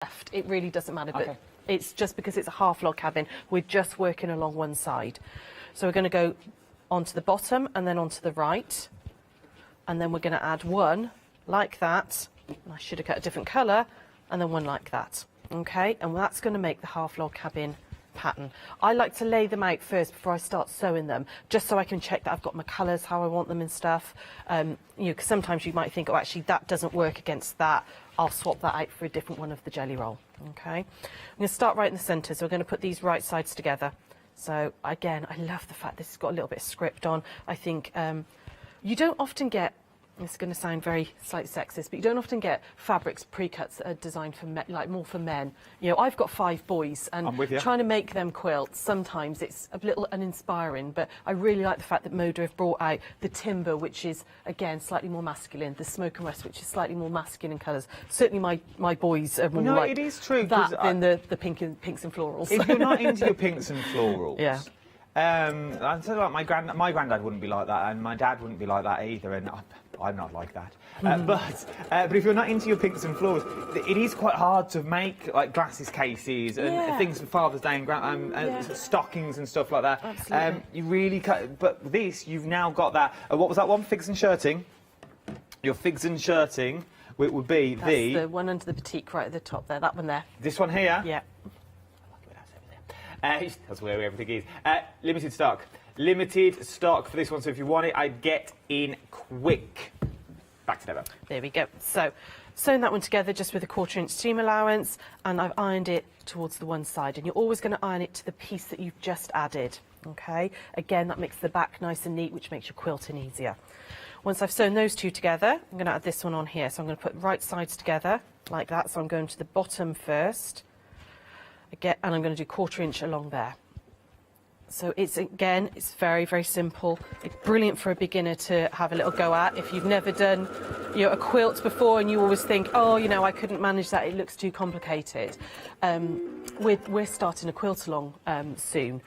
left. It really doesn't matter, but it's just because it's a half log cabin, we're just working along one side. So we're going to go onto the bottom and then onto the right, and then we're going to add one like that. I should have got a different colour, and then one like that. Okay, and that's going to make the half log cabin pattern. I like to lay them out first before I start sewing them, just so I can check that I've got my colours how I want them and stuff. You know, because sometimes you might think, oh, actually that doesn't work against that. I'll swap that out for a different one of the jelly roll. Okay, I'm going to start right in the centre, so we're going to put these right sides together. So again, I love the fact this has got a little bit of script on. I think you don't often get, it's going to sound very slightly sexist, but you don't often get fabrics pre-cuts that are designed for men, like more for men. You know, I've got 5 boys, and trying to make them quilts, sometimes it's a little uninspiring, but I really like the fact that Moda have brought out the timber, which is, again, slightly more masculine, the smoke and rust, which is slightly more masculine colours. Certainly my boys are more like it is true, that than the pinks and florals. If you're not into your pinks and florals, yeah. I'm sort of like my granddad wouldn't be like that, and my dad wouldn't be like that either, and I'm not like that. But if you're not into your pinks and florals, it is quite hard to make like glasses cases and things for Father's Day and stockings and stuff like that. Absolutely. You really but this, you've now got that. What was that one? Figs and shirting. Your figs and shirting. It would be the one under the Batik right at the top there. That one there. This one here. Yeah. That's where everything is. Limited stock. Limited stock for this one, so if you want it, I'd get in quick. Back to Deborah. There we go. So, sewn that one together just with a 1/4 inch seam allowance, and I've ironed it towards the one side, and you're always going to iron it to the piece that you've just added. Okay? Again, that makes the back nice and neat, which makes your quilting easier. Once I've sewn those two together, I'm going to add this one on here. So I'm going to put right sides together like that. So I'm going to the bottom first. Again, and I'm going to do 1/4 inch along there. So it's very, very simple. It's brilliant for a beginner to have a little go at. If you've never done, you know, a quilt before and you always think, oh, you know, I couldn't manage that, it looks too complicated. We're starting a Quilt-along soon,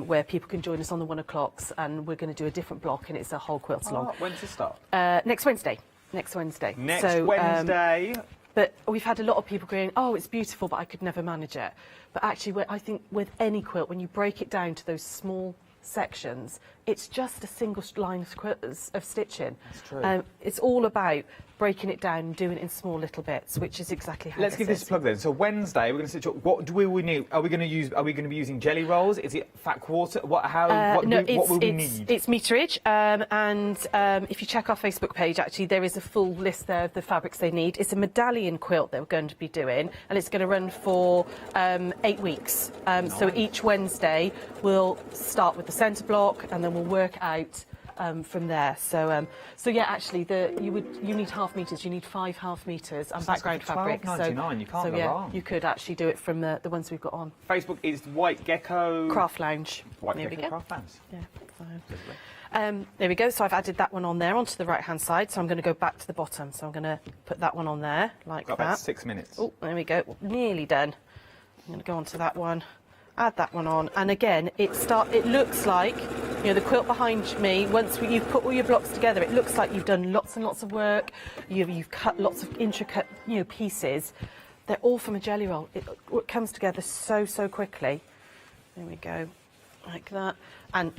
where people can join us on the 1 o'clocks, and we're going to do a different block, and it's a whole Quilt-along. When's it start? Next Wednesday. Next Wednesday. Wednesday. But we've had a lot of people going, oh, it's beautiful, but I could never manage it. But actually, I think with any quilt, when you break it down to those small sections, it's just a single line of stitching. That's true. It's all about breaking it down and doing it in small little bits, which is exactly how. Let's give this a plug then. So Wednesday, we're going to stitch up. What do we need? Are we going to be using jelly rolls? Is it fat quarter? What will we need? It's meterage, and if you check our Facebook page, actually there is a full list there of the fabrics they need. It's a medallion quilt that we're going to be doing, and it's going to run for 8 weeks. So each Wednesday we'll start with the centre block, and then we'll work out from there. So yeah, actually, you need half meters. You need 5 half meters and background fabric. $12.99. You can't go wrong. You could actually do it from the ones we've got on. Facebook is White Gecko Craft Lounge. White Gecko Craft Lounge. Yeah. There we go. So I've added that one on there onto the right hand side. So I'm going to go back to the bottom. So I'm going to put that one on there like got that. About 6 minutes. Oh, there we go. Nearly done. I'm going to go onto that one. Add that one on, and again, it looks like, you know, the quilt behind me, once you've put all your blocks together, it looks like you've done lots and lots of work. You've cut lots of intricate, you know, pieces. They're all from a jelly roll. It comes together so quickly. There we go, like that. And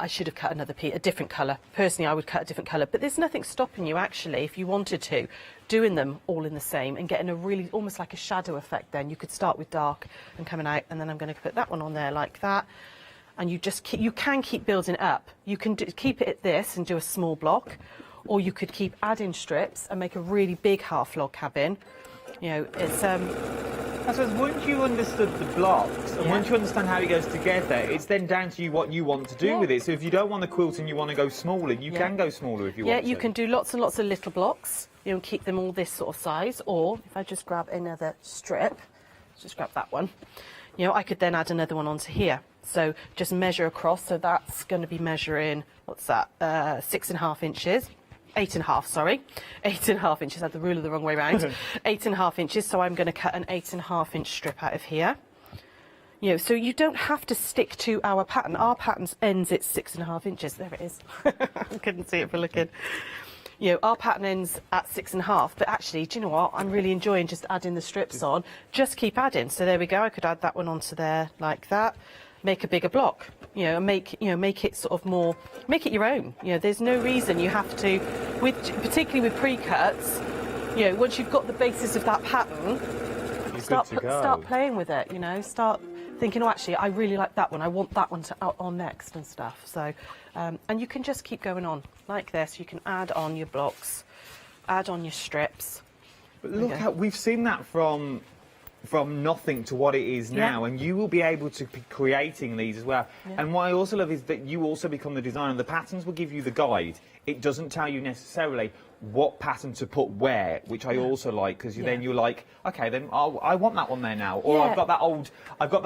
I should have cut a different colour. Personally, I would cut a different colour, but there's nothing stopping you actually, if you wanted to, doing them all in the same and getting a really, almost like a shadow effect then. You could start with dark and coming out, and then I'm going to put that one on there like that. And you can keep building it up. You can keep it at this and do a small block, or you could keep adding strips and make a really big half log cabin. You know, it's I suppose once you understood the blocks and once you understand how it goes together, it's then down to you what you want to do with it. So if you don't want the quilt and you want to go smaller, you can go smaller if you want to. Yeah, you can do lots and lots of little blocks. You know, keep them all this sort of size. Or if I just grab another strip, just grab that one. You know, I could then add another one onto here. So just measure across. So that's going to be measuring, what's that? 6.5 inches. 8.5, sorry. 8.5 inches. I had the ruler the wrong way round. 8.5 inches. So I'm going to cut an 8.5 inch strip out of here. You know, so you don't have to stick to our pattern. Our pattern ends at 6.5 inches. There it is. I couldn't see it for looking. you know, our patterning's at 6.5, but actually, do you know what? I'm really enjoying just adding the strips on. Just keep adding. So there we go. I could add that one onto there like that. Make a bigger block, you know, and make it sort of more, make it your own. You know, there's no reason you have to, particularly with pre-cuts, you know, once you've got the basis of that pattern, start playing with it, you know, start thinking, oh, actually, I really like that one. I want that one to out on next and stuff. So, and you can just keep going on like this. You can add on your blocks, add on your strips. But look how we've seen that from nothing to what it is now, and you will be able to be creating these as well. And what I also love is that you also become the designer. The patterns will give you the guide. It doesn't tell you necessarily what pattern to put where, which I also like, because then you're like, okay, then I want that one there now, or I've got that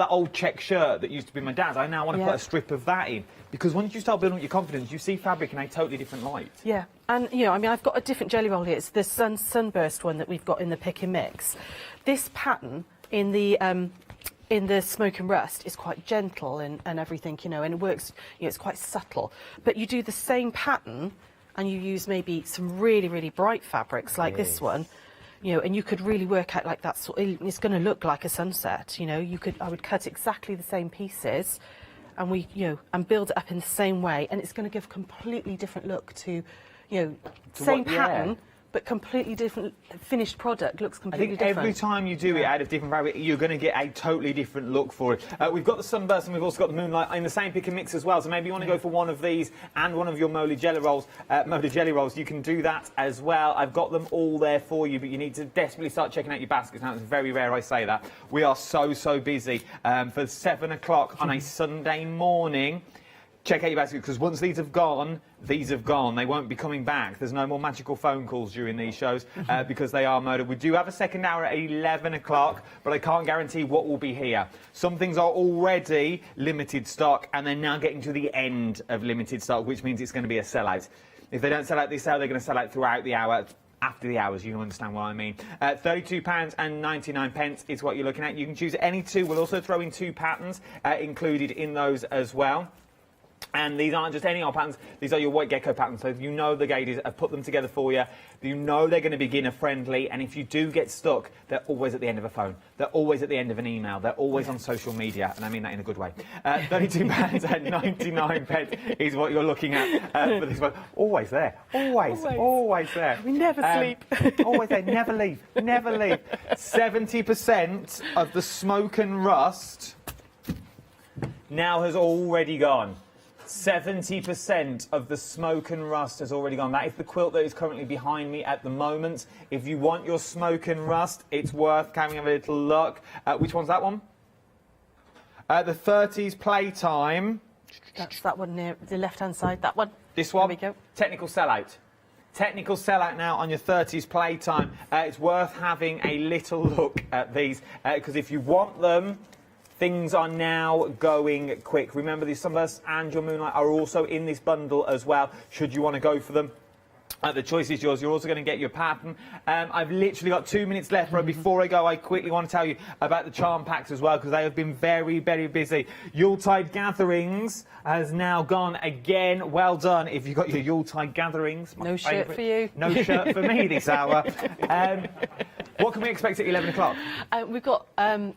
old check shirt that used to be my dad's. I now want to put a strip of that in, because once you start building up your confidence, you see fabric in a totally different light. Yeah, and you know, I mean, I've got a different jelly roll here. It's the sunburst one that we've got in the pick and mix. This pattern in the smoke and rust is quite gentle and everything, you know, and it works, you know, it's quite subtle. But you do the same pattern and you use maybe some really, really bright fabrics like this one, you know, and you could really work out like that sort of, it's going to look like a sunset, you know. I would cut exactly the same pieces and and build it up in the same way, and it's going to give a completely different look to, you know, same pattern, but completely different finished product, looks completely different. Every time you do it out of different fabric, you're going to get a totally different look for it. We've got the sunburst and we've also got the moonlight in the same pick and mix as well. So maybe you want to go for one of these and one of your moly jelly rolls. You can do that as well. I've got them all there for you, but you need to desperately start checking out your baskets now. It's very rare I say that. We are so busy. For 7 o'clock on a Sunday morning. Check out your basket, because once these have gone, they won't be coming back. There's no more magical phone calls during these shows because they are murdered. We do have a second hour at 11 o'clock, but I can't guarantee what will be here. Some things are already limited stock, and they're now getting to the end of limited stock, which means it's going to be a sellout. If they don't sell out this hour, they're going to sell out throughout the hour. After the hours, you understand what I mean. £32.99 is what you're looking at. You can choose any two. We'll also throw in 2 patterns included in those as well. And these aren't just any old patterns, these are your white gecko patterns. So if you know the gauges, I've put them together for you. You know they're going to be beginner friendly, and if you do get stuck, they're always at the end of a phone. They're always at the end of an email. They're always on social media, and I mean that in a good way. £32.99 is what you're looking at for this one. Always there. Always there. We never sleep. Always there. Never leave. Never leave. 70% of the smoke and rust now has already gone. 70% of the smoke and rust has already gone. That is the quilt that is currently behind me at the moment. If you want your smoke and rust, it's worth having a little look. Which one's that one? The 30s Playtime. That's that one near the left-hand side, that one. This one? There we go. Technical sellout. Technical sellout now on your 30s Playtime. It's worth having a little look at these, because if you want them, things are now going quick. Remember, the sunburst and your moonlight are also in this bundle as well, should you want to go for them. The choice is yours. You're also going to get your pattern. I've literally got 2 minutes left, but before I go, I quickly want to tell you about the charm packs as well, because they have been very busy. Yuletide Gatherings has now gone again. Well done if you've got your Yuletide Gatherings. No shirt for you. No shirt for me this hour. What can we expect at 11 o'clock? We've got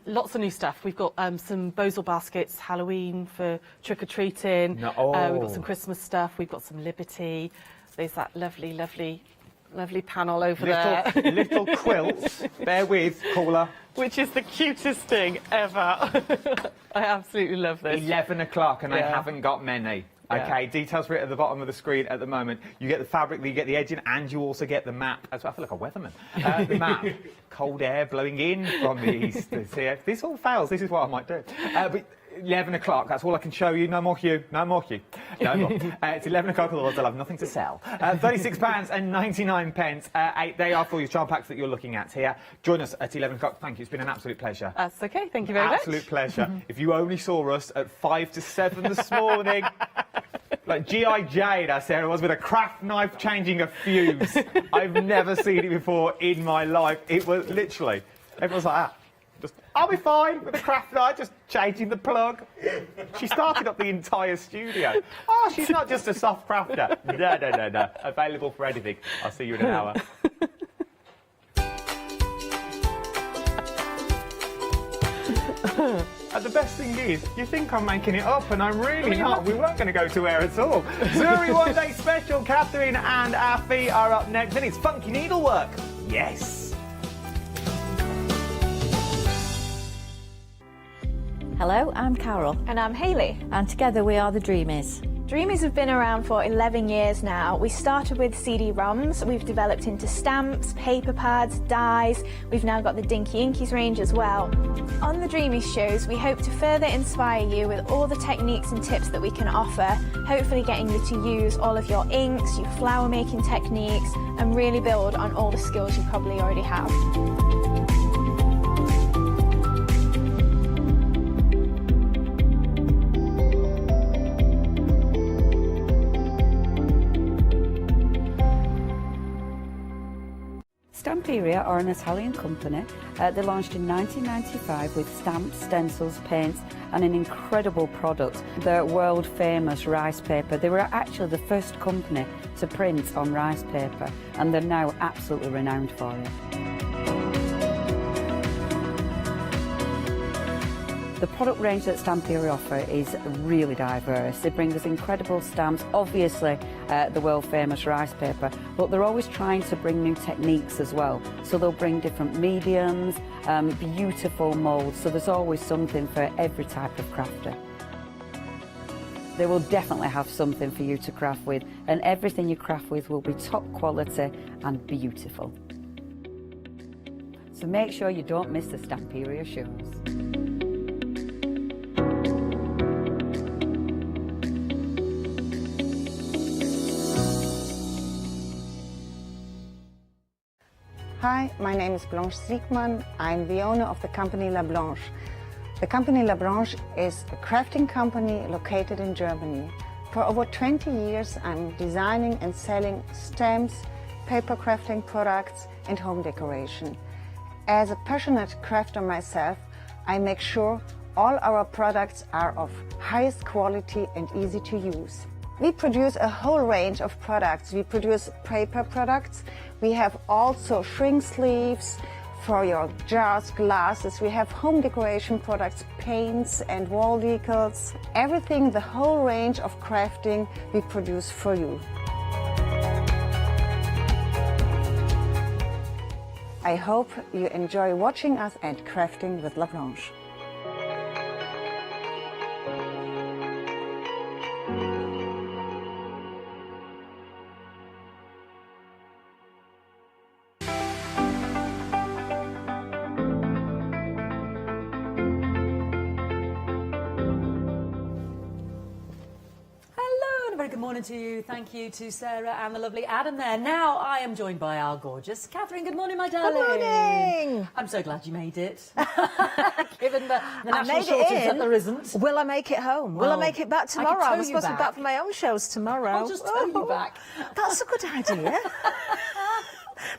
lots of new stuff. We've got some Bauble baskets, Halloween for trick-or-treating. We've got some Christmas stuff. We've got some Liberty. There's that lovely panel over there. Little quilts. Bear with, caller. Which is the cutest thing ever. I absolutely love this. 11 o'clock, and I haven't got many. Okay, details for it at the bottom of the screen at the moment. You get the fabric, you get the edging, and you also get the map. I feel like a weatherman. The map. Cold air blowing in from the east. If this all fails, this is what I might do. But 11 o'clock, that's all I can show you. No more Hugh. No more. It's 11 o'clock, otherwise I'll have nothing to sell. £36.99. They are for your charm packs that you're looking at here. Join us at 11 o'clock. Thank you. It's been an absolute pleasure. That's okay. Thank you very much. Absolute pleasure. If you only saw us at 5 to 7 this morning, like G.I. Jane, Sarah was with a craft knife changing a fuse. I've never seen it before in my life. It was literally, everyone's like that. I'll be fine with the craft night, just changing the plug. She started up the entire studio. Oh, she's not just a soft crafter. No. Available for anything. I'll see you in an hour. And the best thing is, you think I'm making it up, and I'm really not. We weren't going to go to air at all. Zuri One Day Special, Catherine and our feet are up next, and it's funky needlework. Yes. Hello, I'm Carol. And I'm Hayley. And together we are the Dreamies. Dreamies have been around for 11 years now. We started with CD-ROMs, we've developed into stamps, paper pads, dies. We've now got the Dinky Inkies range as well. On the Dreamies shows, we hope to further inspire you with all the techniques and tips that we can offer, hopefully getting you to use all of your inks, your flower making techniques, and really build on all the skills you probably already have. Stamperia are an Italian company. They launched in 1995 with stamps, stencils, paints and an incredible product, their world famous rice paper. They were actually the first company to print on rice paper and they're now absolutely renowned for it. The product range that Stamperia offer is really diverse. They bring us incredible stamps, obviously the world famous rice paper, but they're always trying to bring new techniques as well. So they'll bring different mediums, beautiful moulds, so there's always something for every type of crafter. They will definitely have something for you to craft with, and everything you craft with will be top quality and beautiful. So make sure you don't miss the Stamperia shows. Hi, my name is Blanche Siegmann. I'm the owner of the company La Blanche. The company La Blanche is a crafting company located in Germany. For over 20 years, I'm designing and selling stamps, paper crafting products, and home decoration. As a passionate crafter myself, I make sure all our products are of highest quality and easy to use. We produce a whole range of products. We produce paper products. We have also shrink sleeves for your jars, glasses. We have home decoration products, paints and wall decals. Everything, the whole range of crafting we produce for you. I hope you enjoy watching us and crafting with La Blanche. Good morning to you. Thank you to Sarah and the lovely Adam there. Now I am joined by our gorgeous Catherine. Good morning, my darling. Good morning. I'm so glad you made it. Given the national shortage that there isn't. Will I make it home? Will I make it back tomorrow? I'm supposed to be back for my own shows tomorrow. I'll just tow you back. That's a good idea.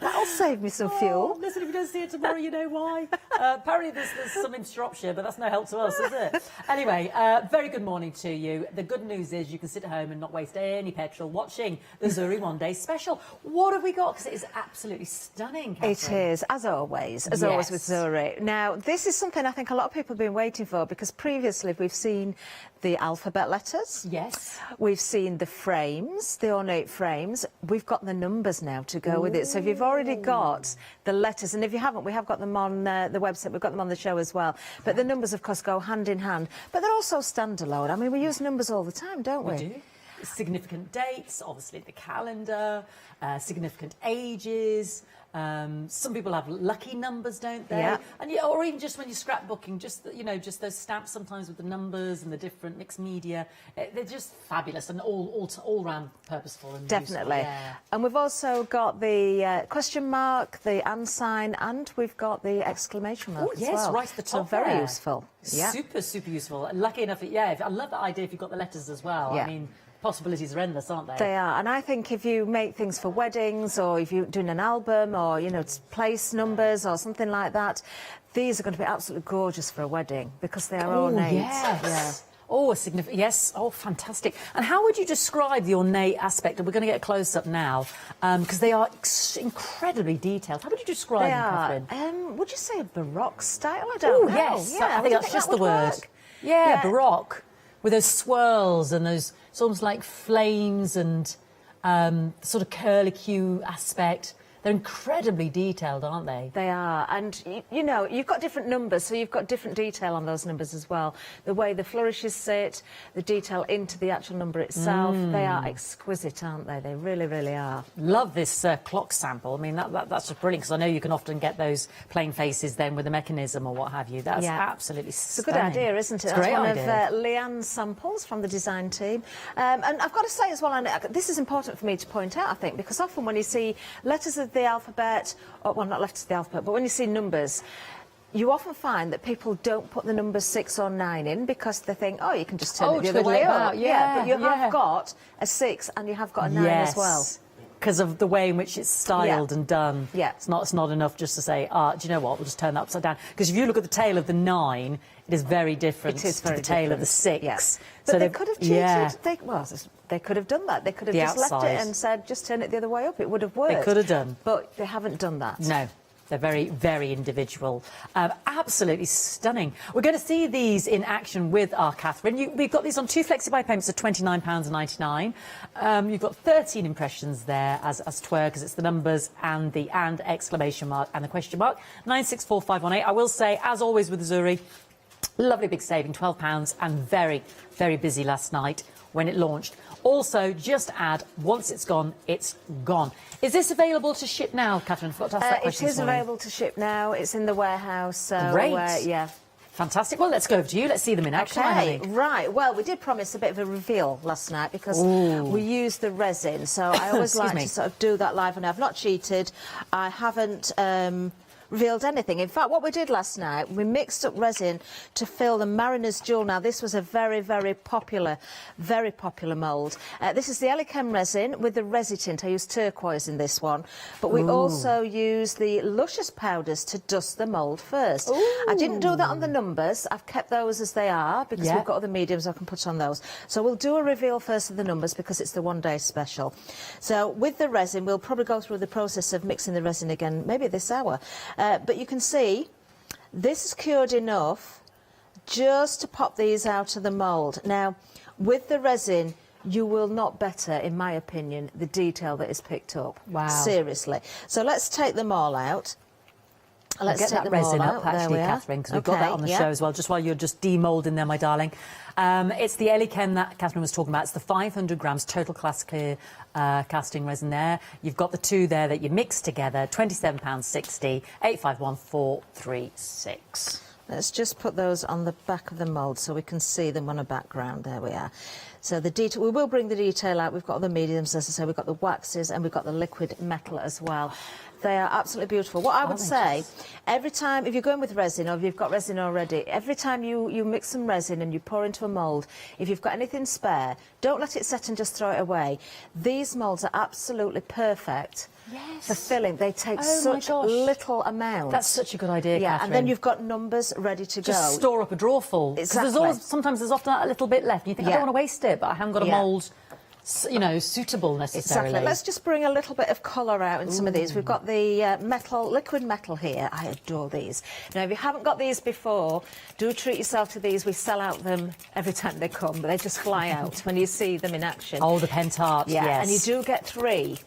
That'll save me some fuel. Listen, if you don't see it tomorrow, you know why. Apparently there's some in Shropshire, but that's no help to us, is it? Anyway, very good morning to you. The good news is you can sit at home and not waste any petrol watching the Zuri One Day Special. What have we got? Because it is absolutely stunning, Catherine. It is, as always with Zuri. Now, this is something I think a lot of people have been waiting for, because previously we've seen the alphabet letters. Yes. We've seen the frames, the ornate frames. We've got the numbers now to go with it. So if you've already got the letters, and if you haven't, we have got them on the website. We've got them on the show as well. But the numbers, of course, go hand in hand. But they're also standalone. I mean, we use numbers all the time, don't we? We do. Significant dates, obviously the calendar, significant ages. Some people have lucky numbers, don't they? Yeah. And or even just when you're scrapbooking, just just those stamps sometimes with the numbers and the different mixed media. They're just fabulous and all round purposeful and definitely. Useful, yeah. And we've also got the question mark, the and sign, and we've got the exclamation mark as yes, well. right at the top. So very there. useful. Yeah. Super useful. Lucky enough, I love that idea if you've got the letters as well. Yeah. I mean, possibilities are endless, aren't they? They are, and I think if you make things for weddings, or if you're doing an album, or place numbers or something like that, these are going to be absolutely gorgeous for a wedding because they are ornate. Yes. Yeah. Oh, a significant. Yes. Oh, fantastic. And how would you describe the ornate aspect? And we're going to get a close up now because they are incredibly detailed. How would you describe They them, are. Catherine? Would you say a Baroque style? I don't know. Yes. Yeah, I think that's just the would word. work? Yeah, Baroque, with those swirls and those, it's almost like flames and sort of curlicue aspect. They're incredibly detailed, aren't they? They are, and you know, you've got different numbers, so you've got different detail on those numbers as well. The way the flourishes sit, the detail into the actual number itself, they are exquisite, aren't they? They really, really are. Love this clock sample. I mean, that's just brilliant, because I know you can often get those plain faces then with a mechanism or what have you. That's absolutely It's a good idea, isn't it? It's a great That's idea. one of Leanne's samples from the design team. And I've got to say as well, and this is important for me to point out, I think, because often when you see letters of the alphabet, or, well, not letters of the alphabet, but when you see numbers, you often find that people don't put the numbers 6 or 9 in because they think, oh, you can just turn it the other way up. But you have got a 6 and you have got a 9 as well. Because of the way in which it's styled and done. Yeah. It's not enough just to say, do you know what, we'll just turn that upside down. Because if you look at the tail of the 9, it is very different to the tail of the 6. Yes. But So they could have cheated. Yeah. They could have done that. They could have The just left outside. it and said, just turn it the other way up. It would have worked. They could have done. But they haven't done that. No. They're very, very individual. Absolutely stunning. We're going to see these in action with our Catherine. We've got these on 2 flexi-buy payments of £29.99. You've got 13 impressions there as twere, because it's the numbers and the exclamation mark and the question mark. 964518. I will say, as always with Zuri, lovely big saving, £12, and very, very busy last night when it launched. Also, just add, once it's gone, it's gone. Is this available to ship now, Catherine? I forgot to ask that question It is this morning. available to ship now. It's in the warehouse. So, Great. Yeah. Fantastic. Well, let's go over to you. Let's see them in action. Okay, Emily. right. Well, we did promise a bit of a reveal last night because we used the resin. So I always like to sort of do that live, and I've not cheated. I haven't revealed anything. In fact, what we did last night, we mixed up resin to fill the Mariner's Jewel. Now, this was a very, very popular mould. This is the Elichem resin with the Resi tint. I used turquoise in this one. But we also used the Luscious powders to dust the mould first. I didn't do that on the numbers. I've kept those as they are because we've got other mediums I can put on those. So we'll do a reveal first of the numbers because it's the one-day special. So with the resin, we'll probably go through the process of mixing the resin again, maybe this hour. But you can see this is cured enough just to pop these out of the mould. Now, with the resin, you will not better, in my opinion, the detail that is picked up. Wow. Seriously. So let's take them all out. Let's get take that them resin all up, out. actually, There we are. Catherine, because we've got that on the show as well, just while you're just demoulding there, my darling. It's the Elichem that Catherine was talking about. It's the 500 grams total class clear casting resin there. You've got the two there that you mix together, £27.60, 851436. Let's just put those on the back of the mould so we can see them on a background. There we are. So the detail, we will bring the detail out. We've got the mediums, as I say, we've got the waxes and we've got the liquid metal as well. They are absolutely beautiful. What I would say, every time, if you're going with resin or if you've got resin already, every time you mix some resin and you pour into a mould, if you've got anything spare, don't let it set and just throw it away. These moulds are absolutely perfect for filling. They take such little amount. That's such a good idea, Yeah, Catherine. and then you've got numbers ready to go. Just store up a drawer full. Because sometimes there's often a little bit left. And you think, I don't want to waste it, but I haven't got a mould, you know, suitable necessarily. Exactly. Let's just bring a little bit of colour out in some of these. We've got the liquid metal here. I adore these. Now, if you haven't got these before, do treat yourself to these. We sell out them every time they come, but they just fly out when you see them in action. Oh, the Pentart, yes. And you do get 3.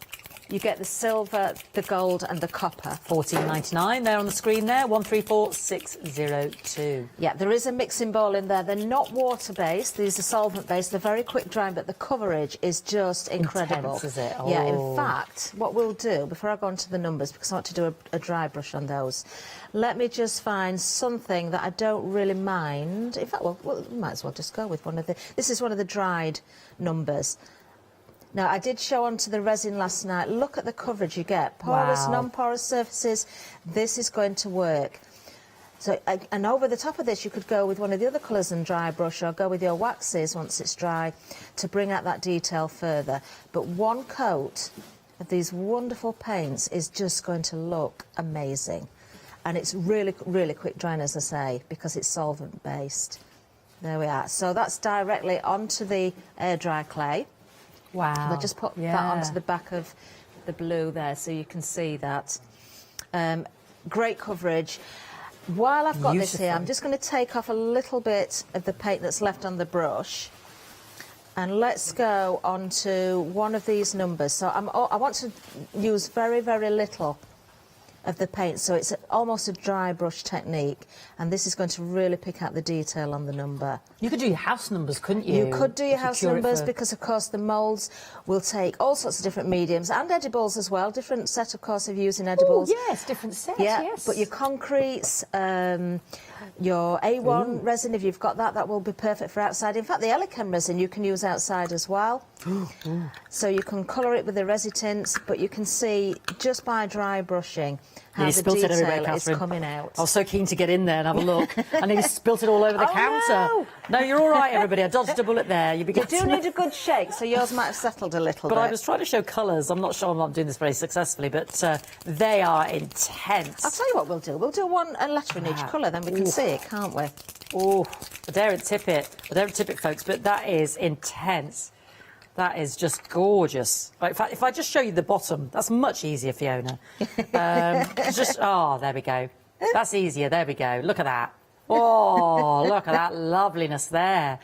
You get the silver, the gold and the copper. $14.99 there on the screen there, 134602. Yeah, there is a mixing bowl in there. They're not water-based. These are solvent-based. They're very quick drying, but the coverage is just incredible. Intense, is it? Oh. Yeah, in fact, what we'll do, before I go on to the numbers, because I want to do a dry brush on those, let me just find something that I don't really mind. In fact, well, we might as well just go with one of the... This is one of the dried numbers. Now, I did show onto the resin last night. Look at the coverage you get. Porous, non-porous surfaces. This is going to work. So, and over the top of this, you could go with one of the other colours and dry brush, or go with your waxes once it's dry to bring out that detail further. But one coat of these wonderful paints is just going to look amazing. And it's really, really quick drying, as I say, because it's solvent based. There we are. So that's directly onto the air dry clay. Wow. I'll just put that onto the back of the blue there so you can see that. Great coverage. While I've got this here, I'm just going to take off a little bit of the paint that's left on the brush, and let's go on to one of these numbers. So I want to use very, very little of the paint, so it's almost a dry brush technique, and this is going to really pick out the detail on the number. You could do your house numbers, couldn't you? You could do your house numbers because, of course, the moulds will take all sorts of different mediums and edibles as well. Different set, of course, of using edibles. Oh, yes, different sets, yeah, yes. But your concretes, your A1 resin, if you've got that, that will be perfect for outside. In fact, the Elechem resin you can use outside as well. So you can colour it with the Resitints, but you can see just by dry brushing how the detail is coming out. I was so keen to get in there and have a look. I nearly spilt it all over the counter. No, you're all right, everybody. I dodged a bullet there. You do need a good shake, so yours might have settled a little bit. But I was trying to show colours. I'm not sure I'm not doing this very successfully, but they are intense. I'll tell you what we'll do. We'll do a letter in each colour, then we can see it, can't we? Oh, I daren't tip it. I daren't tip it, folks, but that is intense. That is just gorgeous. In fact, if I just show you the bottom, that's much easier, Fiona. There we go. That's easier. There we go. Look at that. Oh, look at that loveliness there.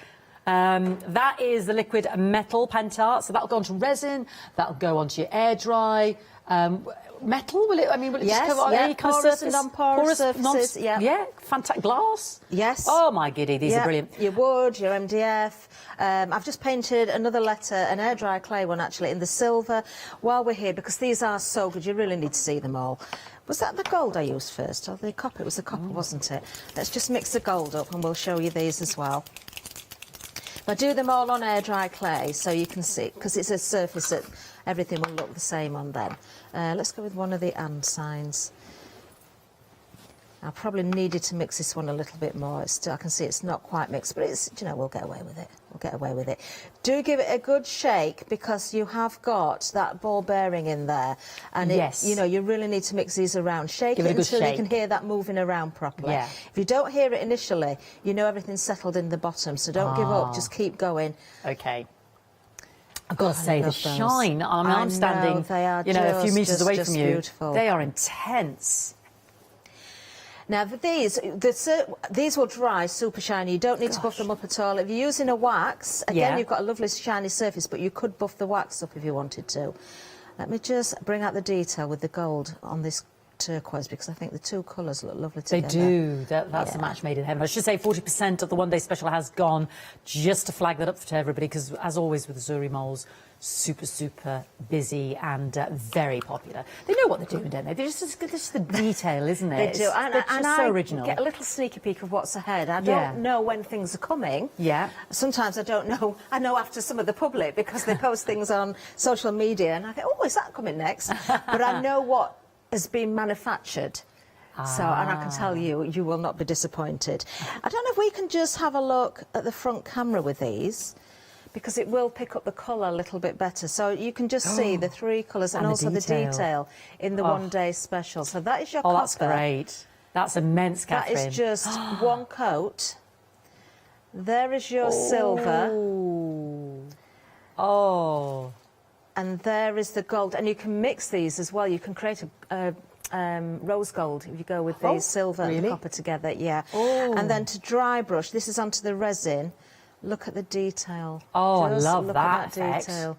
That is the liquid metal Pentel. So that'll go onto resin. That'll go onto your air dry. Metal, will it? I mean, will it just cover any kind of surface? Non-porous surfaces, yeah, fantastic. Glass? Yes. Oh, my giddy, these are brilliant. Your wood, your MDF. I've just painted another letter, an air dry clay one, actually, in the silver. While we're here, because these are so good, you really need to see them all. Was that the gold I used first, or the copper? It was the copper, wasn't it? Let's just mix the gold up, and we'll show you these as well. I do them all on air dry clay, so you can see, because it's a surface that everything will look the same on them. Let's go with one of the and signs. I probably needed to mix this one a little bit more. I can see it's not quite mixed, but it's, you know, we'll get away with it. We'll get away with it. Do give it a good shake, because you have got that ball bearing in there, and you know, you really need to mix these around. Shake it until you can hear that moving around properly. Yeah. If you don't hear it initially, you know everything's settled in the bottom, so don't give up. Just keep going. Okay. I've got to say, the shine. I mean, I'm standing, you know, a few metres away from you. Beautiful. They are intense. Now, these will dry super shiny. You don't need to buff them up at all. If you're using a wax, again, you've got a lovely shiny surface, but you could buff the wax up if you wanted to. Let me just bring out the detail with the gold on this turquoise, because I think the two colours look lovely together. They do. That's a match made in heaven. I should say 40% of the one-day special has gone, just to flag that up to everybody, because, as always with the Zuri moles, super, super busy and very popular. They know what they're doing, don't they? This is the detail, isn't it? They do. And so original. I get a little sneaky peek of what's ahead. I don't know when things are coming. Yeah. Sometimes I don't know. I know after some of the public, because they post things on social media, and I think, oh, is that coming next? But I know what has been manufactured. So, and I can tell you, you will not be disappointed. I don't know if we can just have a look at the front camera with these, because it will pick up the colour a little bit better. So you can just see the three colours and also the detail in the one-day special. So that is your copper. Oh, that's great. That's immense, Catherine. That is just one coat. There is your silver. Oh. And there is the gold. And you can mix these as well. You can create a rose gold if you go with the silver and the copper together. Yeah. Oh. And then to dry brush, this is onto the resin. Look at the detail. Oh, just I love look that at that detail.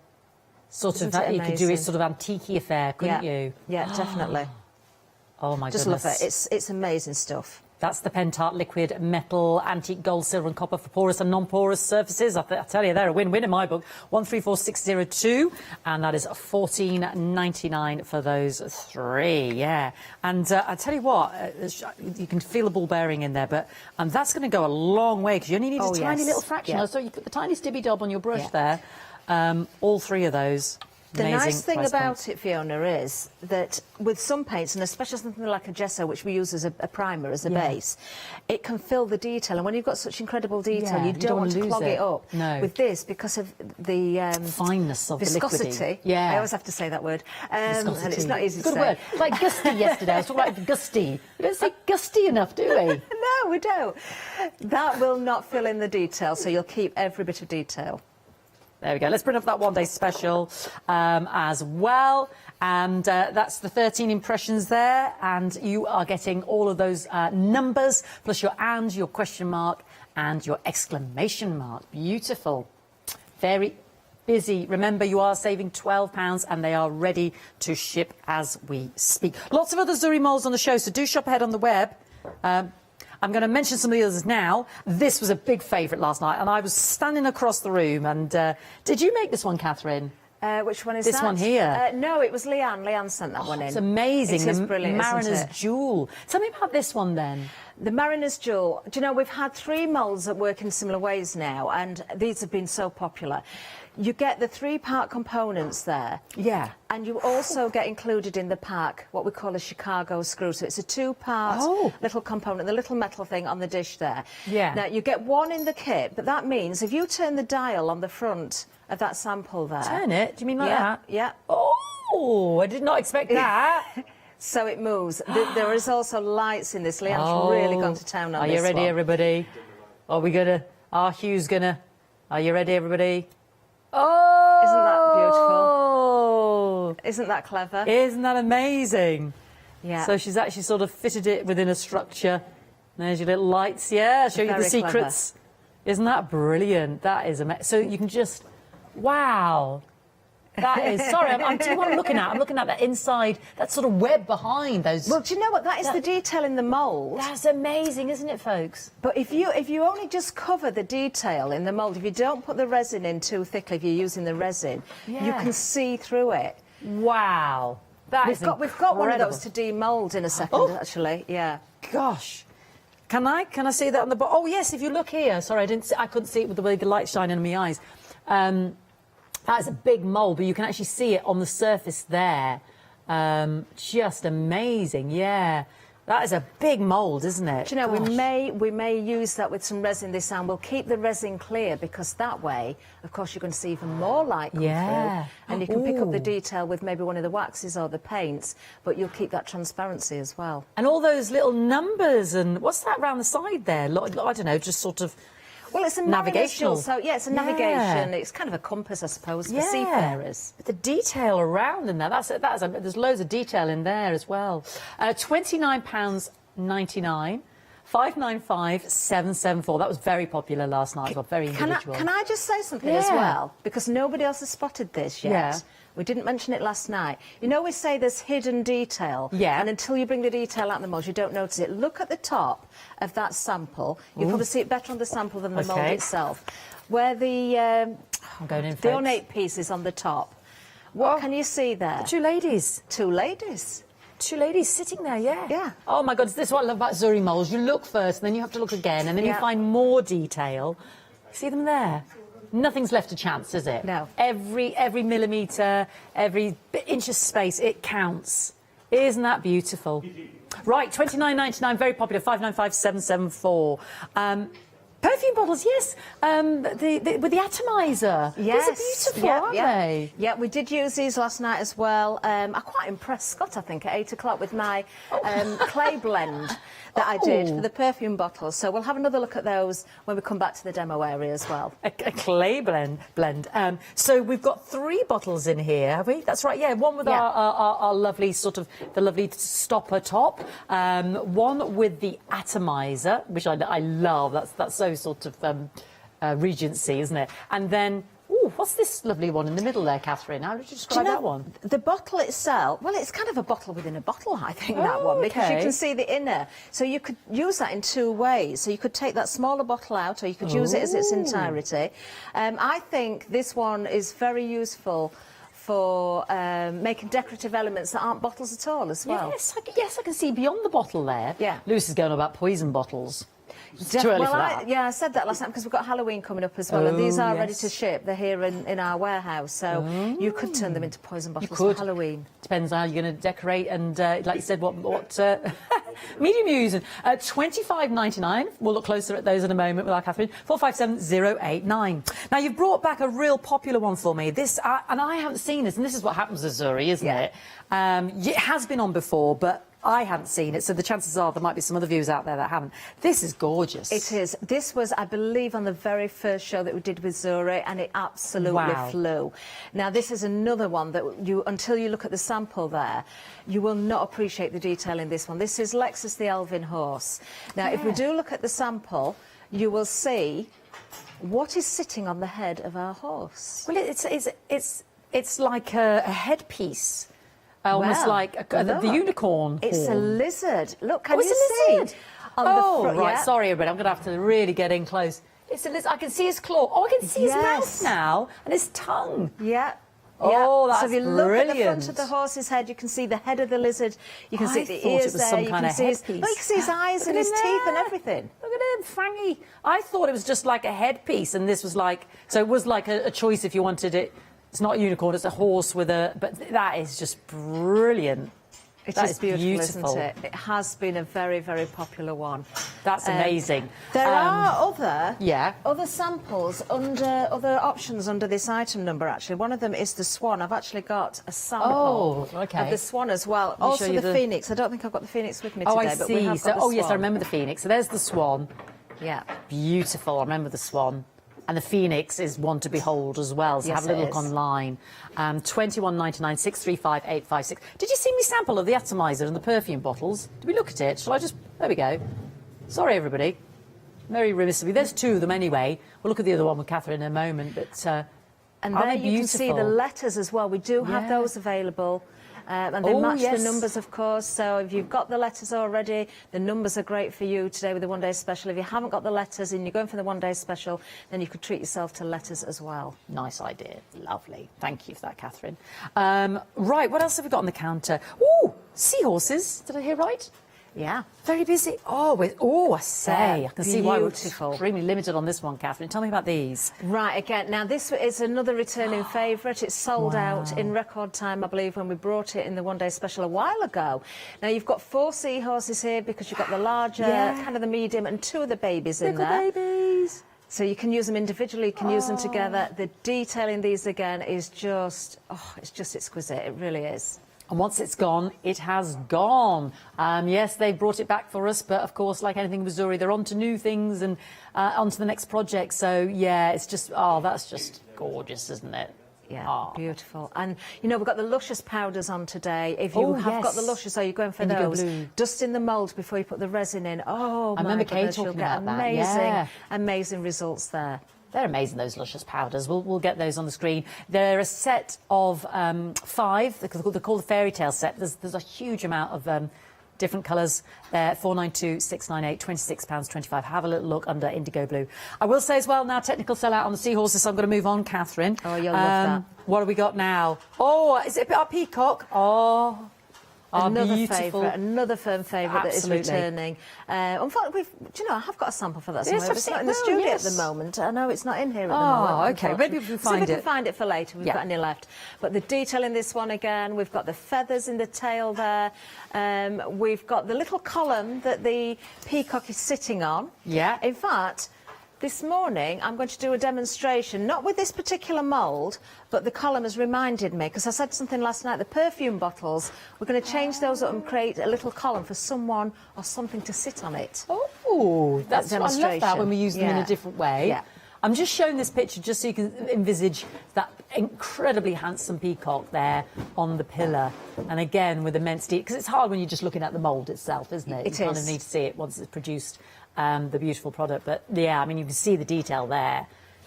Sort of that, you could do a sort of antique affair, couldn't you? Yeah, definitely. Oh my just goodness. Just love it. It's amazing stuff. That's the Pentel liquid metal antique gold, silver and copper for porous and non-porous surfaces. I tell you, they're a win-win in my book. 134602, and that is $14.99 for those three. Yeah, and I tell you what, you can feel the ball bearing in there, but that's going to go a long way, because you only need a tiny little fraction. So you put the tiny stibby dob on your brush there. All three of those. The Amazing nice thing price about point. it, Fiona, is that with some paints, and especially something like a gesso, which we use as a primer, as a base, it can fill the detail. And when you've got such incredible detail, Yeah, you don't want to lose clog it it. up. No. With this, because of the Fineness of the viscosity. liquidy. Yeah. I always have to say that word. And Viscosity. it's not easy Good to say. word. Like gusty yesterday. I was talking about gusty. We don't say gusty enough, do we? No, we don't. That will not fill in the detail, so you'll keep every bit of detail. There we go. Let's bring up that one-day special as well. And that's the 13 impressions there. And you are getting all of those numbers, plus your and, your question mark, and your exclamation mark. Beautiful. Very busy. Remember, you are saving £12 and they are ready to ship as we speak. Lots of other Zuri molds on the show, so do shop ahead on the web. I'm going to mention some of the others now. This was a big favourite last night, and I was standing across the room. And did you make this one, Catherine? Which one is This that? one here. No, it was Leanne. Leanne sent that one in. It's amazing. It is The brilliant, Mariner's isn't it? Jewel. Tell me about this one then. The Mariner's Jewel. Do you know, we've had 3 moulds that work in similar ways now, and these have been so popular. You get the 3-part components there. Yeah. And you also get included in the pack what we call a Chicago screw. So it's a 2-part little component, the little metal thing on the dish there. Yeah. Now, you get one in the kit, but that means if you turn the dial on the front of that sample there... Turn it? Do you mean like that? Yeah. Oh, I did not expect that. So it moves. There is also lights in this. Leanne's really gone to town on Are this you ready, one. everybody? Are we gonna? Are Hugh's gonna? Are you ready, everybody? Oh! Isn't that beautiful? Isn't that clever? Isn't that amazing? Yeah. So she's actually sort of fitted it within a structure. There's your little lights. Yeah, show you the Very clever. secrets. Isn't that brilliant? That is amazing. So you can just, wow. That is, sorry, I'm do you know what I'm looking at? I'm looking at that inside, that sort of web behind those. Well, do you know what? That is the detail in the mould. That's amazing, isn't it, folks? But if you only just cover the detail in the mould, if you don't put the resin in too thickly, if you're using the resin, you Yeah. can see through it. Wow. We've We've got one of those to demould in a second, actually. Yeah. Gosh. Can I see that on the bottom? Oh, yes, if you look here. Sorry, I couldn't see it with the way the light shining in my eyes. That is a big mould, but you can actually see it on the surface there. Just amazing, yeah. That is a big mould, isn't it? Do you know, Gosh. we may use that with some resin this time. We'll keep the resin clear because that way, of course, you're going to see even more light come Yeah. through. And you can pick up the Ooh. detail with maybe one of the waxes or the paints, but you'll keep that transparency as well. And all those little numbers and what's that round the side there? I don't know, just sort of Well, it's a navigational. So, yeah, it's a navigation. It's kind of a compass, I suppose, for seafarers. But the detail around in there, there's loads of detail in there as well. £29.99, 595-774. That was very popular last night as well, very individual. Can I just say something as Yeah. well? Because nobody else has spotted this yet. Yeah. We didn't mention it last night. You know, we say there's hidden detail. Yeah. And until you bring the detail out of the mould, you don't notice it. Look at the top of that sample. You'll probably see it better on the sample than the mould Okay. itself. Where the I'm going in, the folks. ornate piece is on the top. What can you see there? Two ladies. 2 ladies. 2 ladies sitting there, yeah. Yeah. Oh my God, this is what I love about Zuri molds. You look first, and then you have to look again, and then you Yeah. find more detail. See them there? Nothing's left to chance, is it? No. Every millimetre, every inch of space, it counts. Isn't that beautiful? Right, £29.99, very popular, 595-774. Perfume bottles, yes. With the atomizer. Yes. These are beautiful, aren't they? Yeah, we did use these last night as well. I quite impressed Scott, I think, at 8 o'clock with my clay blend that I did for the perfume bottles. So we'll have another look at those when we come back to the demo area as well. A clay blend. So we've got 3 bottles in here, have we? That's right, yeah. One with our lovely sort of, the lovely stopper top. One with the atomizer, which I love. That's so sort of Regency, isn't it? And then, ooh, what's this lovely one in the middle there, Catherine? How would you describe that one? The bottle itself, well, it's kind of a bottle within a bottle, I think, that one, because you okay. can see the inner. So you could use that in 2 ways. So you could take that smaller bottle out, or you could use it as its entirety. I think this one is very useful for making decorative elements that aren't bottles at all as well. Yes, I can see beyond the bottle there. Yeah. Lucy's going on about poison bottles. It's too early well, for that. I said that last night because we've got Halloween coming up as well, and these are ready yes. to ship. They're here in our warehouse, so you could turn them into poison bottles could. for Halloween. Depends how you're going to decorate, and like you said, what medium you're using. $25.99. We'll look closer at those in a moment with our Catherine. 457089. Now you've brought back a real popular one for me. This and I haven't seen this, and this is what happens with Zuri, isn't it? It has been on before, but I hadn't seen it, so the chances are there might be some other viewers out there that haven't. This is gorgeous. It is. This was, I believe, on the very first show that we did with Zuri, and it absolutely flew. Now, this is another one that until you look at the sample there, you will not appreciate the detail in this one. This is Lexus the Elven Horse. Now, if we do look at the sample, you will see what is sitting on the head of our horse. Well, it's like a headpiece. Almost like the unicorn. It's horn. a lizard. Look, can you it's a lizard? see? On the front, right. Sorry, everybody. I'm going to have to really get in close. It's a lizard. I can see his claw. Oh, I can see his mouth now and his tongue. Yeah. Oh, that's So if you look brilliant. at the front of the horse's head, you can see the head of the lizard. You can see the thought ears it was there. some You kind can of see his, headpiece. you can see his eyes and his teeth and everything. Look at him, fangy. I thought it was just like a headpiece, and this was like, so it was like a choice if you wanted it. It's not a unicorn, it's a horse with a, but that is just brilliant. It That is is beautiful, beautiful. isn't it? It has been a very, very popular one. That's amazing. There are other samples other options under this item number. Actually, one of them is the swan. I've actually got a sample of the swan as well. Let me Also show you the phoenix. I don't think I've got the phoenix with me Oh, today, I but we see. have So, got the yes, I swan. remember the phoenix. So there's the swan. Yeah. Beautiful. I remember the swan. And the phoenix is one to behold as well. So Yes, have a little it look is. online. 21.99, 635 856. Did you see me sample of the atomizer and the perfume bottles? Did we look at it? Shall I just? There we go. Sorry, everybody. Very remiss of me. There's two of them anyway. We'll look at the other one with Catherine in a moment. But and are there they you can see the beautiful? letters as well. We do have Yeah. those available. And they Oh, match yes. the numbers, of course. So if you've got the letters already, the numbers are great for you today with the one-day special. If you haven't got the letters and you're going for the one-day special, then you could treat yourself to letters as well. Nice idea. Lovely. Thank you for that, Catherine. Right, what else have we got on the counter? Ooh, seahorses. Did I hear right? Yeah. Very busy. I say. I can see why we're Beautiful. extremely limited on this one, Catherine. Tell me about these. Right, again, now this is another returning favourite. It's sold out in record time, I believe, when we brought it in the one-day special a while ago. Now, you've got 4 seahorses here because you've got the larger, kind of the medium, and 2 of the babies in there. Little babies. So you can use them individually, you can use them together. The detail in these, again, is just, it's just exquisite. It really is. And once it's gone, it has gone. Yes, they brought it back for us, but of course, like anything with Missouri, they're on to new things and on to the next project. So, yeah, it's just, that's just gorgeous, isn't it? Yeah, beautiful. And, you know, we've got the luscious powders on today. If you have got the luscious, are you going for Indigo those? blue. Dust in the mould before you put the resin in. Oh, I remember my Kay goodness, you'll talking get about that, amazing, yeah. amazing results there. They're amazing, those luscious powders. We'll get those on the screen. They're a set of 5. They're called the fairy tale set. There's a huge amount of different colours. They're 492, 698, £26.25. Have a little look under indigo blue. I will say as well now, technical sellout on the seahorses, so I'm going to move on, Catherine. Oh, you'll love that. What have we got now? Oh, is it our peacock? Oh. Another beautiful. favourite, another firm favourite that is Absolutely. returning. Unfortunately, do you know, I have got a sample for that somewhere. Yes, but I've it's seen not it. in the Oh, studio yes. at the moment. I know it's not in here at the Oh, moment. okay. Maybe we can See if find we it. can find it for later. We've Yeah. got any left. But the detail in this one again, we've got the feathers in the tail there. We've got the little column that the peacock is sitting on. Yeah. In fact, this morning, I'm going to do a demonstration, not with this particular mould, but the column has reminded me, because I said something last night, the perfume bottles, we're going to change those up and create a little column for someone or something to sit on it. Oh, that's I love that demonstration. when we use them in Yeah. a different way. Yeah. I'm just showing this picture just so you can envisage that incredibly handsome peacock there on the pillar. And again, with immense detail, because it's hard when you're just looking at the mould itself, isn't it? It you kind is. of need to see it once it's produced, the beautiful product. But yeah, I mean, you can see the detail there.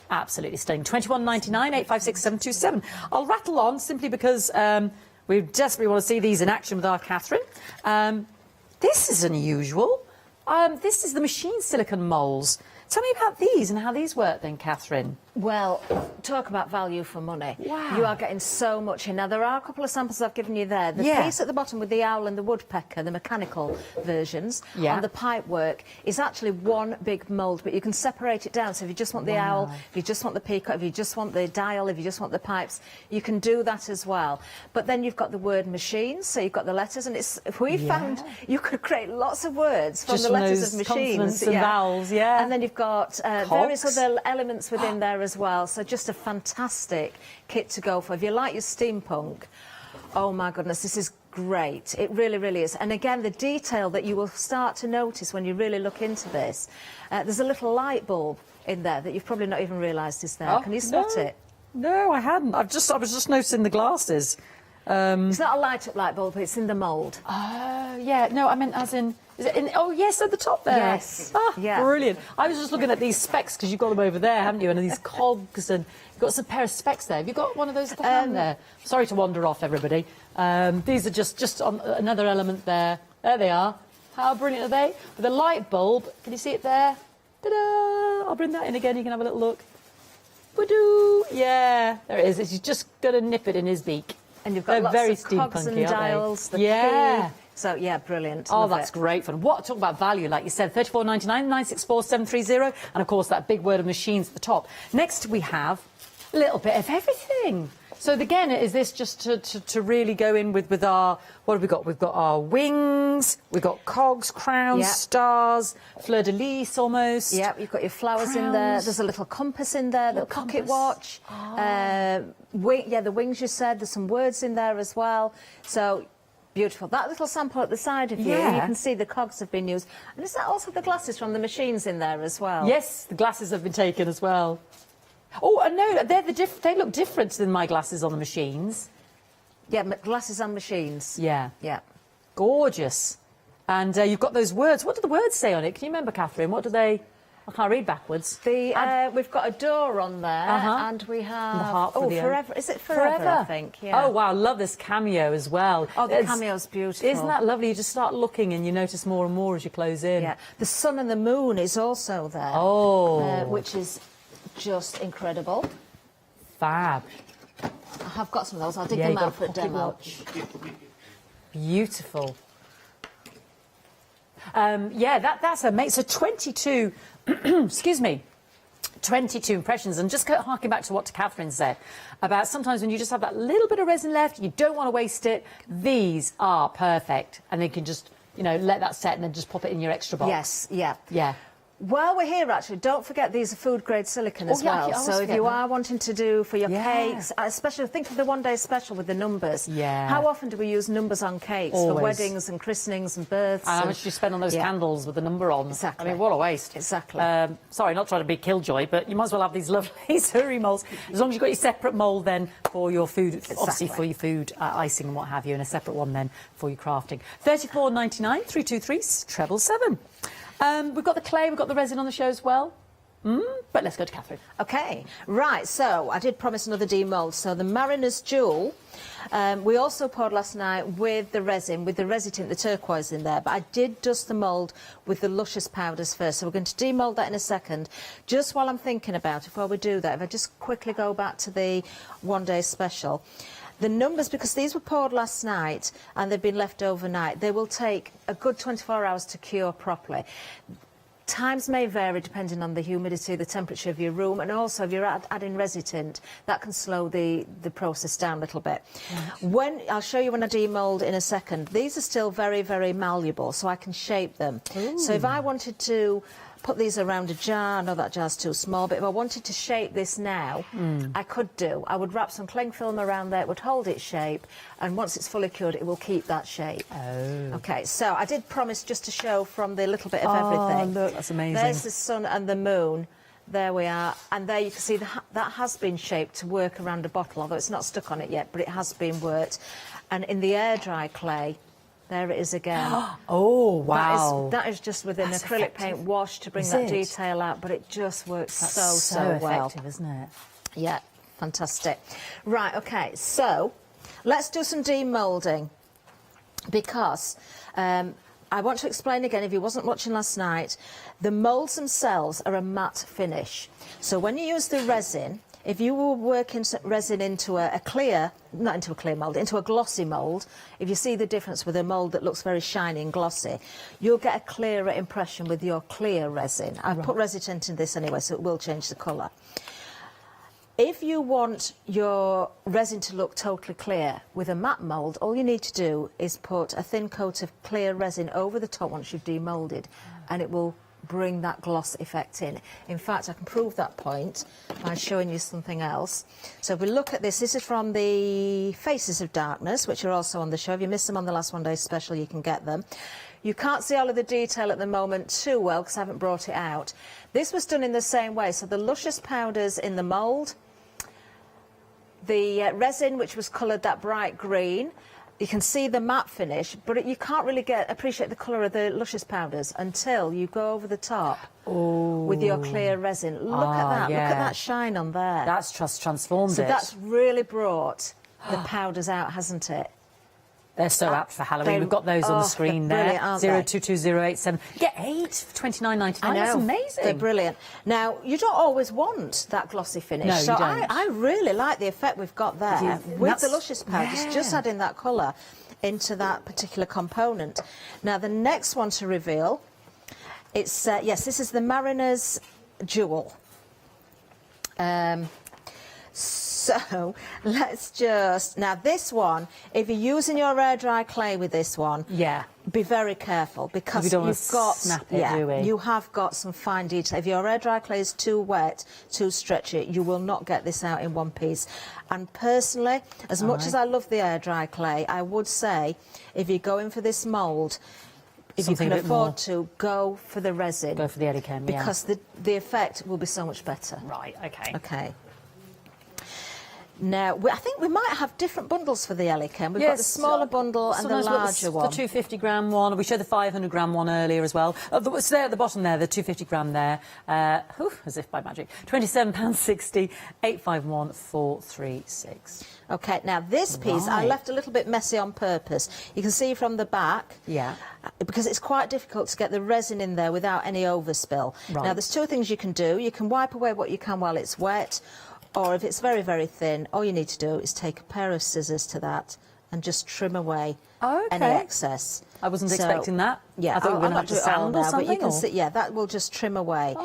Absolutely stunning. 21.99, 856 727. I'll rattle on simply because we desperately want to see these in action with our Catherine. This is unusual. This is the machine silicone moulds. Tell me about these and how these work then, Catherine. Well, talk about value for money. Wow. You are getting so much in. Now, there are a couple of samples I've given you there. The piece at the bottom with the owl and the woodpecker, the mechanical versions, on the pipe work is actually one big mould, but you can separate it down. So if you just want the owl, if you just want the peacock, if you just want the dial, if you just want the pipes, you can do that as well. But then you've got the word machines, so you've got the letters, and we found you could create lots of words from Just the from letters those of machines. consonants and vowels, And then you've got various Cogs. other elements within there as well. So just a fantastic kit to go for. If you like your steampunk, oh my goodness, this is great. It really, really is. And again, the detail that you will start to notice when you really look into this, there's a little light bulb in there that you've probably not even realised is there. Can you spot it? No, I hadn't. I was just noticing the glasses. It's not a light-up light bulb, it's in the mould. Oh, yeah. No, I meant as in... Is it in, oh, yes, at the top there. Yes. Yeah. Brilliant. I was just looking at these specs, because you've got them over there, haven't you? And these cogs, and you've got some pair of specs there. Have you got one of those at the hand there? Sorry to wander off, everybody. These are just on another element there. There they are. How brilliant are they? With a light bulb. Can you see it there? Ta-da! I'll bring that in again. You can have a little look. Woo-doo! Yeah, there it is. He's just going to nip it in his beak. And you've got They're lots very of cogs and steampunky, aren't they? dials, the Yeah. key. So, yeah, brilliant. Oh, Love that's it. great fun. What, talk about value, like you said, $34.99, 964 730, and of course that big word of machines at the top. Next we have a little bit of everything. So again, is this just to really go in with our, what have we got? We've got our wings, we've got cogs, crowns, stars, fleur-de-lis almost. Yeah, you've got your flowers in there. Crowns. There's a little compass in there, the pocket compass. watch. The wings you said. There's some words in there as well. So beautiful. That little sample at the side of you, you can see the cogs have been used. And is that also the glasses from the machines in there as well? Yes, the glasses have been taken as well. Oh, and no, they look different than my glasses on the machines. Yeah, glasses and machines. Yeah. Yeah. Gorgeous. And you've got those words. What do the words say on it? Can you remember, Catherine? What do they... I can't read backwards. We've got a door on there, and we have... The heart for oh, the forever. Is it forever, I think? Yeah. Oh, wow, love this cameo as well. Oh, the cameo's beautiful. Isn't that lovely? You just start looking and you notice more and more as you close in. Yeah. The sun and the moon is also there. Oh. Which is just incredible. Fab. I have got some of those. I'll dig them out for a demo. Beautiful. Yeah, that's amazing. So 22, excuse me, 22 impressions. And just harking back to what Catherine said about sometimes when you just have that little bit of resin left, you don't want to waste it. These are perfect. And you can just, you know, let that set and then just pop it in your extra box. Yes, yeah. Yeah. While we're here, actually, don't forget these are food-grade silicone as well. So if you are wanting to do for your cakes, especially think of the one-day special with the numbers. Yeah. How often do we use numbers on cakes for weddings and christenings and births? And how much do you spend on those candles with the number on? Exactly. I mean, what a waste. Exactly. Sorry, not trying to be killjoy, but you might as well have these lovely Surrey moulds. As long as you've got your separate mould then for your food, obviously for your food icing and what have you, and a separate one then for your crafting. $34.99, 323 777. We've got the clay, we've got the resin on the show as well. But let's go to Catherine. OK, right, so I did promise another demould. So the Mariner's Jewel, we also poured last night with the resin, with the Resitint, the turquoise in there, but I did dust the mould with the Luscious powders first. So we're going to demould that in a second. Just while I'm thinking about it, before we do that, if I just quickly go back to the one-day special. The numbers, because these were poured last night and they've been left overnight, they will take a good 24 hours to cure properly. Times may vary depending on the humidity, the temperature of your room, and also if you're adding Resitint, that can slow the process down a little bit. Right. I'll show you when I demould in a second. These are still very, very malleable, so I can shape them. Ooh. So if I wanted to put these around a jar, I know that jar's too small, but if I wanted to shape this now, I could do. I would wrap some cling film around there, it would hold its shape, and once it's fully cured, it will keep that shape. Oh. OK, so I did promise just to show from the little bit of everything. Look, that's amazing. There's the sun and the moon. There we are. And there you can see that has been shaped to work around a bottle, although it's not stuck on it yet, but it has been worked. And in the air-dry clay, there it is again. Oh, wow. That is just with an acrylic paint wash to bring that detail out, but it just works so well. Effective, isn't it? Yeah, fantastic. Right, OK, so let's do some demoulding because I want to explain again, if you wasn't watching last night, the moulds themselves are a matte finish. So when you use the resin, if you were working resin into a clear, not into a clear mould, into a glossy mould, if you see the difference with a mould that looks very shiny and glossy, you'll get a clearer impression with your clear resin. I've put Resitint in this anyway, so it will change the colour. If you want your resin to look totally clear with a matte mould, all you need to do is put a thin coat of clear resin over the top once you've demoulded, and it will bring that gloss effect in. In fact, I can prove that point by showing you something else. So if we look at this, this is from the Faces of Darkness, which are also on the show. If you missed them on the last one day special, you can get them. You can't see all of the detail at the moment too well because I haven't brought it out. This was done in the same way. So the luscious powders in the mould, the resin which was coloured that bright green, you can see the matte finish, but you can't really appreciate the colour of the luscious powders until you go over the top with your clear resin. Look at that, look at that shine on there. That's just transformed so it. that's really brought the powders out, hasn't it? They're so apt for Halloween. We've got those on the screen there. 022087. Get 8 for £29.99. That's amazing. They're brilliant. Now, you don't always want that glossy finish. No, so you don't. I really like the effect we've got there with the luscious powders, just adding that colour into that particular component. Now, the next one to reveal, it's, yes, this is the Mariner's Jewel. So let's just, now this one, if you're using your air dry clay with this one, be very careful because you've got, snap it, do we? you have got some fine detail. If your air dry clay is too wet, too stretchy, you will not get this out in one piece. And personally, as much as I love the air dry clay, I would say if you're going for this mould, if you can afford to, go for the resin. Go for the Eddie-Chem, because the effect will be so much better. Right, okay. Okay. Now, I think we might have different bundles for the Eddie-Chem. We've got the smaller bundle and the larger one. The 250-gram one. We showed the 500-gram one earlier as well. It's there at the bottom there, the 250-gram there. As if by magic. £27.60, 851 436. OK, now this piece I left a little bit messy on purpose. You can see from the back. Yeah. Because it's quite difficult to get the resin in there without any overspill. Right. Now, there's two things you can do. You can wipe away what you can while it's wet, or if it's very, very thin, all you need to do is take a pair of scissors to that and just trim away any excess. I wasn't expecting that. Yeah, I thought we were going to have to sand or something. But you can see, that will just trim away.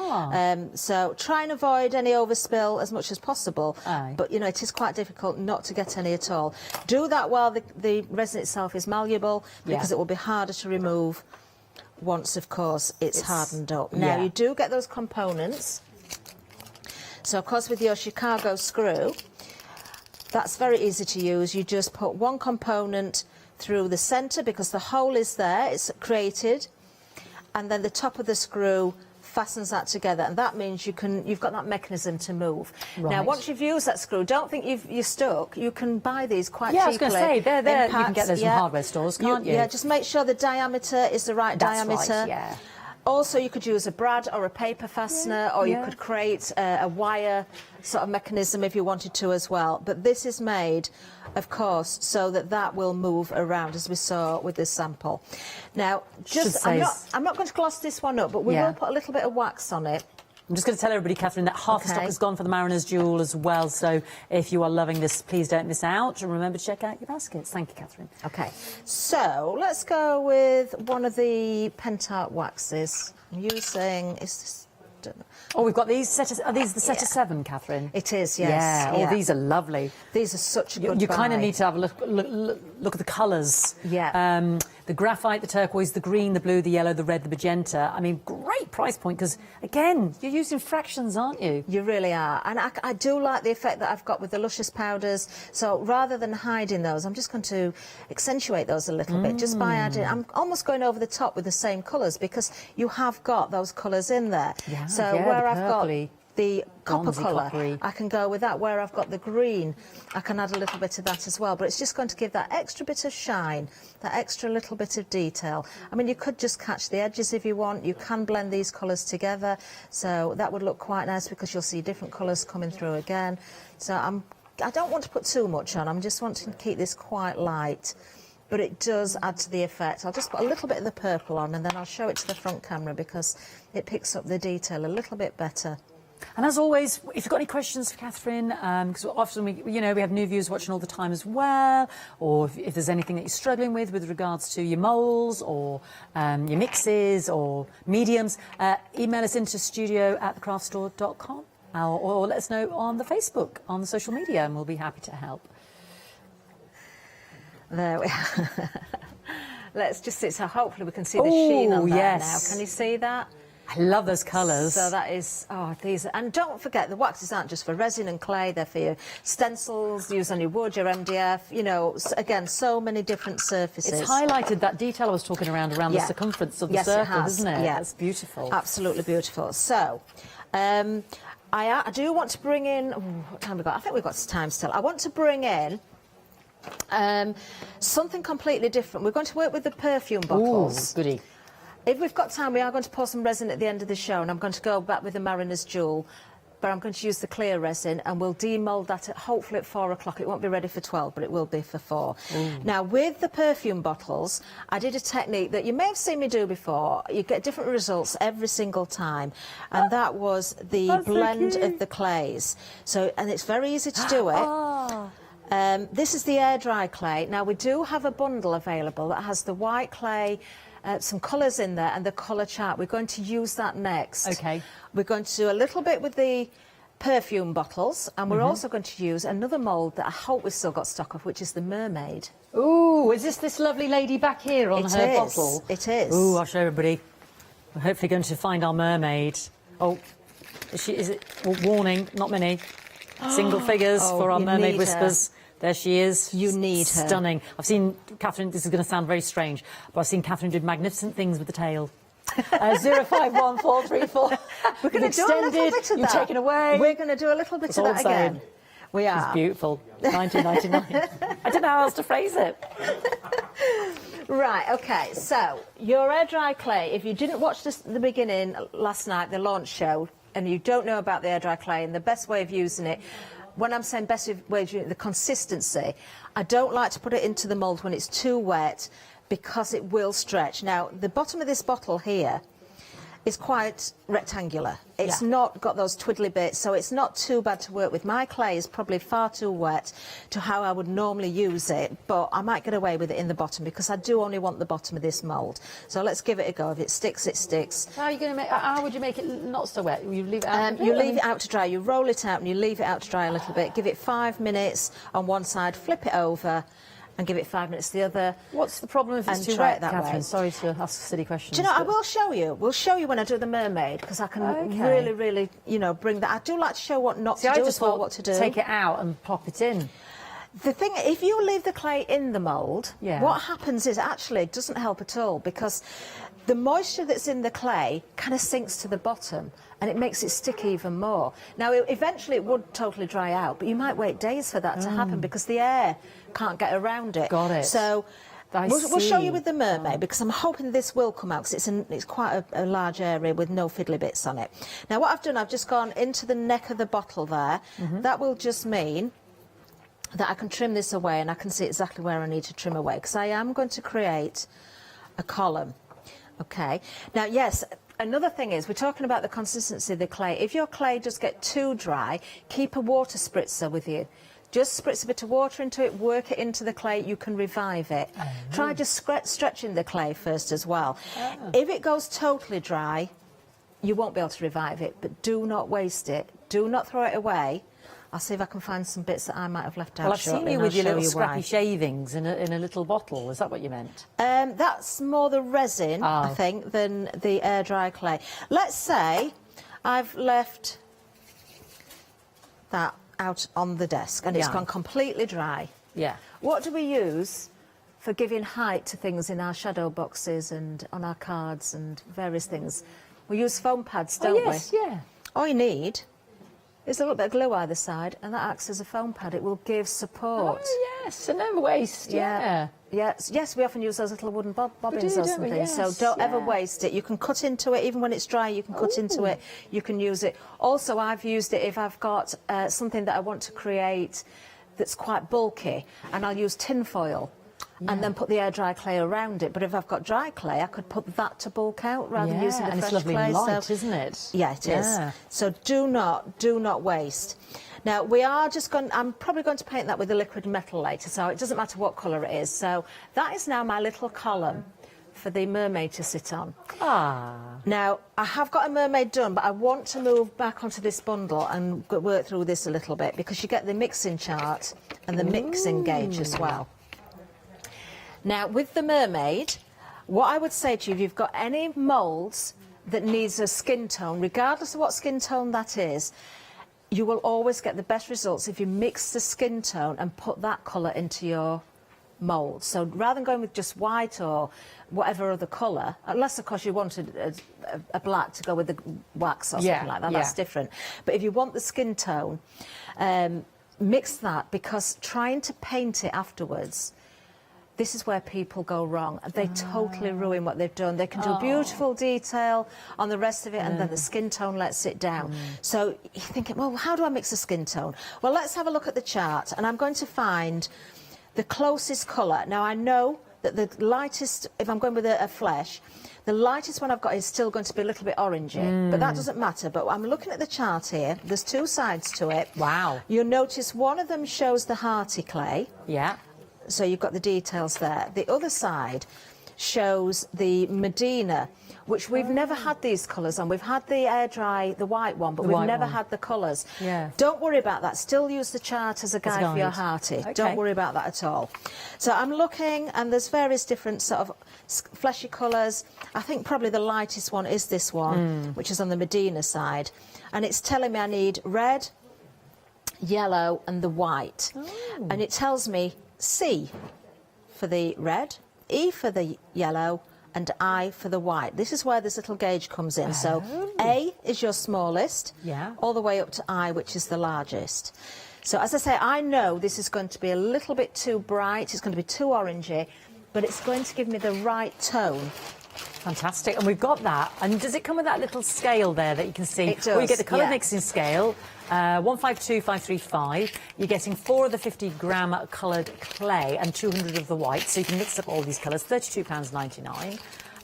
So try and avoid any overspill as much as possible. But, you know, it is quite difficult not to get any at all. Do that while the resin itself is malleable, because it will be harder to remove once, of course, it's hardened up. Now, you do get those components. So, of course, with your Chicago screw, that's very easy to use. You just put one component through the centre because the hole is there, it's created, and then the top of the screw fastens that together, and that means you've got that mechanism to move. Right. Now, once you've used that screw, don't think you're stuck. You can buy these quite cheaply. I was going to say, they're there. You can get those from hardware stores, can't you? Yeah, just make sure the diameter is the right diameter. Right, yeah. Also, you could use a brad or a paper fastener, or you could create a wire sort of mechanism if you wanted to as well. But this is made, of course, so that will move around, as we saw with this sample. Now, I'm not going to gloss this one up, but we will put a little bit of wax on it. I'm just going to tell everybody, Catherine, that half the stock has gone for the Mariner's Jewel as well. So if you are loving this, please don't miss out. And remember to check out your baskets. Thank you, Catherine. OK, so let's go with one of the Pentel waxes. I'm using, is this... Oh, we've got these are these the set of 7, Catherine? It is, yes. Oh, these are lovely. These are such a good You kind of buy. need to have a look at the colours. Yeah. The graphite, the turquoise, the green, the blue, the yellow, the red, the magenta. I mean, great price point because, again, you're using fractions, aren't you? You really are. And I do like the effect that I've got with the luscious powders. So rather than hiding those, I'm just going to accentuate those a little bit just by adding... I'm almost going over the top with the same colours because you have got those colours in there. Yeah, so where I've got the copper bronzy colour, coppery. I can go with that. Where I've got the green, I can add a little bit of that as well. But it's just going to give that extra bit of shine, that extra little bit of detail. I mean, you could just catch the edges if you want. You can blend these colours together. So that would look quite nice because you'll see different colours coming through again. So I don't want to put too much on. I'm just wanting to keep this quite light. but it does add to the effect. I'll just put a little bit of the purple on, and then I'll show it to the front camera because it picks up the detail a little bit better. And as always, if you've got any questions for Catherine, because often we have new viewers watching all the time as well, or if there's anything that you're struggling with regards to your moulds or your mixes or mediums, email us into studio@thecraftstore.com or let us know on the Facebook, on the social media, and we'll be happy to help. There we are. Let's just see, so hopefully we can see the sheen on there now. Can you see that? I love those colours. So that is, these, and don't forget the waxes aren't just for resin and clay, they're for your stencils, use on your wood, your MDF, you know, again, so many different surfaces. It's highlighted that detail I was talking around the circumference of the circle, isn't it? Yeah, it's beautiful. Absolutely beautiful. So, I do want to bring in, what time have we got? I think we've got some time still. I want to bring in something completely different. We're going to work with the perfume bottles. Ooh, goody. If we've got time, we are going to pour some resin at the end of the show, and I'm going to go back with the Mariner's Jewel, but I'm going to use the clear resin, and we'll demould that hopefully at 4 o'clock. It won't be ready for 12, but it will be for 4. Now, with the perfume bottles, I did a technique that you may have seen me do before. You get different results every single time, and that was the blend of the clays. So, and it's very easy to do it. This is the air dry clay. Now, we do have a bundle available that has the white clay, some colours in there, and the colour chart. We're going to use that next. Okay. We're going to do a little bit with the perfume bottles, and we're also going to use another mould that I hope we've still got stock of, which is the mermaid. Ooh, is this lovely lady back here on her bottle? It is. Ooh, I'll show everybody. We're hopefully going to find our mermaid. Oh, is it? Warning, not many. Single figures for our mermaid whispers. There she is. You need her. Stunning. I've seen Catherine, this is going to sound very strange, but I've seen Catherine do magnificent things with the tail. 051434. We're going to do a little bit of that. You've taken away. We're going to do a little bit of that again. We are. It's beautiful. 1999. I don't know how else to phrase it. Right, okay, so your air dry clay, if you didn't watch the beginning last night, the launch show, and you don't know about the air dry clay and the best way of using it, when I'm saying best way of using it, the consistency, I don't like to put it into the mould when it's too wet because it will stretch. Now, the bottom of this bottle here is quite rectangular. It's not got those twiddly bits, so it's not too bad to work with. My clay is probably far too wet to how I would normally use it, but I might get away with it in the bottom because I do only want the bottom of this mould. So let's give it a go. If it sticks, it sticks. How are you going to make? How would you make it not so wet? You leave it out. You leave it out to dry. You roll it out and you leave it out to dry a little bit. Give it 5 minutes on one side. Flip it over. And give it 5 minutes the other. What's the problem if it's too wet, Catherine? Sorry to ask silly questions. Do you know, I will show you. We'll show you when I do the mermaid, because I can really, really, you know, bring that. I do like to show what not to do as well, what to do. Take it out and pop it in. The thing, if you leave the clay in the mould, what happens is actually it doesn't help at all, because the moisture that's in the clay kind of sinks to the bottom and it makes it stick even more. Now, eventually it would totally dry out, but you might wait days for that to happen because the air can't get around it. Got it. So we'll show you with the mermaid, because I'm hoping this will come out, because it's quite a large area with no fiddly bits on it. Now, what I've done, I've just gone into the neck of the bottle there. That will just mean that I can trim this away and I can see exactly where I need to trim away, because I am going to create a column. Okay. Now, yes, another thing is, we're talking about the consistency of the clay. If your clay does get too dry, keep a water spritzer with you. Just spritz a bit of water into it, work it into the clay, you can revive it. Try just stretching the clay first as well. If it goes totally dry, you won't be able to revive it, but do not waste it. Do not throw it away. I'll see if I can find some bits that I might have left out. Well, I've seen you with your little scrappy shavings in a little bottle. Is that what you meant? That's more the resin, I think, than the air dry clay. Let's say I've left that out on the desk and it's gone completely dry. Yeah. What do we use for giving height to things in our shadow boxes and on our cards and various things? We use foam pads, don't we? Yes, yeah. All you need is a little bit of glue either side, and that acts as a foam pad. It will give support. Oh, yes, and no waste, Yes, we often use those little wooden bobbins or something, so don't ever waste it. You can cut into it, even when it's dry, you can cut into it, you can use it. Also, I've used it if I've got something that I want to create that's quite bulky, and I'll use tin foil and then put the air dry clay around it. But if I've got dry clay, I could put that to bulk out rather than using the and fresh it's lovely clay. light, isn't it? Yeah, it is. So do not waste. Now I'm probably going to paint that with the liquid metal later, so it doesn't matter what colour it is. So that is now my little column for the mermaid to sit on. Now I have got a mermaid done, but I want to move back onto this bundle and work through this a little bit, because you get the mixing chart and the mixing gauge as well. Now with the mermaid, what I would say to you, if you've got any moulds that needs a skin tone, regardless of what skin tone that is, you will always get the best results if you mix the skin tone and put that colour into your mould. So rather than going with just white or whatever other colour, unless of course you wanted a black to go with the wax or something like that, that's different. But if you want the skin tone, mix that, because trying to paint it afterwards, this is where people go wrong. They totally ruin what they've done. They can do beautiful detail on the rest of it, and then the skin tone lets it down. So you're thinking, well, how do I mix a skin tone? Well, let's have a look at the chart, and I'm going to find the closest colour. Now, I know that the lightest, if I'm going with a flesh, the lightest one I've got is still going to be a little bit orangey, but that doesn't matter. But I'm looking at the chart here. There's two sides to it. Wow. You'll notice one of them shows the hearty clay. Yeah. So you've got the details there. The other side shows the Medina, which we've never had these colours on. We've had the air dry, the white one, but we've never had the colours. Yeah. Don't worry about that. Still use the chart as a guide for your hearty. Okay. Don't worry about that at all. So I'm looking, and there's various different sort of fleshy colours. I think probably the lightest one is this one, which is on the Medina side. And it's telling me I need red, yellow, and the white. And it tells me C for the red, E for the yellow, and I for the white. This is where this little gauge comes in. So A is your smallest, all the way up to I, which is the largest. So as I say, I know this is going to be a little bit too bright, it's going to be too orangey, but it's going to give me the right tone. Fantastic, and we've got that. And does it come with that little scale there that you can see? It does, Well, you get the colour mixing scale, 152535. You're getting 4 of the 50-gram coloured clay and 200 of the white, so you can mix up all these colours. £32.99.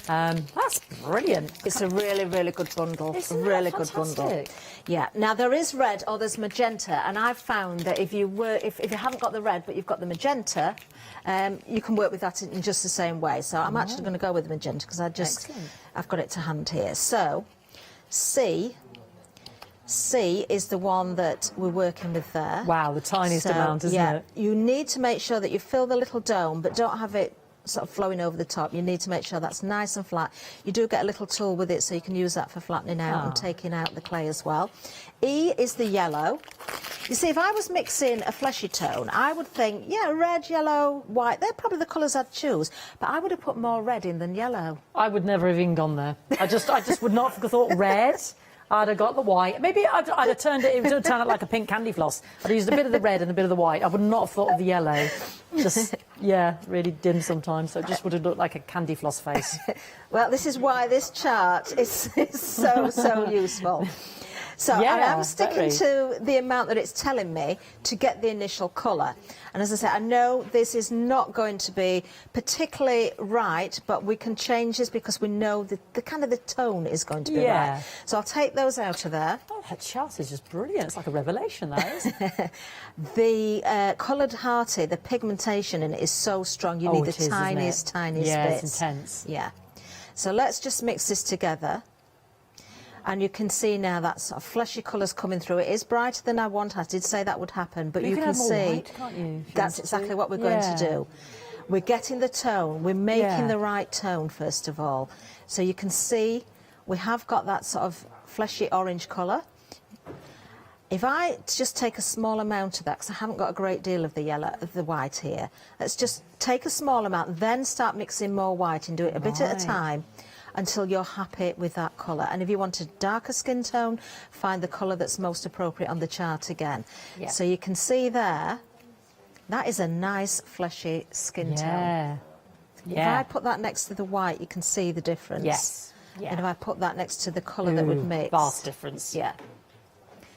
That's brilliant. It's a really, really good bundle. Isn't a really that good bundle. fantastic? Yeah. Now there is red or there's magenta, and I've found that if you haven't got the red but you've got the magenta, you can work with that in just the same way. So I'm actually going to go with the magenta because I've got it to hand here. So C is the one that we're working with there. Wow, the tiniest amount, isn't it? You need to make sure that you fill the little dome, but don't have it sort of flowing over the top. You need to make sure that's nice and flat. You do get a little tool with it, so you can use that for flattening out and taking out the clay as well. E is the yellow. You see, if I was mixing a fleshy tone, I would think, yeah, red, yellow, white, they're probably the colours I'd choose, but I would have put more red in than yellow. I would never have even gone there. I just would not have thought red. I'd have got the white. Maybe I'd have turned it would have turned out like a pink candy floss. I'd have used a bit of the red and a bit of the white. I would not have thought of the yellow. Just, really dim sometimes, so it just would have looked like a candy floss face. Well, this is why this chart is so useful. So and I'm sticking to the amount that it's telling me to get the initial colour. And as I say, I know this is not going to be particularly right, but we can change this because we know that the kind of the tone is going to be right. So I'll take those out of there. Oh, that chart is just brilliant. It's like a revelation, that is. The coloured hearty, the pigmentation in it is so strong. You need the tiniest bits. Yeah, it's intense. Yeah. So let's just mix this together. And you can see now that sort of fleshy colours coming through. It is brighter than I want. I did say that would happen, but you can see white, can't you, that's exactly what we're going to do. We're getting the tone. We're making the right tone, first of all. So you can see we have got that sort of fleshy orange colour. If I just take a small amount of that, because I haven't got a great deal of the yellow, of the white here, let's just take a small amount, then start mixing more white and do it a bit at a time, until you're happy with that colour. And if you want a darker skin tone, find the colour that's most appropriate on the chart again. So you can see there, that is a nice fleshy skin tone. If I put that next to the white, you can see the difference. And if I put that next to the colour that would mix. Vast difference.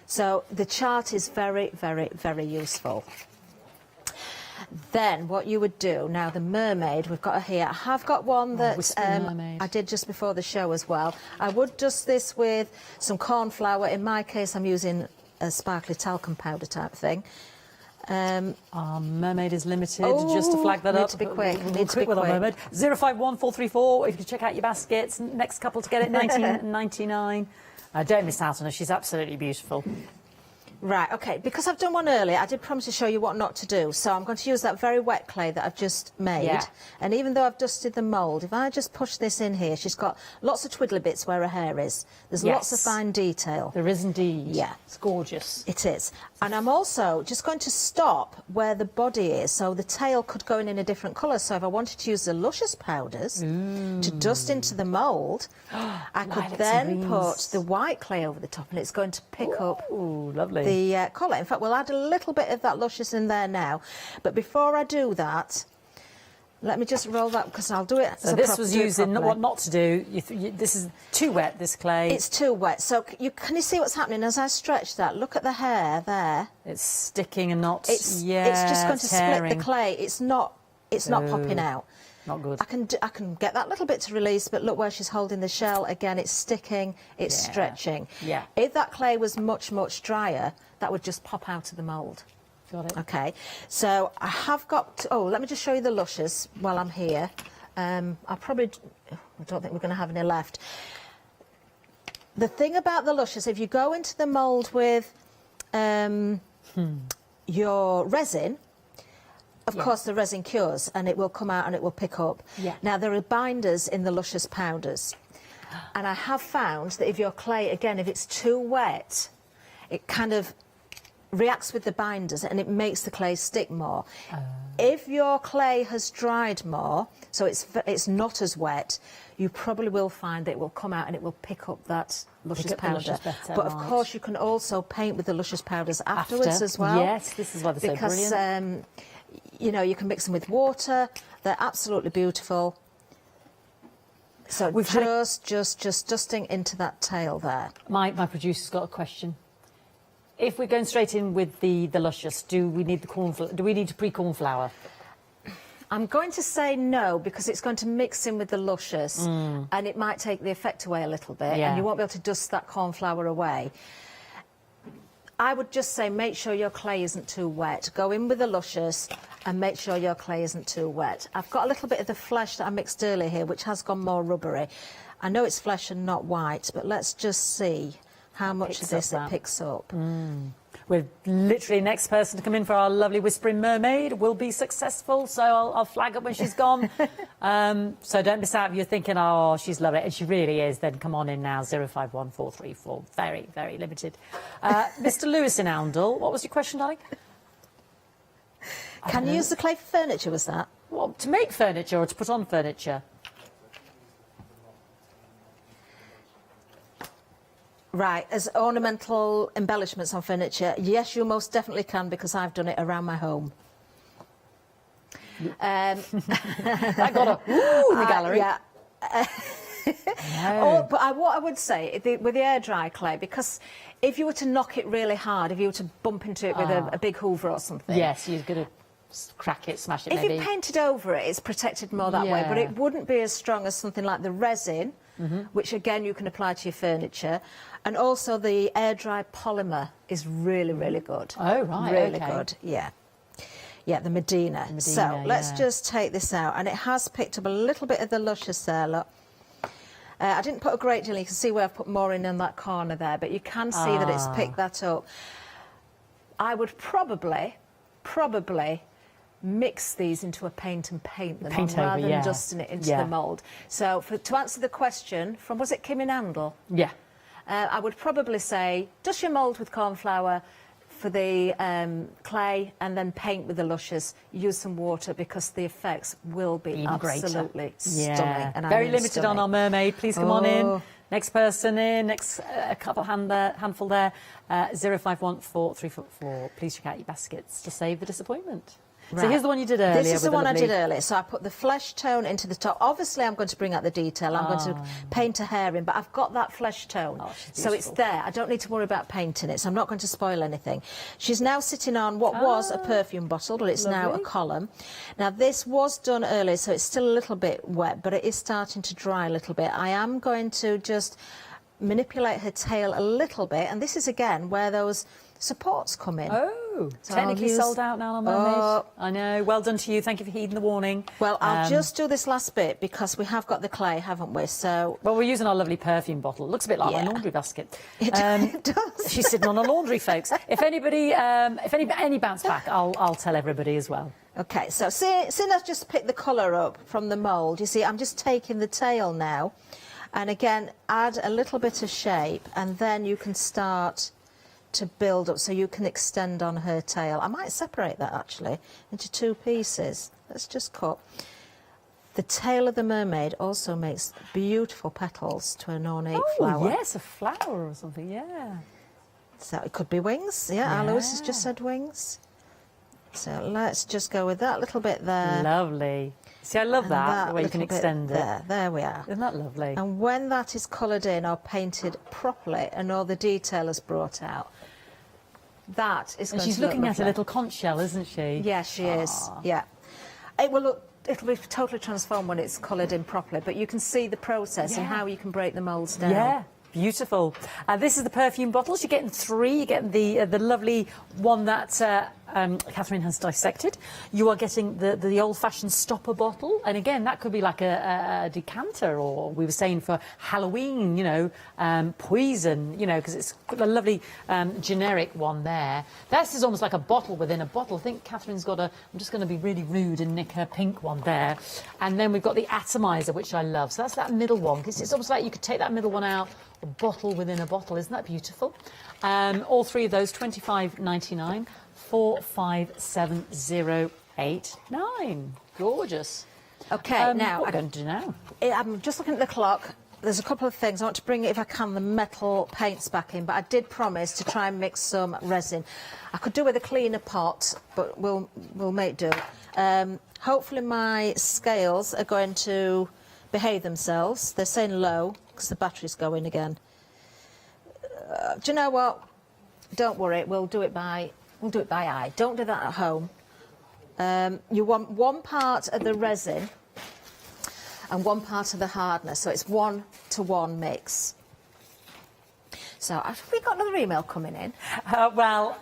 So the chart is very, very, very useful. Then what you would do, now the mermaid, we've got her here. I have got one that Whispering Mermaid. I did just before the show as well. I would dust this with some corn flour. In my case, I'm using a sparkly talcum powder type thing. Our mermaid is limited, Oh, just to flag that need up. to be quick, We'll need to be with our quick. mermaid. 051434, if you can check out your baskets. Next couple to get it, 19.99. Don't miss out on her, she's absolutely beautiful. Right, okay, because I've done one earlier, I did promise to show you what not to do. So I'm going to use that very wet clay that I've just made. Yeah. And even though I've dusted the mould, if I just push this in here, she's got lots of twiddly bits where her hair is. There's lots of Yes. fine detail. There is indeed. Yeah. It's gorgeous. It is. And I'm also just going to stop where the body is, so the tail could go in a different colour. So if I wanted to use the luscious powders to dust into the mould, I could Lilacs and then put greens. the white clay over the top, and it's going to pick up Ooh, lovely. the colour. In fact, we'll add a little bit of that luscious in there now. But before I do that, let me just roll that, because I'll do it. So this was do it using properly. what not to do. This is too wet, this clay. It's too wet. So can you see what's happening as I stretch that? Look at the hair there. It's sticking and not... It's yeah, just going it's to split tearing. the clay. It's not popping out. Not good. I can get that little bit to release, but look where she's holding the shell. Again, it's sticking, it's Yeah. stretching. Yeah. If that clay was much, much drier, that would just pop out of the mould. Got it. Okay, so I have got... Oh, let me just show you the luscious while I'm here. I don't think we're going to have any left. The thing about the luscious, if you go into the mould with your resin, of course the resin cures and it will come out and it will pick up. Yeah. Now, there are binders in the luscious powders. And I have found that if your clay, again, if it's too wet, it kind of reacts with the binders and it makes the clay stick more. If your clay has dried more, so it's not as wet, you probably will find that it will come out and it will pick up that luscious up the powder. luscious better, But of right. course, you can also paint with the luscious powders afterwards as well. Yes, this is why they're because, so brilliant. you know, you can mix them with water. They're absolutely beautiful. So We've had a- just dusting into that tail there. My producer's got a question. If we're going straight in with the luscious, do we need to pre-corn flour? I'm going to say no, because it's going to mix in with the luscious and it might take the effect away a little bit, Yeah. and you won't be able to dust that corn flour away. I would just say make sure your clay isn't too wet. Go in with the luscious and make sure your clay isn't too wet. I've got a little bit of the flesh that I mixed earlier here, which has gone more rubbery. I know it's flesh and not white, but let's just see how much of this it picks up. We're literally next person to come in for our lovely Whispering Mermaid will be successful, so I'll flag up when she's gone. So don't miss out if you're thinking, oh, she's lovely, and she really is, then come on in now, 051434. Very, very limited. Mr. Lewis in Oundle, what was your question, darling? Can you use the clay for furniture, was that? What, to make furniture or to put on furniture? Right, as ornamental embellishments on furniture, yes, you most definitely can, because I've done it around my home. I got a ooh in the gallery. Yeah. What I would say, with the air dry clay, because if you were to knock it really hard, if you were to bump into it with a big hoover or something... Yes, you're going to crack it, smash it If maybe. you painted over it, it's protected more that way, but Yeah. it wouldn't be as strong as something like the resin, which again you can apply to your furniture, and also the air dry polymer is really, really good. Oh, right, really okay. good. Yeah, yeah, the Medina. So let's just take this out, and it has picked up a little bit of the luscious there. Look, I didn't put a great deal. You can see where I've put more in that corner there, but you can see that it's picked that up. I would probably mix these into a paint and paint them Paint on, over, rather than yeah. dusting it into Yeah. the mould. So to answer the question from, was it Kim in Handel? Yeah. I would probably say dust your mould with corn flour for the clay, and then paint with the luscious. Use some water, because the effects will be Even greater. absolutely Yeah. stunning. And I Very mean limited on stunning. our mermaid. Please come on in. Oh. Next person in. Next handful there. 051434. Please check out your baskets to save the disappointment. So here's the one you did earlier. This is the one I lovely- did earlier. So I put the flesh tone into the top. Obviously, I'm going to bring out the detail. I'm going to paint a hair in, but I've got that flesh tone. Oh, she's so it's beautiful. there. I don't need to worry about painting it, so I'm not going to spoil anything. She's now sitting on what was a perfume bottle, but it's now a lovely. column. Now, this was done earlier, so it's still a little bit wet, but it is starting to dry a little bit. I am going to just manipulate her tail a little bit, and this is, again, where those supports come in. Oh, So technically I'll use- sold out now on Mermaid. I know. Well done to you. Thank you for heeding the warning. Well, I'll just do this last bit because we have got the clay, haven't we? So Well, we're using our lovely perfume bottle. It looks a bit like my Yeah. laundry basket. it does. She's sitting on a laundry, folks. If anybody, any bounce back, I'll tell everybody as well. Okay, so seeing I've just picked the colour up from the mould, you see, I'm just taking the tail now, and again, add a little bit of shape, and then you can start to build up, so you can extend on her tail. I might separate that, actually, into 2 pieces. Let's just cut. The tail of the mermaid also makes beautiful petals to an ornate flower. Oh, yes, a flower or something, yeah. So it could be wings, yeah. Alois has just said wings. So let's just go with that little bit there. Lovely. See, I love and that, the way you can little bit extend it. There we are. Isn't that lovely? And when that is coloured in or painted properly and all the detail is brought out, that is And going she's to look looking at a lovely. little conch shell, isn't she? Yeah, she is. Yeah. It will look. It'll be totally transformed when it's coloured in properly, but you can see the process and Yeah. how you can break the moulds down. Yeah, beautiful. This is the perfume bottles. You're getting 3. You're getting the lovely one that Catherine has dissected. You are getting the old-fashioned stopper bottle, and again, that could be like a decanter, or we were saying for Halloween, you know, poison, you know, because it's a lovely generic one there. This is almost like a bottle within a bottle. I think Catherine's got a. I'm just going to be really rude and nick her pink one there, and then we've got the atomizer, which I love. So that's that middle one, because it's almost like you could take that middle one out, a bottle within a bottle. Isn't that beautiful? All 3 of those, $25.99. 457089. Gorgeous. Okay, now what are we going to do now? I'm just looking at the clock. There's a couple of things. I want to bring, if I can, the metal paints back in, but I did promise to try and mix some resin. I could do with a cleaner pot, but we'll make do. Hopefully my scales are going to behave themselves. They're saying low because the battery's going again. Do you know what? Don't worry. We'll do it by eye. Don't do that at home. You want 1 part of the resin and 1 part of the hardener, so it's 1-to-1 mix. So have we got another email coming in? Well,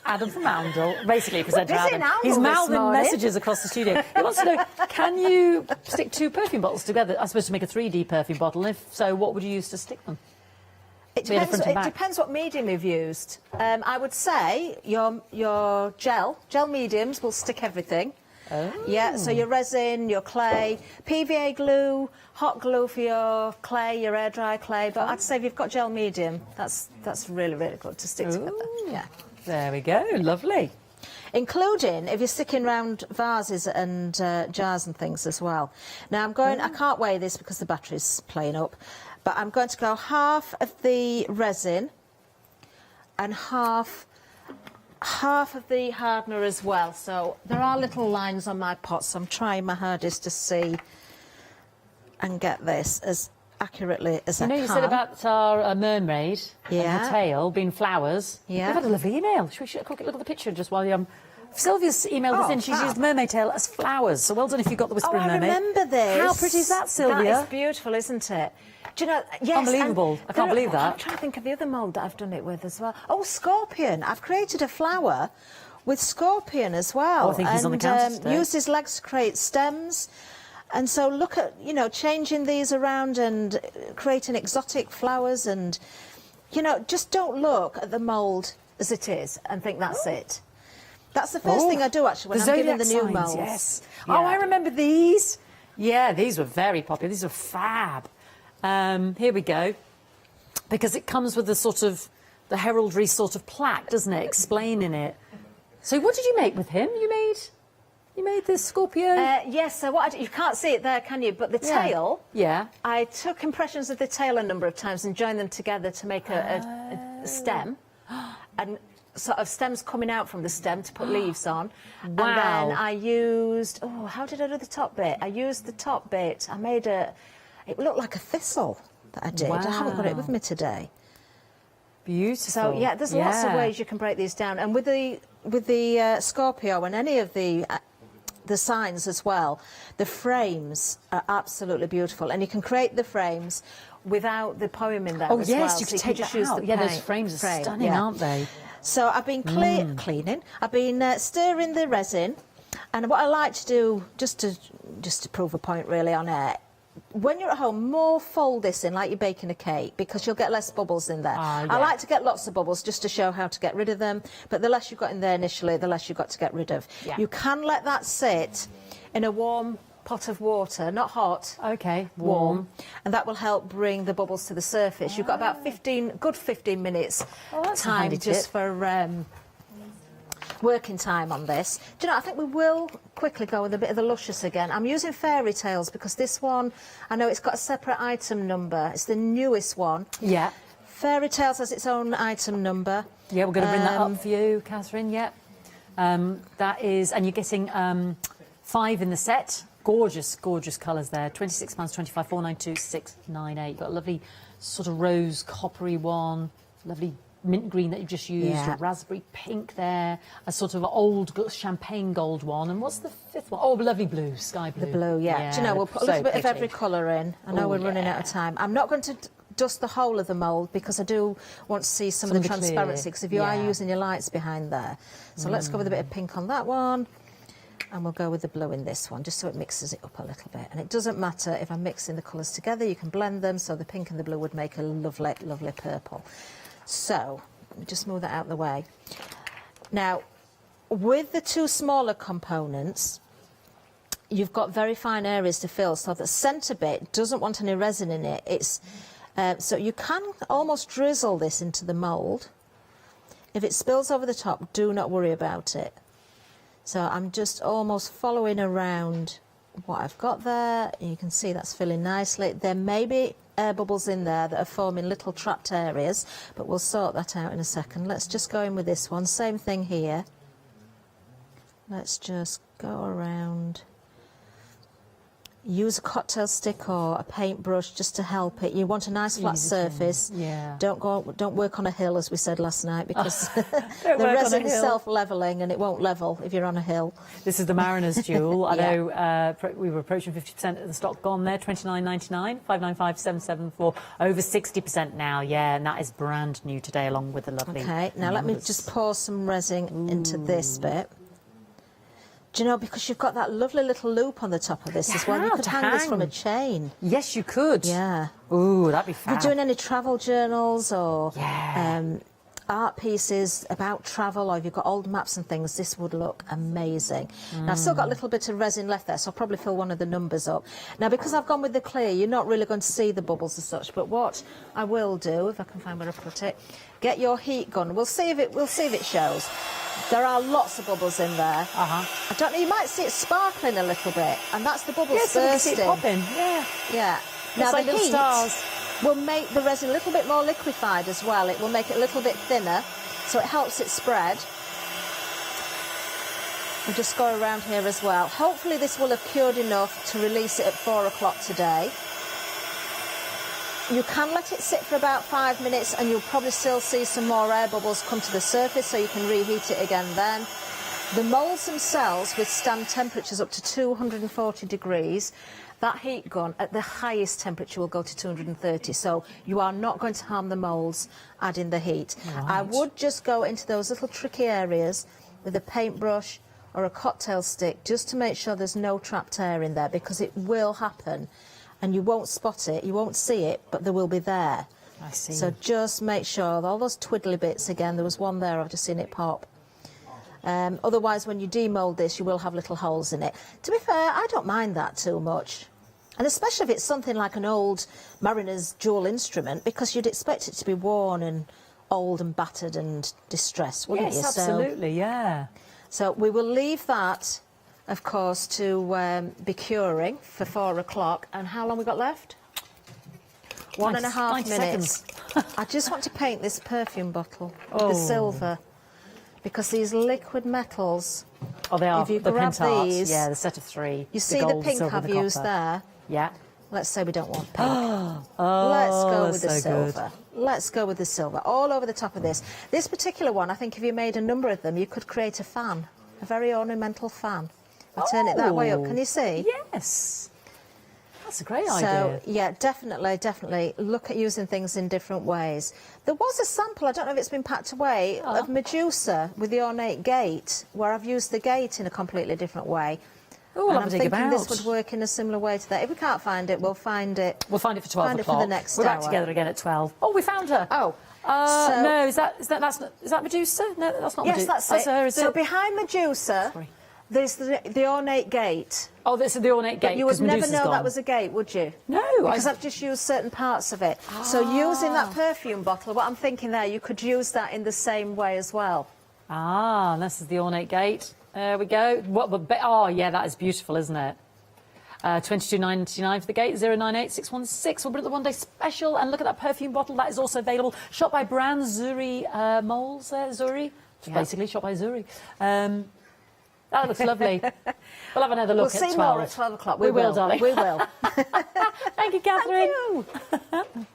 Adam from Oundle, basically presenter We're busy Adam. in Oundle He's this mouthing morning. messages across the studio. He wants to know, can you stick 2 perfume bottles together? I'm supposed to make a 3D perfume bottle, and if so, what would you use to stick them? It Be a front and back. depends what medium you've used. I would say your gel mediums will stick everything. Oh. Yeah, so your resin, your clay, PVA glue, hot glue for your clay, your air dry clay. But I'd say if you've got gel medium, that's really, really good to stick together. Yeah. There we go. Lovely. Including if you're sticking round vases and jars and things as well. Now I can't weigh this because the battery's playing up, but I'm going to go half of the resin and half of the hardener as well. So there are little lines on my pot, so I'm trying my hardest to see and get this as accurately as I You know, can. you said about our mermaid and Yeah. her tail being flowers. Yeah. We've had a lovely email. Should we look at the picture just while you... Sylvia's emailed us in. She's fab. used mermaid tail as flowers. So well done if you got the Whispering I Mermaid. remember this. How pretty is that, Sylvia? That is beautiful, isn't it? Do you know? Yes. Unbelievable. and I can't believe that. I'm trying to think of the other mould that I've done it with as well. Oh, scorpion. I've created a flower with scorpion as well. Oh, I think he's on the counter today. Used his legs to create stems. And so look at, changing these around and creating exotic flowers and, just don't look at the mould as it is and think that's it. That's the first thing I do, actually, when I'm giving the new zodiac moulds. signs, Yes. Yeah. Oh, I remember these. Yeah, these were very popular. These were fab. Here we go. Because it comes with the heraldry sort of plaque, doesn't it? Explaining it. So what did you make with him? You made the scorpion? Yes, so you can't see it there, can you? But the tail, Yeah. I took impressions of the tail a number of times and joined them together to make a stem. And sort of stems coming out from the stem to put leaves on. Wow. And then I used, oh, how did I do the top bit? I used the top bit, I made it looked like a thistle that I did. I haven't got it with me today. Beautiful. So yeah, there's lots of ways you can break these down. And with the Scorpio and any of the signs as well, the frames are absolutely beautiful. And you can create the frames without the poem in there as well. You so can take just that use out. the Yeah, those paint frames are frame, stunning, aren't they? So I've been cleaning. I've been stirring the resin, and what I like to do, just to prove a point really on it, when you're at home, more fold this in like you're baking a cake, because you'll get less bubbles in there. I like to get lots of bubbles just to show how to get rid of them, but the less you've got in there initially, the less you've got to get rid of. You can let that sit in a warm pot of water, not hot. Okay, warm, and that will help bring the bubbles to the surface. You've got about 15 minutes time just for working time on this. Do you know, I think we will quickly go with a bit of the luscious again. I'm using Fairy Tales because this one, I know it's got a separate item number. It's the newest one. Yeah. Fairy Tales has its own item number. Yeah, we're going to bring that up for you, Catherine. Yeah. That is, and you're getting 5 in the set. Gorgeous, gorgeous colours there. £26.25, 492 698. You've got a lovely sort of rose coppery one, lovely mint green that you've just used, a raspberry pink there, a sort of old champagne gold one, and what's the 5th one? Oh, lovely blue, sky blue. The blue, yeah. Do you know, we'll put a little bit of every colour in. I know we're running out of time. I'm not going to dust the whole of the mould because I do want to see some of the transparency, because if you are using your lights behind there. So let's go with a bit of pink on that one. And we'll go with the blue in this one, just so it mixes it up a little bit. And it doesn't matter if I'm mixing the colours together, you can blend them, so the pink and the blue would make a lovely, lovely purple. So, let me just move that out of the way. Now, with the 2 smaller components, you've got very fine areas to fill, so the centre bit doesn't want any resin in it. It's so you can almost drizzle this into the mould. If it spills over the top, do not worry about it. So I'm just almost following around what I've got there. You can see that's filling nicely. There may be air bubbles in there that are forming little trapped areas, but we'll sort that out in a second. Let's just go in with this one. Same thing here. Let's just go around. Use a cocktail stick or a paintbrush just to help it. You want a nice flat surface. Yeah. Don't work on a hill, as we said last night, because the resin is self-levelling and it won't level if you're on a hill. This is the Mariner's Jewel. I know we were approaching 50% of the stock gone there. $29.99, 595,774. Over 60% now. Yeah, and that is brand new today, along with the lovely. Okay. Now let me just pour some resin into this bit. Do you know, because you've got that lovely little loop on the top of this as well. You could hang this from a chain. Yes, you could. Yeah. Ooh, that'd be fab. If you're doing any travel journals or art pieces about travel, or if you've got old maps and things, this would look amazing. Now, I've still got a little bit of resin left there, so I'll probably fill one of the numbers up. Now, because I've gone with the clear, you're not really going to see the bubbles as such, but what I will do, if I can find where I put it, get your heat gun. We'll see if it shows. There are lots of bubbles in there. I don't know, you might see it sparkling a little bit, and that's the bubbles bursting. See it popping. Yeah. Now, like the heat stars. will make the resin a little bit more liquefied as well. It will make it a little bit thinner, so it helps it spread. We'll just go around here as well. Hopefully this will have cured enough to release it at 4 o'clock today. You can let it sit for about 5 minutes and you'll probably still see some more air bubbles come to the surface, so you can reheat it again then. The moulds themselves withstand temperatures up to 240 degrees. That heat gun at the highest temperature will go to 230, so you are not going to harm the moulds adding the heat. Right. I would just go into those little tricky areas with a paintbrush or a cocktail stick just to make sure there's no trapped air in there, because it will happen. And you won't spot it, you won't see it, but they will be there. I see. So just make sure, all those twiddly bits again, there was one there, I've just seen it pop. Otherwise, when you demould this, you will have little holes in it. To be fair, I don't mind that too much. And especially if it's something like an old mariner's jewel instrument, because you'd expect it to be worn and old and battered and distressed, wouldn't you? Yes, absolutely, yeah. So we will leave that, of course, to be curing for 4 o'clock. And how long we got left? 1.5 minutes. I just want to paint this perfume bottle with the silver. because these liquid metals, Oh, they are. If you the grab Pentarts. these, Yeah, the set of 3. you see the gold, pink silver, I've and the used copper. there. Yeah. Let's say we don't want pink. Oh, Let's go with the that's so good. silver. Let's go with the silver, all over the top of this. This particular one, I think if you made a number of them, you could create a fan, a very ornamental fan. I'll turn it that way up, can you see? Yes. That's a great So, idea. yeah, definitely look at using things in different ways. There was a sample, I don't know if it's been packed away, of Medusa with the ornate gate, where I've used the gate in a completely different way. Oh, and I'll I'm have a dig thinking about. this would work in a similar way to that. If we can't find it, we'll find it. We'll find it for 12 Find it for o'clock. the next We're back hour. together again at 12. Oh, we found her. Oh, so- no, is that Medusa? No, that's not yes, Medusa. that's it. her, is So it? behind Medusa, Sorry. there's the ornate gate. Oh, this is the ornate gate. But you would 'cause never Medusa's know gone. that was a gate, would you? No, Because I've just used certain parts of it. So using that perfume bottle, what I'm thinking there, you could use that in the same way as well. Ah, this is the ornate gate. There we go. Oh, yeah, that is beautiful, isn't it? 22.99 for the gate, 098616. We'll put it the one-day special. And look at that perfume bottle. That is also available. Shot by brand Zuri Moles there, Zuri. Basically, shot by Zuri. That looks lovely. We'll have another look We'll at see 12. more at 12 o'clock. We will, darling. We will. Thank you, Catherine. Thank you.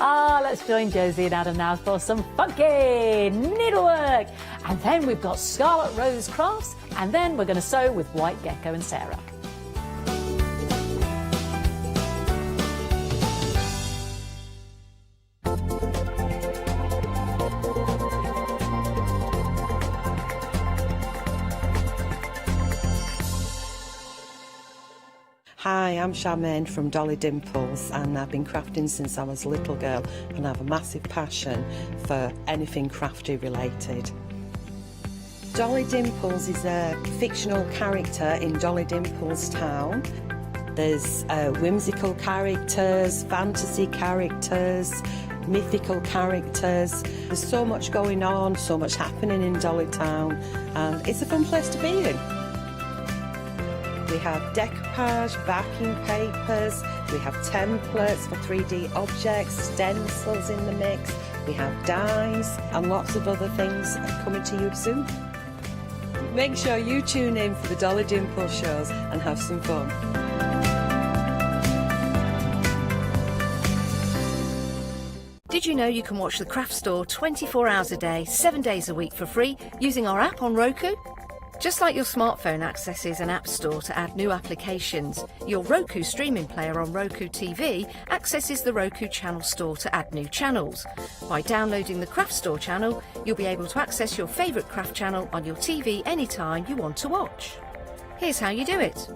Let's join Josie and Adam now for some funky needlework. And then we've got Scarlet Rose Crafts, and then we're going to sew with White Gecko and Sarah. Hi, I'm Charmaine from Dolly Dimples, and I've been crafting since I was a little girl, and I have a massive passion for anything crafty related. Dolly Dimples is a fictional character in Dolly Dimples Town. There's whimsical characters, fantasy characters, mythical characters. There's so much going on, so much happening in Dolly Town, and it's a fun place to be in. We have decoupage, backing papers, we have templates for 3D objects, stencils in the mix, we have dies, and lots of other things are coming to you soon. Make sure you tune in for the Dolly Dimples shows and have some fun. Did you know you can watch the Craft Store 24 hours a day, 7 days a week for free using our app on Roku? Just like your smartphone accesses an app store to add new applications, your Roku streaming player on Roku TV accesses the Roku channel store to add new channels. By downloading the Craft Store channel, you'll be able to access your favourite craft channel on your TV anytime you want to watch. Here's how you do it.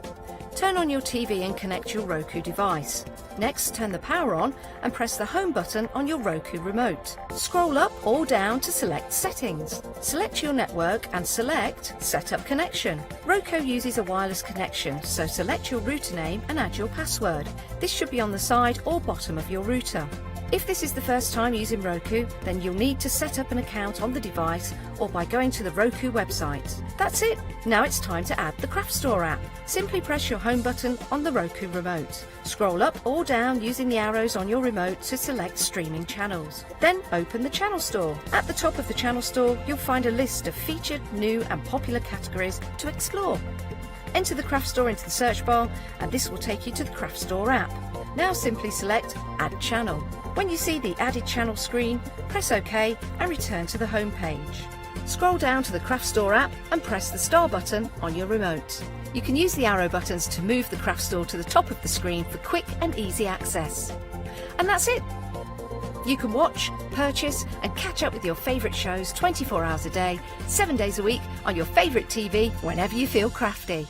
Turn on your TV and connect your Roku device. Next, turn the power on and press the home button on your Roku remote. Scroll up or down to select settings. Select your network and select Setup Connection. Roku uses a wireless connection, so select your router name and add your password. This should be on the side or bottom of your router. If this is the first time using Roku, then you'll need to set up an account on the device or by going to the Roku website. That's it. Now it's time to add the Craft Store app. Simply press your home button on the Roku remote. Scroll up or down using the arrows on your remote to select streaming channels. Then open the Channel Store. At the top of the Channel Store, you'll find a list of featured, new and popular categories to explore. Enter the Craft Store into the search bar and this will take you to the Craft Store app. Now simply select Add Channel. When you see the Added Channel screen, press OK and return to the home page. Scroll down to the Craft Store app and press the star button on your remote. You can use the arrow buttons to move the Craft Store to the top of the screen for quick and easy access. And that's it. You can watch, purchase and catch up with your favourite shows 24 hours a day, 7 days a week on your favourite TV whenever you feel crafty.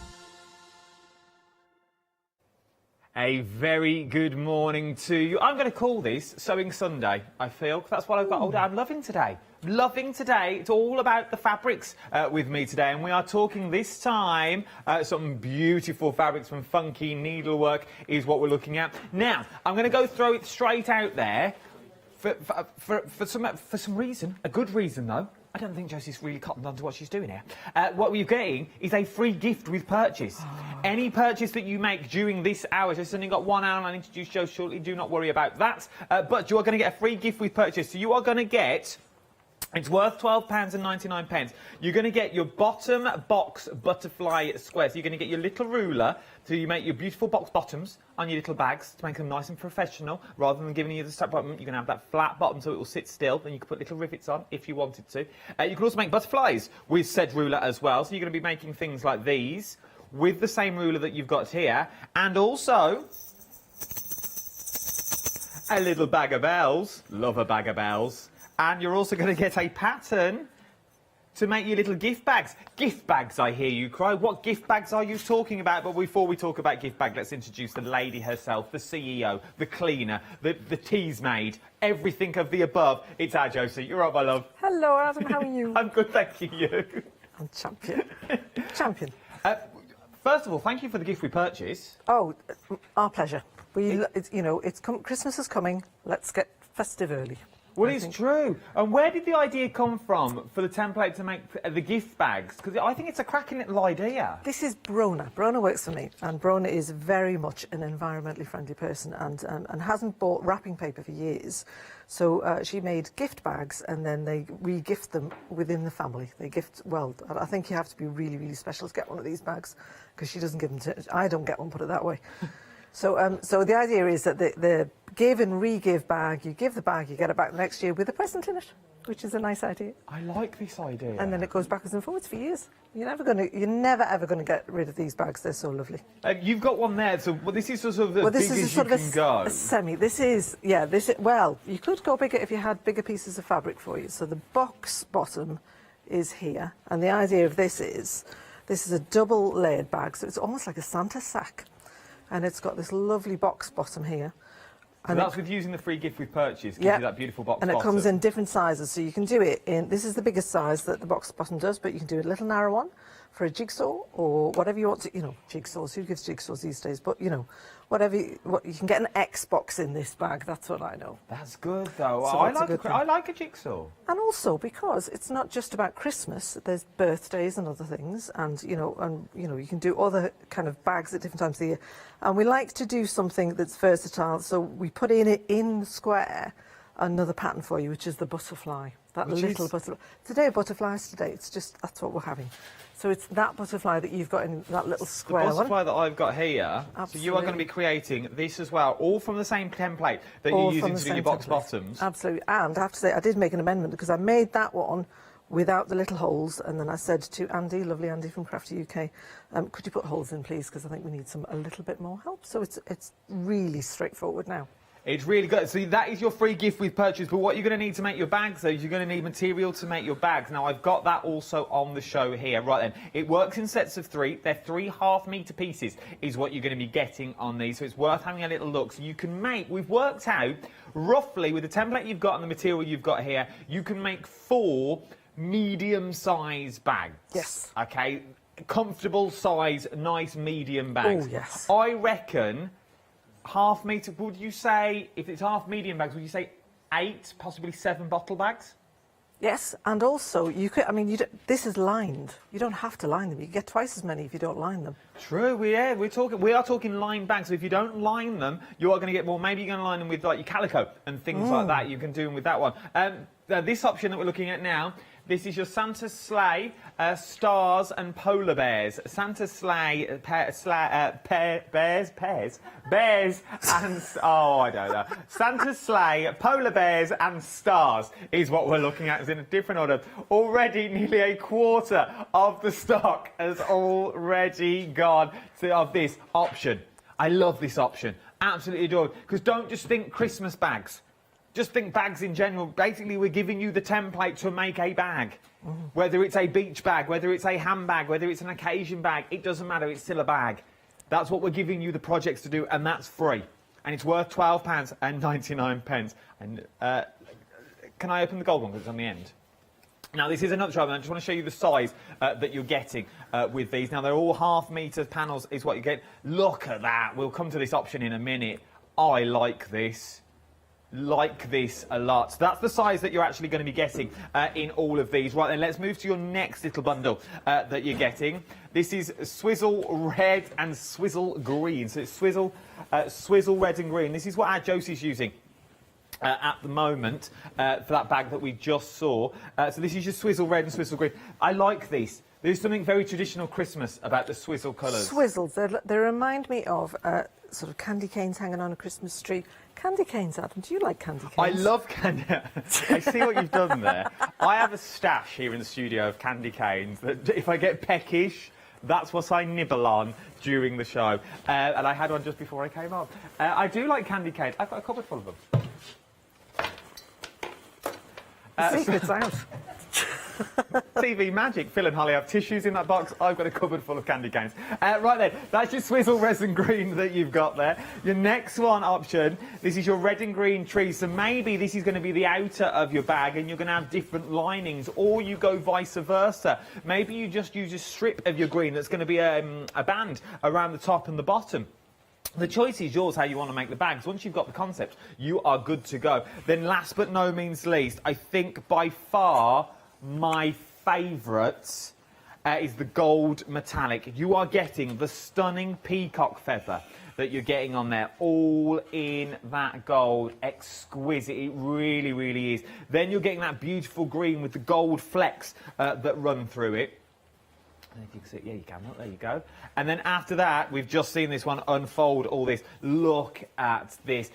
A very good morning to you. I'm going to call this Sewing Sunday, I feel. That's what I've got. Oh, I'm loving today. Loving today. It's all about the fabrics with me today. And we are talking this time some beautiful fabrics from funky needlework is what we're looking at. Now, I'm going to go throw it straight out there for some reason. A good reason, though. I don't think Josie's really cottoned on to what she's doing here. What we're getting is a free gift with purchase. Any purchase that you make during this hour, Josie's only got 1 hour and I'll introduce Joe shortly, do not worry about that. But you are going to get a free gift with purchase. So you are going to get... It's worth £12.99. You're going to get your bottom box butterfly square. So you're going to get your little ruler so you make your beautiful box bottoms on your little bags to make them nice and professional. Rather than giving you the strap bottom, you're going to have that flat bottom so it will sit still. Then you can put little rivets on if you wanted to. You can also make butterflies with said ruler as well. So you're going to be making things like these with the same ruler that you've got here. And also... a little bag of bells. Love a bag of bells. And you're also going to get a pattern to make your little gift bags. Gift bags, I hear you cry. What gift bags are you talking about? But before we talk about gift bag, let's introduce the lady herself, the CEO, the cleaner, the teas maid, everything of the above. It's our Josie. You're right, my love. Hello, Adam. How are you? I'm good, thank you. You? I'm champion. Champion. First of all, thank you for the gift we purchased. Oh, our pleasure. Christmas is coming. Let's get festive early. Well, it's true. And where did the idea come from for the template to make the gift bags? Because I think it's a cracking little idea. This is Brona. Brona works for me, and Brona is very much an environmentally friendly person and hasn't bought wrapping paper for years. So she made gift bags, and then they re-gift them within the family. They gift, well, I think you have to be really, really special to get one of these bags, because she doesn't give them to... I don't get one, put it that way. So the idea is that the give and re-give bag, you give the bag, you get it back the next year with a present in it, which is a nice idea. I like this idea. And then it goes backwards and forwards for years. You're never ever going to get rid of these bags. They're so lovely. You've got one there, so this is sort of the this biggest is sort you of can go. a semi. This is, yeah, well, you could go bigger if you had bigger pieces of fabric for you. So the box bottom is here, and the idea of this is a double layered bag, so it's almost like a Santa sack. And it's got this lovely box bottom here. So and that's with using the free gift with purchase, gives you that beautiful box and bottom. it comes in different sizes, so you can do it in, this is the biggest size that the box bottom does, but you can do a little narrow one for a jigsaw or whatever you want to, jigsaws, who gives jigsaws these days, but whatever, you can get an X box in this bag, that's what I know. That's good though. So I like a jigsaw. And also because it's not just about Christmas, there's birthdays and other things, and you can do other kind of bags at different times of the year. And we like to do something that's versatile, so we put in square another pattern for you, which is the butterfly. That little butterfly. Today, butterflies today. It's just, that's what we're having. So it's that butterfly that you've got in that little square one. The butterfly that I've got here. Absolutely. So you are going to be creating this as well, all from the same template that you're using to do your box bottoms. Absolutely. And I have to say, I did make an amendment because I made that one without the little holes, and then I said to Andy, lovely Andy from Crafty UK, could you put holes in, please, because I think we need a little bit more help. So it's really straightforward now. It's really good. So that is your free gift with purchase. But what you're going to need to make your bags, though, is you're going to need material to make your bags. Now, I've got that also on the show here. Right then, it works in sets of 3. They're 3 half-metre pieces is what you're going to be getting on these. So it's worth having a little look. So you can make, we've worked out, roughly, with the template you've got and the material you've got here, you can make 4 medium-sized bags. Yes. OK? Comfortable size, nice medium bags. Oh, yes. I reckon... half metre, would you say, if it's half medium bags, would you say 8, possibly 7 bottle bags? Yes, and also, you could, this is lined. You don't have to line them. You get twice as many if you don't line them. True, we are talking lined bags. So if you don't line them, you are going to get more. Maybe you're going to line them with like your calico and things like that. You can do them with that one. This option that we're looking at now, this is your Santa sleigh, stars and polar bears. Santa sleigh, bears, and oh, I don't know. Santa sleigh, polar bears and stars is what we're looking at. It's in a different order. Already, nearly a quarter of the stock has already gone of this option. I love this option. Absolutely adore it. Because don't just think Christmas bags. Just think bags in general. Basically, we're giving you the template to make a bag. Whether it's a beach bag, whether it's a handbag, whether it's an occasion bag, it doesn't matter, it's still a bag. That's what we're giving you the projects to do, and that's free. And it's worth £12.99. And can I open the gold one because it's on the end? Now, this is another trouble. I just want to show you the size that you're getting with these. Now, they're all half-metre panels is what you get. Look at that. We'll come to this option in a minute. I like this. like this a lot. So that's the size that you're actually going to be getting in all of these. Right then, let's move to your next little bundle that you're getting. This is Swizzle Red and Swizzle Green. So it's Swizzle Red and Green. This is what our Josie's using at the moment for that bag that we just saw. So this is your Swizzle Red and Swizzle Green. I like these. There's something very traditional Christmas about the swizzle colours. Swizzles, they remind me of sort of candy canes hanging on a Christmas tree. Candy canes, Adam, do you like candy canes? I love candy. I see what you've done there. I have a stash here in the studio of candy canes that if I get peckish, that's what I nibble on during the show. And I had one just before I came on. I do like candy canes. I've got a cupboard full of them. Secret's out. TV magic. Phil and Holly have tissues in that box. I've got a cupboard full of candy canes. Right then, that's your Swizzle Resin Green that you've got there. Your next one option, this is your red and green tree. So maybe this is going to be the outer of your bag and you're going to have different linings, or you go vice versa. Maybe you just use a strip of your green that's going to be a band around the top and the bottom. The choice is yours how you want to make the bags. Once you've got the concept, you are good to go. Then last but no means least, I think by far my favourite is the gold metallic. You are getting the stunning peacock feather that you're getting on there, all in that gold. Exquisite, it really, really is. Then you're getting that beautiful green with the gold flecks that run through it. If you can see, yeah, you can. Look, there you go. And then after that, we've just seen this one unfold all this. Look at this.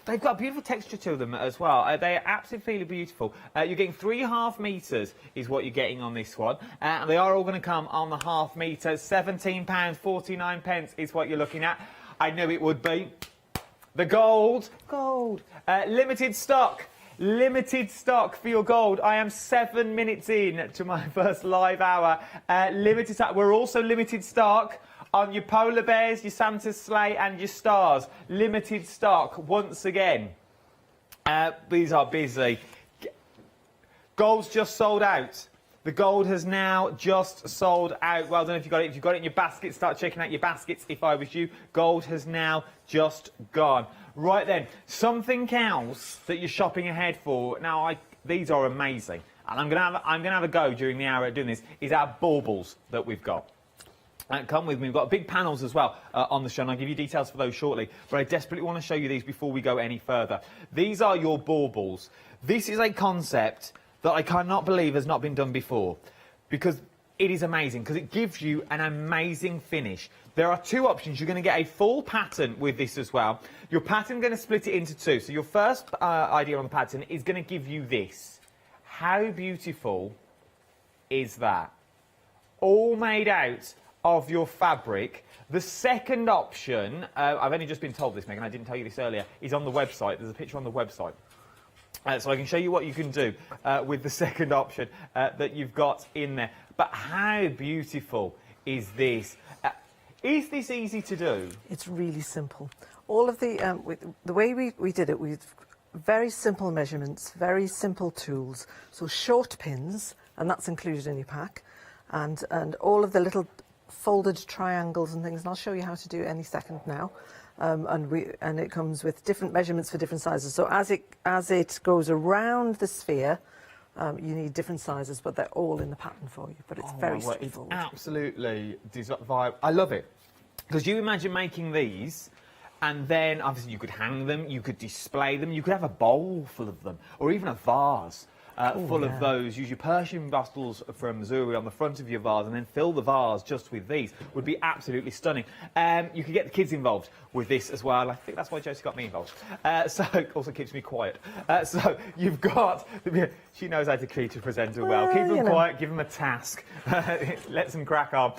They've got a beautiful texture to them as well. They are absolutely beautiful. You're getting 3.5 metres is what you're getting on this one. And they are all going to come on the half metre. £17.49 is what you're looking at. I knew it would be. The gold. Limited stock. Limited stock for your gold. I am 7 minutes in to my first live hour. Limited stock. We're also limited stock on your polar bears, your Santa's sleigh and your stars. Limited stock once again. These are busy. Gold's just sold out. The gold has now just sold out. Well done if you got it. If you've got it in your basket, start checking out your baskets if I was you. Gold has now just gone. Right then, something else that you're shopping ahead for. Now, these are amazing. And I'm gonna have a go during the hour at doing this, is our baubles that we've got. Come with me. We've got big panels as well on the show, and I'll give you details for those shortly. But I desperately want to show you these before we go any further. These are your baubles. This is a concept that I cannot believe has not been done before, because it is amazing, because it gives you an amazing finish. There are two options. You're going to get a full pattern with this as well. Your pattern going to split it into two. So your first idea on the pattern is going to give you this. How beautiful is that? All made out of your fabric. The second option, I've only just been told this, Megan, I didn't tell you this earlier, is on the website. There's a picture on the website. So I can show you what you can do with the second option that you've got in there. But how beautiful is this? Is this easy to do? It's really simple. All of the way we did it, with very simple measurements, very simple tools. So short pins, and that's included in your pack, and all of the little folded triangles and things. And I'll show you how to do it any second now. And it comes with different measurements for different sizes. So as it goes around the sphere, you need different sizes, but they're all in the pattern for you. But it's very straightforward. It's absolutely vibe. I love it, because you imagine making these, and then obviously you could hang them, you could display them, you could have a bowl full of them, or even a vase full of those. Use your Perfume bottles from Missouri on the front of your vase, and then fill the vase just with these. Would be absolutely stunning. You could get the kids involved with this as well. I think that's why Josie got me involved. So it also keeps me quiet. So you've got... She knows how to create a presenter well. Keep them quiet, give them a task. Let them crack on.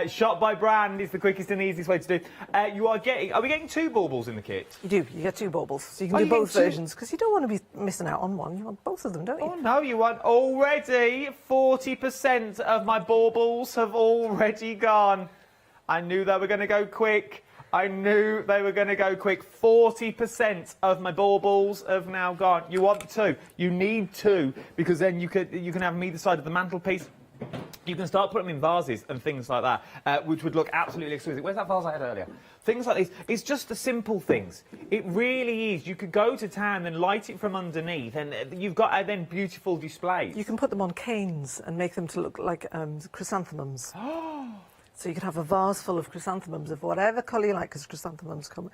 Shop by brand is the quickest and easiest way to do. Are we getting 2 baubles in the kit? You do. You get 2 baubles. So you can do both versions, because you don't want to be missing out on one. You want both of them, don't you? Oh, no, you want... Already, 40% of my baubles have already gone. I knew they were going to go quick. 40% of my baubles have now gone. You want 2. You need 2, because then you can have them either side of the mantelpiece. You can start putting them in vases and things like that, which would look absolutely exquisite. Where's that vase I had earlier? Things like this. It's just the simple things. It really is. You could go to town and light it from underneath, and you've got then beautiful displays. You can put them on canes and make them to look like chrysanthemums. So you could have a vase full of chrysanthemums of whatever colour you like, because chrysanthemums come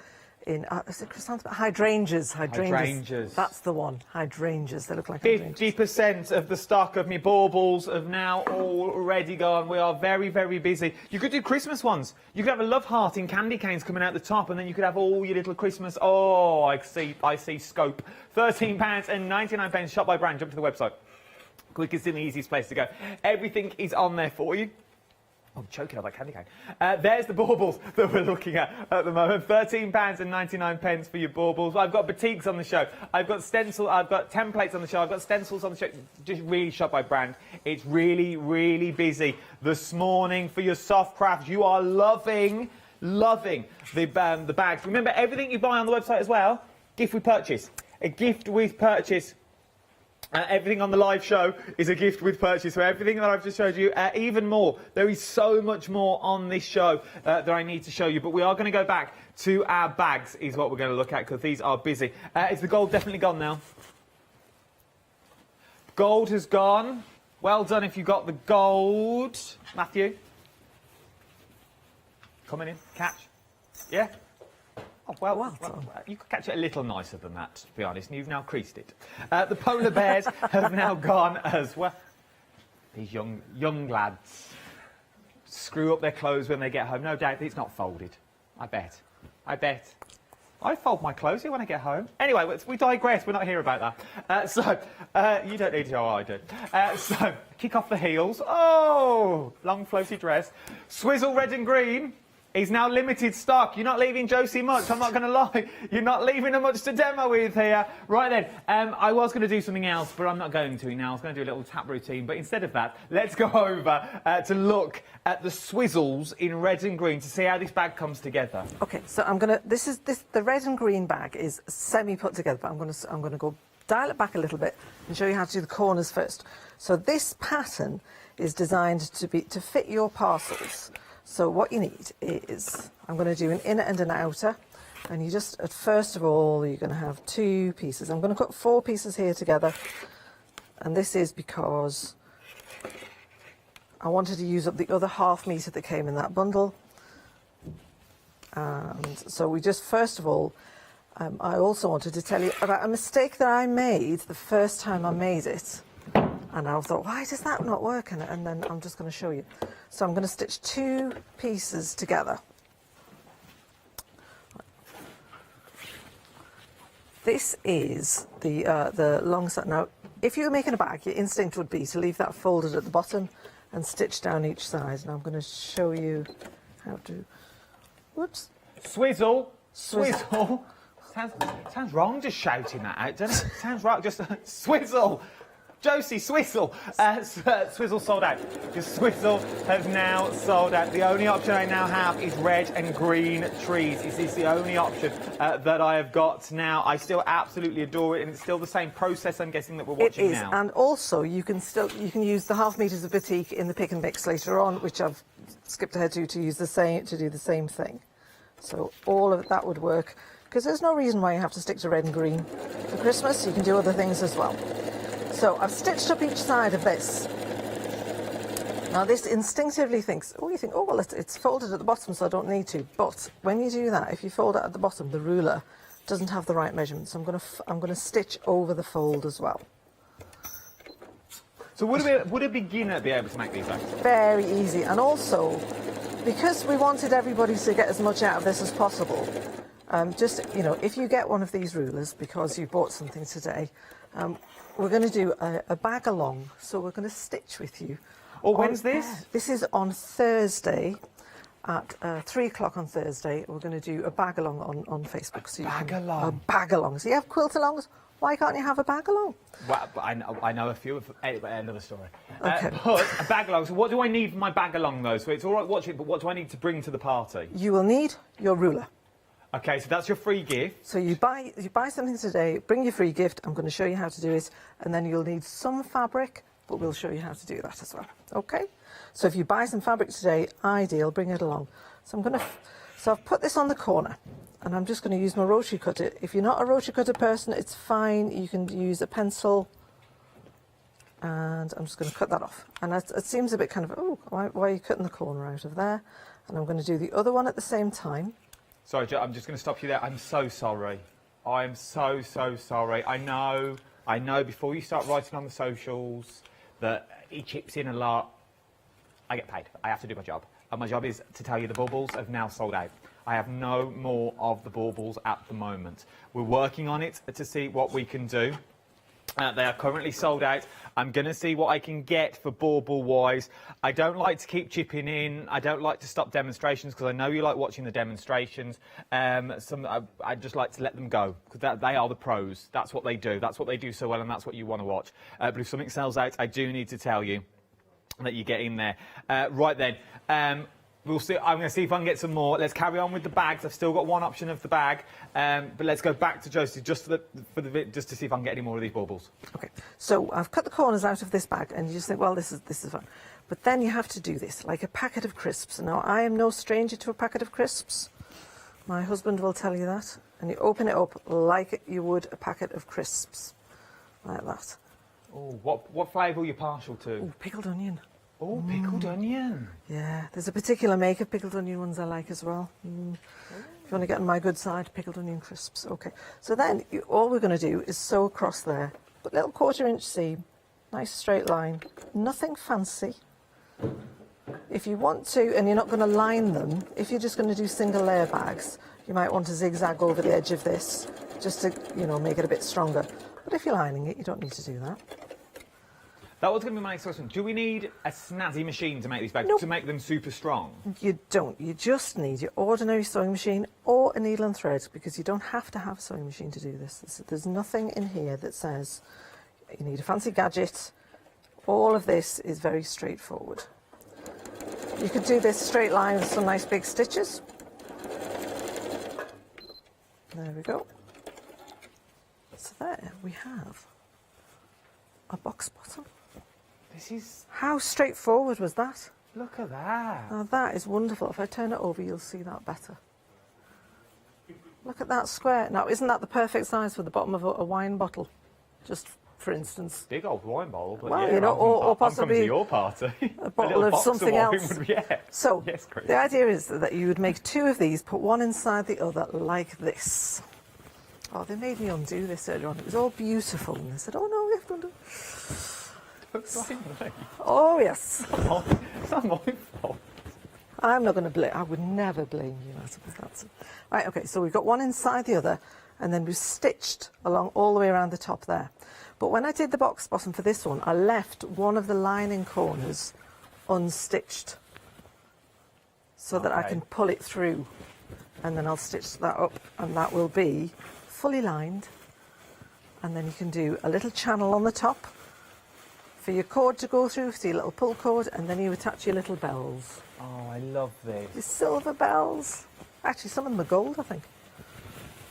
in, is it chrysanthemum? Hydrangeas. Hydrangeas. That's the one, hydrangeas. They look like hydrangeas. 50% of the stock of my baubles have now already gone. We are very, very busy. You could do Christmas ones. You could have a love heart in candy canes coming out the top, and then you could have all your little Christmas. Oh, I see scope. £13.99, shop by brand. Jump to the website. Quickest and the easiest place to go. Everything is on there for you. Oh, I'm choking on that candy cane. There's the baubles that we're looking at the moment. £13.99 for your baubles. I've got batiks on the show. I've got stencil. I've got templates on the show. I've got stencils on the show. Just really shop by brand. It's really, really busy this morning for your soft crafts. You are loving the bags. Remember, everything you buy on the website as well, gift with purchase. A gift with purchase. Everything on the live show is a gift with purchase. So everything that I've just showed you, even more. There is so much more on this show that I need to show you. But we are going to go back to our bags, is what we're going to look at, because these are busy. Is the gold definitely gone now? Gold has gone. Well done if you got the gold. Matthew? Coming in. Catch. Yeah? Oh, well, you could catch it a little nicer than that, to be honest, and you've now creased it. The polar bears have now gone as well. These young lads screw up their clothes when they get home. No doubt it's not folded. I bet. I fold my clothes here when I get home. Anyway, we digress. We're not here about that. You don't need to. Oh, I do. So, kick off the heels. Oh, long floaty dress. Swizzle red and green. Is now limited stock. You're not leaving Josie much, I'm not going to lie. You're not leaving her much to demo with here. Right then, I was going to do something else, but I'm not going to now. I was going to do a little tap routine, but instead of that, let's go over to look at the swizzles in red and green to see how this bag comes together. Okay, so the red and green bag is semi put together, but I'm going to go dial it back a little bit and show you how to do the corners first. So this pattern is designed to fit your parcels. So what you need is, I'm going to do an inner and an outer, and you just, first of all, you're going to have 2 pieces. I'm going to put 4 pieces here together, and this is because I wanted to use up the other ½ metre that came in that bundle. And so we just, first of all, I also wanted to tell you about a mistake that I made the first time I made it. And I thought, why does that not work? And then I'm just going to show you. So I'm going to stitch 2 pieces together. This is the long side. Now, if you were making a bag, your instinct would be to leave that folded at the bottom and stitch down each side. And I'm going to show you how to. Whoops. Swizzle. Sounds wrong just shouting that out, doesn't it? Sounds right, just swizzle. Josie, swizzle. Swizzle sold out. The swizzle has now sold out. The only option I now have is red and green trees. It's the only option that I have got now. I still absolutely adore it, and it's still the same process, I'm guessing, that we're watching now. And also you can use the ½ meters of batik in the pick and mix later on, which I've skipped ahead to do the same thing. So all of that would work, because there's no reason why you have to stick to red and green for Christmas. You can do other things as well. So I've stitched up each side of this. Now this instinctively thinks, well, it's folded at the bottom, so I don't need to. But when you do that, if you fold it at the bottom, the ruler doesn't have the right measurements. So I'm going to stitch over the fold as well. So would a beginner be able to make these bags? Very easy. And also, because we wanted everybody to get as much out of this as possible, if you get one of these rulers because you bought something today, we're going to do a bag along, so we're going to stitch with you. When's this? This is on Thursday at 3 o'clock on Thursday. We're going to do a bag along on Facebook. So bag along? A bag along. So you have quilt-alongs. Why can't you have a bag along? Well, I know a few. Another story. Okay. But a bag along. So what do I need for my bag along, though? So it's all right watching, but what do I need to bring to the party? You will need your ruler. Okay, so that's your free gift. So you buy something today, bring your free gift. I'm going to show you how to do it, and then you'll need some fabric but we'll show you how to do that as well. Okay, so if you buy some fabric today, ideal, bring it along. So so I've put this on the corner, and I'm just going to use my rotary cutter. If you're not a rotary cutter person, it's fine. You can use a pencil, and I'm just going to cut that off. And it seems a bit kind of, oh, why are you cutting the corner out of there? And I'm going to do the other one at the same time. Sorry, Jo, I'm just going to stop you there. I'm so sorry. I am so sorry. I know before you start writing on the socials that he chips in a lot. I get paid. I have to do my job. And my job is to tell you the baubles have now sold out. I have no more of the baubles at the moment. We're working on it to see what we can do. They are currently sold out. I'm going to see what I can get for bauble-wise. I don't like to keep chipping in. I don't like to stop demonstrations because I know you like watching the demonstrations. I just like to let them go because they are the pros. That's what they do. That's what they do so well, and that's what you want to watch. But if something sells out, I do need to tell you that you get in there. Right then. We'll see. I'm going to see if I can get some more. Let's carry on with the bags. I've still got one option of the bag, but let's go back to Josie just just to see if I can get any more of these baubles. Okay, so I've cut the corners out of this bag, and you just think, well, this is fun. But then you have to do this, like a packet of crisps. Now, I am no stranger to a packet of crisps. My husband will tell you that. And you open it up like you would a packet of crisps, like that. Oh, what flavour are you partial to? Oh, pickled onion. Oh, pickled onion. Yeah, there's a particular make of pickled onion ones I like as well. If you want to get on my good side, pickled onion crisps. Okay, so then all we're going to do is sew across there. Put a little 1/4 inch seam, nice straight line, nothing fancy. If you want to, and you're not going to line them, if you're just going to do single layer bags, you might want to zigzag over the edge of this just to, you know, make it a bit stronger. But if you're lining it, you don't need to do that. That was going to be my next question. Do we need a snazzy machine to make these bags, Nope. to make them super strong? You don't. You just need your ordinary sewing machine or a needle and thread, because you don't have to have a sewing machine to do this. There's nothing in here that says you need a fancy gadget. All of this is very straightforward. You could do this straight line with some nice big stitches. There we go. So there we have a box bottom. This is... How straightforward was that? Look at that. Now that is wonderful. If I turn it over, you'll see that better. Look at that square. Now, isn't that the perfect size for the bottom of a wine bottle? Just for instance. Big old wine bowl, but Well, yeah, you know, or possibly I'm coming to your party. a bottle of something else. Yeah. So Yes, Chris. the idea is that you would make two of these, put one inside the other like this. Oh, they made me undo this earlier on. It was all beautiful, and they said, "Oh no, we have to undo." Oh yes. It's not my fault. I'm not going to blame. I would never blame you. I suppose that's it. Right. Okay. So we've got one inside the other, and then we've stitched along all the way around the top there. But when I did the box bottom for this one, I left one of the lining corners unstitched, so that I can pull it through, and then I'll stitch that up, and that will be fully lined. And then you can do a little channel on the top for your cord to go through, for your little pull cord, and then you attach your little bells. Oh, I love this. The silver bells. Actually, some of them are gold, I think.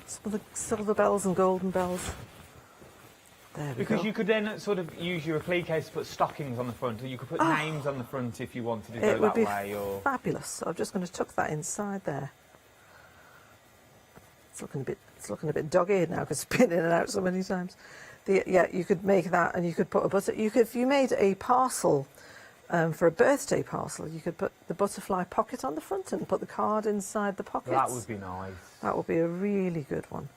Some of the silver bells and golden bells. There we Because go. you could then sort of use your applique case to put stockings on the front, or you could put names on the front if you wanted to go It would that be way. Or fabulous. So I'm just going to tuck that inside there. It's looking a bit dog-eared now because it's been in and out so many times. Yeah, you could make that, and you could put a butter. If you made a parcel for a birthday parcel, you could put the butterfly pocket on the front and put the card inside the pockets. that would be nice. That would be a really good one.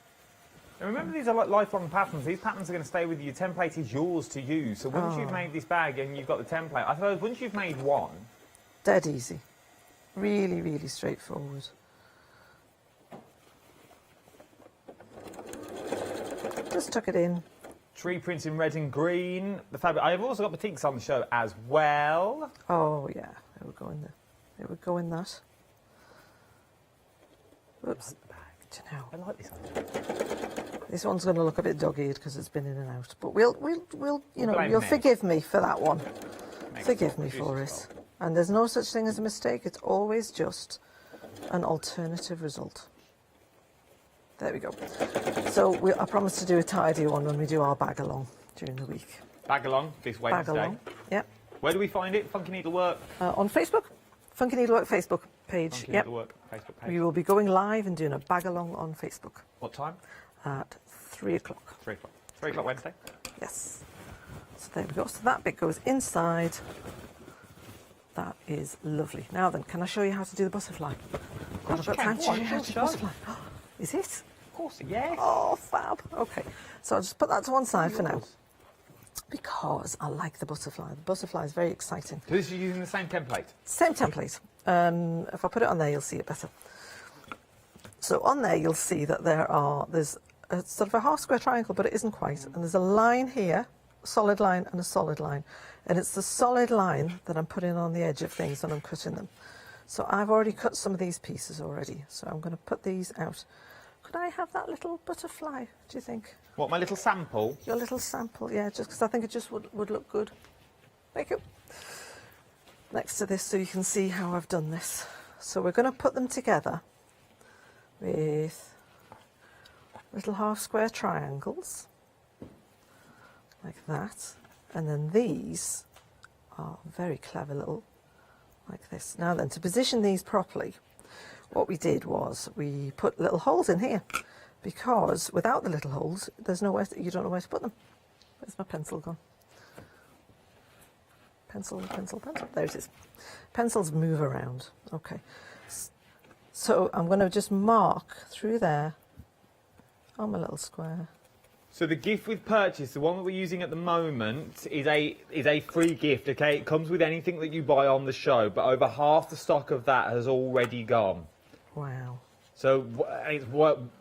And remember, these are like lifelong patterns. These patterns are going to stay with you. Your template is yours to use. So once you've made this bag and you've got the template, I suppose once you've made one, Dead easy. Really, really straightforward. Just tuck it in. tree prints in red and green. The fabric. I've also got batiks on the show as well. Oh yeah, it would go in there. It would go in that. Oops. Do you know? I like this one. This one's going to look a bit dog-eared because it's been in and out. But we'll you know, blame you'll me. forgive me for that one. Forgive sense. me Produce for as it. And there's no such thing as a mistake. It's always just an alternative result. There we go. So I promise to do a tidy one when we do our bag along during the week. Bag along this Wednesday. Bag along. Yep. Where do we find it? Funky Needlework. On Facebook, Funky Needlework Facebook page. Funky Yep. Needlework Facebook page. We will be going live and doing a bag along on Facebook What time? at 3 o'clock. 3 o'clock. 3 o'clock Wednesday. Yes. So there we go. So that bit goes inside. That is lovely. Now then, can I show you how to do the butterfly? Got a bit of time to show you how to do the butterfly. Is it? Of course, yes. Oh, fab. Okay. So I'll just put that to one side for now. Because I like the butterfly. The butterfly is very exciting. So this is using the same template? Same template. If I put it on there, you'll see it better. So on there, you'll see that there's a sort of a half square triangle, but it isn't quite. And there's a line here, a solid line and a solid line. And it's the solid line that I'm putting on the edge of things when I'm cutting them. So I've already cut some of these pieces already. So I'm going to put these out. Could I have that little butterfly, do you think? What, my little sample? Your little sample, yeah, just because I think it just would look good. Thank you. Next to this, so you can see how I've done this. So we're going to put them together with little half square triangles, like that. And then these are very clever little, like this. Now then, to position these properly, what we did was we put little holes in here, because without the little holes, there's nowhere you don't know where to put them. Where's my pencil gone? Pencil, pencil, pencil. There it is. Pencils move around. Okay. So I'm going to just mark through there on my little square. So the gift with purchase, the one that we're using at the moment, is a free gift, okay? It comes with anything that you buy on the show, but over half the stock of that has already gone. Wow. So it's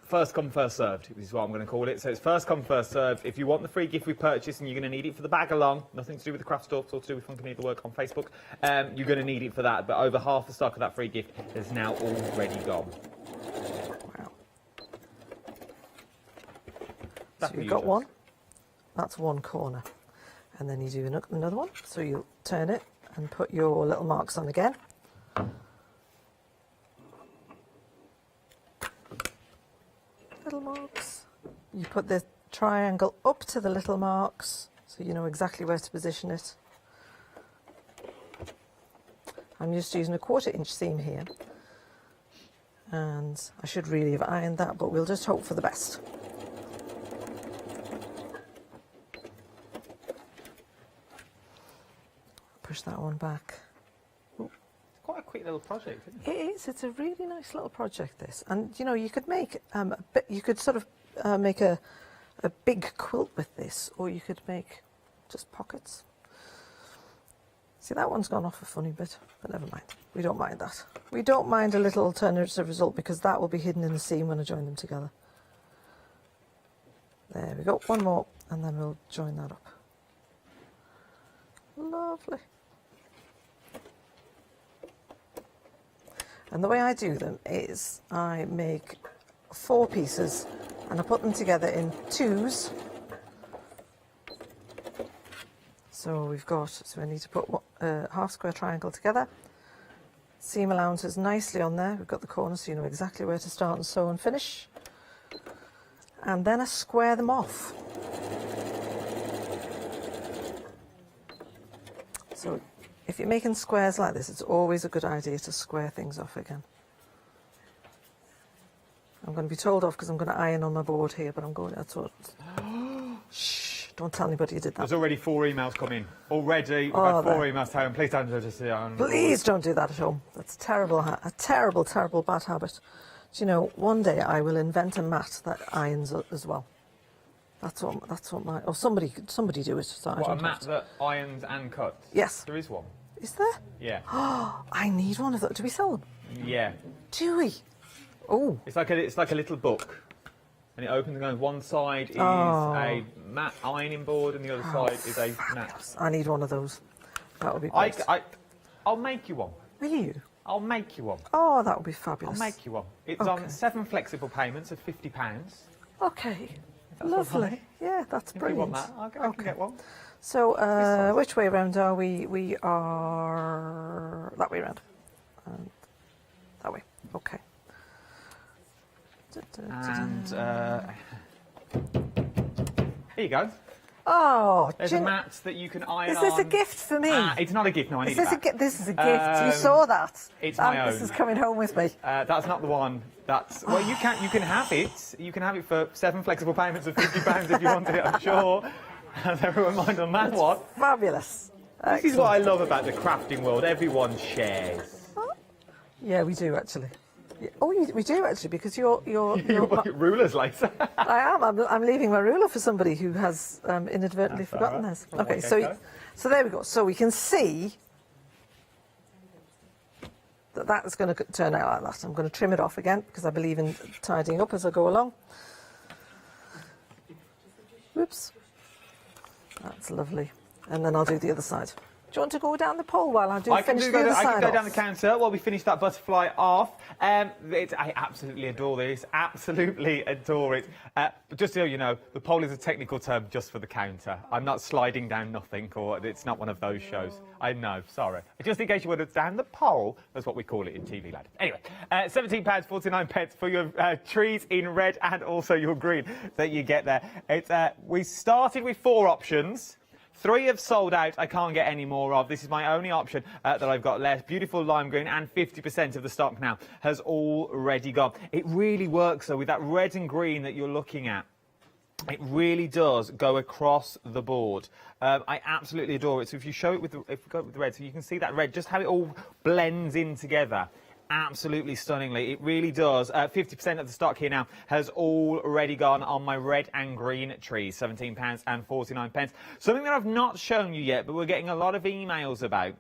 first come, first served, is what I'm going to call it. So it's first come, first served. If you want the free gift with purchase and you're going to need it for the bag along, nothing to do with the craft store, it's all to do with Funky Needlework on Facebook, you're going to need it for that. But over half the stock of that free gift is now already gone. Wow. That's So you've got one. That's one corner. And then you do another one. So you turn it and put your little marks on again. Little marks. You put the triangle up to the little marks so you know exactly where to position it. I'm just using a 1/4 inch seam here, and I should really have ironed that, but we'll just hope for the best. Push that one back. Quite a quick little project, isn't it? It is. It's a really nice little project, this. And, you know, you could make you could sort of make a big quilt with this, or you could make just pockets. See, that one's gone off a funny bit, but never mind. We don't mind that. We don't mind a little alternative result, because that will be hidden in the seam when I join them together. There we go. One more, and then we'll join that up. Lovely. And the way I do them is I make 4 pieces and I put them together in 2s. So I need to put a half square triangle together. Seam allowances nicely on there. We've got the corners so you know exactly where to start and sew and finish. And then I square them off. So if you're making squares like this, it's always a good idea to square things off again. I'm going to be told off because I'm going to iron on my board here, but I'm going, that's what. Shh, don't tell anybody you did that. There's already 4 emails come in. Already, we've had 4 emails home. Please don't just see it on the board. Please don't do that at home. That's terrible, a terrible, terrible bad habit. Do you know, one day I will invent a mat that irons as well. That's what my, or somebody do it. So What, a mat that irons and cuts? Yes. There is one. Is there? Yeah. I need one of those. Do we sell them? Yeah. Do we? Oh. It's like a little book, and it opens and goes. One side is Oh. a mat ironing board, and the other side is a mat. I need one of those. That would be great. I'll make you one. Will you? I'll make you one. Oh, that would be fabulous. I'll make you one. It's Okay. on 7 flexible payments of £50. Okay. That's Lovely. all right. Yeah, that's If you brilliant. want that, I can get one. So, which way round are we? We are that way round. And that way. Okay. And here you go. Oh, There's a mat that you can iron is this on. a gift for me? It's not a gift, no, I need Is it this back. this is a gift. You saw that. It's my own. This is coming home with me. That's not the one. That's well, you can have it. You can have it for 7 flexible payments of £50 if you want it. I'm sure. Has everyone mind on that one? Fabulous. This is what I love about the crafting world. Everyone shares. Yeah, we do actually. Yeah. Oh, we do actually, because you're Rulers later. I am. I'm leaving my ruler for somebody who has inadvertently forgotten right. this. Okay, so there we go. So we can see that that is going to turn out like that. I'm going to trim it off again because I believe in tidying up as I go along. Whoops. That's lovely. And then I'll do the other side. Do you want to go down the pole while I finish the other side? I can go down the off? counter while we finish that butterfly off. I absolutely adore this. Absolutely adore it. Just so you know, the pole is a technical term just for the counter. I'm not sliding down nothing, or it's not one of those shows. I know, sorry. Just in case you wondered, down the pole, that's what we call it in TV land. Anyway, £17.49 for your trees in red and also your green that you get there. We started with 4 options. 3 have sold out. I can't get any more of. This is my only option that I've got left. Beautiful lime green, and 50% of the stock now has already gone. It really works, though, with that red and green that you're looking at. It really does go across the board. I absolutely adore it. So if you show it with if you go with the red, so you can see that red, just how it all blends in together. Absolutely stunningly, it really does. 50% of the stock here now has already gone on my red and green trees, £17.49. Something that I've not shown you yet, but we're getting a lot of emails about.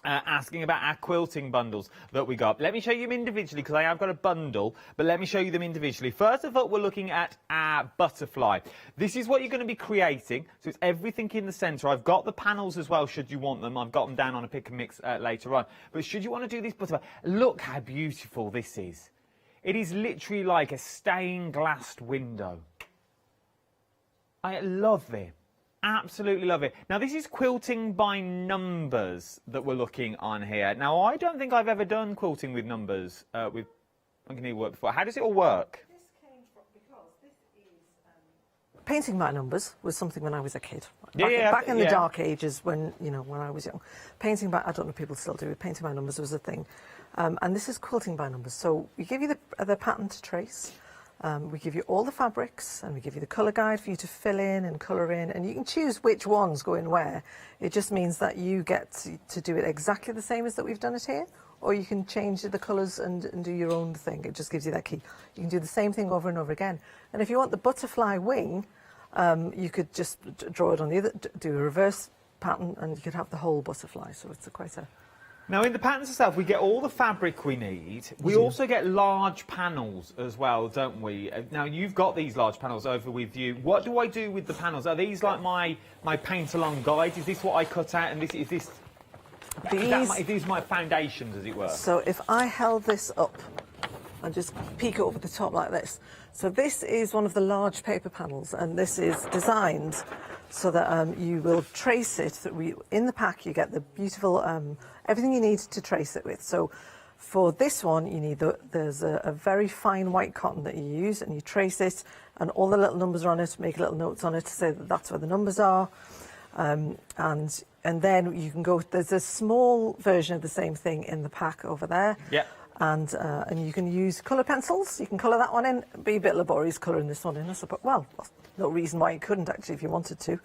Asking about our quilting bundles that we got. Let me show you them individually because I have got a bundle, but let me show you them individually. First of all, we're looking at our butterfly. This is what you're going to be creating. So it's everything in the centre. I've got the panels as well, should you want them. I've got them down on a pick and mix later on. But should you want to do this butterfly, look how beautiful this is. It is literally like a stained glass window. I love it. Absolutely love it. Now, this is quilting by numbers that we're looking on here. Now, I don't think I've ever done quilting with numbers with Uncanny Work before. How does it all work? This came from, because this is painting by numbers was something when I was a kid. Back in the dark ages when I was young. Painting by, I don't know if people still do it, painting by numbers was a thing. And this is quilting by numbers. So we give you the pattern to trace. We give you all the fabrics, and we give you the colour guide for you to fill in and colour in, and you can choose which ones go in where. It just means that you get to do it exactly the same as that we've done it here, or you can change the colours and do your own thing. It just gives you that key. You can do the same thing over and over again. And if you want the butterfly wing, you could just draw it on the other, do a reverse pattern, and you could have the whole butterfly. So it's quite a... Now, in the patterns itself, we get all the fabric we need. We also get large panels as well, don't we? Now, you've got these large panels over with you. What do I do with the panels? Are these like my paint-along guides? Is this what I cut out? And is these my foundations, as it were? So if I held this up and just peek over the top like this. So this is one of the large paper panels, and this is designed so that you will trace it. In the pack, you get the beautiful everything you need to trace it with. So for this one, you need there's a very fine white cotton that you use, and you trace it, and all the little numbers are on it. Make little notes on it to say that that's where the numbers are, and then you can go. There's a small version of the same thing in the pack over there. Yeah. And you can use colour pencils. You can colour that one in. Be a bit laborious colouring this one in. But well, no reason why you couldn't actually if you wanted to.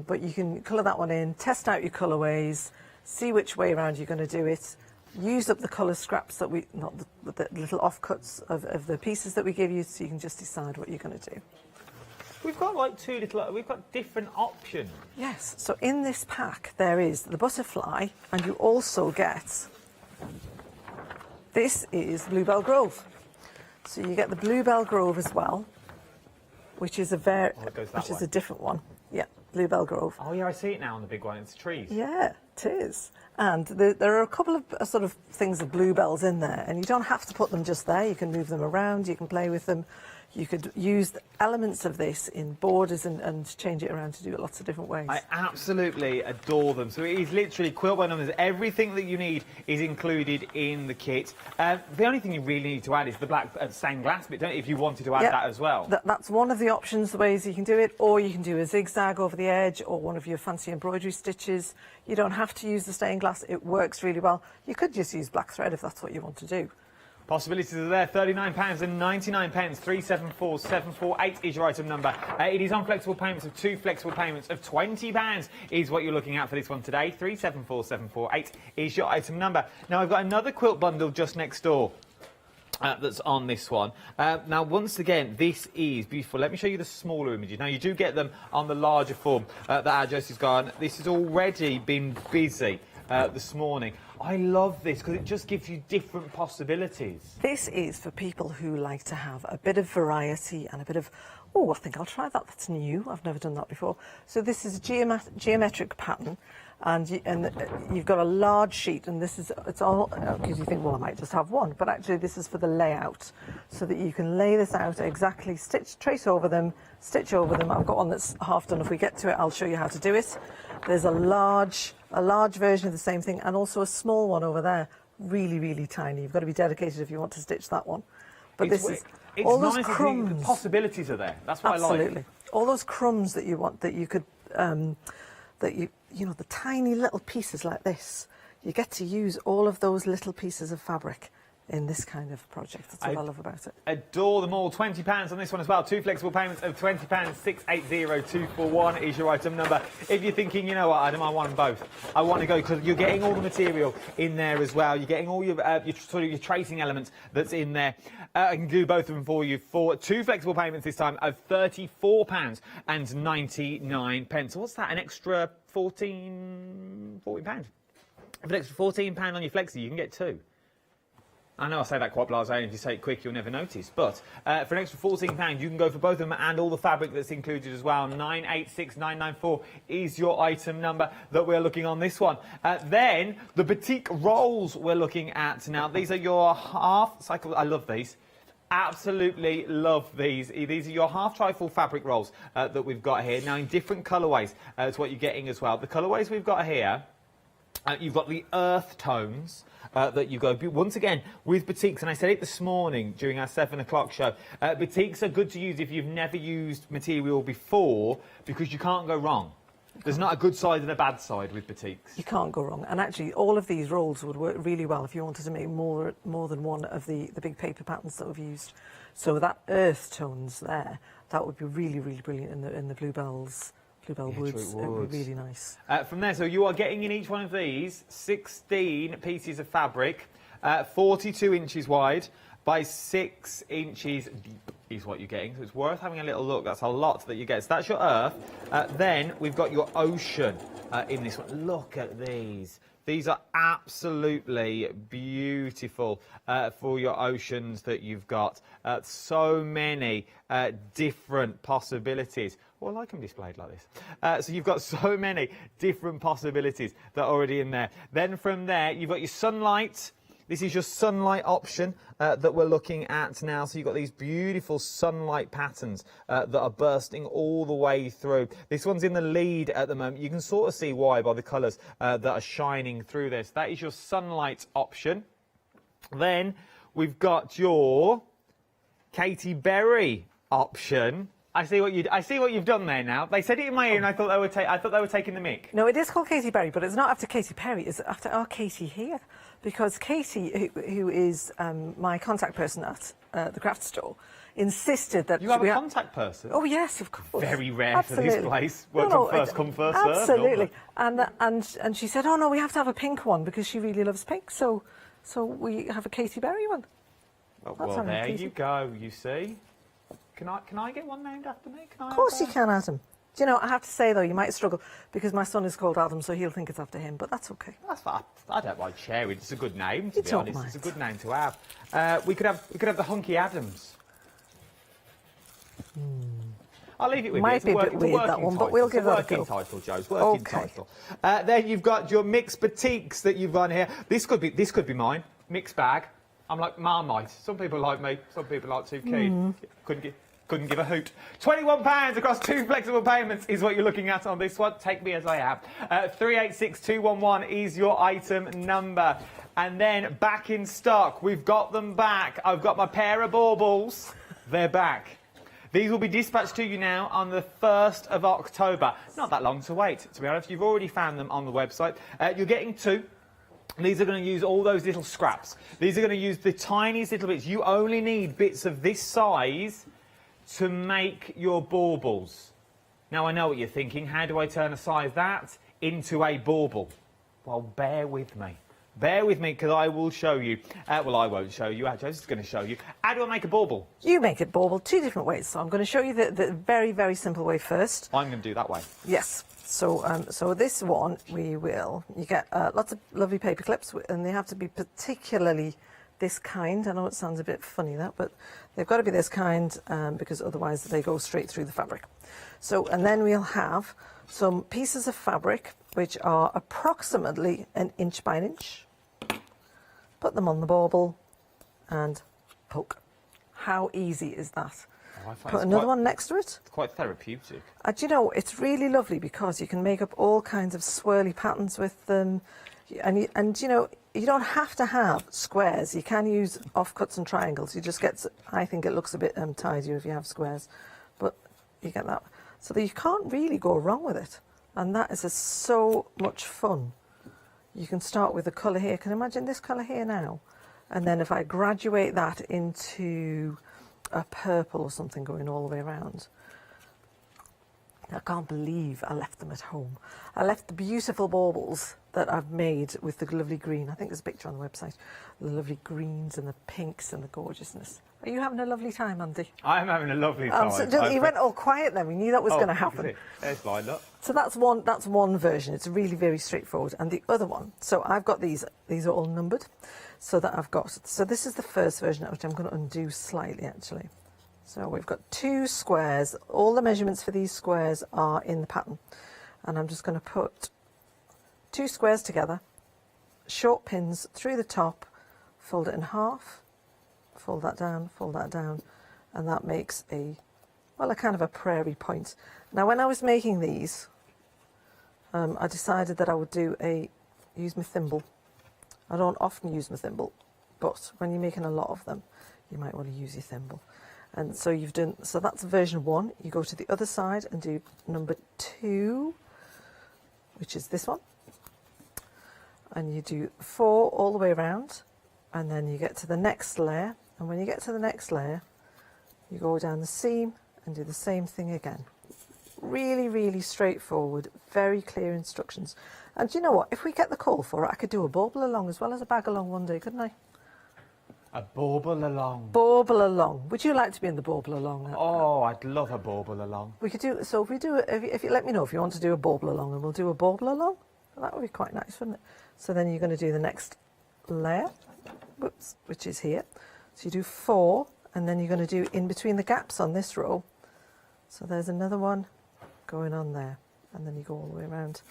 But you can colour that one in. Test out your colourways. See which way around you're going to do it. Use up the colour scraps that the little offcuts of the pieces that we give you, so you can just decide what you're going to do. We've got like we've got different options. Yes. So in this pack there is the butterfly, and you also get. This is Bluebell Grove. So you get the Bluebell Grove as well, which is a different one. Yeah, Bluebell Grove. Oh yeah, I see it now on the big one. It's trees. Yeah, it is. And there are a couple of sort of things of bluebells in there, and you don't have to put them just there. You can move them around. You can play with them. You could use the elements of this in borders and change it around to do it lots of different ways. I absolutely adore them. So it is literally quilt by numbers. Everything that you need is included in the kit. The only thing you really need to add is the black stained glass bit, don't you, if you wanted to add that as well. That's one of the options, the ways you can do it, or you can do a zigzag over the edge or one of your fancy embroidery stitches. You don't have to use the stained glass. It works really well. You could just use black thread if that's what you want to do. Possibilities are there. £39.99. 374748 is your item number. It is on flexible payments of 2 flexible payments of £20 is what you're looking at for this one today. 374748 is your item number. Now, I've got another quilt bundle just next door. That's on this one. Now, once again, this is beautiful. Let me show you the smaller images. Now, you do get them on the larger form that our Josie's gone. This has already been busy this morning. I love this because it just gives you different possibilities. This is for people who like to have a bit of variety and a bit of, oh, I think I'll try that. That's new. I've never done that before. So this is a geometric pattern. And you've got a large sheet, and this is, it's all, because you think, well, I might just have one, but actually this is for the layout, so that you can lay this out exactly, trace over them, stitch over them. I've got one that's half done. If we get to it, I'll show you how to do it. There's a large version of the same thing, and also a small one over there, really, really tiny. You've got to be dedicated if you want to stitch that one. But it's all nice, those crumbs. The possibilities are there. That's what I like. Absolutely. All those crumbs that you want, that you could, you know, the tiny little pieces like this, you get to use all of those little pieces of fabric in this kind of project. That's what I love about it. Adore them all. £20 on this one as well. 2 flexible payments of £20. 680241 is your item number. If you're thinking, you know what, Adam, I want them both. I want to go, because you're getting all the material in there as well. You're getting all your sort of your tracing elements that's in there. I can do both of them for you for 2 flexible payments this time of £34.99. So what's that? An extra £14? For an extra £14 on your flexi, you can get 2. I know I say that quite blasé, and if you say it quick, you'll never notice. But for an extra £14, you can go for both of them and all the fabric that's included as well. 986994 is your item number that we're looking on this one. Then the Batik rolls we're looking at now. These are your half cycle. I love these. Absolutely love these. These are your half trifle fabric rolls that we've got here. Now in different colourways to what you're getting as well. The colourways we've got here, you've got the earth tones. That you go, once again, with batiks, and I said it this morning during our 7 o'clock show, batiks are good to use if you've never used material before, because you can't go wrong. There's not a good side and a bad side with batiks. You can't go wrong. And actually, all of these rolls would work really well if you wanted to make more than one of the big paper patterns that we've used. So that earth tones there, that would be really, really brilliant in the bluebells. Bluebell woods. It would be really nice. From there, so you are getting in each one of these 16 pieces of fabric, 42 inches wide by 6 inches deep is what you're getting. So it's worth having a little look. That's a lot that you get. So that's your earth. Then we've got your ocean in this one. Look at these. These are absolutely beautiful for your oceans that you've got. So many different possibilities. Well, I like them displayed like this. So you've got so many different possibilities that are already in there. Then from there, you've got your sunlight. This is your sunlight option that we're looking at now. So you've got these beautiful sunlight patterns that are bursting all the way through. This one's in the lead at the moment. You can sort of see why by the colours that are shining through this. That is your sunlight option. Then we've got your Katy Berry option. I see what you've done there now. They said it in my ear, and I thought they were taking the mick. No, it is called Katy Berry, but it's not after Katy Perry. It's after our Katy here, because Katy, who is my contact person at the craft store, insisted that you have a contact person. Oh yes, of course. Very rare Absolutely. for this place. Works on first come first serve. Absolutely. And she said, oh no, we have to have a pink one because she really loves pink. So we have a Katy Berry one. Well, there you go. You see. Can I get one named after me? Of course you can, Adam. Do you know, I have to say, though, you might struggle, because my son is called Adam, so he'll think it's after him, but that's OK. That's fine. I don't mind sharing. It's a good name, to be honest. Mind. It's a good name to have. We could have the Hunky Adams. I'll leave it with you. Might be a bit weird, that one, but we'll give that a go. Working title, Joe. Working title. Then you've got your mixed batiks that you've got here. This could be mine. Mixed bag. I'm like Marmite. Some people like me. Some people like too keen. Couldn't give a hoot. £21 across 2 flexible payments is what you're looking at on this one. Take me as I am. 386211 is your item number. And then back in stock, we've got them back. I've got my pair of baubles. They're back. These will be dispatched to you now on the 1st of October. Not that long to wait, to be honest. You've already found them on the website. You're getting 2. These are going to use all those little scraps. These are going to use the tiniest little bits. You only need bits of this size to make your baubles. Now, I know what you're thinking. How do I turn a size that into a bauble? Well, bear with me. Bear with me, because I will show you. Well, I won't show you. Actually, I'm just going to show you. How do I make a bauble? You make a bauble 2 different ways. So I'm going to show you the very, very simple way first. I'm going to do that way. Yes. So, so this one, you get lots of lovely paper clips, and they have to be particularly this kind. I know it sounds a bit funny, that, but they've got to be this kind because otherwise they go straight through the fabric. So, and then we'll have some pieces of fabric which are approximately 1 inch by 1 inch. Put them on the bauble and poke. How easy is that? Oh, Put another one next to it. It's quite therapeutic. And you know, it's really lovely because you can make up all kinds of swirly patterns with them. And you know, you don't have to have squares. You can use offcuts and triangles. You just get, I think it looks a bit tidier if you have squares. But you get that. So that you can't really go wrong with it. And that is so much fun. You can start with the colour here. Can you imagine this colour here now? And then if I graduate that into a purple or something going all the way around. I can't believe I left them at home. I left the beautiful baubles that I've made with the lovely green. I think there's a picture on the website. The lovely greens and the pinks and the gorgeousness. Are you having a lovely time, Andy? I'm having a lovely time. You went all quiet then. We knew that was going to happen. There's lined up. So that's one version. It's really very straightforward. And the other one, so I've got these are all numbered. So that I've got, so this is the first version, which I'm going to undo slightly actually. So we've got 2 squares. All the measurements for these squares are in the pattern. And I'm just going to put 2 squares together, short pins through the top, fold it in half, fold that down, and that makes a kind of a prairie point. Now, when I was making these, I decided that I would use my thimble. I don't often use my thimble, but when you're making a lot of them, you might want to use your thimble. And so so that's version 1. You go to the other side and do number 2, which is this one. And you do 4 all the way around, and then you get to the next layer. And when you get to the next layer, you go down the seam and do the same thing again. Really, really straightforward, very clear instructions. And do you know what? If we get the call for it, I could do a bauble along as well as a bag along one day, couldn't I? A bauble along. Bauble along. Would you like to be in the bauble along? Oh, I'd love a bauble along. We could do, so if we do, if you let me know if you want to do a bauble along, and we'll do a bauble along. That would be quite nice, wouldn't it? So then you're going to do the next layer, which is here. So you do 4, and then you're going to do in between the gaps on this row. So there's another one going on there, and then you go all the way around.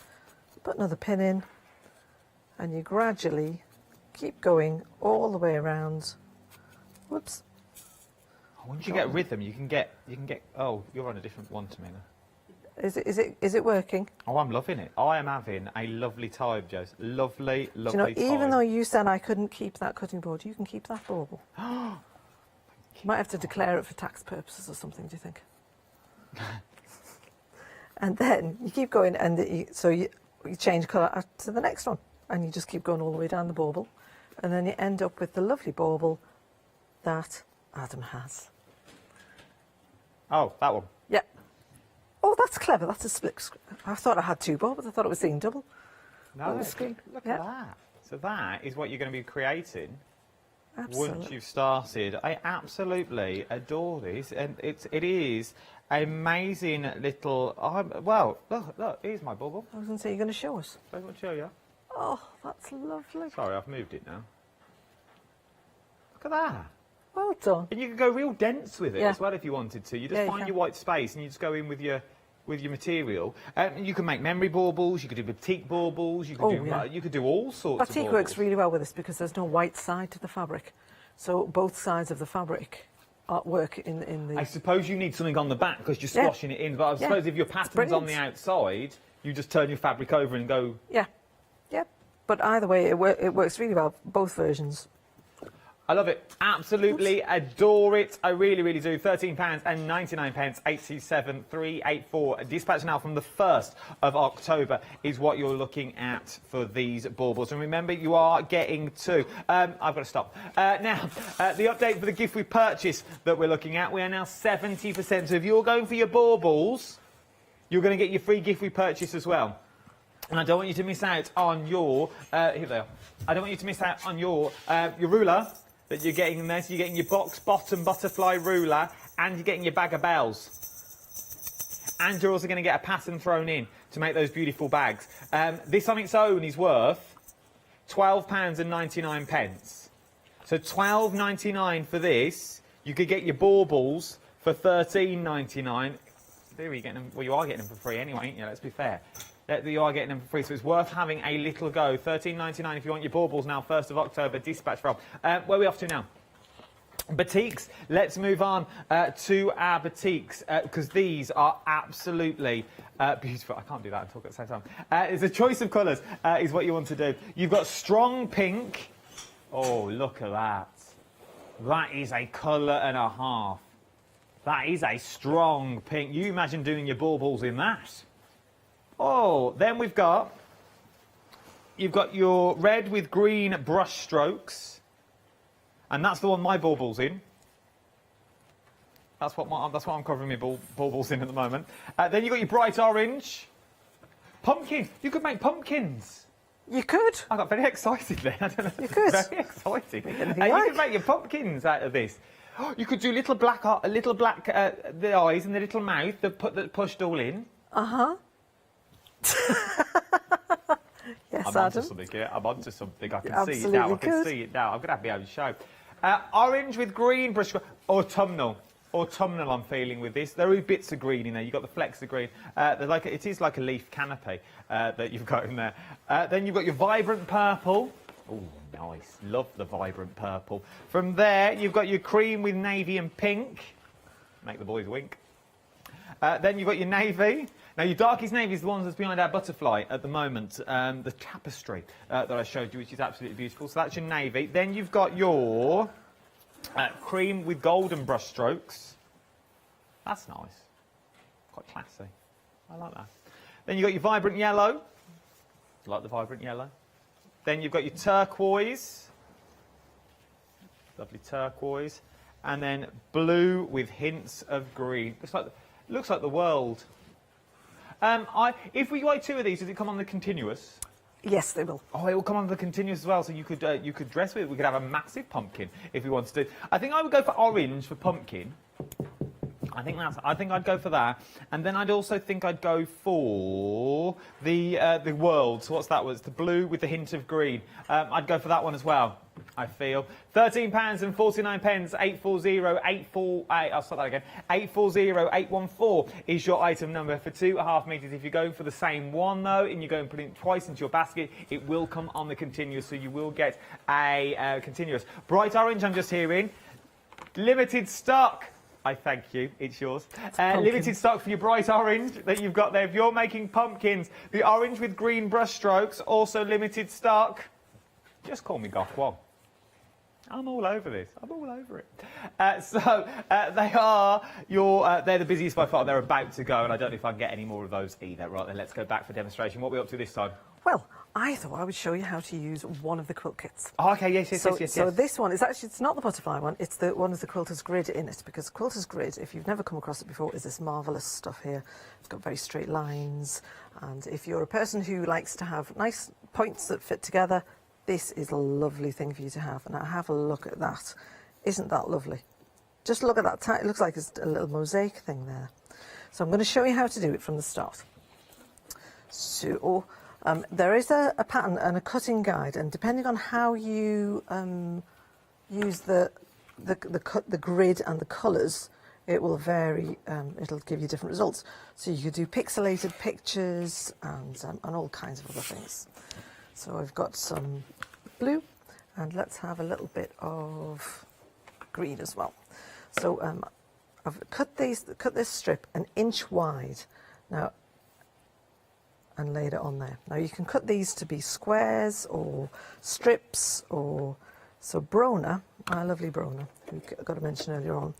Put another pin in, and you gradually keep going all the way around. Whoops. Once you get rhythm, you can get. Oh, you're on a different one to me now. Is it working? Oh, I'm loving it. I am having a lovely time, Jose. Lovely, lovely Do you know, time. even though you said I couldn't keep that cutting board, you can keep that bauble. You might have to declare it for tax purposes or something, do you think? And then you keep going, and you change colour to the next one, and you just keep going all the way down the bauble, and then you end up with the lovely bauble that Adam has. Oh, that one. Yeah. Oh, that's clever. That's a split screen. I thought I had 2 baubles. I thought it was seeing double. No, on the screen. Look at that. So that is what you're going to be creating. Absolutely. Once you've started. I absolutely adore this, and it is amazing little. Well, look, here's my bauble. I was going to say, you're going to show us. I want to show you. Oh, that's lovely. Sorry, I've moved it now. Look at that. Well done. And you could go real dense with it Yeah. as well if you wanted to. You just Yeah, you find can. your white space and you just go in with your material. You can make memory baubles. You could do Batik baubles. You could you could do all sorts of Batik baubles. works really well with this because there's no white side to the fabric. So both sides of the fabric artwork in the... I suppose you need something on the back because you're squashing it in, but I suppose if your pattern's on the outside, you just turn your fabric over and go... Yeah, yeah. But either way, it works really well, both versions. I love it. Absolutely adore it. I really, really do. £13.99, 87384. Dispatch now from the 1st of October is what you're looking at for these baubles. And remember, you are getting two. I've got to stop. Now, the update for the gift we purchase that we're looking at, we are now 70%. So if you're going for your baubles, you're going to get your free gift we purchase as well. And I don't want you to miss out on your... here they are. I don't want you to miss out on your ruler that you're getting in there. So you're getting your box bottom butterfly ruler and you're getting your bag of bells. And you're also going to get a pattern thrown in to make those beautiful bags. This on its own is worth £12.99. So £12.99 for this. You could get your baubles for £13.99. There you're getting them. Well, you are getting them for free anyway, ain't you? Let's be fair. You are getting them for free, so it's worth having a little go. £13.99 if you want your baubles now, 1st of October, dispatch from. Where are we off to now? Batiks. Let's move on to our batiks, because these are absolutely beautiful. I can't do that and talk at the same time. It's a choice of colours is what you want to do. You've got strong pink. Oh, look at that. That is a colour and a half. That is a strong pink. You imagine doing your baubles in that. Oh, then you've got your red with green brush strokes, and that's the one my bauble's in. That's what I'm covering my baubles in at the moment. Then you've got your bright orange. Pumpkin. You could make pumpkins. You could. I got very excited there. I don't know. You could. Very exciting. You could make your pumpkins out of this. You could do little black the eyes and the little mouth that pushed all in. Uh-huh. Yes, I'm onto something here. I'm onto something. I can see it now. I can see it now. I'm going to have my own show. Orange with green brush. Autumnal. Autumnal I'm feeling with this. There are bits of green in there. You've got the flecks of green. It is like a leaf canopy that you've got in there. Then you've got your vibrant purple. Oh, nice. Love the vibrant purple. From there, you've got your cream with navy and pink. Make the boys wink. Then you've got your navy. Now, your darkest navy is the one that's behind our butterfly at the moment, the tapestry that I showed you, which is absolutely beautiful. So that's your navy. Then you've got your cream with golden brush strokes. That's nice. Quite classy. I like that. Then you've got your vibrant yellow. I like the vibrant yellow. Then you've got your turquoise. Lovely turquoise. And then blue with hints of green. Looks like the world. If we buy two of these, does it come on the continuous? Yes, they will. Oh, it will come on the continuous as well, so you could dress with it. We could have a massive pumpkin if we wanted to. I think I would go for orange for pumpkin. I think I'd go for that, and then I'd also think I'd go for the world. So what's that? Was the blue with the hint of green? I'd go for that one as well. I feel £13.49, 840 I'll start that again. 840814 is your item number for 2.5 metres. If you're going for the same one though, and you're going to put it twice into your basket, it will come on the continuous, so you will get a continuous. Bright orange, I'm just hearing. Limited stock. I thank you. It's yours. Limited stock for your bright orange that you've got there. If you're making pumpkins, the orange with green brush strokes, also limited stock. Just call me Goth One. I'm all over this. I'm all over it. They're the busiest by far. They're about to go, and I don't know if I can get any more of those either. Right, then let's go back for demonstration. What are we up to this time? Well, I thought I would show you how to use one of the quilt kits. Oh, okay, yes. So this one is actually, it's not the butterfly one, it's the one with the quilter's grid in it, because quilter's grid, if you've never come across it before, is this marvellous stuff here. It's got very straight lines, and if you're a person who likes to have nice points that fit together, this is a lovely thing for you to have. Now have a look at that. Isn't that lovely? Just look at that. It looks like it's a little mosaic thing there. So I'm going to show you how to do it from the start. So there is a pattern and a cutting guide, and depending on how you use the grid and the colours, it will vary. It'll give you different results. So you could do pixelated pictures and all kinds of other things. So I've got some blue, and let's have a little bit of green as well. So I've cut this strip 1 inch wide now and laid it on there. Now you can cut these to be squares or strips or... So Brona, our lovely Brona, who I got to mention earlier on,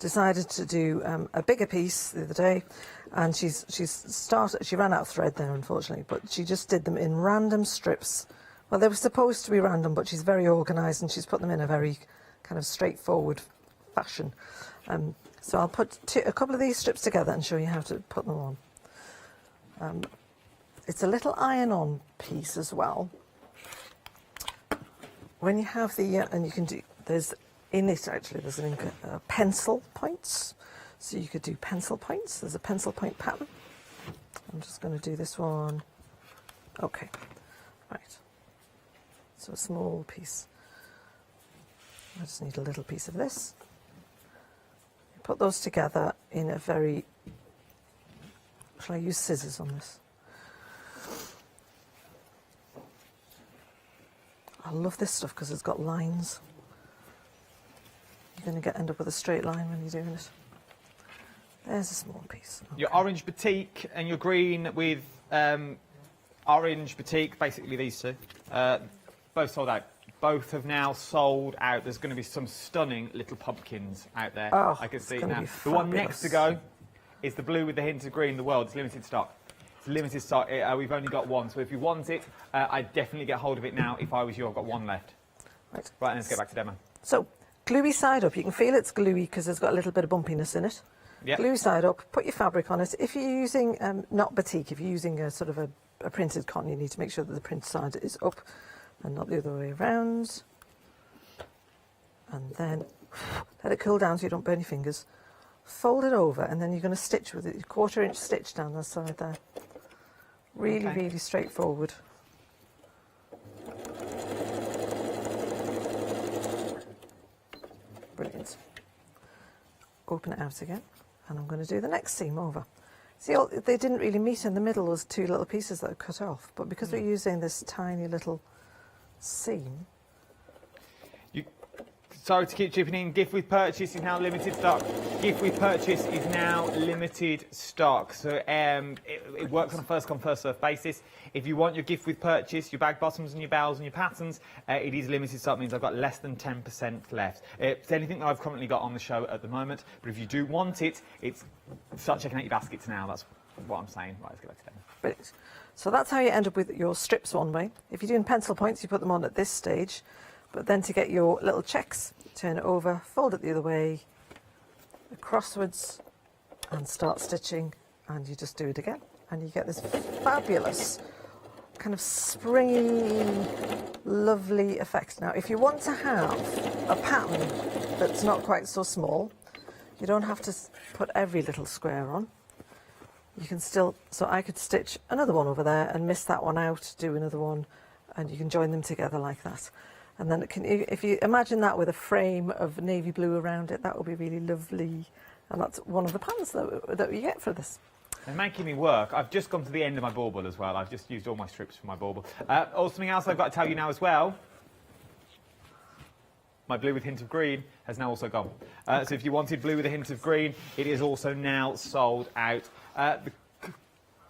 decided to do a bigger piece the other day, and she ran out of thread there, unfortunately, but she just did them in random strips. Well, they were supposed to be random, but she's very organised and she's put them in a very kind of straightforward fashion. So I'll put a couple of these strips together and show you how to put them on. It's a little iron-on piece as well. When you have the, and you can do, there's pencil points. So you could do pencil points. There's a pencil point pattern. I'm just going to do this one. Okay, right. So a small piece. I just need a little piece of this. Put those together in a very, shall I use scissors on this? I love this stuff because it's got lines. You're going to end up with a straight line when you're doing it. There's a small piece. Okay. Your orange Batik and your green with orange Batik, basically these two, both sold out. Both have now sold out. There's going to be some stunning little pumpkins out there. Oh, I can see it gonna now. be The one fabulous. next to go is the blue with the hint of green, the world. It's limited stock. It's limited stock. We've only got one, so if you want it, I'd definitely get hold of it now. If I was you, I've got one left. Right. Right, let's get back to demo. So, gluey side up. You can feel it's gluey because it's got a little bit of bumpiness in it. Yep. Gluey side up, put your fabric on it. If you're using, not batik, if you're using a sort of a printed cotton, you need to make sure that the print side is up and not the other way around. And then let it cool down so you don't burn your fingers. Fold it over, and then you're going to stitch with it, 1/4 inch stitch down the side there. Really, Okay. really straightforward. Brilliant. Open it out again, and I'm going to do the next seam over. See, they didn't really meet in the middle, those two little pieces that are cut off, but because we're using this tiny little seam. Sorry to keep chipping in. Gift with purchase is now limited stock. Gift with purchase is now limited stock. So it works on a first come, first served basis. If you want your gift with purchase, your bag bottoms and your bowels and your patterns, it is limited stock. Means I've got less than 10% left. It's anything that I've currently got on the show at the moment. But if you do want it, start checking out your baskets now. That's what I'm saying. Right, let's get back to them. Brilliant. So that's how you end up with your strips one way. If you're doing pencil points, you put them on at this stage. But then to get your little checks, turn it over, fold it the other way, crosswards, and start stitching, and you just do it again. And you get this fabulous kind of springy, lovely effect. Now, if you want to have a pattern that's not quite so small, you don't have to put every little square on. You can still, so I could stitch another one over there and miss that one out, do another one, and you can join them together like that. And then if you imagine that with a frame of navy blue around it, that would be really lovely. And that's one of the patterns that we get for this. They're making me work. I've just gone to the end of my bauble as well. I've just used all my strips for my bauble. Something else I've got to tell you now as well. My blue with hint of green has now also gone. So if you wanted blue with a hint of green, it is also now sold out. The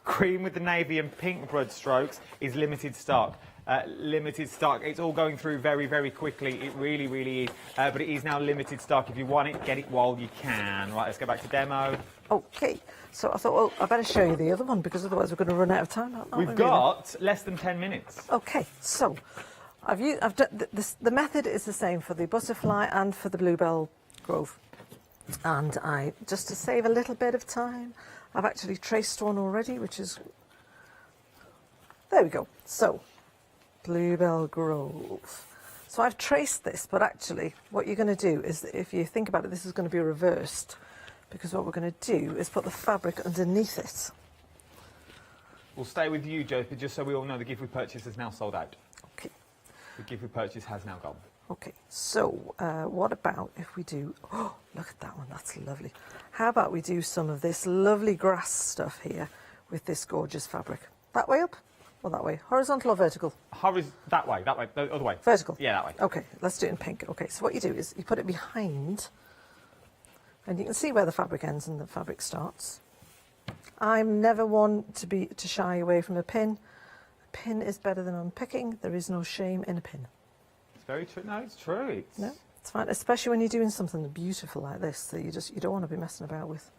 cream with the navy and pink broad strokes is limited stock. Limited stock. It's all going through very, very quickly. It really, really is. But it is now limited stock. If you want it, get it while you can. Right, let's go back to demo. Okay, so I thought, well, I better show you the other one because otherwise we're going to run out of time. aren't we, We've got less than 10 minutes. Okay, so I've done the method is the same for the butterfly and for the bluebell grove. And I, just to save a little bit of time, I've actually traced one already, which is, there we go. So, Bluebell Grove. So I've traced this, but actually what you're going to do is, if you think about it, this is going to be reversed, because what we're going to do is put the fabric underneath it. We'll stay with you, Joe, just so we all know the gift with purchase is now sold out. Okay. The gift with purchase has now gone. Okay, so what about if we do, oh, look at that one, that's lovely. How about we do some of this lovely grass stuff here with this gorgeous fabric? That way up? Or that way? Horizontal or vertical? That way, the other way. Vertical? Yeah, that way. Okay, let's do it in pink. Okay, so what you do is you put it behind And you can see where the fabric ends and the fabric starts. I'm never one to shy away from a pin. A pin is better than unpicking. There is no shame in a pin. It's very true. No, it's true. No, it's fine, especially when you're doing something beautiful like this that you don't want to be messing about with.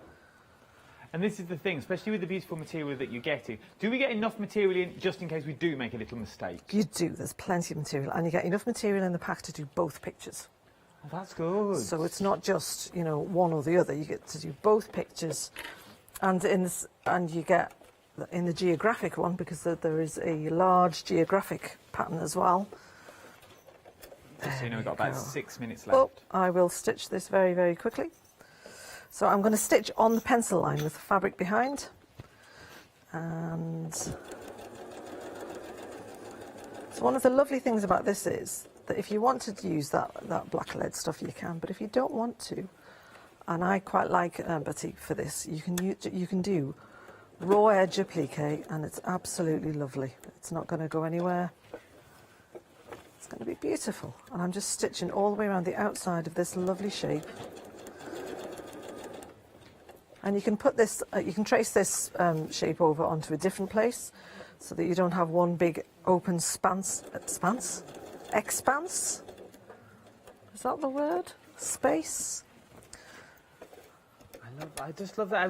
And this is the thing, especially with the beautiful material that you're getting. Do we get enough material in just in case we do make a little mistake? You do. There's plenty of material, and you get enough material in the pack to do both pictures. Oh, that's good. So it's not just, you know, one or the other. You get to do both pictures, and you get in the geographic one, because there is a large geographic pattern as well. Just so you know, we've got about 6 minutes left. Oh, I will stitch this very, very quickly. So I'm going to stitch on the pencil line with the fabric behind. And so one of the lovely things about this is that if you want to use that black lead stuff, you can. But if you don't want to, and I quite like Batik for this, you can do raw edge applique, and it's absolutely lovely. It's not going to go anywhere. It's going to be beautiful. And I'm just stitching all the way around the outside of this lovely shape. And you can put this, you can trace this shape over onto a different place, so that you don't have one big open expanse. Is that the word? Space. I just love that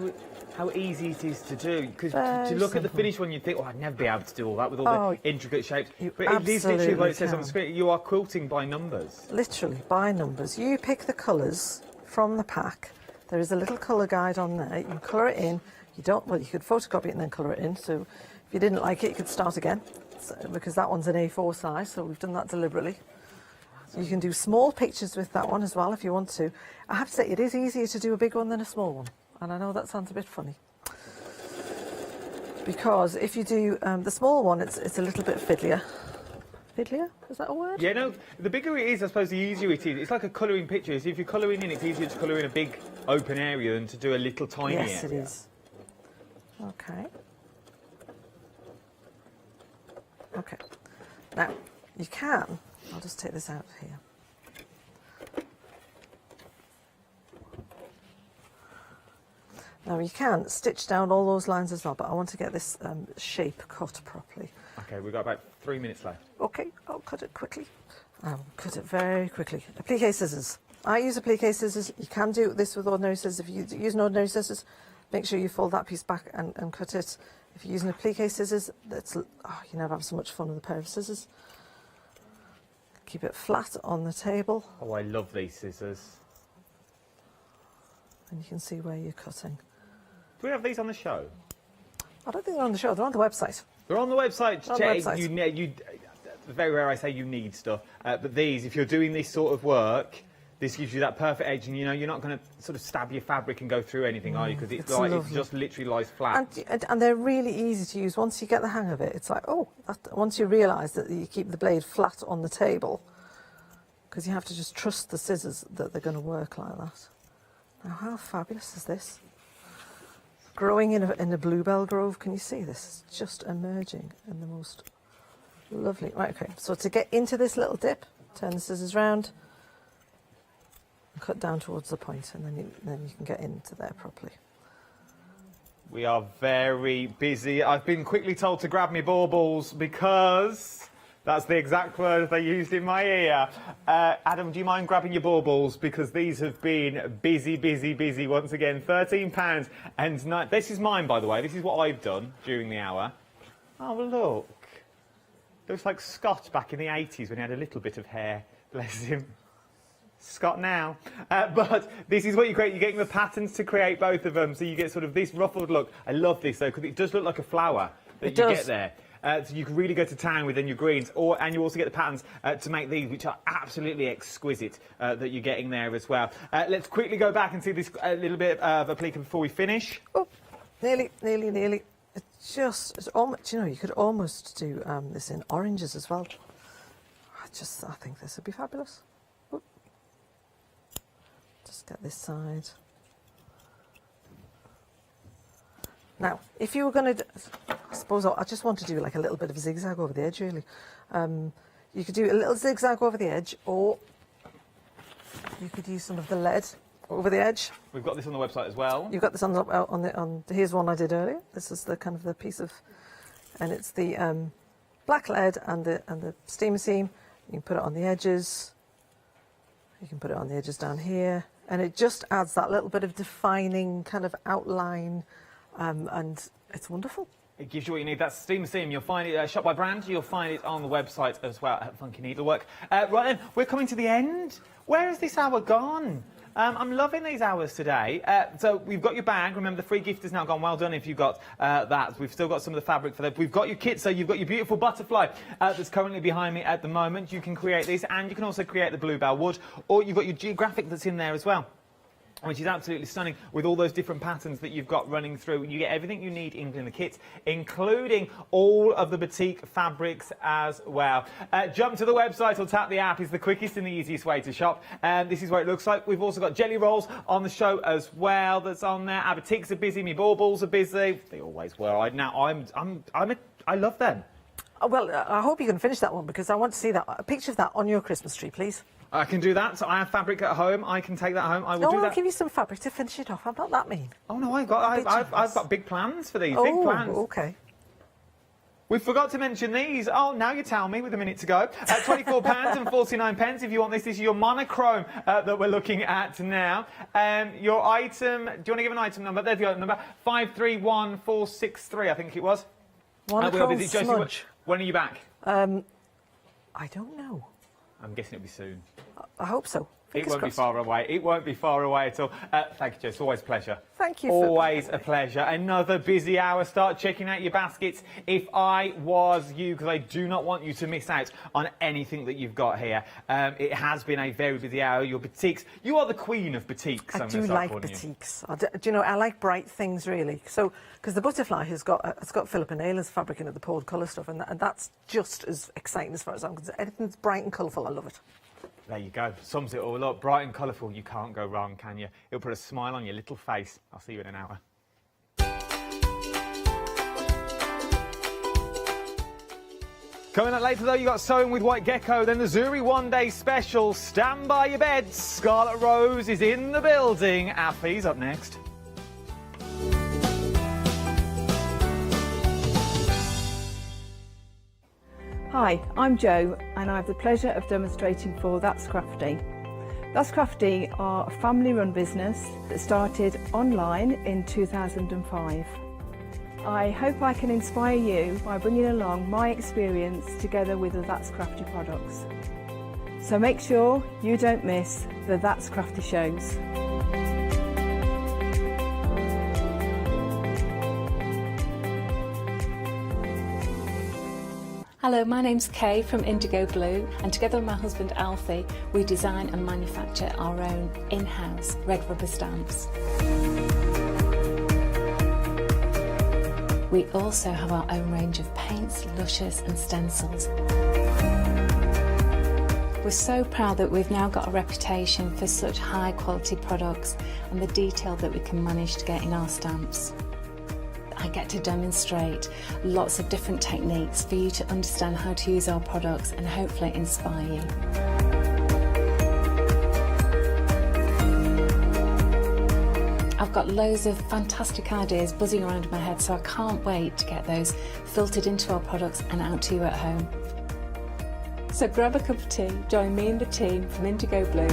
how easy it is to do. Because to look at the finished one, you'd think, oh, I'd never be able to do all that with all the intricate shapes. But it is literally what it says on the screen. You are quilting by numbers. Literally by numbers. You pick the colours from the pack. There is a little colour guide on there. You can colour it in. You could photocopy it and then colour it in. So if you didn't like it, you could start again. Because that one's an A4 size, so we've done that deliberately. You can do small pictures with that one as well if you want to. I have to say, it is easier to do a big one than a small one. And I know that sounds a bit funny. Because if you do the small one, it's a little bit fiddlier. Fiddlier? Is that a word? Yeah, no, the bigger it is, I suppose, the easier it is. It's like a colouring picture. If you're colouring in, it's easier to colour in a big open area than to do a little tiny area. Yes, it is. Okay. Okay. Now, you can, I'll just take this out here. Now you can stitch down all those lines as well, but I want to get this shape cut properly. Okay, we've got about 3 minutes left. Okay, I'll cut it quickly. I'll cut it very quickly. Applique scissors. I use applique scissors. You can do this with ordinary scissors. If you use an ordinary scissors, make sure you fold that piece back and cut it. If you're using applique scissors, you never have so much fun with a pair of scissors. Keep it flat on the table. Oh, I love these scissors. And you can see where you're cutting. Do we have these on the show? I don't think they're on the show. They're on the website. They're on the website. On the website. Very rare I say you need stuff, but these, if you're doing this sort of work, this gives you that perfect edge, and you know you're not going to sort of stab your fabric and go through anything, are you? Because it's like it just literally lies flat. And they're really easy to use. Once you get the hang of it, it's like, once you realise that you keep the blade flat on the table, because you have to just trust the scissors that they're going to work like that. Now, how fabulous is this? Growing in a bluebell grove, can you see this? It's just emerging in the most lovely. Right, okay, so to get into this little dip, turn the scissors round, and cut down towards the point, and then you can get into there properly. We are very busy. I've been quickly told to grab me baubles because that's the exact word they used in my ear. Adam, do you mind grabbing your baubles? Because these have been busy, busy, busy once again. £13 and this is mine, by the way. This is what I've done during the hour. Oh, look. Looks like Scott back in the 80s when he had a little bit of hair. Bless him. Scott now. But this is what you create. You're getting the patterns to create both of them. So you get sort of this ruffled look. I love this, though, because it does look like a flower that you get there. So you can really go to town within your greens, and you also get the patterns to make these, which are absolutely exquisite, that you're getting there as well. Let's quickly go back and see this little bit of applique before we finish. Oh, nearly. It's almost, you could almost do this in oranges as well. I think this would be fabulous. Oop. Just get this side. Now, if you were going to, I suppose I just want to do like a little bit of a zigzag over the edge, really. You could do a little zigzag over the edge, or you could use some of the lead over the edge. We've got this on the website as well. You've got this on here's one I did earlier. This is the kind of the piece of, and it's the black lead and the steamer seam. You can put it on the edges. You can put it on the edges down here, and it just adds that little bit of defining kind of outline, and it's wonderful. It gives you what you need. That's steamer seam. You'll find it Shop by Brand. You'll find it on the website as well at Funky Needlework. Right then, we're coming to the end. Where has this hour gone? I'm loving these hours today. So we've got your bag. Remember, the free gift has now gone. Well done if you got that. We've still got some of the fabric for that. We've got your kit. So you've got your beautiful butterfly that's currently behind me at the moment. You can create this, and you can also create the bluebell wood, or you've got your geographic that's in there as well, which is absolutely stunning with all those different patterns that you've got running through. You get everything you need in the kit, including all of the Batik fabrics as well. Jump to the website or tap the app is the quickest and the easiest way to shop. This is what it looks like. We've also got jelly rolls on the show as well that's on there. Our Batiks are busy, my baubles are busy. They always were. I love them. Well, I hope you can finish that one, because I want to see a picture of that on your Christmas tree, please. I can do that. So I have fabric at home. I can take that home. I will do that. I'll give you some fabric to finish it off. I'm not that mean. Oh no, I've got big plans for these. Big plans. Okay. We forgot to mention these. Oh, now you tell me with a minute to go. £24.49 if you want this. This is your monochrome that we're looking at now. Your item, do you want to give an item number? There's the item number, 531463, I think it was. Monochrome smudge. When are you back? I don't know. I'm guessing it'll be soon. I hope so. It won't be far away. It won't be far away at all. Thank you, Jo. It's always a pleasure. Thank you. Always a pleasure. Another busy hour. Start checking out your baskets if I was you, because I do not want you to miss out on anything that you've got here. It has been a very busy hour. Your batiks. You are the queen of batiks. I do like batiks. Do you know, I like bright things, really. So, because the butterfly has got Philippa Naylor's fabric in it, the poured colour stuff, and that's just as exciting as far as I'm concerned. Anything that's bright and colourful, I love it. There you go. Sums it all up. Bright and colourful. You can't go wrong, can you? It'll put a smile on your little face. I'll see you in an hour. Coming up later, though, you got Sewing with White Gecko, then the Zuri one-day special. Stand by your beds. Scarlet Rose is in the building. Our fee's up next. Hi, I'm Jo, and I have the pleasure of demonstrating for That's Crafty. That's Crafty are a family-run business that started online in 2005. I hope I can inspire you by bringing along my experience together with the That's Crafty products. So make sure you don't miss the That's Crafty shows. Hello, my name's Kay from Indigo Glue, and together with my husband Alfie, we design and manufacture our own in-house red rubber stamps. We also have our own range of paints, lushes and stencils. We're so proud that we've now got a reputation for such high quality products and the detail that we can manage to get in our stamps. I get to demonstrate lots of different techniques for you to understand how to use our products and hopefully inspire you. I've got loads of fantastic ideas buzzing around in my head, so I can't wait to get those filtered into our products and out to you at home. So grab a cup of tea, join me and the team from Indigo Blue.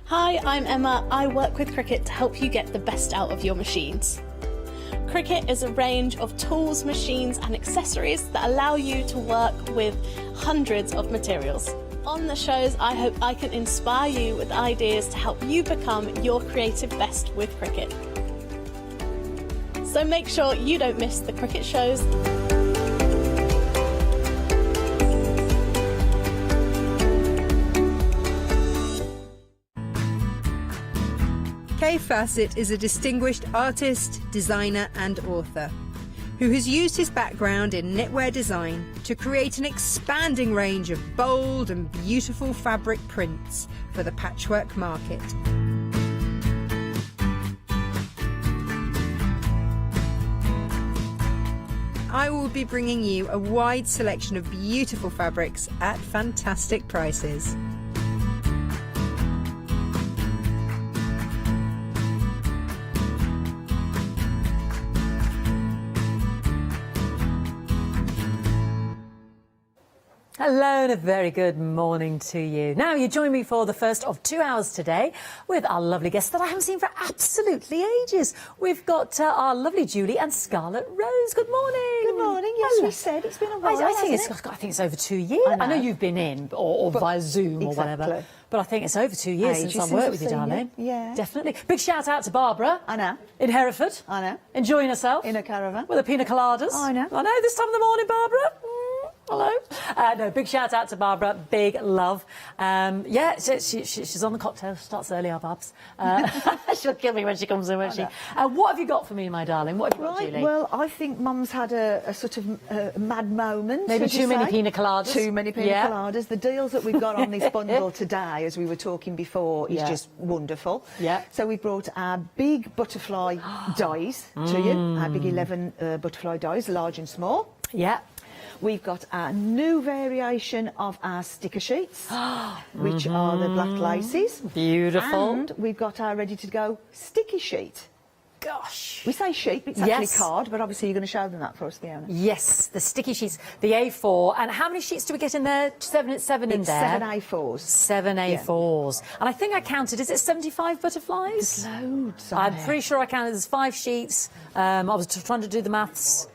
Hi, I'm Emma. I work with Cricut to help you get the best out of your machines. Cricut is a range of tools, machines and accessories that allow you to work with hundreds of materials. On the shows, I hope I can inspire you with ideas to help you become your creative best with Cricut. So make sure you don't miss the Cricut shows. Kay Fassett is a distinguished artist, designer and author who has used his background in knitwear design to create an expanding range of bold and beautiful fabric prints for the patchwork market. I will be bringing you a wide selection of beautiful fabrics at fantastic prices. Hello and a very good morning to you. Now, you join me for the first of 2 hours today with our lovely guests that I haven't seen for absolutely ages. We've got our lovely Julie and Scarlett Rose. Good morning. Good morning. Yes, we said it's been a while. I think it's over 2 years. I know you've been in or via Zoom or whatever. But I think it's over 2 years since I've worked with you, darling. Yeah. Definitely. Big shout out to Barbara. I know. In Hereford. I know. Enjoying herself. In a caravan. With the pina coladas. I know. I know, this time of the morning, Barbara. Hello. No, big shout out to Barbara. Big love. Yeah, she's on the cocktail. She starts early, our Babs. She'll kill me when she comes in, won't she? What have you got for me, my darling? What have you got, Julie? Well, I think Mum's had a sort of mad moment. Maybe too many pina coladas. Too many pina coladas. The deals that we've got on this bundle today, as we were talking before, is just wonderful. Yeah. So we brought our big butterfly dies to you. Our big 11 butterfly dies, large and small. Yeah. We've got our new variation of our sticker sheets, which are the black laces. Beautiful. And we've got our ready-to-go sticky sheet. Gosh. We say sheet, but it's actually card, but obviously you're going to show them that for us, Fiona. Yes, the sticky sheets, the A4. And how many sheets do we get in there? Seven in there? 7 A4s. 7 A4s. And I think I counted, is it 75 butterflies? There's loads I'm pretty sure I counted, there's 5 sheets. I was trying to do the maths.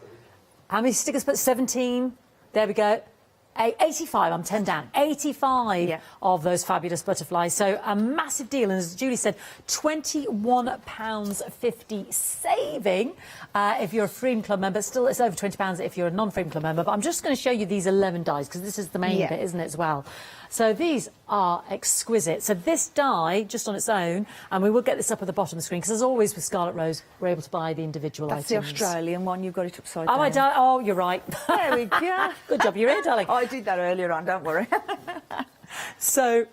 How many stickers? But 17. There we go. 85. I'm 10 down. 85 of those fabulous butterflies. So a massive deal. And as Julie said, £21.50 saving if you're a Freedom Club member. Still, it's over £20 if you're a non-Freedom Club member. But I'm just going to show you these 11 dies because this is the main bit, isn't it, as well? So these are exquisite. So this die, just on its own, and we will get this up at the bottom of the screen, because as always with Scarlet Rose, we're able to buy the individual items. That's the Australian one, you've got it upside down. Oh, you're right. There we go. Good job, you're here, darling. I did that earlier on, don't worry. So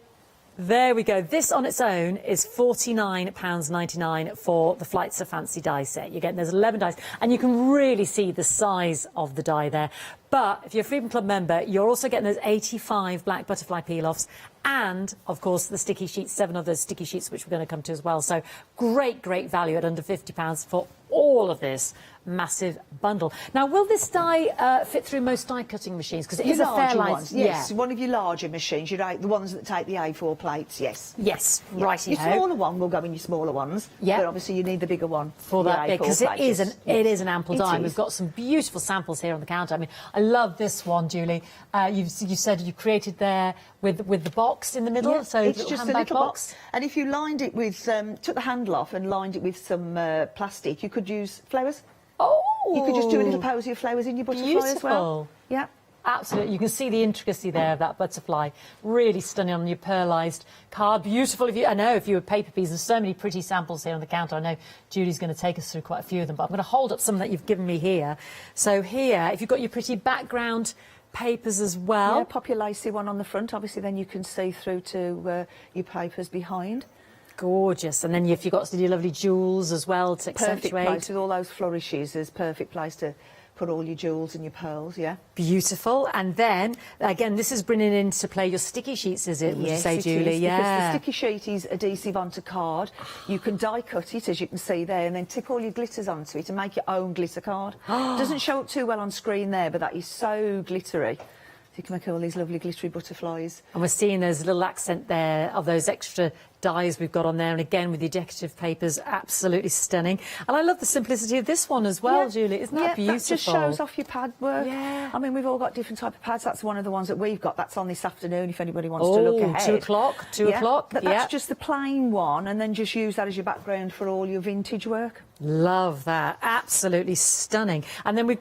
there we go. This on its own is £49.99 for the Flights of Fancy die set. You're getting, there's 11 dies, and you can really see the size of the die there. But if you're a Freedom Club member, you're also getting those 85 black butterfly peel-offs and, of course, the sticky sheets, 7 of those sticky sheets, which we're going to come to as well. So great, great value at under £50 for all of this massive bundle. Now, will this die fit through most die cutting machines? Because it is a fair line. Yes, one of your larger machines, the ones that take the A4 plates, yes. Yes, right. Your smaller one will go in your smaller ones. Yeah. But obviously you need the bigger one for that big, because it is an ample die. Is. We've got some beautiful samples here on the counter. I mean, I love this one, Julie. You said you created there with the box in the middle, so it's just a little box. And if you lined it with, took the handle off and lined it with some plastic, you could use flowers. Oh! You could just do a little posy of flowers in your butterfly as well. Yeah. Absolutely. You can see the intricacy there of that butterfly. Really stunning on your pearlised card. Beautiful. I know if you were paper peas, there's so many pretty samples here on the counter. I know Julie's going to take us through quite a few of them, but I'm going to hold up some that you've given me here. So here, if you've got your pretty background papers as well. Yeah, pop your lacy one on the front. Obviously, then you can see through to your papers behind. Gorgeous. And then if you've got your lovely jewels as well to accentuate. Perfect place with all those flourishes. There's perfect place to put all your jewels and your pearls, yeah. Beautiful. And then, again, this is bringing into play your sticky sheets, is it? Would you say, Julie? Yes, because the sticky sheet is adhesive onto card. You can die cut it, as you can see there, and then tip all your glitters onto it and make your own glitter card. Doesn't show up too well on screen there, but that is so glittery. You can make all these lovely glittery butterflies. And we're seeing those little accent there of those extra dies we've got on there, and again with the decorative papers, absolutely stunning. And I love the simplicity of this one as well, Julie. Isn't that beautiful? That just shows off your pad work. Yeah. I mean, we've all got different type of pads. That's one of the ones that we've got. That's on this afternoon if anybody wants to look ahead. 2 o'clock, 2 o'clock. But that's just the plain one, and then just use that as your background for all your vintage work. Love that. Absolutely stunning. And then we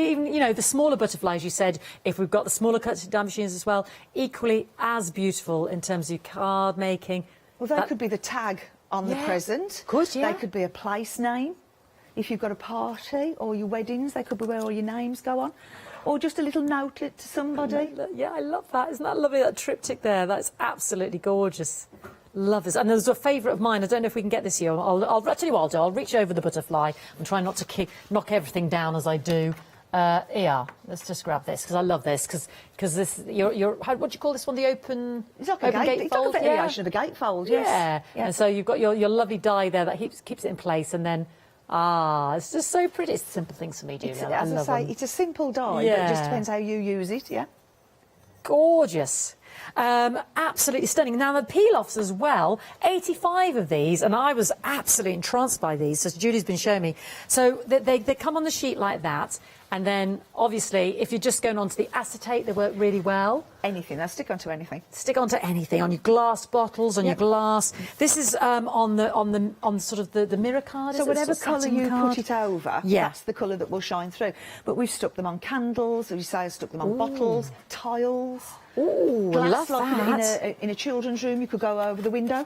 even, you know, the smaller butterflies, you said, if we've got the smaller cut die machines as well, equally as beautiful in terms of card making. Well, that could be the tag on the present. They could be a place name. If you've got a party or your weddings, they could be where all your names go on. Or just a little notelet to somebody. Yeah, I love that. Isn't that lovely, that triptych there? That's absolutely gorgeous. Love this. And there's a favourite of mine. I don't know if we can get this here. I'll tell you what I'll do. I'll reach over the butterfly and try not to knock everything down as I do. Yeah, let's just grab this because I love this because this what do you call this one? The open. It's like a gatefold. It's like a variation of a gatefold. Yes. Yeah. And so you've got your lovely die there that keeps it in place, and then it's just so pretty. It's simple things for me, Julia. As I say, it's a simple die, but it just depends how you use it. Yeah. Gorgeous. Absolutely stunning. Now, the peel-offs as well, 85 of these, and I was absolutely entranced by these, as Julie's been showing me. So they come on the sheet like that, and then, obviously, if you're just going onto the acetate, they work really well. Anything, they'll stick onto anything. Stick onto anything, on your glass bottles, on your glass. This is on sort of the mirror card, so whatever colour you put it over, that's the colour that will shine through. But we've stuck them on candles, as you say, I've stuck them on bottles, tiles. Ooh, glass, love that. In a children's room, you could go over the window.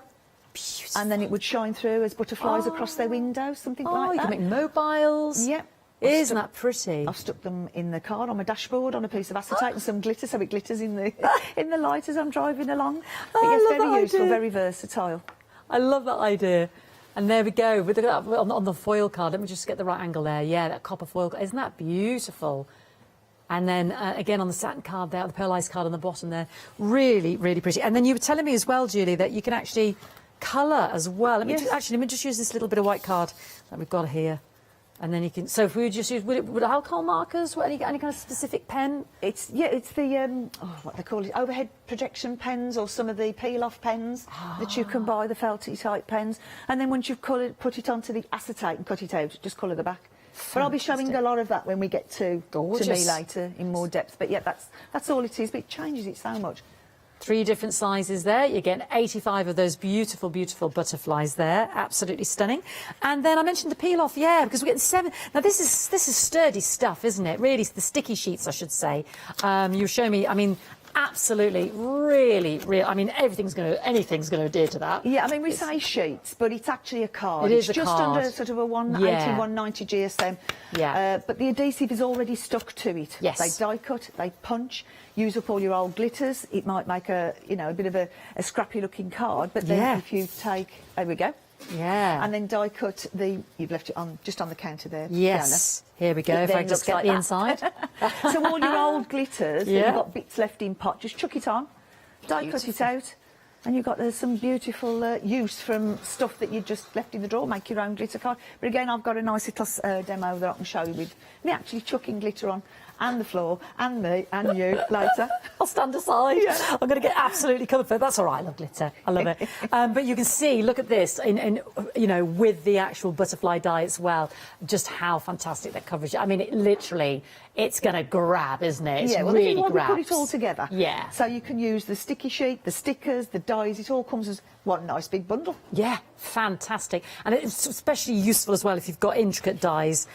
Beautiful. And then it would shine through as butterflies across their window, something like that. You can make mobiles. Yep. Isn't that pretty? I've stuck them in the car on my dashboard on a piece of acetate and some glitter, so it glitters in the in the light as I'm driving along. But yes, very useful, very versatile. I love that idea. And there we go with on the foil card. Let me just get the right angle there. Yeah, that copper foil. Isn't that beautiful? And then, again, on the satin card there, the pearlised card on the bottom there. Really, really pretty. And then you were telling me as well, Julie, that you can actually colour as well. Let me just use this little bit of white card that we've got here. And then you can... So if we would just use... Would alcohol markers? Any kind of specific pen? It's the... what they call it? Overhead projection pens, or some of the peel-off pens that you can buy, the felty type pens. And then once you've put it onto the acetate and cut it out, just colour the back. But I'll be showing a lot of that when we get to me later in more depth. But yeah, that's all it is. But it changes it so much. 3 different sizes there. You're getting 85 of those beautiful, beautiful butterflies there. Absolutely stunning. And then I mentioned the peel-off, because we get the 7. Now this is sturdy stuff, isn't it? Really, the sticky sheets, I should say. You show me. I mean, absolutely, really. I mean, anything's going to adhere to that. Yeah, I mean, we say sheets, but it's actually a card. It is it's a just card. Under sort of a 180, 190 GSM. Yeah. But the adhesive is already stuck to it. Yes. They die cut, they punch, use up all your old glitters. It might make a bit of a scrappy looking card, but then if you take, there we go. Yeah. And then die cut you've left it just on the counter there. Yes. Here we go, if I just get the inside. So all your old glitters, that you've got bits left in pot, just chuck it on, die cut it out, and you've got some beautiful use from stuff that you just left in the drawer, make your own glitter card. But again, I've got a nice little demo that I can show you with me actually chucking glitter on, and the floor, and me, and you later. I'll stand aside. Yeah. I'm going to get absolutely covered for it. That's all right. I love glitter. I love it. But you can see, look at this, with the actual butterfly die as well, just how fantastic that coverage. I mean, it's going to grab, isn't it? It's really grabs. Put it all together. Yeah. So you can use the sticky sheet, the stickers, the dies. It all comes as one nice big bundle. Yeah, fantastic. And it's especially useful as well if you've got intricate dies,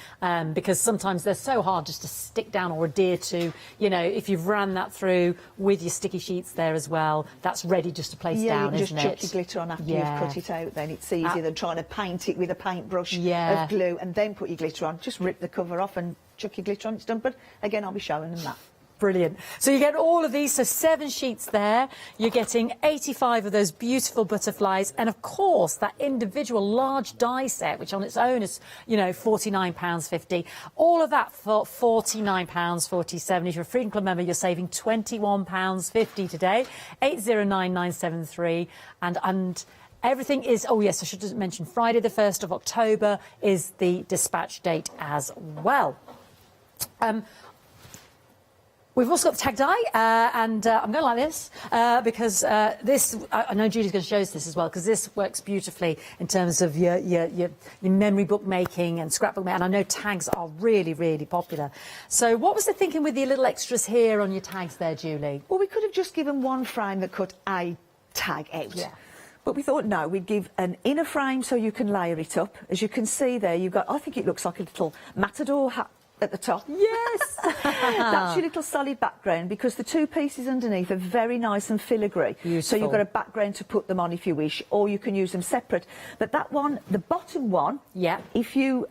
because sometimes they're so hard just to stick down or adhere to. If you've ran that through with your sticky sheets there as well, that's ready just to place down, isn't it? Yeah, you can just chuck your glitter on after you've cut it out. Then it's easier than trying to paint it with a paintbrush of glue and then put your glitter on. Just rip the cover off and chuck your glitter on, it's done. But again, I'll be showing them that. Brilliant. So you get all of these, so 7 sheets there. You're getting 85 of those beautiful butterflies, and of course that individual large die set, which on its own is, £49.50. All of that for £49.47. If you're a Freedom Club member, you're saving £21.50 today. 809973, and everything is, I should mention, Friday the 1st of October is the dispatch date as well. We've also got the tag die, and I'm going like this because this, I know Julie's going to show us this as well, because this works beautifully in terms of your memory book making and scrapbook making, and I know tags are really, really popular. So what was the thinking with the little extras here on your tags there, Julie? Well, we could have just given one frame that cut a tag out. Yeah. But we thought, no, we'd give an inner frame so you can layer it up. As you can see there, you've got, I think it looks like a little matador hat at the top. Yes! That's your little solid background, because the 2 pieces underneath are very nice and filigree. Beautiful. So you've got a background to put them on if you wish, or you can use them separate. But that one, the bottom one, if you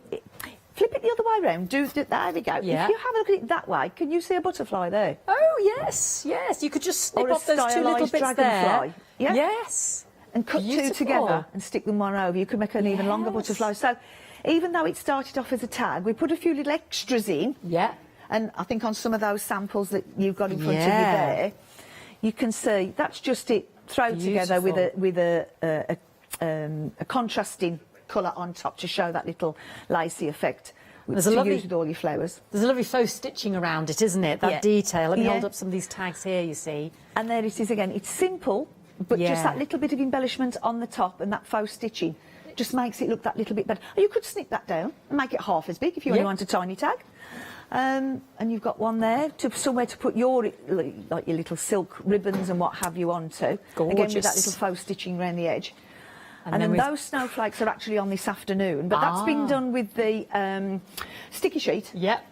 flip it the other way around, there we go. Yeah. If you have a look at it that way, can you see a butterfly there? Oh, yes, yes. You could just snip off those 2 little bits dragonfly. there. Yeah. Yes. And cut Beautiful. 2 together and stick them one over. You can make an even longer butterfly. So even though it started off as a tag, we put a few little extras in. Yeah. And I think on some of those samples that you've got in front of you there, you can see that's just it thrown together with a contrasting colour on top to show that little lacy effect. Use with all your flowers. There's a lovely faux stitching around it, isn't it? That detail. Let me hold up some of these tags here, you see. And there it is again. It's simple, but just that little bit of embellishment on the top and that faux stitching just makes it look that little bit better. You could snip that down and make it half as big if you only want a tiny tag. And you've got one there somewhere to put your like your little silk ribbons and what have you onto. Gorgeous. Again with that little faux stitching around the edge. And then those snowflakes are actually on this afternoon, but that's been done with the sticky sheet. Yep.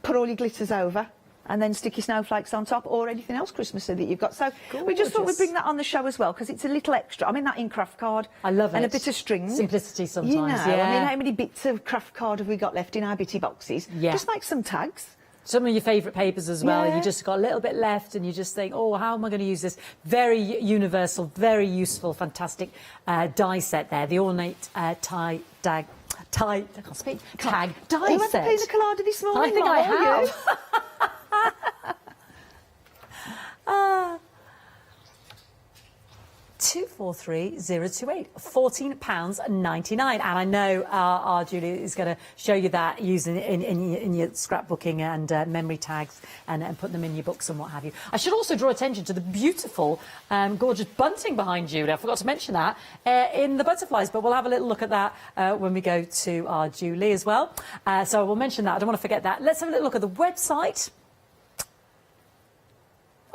Put all your glitters over, and then sticky snowflakes on top, or anything else Christmassy that you've got. So we just thought we'd bring that on the show as well, because it's a little extra. I mean, that in craft card. I love it. And a bit of string. Simplicity sometimes, you know, I mean, how many bits of craft card have we got left in our bitty boxes? Yeah. Just make some tags. Some of your favourite papers as well. You just got a little bit left and you just think, oh, how am I going to use this? Very universal, very useful, fantastic die set there. The ornate I can't speak. Tag die You went to set. Pina Colada this morning? I think I have. 243028, £14.99, and I know our Julie is going to show you that using in your scrapbooking and memory tags and put them in your books and what have you. I should also draw attention to the beautiful, gorgeous bunting behind Julie. I forgot to mention that in the butterflies, but we'll have a little look at that when we go to our Julie as well. So we'll mention that. I don't want to forget that. Let's have a little look at the website.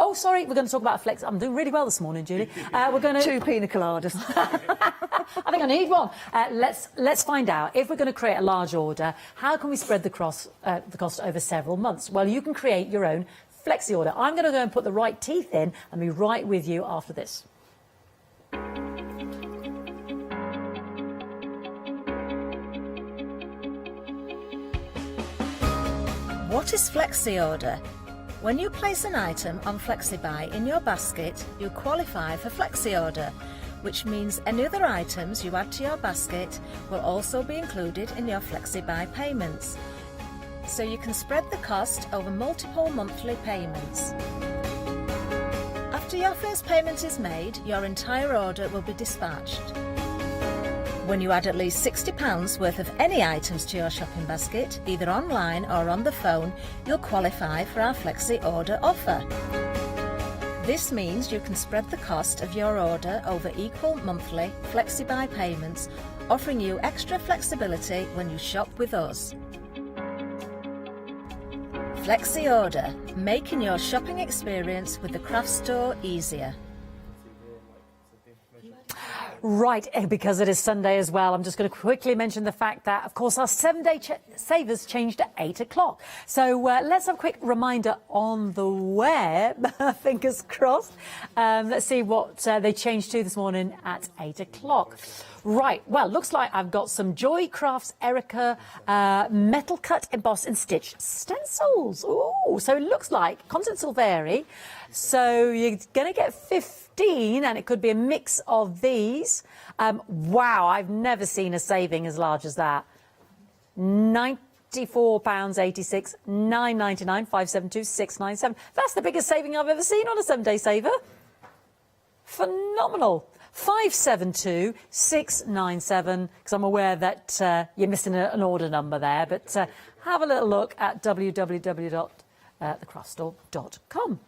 Oh, sorry, we're going to talk about flex. I'm doing really well this morning, Julie. We're going to 2 pina coladas. I think I need one. Let's find out if we're going to create a large order. How can we spread the cost over several months? Well, you can create your own flexi order. I'm going to go and put the right teeth in and be right with you after this. What is flexi order? When you place an item on FlexiBuy in your basket, you qualify for flexi order, which means any other items you add to your basket will also be included in your FlexiBuy payments. So you can spread the cost over multiple monthly payments. After your first payment is made, your entire order will be dispatched. When you add at least £60 worth of any items to your shopping basket, either online or on the phone, you'll qualify for our Flexi Order offer. This means you can spread the cost of your order over equal monthly FlexiBuy payments, offering you extra flexibility when you shop with us. Flexi Order, making your shopping experience with the craft store easier. Right, because it is Sunday as well, I'm just going to quickly mention the fact that, of course, our 7-day savers changed at 8 o'clock. So let's have a quick reminder on the web, fingers crossed. Let's see what they changed to this morning at 8 o'clock. Right, well, looks like I've got some Joy Crafts Erica metal cut, embossed and stitched stencils. Ooh, so it looks like contents will vary. So you're going to get 15, and it could be a mix of these. Wow, I've never seen a saving as large as that. £94.86, £9.99, £5.72, £6.97. That's the biggest saving I've ever seen on a 7-day saver. Phenomenal. £5.72, £6.97, because I'm aware that you're missing an order number there, but have a little look at www.thecraftstore.com.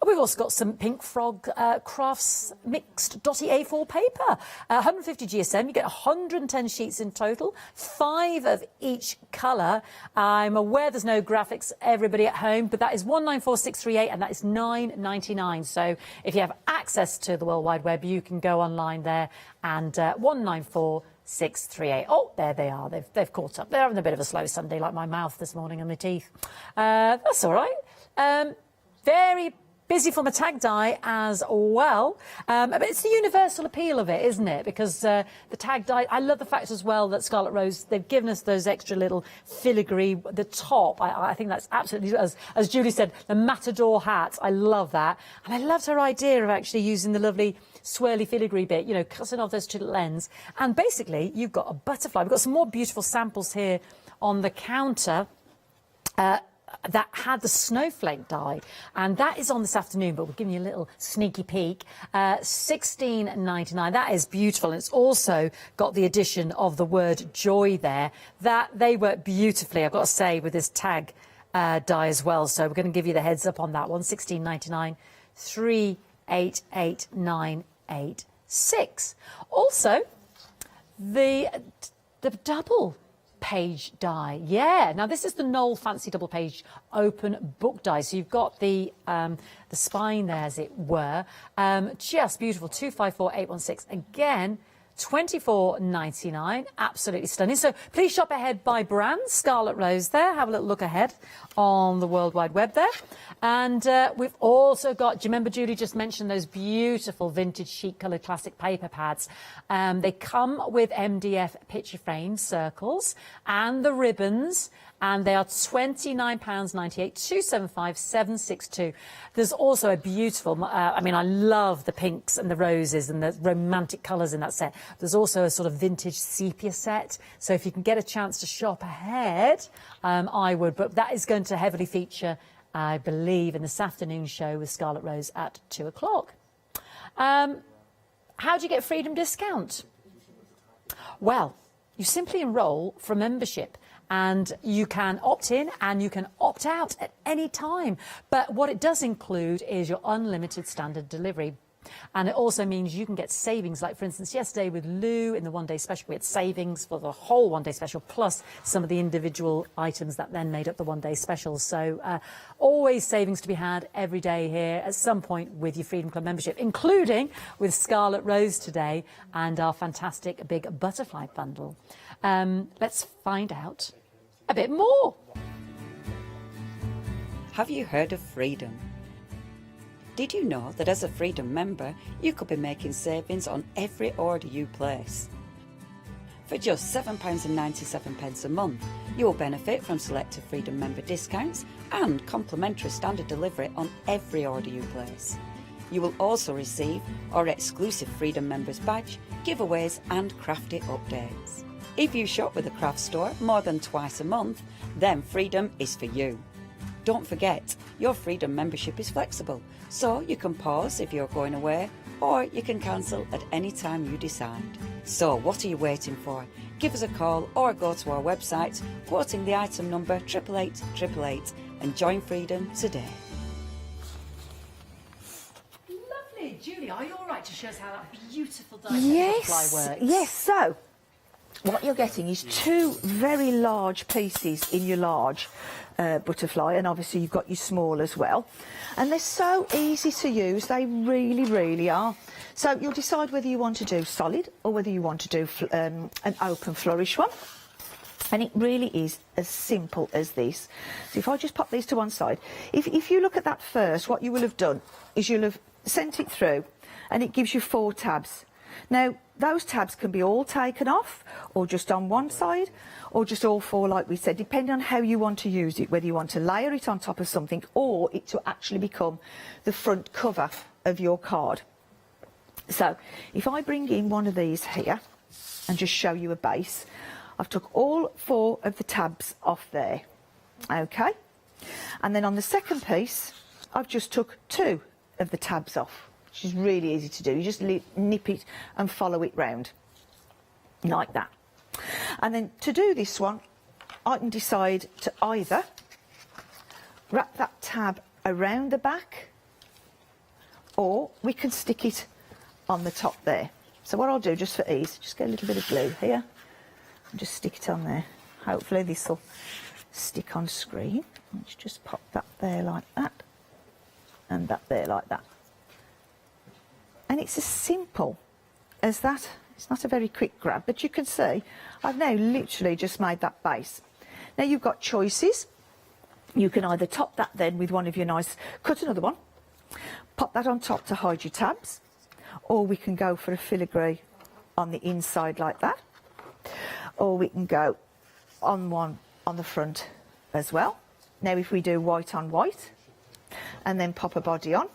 We've also got some Pink Frog Crafts mixed dotty A4 paper. 150 GSM, you get 110 sheets in total, 5 of each colour. I'm aware there's no graphics, everybody at home, but that is 194638 and that is £9.99. So if you have access to the World Wide Web, you can go online there and 194638. Oh, there they are. They've caught up. They're having a bit of a slow Sunday, like my mouth this morning and my teeth. That's all right. Very busy for my tag die as well. But it's the universal appeal of it, isn't it? Because the tag die, I love the fact as well that Scarlet Rose, they've given us those extra little filigree, the top. I think that's absolutely, as Julie said, the matador hat. I love that. And I loved her idea of actually using the lovely swirly filigree bit, you know, cutting off those two little ends. And basically, you've got a butterfly. We've got some more beautiful samples here on the counter. that had the snowflake die, and that is on this afternoon, but we're giving you a little sneaky peek. $16.99. That is beautiful, and it's also got the addition of the word joy there. That they work beautifully, I've got to say, with this tag die as well. So we're going to give you the heads up on that one. $16.99, 388986. Also, the double page die. Yeah, now this is the Knoll Fancy double page open book die. So you've got the spine there, as it were. Just beautiful. 254816. Again, $24.99. Absolutely stunning. So please shop ahead by brand. Scarlet Rose there. Have a little look ahead on the World Wide Web there. And we've also got, do you remember Julie just mentioned those beautiful vintage chic coloured classic paper pads? They come with MDF picture frames, circles, and the ribbons. And they are £29.98, 275,762. There's also a beautiful, I mean, I love the pinks and the roses and the romantic colours in that set. There's also a sort of vintage sepia set. So if you can get a chance to shop ahead, I would. But that is going to heavily feature, I believe, in this afternoon show with Scarlet Rose at 2 o'clock. How do you get Freedom discount? Well, you simply enrol for a membership. And you can opt in and you can opt out at any time. But what it does include is your unlimited standard delivery. And it also means you can get savings. Like, for instance, yesterday with Lou in the one-day special, we had savings for the whole one-day special, plus some of the individual items that then made up the one-day special. So always savings to be had every day here at some point with your Freedom Club membership, including with Scarlet Rose today and our fantastic big butterfly bundle. Let's find out a bit more. Have you heard of Freedom? Did you know that as a Freedom member, you could be making savings on every order you place? For just £7.97 a month, you will benefit from selected Freedom member discounts and complimentary standard delivery on every order you place. You will also receive our exclusive Freedom members badge, giveaways and crafty updates. If you shop with a craft store more than twice a month, then Freedom is for you. Don't forget, your Freedom membership is flexible, so you can pause if you're going away, or you can cancel at any time you decide. So what are you waiting for? Give us a call or go to our website, quoting the item number 88888, and join Freedom today. Lovely. Julie, are you all right to show us how that beautiful butterfly works? Yes, so what you're getting is two very large pieces in your large butterfly, and obviously you've got your small as well. And they're so easy to use, they really, really are. So you'll decide whether you want to do solid or whether you want to do an open flourish one. And it really is as simple as this. So if I just pop these to one side, if you look at that first, what you will have done is you'll have sent it through and it gives you 4 tabs. Now, those tabs can be all taken off, or just on one side, or just all 4, like we said, depending on how you want to use it, whether you want to layer it on top of something or it to actually become the front cover of your card. So, if I bring in one of these here and just show you a base, I've took all 4 of the tabs off there, okay? And then on the second piece, I've just took 2 of the tabs off. Which is really easy to do. You just nip it and follow it round like that. And then to do this one, I can decide to either wrap that tab around the back, or we can stick it on the top there. So what I'll do, just for ease, just get a little bit of glue here and just stick it on there. Hopefully this will stick on screen. Let's just pop that there like that, and that there like that. And it's as simple as that. It's not a very quick grab, but you can see I've now literally just made that base. Now you've got choices. You can either top that then with one of your nice, cut another one, pop that on top to hide your tabs, or we can go for a filigree on the inside like that, or we can go on one on the front as well. Now if we do white on white and then pop a body on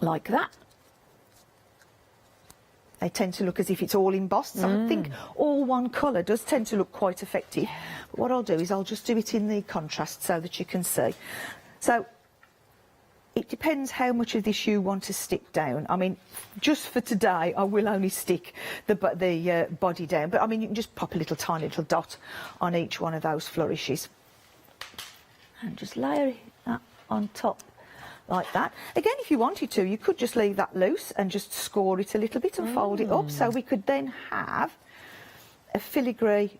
like that, they tend to look as if it's all embossed. So I think all one colour does tend to look quite effective. But what I'll do is I'll just do it in the contrast so that you can see. So it depends how much of this you want to stick down. I mean, just for today, I will only stick the body down. But I mean, you can just pop a little tiny little dot on each one of those flourishes. And just layer that on top like that. Again, if you wanted to, you could just leave that loose and just score it a little bit and fold it up. So we could then have a filigree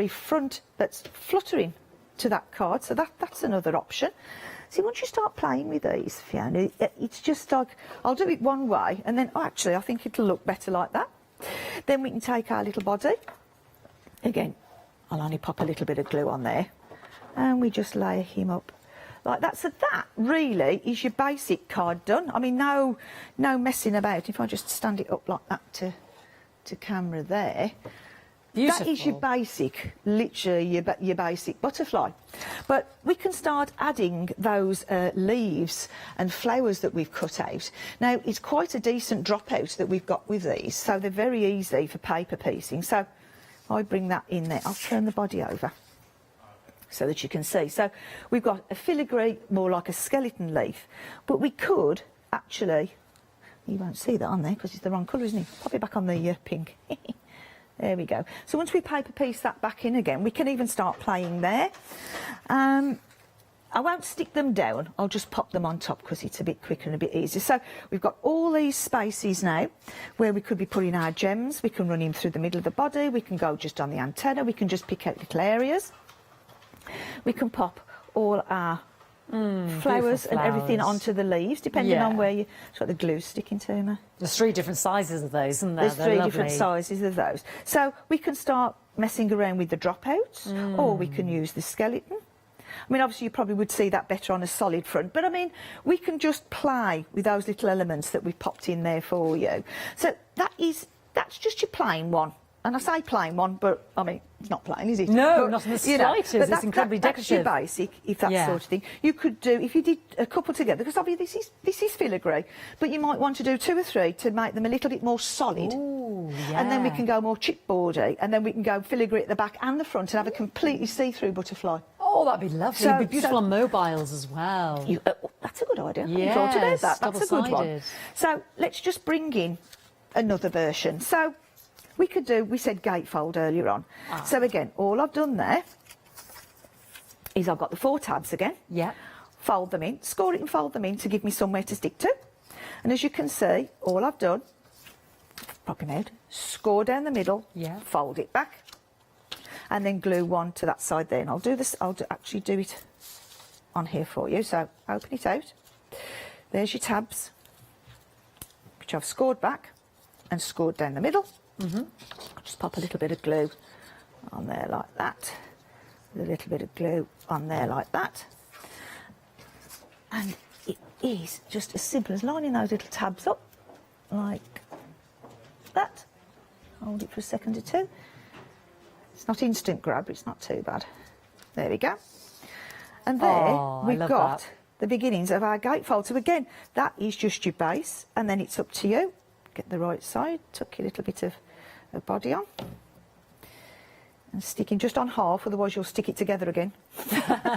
front that's fluttering to that card. So that's another option. See, once you start playing with these, Fiona, it's just like, I'll do it one way and then, oh, actually, I think it'll look better like that. Then we can take our little body. Again, I'll only pop a little bit of glue on there. And we just layer him up like that. So that really is your basic card done. I mean, no messing about. If I just stand it up like that to camera there. Beautiful. That is your basic, literally your basic butterfly. But we can start adding those leaves and flowers that we've cut out. Now, it's quite a decent dropout that we've got with these, so they're very easy for paper piecing. So I bring that in there. I'll turn the body over so that you can see. So we've got a filigree, more like a skeleton leaf, but we could actually, you won't see that on there because it's the wrong colour, isn't it? Pop it back on the pink. There we go. So once we paper piece that back in again, we can even start playing there. I won't stick them down, I'll just pop them on top because it's a bit quicker and a bit easier. So we've got all these spaces now where we could be putting our gems. We can run in through the middle of the body, we can go just on the antenna, we can just pick out little areas. We can pop all our flowers and everything onto the leaves, depending on where got the glue sticking to me. There's 3 different sizes of those, isn't there? There's 3 different sizes of those. So we can start messing around with the dropouts, or we can use the skeleton. I mean, obviously you probably would see that better on a solid front, but I mean, we can just play with those little elements that we've popped in there for you. So that's just your plain one. And I say plain one, but I mean, it's not plain, is it? No, but, not in the slightest. It's incredibly decorative. That's your basic, if that sort of thing. You could do, if you did a couple together, because obviously this is filigree, but you might want to do 2 or 3 to make them a little bit more solid. Ooh, yeah. And then we can go more chipboardy, and then we can go filigree at the back and the front and have a completely see-through butterfly. Oh, that'd be lovely. It'd be beautiful on mobiles as well. That's a good idea. Yes, I thought about that. That's a good one. double-sided. So let's just bring in another version. So we could do, we said gatefold earlier on. So again, all I've done there is I've got the 4 tabs again. Yeah. Fold them in, score it and fold them in to give me somewhere to stick to. And as you can see, all I've done, pop him out, score down the middle, fold it back, and then glue one to that side there. And I'll do this, actually do it on here for you. So open it out. There's your tabs, which I've scored back and scored down the middle. I'll just pop a little bit of glue on there like that, with a little bit of glue on there like that, and it is just as simple as lining those little tabs up like that. Hold it for a second or 2. It's not instant grab, but it's not too bad. There we go. And there we've got the beginnings of our gatefold. So again, that is just your base, and then it's up to you. Get the right side, tuck your little bit of body on, and sticking just on half, otherwise you'll stick it together again.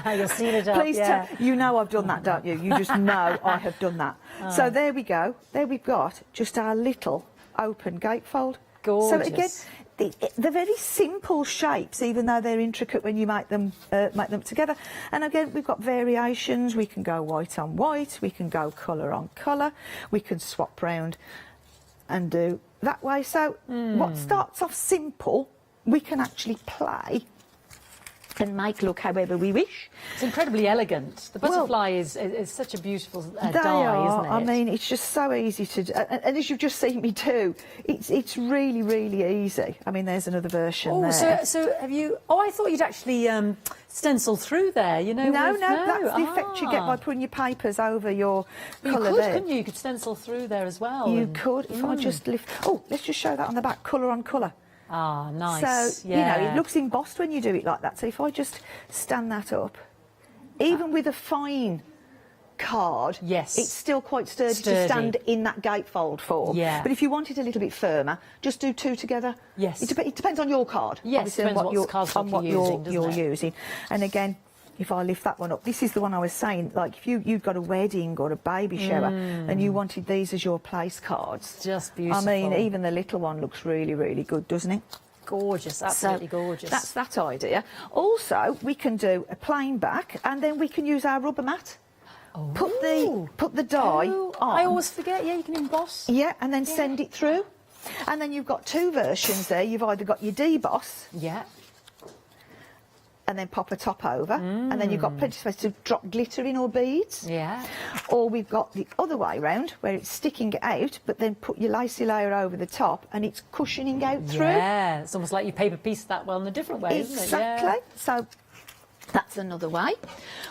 You'll seal it up. Please tell, you know I've done that, don't you? You just know I have done that. So there we go. There we've got just our little open gatefold. Gorgeous. So again, they're very simple shapes, even though they're intricate when you make them together. And again, we've got variations. We can go white on white. We can go colour on colour. We can swap round and do that way. So what starts off simple, we can actually play and make look however we wish. It's incredibly elegant. The butterfly is such a beautiful dye, isn't it? I mean, it's just so easy to do. And as you've just seen me do, it's really, really easy. I mean, there's another version there. So have you... Oh, I thought you'd actually stencil through there, you know? No, that's the effect you get by putting your papers over your colour there. Couldn't you? You could stencil through there as well. You could, if I just lift... Oh, let's just show that on the back, colour on colour. Ah, nice. So, you know, it looks embossed when you do it like that. So if I just stand that up, even with a fine card, yes, it's still quite sturdy to stand in that gatefold form. Yeah. But if you want it a little bit firmer, just do 2 together. Yes. It depends on your card. Yes, obviously, depends on what you're using. And again, if I lift that one up, this is the one I was saying, like if you've got a wedding or a baby shower and you wanted these as your place cards. Just beautiful. I mean, even the little one looks really, really good, doesn't it? Gorgeous, absolutely gorgeous. That's that idea. Also, we can do a plain back and then we can use our rubber mat. Oh. Put the die on. I always forget, yeah, you can emboss. Yeah, and then send it through. And then you've got 2 versions there. You've either got your deboss. Yeah. And then pop a top over, and then you've got plenty of space to drop glitter in or beads. Yeah. Or we've got the other way round, where it's sticking out, but then put your lacy layer over the top, and it's cushioning out through. Yeah, it's almost like you paper piece that well in a different way, isn't it? Exactly. Yeah. So that's another way.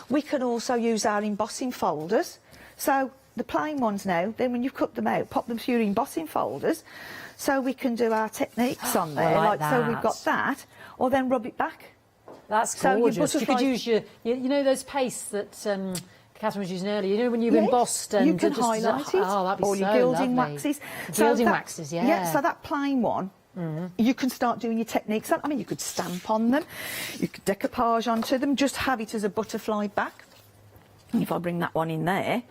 We can also use our embossing folders. So the plain ones now, then when you've cut them out, pop them through your embossing folders, so we can do our techniques on there. I like so that. we've got that, or then rub it back. That's So your gorgeous. You could butterfly- use you know those pastes that Catherine was using earlier. You know when you've embossed and you can just highlight it, Oh, that'd be or so your gilding lovely. waxes. Gilding that- waxes, yeah. Yeah, so that plain one, you can start doing your techniques on. I mean, you could stamp on them, you could decoupage onto them, just have it as a butterfly back. And if I bring that one in there,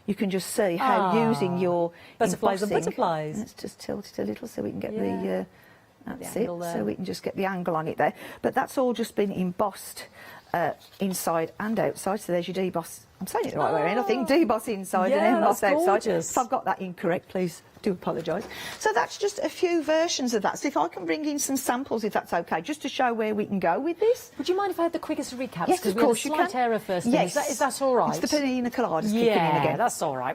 you can just see how using your butterflies and embossing- butterflies. Let's just tilt it a little so we can get Yeah. the... That's it, angle there. so we can just get the angle on it there. But that's all just been embossed inside and outside. So there's your deboss. I'm saying it the right way around, I think. Deboss inside and emboss that's outside. gorgeous. If I've got that incorrect, please do apologise. So that's just a few versions of that. So if I can bring in some samples, if that's okay, just to show where we can go with this. Would you mind if I had the quickest recaps? Yes, Because of we had a course you slight can. error first. Yes. Is that all right? It's the pina coladas kicking in Yeah, again. that's all right.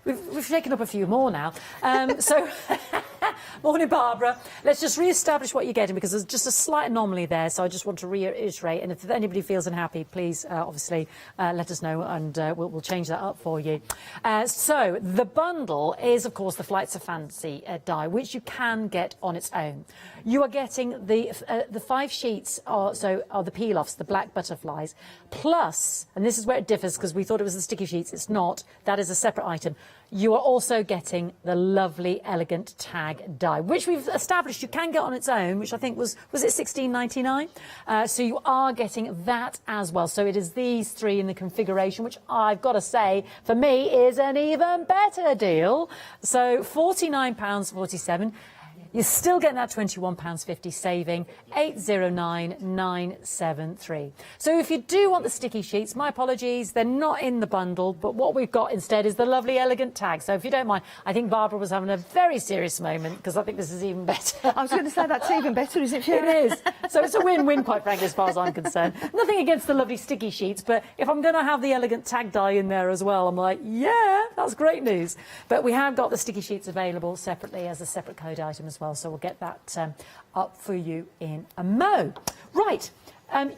We've shaken up a few more now. So, morning, Barbara. Let's just re-establish what you're getting because there's just a slight anomaly there. So I just want to reiterate. And if anybody feels unhappy, please obviously let us know and we'll change that up for you. So the bundle is, of course, the Flights of Fancy die, which you can get on its own. You are getting the 5 sheets are the peel-offs, the black butterflies, plus, and this is where it differs because we thought it was the sticky sheets. It's not. That is a separate item. You are also getting the lovely, elegant tag die, which we've established you can get on its own, which I think was it $16.99? So you are getting that as well. So it is these 3 in the configuration, which I've got to say, for me, is an even better deal. So £49.47. You're still getting that £21.50 saving, 809,973. So if you do want the sticky sheets, my apologies, they're not in the bundle, but what we've got instead is the lovely elegant tag. So if you don't mind, I think Barbara was having a very serious moment because I think this is even better. I was going to say that's even better, isn't it? It is. So it's a win-win, quite frankly, as far as I'm concerned. Nothing against the lovely sticky sheets, but if I'm going to have the elegant tag die in there as well, I'm like, yeah, that's great news. But we have got the sticky sheets available separately as a separate code item as well. So we'll get that up for you in a mo. Right.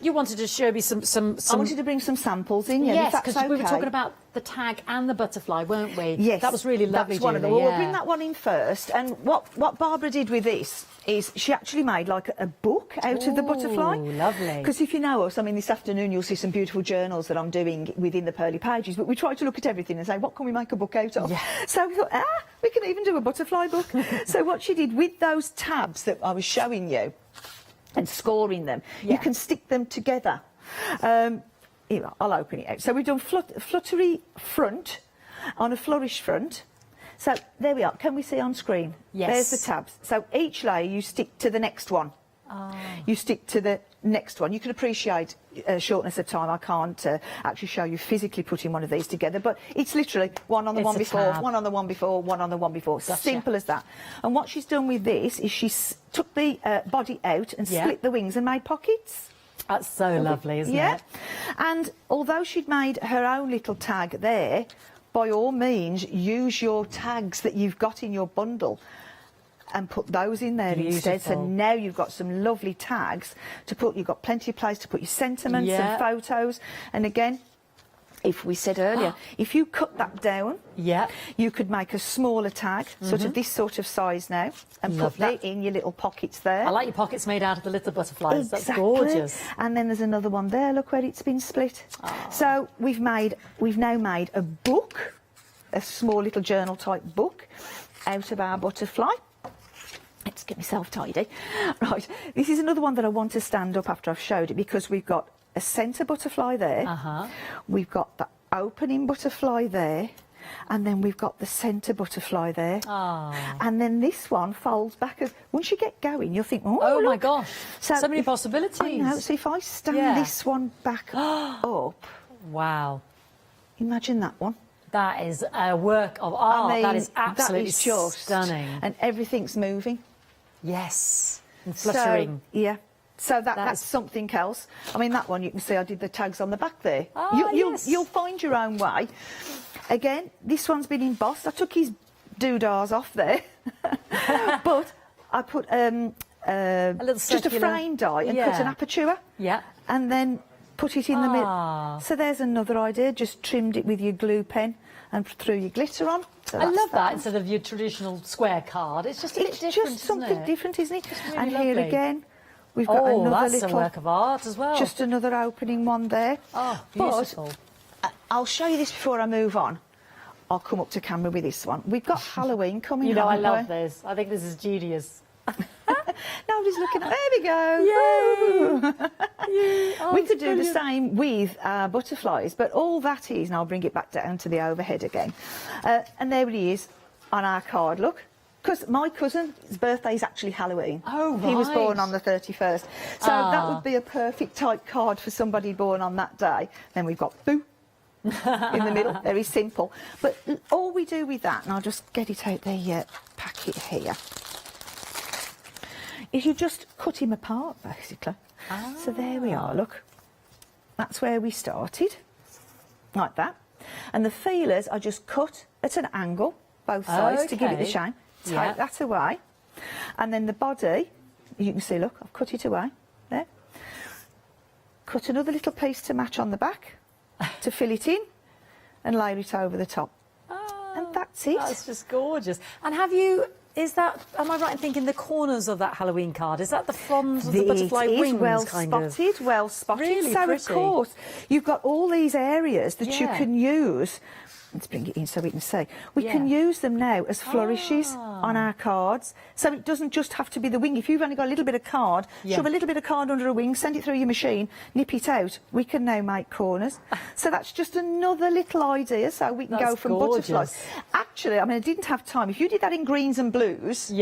You wanted to show me some... I wanted to bring some samples in, yes, because we were talking about the tag and the butterfly, weren't we? Yes. That was really lovely, That's one of them. Julie, Well, we'll bring that one in first. And what Barbara did with this is she actually made like a book out of the butterfly. Lovely. Because if you know us, I mean, this afternoon you'll see some beautiful journals that I'm doing within the Pearly Pages, but we try to look at everything and say, what can we make a book out of? Yeah. So we thought, we can even do a butterfly book. So what she did with those tabs that I was showing you, and scoring them, you can stick them together. Here, I'll open it out. So we've done fluttery front on a flourish front. So there we are. Can we see on screen? Yes. There's the tabs. So each layer you stick to the next one. You stick to the next one. You can appreciate shortness of time. I can't actually show you physically putting one of these together, but it's literally one on the one before, one on the one before, one on the one before. Gotcha. Simple as that. And what she's done with this is she's took the body out and split the wings and made pockets. That's so lovely, isn't it? it? And although she'd made her own little tag there, by all means, use your tags that you've got in your bundle and put those in there instead. So now you've got some lovely tags to put. You've got plenty of place to put your sentiments and photos. And again, if we said earlier, if you cut that down, you could make a smaller tag, sort of this sort of size now, and put that in your little pockets there. I like your pockets made out of the little butterflies. Exactly. That's gorgeous. And then there's another one there. Look where it's been split. So we've now made a book, a small little journal type book, out of our butterfly. Let's get myself tidy. Right, this is another one that I want to stand up after I've showed it, because we've got a centre butterfly there, we've got the opening butterfly there, and then we've got the centre butterfly there. And then this one folds back. Once you get going, you'll think, oh my gosh, so many possibilities. I know, so if I stand this one back up. Wow. Imagine that one. That is a work of art. I mean, that is absolutely that is just stunning. And everything's moving. Yes. And fluttering. So, yeah. So that's something else. I mean, that one, you can see I did the tags on the back there. You'll find your own way. Again, this one's been embossed. I took his doodahs off there. But I put a little just a frame die and cut an aperture. Yeah. And then put it in the middle. So there's another idea. Just trimmed it with your glue pen and threw your glitter on. So I love that instead of your traditional square card. It's just a bit different, just something different, isn't it? Really and lovely. here again, we've got another that's little a work of art as well. Just another opening one there. Oh, beautiful. But I'll show you this before I move on. I'll come up to camera with this one. We've got Halloween coming. You know, I love we? this. I think this is genius. Nobody's looking at. There we go. Yay! We could do the same with butterflies, but all that is, and I'll bring it back down to the overhead again. And there it is on our card. Look, because my cousin's birthday is actually Halloween. Oh, right. He was born on the 31st, so that would be a perfect type card for somebody born on that day. Then we've got Boo in the middle. Very simple. But all we do with that, and I'll just get it out the packet here, is you just cut him apart, basically. So there we are, look. That's where we started, like that. And the feelers are just cut at an angle, both sides, to give it the shine. Take that away. And then the body, you can see, look, I've cut it away, there. Cut another little piece to match on the back, to fill it in, and layer it over the top. And that's it. That's just gorgeous. And have you... am I right in thinking the corners of that Halloween card, is that the fronds of the butterfly wings? Well spotted. Really so, pretty. of course, you've got all these areas that you can use. Let's bring it in so we can see. We can use them now as flourishes on our cards. So it doesn't just have to be the wing. If you've only got a little bit of card, shove a little bit of card under a wing, send it through your machine, nip it out. We can now make corners. So that's just another little idea. So we can go from butterflies. Actually, I mean, I didn't have time. If you did that in greens and blues,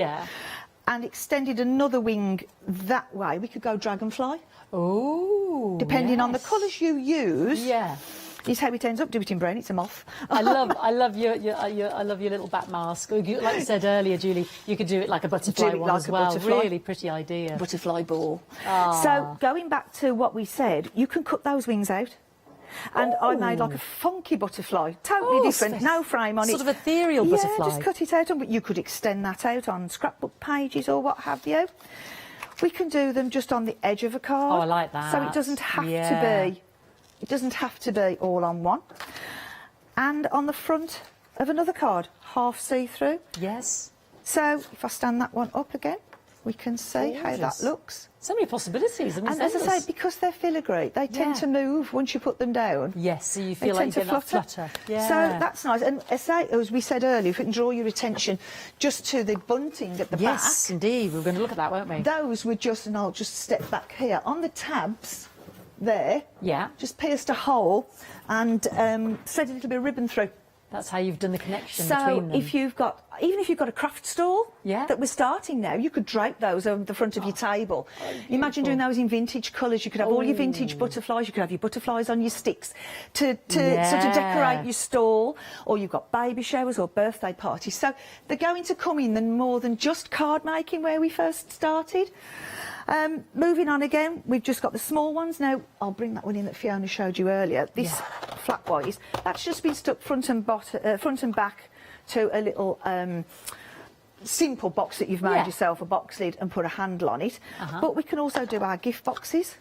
and extended another wing that way, we could go dragonfly. Oh, depending on the colours you use. Is how it ends up. Do it in brown. It's a moth. I love your little bat mask. Like you said earlier, Julie, you could do it like a butterfly one as well. Butterfly. Really pretty idea. Butterfly ball. So going back to what we said, you can cut those wings out. And I made like a funky butterfly, totally different, no frame on it. Sort of ethereal butterfly. Yeah, just cut it out, but you could extend that out on scrapbook pages or what have you. We can do them just on the edge of a card. Oh, I like that. So it doesn't have to be. It doesn't have to be all on one. And on the front of another card, half see-through. Yes. So if I stand that one up again, we can see how that looks. So many possibilities. I mean, and as I say, because they're filigree, they tend to move once you put them down. Yes, so you feel like you get that flutter. Yeah. So that's nice. And as we said earlier, if we can draw your attention just to the bunting at the back. Yes, indeed. We were going to look at that, weren't we? Those were just, and I'll just step back here. On the tabs there, just pierced a hole and thread a little bit of ribbon through. That's how you've done the connection so between them. Even if you've got a craft stall that we're starting now, you could drape those on the front of your table. Imagine doing those in vintage colours. You could have all your vintage butterflies. You could have your butterflies on your sticks to sort of decorate your stall. Or you've got baby showers or birthday parties. So they're going to come in more than just card making where we first started. Moving on again, we've just got the small ones. Now, I'll bring that one in that Fiona showed you earlier. This flat white, that's just been stuck front and back to a little simple box that you've made yourself, a box lid, and put a handle on it. But we can also do our gift boxes.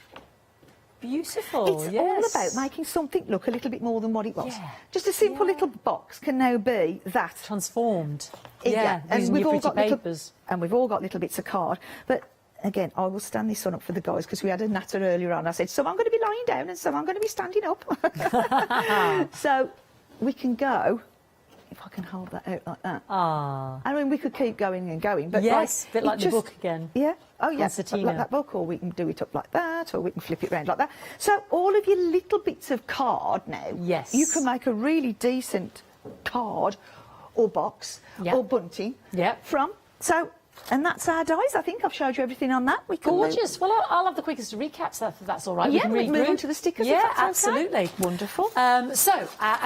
beautiful. It's yes. all about making something look a little bit more than what it was. Just a simple little box can now be that. Transformed. And using we've your all pretty got papers. and we've all got little bits of card. But again, I will stand this one up for the guys because we had a natter earlier on. I said, some I'm going to be lying down and some I'm going to be standing up. So we can go. If I can hold that out like that. Ah. I mean, we could keep going and going. But yes, like, bit like the book again. Yeah. Oh, yeah. Like that book, or we can do it up like that, or we can flip it around like that. So all of your little bits of card now, yes, you can make a really decent card or box or bunting from. So, and that's our dies. I think I've showed you everything on that. We can Gorgeous. Well, I'll have the quickest recap, so if that's all right. Yeah, we can move on to the stickers. Yeah, if that's absolutely. Okay. Wonderful.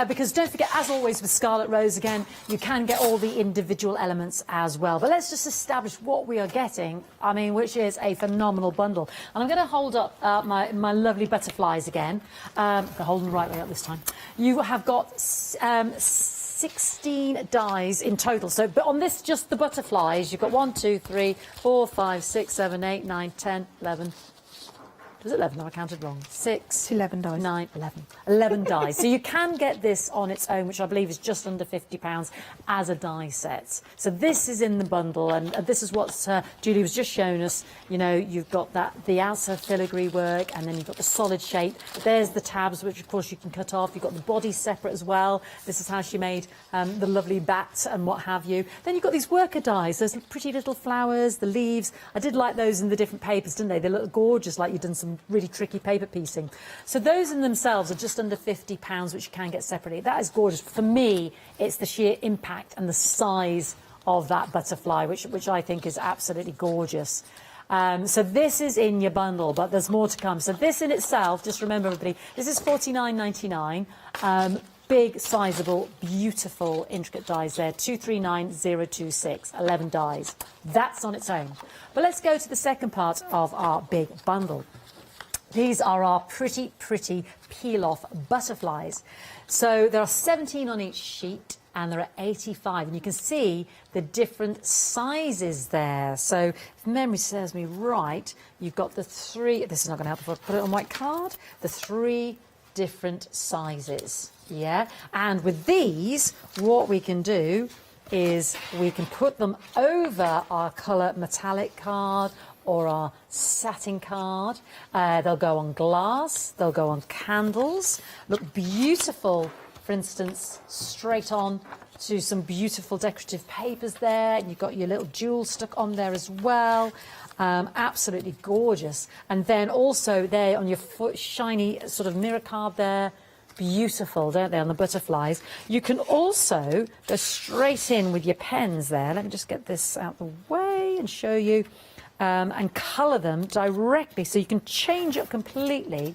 Because don't forget, as always with Scarlet Rose, again, you can get all the individual elements as well. But let's just establish what we are getting, I mean, which is a phenomenal bundle. And I'm going to hold up my lovely butterflies again. I'm going to hold them the right way up this time. You have got 16 dies in total. So, but on this, just the butterflies, you've got 1, 2, 3, 4, 5, 6, 7, 8, 9, 10, 11. Was it 11? No, I counted wrong. 6, 11 dies. 9, 11. 11 dies. So you can get this on its own, which I believe is just under £50 as a die set. So this is in the bundle, and this is what Julie was just showing us. You know, you've got the outside filigree work, and then you've got the solid shape. There's the tabs, which of course you can cut off. You've got the body separate as well. This is how she made the lovely bat and what have you. Then you've got these worker dies. Those pretty little flowers, the leaves. I did like those in the different papers, didn't they? They look gorgeous, like you've done some really tricky paper piecing. So those in themselves are just under £50, which you can get separately. That is gorgeous. For me, it's the sheer impact and the size of that butterfly, which I think is absolutely gorgeous. So this is in your bundle, but there's more to come. So this in itself, just remember everybody, this is $49.99. Big, sizable, beautiful, intricate dies there. 239026, 11 dies. That's on its own. But let's go to the second part of our big bundle. These are our pretty, pretty peel-off butterflies. So there are 17 on each sheet, and there are 85. And you can see the different sizes there. So if memory serves me right, you've got the three, this is not going to help if I put it on white card, the 3 different sizes. Yeah, and with these, what we can do is we can put them over our colour metallic card or our satin card. They'll go on glass, they'll go on candles, look beautiful, for instance, straight on to some beautiful decorative papers there. And you've got your little jewels stuck on there as well. Absolutely gorgeous. And then also there on your shiny sort of mirror card there, beautiful, don't they, on the butterflies. You can also go straight in with your pens there. Let me just get this out the way and show you, and colour them directly, so you can change up completely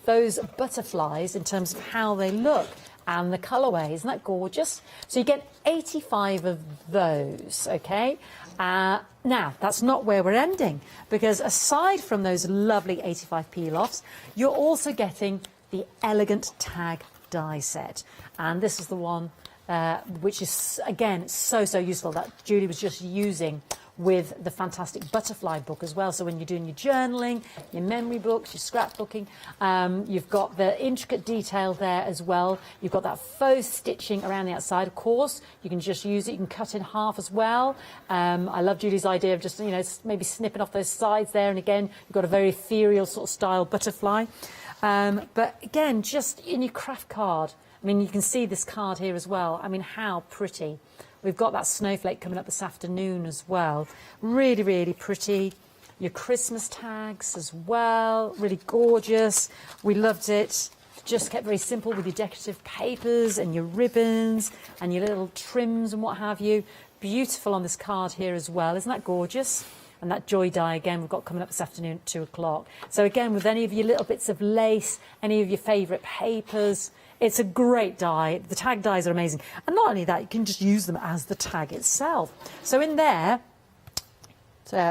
those butterflies in terms of how they look and the colourway. Isn't that gorgeous? So you get 85 of those, okay? Now, that's not where we're ending, because aside from those lovely 85 peel-offs, you're also getting the elegant tag die set, and this is the one which is again so useful that Julie was just using with the fantastic butterfly book as well. So when you're doing your journaling, your memory books, your scrapbooking, you've got the intricate detail there as well. You've got that faux stitching around the outside. Of course, you can just use it. You can cut in half as well. I love Julie's idea of just, you know, maybe snipping off those sides there. And again, you've got a very ethereal sort of style butterfly. But again, just in your craft card, I mean, you can see this card here as well. I mean, how pretty. We've got that snowflake coming up this afternoon as well. Really, really pretty. Your Christmas tags as well. Really gorgeous. We loved it. Just kept very simple with your decorative papers and your ribbons and your little trims and what have you. Beautiful on this card here as well. Isn't that gorgeous? And that joy die again we've got coming up this afternoon at 2 o'clock. So again, with any of your little bits of lace, any of your favourite papers, it's a great die. The tag dies are amazing. And not only that, you can just use them as the tag itself. So in there,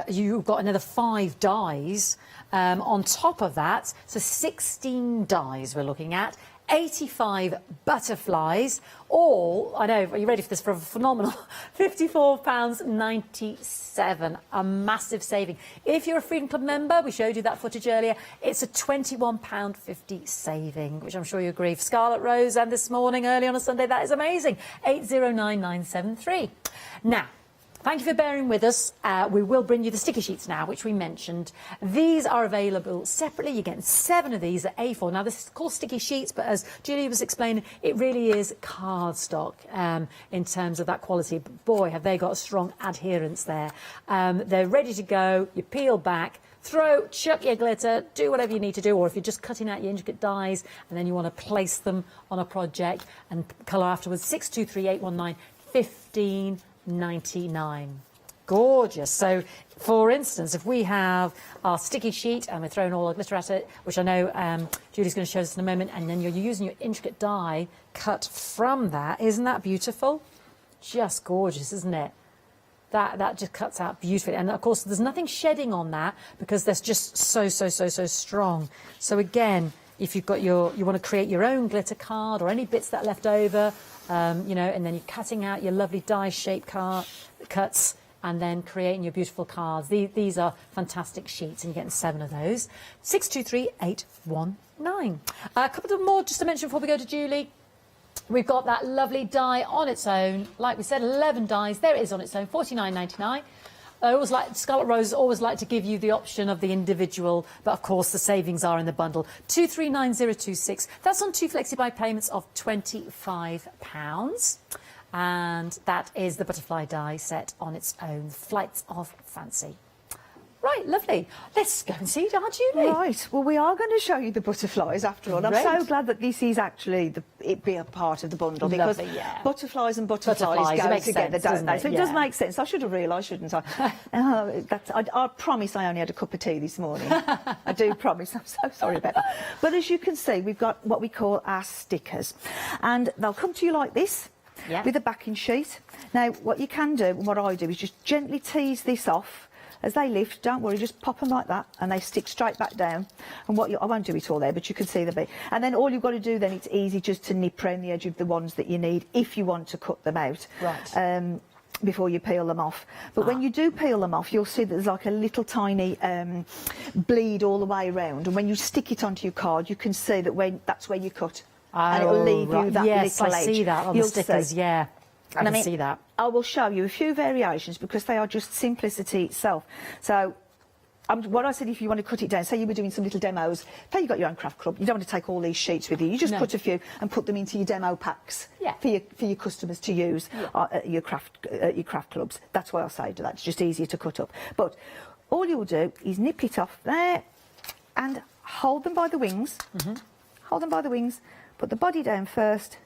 you've got another 5 dies on top of that. So 16 dies we're looking at, 85 butterflies, all, I know, are you ready for this, for a phenomenal £54.97, a massive saving. If you're a Freedom Club member, we showed you that footage earlier, it's a £21.50 saving, which I'm sure you agree. For Scarlet Rose and this morning, early on a Sunday, that is amazing. 809973. Now, thank you for bearing with us. We will bring you the sticky sheets now, which we mentioned. These are available separately. You're getting 7 of these at A4. Now, this is called sticky sheets, but as Julie was explaining, it really is cardstock in terms of that quality. But boy, have they got a strong adherence there. They're ready to go. You peel back, throw, chuck your glitter, do whatever you need to do, or if you're just cutting out your intricate dies and then you want to place them on a project and colour afterwards, 623819 15.99. Gorgeous. So, for instance, if we have our sticky sheet and we're throwing all our glitter at it, which I know Julie's going to show us in a moment, and then you're using your intricate die cut from that. Isn't that beautiful? Just gorgeous, isn't it? That just cuts out beautifully. And, of course, there's nothing shedding on that because that's just so strong. So, again, if you've got you want to create your own glitter card or any bits that are left over, you know, and then you're cutting out your lovely die-shaped cuts and then creating your beautiful cards. These are fantastic sheets, and you're getting 7 of those. 623819. A couple of more just to mention before we go to Julie. We've got that lovely die on its own. Like we said, 11 dies. There it is on its own, $49.99. I always like, Scarlet Rose always like to give you the option of the individual, but of course the savings are in the bundle. 239026. That's on 2 flexi-buy payments of £25. And that is the butterfly die set on its own. Flights of Fancy. Right, lovely. Let's go and see our Julie. Right, well, we are going to show you the butterflies after all. I'm so glad that this is actually it be a part of the bundle, because butterflies and butterflies go together, don't they? So it does make sense. I should have realised, shouldn't I? I promise I only had a cup of tea this morning. I do promise. I'm so sorry about that. But as you can see, we've got what we call our stickers, and they'll come to you like this. With a backing sheet. Now, what you can do, and what I do, is just gently tease this off. As they lift, don't worry, just pop them like that, and they stick straight back down. And I won't do it all there, but you can see the bit. And then all you've got to do then, it's easy just to nip around the edge of the ones that you need if you want to cut them out. Right. Before you peel them off. But when you do peel them off, you'll see that there's like a little tiny bleed all the way around. And when you stick it onto your card, you can see that that's where you cut. And it'll leave you that little edge. Yes, I see that on the stickers, yeah. I can see that. I will show you a few variations because they are just simplicity itself. So, what I said, if you want to cut it down, say you were doing some little demos, say you've got your own craft club, you don't want to take all these sheets with you, you just cut a few and put them into your demo packs for your customers to use at your craft clubs. That's why I say that. It's just easier to cut up. But all you'll do is nip it off there and hold them by the wings. Hold them by the wings, put the body down first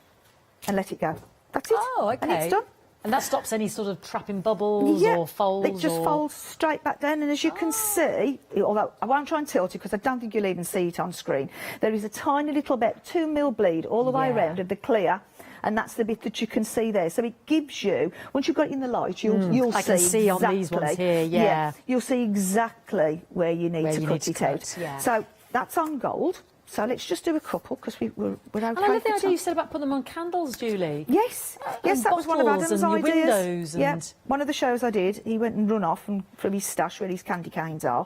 and let it go. That's it. Oh, okay. And it's done. And that stops any sort of trapping bubbles or folds? It just folds straight back down. And as you can see, although I won't try and tilt it because I don't think you'll even see it on screen, there is a tiny little bit, 2 mil bleed all the way around of the clear. And that's the bit that you can see there. So it gives you, once you've got it in the light, you'll see I can see exactly, on these ones here, you'll see exactly where you need to cut it out. So that's on gold. So let's just do a couple because we're okay. And I love the idea you said about putting them on candles, Julie. Yes, yes, that was one of Adam's ideas. Windows and one of the shows I did, he went and run off from his stash where his candy canes are.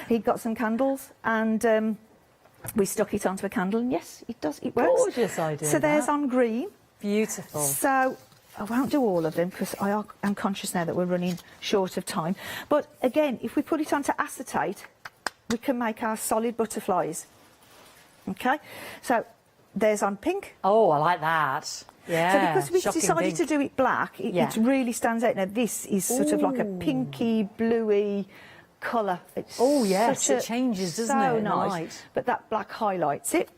He'd got some candles and we stuck it onto a candle, and yes, it does. It works. Gorgeous idea. So there's on green. Beautiful. So I won't do all of them because I am conscious now that we're running short of time. But again, if we put it onto acetate, we can make our solid butterflies. Okay, so there's on pink. Oh, I like that. Yeah. So because we decided to do it black, it really stands out. Now this is sort of like a pinky, bluey colour. It's it changes, doesn't it? So nice. But that black highlights it.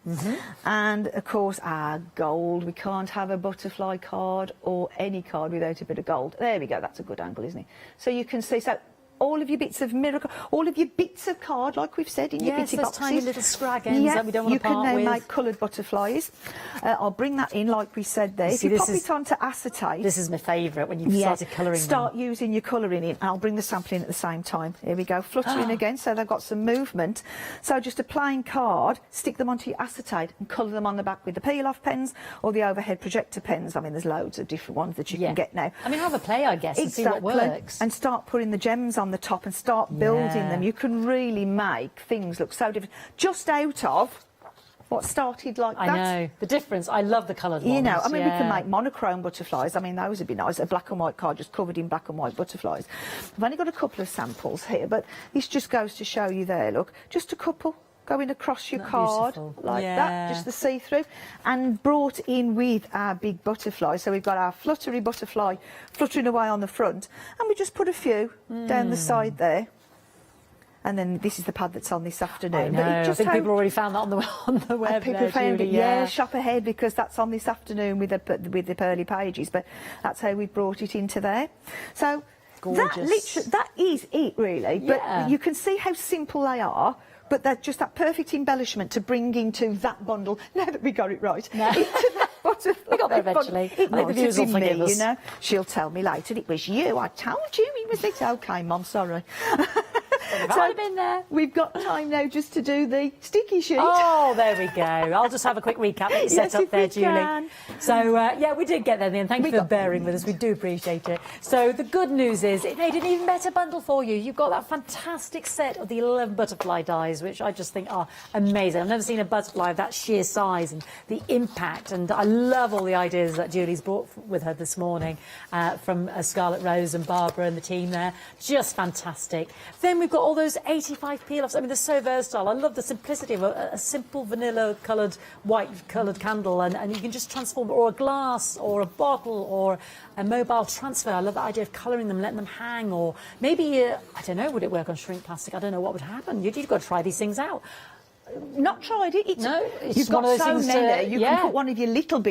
And of course our gold. We can't have a butterfly card or any card without a bit of gold. There we go. That's a good angle, isn't it? So you can see. So all of your bits of miracle, all of your bits of card, like we've said, in your bitty those boxes. tiny little scrag ends that we don't want to part You can with. now make coloured butterflies. I'll bring that in, like we said there. See, if you pop it onto acetate... This is my favourite, when you've started colouring them. Start using your colouring in. I'll bring the sample in at the same time. Here we go, fluttering again, so they've got some movement. So just a plain card, stick them onto your acetate and colour them on the back with the peel-off pens or the overhead projector pens. I mean, there's loads of different ones that you can get now. I mean, have a play, I guess, and see what works. And start putting the gems on the top and start building them. You can really make things look so different. Just out of what started like that. I know, the difference. I love the coloured ones. You know, I mean, we can make monochrome butterflies. I mean, those would be nice. A black and white card just covered in black and white butterflies. I've only got a couple of samples here, but this just goes to show you there, look. Just a couple going across your card like that, just the see-through, and brought in with our big butterfly. So we've got our fluttery butterfly fluttering away on the front, and we just put a few down the side there. And then this is the pad that's on this afternoon. I know. I think people already found that on the web. People found it, shop ahead, because that's on this afternoon with the pearly pages. But that's how we brought it into there. So gorgeous. That is it, really. But you can see how simple they are. But they're just that perfect embellishment to bring into that bundle. Now that we got it right, into that butterfly. We got there eventually. It I think the viewers will forgive us. you know. She'll tell me later it was you. I told you it was it. Okay, Mum, sorry. So been there. We've got time now just to do the sticky sheet. Oh, there we go. I'll just have a quick recap that you set up there, Julie. Can. So, yeah, we did get there then. Thank you for bearing with us. We do appreciate it. So the good news is it made an even better bundle for you. You've got that fantastic set of the 11 butterfly dies, which I just think are amazing. I've never seen a butterfly of that sheer size and the impact. And I love all the ideas that Julie's brought with her this morning from Scarlett Rose and Barbara and the team there. Just fantastic. Then we've got all those 85 peel-offs. I mean, they're so versatile. I love the simplicity of a simple vanilla-coloured, white-coloured candle, and you can just transform it, or a glass, or a bottle, or a mobile transfer. I love the idea of colouring them, letting them hang, or maybe, I don't know, would it work on shrink plastic? I don't know what would happen. You've got to try these things out. Not tried it. It's you've one got of those so things many. You can put one of your little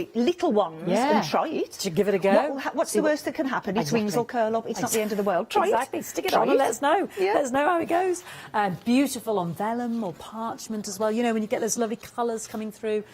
ones and try it. To give it a go. What's the worst that can happen? Its wings will curl up. It's not the end of the world. Try it. Stick it on and let us know. Let us know how it goes. Beautiful on vellum or parchment as well. You know, when you get those lovely colours coming through.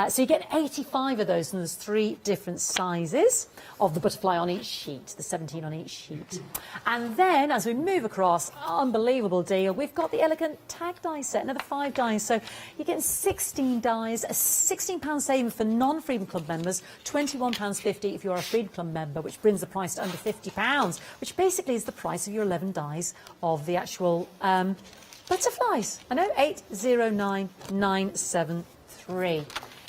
So you get 85 of those, and there's 3 different sizes of the butterfly on each sheet, the 17 on each sheet. And then, as we move across, unbelievable deal, we've got the elegant tag die set, another 5 dies. So you're getting 16 dies, a £16 saving for non-Freedom Club members, £21.50 if you're a Freedom Club member, which brings the price to under £50, which basically is the price of your 11 dies of the actual butterflies. I know, 809973.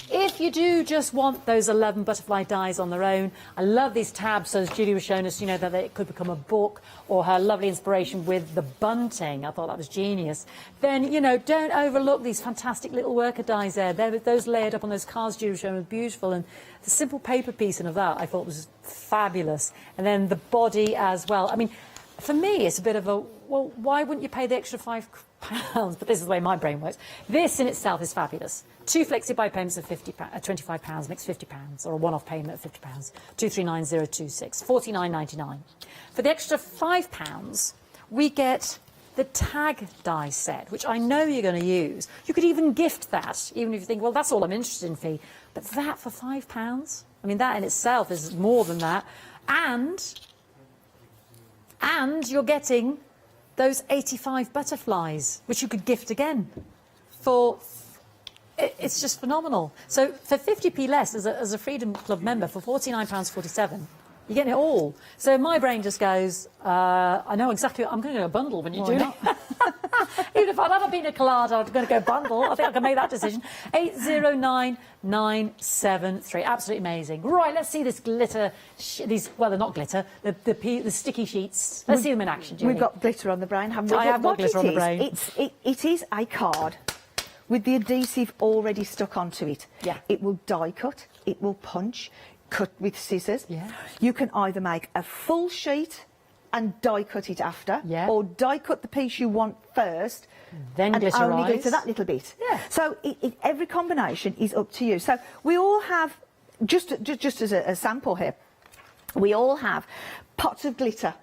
If you do just want those 11 butterfly dies on their own, I love these tabs. So as Julie was showing us, you know, that it could become a book, or her lovely inspiration with the bunting. I thought that was genius. Then, you know, don't overlook these fantastic little worker dies there. Those layered up on those cards Julie was showing were beautiful. And the simple paper piecing of that I thought was fabulous. And then the body as well. I mean, for me, it's a bit of a, well, why wouldn't you pay the extra £5? But this is the way my brain works. This in itself is fabulous. 2 flexi-buy payments of £25 makes £50, or a one-off payment of £50. 239026, £49.99. For the extra £5, we get the tag die set, which I know you're going to use. You could even gift that, even if you think, well, that's all I'm interested in, Fee. But that for £5, I mean, that in itself is more than that. And you're getting those 85 butterflies, which you could gift again. It's just phenomenal. So for 50p less as a Freedom Club member, for £49.47, you're getting it all. So my brain just goes, I know exactly, I'm going to go bundle when you do it. Even if I'd had a pina colada, I'm going to go bundle. I think I can make that decision. 809973. Absolutely amazing. Right, let's see this glitter, well, they're not glitter, the sticky sheets. Let's see them in action, Julie. We've got glitter on the brain, haven't we? I have got glitter on the brain. It is a card with the adhesive already stuck onto it. Yeah. It will die cut, it will punch, cut with scissors. Yeah. You can either make a full sheet and die cut it after, or die cut the piece you want first, then and glitterize. only glitter that little bit. Yeah. So every combination is up to you. So we all have, just as a sample here, we all have pots of glitter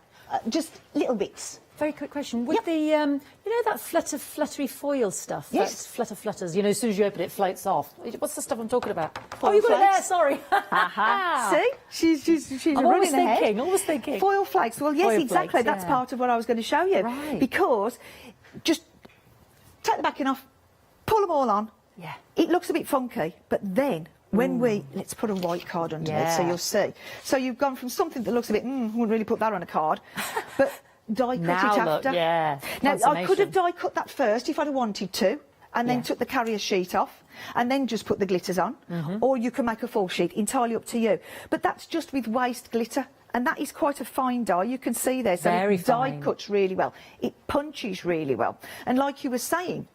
just little bits. Very quick question. With the, you know that fluttery foil stuff? Yes. That flutters. You know, as soon as you open it, it floats off. What's the stuff I'm talking about? Foil oh, you got it there, flakes. sorry. See? She's I'm running ahead. always thinking. Foil flakes. Well, yes, Foil exactly. flakes, That's yeah. part of what I was going to show you. Right. Because just take the backing off, pull them all on. Yeah. It looks a bit funky, but then when let's put a white card underneath so you'll see. So you've gone from something that looks a bit, wouldn't really put that on a card, but die cut Now it look, after. yeah. Now, I could have die cut that first if I'd have wanted to, and then took the carrier sheet off, and then just put the glitters on. Or you can make a full sheet, entirely up to you. But that's just with waste glitter. And that is quite a fine die, you can see there. So Very it die fine. cuts really well. It punches really well. And like you were saying,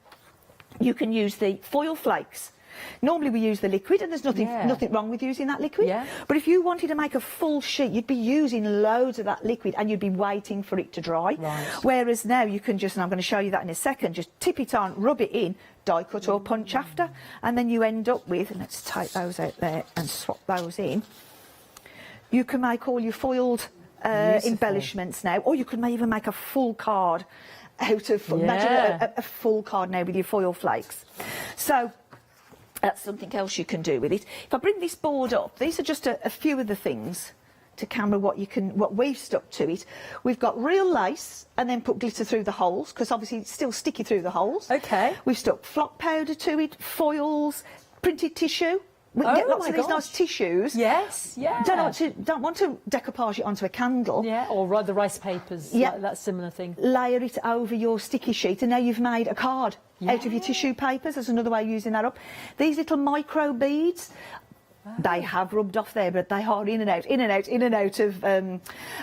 you can use the foil flakes. Normally we use the liquid, and there's nothing wrong with using that liquid. Yeah. But if you wanted to make a full sheet, you'd be using loads of that liquid, and you'd be waiting for it to dry. Right. Whereas now you can just, and I'm going to show you that in a second, just tip it on, rub it in, die cut or punch after, and then you end up with, and let's take those out there and swap those in. You can make all your foiled embellishments now, or you could even make a full card out of, imagine a full card now with your foil flakes. So that's something else you can do with it. If I bring this board up, these are just a few of the things to camera what we've stuck to it. We've got real lace and then put glitter through the holes, because obviously it's still sticky through the holes. Okay. We've stuck flock powder to it, foils, printed tissue. We can get lots of these nice tissues. Yes, yeah. Don't want to decoupage it onto a candle. Yeah, or the rice papers, like that similar thing. Layer it over your sticky sheet, and now you've made a card out of your tissue papers. There's another way of using that up. These little micro beads, they have rubbed off there, but they are in and out of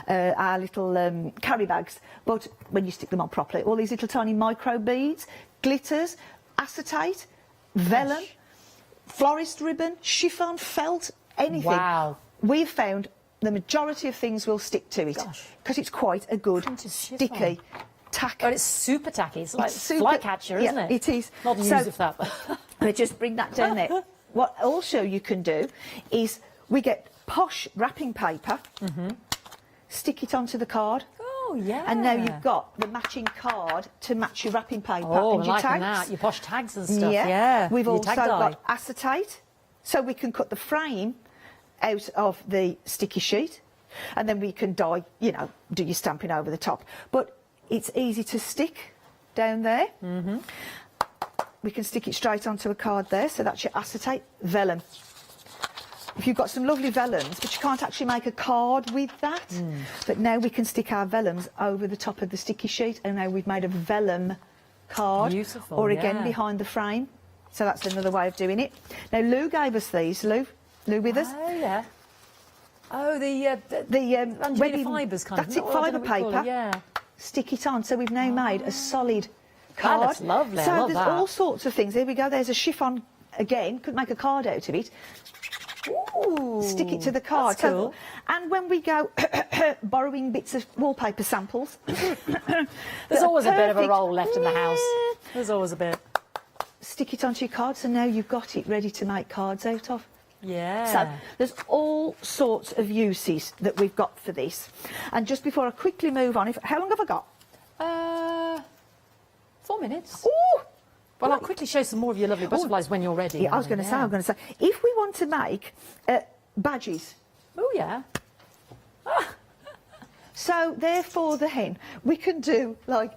our little carry bags. But when you stick them on properly, all these little tiny micro beads, glitters, acetate, vellum, florist ribbon, chiffon, felt, anything. Wow. We've found the majority of things will stick to it because it's quite a good sticky tack. Oh, it's super tacky. It's like fly catcher, isn't it? It is. Not So- use of that. I'll just bring that down there. What also you can do is we get posh wrapping paper, stick it onto the card. Oh, yeah. And now you've got the matching card to match your wrapping paper Oh, and your liking tags. that. Your posh tags and stuff. Yeah. We've Your also tag die. got acetate, so we can cut the frame out of the sticky sheet, and then we can do your stamping over the top. But it's easy to stick down there. We can stick it straight onto a card there, so that's your acetate. Vellum. If you've got some lovely vellums, but you can't actually make a card with that. But now we can stick our vellums over the top of the sticky sheet, and now we've made a vellum card. Beautiful, or again, yeah. behind the frame. So that's another way of doing it. Now, Lou gave us these. Lou Withers. Oh, yeah. Oh, the webbing fibres kind That's of. it, I don't fibre know what you call paper. it, yeah. Stick it on. So we've now made a solid card. That looks lovely. So I love there's that. all sorts of things. Here we go. There's a chiffon again. Could make a card out of it. Ooh, stick it to the card. that's cool. And when we go borrowing bits of wallpaper samples, There's always a bit of a roll left in the house. There's always a bit. Stick it onto your card, so now you've got it ready to make cards out of. Yeah. So there's all sorts of uses that we've got for this. And just before I quickly move on, how long have I got? 4 minutes. Ooh! Well, I'll quickly show some more of your lovely butterflies when you're ready. Yeah, I was going to say, if we want to make badges. Oh, yeah. So, therefore, the hen, we can do, like,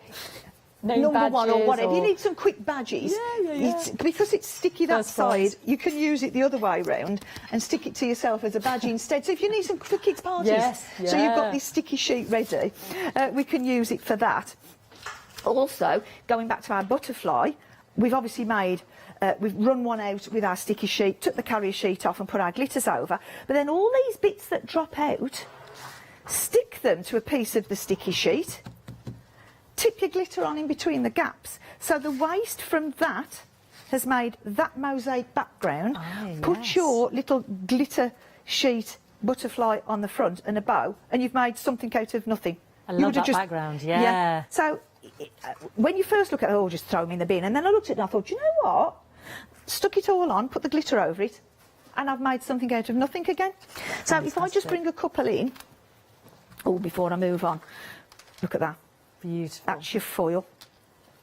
Name number one or badges whatever. or- You need some quick badges. Yeah. Because it's sticky that First prize. side, you can use it the other way round and stick it to yourself as a badge instead. So if you need some for kids' parties, Yes, so you've got yeah. this sticky sheet ready, we can use it for that. Also, going back to our butterfly, we've obviously made, we've run one out with our sticky sheet, took the carrier sheet off and put our glitters over, but then all these bits that drop out, stick them to a piece of the sticky sheet, tip your glitter on in between the gaps. So the waste from that has made that mosaic background. Put your little glitter sheet butterfly on the front and a bow, and you've made something out of nothing. I You love would have that background, yeah. Yeah. So when you first look at it, oh, just throw them in the bin. And then I looked at it and I thought, you know what? Stuck it all on, put the glitter over it, and I've made something out of nothing again. So if I just bring a couple in, before I move on, Look at that. Beautiful. That's your foil.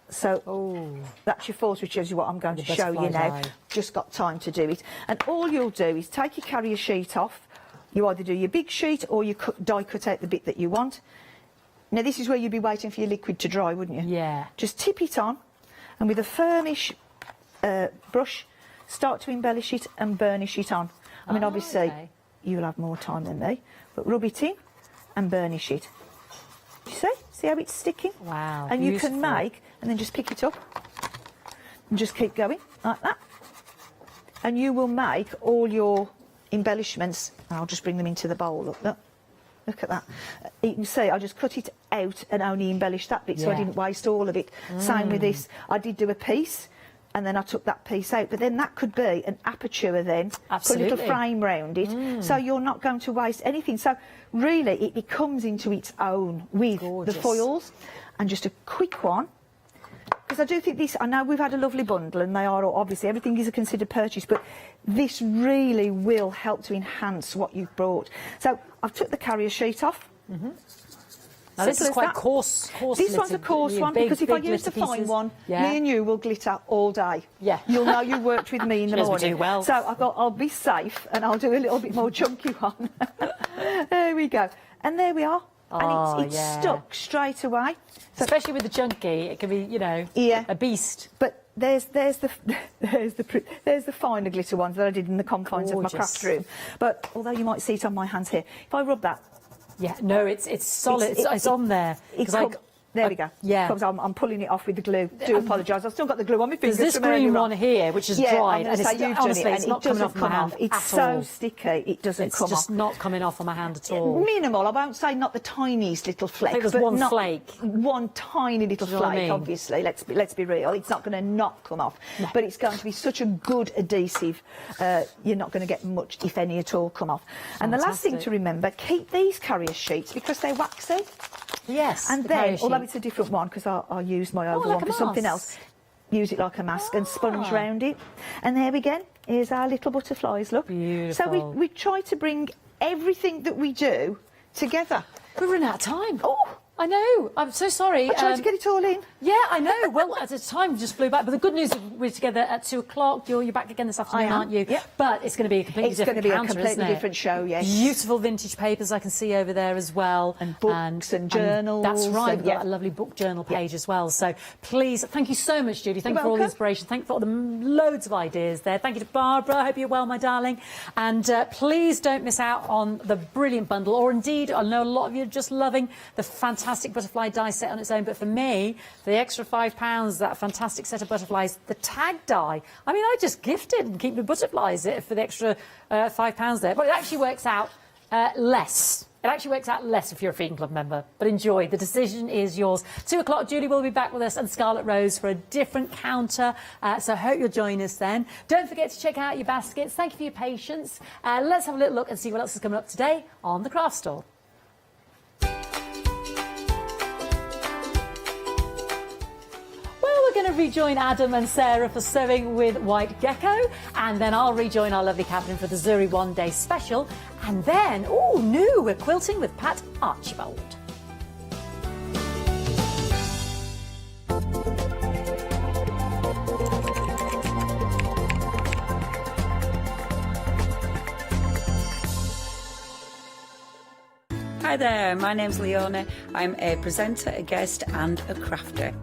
So that's your force, which is what I'm going to show you now. Just got time to do it. And all you'll do is take your carrier sheet off. You either do your big sheet or you die cut out the bit that you want. Now this is where you'd be waiting for your liquid to dry, wouldn't you? Yeah. Just tip it on, and with a firmish brush, start to embellish it and burnish it on. I mean, obviously, you'll have more time than me, but rub it in and burnish it. You see how it's sticking? Wow, and beautiful. You can make, and then just pick it up and just keep going like that. And you will make all your embellishments. I'll just bring them into the bowl. Look at that. You can see I just cut it out and only embellished that bit, so I didn't waste all of it. Same with this. I did do a piece, and then I took that piece out, but then that could be an aperture then, put a little frame round it, so you're not going to waste anything. So really it becomes into its own with the foils. And just a quick one, because I do think this, I know we've had a lovely bundle and they are obviously everything is a considered purchase, but this really will help to enhance what you've brought. So I've took the carrier sheet off. Now this is quite coarse. This one's a coarse one, because if I use the fine one, me and you will glitter all day. Yeah. You'll know you worked with me in the morning. Do well. So I thought I'll be safe and I'll do a little bit more chunky one. There we go. And there we are. And it's stuck straight away. So, especially with the chunky, it can be, you know, a beast. But there's the finer glitter ones that I did in the confines of my craft room. But although you might see it on my hands here, if I rub that. Yeah, no, it's solid. It's on there. There we go. Yeah. I'm pulling it off with the glue. Do apologise. I've still got the glue on my fingers. There's this green one here, which is dried, and it's not coming off my hand at all. It's so sticky, it doesn't come off. It's just not coming off on my hand at all. Minimal. I won't say not the tiniest little flake. I think there's one flake. One tiny little flake, obviously. Let's be real. It's not going to not come off. No. But it's going to be such a good adhesive, you're not going to get much, if any at all, come off. And the last thing to remember, keep these carrier sheets because they're waxy. Yes. And then, although it's a different one because I used my other one for something else, use it like a mask and sponge round it. And there we go. Here's our little butterflies, look. Beautiful. So we try to bring everything that we do together. We're running out of time. Oh, I know. I'm so sorry. I tried to get it all in. Yeah, I know. Well, at the time just flew back. But the good news is we're together at 2 o'clock. You're back again this afternoon, aren't you? Yep. But it's going to be a completely different counter, It's going to be a completely different show, yes. Beautiful vintage papers I can see over there as well. And books and journals. That's right. And, We've got a lovely book journal page as well. So please, thank you so much, Judy. Thank you for all the inspiration. Thank you for all the loads of ideas there. Thank you to Barbara. I hope you're well, my darling. And please don't miss out on the brilliant bundle. Or indeed, I know a lot of you are just loving the fantastic butterfly die set on its own, but for me, for the extra £5, that fantastic set of butterflies, the tag die. I mean, I just gift it and keep the butterflies for the extra £5 there, but it actually works out less. It actually works out less if you're a Feeding Club member, but enjoy. The decision is yours. 2 o'clock, Julie will be back with us and Scarlet Rose for a different counter, so I hope you'll join us then. Don't forget to check out your baskets. Thank you for your patience. Let's have a little look and see what else is coming up today on the Craft Store. We're going to rejoin Adam and Sarah for sewing with White Gecko, and then I'll rejoin our lovely Catherine for the Zuri One Day Special, and then, we're quilting with Pat Archibald. Hi there, my name's Leona. I'm a presenter, a guest and a crafter.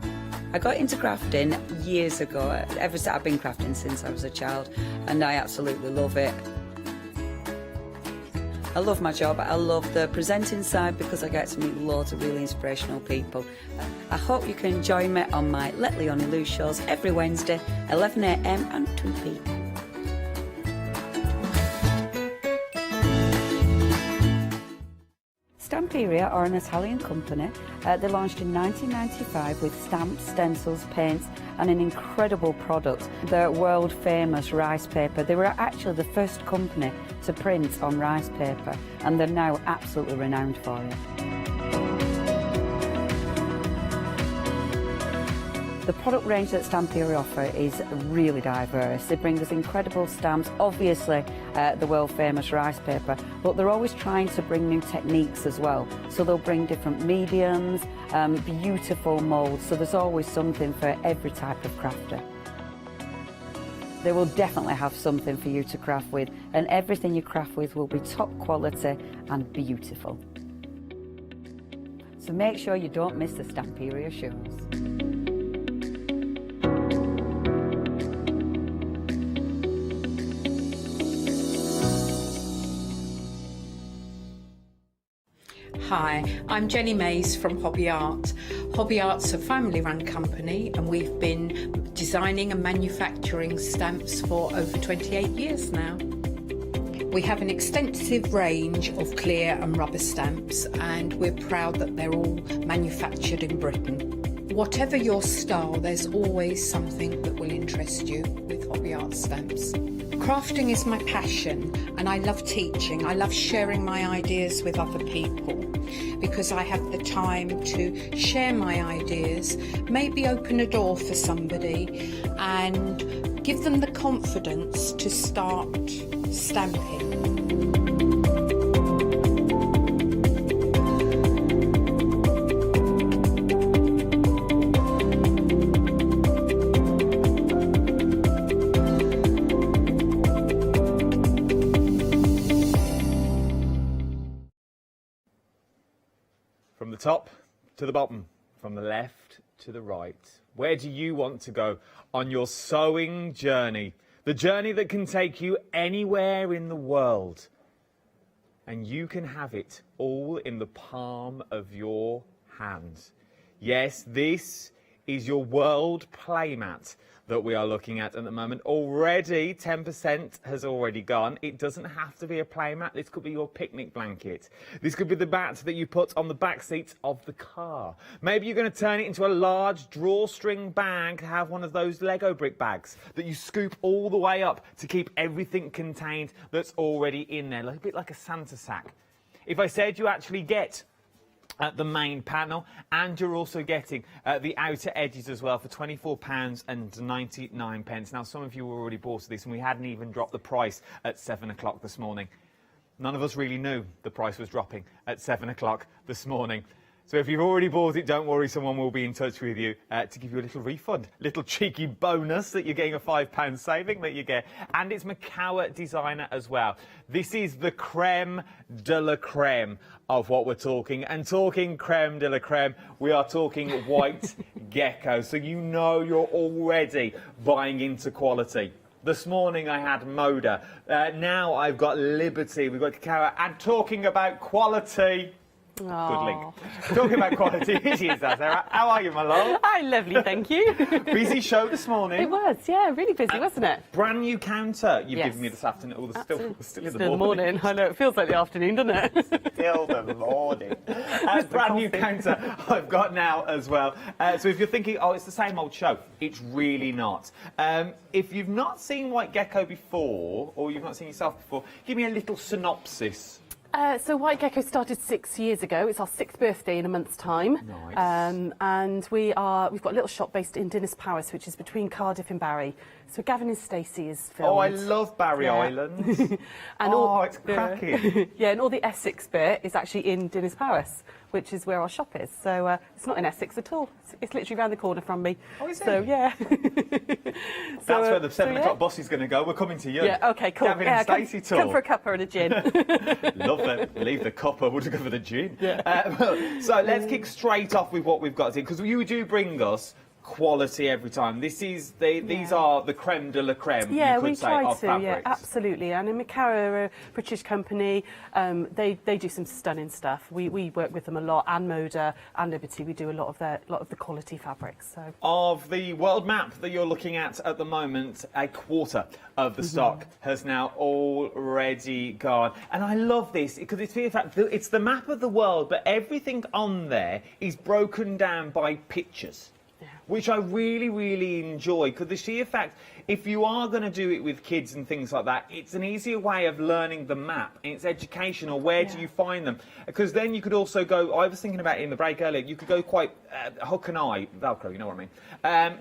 I got into crafting years ago. I've been crafting since I was a child, and I absolutely love it. I love my job. I love the presenting side because I get to meet loads of really inspirational people. I hope you can join me on my Let Leona Loose shows every Wednesday, 11 AM and 2 PM. Stamperia are an Italian company. They launched in 1995 with stamps, stencils, paints and an incredible product, the world famous rice paper. They were actually the first company to print on rice paper, and they're now absolutely renowned for it. The product range that Stamperia offer is really diverse. They bring us incredible stamps, obviously the world famous rice paper, but they're always trying to bring new techniques as well. So they'll bring different mediums, beautiful moulds, so there's always something for every type of crafter. They will definitely have something for you to craft with, and everything you craft with will be top quality and beautiful. So make sure you don't miss the Stamperia shows. Hi, I'm Jenny Mays from Hobby Art. Hobby Art's a family-run company and we've been designing and manufacturing stamps for over 28 years now. We have an extensive range of clear and rubber stamps and we're proud that they're all manufactured in Britain. Whatever your style, there's always something that will interest you with Hobby Art stamps. Crafting is my passion and I love teaching. I love sharing my ideas with other people because I have the time to share my ideas, maybe open a door for somebody and give them the confidence to start stamping. From the top to the bottom, from the left to the right. Where do you want to go on your sewing journey? The journey that can take you anywhere in the world. And you can have it all in the palm of your hand. Yes, this is your world playmat that we are looking at the moment. Already 10% has already gone. It doesn't have to be a playmat. This could be your picnic blanket. This could be the mat that you put on the back seat of the car. Maybe you're going to turn it into a large drawstring bag, have one of those Lego brick bags that you scoop all the way up to keep everything contained that's already in there, a bit like a Santa sack. If I said you actually get the main panel, and you're also getting the outer edges as well for £24.99. Now, some of you already bought this, and we hadn't even dropped the price at 7 o'clock this morning. None of us really knew the price was dropping at 7 o'clock this morning. So if you've already bought it, don't worry, someone will be in touch with you to give you a little refund, little cheeky bonus that you're getting, a £5 saving that you get. And it's Macawa designer as well. This is the creme de la creme of what we're talking. And talking creme de la creme, we are talking white gecko. So you know you're already buying into quality. This morning I had Moda. Now I've got Liberty, we've got Cacao. And talking about quality... Aww. Good link. Talking about quality, here she is, Sarah. How are you, my love? Hi, lovely, thank you. Busy show this morning. It was, yeah, really busy, wasn't it? Brand new counter you've Yes. given me this afternoon. Oh, still in the Still morning. I know, it feels like the afternoon, doesn't it? Still the morning. Brand new counter I've got now as well. So if you're thinking, oh, it's the same old show, it's really not. If you've not seen White Gecko before, or you've not seen yourself before, give me a little synopsis. So White Gecko started 6 years ago. It's our 6th birthday in a month's time. Nice. And we've got a little shop based in Dinas Powys, which is between Cardiff and Barry. So Gavin and Stacey is filmed. Oh, I love Barry Island. And it's cracking. Yeah, and all the Essex bit is actually in Dinas Powys, which is where our shop is. So it's not in Essex at all. It's literally around the corner from me. Oh, is it? So, yeah. That's where the 7 o'clock bus is going to go. We're coming to you. Yeah, OK, cool. Gavin and Stacey tour. Come for a cuppa and a gin. Love them. Leave the cuppa. We'll go for the gin. Yeah. So let's kick straight off with what we've got here, because you do bring us quality every time. These are the creme de la creme, yeah, you could we say, try of to, fabrics. yeah, absolutely. And in Macawa are a British company. They do some stunning stuff. We work with them a lot, and Moda and Liberty. We do a lot of the quality fabrics. So of the world map that you're looking at the moment, a quarter of the stock has now already gone. And I love this because it's the map of the world, but everything on there is broken down by pictures. which I really, really enjoy, because the sheer fact, if you are going to do it with kids and things like that, it's an easier way of learning the map. It's educational. Where do you find them? Because then you could also go, I was thinking about it in the break earlier, you could go quite hook and eye, Velcro, you know what I mean?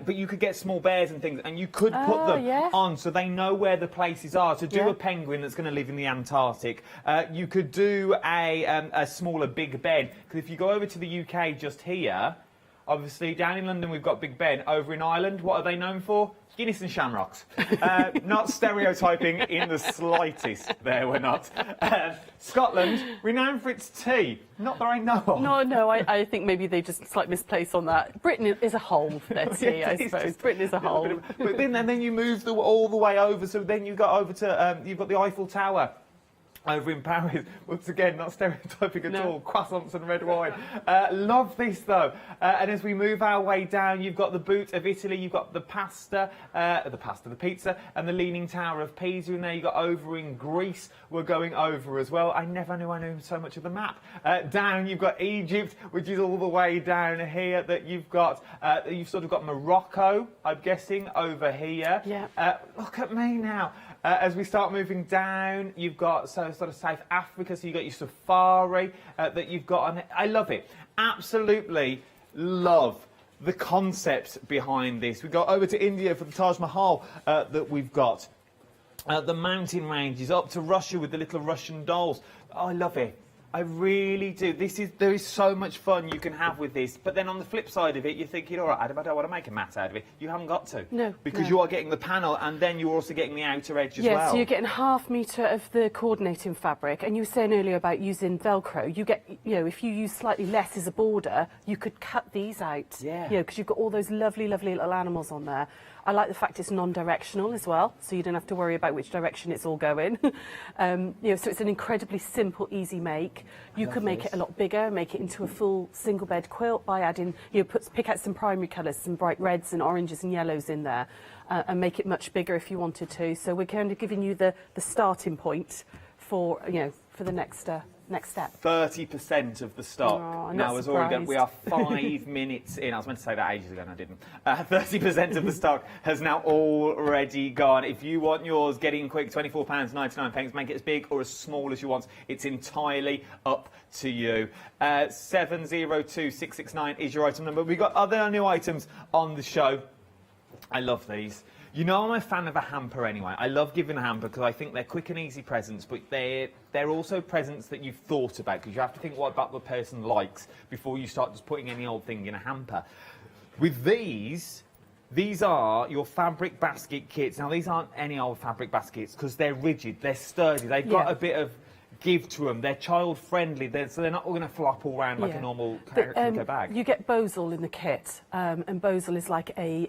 But you could get small bears and things, and you could put them on so they know where the places are. To do a penguin that's going to live in the Antarctic, you could do a smaller Big Ben, because if you go over to the UK just here, obviously down in London we've got Big Ben. Over in Ireland, what are they known for? Guinness and shamrocks. Not stereotyping in the slightest. There, we're not. Scotland, renowned for its tea. Not that I know of. No, I think maybe they just slightly misplaced on that. Britain is a whole for their tea, I suppose. Britain is a whole. But then you move all the way over, so then you got over to, you've got the Eiffel Tower. Over in Paris, once again, not stereotyping at all, croissants and red wine. Love this, though. And as we move our way down, you've got the boot of Italy, you've got the pizza, and the Leaning Tower of Pisa in there. You've got over in Greece, we're going over as well. I never knew I knew so much of the map. Down, you've got Egypt, which is all the way down here. That you've got, you've sort of got Morocco, I'm guessing, over here. Yeah. Look at me now. As we start moving down, you've got sort of South Africa, so you've got your safari that you've got on it. I love it. Absolutely love the concept behind this. We go over to India for the Taj Mahal that we've got. The mountain ranges, up to Russia with the little Russian dolls. Oh, I love it. I really do. There is so much fun you can have with this. But then on the flip side of it, you're thinking, all right, Adam, I don't want to make a mat out of it. You haven't got to. No. Because you are getting the panel, and then you're also getting the outer edge as well. Yeah, so you're getting ½ metre of the coordinating fabric. And you were saying earlier about using Velcro. You get, you know, if you use slightly less as a border, you could cut these out. Yeah. You know, because you've got all those lovely, lovely little animals on there. I like the fact it's non-directional as well, so you don't have to worry about which direction it's all going. You know, so it's an incredibly simple, easy make. You could make it a lot bigger, make it into a full single bed quilt by adding, you know, pick out some primary colours, some bright reds and oranges and yellows in there, and make it much bigger if you wanted to. So we're kind of giving you the starting point for, you know, for the next step. 30% of the stock. Oh, now, as already done, we are 5 minutes in. I was meant to say that ages ago, and I didn't. 30% of the stock has now already gone. If you want yours, get in quick. £24.99. Make it as big or as small as you want. It's entirely up to you. 702669 is your item number. We've got other new items on the show. I love these. You know, I'm a fan of a hamper anyway. I love giving a hamper because I think they're quick and easy presents, but they're also presents that you've thought about, because you have to think what about the person likes before you start just putting any old thing in a hamper. With these are your fabric basket kits. Now, these aren't any old fabric baskets because they're rigid, they're sturdy, they've got a bit of give to them. They're child friendly, so they're not all going to flop all around like a normal Cricut bag. You get Bauble in the kit, and Bauble is like a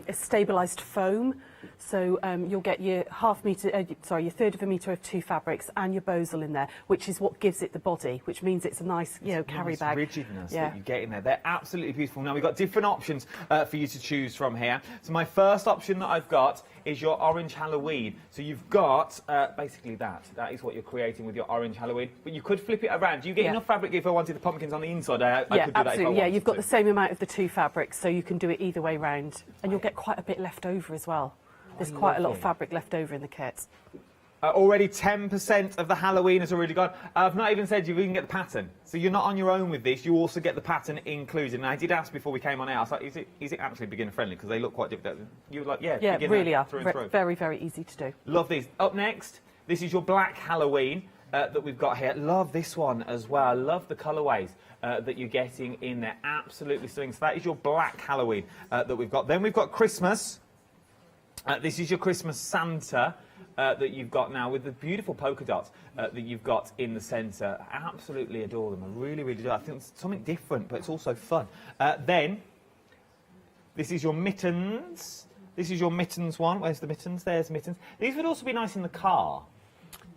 stabilised foam. So you'll get your your third of a metre of two fabrics and your Bauble in there, which is what gives it the body, which means it's a nice, you know, carry bag. Rigidness that you get in there. They're absolutely beautiful. Now, we've got different options for you to choose from here. So my first option that I've got is your orange Halloween. So you've got basically that is what you're creating with your orange Halloween, but you could flip it around. Do you get enough fabric if I wanted the pumpkins on the inside? I could do that if I wanted you've got the same amount of the two fabrics, so you can do it either way round, and you'll get quite a bit left over as well. There's quite a lot of fabric left over in the kit. Already 10% of the Halloween has already gone. I've not even said you can get the pattern. So you're not on your own with this, you also get the pattern included. And I did ask before we came on air, I was like, is it actually beginner friendly? Because they look quite different. You were like, yeah, really are. Through and through. Very, very easy to do. Love these. Up next, this is your black Halloween that we've got here. Love this one as well. I love the colourways that you're getting in there. Absolutely stunning. So that is your black Halloween that we've got. Then we've got Christmas. This is your Christmas Santa that you've got now with the beautiful polka dots that you've got in the centre. I absolutely adore them. I really, really do. I think it's something different, but it's also fun. Then, this is your mittens. This is your mittens one. Where's the mittens? There's mittens. These would also be nice in the car.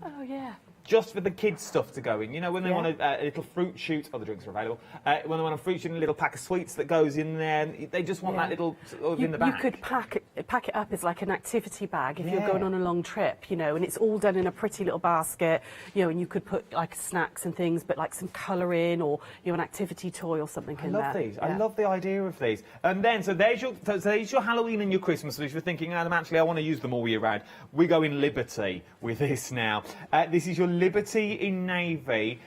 Oh, yeah. just for the kids' stuff to go in. You know, when they want a little fruit shoot, the drinks are available. When they want a fruit shoot and a little pack of sweets that goes in there, they just want that little sort of in the bag. You could pack it up as like an activity bag if you're going on a long trip, you know, and it's all done in a pretty little basket, you know, and you could put like snacks and things, but like some colouring or, you know, an activity toy or something in there. I love these. I love the idea of these. And then, so there's your Halloween and your Christmas. So if you're thinking, Adam, actually, I want to use them all year round, we go in Liberty with this now. This is your Liberty in navy.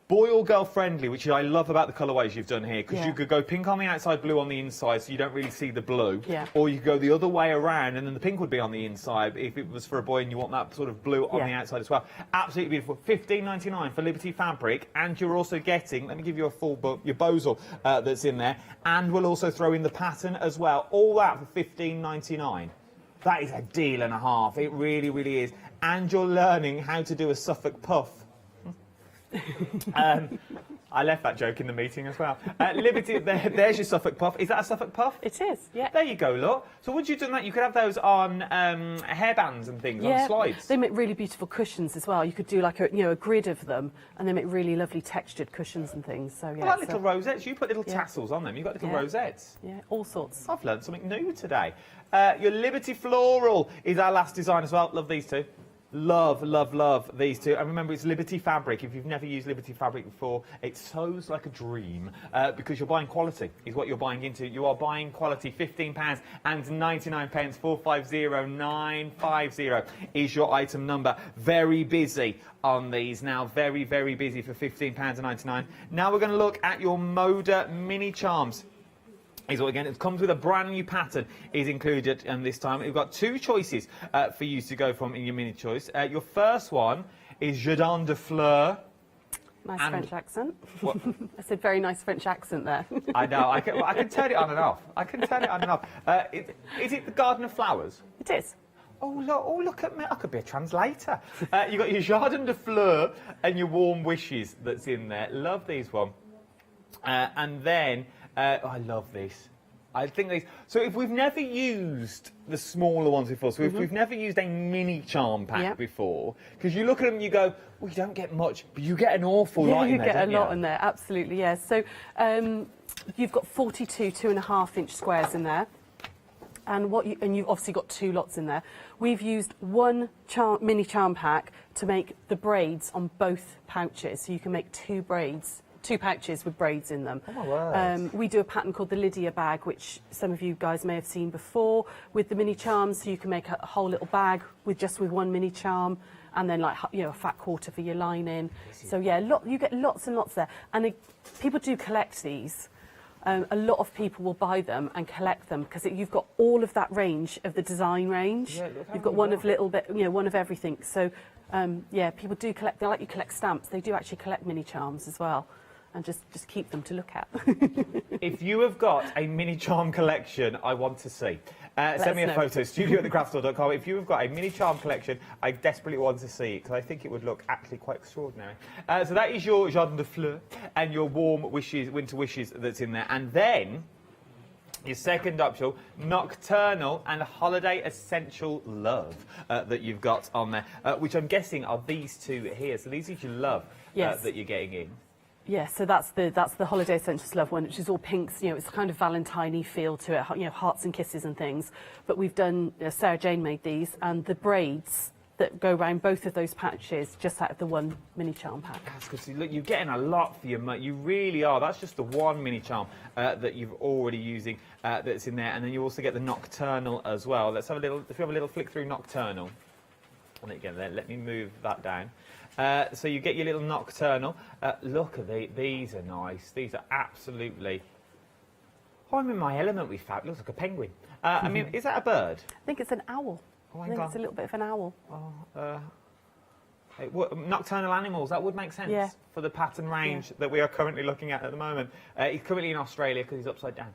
Boy or girl friendly, which I love about the colourways you've done here, because you could go pink on the outside, blue on the inside, so you don't really see the blue. Or you could go the other way around, and then the pink would be on the inside if it was for a boy and you want that sort of blue on the outside as well. Absolutely beautiful. $15.99 for Liberty fabric, and you're also getting, let me give you a full book, your Bauble that's in there, and we'll also throw in the pattern as well. All that for $15.99. That is a deal and a half. It really, really is. And you're learning how to do a Suffolk puff. I left that joke in the meeting as well. Liberty, there's your Suffolk puff. Is that a Suffolk puff? It is, yeah. There you go, look. So once you've done that, you could have those on hairbands and things, on slides. They make really beautiful cushions as well. You could do like a grid of them, and they make really lovely textured cushions and things. So yeah. I like little rosettes. You put little tassels on them. You've got little rosettes. Yeah, all sorts. I've learned something new today. Your Liberty Floral is our last design as well. Love these two. Love, love, love these two. And remember, it's Liberty fabric. If you've never used Liberty fabric before, it sews like a dream because you're buying quality, is what you're buying into. You are buying quality. £15 and 99 pence. 450950 is your item number. Very busy on these now. Very, very busy for £15 and 99. Now we're going to look at your Moda mini charms. Is what again, it comes with a brand new pattern is included, and this time we've got two choices for you to go from in your mini choice. Your first one is Jardin de Fleurs. Nice French accent. I said very nice French accent there. I know, I can turn it on and off. I can turn it on and off. Is it the Garden of Flowers? It is. Oh, look at me. I could be a translator. You've got your Jardin de Fleurs and your Warm Wishes that's in there. Love these one. And then... I love this. I think these... So if we've never used the smaller ones before, so if we've never used a mini charm pack before, because you look at them and you go, well, you don't get much, but you get an awful lot in there, you get a lot in there, absolutely, yeah. So you've got 42 2.5-inch squares in there. And you've obviously got two lots in there. We've used one mini charm pack to make the braids on both pouches, so you can make two pouches with braids in them. Oh my word. We do a pattern called the Lydia bag, which some of you guys may have seen before, with the mini charms, so you can make a whole little bag with one mini charm, and then, like, you know, a fat quarter for your lining. So yeah, you get lots and lots there. And people do collect these. A lot of people will buy them and collect them because you've got all of that range of the design range. Yeah, you've got one of one of everything. So yeah, people do collect. They like you collect stamps. They do actually collect mini charms as well. And just keep them to look at. If you have got a mini charm collection, I want to see. Send me a photo, studio@thecraftstore.com. If you have got a mini charm collection, I desperately want to see it, because I think it would look actually quite extraordinary. So that is your Jardin de Fleurs and your Warm Wishes, Winter Wishes that's in there. And then your second option, Nocturnal and Holiday Essential Love that you've got on there, which I'm guessing are these two here. So these are your love that you're getting in. Yeah, so that's the Holiday Essentials Love one, which is all pinks. You know, it's kind of Valentine-y feel to it. You know, hearts and kisses and things. But we've done. Sarah Jane made these, and the braids that go around both of those patches just out of the one mini charm pack. That's good. So look, you're getting a lot for your money. You really are. That's just the one mini charm that you're already using that's in there, and then you also get the Nocturnal as well. Let's have a little. If you have a little flick through Nocturnal, and again, let me move that down. So you get your little Nocturnal. Look at these are nice. These are absolutely... Oh, I'm in my element with fab. It looks like a penguin. I mean, is that a bird? I think it's an owl. Oh, I think it's a little bit of an owl. Oh, nocturnal animals, that would make sense for the pattern range that we are currently looking at the moment. He's currently in Australia because he's upside down.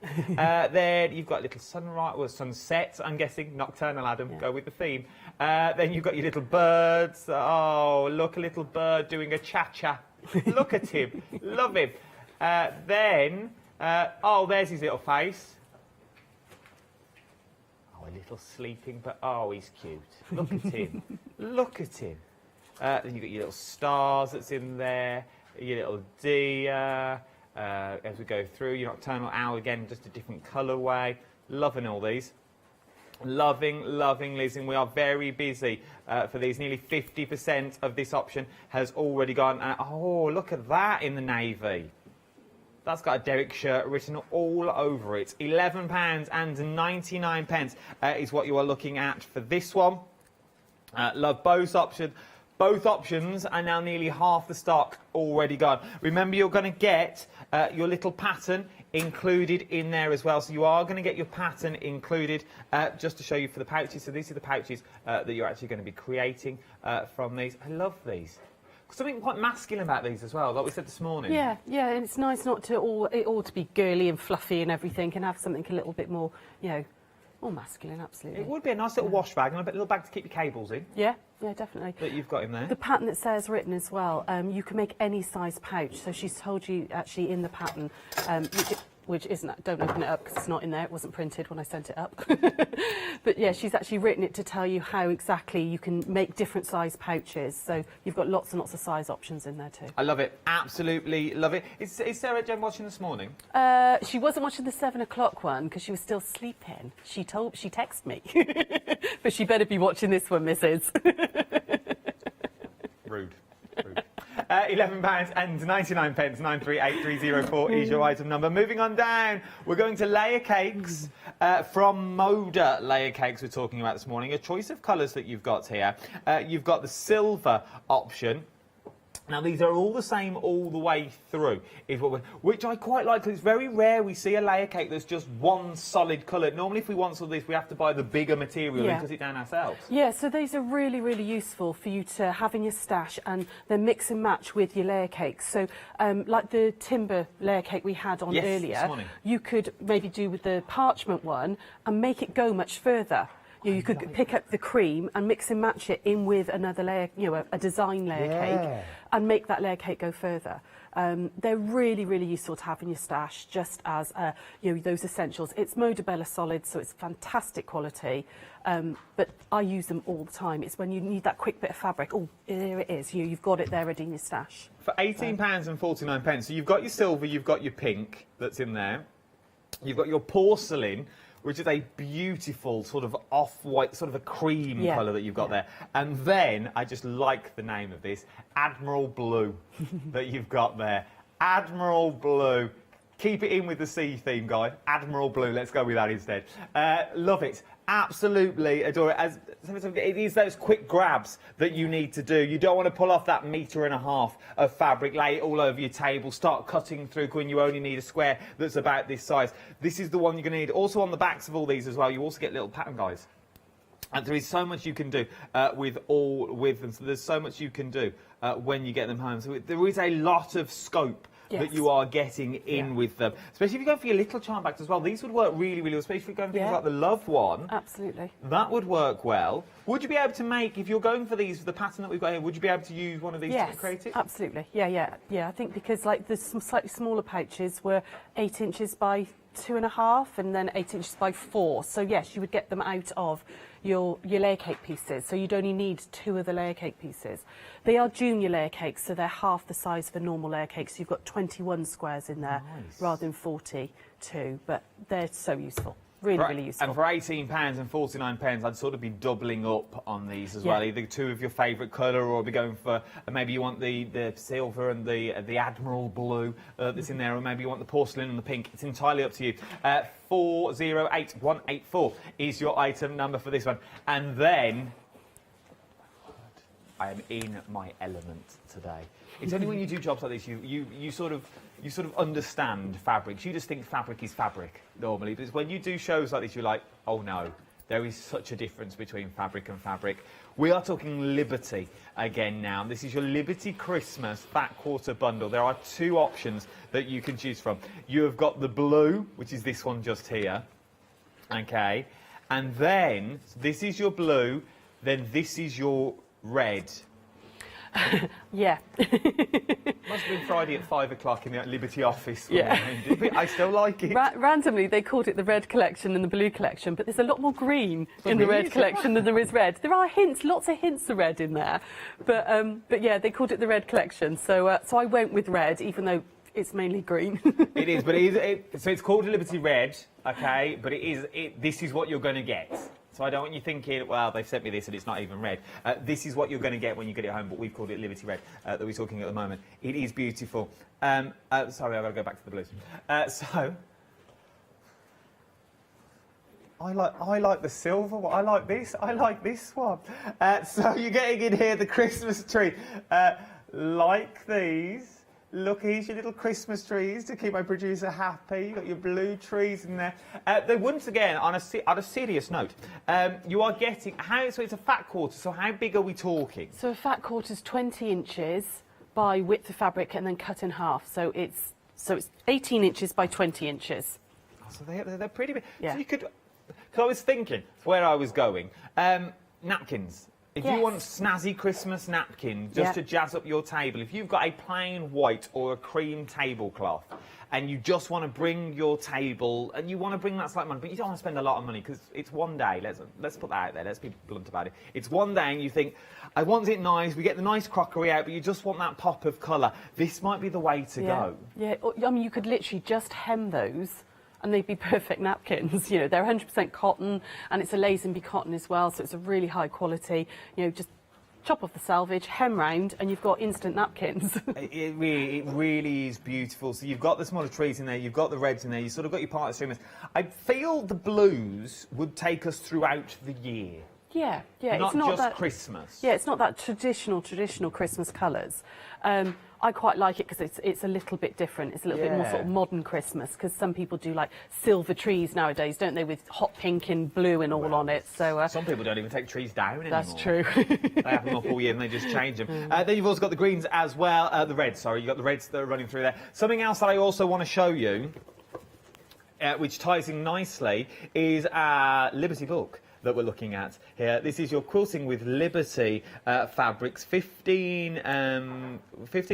Then you've got little sunrise, or sunset, I'm guessing, nocturnal, Adam, go with the theme. Then you've got your little birds. Oh, look, a little bird doing a cha-cha. Look at him. Love him. Then, there's his little face. Oh, a little sleeping, but oh, he's cute. Look at him. Look at him. Then you've got your little stars that's in there, your little deer. As we go through, your nocturnal owl again, just a different colourway. Loving all these. Loving, Liz, we are very busy for these. Nearly 50% of this option has already gone. Oh, look at that in the navy. That's got a Derek shirt written all over it. £11.99 is what you are looking at for this one. Love both options. Both options are now nearly half the stock already gone. Remember, you're going to get your little pattern included in there as well. So you are going to get your pattern included just to show you for the pouches. So these are the pouches that you're actually going to be creating from these. I love these. Something quite masculine about these as well, like we said this morning. Yeah, and it's nice not to all to be girly and fluffy and everything, and have something a little bit more, you know, more masculine, absolutely. It would be a nice little wash bag and a little bag to keep your cables in. Yeah, definitely. That you've got in there. The pattern that says written as well, you can make any size pouch. So she's told you actually in the pattern, which isn't, don't open it up because it's not in there, it wasn't printed when I sent it up. But yeah, she's actually written it to tell you how exactly you can make different size pouches. So you've got lots and lots of size options in there too. I love it, absolutely love it. Is Sarah Jen watching this morning? She wasn't watching the 7 o'clock one because she was still sleeping. She texted me. But she better be watching this one, Mrs. Rude. £11.99, 938304 is your item number. Moving on down, we're going to layer cakes from Moda Layer Cakes we're talking about this morning. A choice of colours that you've got here. You've got the silver option. Now, these are all the same all the way through, which I quite like, because it's very rare we see a layer cake that's just one solid colour. Normally, if we want some of this, we have to buy the bigger material and cut it down ourselves. Yeah, so these are really, really useful for you to have in your stash and then mix and match with your layer cakes. So, like the timber layer cake we had on earlier, you could maybe do with the parchment one and make it go much further. You could pick up the cream and mix and match it in with another layer, you know, a design layer cake, and make that layer cake go further. They're really, really useful to have in your stash, just as you know, those essentials. It's Modabella solid, so it's fantastic quality. But I use them all the time. It's when you need that quick bit of fabric. Oh, there it is. You've got it there ready in your stash. For £18.49, so you've got your silver, you've got your pink that's in there. You've got your porcelain, which is a beautiful sort of off-white, sort of a cream colour that you've got there. And then, I just like the name of this, Admiral Blue that you've got there. Admiral Blue. Keep it in with the sea theme, guys. Admiral Blue, let's go with that instead. Love it. Absolutely adore it. It is those quick grabs that you need to do. You don't want to pull off that 1.5 meters of fabric, lay it all over your table, start cutting through when you only need a square that's about this size. This is the one you're going to need. Also on the backs of all these as well, you also get little pattern guides. And there is so much you can do with them. So there's so much you can do when you get them home. So there is a lot of scope that you are getting in with them. Especially if you go for your little charm bags as well. These would work really, really well, especially if you're going for things like the Love one. Absolutely. That would work well. Would you be able to make, if you're going for these, the pattern that we've got here, would you be able to use one of these to create it? Absolutely. Yeah. I think because like the slightly smaller pouches were 8 inches by 2.5 and then 8 inches by 4. So yes, you would get them out of your layer cake pieces. So you'd only need 2 of the layer cake pieces. They are junior layer cakes, so they're half the size of a normal layer cake. So you've got 21 squares in there rather than 42. But they're so useful. Really useful. And for £18.49, I'd sort of be doubling up on these as well. Either 2 of your favourite colour, or be going for maybe you want the silver and the Admiral Blue that's in there, or maybe you want the porcelain and the pink. It's entirely up to you. 408184 is your item number for this one. And then I am in my element today. It's only when you do jobs like this you sort of understand fabrics. You just think fabric is fabric normally, but it's when you do shows like this you're like, oh no, there is such a difference between fabric and fabric. We are talking Liberty again now. This is your Liberty Christmas Fat Quarter Bundle. There are 2 options that you can choose from. You have got the blue, which is this one just here, okay, and then this is your blue, then this is your red. Yeah. Must have been Friday at 5 o'clock in the Liberty office. Yeah. I still like it. Randomly, they called it the red collection and the blue collection, but there's a lot more green in the red collection than there is red. There are hints, lots of hints of red in there, but yeah, they called it the red collection. So so I went with red, even though it's mainly green. It is, but so it's called a Liberty Red, okay? But this is what you're going to get. So I don't want you thinking, well, they've sent me this and it's not even red. This is what you're going to get when you get it home, but we've called it Liberty Red that we're talking at the moment. It is beautiful. Sorry, I've got to go back to the blues. So I like the silver one. I like this. I like this one. So you're getting in here the Christmas tree. Like these. Look, here's your little Christmas trees to keep my producer happy. You've got your blue trees in there. Then once again, on a serious note, you are getting, so it's a fat quarter, so how big are we talking? So a fat quarter is 20 inches by width of fabric and then cut in half. So it's 18 inches by 20 inches. So they're pretty big. Yeah. So you could, because I was thinking, where I was going, napkins. If you want snazzy Christmas napkin just to jazz up your table, if you've got a plain white or a cream tablecloth and you just want to bring your table and you want to bring that slight money, but you don't want to spend a lot of money because it's one day, let's put that out there, let's be blunt about it. It's one day and you think, I want it nice, we get the nice crockery out, but you just want that pop of colour. This might be the way to go. Yeah, I mean, you could literally just hem those and they'd be perfect napkins. You know, they're 100% cotton, and it's a Lazenby cotton as well, so it's a really high quality. You know, just chop off the selvage, hem round, and you've got instant napkins. It really is beautiful. So you've got the smaller trees in there, you've got the reds in there, you've sort of got your party streamers. I feel the blues would take us throughout the year. Yeah, not it's not just that Christmas. Yeah, it's not that traditional Christmas colours. I quite like it because it's a little bit different. It's a little bit more sort of modern Christmas, because some people do like silver trees nowadays, don't they, with hot pink and blue and all on it. So some people don't even take trees down anymore. That's true. They have them up all year and they just change them. Then you've also got the greens as well, the reds. Sorry, you've got the reds that are running through there. Something else that I also want to show you, which ties in nicely, is our Liberty book that we're looking at here. This is your Quilting with Liberty fabrics, 15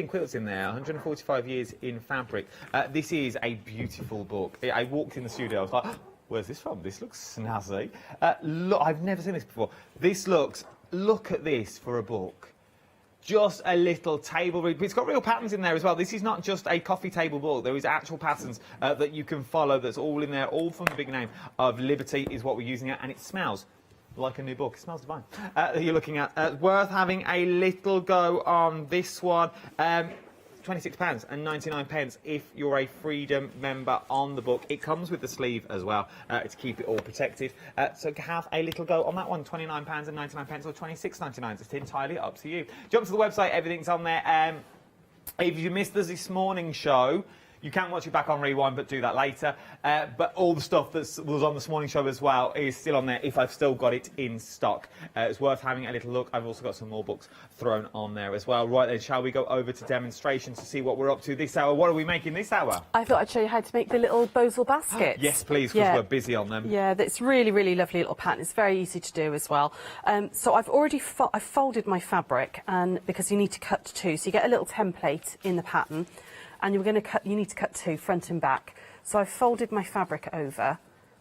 quilts in there, 145 years in fabric. This is a beautiful book. I walked in the studio, I was like, oh, where's this from? This looks snazzy. Look, I've never seen this before. Look at this for a book. Just a little table read, but it's got real patterns in there as well. This is not just a coffee table book. There is actual patterns that you can follow. That's all in there, all from the big name of Liberty is what we're using it, and it smells like a new book. It smells divine. You're looking at worth having a little go on this one. £26.99 if you're a Freedom member on the book. It comes with the sleeve as well to keep it all protected. So have a little go on that one. £29.99 or £26.99. It's entirely up to you. Jump to the website, everything's on there. If you missed this morning's show, you can watch it back on Rewind, but do that later. But all the stuff that was on this morning's show as well is still on there if I've still got it in stock. It's worth having a little look. I've also got some more books thrown on there as well. Right then, shall we go over to demonstrations to see what we're up to this hour? What are we making this hour? I thought I'd show you how to make the little Bauble baskets. Yes, please, because we're busy on them. Yeah, that's really, really lovely little pattern. It's very easy to do as well. So I've already I've folded my fabric, and because you need to cut two, so you get a little template in the pattern. And you need to cut two, front and back. So I've folded my fabric over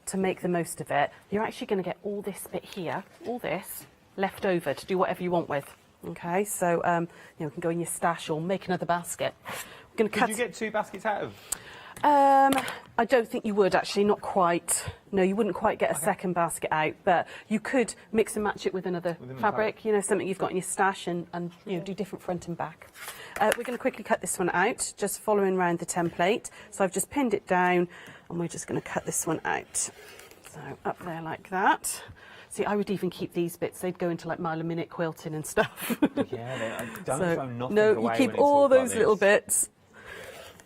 to make the most of it. You're actually going to get all this bit here, all this, left over to do whatever you want with. Okay, so you can go in your stash or make another basket. We're going to cut. Did you get two baskets out of? I don't think you would, actually, not quite. No, you wouldn't quite get a second basket out, but you could mix and match it with another fabric, you know, something you've got in your stash, and you know, do different front and back. We're going to quickly cut this one out, just following around the template. So I've just pinned it down, and we're just going to cut this one out. So up there like that. See, I would even keep these bits. They'd go into like mile-a-minute quilting and stuff. Yeah, don't throw nothing no, away. You keep all those little bits.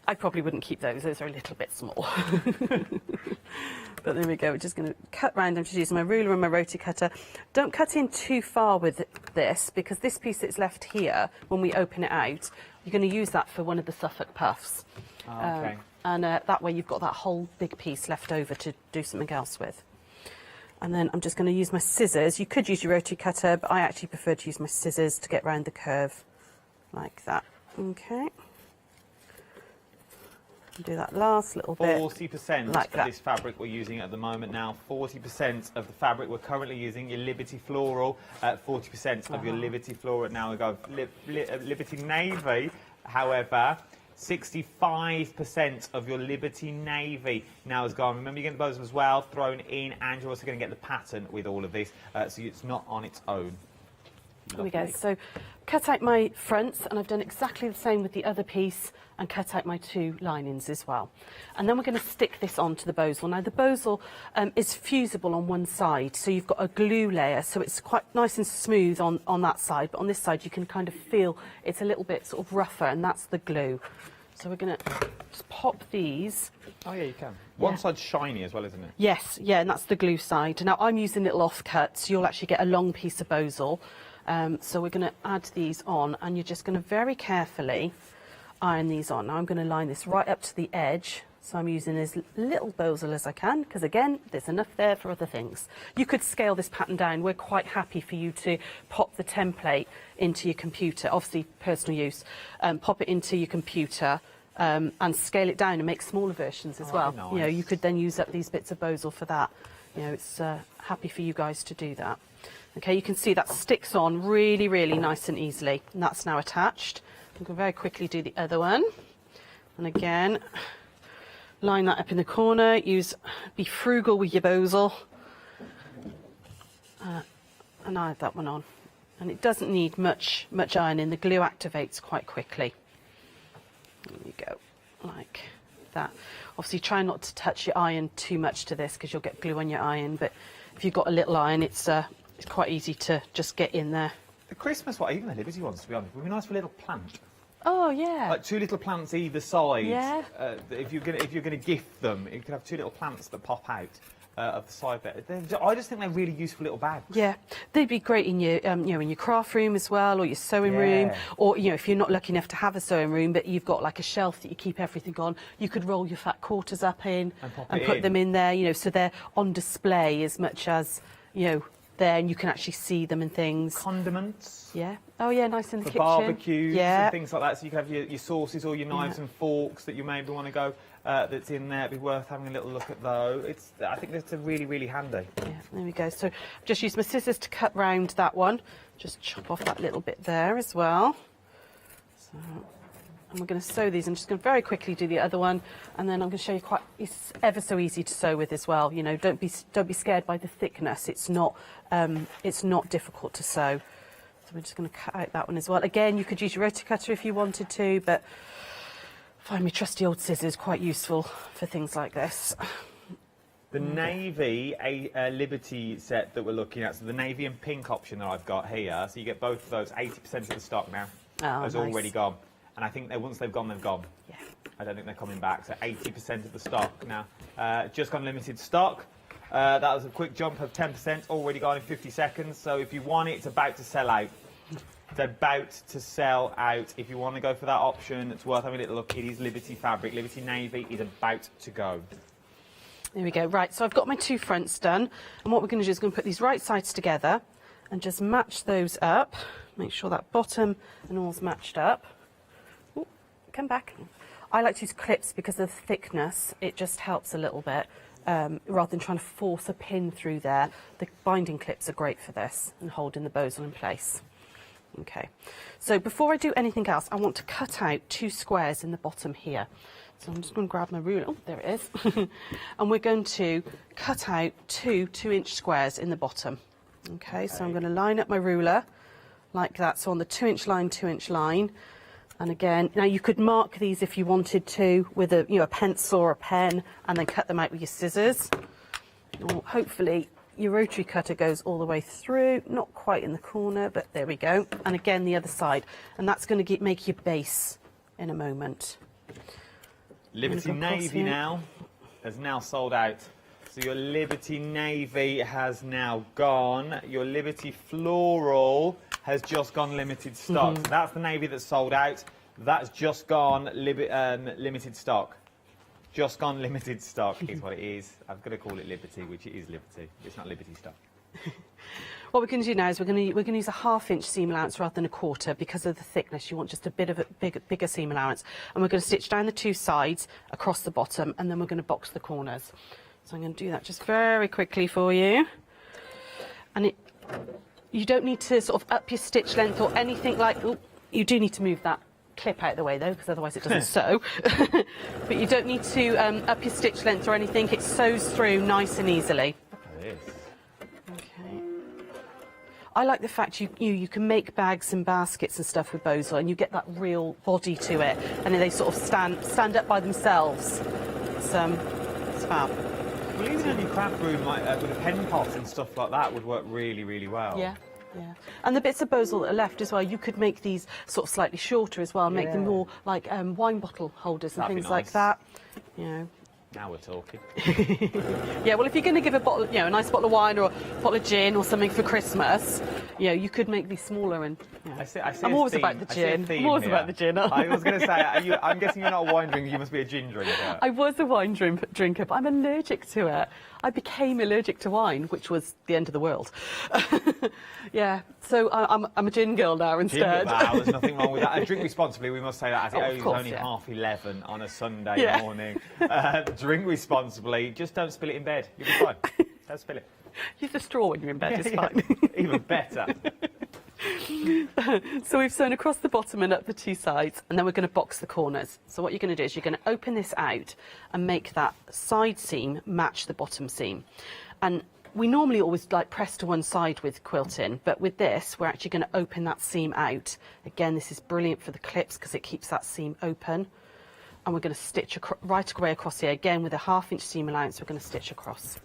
I probably wouldn't keep those. Those are a little bit small. But there we go. We're just going to cut round. I'm just using my ruler and my rotary cutter. Don't cut in too far with this, because this piece that's left here, when we open it out, you're going to use that for one of the Suffolk puffs. Oh, okay. And that way you've got that whole big piece left over to do something else with. And then I'm just going to use my scissors. You could use your rotary cutter, but I actually prefer to use my scissors to get round the curve like that. Okay. Do that last little bit. 40% like of that. this fabric we're using at the moment now. 40% of the fabric we're currently using, your Liberty Floral. 40% of your Liberty Floral. Now we go Liberty Navy. However, 65% of your Liberty Navy now is gone. Remember, you're getting the bows as well thrown in, and you're also going to get the pattern with all of this, so it's not on its own. There we go. So cut out my fronts, and I've done exactly the same with the other piece, and cut out my 2 linings as well. And then we're going to stick this onto the bowsel. Now the bowsel is fusible on one side, so you've got a glue layer, so it's quite nice and smooth on that side, but on this side you can kind of feel it's a little bit sort of rougher, and that's the glue. So we're going to just pop these. Oh yeah, you can. One side's shiny as well, isn't it? Yes, yeah, and that's the glue side. Now I'm using little offcuts, so you'll actually get a long piece of bowsel. So we're going to add these on, and you're just going to very carefully iron these on. Now I'm going to line this right up to the edge, so I'm using as little bowsel as I can, because again, there's enough there for other things. You could scale this pattern down. We're quite happy for you to pop the template into your computer, obviously personal use, pop it into your computer and scale it down and make smaller versions as well. Nice. You know, you could then use up these bits of bowsel for that. You know, it's happy for you guys to do that. Okay, you can see that sticks on really, really nice and easily, and that's now attached. I'm going to very quickly do the other one, and again, line that up in the corner. Be frugal with your bowsel, and I have that one on, and it doesn't need much ironing. The glue activates quite quickly. There you go, like that. Obviously, try not to touch your iron too much to this, because you'll get glue on your iron. But if you've got a little iron, it's quite easy to just get in there. The Christmas one, even the Liberty ones, to be honest, would be nice for a little plant. Oh yeah. Like 2 little plants either side. Yeah. If you're gonna gift them, you could have 2 little plants that pop out of the side there. I just think they're really useful little bags. Yeah, they'd be great in your, you know, in your craft room as well, or your sewing room, or you know, if you're not lucky enough to have a sewing room, but you've got like a shelf that you keep everything on, you could roll your fat quarters up in and put them in there. You know, so they're on display as much as, you know, there, and you can actually see them and things. Condiments. Yeah. Oh yeah, nice in the for kitchen. barbecues yeah. and things like that. So you can have your sauces or your knives and forks that you maybe want to go. That's in there. It'd be worth having a little look at though. I think that's really, really handy. Yeah, there we go. So I've just used my scissors to cut round that one. Just chop off that little bit there as well. So, and we're going to sew these. I'm just going to very quickly do the other one, and then I'm going to show you it's ever so easy to sew with as well. You know, don't be scared by the thickness. It's not difficult to sew. So we're just going to cut out that one as well. Again, you could use your rotocutter if you wanted to, but I find my trusty old scissors quite useful for things like this. The navy Liberty set that we're looking at, so the navy and pink option that I've got here, so you get both of those. 80% of the stock now has already gone, and I think once they've gone, they've gone. Yeah. I don't think they're coming back. So 80% of the stock now, just gone limited stock. That was a quick jump of 10%, already gone in 50 seconds. So if you want it, it's about to sell out. It's about to sell out. If you want to go for that option, it's worth having a little look. It is Liberty fabric. Liberty Navy is about to go. There we go. Right, so I've got my 2 fronts done, and what we're going to do is going to put these right sides together and just match those up. Make sure that bottom and all's matched up. Ooh, come back. I like to use clips because of the thickness. It just helps a little bit. Rather than trying to force a pin through there, the binding clips are great for this and holding the bowsel in place. Okay, so before I do anything else, I want to cut out 2 squares in the bottom here. So I'm just going to grab my ruler. Oh, there it is. And we're going to cut out 2 2-inch squares in the bottom. Okay, so I'm going to line up my ruler like that. So on the 2-inch line, 2-inch line. And again, now you could mark these if you wanted to with a pencil or a pen, and then cut them out with your scissors. Or hopefully your rotary cutter goes all the way through, not quite in the corner, but there we go. And again, the other side. And that's going to make your base in a moment. Liberty Navy now has now sold out. So your Liberty Navy has now gone. Your Liberty Floral has just gone limited stock. So that's the navy that's sold out. That's just gone limited stock. Just gone limited stock is what it is. I'm going to call it Liberty, which it is Liberty. It's not Liberty stock. What we're going to do now is we're going to use a 1/2 inch seam allowance rather than a 1/4 because of the thickness. You want just a bit of a bigger seam allowance. And we're going to stitch down the 2 sides across the bottom, and then we're going to box the corners. So I'm going to do that just very quickly for you. And you don't need to sort of up your stitch length or anything like. Oh, you do need to move that clip out of the way though, because otherwise it doesn't sew. But you don't need to up your stitch length or anything. It sews through nice and easily. It is. I like the fact you can make bags and baskets and stuff with Bauble, and you get that real body to it, and then they sort of stand up by themselves. It's fab. Well, even in your craft room, like with a pen pot and stuff like that, would work really, really well. Yeah. Yeah, and the bits of Bauble that are left as well, you could make these sort of slightly shorter as well, make them more like wine bottle holders and That'd be things like nice. that. You know. Now we're talking. Yeah, well, if you're going to give a bottle, a nice bottle of wine or a bottle of gin or something for Christmas, you could make these smaller. And I see I'm always about the gin. I'm always about the gin. I was going to say, I'm guessing you're not a wine drinker. You must be a gin drinker. I was a wine drinker, but I'm allergic to it. I became allergic to wine, which was the end of the world. Yeah, so I'm a gin girl now instead. Wow, there's nothing wrong with that. Drink responsibly, we must say that, as it is only yeah. 11:30 on a Sunday morning. Drink responsibly, just don't spill it in bed. You'll be fine. Don't spill it. Use the straw when you're in bed, it's fine. Even better. So we've sewn across the bottom and up the 2 sides, and then we're going to box the corners. So what you're going to do is you're going to open this out and make that side seam match the bottom seam. And we normally always press to one side with quilting, but with this we're actually going to open that seam out. Again, this is brilliant for the clips because it keeps that seam open. And we're going to stitch right away across here. Again, with a 1/2 inch seam allowance, we're going to stitch across.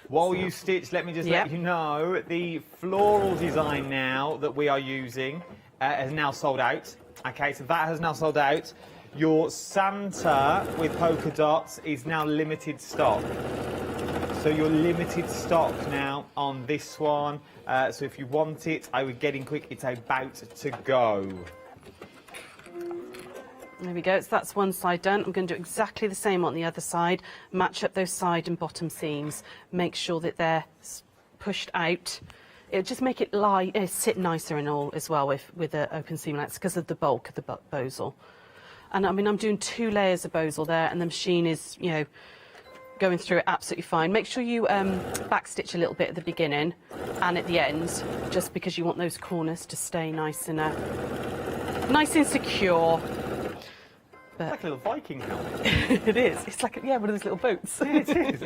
While you stitch, let me just let you know, the floral design now that we are using has now sold out. Okay, so that has now sold out. Your Santa with polka dots is now limited stock. So you're limited stock now on this one. So if you want it, I would get in quick. It's about to go. There we go, so that's one side done. I'm going to do exactly the same on the other side. Match up those side and bottom seams. Make sure that they're pushed out. It'll just make it sit nicer and all as well with the open seam allowance because of the bulk of the Bauble. And I mean, I'm doing 2 layers of Bauble there, and the machine is, going through it absolutely fine. Make sure you backstitch a little bit at the beginning and at the end, just because you want those corners to stay nice and secure. It's like a little Viking helmet. It is. It's like, one of those little boats. It is.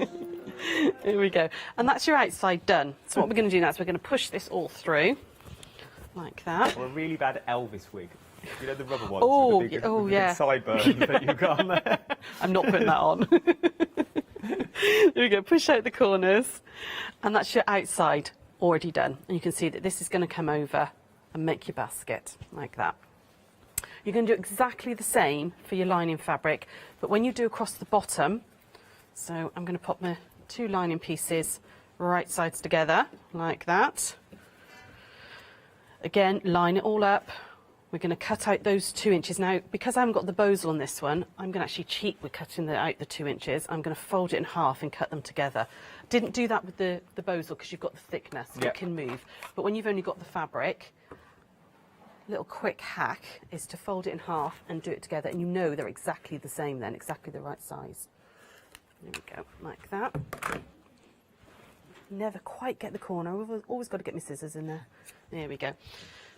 Here we go. And that's your outside done. So what we're going to do now is we're going to push this all through, like that. Or a really bad Elvis wig. You know, the rubber ones with the big sideburns that you've got on there. I'm not putting that on. There we go. Push out the corners. And that's your outside already done. And you can see that this is going to come over and make your basket, like that. You're going to do exactly the same for your lining fabric, but when you do across the bottom, so I'm going to pop my 2 lining pieces right sides together, like that. Again, line it all up. We're going to cut out those 2 inches. Now, because I haven't got the Bauble on this one, I'm going to actually cheat with cutting out the 2 inches. I'm going to fold it in half and cut them together. Didn't do that with the Bauble because you've got the thickness, it can move. But when you've only got the fabric, little quick hack is to fold it in half and do it together, and they're exactly the same then, exactly the right size. There we go, like that. Never quite get the corner, we've always got to get my scissors in there. There we go. And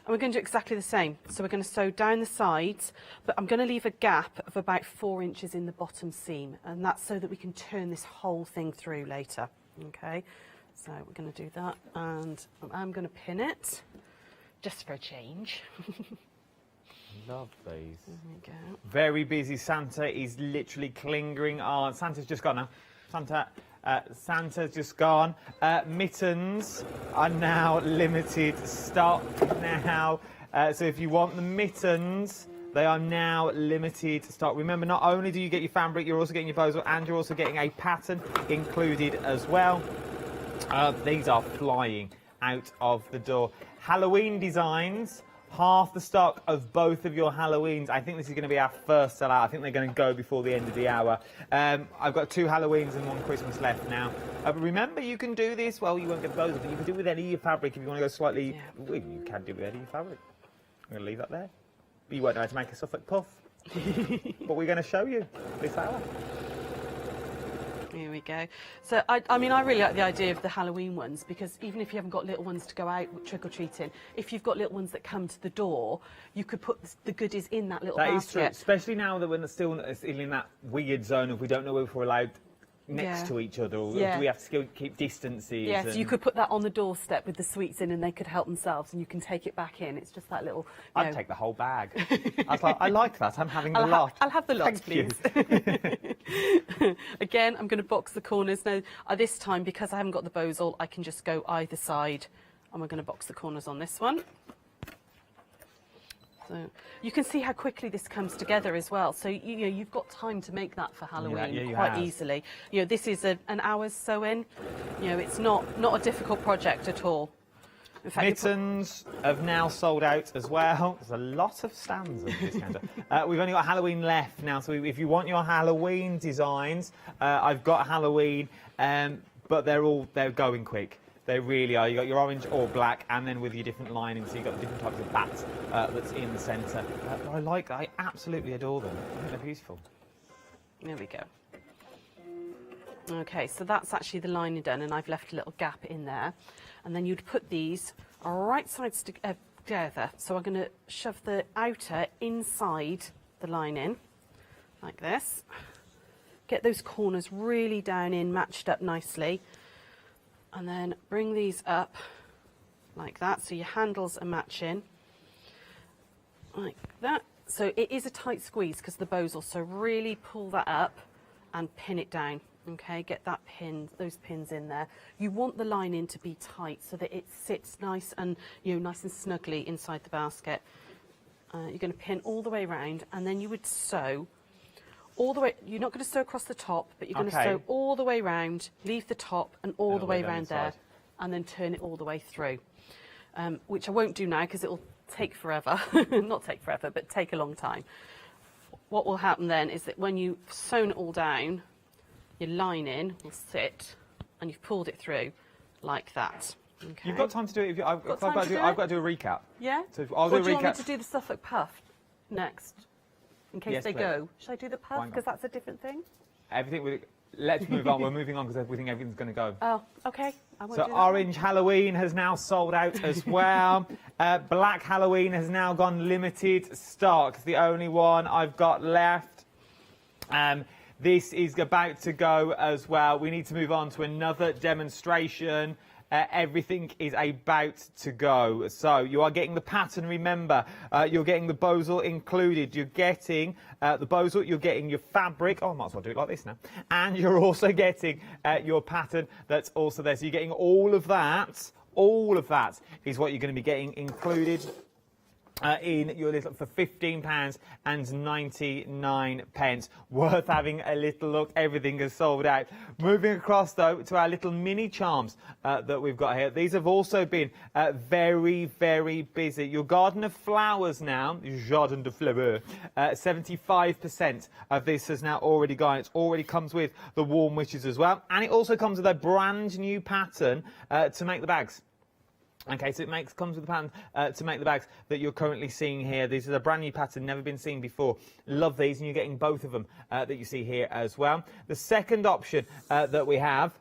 we're going to do exactly the same. So we're going to sew down the sides, but I'm going to leave a gap of about 4 inches in the bottom seam, and that's so that we can turn this whole thing through later. Okay, so we're going to do that, and I'm going to pin it. Just for a change. Love these. There we go. Very busy. Santa is literally clinging on. Santa's just gone now. Santa's just gone. Mittens are now limited stock now. So if you want the mittens, they are now limited stock. Remember, not only do you get your fabric, you're also getting your Bauble, and you're also getting a pattern included as well. These are flying out of the door. Halloween designs half the stock of both of your Halloweens. I think this is going to be our first sellout. I think they're going to go before the end of the hour. I've got 2 Halloweens and 1 Christmas left now. But remember, you can do this. Well, you won't get those, but you can do it with any of your fabric if you want to go slightly. Yeah. Well, you can do it with any of your fabric. I'm going to leave that there. You won't know how to make a Suffolk puff. But we're going to show you this hour. Here we go. So, I mean, I really like the idea of the Halloween ones, because even if you haven't got little ones to go out trick-or-treating, if you've got little ones that come to the door, you could put the goodies in that little basket. That is true, especially now that we're still in that weird zone of we don't know if we're allowed next to each other, or do we have to still keep distances? Yes, so you could put that on the doorstep with the sweets in, and they could help themselves, and you can take it back in. It's just that little. I'd take the whole bag. I like that. I'm having the lot. I'll have the lot, please. Again, I'm going to box the corners now. This time, because I haven't got the bows all, I can just go either side, and we're going to box the corners on this one. So you can see how quickly this comes together as well. So you've got time to make that for Halloween quite easily. This is an hour's sewing. It's not a difficult project at all. In fact, mittens have now sold out as well. There's a lot of stands on this counter. We've only got Halloween left now, so if you want your Halloween designs, I've got Halloween, but they're going quick. They really are. You got your orange or black, and then with your different linings, so you've got the different types of bats that's in the centre. I absolutely adore them. I think they're beautiful. There we go. Okay, so that's actually the lining done, and I've left a little gap in there. And then you'd put these right sides together. So I'm going to shove the outer inside the lining, like this. Get those corners really down in, matched up nicely. And then bring these up like that, so your handles are matching, like that. So it is a tight squeeze because the bows also really pull that up and pin it down. Okay, get that those pins in there. You want the lining to be tight so that it sits nice and nice and snugly inside the basket. You're going to pin all the way around, and then you would sew all the way. You're not going to sew across the top, but you're going to sew all the way round, leave the top and all the way around there, and then turn it all the way through, which I won't do now because it will take forever. Not take forever, but take a long time. What will happen then is that when you've sewn it all down, your lining will sit, and you've pulled it through like that. Okay. You've got time to do it. I've got to do a recap. Yeah? So I'll do a recap. Do you want me to do the Suffolk puff next? In case they go. Should I do the puff? Because that's a different thing. Let's move on. We're moving on because we think everything's going to go. Oh, okay. I won't so do that orange Halloween has now sold out as well. Black Halloween has now gone limited stock. It's the only one I've got left. This is about to go as well. We need to move on to another demonstration. Everything is about to go. So you are getting the pattern, remember. You're getting the bosal included. You're getting the bosal, you're getting your fabric. Oh, I might as well do it like this now. And you're also getting your pattern that's also there. So you're getting all of that. All of that is what you're going to be getting included in your little for £15.99. Worth having a little look. Everything is sold out. Moving across though to our little mini charms that we've got here. These have also been very, very busy. Your garden of flowers now, jardin de fleurs, 75% of this has now already gone. It already comes with the warm wishes as well, and it also comes with a brand new pattern to make the bags. Okay, so it comes with the pattern to make the bags that you're currently seeing here. This is a brand new pattern, never been seen before. Love these, and you're getting both of them that you see here as well. The second option that we have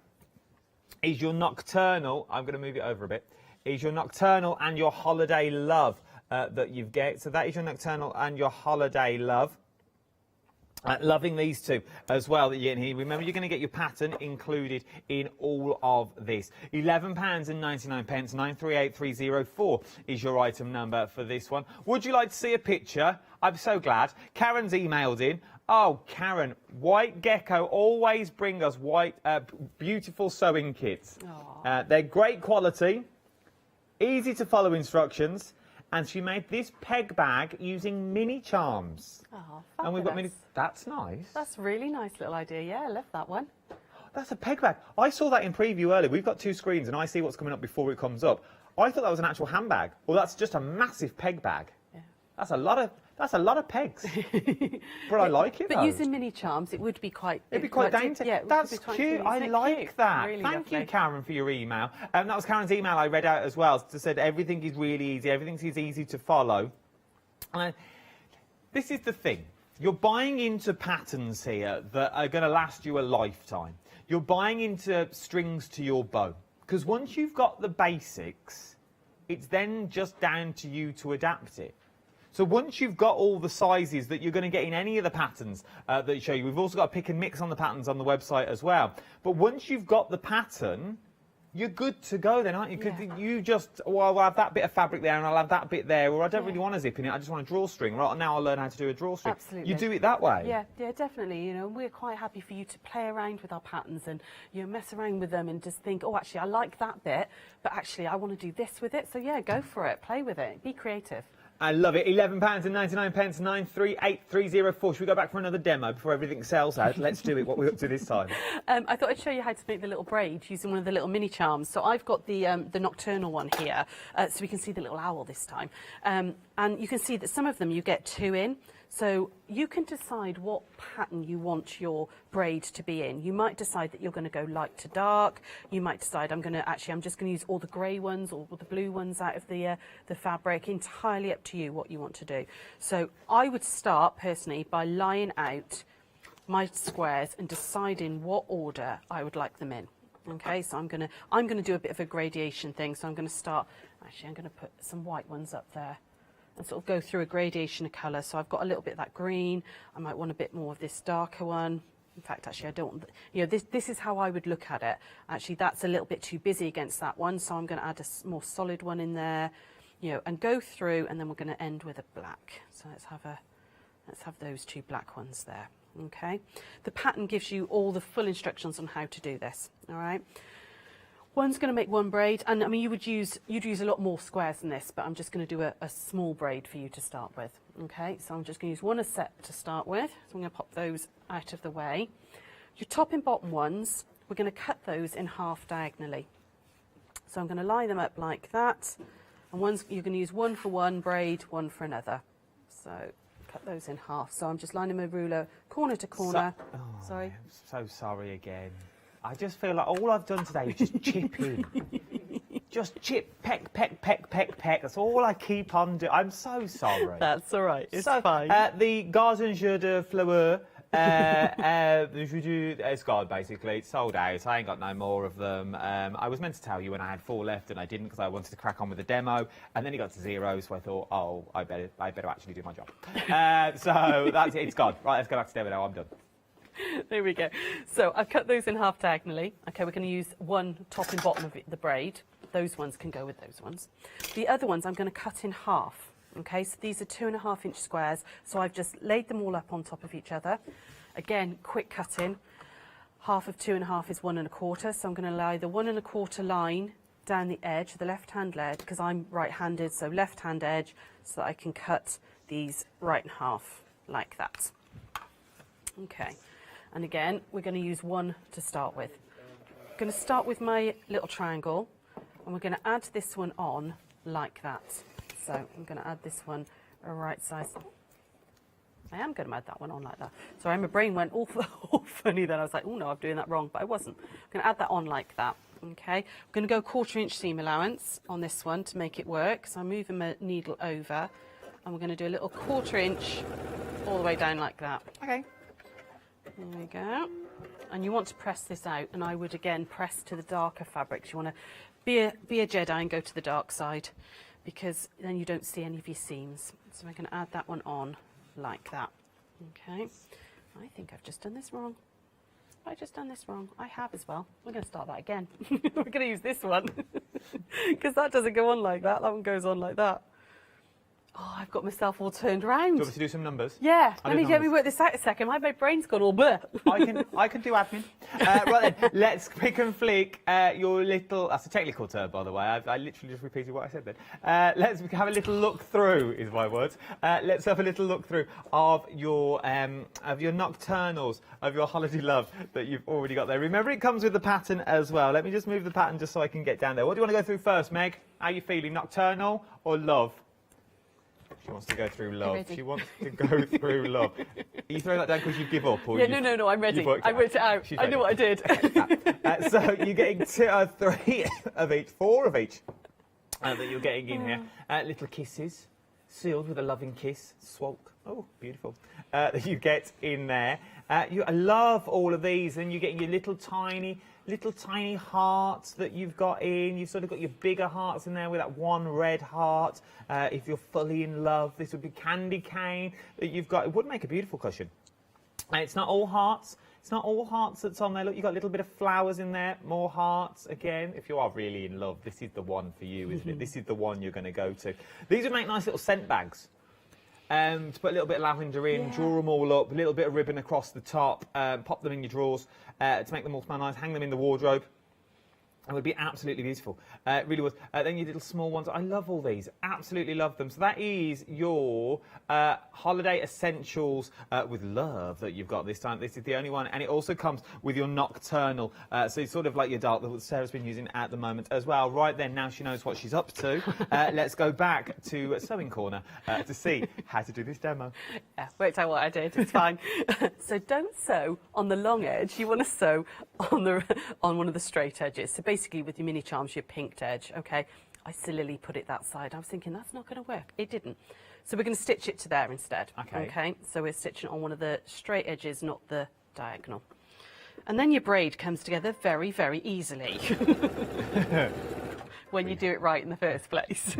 is your nocturnal. I'm going to move it over a bit. Is your nocturnal and your holiday love that you get. So that is your nocturnal and your holiday love. Loving these two as well that you're getting here. Remember, you're going to get your pattern included in all of this. £11.99, 938304 is your item number for this one. Would you like to see a picture? I'm so glad. Karen's emailed in. Oh, Karen, White Gecko always bring us beautiful sewing kits. They're great quality, easy to follow instructions. And she made this peg bag using mini charms. Oh, and we've got mini. That's nice. That's a really nice little idea. Yeah, I love that one. That's a peg bag. I saw that in preview earlier. We've got two screens, and I see what's coming up before it comes up. I thought that was an actual handbag. Well, that's just a massive peg bag. Yeah. That's a lot of pegs. But I like it. But using mini charms, it would be quite. It'd be quite dainty. Yeah, that's cute. I like that. Really Thank you, lovely. Karen, for your email. That was Karen's email I read out as well. It said everything is really easy. Everything is easy to follow. This is the thing. You're buying into patterns here that are going to last you a lifetime. You're buying into strings to your bow. Because once you've got the basics, it's then just down to you to adapt it. So once you've got all the sizes that you're going to get in any of the patterns that show you, we've also got a pick and mix on the patterns on the website as well. But once you've got the pattern, you're good to go then, aren't you? Because you just, well, I'll have that bit of fabric there and I'll have that bit there, or I don't really want a zip in it, I just want a drawstring. Right, now I'll learn how to do a drawstring. Absolutely. You do it that way. Yeah, definitely. You know, we're quite happy for you to play around with our patterns and, you know, mess around with them and just think, oh, actually, I like that bit, but actually, I want to do this with it. So, yeah, go for it. Play with it. Be creative. I love it. £11.99, 938304. Should we go back for another demo before everything sells out? Let's do it. What we're up to this time? I thought I'd show you how to make the little braid using one of the little mini charms. So I've got the nocturnal one here, so we can see the little owl this time. And you can see that some of them you get 2 in. So you can decide what pattern you want your braid to be in. You might decide that you're going to go light to dark. You might decide I'm just going to use all the grey ones or the blue ones out of the fabric. Entirely up to you what you want to do. So I would start personally by laying out my squares and deciding what order I would like them in. Okay, so I'm gonna do a bit of a gradation thing. So I'm going to start. Actually, I'm going to put some white ones up there and sort of go through a gradation of colour. So I've got a little bit of that green. I might want a bit more of this darker one. In fact, actually, I don't. You know, this is how I would look at it. Actually, that's a little bit too busy against that one, so I'm going to add a more solid one in there. You know, and go through, and then we're going to end with a black. So let's have those 2 black ones there. Okay. The pattern gives you all the full instructions on how to do this. All right. One's going to make 1 braid, and I mean you'd use a lot more squares than this, but I'm just going to do a small braid for you to start with. Okay, so I'm just going to use 1 a set to start with. So I'm going to pop those out of the way. Your top and bottom ones, we're going to cut those in half diagonally. So I'm going to line them up like that, and you're going to use 1 for one braid, 1 for another. So cut those in half. So I'm just lining my ruler corner to corner. Sorry. I'm so sorry again. I just feel like all I've done today is just chip in. Just chip, peck, peck, peck, peck, peck. That's all I keep on doing. I'm so sorry. That's all right. It's fine. The Garden Jeu de Fleur, it's gone, basically. It's sold out. I ain't got no more of them. I was meant to tell you when I had 4 left, and I didn't because I wanted to crack on with the demo. And then it got to 0, so I thought, oh, I better actually do my job. So that's it. It's gone. Right, let's go back to demo now. I'm done. There we go. So I've cut those in half diagonally. Okay, we're going to use 1 top and bottom of the braid. Those ones can go with those ones. The other ones I'm going to cut in half. Okay, so these are 2.5-inch squares. So I've just laid them all up on top of each other. Again, quick cutting. Half of 2.5 is 1 1/4. So I'm going to lay the 1 1/4 line down the edge, the left-hand edge, because I'm right-handed, so left-hand edge, so that I can cut these right in half like that. Okay. And again, we're going to use 1 to start with. I'm going to start with my little triangle, and we're going to add this one on like that. So I'm going to add this one a right size. I am going to add that one on like that. Sorry, my brain went all funny then. I was like, oh no, I'm doing that wrong, but I wasn't. I'm going to add that on like that. Okay. I'm going to go 1/4-inch seam allowance on this one to make it work. So I'm moving my needle over, and we're going to do a little 1/4-inch all the way down like that. Okay. There we go. And you want to press this out, and I would again press to the darker fabrics. You want to be a Jedi and go to the dark side, because then you don't see any of your seams. So we're going to add that one on like that. Okay. I think I've just done this wrong. Have I just done this wrong? I have as well. We're going to start that again. We're going to use this one because that doesn't go on like that. That one goes on like that. Oh, I've got myself all turned round. Do you want me to do some numbers? Yeah, I'll let do me get me numbers. work this out a second. My brain's gone all blur. I can do admin. Right then, let's pick and flick your little. That's a technical term, by the way. I literally just repeated what I said then. Let's have a little look through. Is my words. Let's have a little look through of your nocturnals, of your holiday love that you've already got there. Remember, it comes with the pattern as well. Let me just move the pattern just so I can get down there. What do you want to go through first, Meg? How are you feeling? Nocturnal or love? She wants to go through love. She wants to go through love. Are you throwing that down because you give up? Or Yeah, no, I'm ready. I worked it out. I know what I did. So you're getting 3 of each, 4 of each that you're getting in here. Little kisses, sealed with a loving kiss. Swalk. Oh, beautiful. That you get in there. I love all of these. And you're getting your little tiny hearts that you've got in. You've sort of got your bigger hearts in there with that one red heart. If you're fully in love, this would be candy cane that you've got. It would make a beautiful cushion. It's not all hearts. It's not all hearts that's on there. Look, you've got a little bit of flowers in there. More hearts. Again, if you are really in love, this is the one for you, isn't it? This is the one you're going to go to. These would make nice little scent bags. To put a little bit of lavender in, draw them all up, a little bit of ribbon across the top, pop them in your drawers to make them all smell nice, hang them in the wardrobe. It would be absolutely beautiful. It really was. Then your little small ones. I love all these. Absolutely love them. So that is your holiday essentials with love that you've got this time. This is the only one. And it also comes with your nocturnal. So it's sort of like your dark that Sarah's been using at the moment as well. Right then, now she knows what she's up to. Let's go back to Sewing Corner to see how to do this demo. Yeah, worked out what I did. It's fine. So don't sew on the long edge. You want to sew on one of the straight edges. So basically with your mini charms, your pinked edge, okay? I sillily put it that side. I was thinking that's not going to work. It didn't. So we're going to stitch it to there instead. Okay. So we're stitching on one of the straight edges, not the diagonal. And then your braid comes together very, very easily when you do it right in the first place.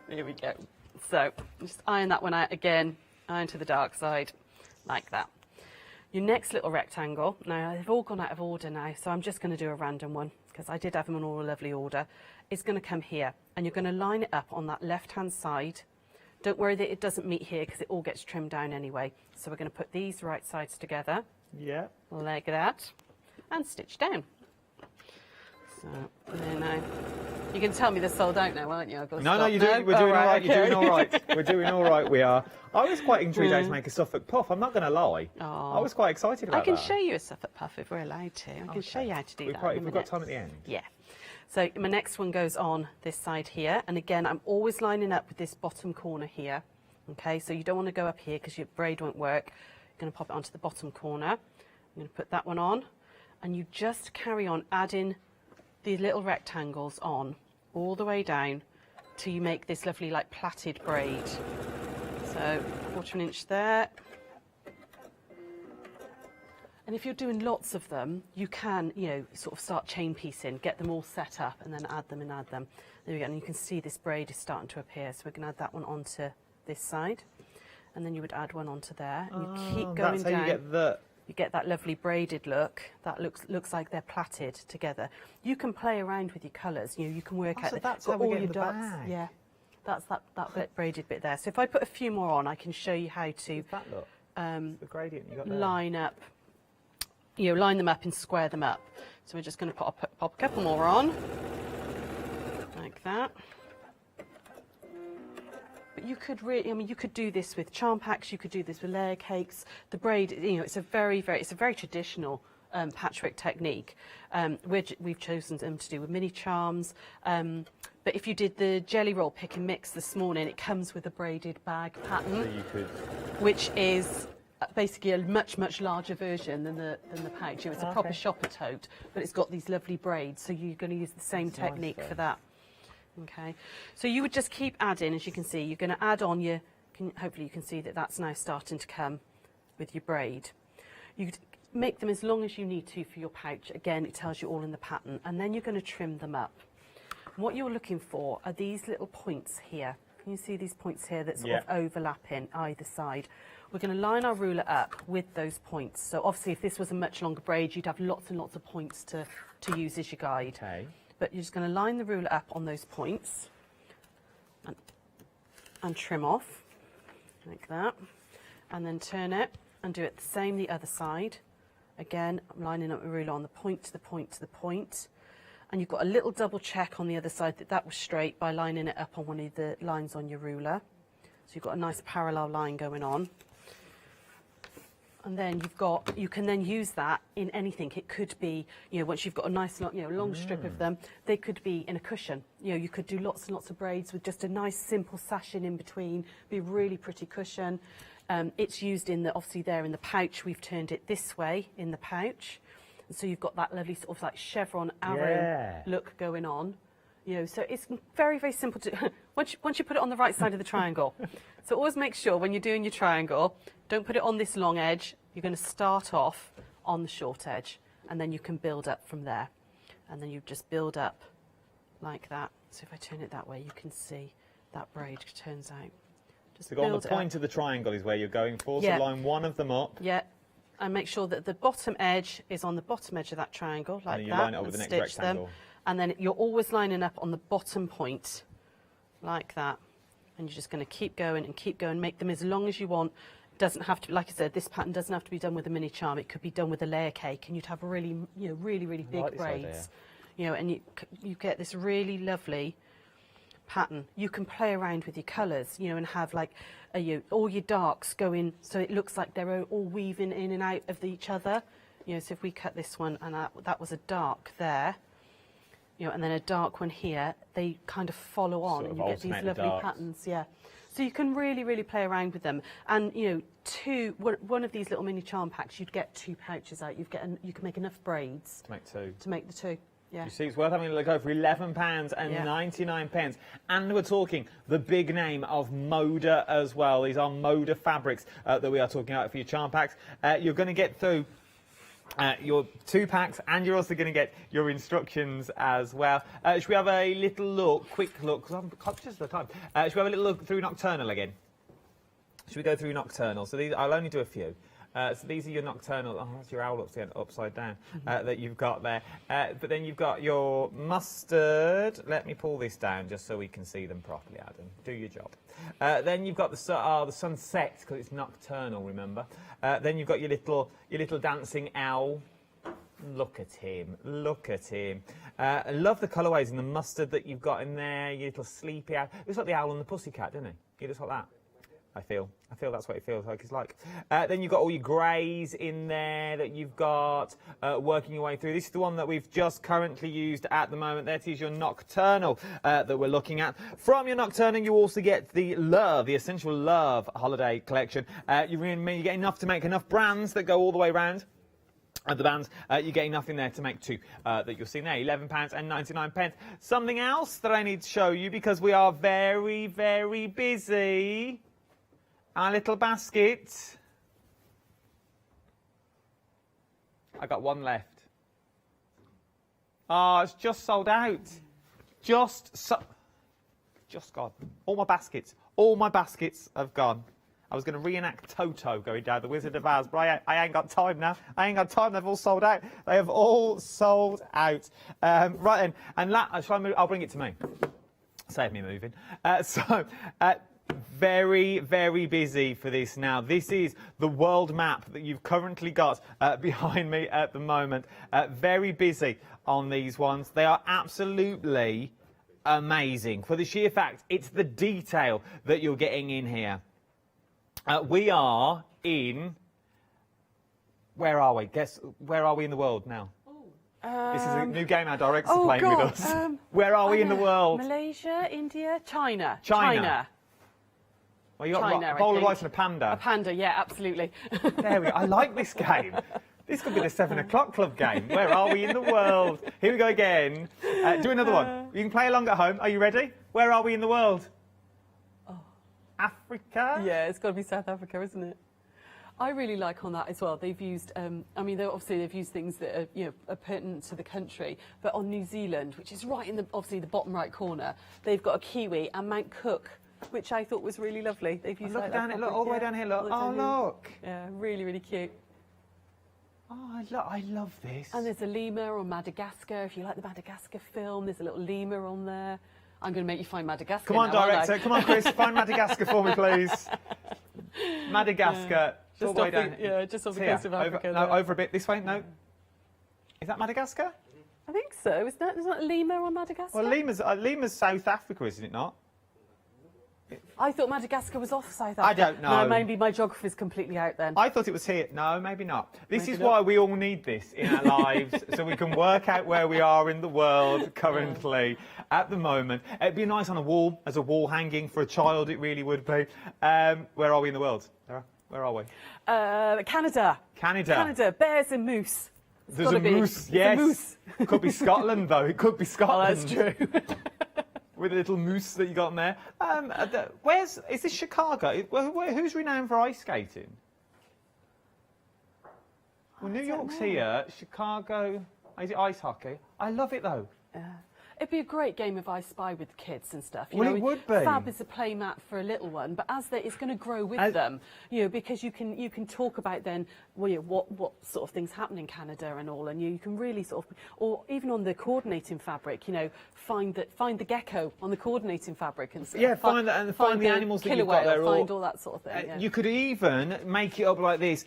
There we go. So just iron that one out again, iron to the dark side, like that. Your next little rectangle, now they've all gone out of order now, so I'm just going to do a random one because I did have them in all a lovely order. It's going to come here and you're going to line it up on that left-hand side. Don't worry that it doesn't meet here because it all gets trimmed down anyway. So we're going to put these right sides together, like that, and stitch down. So, now, you can tell me they're sold out now, aren't you? I've got to No, stop. you're doing, we're doing all right. You're doing all right. We're doing all right. We are. I was quite intrigued how to make a Suffolk puff. I'm not going to lie. I was quite excited about that. I can show you a Suffolk puff if we're allowed to. I can show you how to do that. If we've got time at the end. Yeah. So my next one goes on this side here, and again, I'm always lining up with this bottom corner here. Okay, so you don't want to go up here because your braid won't work. You're going to pop it onto the bottom corner. I'm going to put that one on, and you just carry on adding the little rectangles on all the way down till you make this lovely like plaited braid. So 1/4 inch there. And if you're doing lots of them, you can, you know, sort of start chain piecing, get them all set up and then add them and add them. There we go, and you can see this braid is starting to appear. So we're going to add that one onto this side. And then you would add one onto there. And you keep going that's how down. You get that lovely braided look. That looks like they're plaited together. You can play around with your colours. You know, you can work out so that's got how we all get your the dots. bag. Yeah, that's that braided bit there. So if I put a few more on, I can show you how to that look? The gradient you got there. line up. You know, line them up and square them up. So we're just going to pop a couple more on, like that. But you could really, I mean, you could do this with charm packs. You could do this with layer cakes. The braid, you know, it's a very traditional patchwork technique. We've chosen them to do with mini charms. But if you did the jelly roll pick and mix this morning, it comes with a braided bag pattern, So you could... which is basically a much larger version than the pouch. You know, it's a proper shopper tote, but it's got these lovely braids. So you're going to use the same technique for that. Okay, so you would just keep adding, as you can see. You're going to add on your. Hopefully, you can see that that's now starting to come with your braid. You could make them as long as you need to for your pouch. Again, it tells you all in the pattern, and then you're going to trim them up. And what you're looking for are these little points here. Can you see these points here that sort of overlapping either side? We're going to line our ruler up with those points. So obviously, if this was a much longer braid, you'd have lots and lots of points to use as your guide. Okay. But you're just going to line the ruler up on those points, and trim off like that, and then turn it and do it the same the other side. Again, I'm lining up the ruler on the point to the point to the point, and you've got a little double check on the other side that that was straight by lining it up on one of the lines on your ruler. So you've got a nice parallel line going on. And then you can then use that in anything. It could be, once you've got a nice, long strip of them, they could be in a cushion. You could do lots and lots of braids with just a nice simple sashing in between, be a really pretty cushion. It's used obviously there in the pouch, we've turned it this way in the pouch. And so you've got that lovely sort of like chevron arrow look going on. So it's very, very simple to, once you put it on the right side of the triangle. So always make sure when you're doing your triangle, don't put it on this long edge. You're going to start off on the short edge, and then you can build up from there. And then you just build up like that. So if I turn it that way, you can see that braid turns out. Just so on the point of the triangle is where you're going for, so line one of them up. Yeah, and make sure that the bottom edge is on the bottom edge of that triangle, like and you that, line it up with the next rectangle. them. And then you're always lining up on the bottom point, like that. And you're just going to keep going and keep going, make them as long as you want. Doesn't have to, like I said, this pattern doesn't have to be done with a mini charm. It could be done with a layer cake, and you'd have really, really big braids. And you get this really lovely pattern. You can play around with your colours, and have like all your darks going, so it looks like they're all weaving in and out of each other. So if we cut this one, and that was a dark there, and then a dark one here, they kind of follow on, and you get these lovely patterns. Yeah. So you can really, really play around with them. And, one of these little mini charm packs, you'd get 2 pouches out. You can make enough braids to make 2. To make the 2. Yeah. You see, it's worth having a look over £11.99. And we're talking the big name of Moda as well. These are Moda fabrics that we are talking about for your charm packs. You're going to get through your 2 packs, and you're also going to get your instructions as well. Should we have a little look, quick look, because I'm conscious of the time. Should we have a little look through Nocturnal again? Should we go through Nocturnal? So these, I'll only do a few. So these are your Nocturnal, that's your owl upside down that you've got there. But then you've got your mustard. Let me pull this down just so we can see them properly, Adam. Do your job. Then you've got the sunset, because it's nocturnal, remember. Then you've got your little dancing owl. Look at him, look at him. I love the colourways in the mustard that you've got in there, your little sleepy owl. Looks like the owl and the pussycat, doesn't he? He looks like that. I feel that's what it feels like it's like. Then you've got all your greys in there that you've got working your way through. This is the one that we've just currently used at the moment. That is your Nocturnal that we're looking at. From your Nocturnal, you also get the Essential Love holiday collection. You get enough to make enough brands that go all the way around. The bands, you get enough in there to make 2 that you'll see there, £11.99. Something else that I need to show you, because we are very, very busy. Our little basket. I got 1 left. Oh, it's just sold out. Just gone. All my baskets have gone. I was going to reenact Toto going down the Wizard of Oz, but I ain't got time now. I ain't got time. They've all sold out. They have all sold out. Right then, and I'll bring it to me. Save me moving. Very, very busy for this now. This is the world map that you've currently got behind me at the moment. Very busy on these ones. They are absolutely amazing. For the sheer fact, it's the detail that you're getting in here. We are in... Where are we? Guess, where are we in the world now? This is a new game our directors are playing with us. Where are we in the world? Malaysia, India, China. Well, you got a bowl of rice and a panda. A panda, yeah, absolutely. There we go. I like this game. This could be the 7 o'clock club game. Where are we in the world? Here we go again. Do another one. You can play along at home. Are you ready? Where are we in the world? Africa? Yeah, it's got to be South Africa, isn't it? I really like on that as well. They've used, they've used things that are pertinent to the country. But on New Zealand, which is right in the bottom right corner, they've got a kiwi and Mount Cook, which I thought was really lovely. They've used look down it, look all the way down here, look. Oh, look. Yeah, really, really cute. Oh, I love this. And there's a lemur on Madagascar. If you like the Madagascar film, there's a little lemur on there. I'm going to make you find Madagascar. Come on, now, aren't I? director. Come on, Chris. Find Madagascar for me, please. Madagascar. Just all off the way down. just off the Here, coast of Africa. Over, no, over a bit. This way. No. Is that Madagascar? I think so. Isn't that Lima or Madagascar? Well, Lima's South Africa, isn't it not? I thought Madagascar was off South Africa. I don't know. No, maybe my geography's completely out then. I thought it was here. No, maybe not. This Maybe is not. why we all need this in our lives, so we can work out where we are in the world currently, at the moment. It'd be nice on a wall, as a wall hanging for a child, it really would be. Where are we in the world, Sarah? Where are we? Canada. Canada, bears and moose. It's There's gotta a be. moose, It's yes. a moose. Could be Scotland, though. It could be Scotland. Oh, that's true. With a little moose that you got in there. Is this Chicago? Who's renowned for ice skating? Well, New York's here. Chicago, is it ice hockey? I love it, though. It'd be a great game of I Spy with kids and stuff. You Well, know, it would be. Fab is a play mat for a little one, but it's going to grow with them, you know, because you can talk about then, well, you know, what sort of things happen in Canada and all, and you can really sort of, or even on the coordinating fabric, you know, find the gecko on the coordinating fabric and stuff. Yeah, find the animals that you've got there. Find all that sort of thing. Yeah. You could even make it up like this.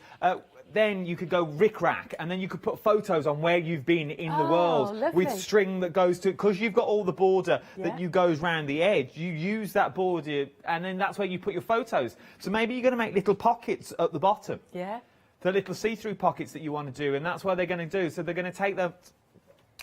Then you could go rick-rack, and then you could put photos on where you've been in the world lovely. with string that goes to, because you've got all the border that you goes round the edge. You use that border, and then that's where you put your photos. So maybe you're going to make little pockets at the bottom. Yeah. The little see-through pockets that you want to do, and that's what they're going to do. So they're going to take the,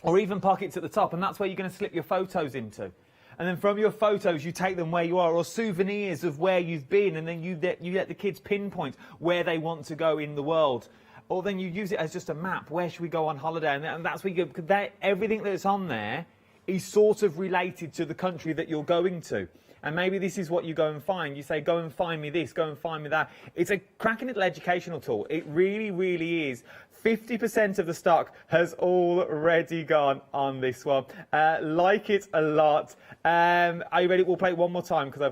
or even pockets at the top, and that's where you're going to slip your photos into. And then from your photos, you take them where you are, or souvenirs of where you've been, and then you let the kids pinpoint where they want to go in the world. Or then you use it as just a map. Where should we go on holiday? And that's where you go, everything that's on there is sort of related to the country that you're going to. And maybe this is what you go and find. You say, go and find me this, go and find me that. It's a cracking little educational tool. It really, really is. 50% of the stock has already gone on this one. Like it a lot. Are you ready? We'll play it one more time because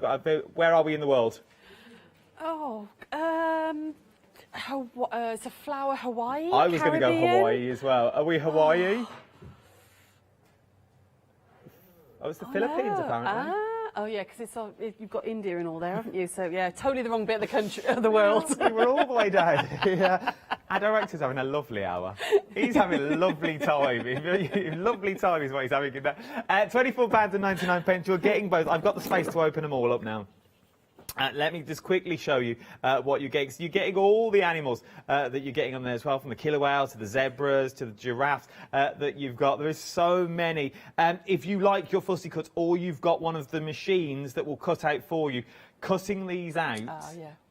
where are we in the world? Oh, it's a flower, Hawaii. I was going to go Caribbean? Hawaii as well. Are we Hawaii? Oh, it's the Philippines apparently. Oh yeah, because you've got India and all there, haven't you? So yeah, totally the wrong bit of the country, of the world. We're all the way down here. Our director's having a lovely hour. He's having a lovely time. Lovely time is what he's having in there. £24.99. You're getting both. I've got the space to open them all up now. Let me just quickly show you what you're getting. So you're getting all the animals that you're getting on there as well, from the killer whales to the zebras to the giraffes that you've got. There is so many. If you like your fussy cuts, or you've got one of the machines that will cut out for you, cutting these out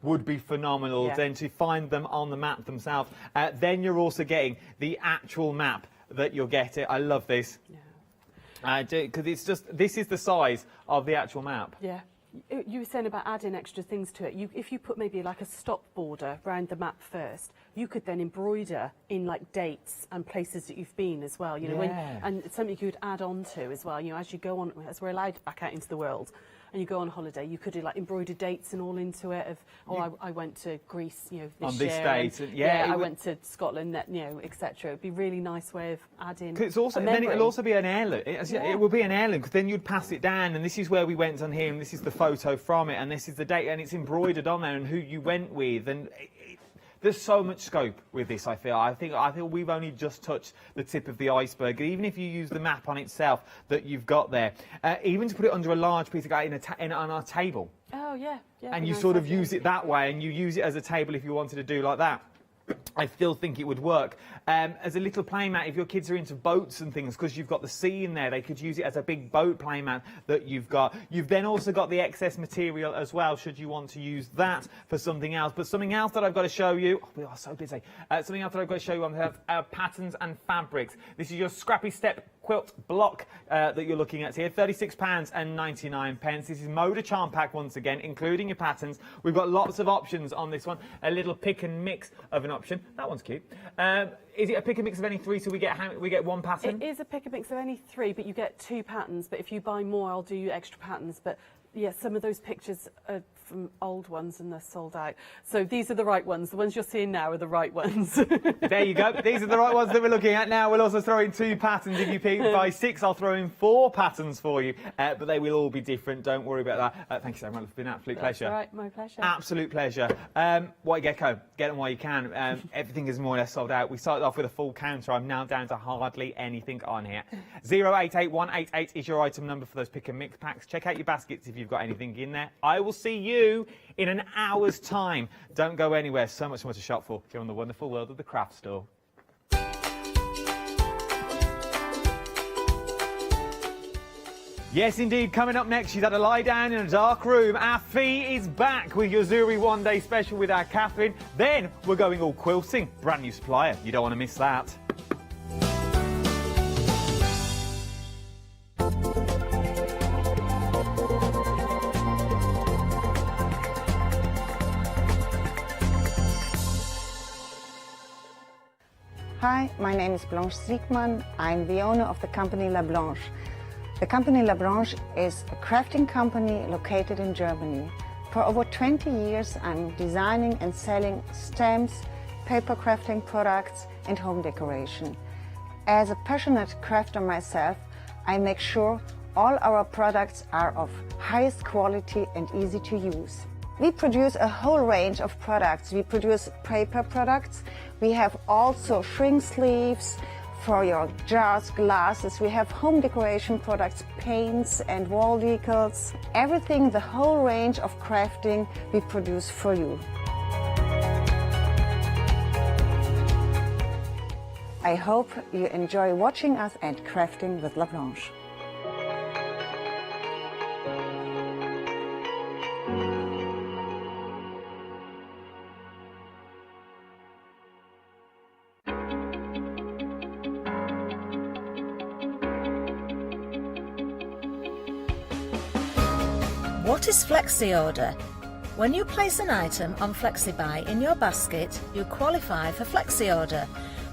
would be phenomenal. Then to find them on the map themselves. Then you're also getting the actual map that you'll get it. I love this. Because it's just, this is the size of the actual map. Yeah. You were saying about adding extra things to it. If you put maybe like a stop border around the map first, you could then embroider in like dates and places that you've been as well. You know, and it's something you could add on to as well. You know, as you go on, as we're allowed back out into the world, and you go on holiday, you could do like embroidered dates and all into it. I went to Greece, you know, this year. On this date, I went to Scotland, you know, etc. It'd be a really nice way of adding. It's also, then it'll also be an heirloom. It will be an heirloom because then you'd pass it down, and this is where we went on here, and this is the photo from it, and this is the date, and it's embroidered on there, and who you went with, and there's so much scope with this. I feel we've only just touched the tip of the iceberg. Even if you use the map on itself that you've got there, even to put it under a large piece of on our table. Oh yeah. And you sort of use it that way, and you use it as a table if you wanted to do like that. I still think it would work. As a little playmat, if your kids are into boats and things, because you've got the sea in there, they could use it as a big boat playmat that you've got. You've then also got the excess material as well, should you want to use that for something else. But something else that I've got to show you, we are so busy. Something else that I've got to show you on patterns and fabrics. This is your Scrappy Step quilt block that you're looking at here, £36.99. This is Moda Charm Pack once again, including your patterns. We've got lots of options on this one. A little pick and mix of an option. That one's cute. Is it a pick and mix of any three, so we get one pattern? It is a pick and mix of any three, but you get two patterns. But if you buy more, I'll do you extra patterns. But yeah, some of those pictures are from old ones and they're sold out. So these are the right ones. The ones you're seeing now are the right ones. There you go. These are the right ones that we're looking at now. We'll also throw in 2 patterns. If you pick by 6, I'll throw in 4 patterns for you. But they will all be different. Don't worry about that. Thank you so much. It's been an absolute pleasure. That's all right, my pleasure. Absolute pleasure. White Gecko, get them while you can. Everything is more or less sold out. We started off with a full counter. I'm now down to hardly anything on here. 088188 is your item number for those pick and mix packs. Check out your baskets if you've got anything in there. I will see you in an hour's time. Don't go anywhere. So much more to shop for here on the wonderful world of the craft store. Yes, indeed. Coming up next, she's had to lie down in a dark room. Our Fee is back with your Zuri One Day Special with our Catherine. Then we're going all quilting. Brand new supplier. You don't want to miss that. Hi, my name is Blanche Siegmann. I'm the owner of the company La Blanche. The company La Blanche is a crafting company located in Germany. For over 20 years, I'm designing and selling stamps, paper crafting products, and home decoration. As a passionate crafter myself, I make sure all our products are of highest quality and easy to use. We produce a whole range of products. We produce paper products. We have also shrink sleeves for your jars, glasses. We have home decoration products, paints and wall decals. Everything, the whole range of crafting we produce for you. I hope you enjoy watching us and crafting with La Blanche. What is Flexi Order? When you place an item on FlexiBuy in your basket, you qualify for Flexi Order,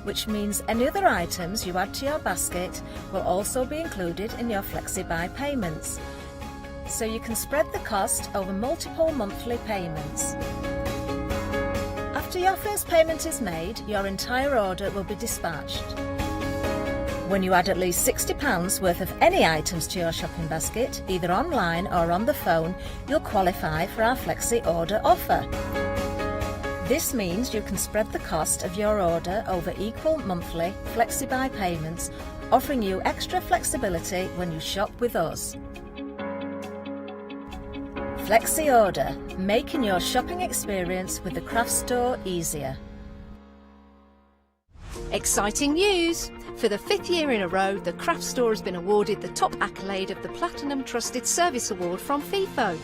which means any other items you add to your basket will also be included in your FlexiBuy payments. So you can spread the cost over multiple monthly payments. After your first payment is made, your entire order will be dispatched. When you add at least £60 worth of any items to your shopping basket, either online or on the phone, you'll qualify for our Flexi Order offer. This means you can spread the cost of your order over equal monthly FlexiBuy payments, offering you extra flexibility when you shop with us. Flexi Order, making your shopping experience with the craft store easier. Exciting news! For the 5th year in a row, the craft store has been awarded the top accolade of the Platinum Trusted Service Award from FIFO.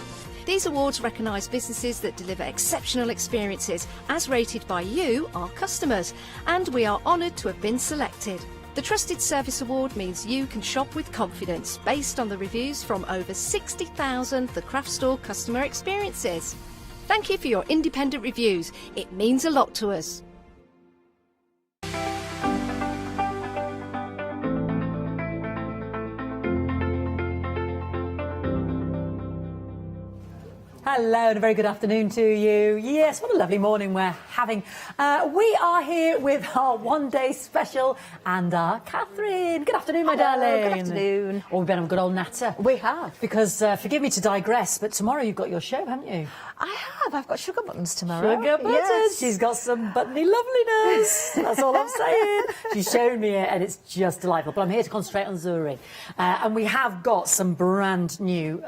These awards recognise businesses that deliver exceptional experiences as rated by you, our customers, and we are honoured to have been selected. The Trusted Service Award means you can shop with confidence based on the reviews from over 60,000 The Craft Store customer experiences. Thank you for your independent reviews. It means a lot to us. Hello and a very good afternoon to you. Yes, what a lovely morning we're having. We are here with our one-day special and our Catherine. Good afternoon, my darling. Good afternoon. Oh, we've been having a good old natter. We have. Because, forgive me to digress, but tomorrow you've got your show, haven't you? I have. I've got sugar buttons tomorrow. Sugar buttons. Yes. She's got some buttony loveliness. That's all I'm saying. She's shown me it and it's just delightful. But I'm here to concentrate on Zuri. And we have got some brand new,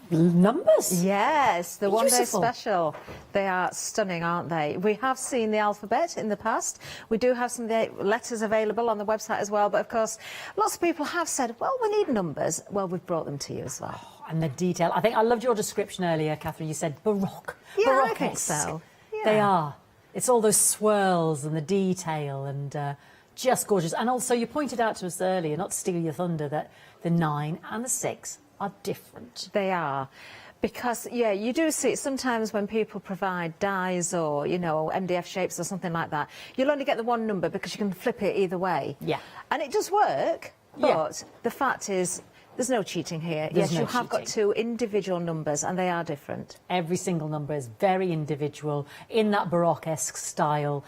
numbers. Yes, the one-day Beautiful. special. They are stunning, aren't they? We have seen the alphabet in the past. We do have some of the letters available on the website as well. But, of course, lots of people have said, well, we need numbers. Well, we've brought them to you as well. And the detail. I think I loved your description earlier, Catherine. You said baroque. Yeah, Baroque. I think so. Yeah. They are. It's all those swirls and the detail and just gorgeous. And also, you pointed out to us earlier, not to steal your thunder, that the 9 and the 6 are different. They are. Because, yeah, you do see it sometimes when people provide dies or, you know, MDF shapes or something like that. You'll only get the one number because you can flip it either way. Yeah. And it does work, but the fact is, There's no cheating here. There's yes, no you have got cheating. 2 individual numbers, and they are different. Every single number is very individual in that Baroque-esque style.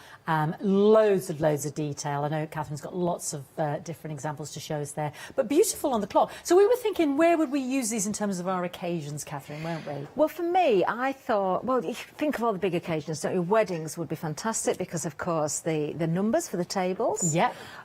Loads of detail. I know Catherine's got lots of different examples to show us there, but beautiful on the clock. So we were thinking, where would we use these in terms of our occasions, Catherine, weren't we? Well, for me, I thought, well, you think of all the big occasions, don't you? Weddings would be fantastic because, of course, the numbers for the tables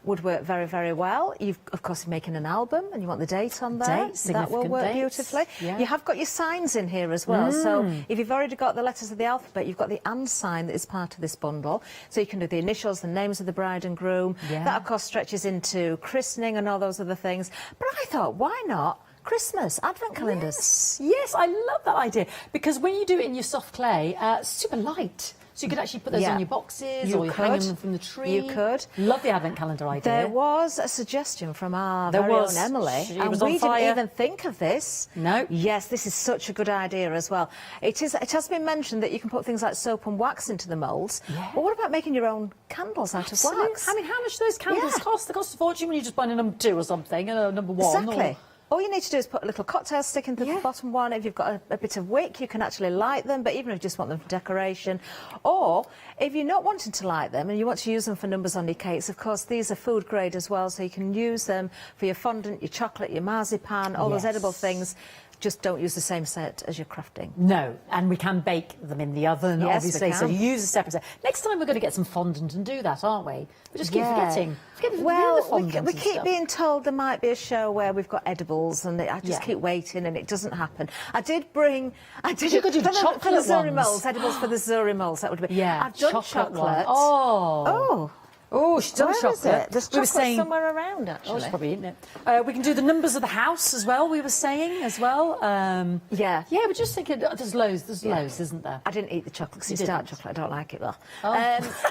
would work very, very well. You've, of course, making an album and you want the date on there. That will work beautifully. Yeah. You have got your signs in here as well. So if you've already got the letters of the alphabet, you've got the and sign that is part of this bundle. So you can do the initials, the names of the bride and groom. That, of course, stretches into christening and all those other things. But I thought, why not Christmas, advent calendars? Yes, I love that idea, because when you do it in your soft clay, super light. So you could actually put those on your boxes, or you hang them from the tree. You could. Love the advent calendar idea. There was a suggestion from our very own Emily, She and was we on fire. didn't even think of this. No. Yes, this is such a good idea as well. It has been mentioned that you can put things like soap and wax into the moulds. Well, what about making your own candles out of wax? I mean, how much do those candles cost? They cost a fortune when you just buy a number 2 or something, and a number 1. Exactly. All you need to do is put a little cocktail stick into the bottom one. If you've got a bit of wick, you can actually light them, but even if you just want them for decoration. Or if you're not wanting to light them and you want to use them for numbers on your cakes, of course, these are food grade as well, so you can use them for your fondant, your chocolate, your marzipan, all those edible things. Just don't use the same set as you're crafting. No, and we can bake them in the oven, Yes, obviously, we so can. you use a separate set. Next time we're going to get some fondant and do that, aren't we? We just keep forgetting. Well, we keep being told there might be a show where we've got edibles, and I just keep waiting, and it doesn't happen. I did You could do for the chocolate Zuri ones. molds, edibles for the Zuri molds. That would be. I've done chocolate. one. Oh, she's done Where chocolate. is it? There's We were chocolate saying- somewhere around, actually. Oh, it's probably eaten it. We can do the numbers of the house as well, we were saying, as well. Yeah, we're just thinking, there's loads, isn't there? I didn't eat the chocolate because You it's dark didn't? chocolate. I don't like it, though.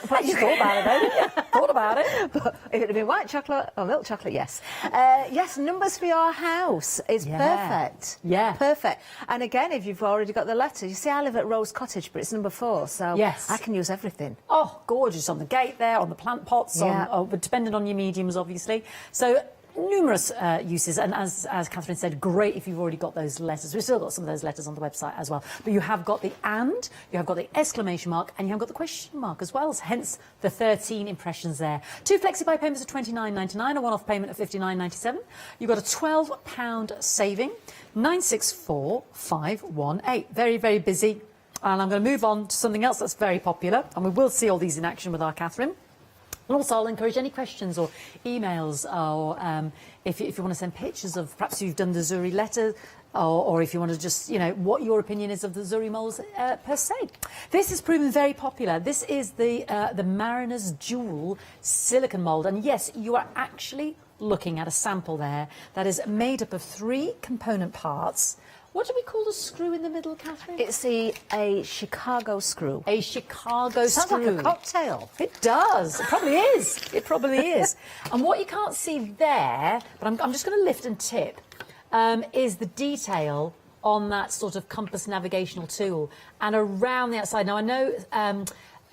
But you thought about it, though, didn't you? Thought about it. But if it had been white chocolate or milk chocolate, yes. Yes, numbers for your house is perfect. Yeah. Perfect. And again, if you've already got the letter, you see, I live at Rose Cottage, but it's number 4, so Yes. I can use everything. Oh, gorgeous, on the gate there, on the plant pots, but depending on your mediums, obviously. So numerous uses, and as Catherine said, great if you've already got those letters. We've still got some of those letters on the website as well. But you have got the and, you have got the exclamation mark, and you have got the question mark as well, hence the 13 impressions there. 2 flexi-buy payments of £29.99, a one-off payment of £59.97. You've got a £12 saving, 964518. Very, very busy. And I'm going to move on to something else that's very popular, and we will see all these in action with our Catherine. And also, I'll encourage any questions or emails, or if you want to send pictures of perhaps you've done the Zuri letter, or if you want to just, what your opinion is of the Zuri molds per se. This has proven very popular. This is the Mariner's Jewel silicone mould, and yes, you are actually looking at a sample there that is made up of 3 component parts. What do we call the screw in the middle, Catherine? It's a Chicago screw. A Chicago Sounds screw. like a cocktail. It does. It probably is. It probably is. And what you can't see there, but I'm just going to lift and tip, is the detail on that sort of compass navigational tool and around the outside. Now, I know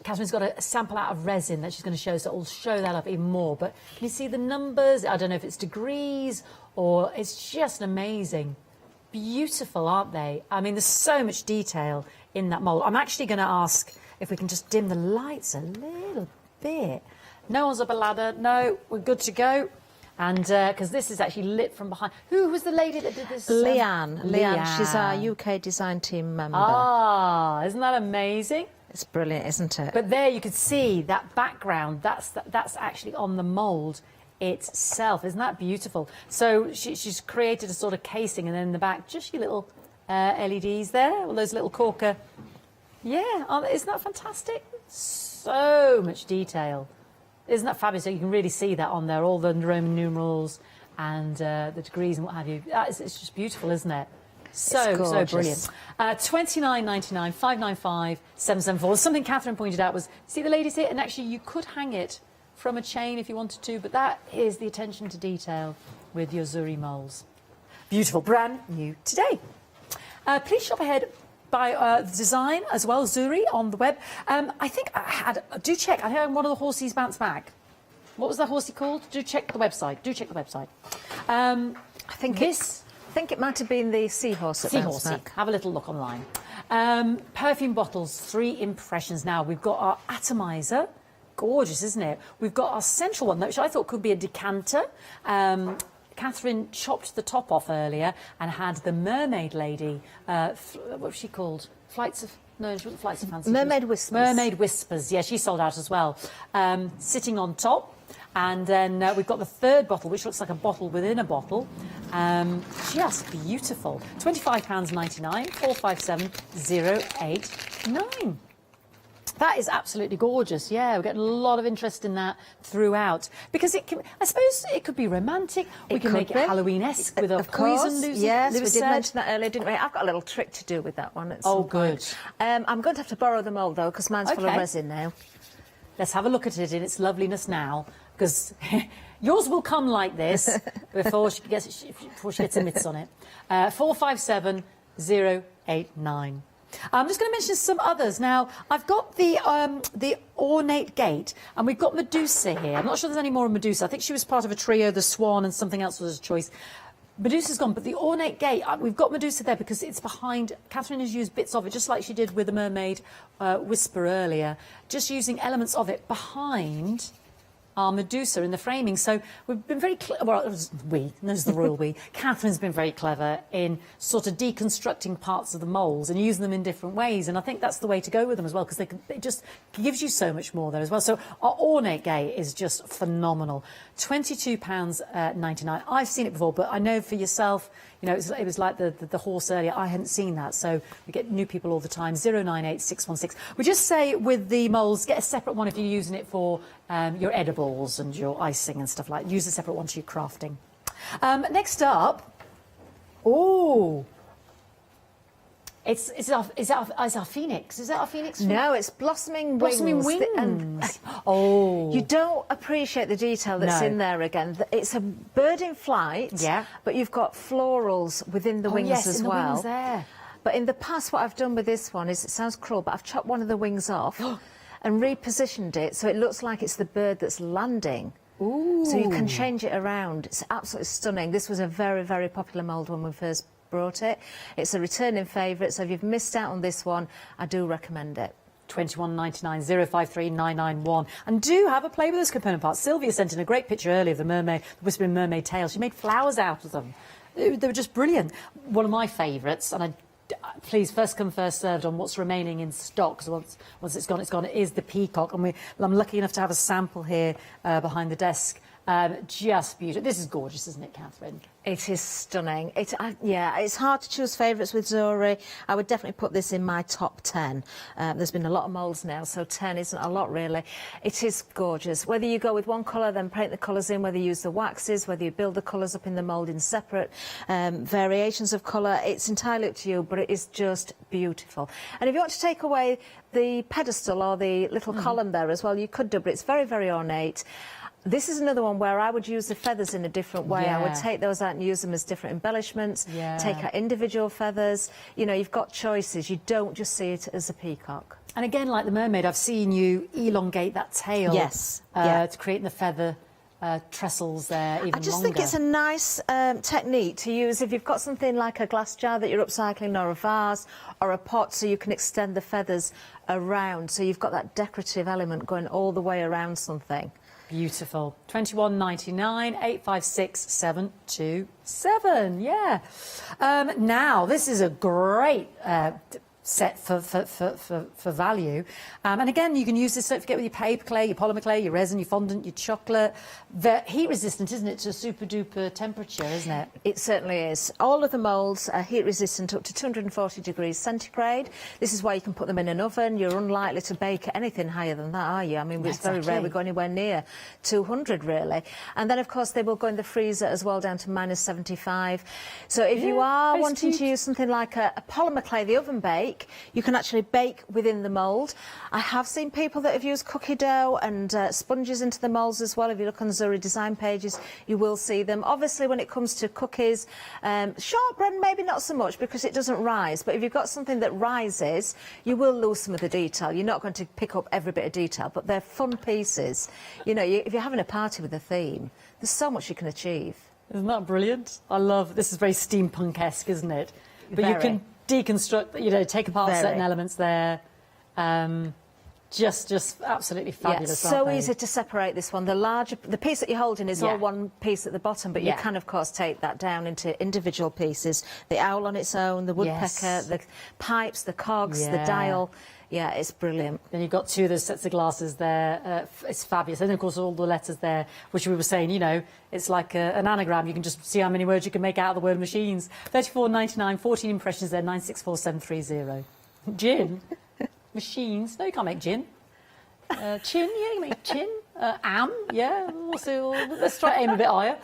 Catherine's got a sample out of resin that she's going to show, so it'll show that up even more. But can you see the numbers? I don't know if it's degrees or it's just amazing. Beautiful, aren't they? I mean, there's so much detail in that mould. I'm actually going to ask if we can just dim the lights a little bit. No one's up a ladder. No, we're good to go. And because this is actually lit from behind. Who was the lady that did this? Leanne. She's our UK design team member. Ah, isn't that amazing? It's brilliant, isn't it? But there you could see that background. That's actually on the mould itself. Isn't that beautiful? So she's created a sort of casing, and then in the back, just your little LEDs there, all those little corker. Yeah, isn't that fantastic? So much detail. Isn't that fabulous? So you can really see that on there, all the Roman numerals and the degrees and what have you. It's just beautiful, isn't it? So brilliant. £29.99, 595 774. Something Catherine pointed out was, see the ladies here, and actually you could hang it from a chain if you wanted to, but that is the attention to detail with your Zuri molds. Beautiful, brand new today. Please shop ahead by the design as well, Zuri, on the web. I think do check, I heard one of the horsies bounced back. What was the horsey called? Do check the website, I think think it might have been the Seahorse at Seahorse. Bouncemac. Have a little look online. Perfume bottles, 3 impressions now. We've got our atomizer. Gorgeous, isn't it? We've got our central one, which I thought could be a decanter. Catherine chopped the top off earlier and had the mermaid lady, what was she called? Flights of... No, she wasn't Flights of Fancy. Mermaid Whispers. Mermaid Whispers, yeah, she sold out as well. Sitting on top. And then we've got the third bottle, which looks like a bottle within a bottle. Just beautiful. £25.99, 457-089. That is absolutely gorgeous. Yeah, we're getting a lot of interest in that throughout. Because it can, I suppose it could be romantic. We can make it Halloween-esque with a poison. Yes, we did said. mention that earlier, didn't we? I've got a little trick to do with that one. At Oh, some point. good. I'm going to have to borrow the mould, though, because mine's full of resin now. Let's have a look at it in its loveliness now, because yours will come like this before she gets her mitts on it. 457-089. I'm just going to mention some others. Now, I've got the ornate gate, and we've got Medusa here. I'm not sure there's any more of Medusa. I think she was part of a trio, the Swan, and something else was a choice. Medusa's gone, but the ornate gate, we've got Medusa there because it's behind. Catherine has used bits of it, just like she did with the Mermaid Whisper earlier, just using elements of it behind our Medusa in the framing. So we've been very clever, well, there's the royal we. Catherine's been very clever in sort of deconstructing parts of the moulds and using them in different ways, and I think that's the way to go with them as well, because it just gives you so much more there as well. So our ornate gate is just phenomenal. £22.99. I've seen it before, but I know for yourself, you know, it was like the horse earlier. I hadn't seen that, so we get new people all the time. 098616. We just say with the moulds, get a separate one if you're using it for your edibles and your icing and stuff like that. Use a separate one to your crafting. Next up, it's our phoenix. Is that our phoenix? No, it's blossoming wings. Blossoming wings. You don't appreciate the detail that's in there again. It's a bird in flight, but you've got florals within the wings as well. The wings there. But in the past, what I've done with this one is, it sounds cruel, but I've chopped one of the wings off and repositioned it so it looks like it's the bird that's landing. Ooh. So you can change it around. It's absolutely stunning. This was a very, very popular mould when we first brought it. It's a returning favourite, so if you've missed out on this one, I do recommend it. 2199 053 991. And do have a play with those component parts. Sylvia sent in a great picture earlier of the mermaid, the Whispering Mermaid tail. She made flowers out of them. They were just brilliant. One of my favourites, and please, first come, first served on what's remaining in stock. So once it's gone, it is the Peacock. And I'm lucky enough to have a sample here behind the desk. Just beautiful. This is gorgeous, isn't it, Catherine? It is stunning. Yeah, it's hard to choose favourites with jewellery. I would definitely put this in my top 10. There's been a lot of moulds now, so 10 isn't a lot, really. It is gorgeous. Whether you go with one colour, then paint the colours in, whether you use the waxes, whether you build the colours up in the mould in separate variations of colour, it's entirely up to you, but it is just beautiful. And if you want to take away the pedestal or the little column there as well, you could do, but it's very, very ornate. This is another one where I would use the feathers in a different way. I would take those out and use them as different embellishments, take out individual feathers. You know, you've got choices. You don't just see it as a peacock. And again, like the mermaid, I've seen you elongate that tail to create the feather trestles there even longer. I just think it's a nice technique to use if you've got something like a glass jar that you're upcycling, or a vase or a pot, so you can extend the feathers around. So you've got that decorative element going all the way around something. Beautiful. 2199 856 727. Yeah. Now, this is a great set for value. And again, you can use this, don't forget, with your paper clay, your polymer clay, your resin, your fondant, your chocolate. They're heat resistant, isn't it, to super duper temperature, isn't it? It certainly is. All of the moulds are heat resistant up to 240 degrees centigrade. This is why you can put them in an oven. You're unlikely to bake at anything higher than that, are you? I mean, it's very rare we go anywhere near 200, really. And then, of course, they will go in the freezer as well, down to -75. So if you are wanting to use something like a polymer clay, the oven bake, you can actually bake within the mould. I have seen people that have used cookie dough and sponges into the moulds as well. If you look on the Zuri design pages, you will see them. Obviously, when it comes to cookies, shortbread maybe not so much because it doesn't rise. But if you've got something that rises, you will lose some of the detail. You're not going to pick up every bit of detail, but they're fun pieces. You know, if you're having a party with a theme, there's so much you can achieve. Isn't that brilliant? I love, this is very steampunk-esque, isn't it? But you can deconstruct, you know, take apart certain elements there. Just absolutely fabulous. Yeah, so easy to separate this one. The piece that you're holding is all one piece at the bottom, but you can, of course, take that down into individual pieces. The owl on its own, the woodpecker, the pipes, the cogs, the dial. Yeah, it's brilliant. Then you've got 2 of those sets of glasses there. It's fabulous. And, of course, all the letters there, which we were saying, you know, it's like an anagram. You can just see how many words you can make out of the word machines. 34.99, 14 impressions there, 964730. Gin? Machines? No, you can't make gin. Chin? Yeah, you can make chin. Yeah. Let's try to aim a bit higher.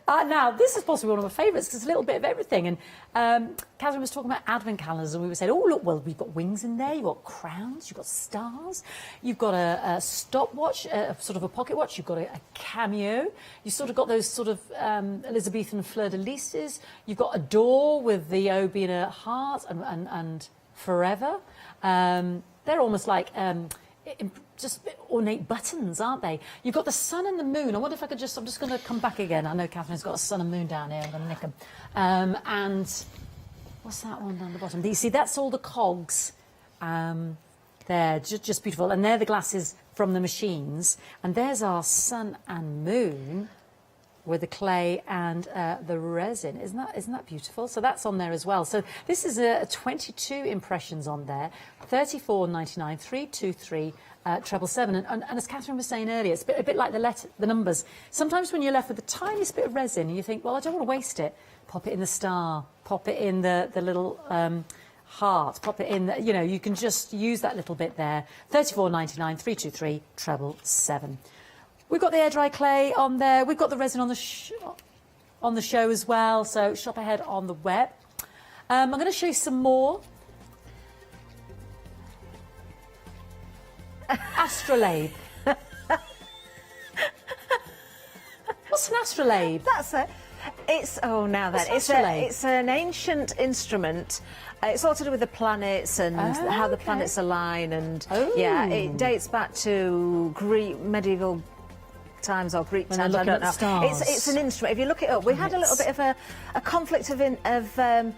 Now, this is possibly one of my favourites because it's a little bit of everything. And Catherine was talking about advent calendars, and we were saying, oh, look, well, we've got wings in there, you've got crowns, you've got stars, you've got a stopwatch, sort of a pocket watch, you've got a cameo, you've sort of got those sort of Elizabethan fleur-de-lises, you've got a door with the O being a heart and forever. They're almost like just ornate buttons, aren't they? You've got the sun and the moon. I wonder if I could just... I'm just going to come back again. I know Catherine's got a sun and moon down here. I'm going to nick them. And what's that one down the bottom? You see, that's all the cogs. They're just beautiful. And they're the glasses from the machines. And there's our sun and moon with the clay and the resin. Isn't that beautiful? So that's on there as well. So this is 22 impressions on there. 34.99, 323. 777, and as Catherine was saying earlier, it's a bit like the numbers. Sometimes when you're left with the tiniest bit of resin and you think, well, I don't want to waste it, pop it in the star, pop it in the little heart, pop it in, you know, you can just use that little bit there. 34.99, 323 777. We've got the air dry clay on there. We've got the resin on the show as well. So shop ahead on the web. I'm going to show you some more. Astrolabe. What's an astrolabe? That's it. It's it's an ancient instrument. It's all to do with the planets and how the planets align, and yeah, it dates back to medieval times or Greek times. I don't know. It's an instrument. If you look it up, we had a little bit of a conflict of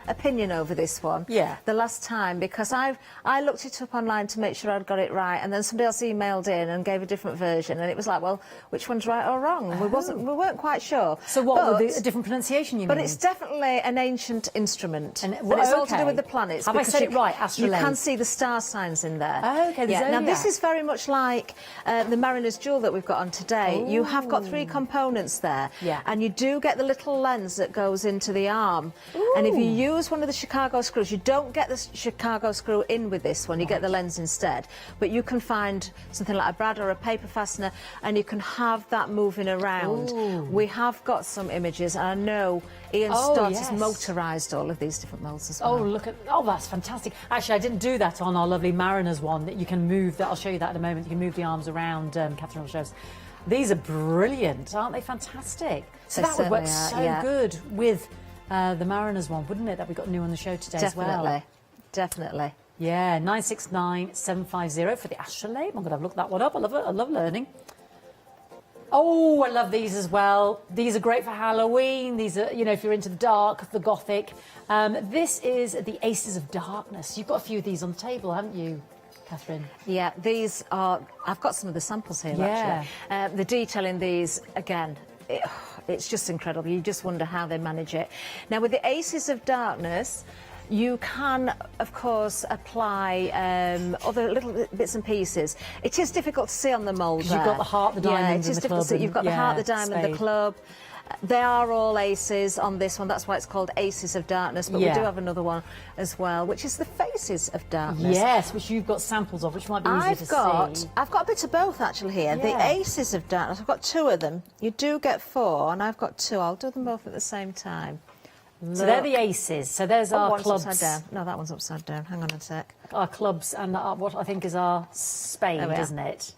opinion over this one. Yeah. The last time, because I looked it up online to make sure I'd got it right, and then somebody else emailed in and gave a different version, and it was like, well, which one's right or wrong? We weren't quite sure. So what was a different pronunciation? You mean? But it's definitely an ancient instrument, and it's all to do with the planets. Have I said it right? Astrolabe. You can see the star signs in there. Oh, okay. Yeah. Now this is very much like the Mariner's Jewel that we've got on today. Ooh. You have got 3 components there, and you do get the little lens that goes into the arm. Ooh. And if you use one of the Chicago screws, you don't get the Chicago screw in with this one, you get the lens instead. But you can find something like a brad or a paper fastener, and you can have that moving around. Ooh. We have got some images, and I know Ian Stott has motorised all of these different molds as well. Oh, look at... Oh, that's fantastic. Actually, I didn't do that on our lovely Mariner's one, that you can move... I'll show you that in a moment. You can move the arms around, Catherine will show us. These are brilliant, aren't they? Fantastic. So that would work so good with the Mariner's one, wouldn't it? That we got new on the show today as well. Definitely. Yeah, 969 750 for the astrolabe. I'm going to have a look at that one up. I love it. I love learning. Oh, I love these as well. These are great for Halloween. These are, you know, if you're into the dark, the gothic. This is the Aces of Darkness. You've got a few of these on the table, haven't you, Catherine? Yeah, these are... I've got some of the samples here, actually. The detail in these, again, it's just incredible. You just wonder how they manage it. Now, with the Aces of Darkness, you can, of course, apply other little bits and pieces. It is difficult to see on the mould. You've got the heart, the diamond, it is difficult to see. You've got the heart, the diamond, the club. They are all aces on this one. That's why it's called Aces of Darkness. But we do have another one as well, which is the Faces of Darkness. Yes, which you've got samples of, which might be easier to see. I've got a bit of both, actually, here. Yeah. The Aces of Darkness, I've got 2 of them. You do get 4, and I've got 2. I'll do them both at the same time. Look. So they're the aces. So there's our clubs. Upside down. No, that one's upside down. Hang on a sec. Our clubs and what I think is our spade, isn't it?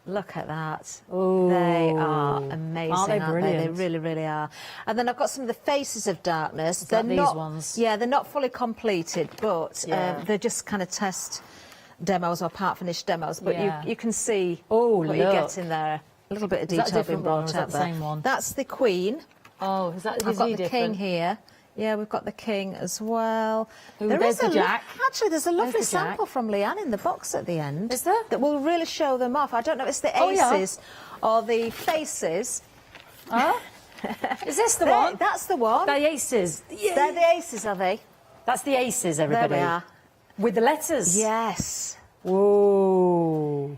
Look at that. Ooh. They are amazing, aren't they? Brilliant? They really, really are. And then I've got some of the Faces of Darkness. They're not these ones. Yeah, they're not fully completed, but they're just kind of test demos or part finished demos. But you can see what you get in there. a little bit of Is that a detail being different one, or brought is that out the there. same one? That's the Queen. Oh, is that I've got the different? King here. Yeah, we've got the King as well. Ooh, There there's is the a Jack. Actually, there's a lovely There's the Jack. sample from Leanne in the box at the end. Is there? That will really show them off. I don't know if it's the Oh, yeah. aces or the faces. Oh? Is this the one? That's the one. The aces. Yeah. They're the aces, are they? That's the aces, everybody. There we are. With the letters. Yes. Whoa.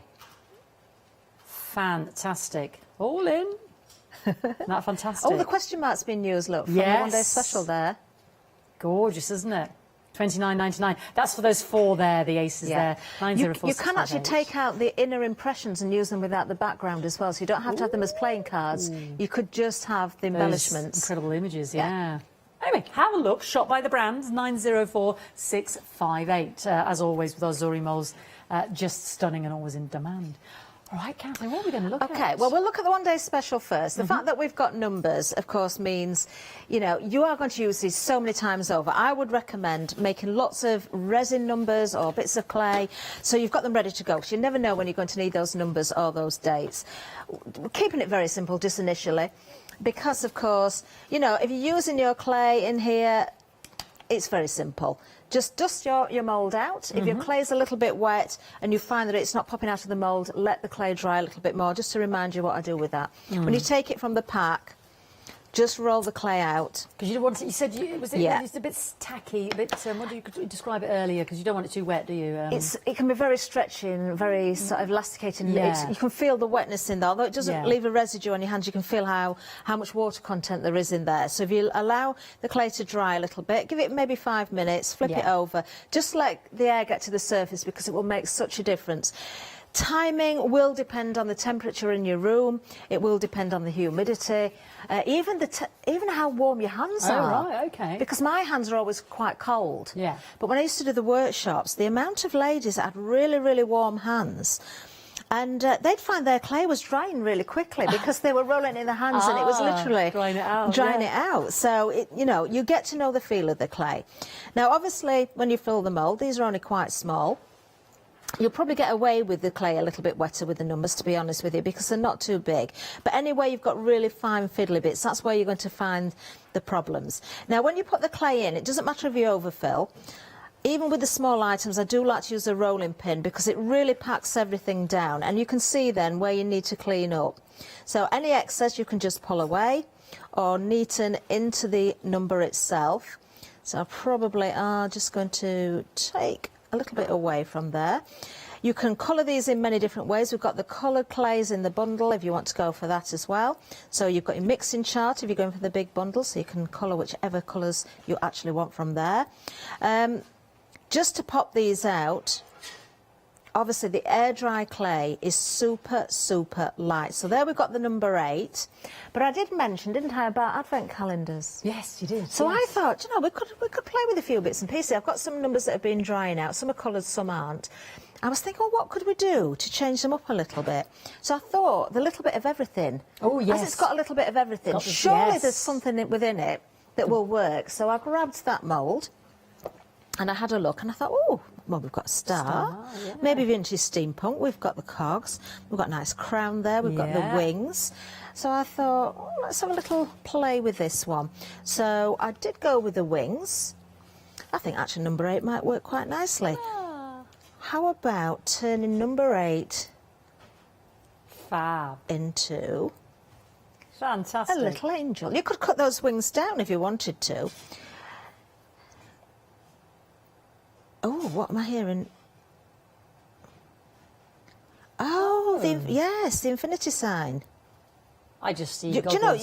Fantastic. All in. Isn't that fantastic? Oh, the question mark's been used, look, from the Yes. one-day special there. Gorgeous, isn't it? £29.99. That's for those 4 there, the aces there. You can actually take out the inner impressions and use them without the background as well, so you don't have to have them as playing cards. You could just have the embellishments. Those incredible images, yeah. Anyway, have a look. Shop by the brand, 904658. As always with our Zuri molds, just stunning and always in demand. All right, Kathleen, what are we going to look at? Okay, well, we'll look at the one-day special first. The fact that we've got numbers, of course, means, you know, you are going to use these so many times over. I would recommend making lots of resin numbers or bits of clay, so you've got them ready to go, because you never know when you're going to need those numbers or those dates. We're keeping it very simple just initially, because, of course, you know, if you're using your clay in here, it's very simple. Just dust your mould out. If your clay's a little bit wet and you find that it's not popping out of the mould, let the clay dry a little bit more, just to remind you what I do with that. When you take it from the pack, just roll the clay out. Because you don't want it, you said it was a bit tacky, a bit, what do you describe it earlier, because you don't want it too wet, do you? It can be very stretchy and very sort of elasticating. Yeah. You can feel the wetness in there, although it doesn't leave a residue on your hands. You can feel how much water content there is in there. So if you allow the clay to dry a little bit, give it maybe 5 minutes, flip it over, just let the air get to the surface, because it will make such a difference. Timing will depend on the temperature in your room. It will depend on the humidity, even how warm your hands are. Oh, right, okay. Because my hands are always quite cold. Yeah. But when I used to do the workshops, the amount of ladies that had really, really warm hands, and they'd find their clay was drying really quickly because they were rolling it in their hands and it was literally drying it out. Drying it out. So, you know, you get to know the feel of the clay. Now, obviously, when you fill the mould, these are only quite small. You'll probably get away with the clay a little bit wetter with the numbers, to be honest with you, because they're not too big. But anyway, you've got really fine fiddly bits. That's where you're going to find the problems. Now, when you put the clay in, it doesn't matter if you overfill. Even with the small items, I do like to use a rolling pin because it really packs everything down. And you can see then where you need to clean up. So any excess you can just pull away or neaten into the number itself. So I probably are just going to take a little bit away from there. You can colour these in many different ways. We've got the coloured clays in the bundle if you want to go for that as well. So you've got your mixing chart if you're going for the big bundle, so you can colour whichever colours you actually want from there. Just to pop these out, obviously the air dry clay is super, super light. So there we've got the number 8. But I did mention, didn't I, about advent calendars? Yes, you did. So yes. I thought, you know, we could play with a few bits and pieces. I've got some numbers that have been drying out. Some are coloured, some aren't. I was thinking, well, what could we do to change them up a little bit? So I thought, the little bit of everything. Oh, yes. As it's got a little bit of everything, surely there's something within it that will work. So I grabbed that mould and I had a look and I thought, oh, well, we've got a star, maybe vintage steampunk, we've got the cogs, we've got a nice crown there, we've got the wings. So I thought, oh, let's have a little play with this one. So I did go with the wings. I think actually number 8 might work quite nicely. How about turning number 8 into fantastic a little angel? You could cut those wings down if you wanted to. Oh, what am I hearing? Oh, yes, the infinity sign. I just see. Do you know?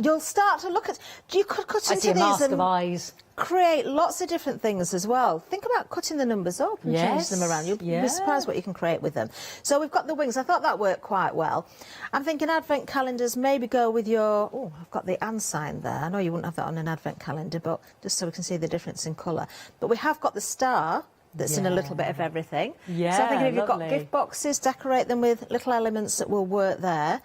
You'll start to look at. You could cut into these and eyes. Create lots of different things as well. Think about cutting the numbers up and change them around. You'll be surprised what you can create with them. So we've got the wings. I thought that worked quite well. I'm thinking advent calendars. Maybe go with your. Oh, I've got the and sign there. I know you wouldn't have that on an advent calendar, but just so we can see the difference in colour. But we have got the star. That's in a little bit of everything. Yeah, so I think if you've got lovely. gift boxes, decorate them with little elements that will work there.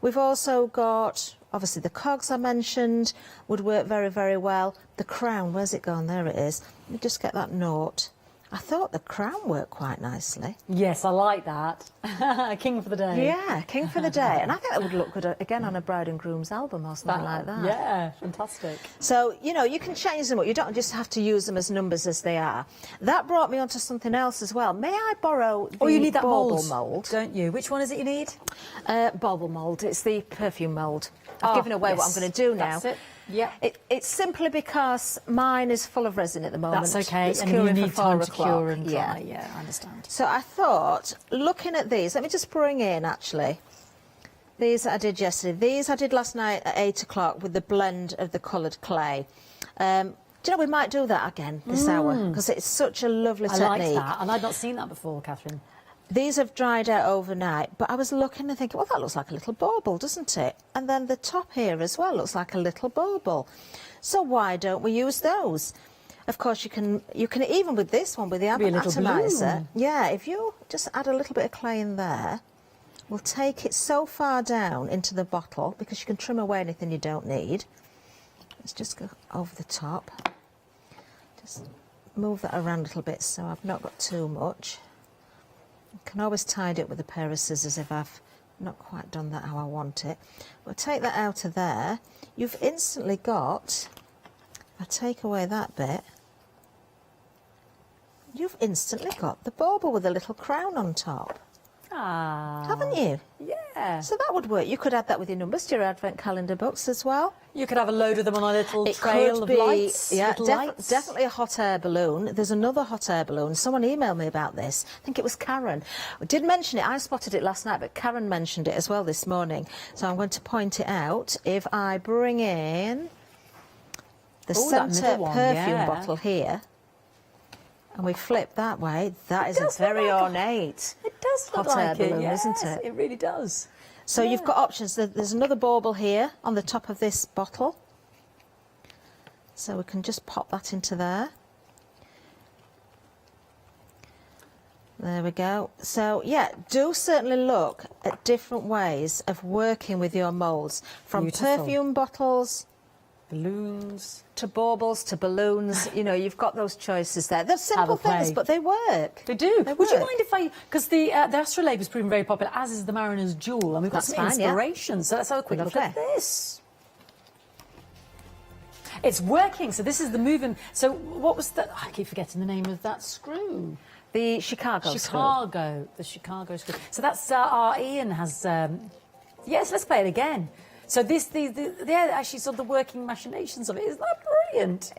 We've also got, obviously, the cogs I mentioned would work very, very well. The crown, where's it gone? There it is. Let me just get that note. I thought the crown worked quite nicely. Yes, I like that. King for the day. Yeah, king for the day. And I think that would look good, again, on a bride and groom's album or something like that. Yeah, fantastic. So, you know, you can change them up. You don't just have to use them as numbers as they are. That brought me on to something else as well. May I borrow the you need that bauble mould? Don't you? Which one is it you need? Bauble mould. It's the perfume mould. I've given away what I'm going to do now. That's it. Yeah. It's simply because mine is full of resin at the moment. That's okay. It's and curing you need for 4 time to o'clock. cure and dry. Yeah, I understand. So I thought, looking at these, let me just bring in, actually, these that I did yesterday. These I did last night at 8 o'clock with the blend of the coloured clay. Do you know, we might do that again this hour, because it's such a lovely technique. I like that, and I'd not seen that before, Catherine. These have dried out overnight, but I was looking and thinking, well, that looks like a little bauble, doesn't it? And then the top here as well looks like a little bauble. So why don't we use those? Of course, you can even with this one, with the atomizer. Yeah, if you just add a little bit of clay in there, we'll take it so far down into the bottle, because you can trim away anything you don't need. Let's just go over the top. Just move that around a little bit so I've not got too much. You can always tidy it with a pair of scissors if I've not quite done that how I want it. We'll take that out of there. You've instantly got, if I take away that bit, you've instantly got the bauble with a little crown on top. Ah. Haven't you? Yeah. So that would work. You could add that with your numbers to your advent calendar books as well. You could have a load of them on a little It trail could of be, lights. yeah, little lights. definitely a hot air balloon. There's another hot air balloon. Someone emailed me about this. I think it was Karen. I did mention it. I spotted it last night, but Karen mentioned it as well this morning. So I'm going to point it out. If I bring in the centre perfume bottle here, and we flip that way, that is a very ornate It does look hot air like balloon, yes, isn't it? It really does. So you've got options. There's another bauble here on the top of this bottle. So we can just pop that into there. There we go. So, yeah, do certainly look at different ways of working with your moulds. From Beautiful. perfume bottles, balloons, to baubles, to balloons. You know, you've got those choices there. They're simple things, play. but they work. They do. They Would you work. mind if I... Because the astrolabe has proven very popular, as is the Mariner's Jewel, and we've got That's some fine, yeah. inspiration. So let's have a quick look at Lovely. this. It's working. So this is the moving... So what was the... I keep forgetting the name of that screw. The Chicago screw. The Chicago screw. So that's our Ian has... yes, let's play it again. So they're actually sort of the working machinations of it. Isn't that brilliant?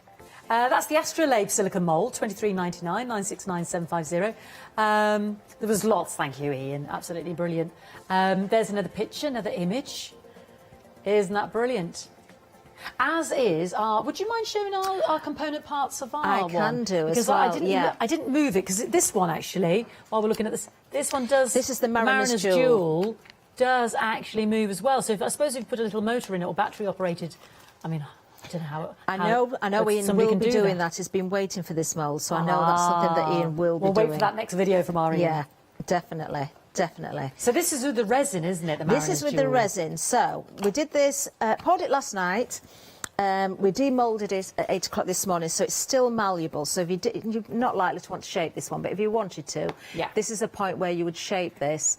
That's the Astrolabe silicone mould, $23.99, 969750. There was lots, thank you, Ian. Absolutely brilliant. There's another picture, another image. Isn't that brilliant? As is our... Would you mind showing our component parts of our one? I can do because as well, I didn't move it, because this one, actually, while we're looking at this one does... This is the Mariner's Jewel. Does actually move as well. So I suppose if you put a little motor in it or battery operated, I mean, I don't know how. I know Ian will be doing that. He's been waiting for this mould, so I know that's something that Ian will be doing. We'll wait for that next video from our Ian. Yeah, definitely. Definitely. So this is with the resin, isn't it? This is with the resin. So we did this, poured it last night. We demoulded it at 8 o'clock this morning, so it's still malleable. So if you're not likely to want to shape this one, but if you wanted to, this is a point where you would shape this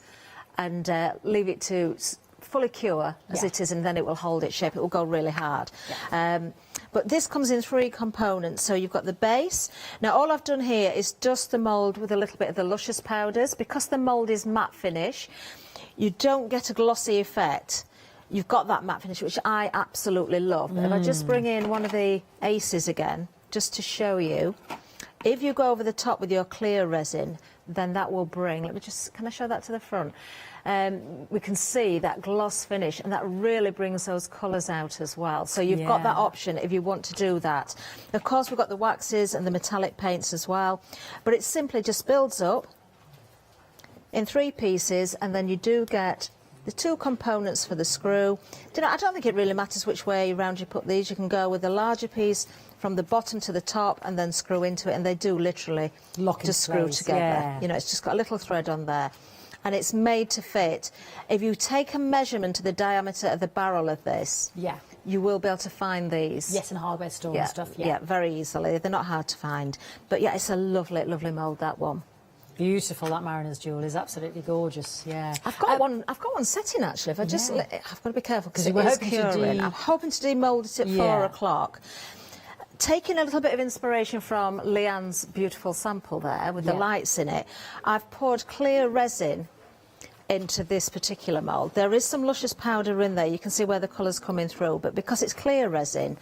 and leave it to fully cure as it is, and then it will hold its shape. It will go really hard. But this comes in 3 components. So you've got the base. Now all I've done here is dust the mould with a little bit of the Luscious powders. Because the mould is matte finish, you don't get a glossy effect. You've got that matte finish, which I absolutely love. But if I just bring in one of the aces again, just to show you, if you go over the top with your clear resin, then that will bring, can I show that to the front? We can see that gloss finish, and that really brings those colours out as well. So you've got that option if you want to do that. Of course, we've got the waxes and the metallic paints as well, but it simply just builds up in 3 pieces, and then you do get the 2 components for the screw. I don't think it really matters which way around you put these. You can go with the larger piece from the bottom to the top and then screw into it, and they do literally just screw together. You know, it's just got a little thread on there, and it's made to fit. If you take a measurement of the diameter of the barrel of this, you will be able to find these. Yes, in hardware store and stuff. Yeah, very easily. They're not hard to find. But yeah, it's a lovely, lovely mould, that one. Beautiful. That Mariner's Jewel is absolutely gorgeous. Yeah, I've got one. I've got one setting actually. If I just, I've got to be careful because So it we're is hoping to curing. do- I'm hoping to demould it at 4 o'clock. Taking a little bit of inspiration from Leanne's beautiful sample there with the lights in it, I've poured clear resin into this particular mould. There is some luscious powder in there. You can see where the colour's coming through, but because it's clear resin,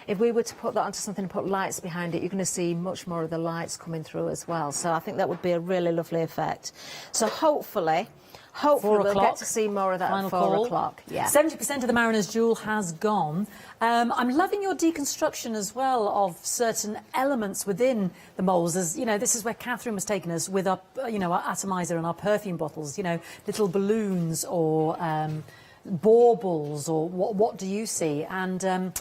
if we were to put that onto something and put lights behind it, you're going to see much more of the lights coming through as well. So I think that would be a really lovely effect. So hopefully we'll get to see more of that Final at 4 call. o'clock. Yeah. 70% of the Mariner's Jewel has gone. I'm loving your deconstruction as well of certain elements within the moulds. As you know, this is where Catherine was taking us with our, our atomizer and our perfume bottles. You know, little balloons or baubles, or what do you see? And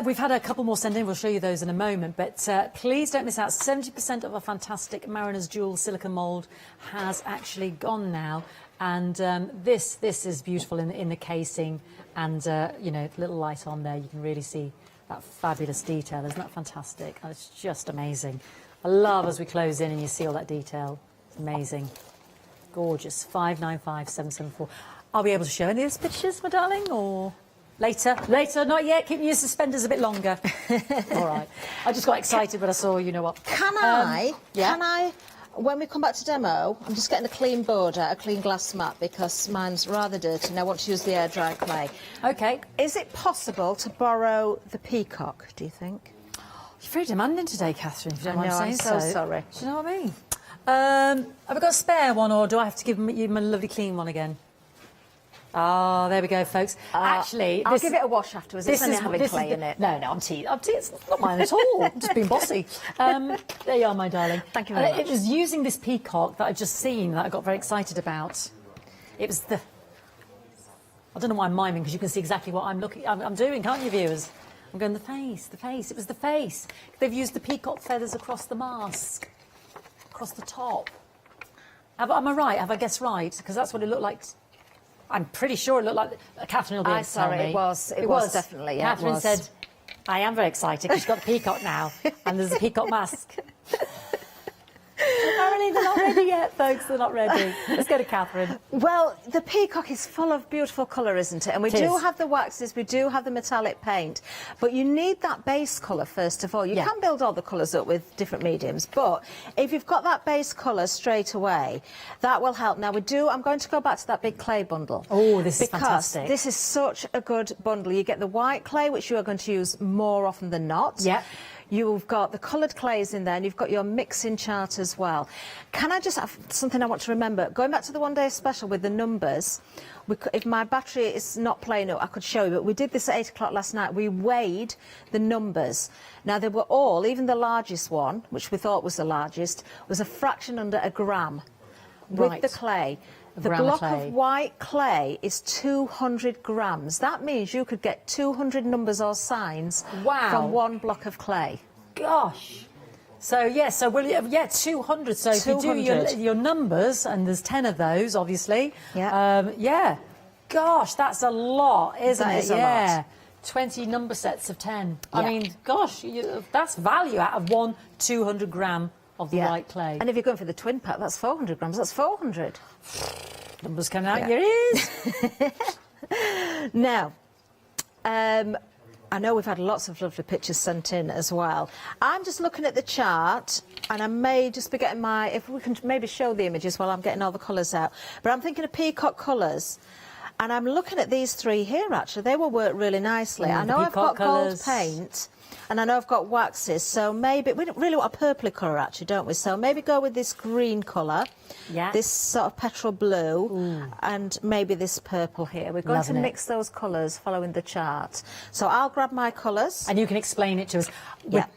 we've had a couple more sent in. We'll show you those in a moment. But please don't miss out. 70% of a fantastic Mariner's Jewel silicone mould has actually gone now. And this is beautiful in the casing. And, little light on there. You can really see that fabulous detail. Isn't that fantastic? Oh, it's just amazing. I love as we close in and you see all that detail. It's amazing. Gorgeous. 595774. Are we able to show any of these pictures, my darling, or...? Later, not yet. Keep your suspenders a bit longer. All right. I just got excited when I saw, you know what. Can I, when we come back to demo, I'm just getting a clean border, a clean glass mat, because mine's rather dirty and I want to use the air dry clay. OK. Is it possible to borrow the Peacock, do you think? You're very demanding today, Catherine, if you don't mind I'm saying so sorry. Do you know what I mean? Have I got a spare one, or do I have to give you my lovely clean one again? Oh, there we go, folks. Actually, I'll give it a wash afterwards. It's only having clay in it. No, I'm tea. It's not mine at all. I'm just being bossy. There you are, my darling. Thank you very much. It was using this peacock that I've just seen that I got very excited about. It was the... I don't know why I'm miming, because you can see exactly what I'm doing, can't you, viewers? I'm going, the face. It was the face. They've used the peacock feathers across the mask, across the top. Am I right? Have I guessed right? Because that's what it looked like. I'm pretty sure it looked like... Catherine will be able to tell me. It was definitely, yeah. Catherine said, I am very excited because she's got the peacock now, and there's a peacock mask. Apparently they're not ready yet, folks. They're not ready. Let's go to Catherine. Well, the peacock is full of beautiful colour, isn't it? And we do have the waxes, we do have the metallic paint, but you need that base colour first of all. You can build all the colours up with different mediums, but if you've got that base colour straight away, that will help. Now I'm going to go back to that big clay bundle. Oh, this is fantastic. Because this is such a good bundle. You get the white clay, which you are going to use more often than not. Yeah. You've got the coloured clays in there, and you've got your mixing chart as well. Can I just have something I want to remember? Going back to the one-day special with the numbers, if my battery is not playing up, I could show you, but we did this at 8 o'clock last night. We weighed the numbers. Now, they were all, even the largest one, which we thought was the largest, was a fraction under a gram with the clay. The block of white clay is 200 grams. That means you could get 200 numbers or signs from one block of clay. Gosh. So, 200. So if you do your numbers, and there's 10 of those, obviously. Yeah. Gosh, that's a lot, isn't it? That is a lot. 20 number sets of 10. I mean, gosh, that's value out of 1 200-gram of the white clay. And if you're going for the twin pack, that's 400 grams. That's 400. Numbers coming out your ears. Now, I know we've had lots of lovely pictures sent in as well. I'm just looking at the chart, and I may just be getting if we can maybe show the images while I'm getting all the colours out. But I'm thinking of peacock colours. And I'm looking at these three here, actually. They will work really nicely. I know I've got gold paint, and I know I've got waxes, so maybe... We really want a purpley colour, actually, don't we? So maybe go with this green colour, this sort of petrol blue, and maybe this purple here. We're going to mix those colours following the chart. So I'll grab my colours. And you can explain it to us.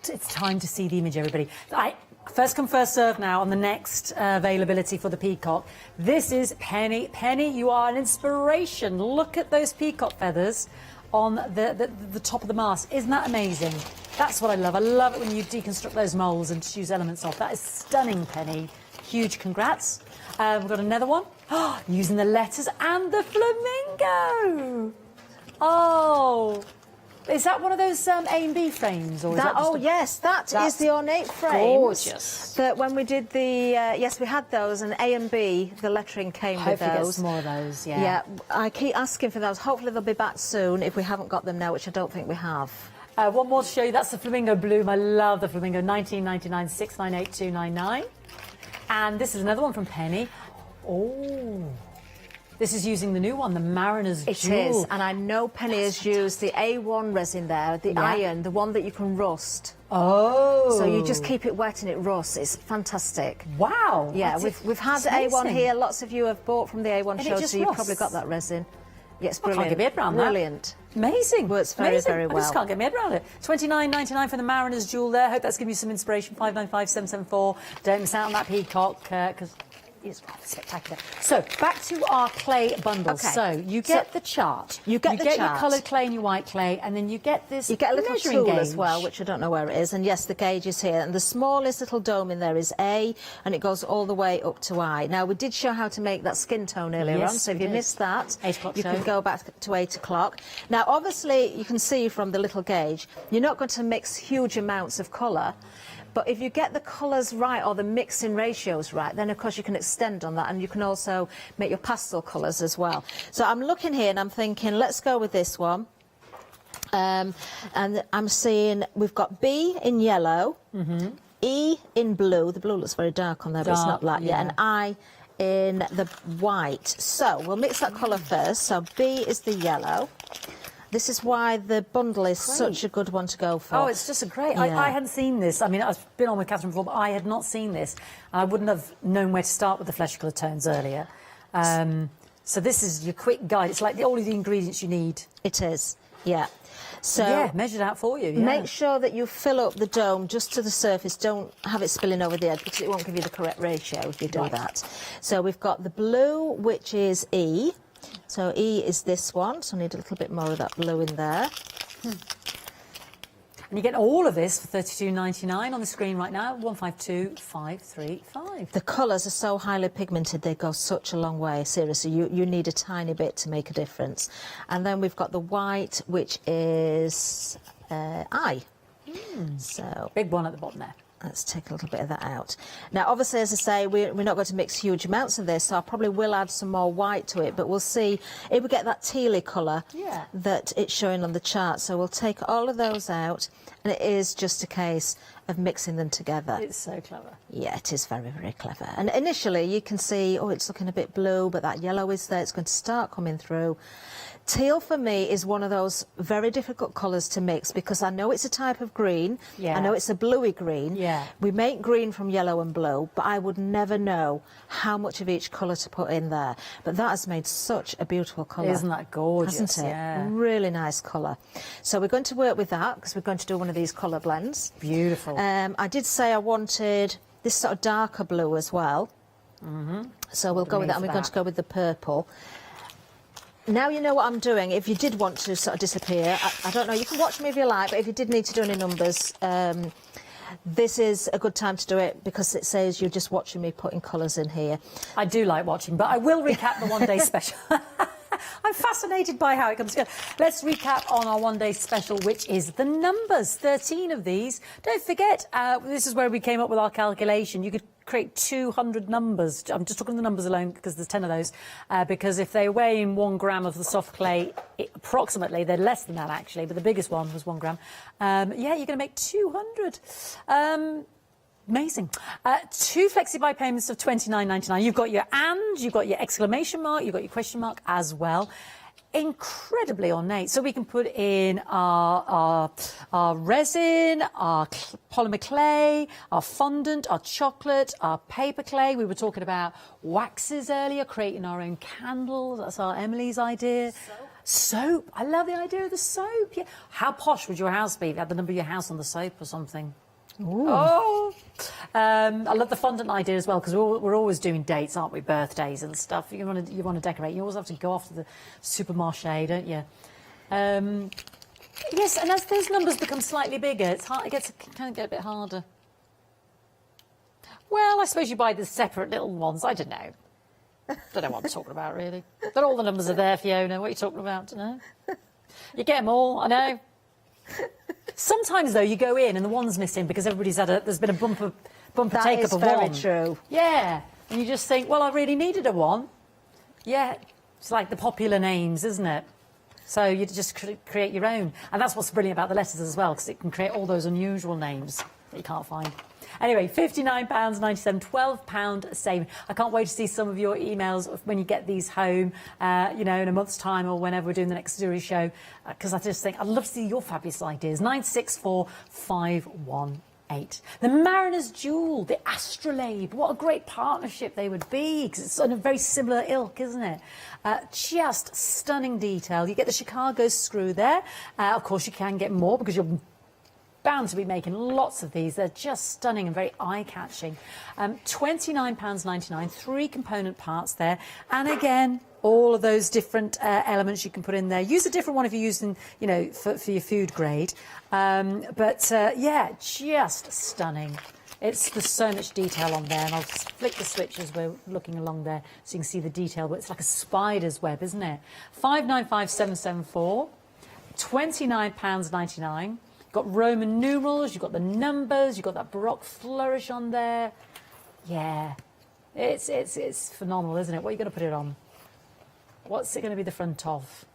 It's time to see the image, everybody. First come, first serve now on the next availability for the peacock. This is Penny. Penny, you are an inspiration. Look at those peacock feathers on the top of the mask. Isn't that amazing? That's what I love. I love it when you deconstruct those moulds and choose elements off. That is stunning, Penny. Huge congrats. We've got another one. Using the letters and the flamingo. Oh, is that one of those A and B frames? Or is that oh, yes, that is the ornate frames. Gorgeous. That when we did the, yes, we had those, and A and B, the lettering came Hopefully with get those. some more of those, yeah. Yeah, I keep asking for those. Hopefully they'll be back soon if we haven't got them now, which I don't think we have. One more to show you. That's the Flamingo Bloom. I love the Flamingo. 1999 698 299. And this is another one from Penny. Oh. This is using the new one, the Mariner's It Jewel. is, and I know Penny has used the A1 resin there, the iron, the one that you can rust. Oh. So you just keep it wet and it rusts. It's fantastic. Wow. Yeah, we've had A1 here. Lots of you have bought from the A1 And it show, just so you've rusts. probably got that resin. Yeah, it's I can't brilliant. get my head around that. Brilliant. Amazing. Works very, Amazing. very I just well. can't get my head around it. $29.99 for the Mariner's Jewel there. Hope that's given you some inspiration. 595 774. Don't miss out on that Peacock, because it's rather spectacular. So, back to our clay bundles. Okay. So, you get the chart. You get the your chart. coloured clay and your white clay, and then you get this You get a little measuring tool gauge. as well, which I don't know where it is. And yes, the gauge is here. And the smallest little dome in there is A, and it goes all the way up to I. Now, we did show how to make that skin tone earlier Yes, on, so if we you did. missed that, 8 o'clock you show. can go back to 8 o'clock. Now, obviously, you can see from the little gauge, you're not going to mix huge amounts of colour. But if you get the colours right or the mixing ratios right, then of course you can extend on that, and you can also make your pastel colours as well. So I'm looking here and I'm thinking, let's go with this one. And I'm seeing we've got B in yellow, E in blue. The blue looks very dark on there, but it's not that yet. And I in the white. So we'll mix that colour first. So B is the yellow. This is why the bundle is such a good one to go for. Oh, it's just a great. Yeah. I hadn't seen this. I mean, I've been on with Catherine before, but I had not seen this. I wouldn't have known where to start with the flesh colour tones earlier. So this is your quick guide. It's like all of the ingredients you need. It is, yeah. So yeah, measured out for you. Yeah. Make sure that you fill up the dome just to the surface. Don't have it spilling over the edge, because it won't give you the correct ratio if you do that. So we've got the blue, which is E. So E is this one, so I need a little bit more of that blue in there. And you get all of this for $32.99 on the screen right now, 152535. The colours are so highly pigmented, they go such a long way. Seriously, you need a tiny bit to make a difference. And then we've got the white, which is I. So big one at the bottom there. Let's take a little bit of that out. Now, obviously, as I say, we're not going to mix huge amounts of this, so I probably will add some more white to it, but we'll see if we get that tealy colour that it's showing on the chart. So we'll take all of those out, and it is just a case of mixing them together. It's so clever. Yeah, it is very, very clever. And initially, you can see, oh, it's looking a bit blue, but that yellow is there. It's going to start coming through. Teal for me is one of those very difficult colours to mix, because I know it's a type of green. Yeah. I know it's a bluey green. Yeah. We make green from yellow and blue, but I would never know how much of each colour to put in there. But that has made such a beautiful colour. Isn't that gorgeous? Hasn't it? Yeah. Really nice colour. So we're going to work with that, because we're going to do one of these colour blends. Beautiful. I did say I wanted this sort of darker blue as well. So we'll go with that, and we're going to go with the purple. Now you know what I'm doing. If you did want to sort of disappear, I don't know, you can watch me if you like, but if you did need to do any numbers, this is a good time to do it, because it says you're just watching me putting colours in here. I do like watching, but I will recap the one-day special. I'm fascinated by how it comes together. Let's recap on our one-day special, which is the numbers. 13 of these. Don't forget, this is where we came up with our calculation. You could create 200 numbers. I'm just talking the numbers alone, because there's 10 of those. Because if they weigh in 1 gram of the soft clay, approximately, they're less than that actually, but the biggest one was 1 gram. Yeah, you're going to make 200. Amazing. 2 flexi-buy payments of $29.99. You've got your and, you've got your exclamation mark, you've got your question mark as well. Incredibly ornate. So we can put in our resin, our polymer clay, our fondant, our chocolate, our paper clay. We were talking about waxes earlier, creating our own candles. That's our Emily's idea. Soap. I love the idea of the soap. Yeah. How posh would your house be if you had the number of your house on the soap or something? Ooh. Oh, I love the fondant idea as well, because we're always doing dates, aren't we? Birthdays and stuff. You want to decorate. You always have to go off to the supermarché, don't you? Yes, and as those numbers become slightly bigger, it's hard. It can get a bit harder. Well, I suppose you buy the separate little ones. I don't know. Don't know what I'm talking about, really. But all the numbers are there, Fiona. What are you talking about? No? You get them all, I know. Sometimes, though, you go in and the one's missing because there's been a bumper take-up of one. That is very true. Yeah, and you just think, well, I really needed a one. Yeah, it's like the popular names, isn't it? So you just create your own. And that's what's brilliant about the letters as well, because it can create all those unusual names that you can't find. Anyway, £59.97, £12 saving. I can't wait to see some of your emails when you get these home, you know, in a month's time or whenever we're doing the next Zuri show, because I just think I'd love to see your fabulous ideas. 964518. The Mariner's Jewel, the Astrolabe. What a great partnership they would be, because it's on a very similar ilk, isn't it? Just stunning detail. You get the Chicago screw there. Of course, you can get more because you're bound to be making lots of these. They're just stunning and very eye-catching. £29.99, 3 component parts there. And again, all of those different elements you can put in there. Use a different one if you're using, you know, for your food grade. Yeah, just stunning. There's so much detail on there, and I'll flick the switch as we're looking along there so you can see the detail, but it's like a spider's web, isn't it? £595,774, £29.99. Got Roman numerals, you've got the numbers, you've got that Baroque flourish on there. Yeah, it's phenomenal, isn't it? What are you going to put it on? What's it going to be the front of?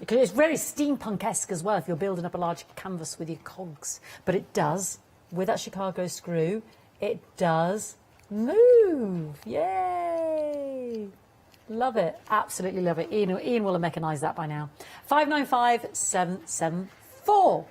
Because it's very steampunk-esque as well if you're building up a large canvas with your cogs. But it does, with that Chicago screw, it does move. Yay! Love it. Absolutely love it. Ian will have mechanised that by now. 595,774.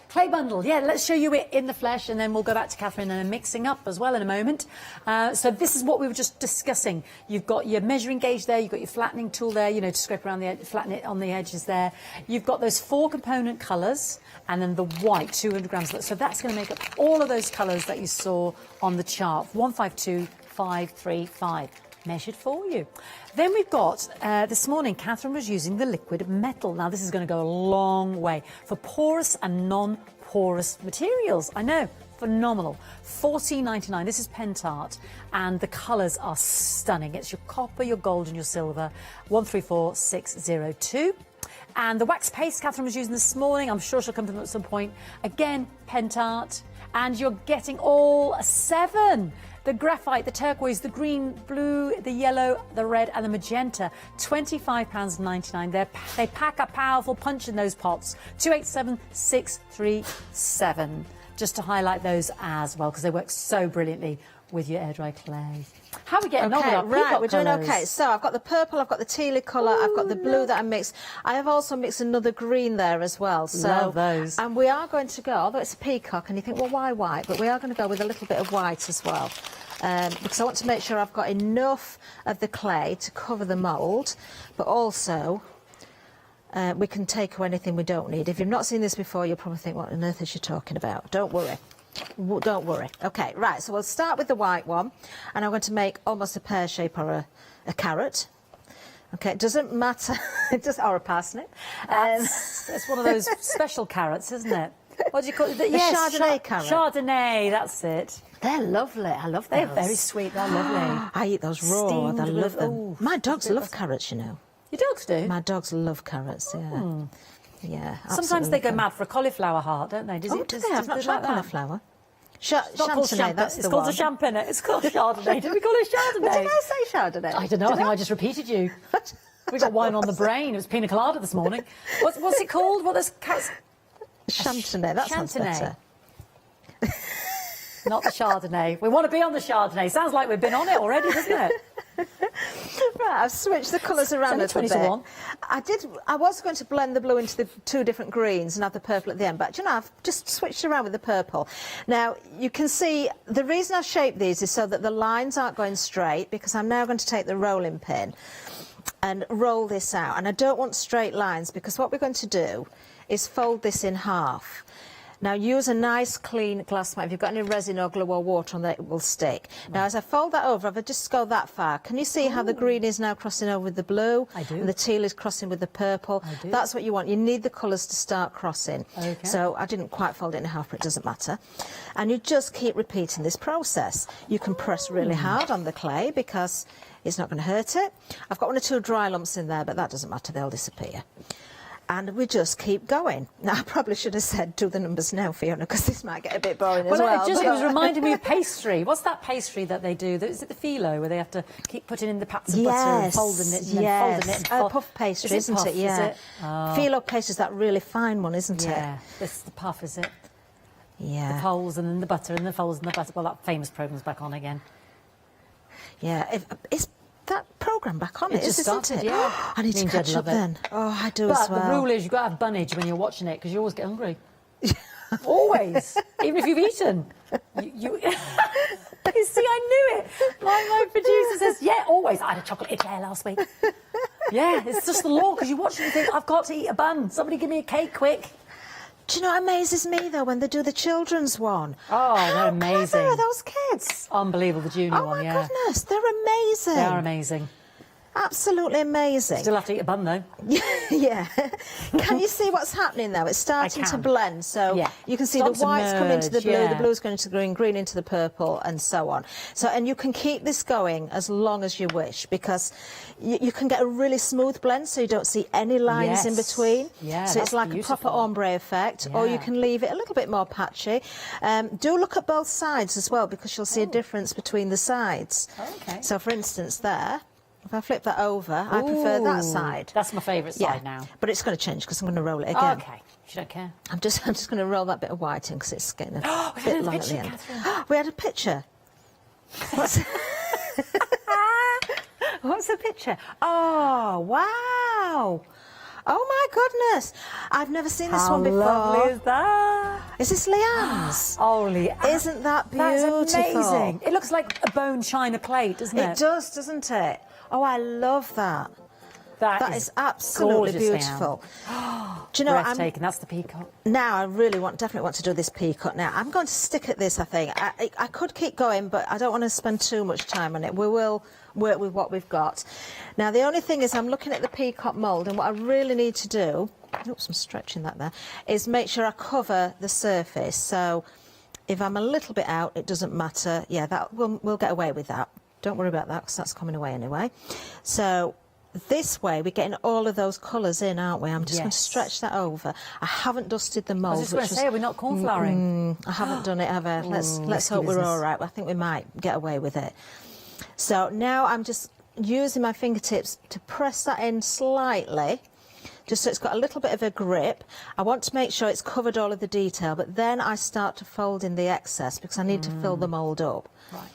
Clay bundle, yeah, let's show you it in the flesh, and then we'll go back to Catherine and mixing up as well in a moment. So this is what we were just discussing. You've got your measuring gauge there, you've got your flattening tool there, you know, to scrape around the edge, flatten it on the edges there. You've got those 4 component colours, and then the white, 200 grams. So that's going to make up all of those colours that you saw on the chart. 152535. Measured for you. Then we've got, this morning, Catherine was using the liquid metal. Now, this is going to go a long way for porous and non-porous materials. I know, phenomenal. $14.99. This is Pentart, and the colours are stunning. It's your copper, your gold, and your silver. 134602. And the wax paste Catherine was using this morning, I'm sure she'll come to them at some point. Again, Pentart, and you're getting all 7. The graphite, the turquoise, the green, blue, the yellow, the red and the magenta. £25.99. They pack a powerful punch in those pots. 287637. Just to highlight those as well, because they work so brilliantly with your air dry clay. How are we getting on with our Peacock we're doing colours? okay. So I've got the purple, I've got the tealy colour, I've got the blue that I mixed. I have also mixed another green there as well. So, love those. And we are going to go, although it's a peacock, and you think, well, why white? But we are going to go with a little bit of white as well. Because I want to make sure I've got enough of the clay to cover the mould, but also we can take away anything we don't need. If you've not seen this before, you'll probably think, what on earth is she talking about? Don't worry. Don't worry. Okay, right, so we'll start with the white one, and I'm going to make almost a pear shape or a carrot. Okay, it doesn't matter, or a parsnip. It's one of those special carrots, isn't it? What do you call it? Yes, Chardonnay carrot. Chardonnay, that's it. They're lovely. I love those. They're very sweet. They're lovely. I eat those raw. Steamed I love them. ooh, My dogs love carrots, you know. Your dogs do? My dogs love carrots, yeah. Yeah, sometimes they go mad for a cauliflower heart, don't they? Do they? I've not tried cauliflower. Chardonnay, that's it's the called one. a champagne. It's called Chardonnay. Did we call it Chardonnay? Did I say Chardonnay? I don't know. I think I just repeated you. We got wine on the brain. It was pina colada this morning. What's it called? What is Chardonnay. That sounds better. Not the Chardonnay. We want to be on the Chardonnay. Sounds like we've been on it already, doesn't it? Right, I've switched the colours around a little bit. I was going to blend the blue into the 2 different greens and have the purple at the end, but you know, I've just switched around with the purple. Now, you can see the reason I've shaped these is so that the lines aren't going straight, because I'm now going to take the rolling pin and roll this out. And I don't want straight lines, because what we're going to do is fold this in half. Now use a nice clean glass mat. If you've got any resin or glue or water on there, it will stick. Now as I fold that over, I've just go that far. Can you see how the green is now crossing over with the blue? I do. And the teal is crossing with the purple. I do. That's what you want. You need the colours to start crossing. Okay. So I didn't quite fold it in half, but it doesn't matter. And you just keep repeating this process. You can press really hard on the clay because it's not going to hurt it. I've got 1 or 2 dry lumps in there, but that doesn't matter. They'll disappear. And we just keep going. Now, I probably should have said do the numbers now, Fiona, because this might get a bit boring as well. It was reminding me of pastry. What's that pastry that they do? Is it the phyllo, where they have to keep putting in the pats of butter and folding it and then folding it? And Puff pastry, isn't puff, it? Yeah. Is it? Oh. Phyllo pastry is that really fine one, isn't it? Yeah, this is the puff, is it? Yeah. The folds and then the butter and the folds and the butter. Well, that famous programme's back on again. Yeah. Is that programme back on? It just isn't started, it? yeah. I need to catch up then. Oh, I do as well. But the rule is you've got to have bunnage when you're watching it because you always get hungry. Always. Even if you've eaten. You see, I knew it. My producer says, yeah, always. I had a chocolate eclair last week. Yeah, it's just the law because you watch it and you think, I've got to eat a bun. Somebody give me a cake quick. Do you know what amazes me, though, when they do the children's one? Oh, they're amazing. How clever are those kids? Unbelievable, the junior one, yeah. Oh, my goodness, they're amazing. They are amazing. Absolutely amazing. Still have to eat a bun, though. Yeah. Can you see what's happening, though? It's starting to blend, so you can see the whites come into the blue, the blue's going into the green, green into the purple, and so on. So, and you can keep this going as long as you wish, because you can get a really smooth blend, so you don't see any lines in between. Yeah, so it's like a proper ombre effect, or you can leave it a little bit more patchy. Do look at both sides as well, because you'll see a difference between the sides. Okay. So, for instance, there. If I flip that over, I prefer that side. That's my favourite side now. But it's going to change because I'm going to roll it again. Okay, you don't care. I'm just going to roll that bit of white in because it's getting a bit long at the end. We had a picture. What's the picture? Oh, wow. Oh, my goodness. I've never seen this one before. How lovely is that? Is this Leanne's? Oh, Leanne. Isn't that beautiful? That's amazing. It looks like a bone china plate, doesn't it? It does, doesn't it? Oh, I love that. That is absolutely beautiful. Do you know, breathtaking. That's the peacock. Now I really definitely want to do this peacock. Now I'm going to stick at this. I think I could keep going, but I don't want to spend too much time on it. We will work with what we've got. Now the only thing is, I'm looking at the peacock mould, and what I really need to do. Oops, I'm stretching that there. Is make sure I cover the surface. So if I'm a little bit out, it doesn't matter. Yeah, we'll get away with that. Don't worry about that because that's coming away anyway. So this way we're getting all of those colours in, aren't we? I'm just going to stretch that over. I haven't dusted the mould. I was just going to say, we're not cornflowering. I haven't done it, have I? Let's hope we're all right. I think we might get away with it. So now I'm just using my fingertips to press that in slightly, just so it's got a little bit of a grip. I want to make sure it's covered all of the detail, but then I start to fold in the excess because I need to fill the mould up. Right.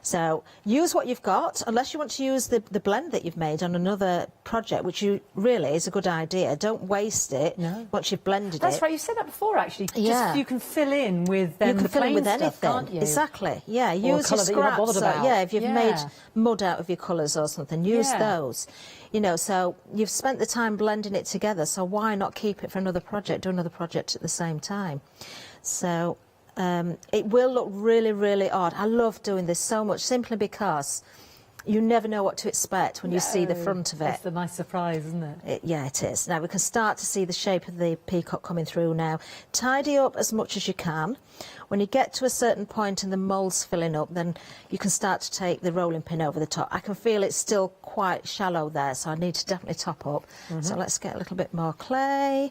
So use what you've got, unless you want to use the blend that you've made on another project, which really is a good idea. Don't waste it once you've blended it. That's right, you said that before, actually. Yeah. Just, you can fill in with you can the fill in with plain stuff, anything. can't you? Exactly. Yeah, Or use your colour that you're not bothered scraps. about. Yeah, if you've made mud out of your colours or something, use those. You know, so you've spent the time blending it together, so why not keep it for another project, do another project at the same time? So it will look really, really odd. I love doing this so much, simply because you never know what to expect when you see the front of it. It's a nice surprise, isn't it? Yeah, it is. Now we can start to see the shape of the peacock coming through now. Tidy up as much as you can. When you get to a certain point and the mould's filling up, then you can start to take the rolling pin over the top. I can feel it's still quite shallow there, so I need to definitely top up. So let's get a little bit more clay.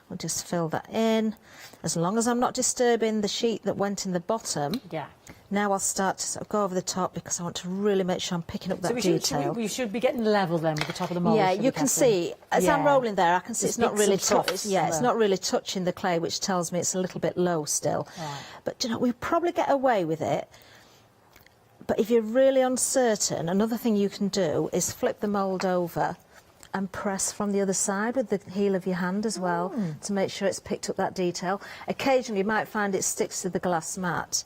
We'll just fill that in. As long as I'm not disturbing the sheet that went in the bottom. Yeah. Now I'll start to sort of go over the top because I want to really make sure I'm picking up that detail. We should be getting level then with the top of the mould. Yeah, you can see, as I'm rolling there, I can see it's not really it's not really touching the clay, which tells me it's a little bit low still. Right. But, you know, we probably get away with it. But if you're really uncertain, another thing you can do is flip the mould over and press from the other side with the heel of your hand as well to make sure it's picked up that detail. Occasionally you might find it sticks to the glass mat,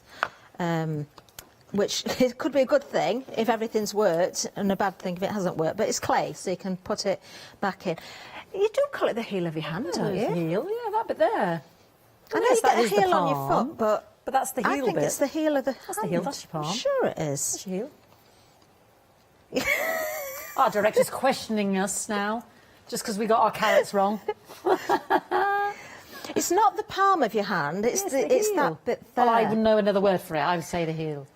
which it could be a good thing if everything's worked and a bad thing if it hasn't worked, but it's clay, so you can put it back in. You do call it the heel of your hand, don't you? Heel, yeah, that bit there. I know you get a heel on your foot, but that's the heel I think bit. it's the heel of the That's the heel, that's your palm. I'm sure it is. That's your heel. Our director's questioning us now, just because we got our carrots wrong. It's not the palm of your hand, it's heel. that bit there. Oh, I wouldn't know another word for it. I would say the heel.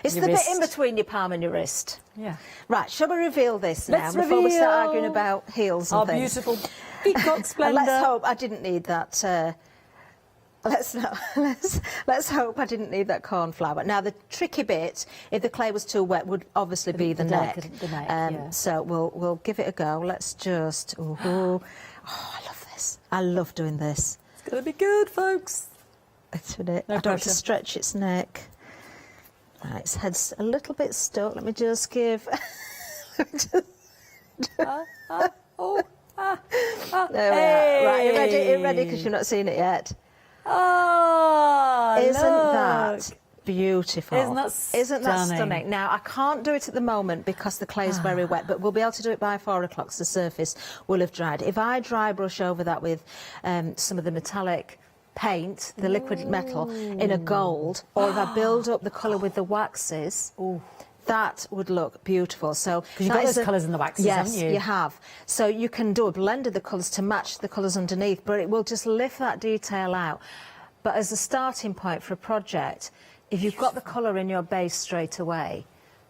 It's Your the wrist. bit in between your palm and your wrist. Yeah. Right, shall we reveal this now Let's before we start reveal arguing about heels and our things? beautiful Peacock And Splendour. let's hope I didn't need that. Let's hope I didn't need that cornflower. Now the tricky bit, if the clay was too wet, would obviously be the neck. The neck, yeah. So we'll give it a go. Let's just. Oh, I love this. I love doing this. It's gonna be good, folks. Isn't it? No I don't have to pressure. stretch its neck. Right, its head's a little bit stuck. Let me just give. There we are. Right, you ready? You ready? Because you've not seen it yet. Oh, Isn't look. that beautiful? Isn't that stunning? Now, I can't do it at the moment because the clay is very wet, but we'll be able to do it by 4 o'clock, so the surface will have dried. If I dry brush over that with some of the metallic paint, the liquid metal, in a gold, or if I build up the colour with the waxes, that would look beautiful. So Because you've got those colours in the waxes, yes, haven't you? you have. So you can do a blend of the colours to match the colours underneath, but it will just lift that detail out. But as a starting point for a project, if you've got the colour in your base straight away,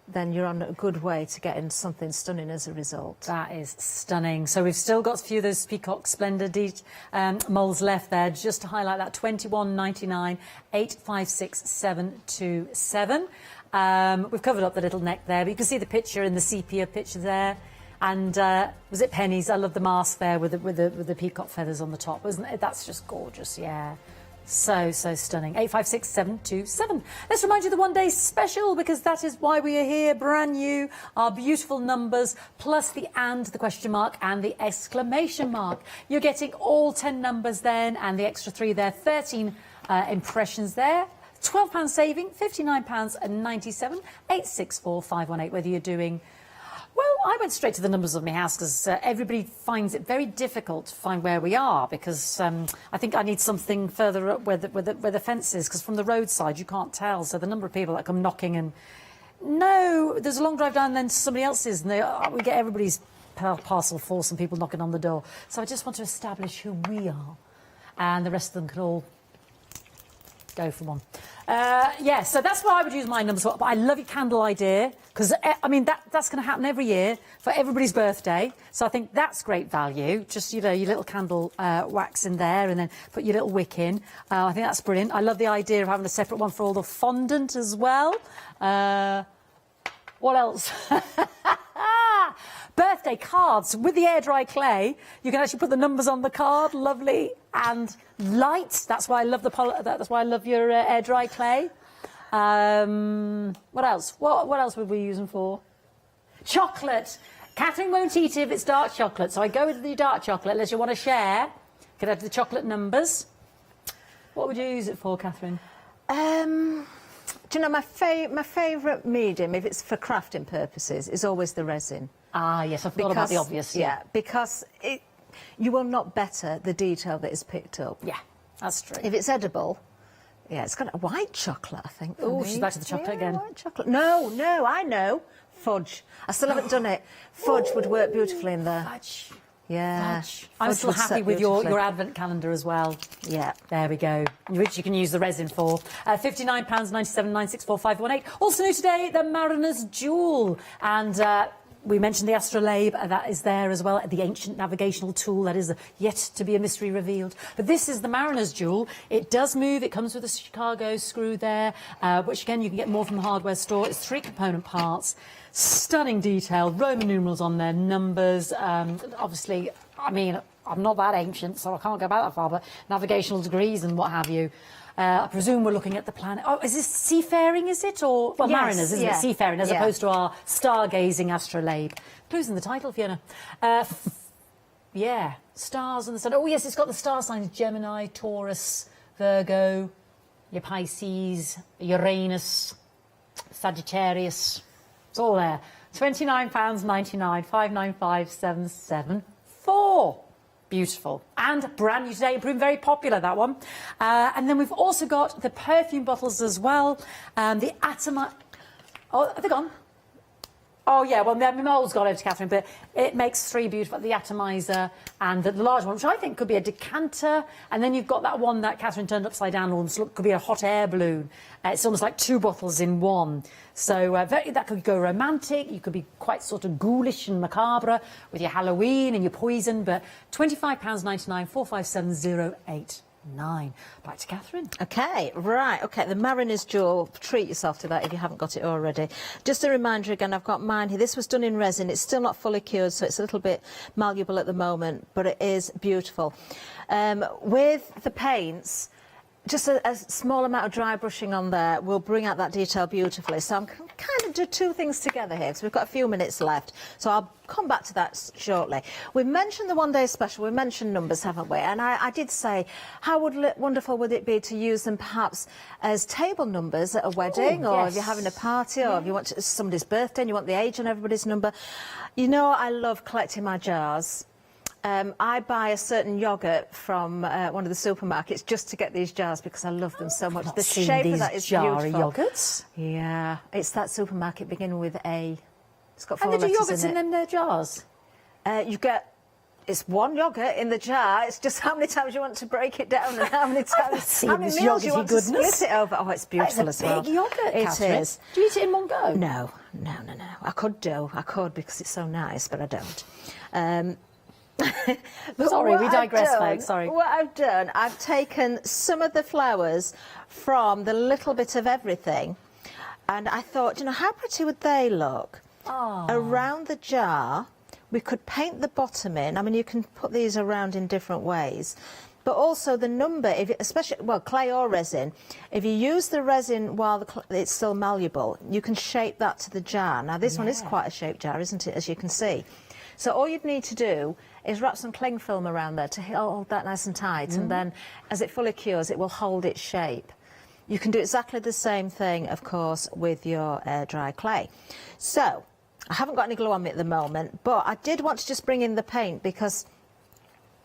then you're on a good way to getting something stunning as a result. That is stunning. So we've still got a few of those Peacock Splendour moulds left there. Just to highlight that, 21.99, 856727. We've covered up the little neck there, but you can see the picture in the sepia picture there. And was it pennies? I love the mask there with the peacock feathers on the top, wasn't it? That's just gorgeous, yeah. So stunning. 856727. Let's remind you of the one-day special, because that is why we are here, brand new. Our beautiful numbers, plus the and, the question mark, and the exclamation mark. You're getting all 10 numbers then, and the extra 3 there. 13 impressions there. £12 saving, £59.97, 864518. Whether you're doing... Well, I went straight to the numbers of my house because everybody finds it very difficult to find where we are, because I think I need something further up where the fence is, because from the roadside you can't tell. So the number of people that come knocking and, no, there's a long drive down then to somebody else's, and we get everybody's parcel full, some people knocking on the door. So I just want to establish who we are, and the rest of them can all go for one. Yeah, so that's what I would use my numbers for. But I love your candle idea, because, I mean, that's going to happen every year for everybody's birthday. So I think that's great value. Just, you know, your little candle wax in there, and then put your little wick in. I think that's brilliant. I love the idea of having a separate one for all the fondant as well. What else? Birthday cards with the air dry clay. You can actually put the numbers on the card. Lovely and light. That's why I love that's why I love your air dry clay. What else? What else would we use them for? Chocolate. Catherine won't eat it if it's dark chocolate, so I go with the dark chocolate unless you want to share. Could have the chocolate numbers. What would you use it for, Catherine? Do you know, my favourite medium, if it's for crafting purposes, is always the resin. Ah, yes, I forgot about the obvious. Yeah, because you will not better the detail that is picked up. Yeah, that's true. If it's edible, yeah, it's got a white chocolate, I think. Oh, she's back to the chocolate again. White chocolate. No, I know. Fudge. I still haven't done it. Fudge would work beautifully in there. Fudge. Yeah. Fudge. I'm still happy with your advent calendar as well. Yeah. There we go. Which you can use the resin for. £59.97, 964518. Also new today, the Mariner's Jewel. And we mentioned the astrolabe. That is there as well. The ancient navigational tool. That is yet to be a mystery revealed. But this is the Mariner's Jewel. It does move. It comes with a Chicago screw there, which again you can get more from the hardware store. It's 3 component parts. Stunning detail, Roman numerals on there, numbers. Obviously, I mean, I'm not that ancient, so I can't go back that far, but navigational degrees and what have you. I presume we're looking at the planet. Oh, is this seafaring, is it? Or, well, yes, mariners, isn't it? Seafaring, as opposed to our stargazing astrolabe. Clues in the title, Fiona. Yeah, stars in the sun. Oh, yes, it's got the star signs: Gemini, Taurus, Virgo, your Pisces, Uranus, Sagittarius. It's all there. £29.99, 595,774. Beautiful. And brand new today, proving very popular, that one. And then we've also got the perfume bottles as well. The atomic... Oh, have they gone? Oh, yeah, well, my mold's gone over to Catherine, but it makes 3 beautiful, the atomizer and the large one, which I think could be a decanter. And then you've got that one that Catherine turned upside down, almost could be a hot air balloon. It's almost like 2 bottles in one. So that could go romantic. You could be quite sort of ghoulish and macabre with your Halloween and your poison, but £25.99, 45708. 9. Back to Catherine. Okay, right, okay, the Mariner's Jewel, treat yourself to that if you haven't got it already. Just a reminder again, I've got mine here. This was done in resin. It's still not fully cured, so it's a little bit malleable at the moment, but it is beautiful. With the paints, just a small amount of dry brushing on there will bring out that detail beautifully. So I'm kind of do 2 things together here, because we've got a few minutes left. So I'll come back to that shortly. We mentioned the one-day special. We mentioned numbers, haven't we? And I did say, how wonderful would it be to use them perhaps as table numbers at a wedding, or if you're having a party, or if you want somebody's birthday and you want the age on everybody's number. You know, I love collecting my jars. I buy a certain yoghurt from one of the supermarkets just to get these jars because I love them so much. The shape of that is beautiful. Yogurts? Yeah, it's that supermarket beginning with A. It's got 4 letters in it. And they do yogurts in them their jars? You get... It's one yoghurt in the jar. It's just how many times you want to break it down and how many times, how many meals you want to split it over. Oh, it's beautiful as well. It's a big yoghurt, Catherine. It is. Do you eat it in one go? No. I could because it's so nice, but I don't. Sorry, we digress, folks. Sorry. What I've done, I've taken some of the flowers from the little bit of everything, and I thought, you know, how pretty would they look? Around the jar, we could paint the bottom in. I mean, you can put these around in different ways. But also the number, especially, well, clay or resin, if you use the resin while it's still malleable, you can shape that to the jar. Now, this one is quite a shaped jar, isn't it, as you can see? So all you'd need to do is wrap some cling film around there to hold that nice and tight, and then as it fully cures, it will hold its shape. You can do exactly the same thing, of course, with your dry clay. So, I haven't got any glue on me at the moment, but I did want to just bring in the paint because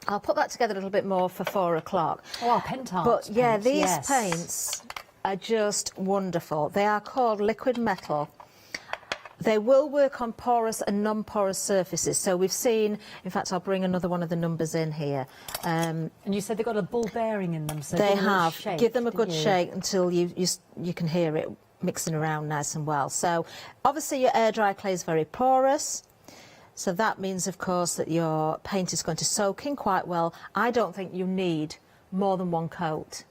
I'll put that together a little bit more for 4 o'clock. Oh, our Pentel. But yeah, these paints are just wonderful. They are called liquid metal. They will work on porous and non-porous surfaces. So we've seen, in fact, I'll bring another one of the numbers in here. And you said they've got a ball bearing in them. So they have. Shake, give them a good shake until you can hear it mixing around nice and well. So obviously your air dry clay is very porous. So that means, of course, that your paint is going to soak in quite well. I don't think you need more than 1 coat.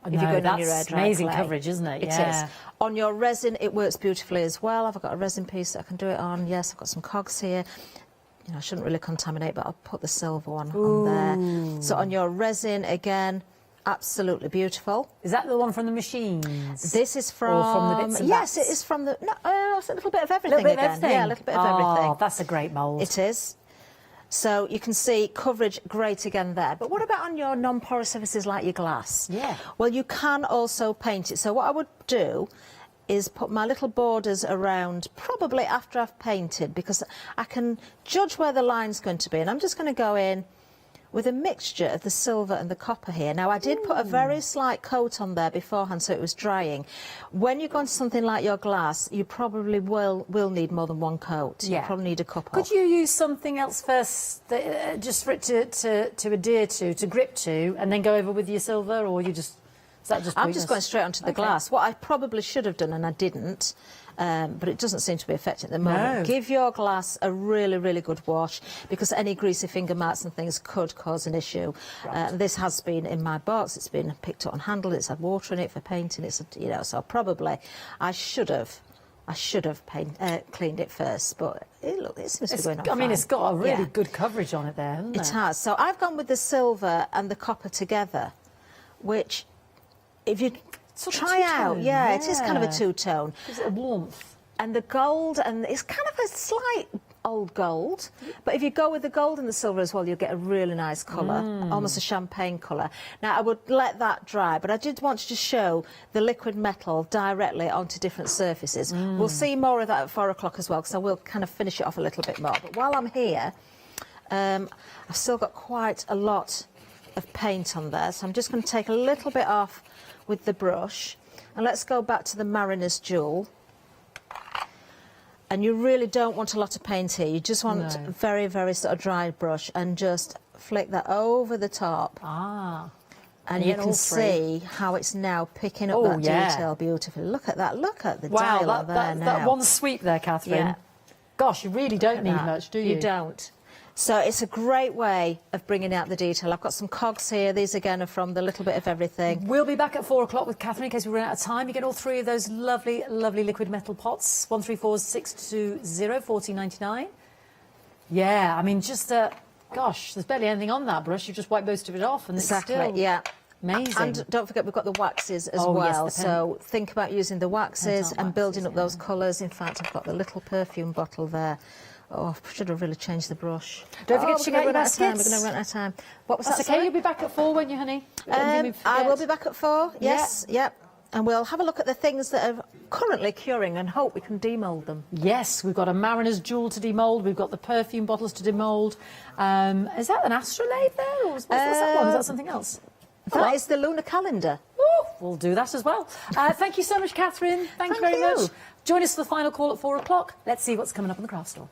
If you're going on your air dry amazing clay. coverage, isn't it? It is. On your resin, it works beautifully as well. I've got a resin piece that I can do it on. Yes, I've got some cogs here. You know, I shouldn't really contaminate, but I'll put the silver one on there. So on your resin, again, absolutely beautiful. Is that the one from the machines? This is from... Or from the bits and yes, bats? it is from the... No, it's a little bit of everything again. Yeah, a little bit of everything. Oh, that's a great mould. It is. So you can see coverage great again there. But what about on your non-porous surfaces like your glass? Yeah. Well, you can also paint it. So what I would do is put my little borders around probably after I've painted, because I can judge where the line's going to be. And I'm just going to go in with a mixture of the silver and the copper here. Now, I did put a very slight coat on there beforehand so it was drying. When you go into something like your glass, you probably will need more than 1 coat. You probably need a couple. Could you use something else first, just for it to adhere to grip to, and then go over with your silver, or you just... I'm just going straight onto the glass. What I probably should have done, and I didn't, but it doesn't seem to be affecting at the moment. Give your glass a really, really good wash, because any greasy finger marks and things could cause an issue. This has been in my box. It's been picked up and handled. It's had water in it for painting. It's, you know, so probably I should have cleaned it first, but it seems to be going on fine. It's got a really good coverage on it there, hasn't it? It has. So I've gone with the silver and the copper together, which... If you try out, it is kind of a two-tone. Gives it a warmth. And the gold, and it's kind of a slight old gold, but if you go with the gold and the silver as well, you'll get a really nice colour, almost a champagne colour. Now, I would let that dry, but I did want to show the liquid metal directly onto different surfaces. We'll see more of that at 4 o'clock as well, because I will kind of finish it off a little bit more. But while I'm here, I've still got quite a lot of paint on there, so I'm just going to take a little bit off with the brush. And let's go back to the Mariner's Jewel. And you really don't want a lot of paint here. You just want a very, very sort of dry brush and just flick that over the top. Ah. And you can see how it's now picking up that detail beautifully. Look at that. Look at the dial on there now. That one sweep there, Catherine. Yeah. Gosh, you really don't need much, do you? You don't. So it's a great way of bringing out the detail. I've got some cogs here. These, again, are from the Little Bit of Everything. We'll be back at 4 o'clock with Catherine in case we run out of time. You get all three of those lovely, lovely liquid metal pots. 134620 14.99. Yeah, I mean, just, gosh, there's barely anything on that brush. You just wipe most of it off and Exactly, it's still yeah. amazing. And don't forget, we've got the waxes as well. Yes, so think about using the waxes and building up those yeah. colours. In fact, I've got the little perfume bottle there. Oh, I should have really changed the brush. Don't forget to check out your baskets. We're going to run out of time. What was That's that? okay. Sorry? You'll be back at 4, won't you, honey? I will be back at 4. Yes. Yep. And we'll have a look at the things that are currently curing and hope we can demould them. Yes, we've got a Mariner's Jewel to demould. We've got the perfume bottles to demould. Is that an astrolabe there, or what's that one? Is that something else? That is the lunar calendar. Ooh, we'll do that as well. Thank you so much, Catherine. Thank you very much. Join us for the final call at 4 o'clock. Let's see what's coming up in the craft store.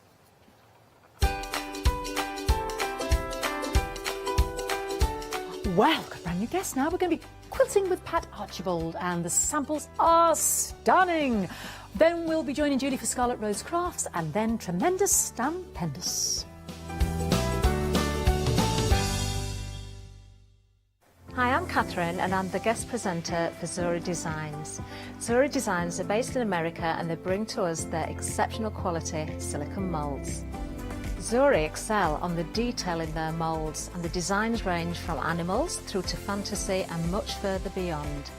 Well, we've got a brand new guest now. We're going to be quilting with Pat Archibald, and the samples are stunning. Then we'll be joining Julie for Scarlet Rose Crafts, and then Tremendous Stampendous. Hi, I'm Catherine and I'm the guest presenter for Zuri Designs. Zuri Designs are based in America and they bring to us their exceptional quality silicone moulds. Zuri excel on the detail in their moulds and the designs range from animals through to fantasy and much further beyond.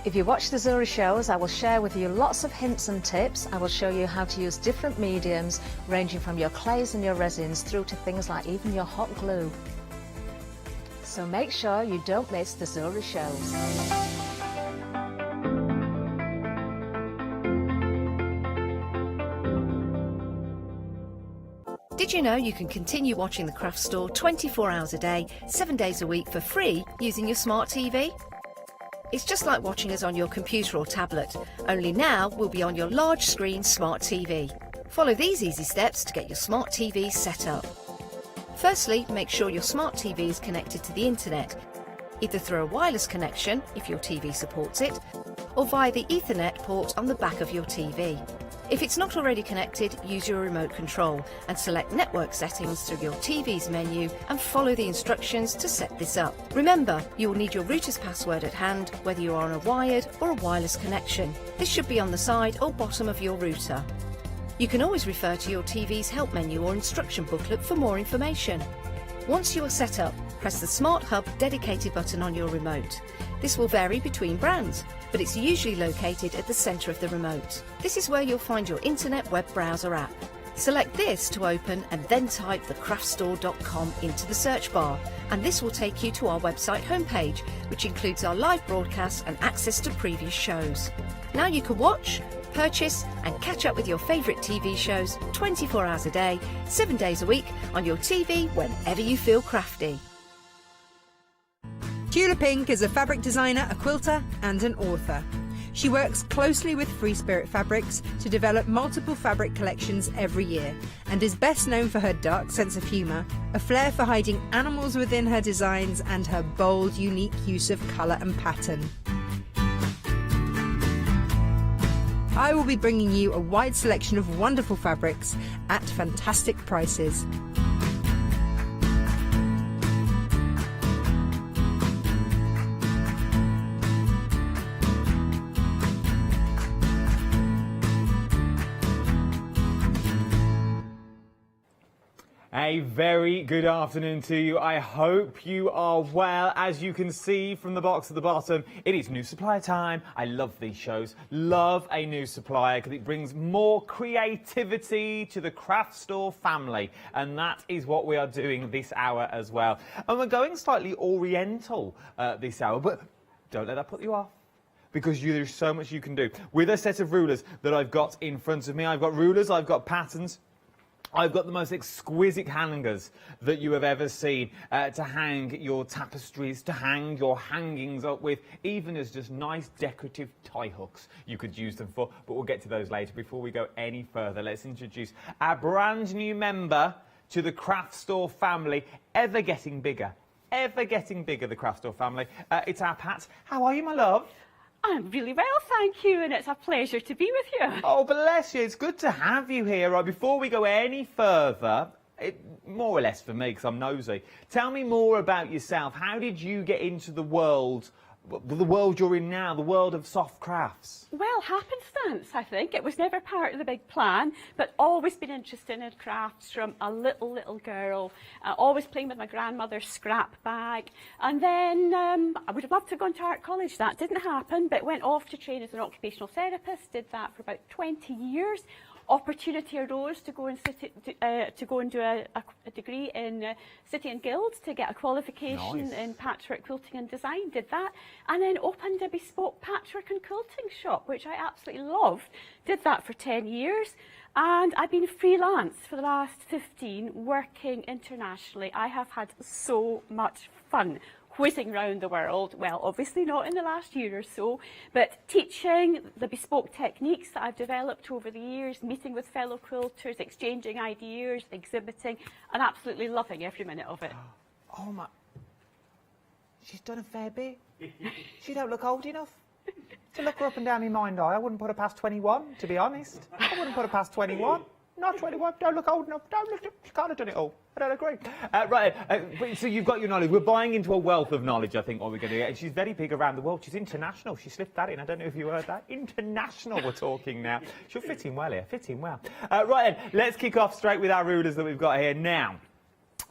If you watch the Zuri shows, I will share with you lots of hints and tips. I will show you how to use different mediums ranging from your clays and your resins through to things like even your hot glue. So make sure you don't miss the Zuri shows. Did you know you can continue watching the craft store 24 hours a day, 7 days a week for free using your smart TV? It's just like watching us on your computer or tablet, only now we'll be on your large screen smart TV. Follow these easy steps to get your smart TV set up. Firstly, make sure your smart TV is connected to the internet, either through a wireless connection, if your TV supports it, or via the Ethernet port on the back of your TV. If it's not already connected, use your remote control and select network settings through your TV's menu and follow the instructions to set this up. Remember, you will need your router's password at hand, whether you are on a wired or a wireless connection. This should be on the side or bottom of your router. You can always refer to your TV's help menu or instruction booklet for more information. Once you are set up, press the Smart Hub dedicated button on your remote. This will vary between brands, but it's usually located at the centre of the remote. This is where you'll find your internet web browser app. Select this to open and then type thecraftstore.com into the search bar, and this will take you to our website homepage, which includes our live broadcasts and access to previous shows. Now you can watch, purchase and catch up with your favourite TV shows 24 hours a day, 7 days a week on your TV whenever you feel crafty. Tula Pink is a fabric designer, a quilter and an author. She works closely with Free Spirit Fabrics to develop multiple fabric collections every year and is best known for her dark sense of humour, a flair for hiding animals within her designs and her bold, unique use of colour and pattern. I will be bringing you a wide selection of wonderful fabrics at fantastic prices. A very good afternoon to you. I hope you are well. As you can see from the box at the bottom, it is new supplier time. I love these shows. Love a new supplier because it brings more creativity to the craft store family. And that is what we are doing this hour as well. And we're going slightly oriental this hour, but don't let that put you off, because there's so much you can do. With a set of rulers that I've got in front of me, I've got rulers, I've got patterns, I've got the most exquisite hangers that you have ever seen to hang your tapestries, to hang your hangings up with, even as just nice decorative tie hooks you could use them for. But we'll get to those later. Before we go any further, let's introduce our brand new member to the craft store family, ever getting bigger, the craft store family. It's our Pat. How are you, my love? I'm really well, thank you, and it's a pleasure to be with you. Oh, bless you. It's good to have you here. Right, before we go any further, more or less for me, because I'm nosy, tell me more about yourself. How did you get into the world you're in now, the world of soft crafts? Well, happenstance, I think. It was never part of the big plan, but always been interested in crafts from a little girl. Always playing with my grandmother's scrap bag. And then I would have loved to have gone to art college. That didn't happen, but went off to train as an occupational therapist. Did that for about 20 years. Opportunity arose to go and do a degree in City and Guilds to get a qualification in patchwork, quilting and design. Did that, and then opened a bespoke patchwork and quilting shop, which I absolutely loved. Did that for 10 years, and I've been freelance for the last 15, working internationally. I have had so much fun whizzing around the world, well, obviously not in the last year or so, but teaching the bespoke techniques that I've developed over the years, meeting with fellow quilters, exchanging ideas, exhibiting, and absolutely loving every minute of it. Oh my, she's done a fair bit. She don't look old enough to look her up and down my mind eye. I wouldn't put her past 21, to be honest. I wouldn't put her past 21. Not 21, don't look old enough, she can't have done it all. I don't agree. So you've got your knowledge. We're buying into a wealth of knowledge, I think, what we're going to get. And she's very big around the world. She's international. She slipped that in. I don't know if you heard that. International, we're talking now. She'll fit in well here, fit in well. Right then, let's kick off straight with our rulers that we've got here now.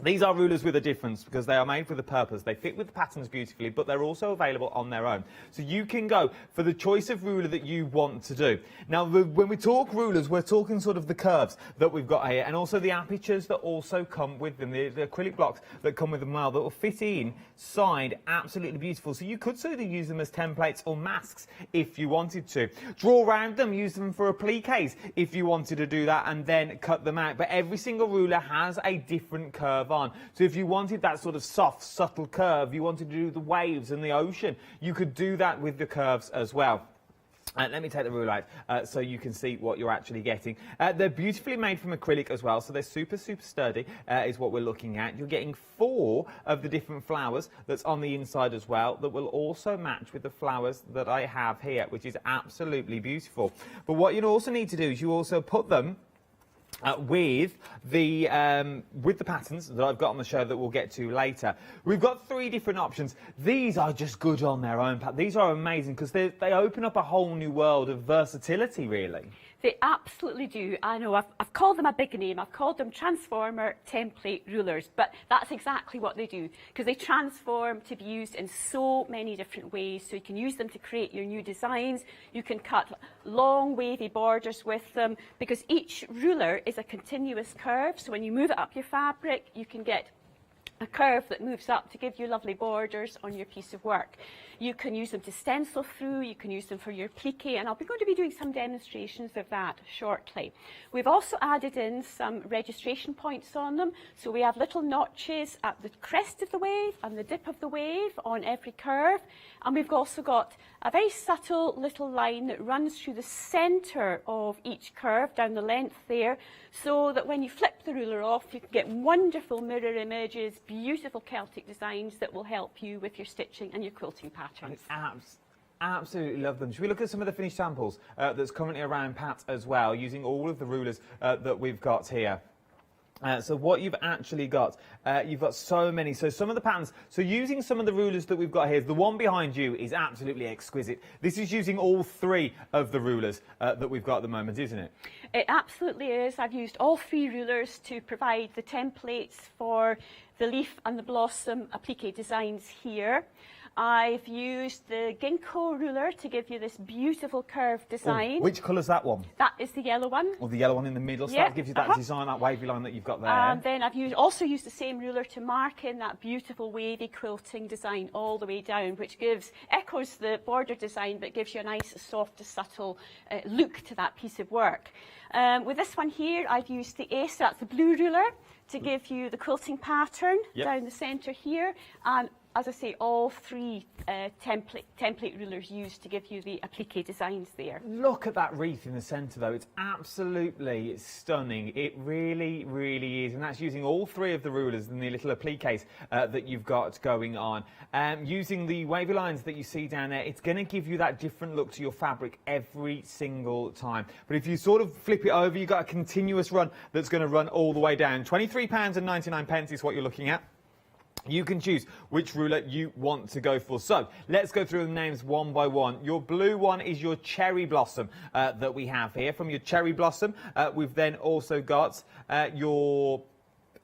These are rulers with a difference because they are made with a purpose. They fit with the patterns beautifully, but they're also available on their own. So you can go for the choice of ruler that you want to do. Now, when we talk rulers, we're talking sort of the curves that we've got here, and also the apertures that also come with them, the acrylic blocks that come with them that will fit inside. Absolutely beautiful. So you could sort of use them as templates or masks if you wanted to. Draw around them, use them for appliques if you wanted to do that, and then cut them out. But every single ruler has a different curve on. So if you wanted that sort of soft, subtle curve, you wanted to do the waves and the ocean, you could do that with the curves as well. Let me take the ruler out so you can see what you're actually getting. They're beautifully made from acrylic as well, so they're super sturdy is what we're looking at. You're getting 4 of the different flowers that's on the inside as well that will also match with the flowers that I have here, which is absolutely beautiful. But what you also need to do is you also put them with the patterns that I've got on the show that we'll get to later. We've got 3 different options. These are just good on their own. These are amazing because they open up a whole new world of versatility, really. They absolutely do. I know I've called them a big name. I've called them transformer template rulers, but that's exactly what they do because they transform to be used in so many different ways. So you can use them to create your new designs. You can cut long wavy borders with them because each ruler is a continuous curve. So when you move it up your fabric, you can get a curve that moves up to give you lovely borders on your piece of work. You can use them to stencil through, you can use them for your applique, and I'll be going to be doing some demonstrations of that shortly. We've also added in some registration points on them, so we have little notches at the crest of the wave and the dip of the wave on every curve, and we've also got a very subtle little line that runs through the centre of each curve down the length there, so that when you flip the ruler off, you can get wonderful mirror images, beautiful Celtic designs that will help you with your stitching and your quilting patterns. Absolutely love them. Should we look at some of the finished samples that's currently around Pat as well, using all of the rulers that we've got here? So what you've actually got, you've got so many. So some of the patterns, so using some of the rulers that we've got here, the one behind you is absolutely exquisite. This is using all 3 of the rulers that we've got at the moment, isn't it? It absolutely is. I've used all 3 rulers to provide the templates for the leaf and the blossom applique designs here. I've used the ginkgo ruler to give you this beautiful curved design. Oh, which colour's that one? That is the yellow one. Or the yellow one in the middle, so Yeah, that gives you that design, that wavy line that you've got there. And then I've also used the same ruler to mark in that beautiful wavy quilting design all the way down, which echoes the border design, but gives you a nice, soft, subtle look to that piece of work. With this one here, I've used the Ace, that's the blue ruler, to give you the quilting pattern down the centre here. And as I say, all three template rulers used to give you the applique designs there. Look at that wreath in the centre though, it's absolutely stunning. It really, really is. And that's using all three of the rulers and the little appliques that you've got going on. Using the wavy lines that you see down there, it's going to give you that different look to your fabric every single time. But if you sort of flip it over, you've got a continuous run that's going to run all the way down. £23.99 is what you're looking at. You can choose which ruler you want to go for. So let's go through the names one by one. Your blue one is your cherry blossom that we have here. From your cherry blossom, we've then also got your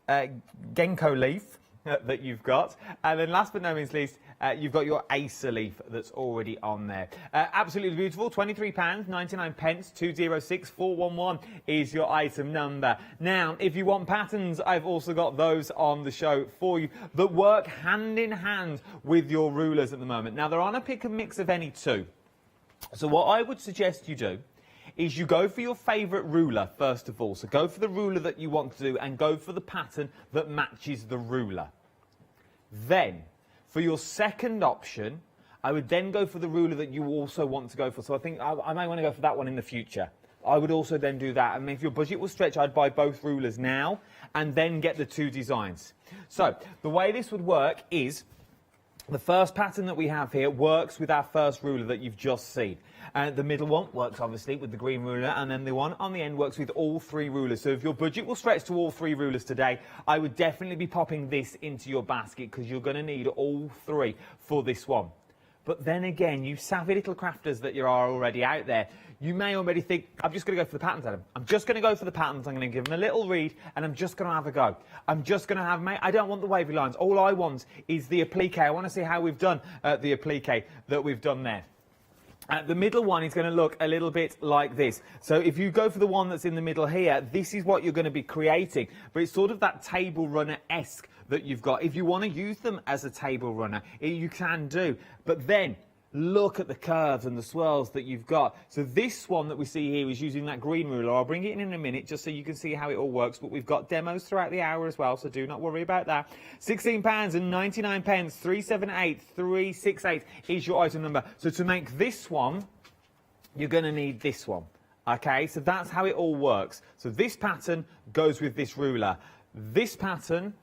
ginkgo leaf that you've got. And then last but not least, you've got your Acer leaf that's already on there. Absolutely beautiful, £23.99, 206411 is your item number. Now, if you want patterns, I've also got those on the show for you that work hand in hand with your rulers at the moment. Now, they're on a pick and mix of any two. So what I would suggest you do is you go for your favourite ruler first of all. So go for the ruler that you want to do and go for the pattern that matches the ruler. Then, for your second option, I would then go for the ruler that you also want to go for. So I think I may want to go for that one in the future. I would also then do that. I mean, if your budget was stretched, I'd buy both rulers now and then get the two designs. So the way this would work is the first pattern that we have here works with our first ruler that you've just seen. The middle one works obviously with the green ruler, and then the one on the end works with all three rulers. So if your budget will stretch to all three rulers today, I would definitely be popping this into your basket because you're going to need all three for this one. But then again, you savvy little crafters that you are already out there, you may already think, I'm just going to go for the patterns, Adam. I'm just going to go for the patterns. I'm going to give them a little read, and I'm just going to have a go. I'm just going to have, I don't want the wavy lines. All I want is the applique. I want to see how we've done the applique that we've done there. The middle one is going to look a little bit like this. So if you go for the one that's in the middle here, this is what you're going to be creating. But it's sort of that table runner-esque that you've got. If you want to use them as a table runner, you can do. But then look at the curves and the swirls that you've got. So this one that we see here is using that green ruler. I'll bring it in a minute just so you can see how it all works. But we've got demos throughout the hour as well, so do not worry about that. £16.99, 378368 is your item number. So to make this one, you're going to need this one. Okay, so that's how it all works. So this pattern goes with this ruler. This pattern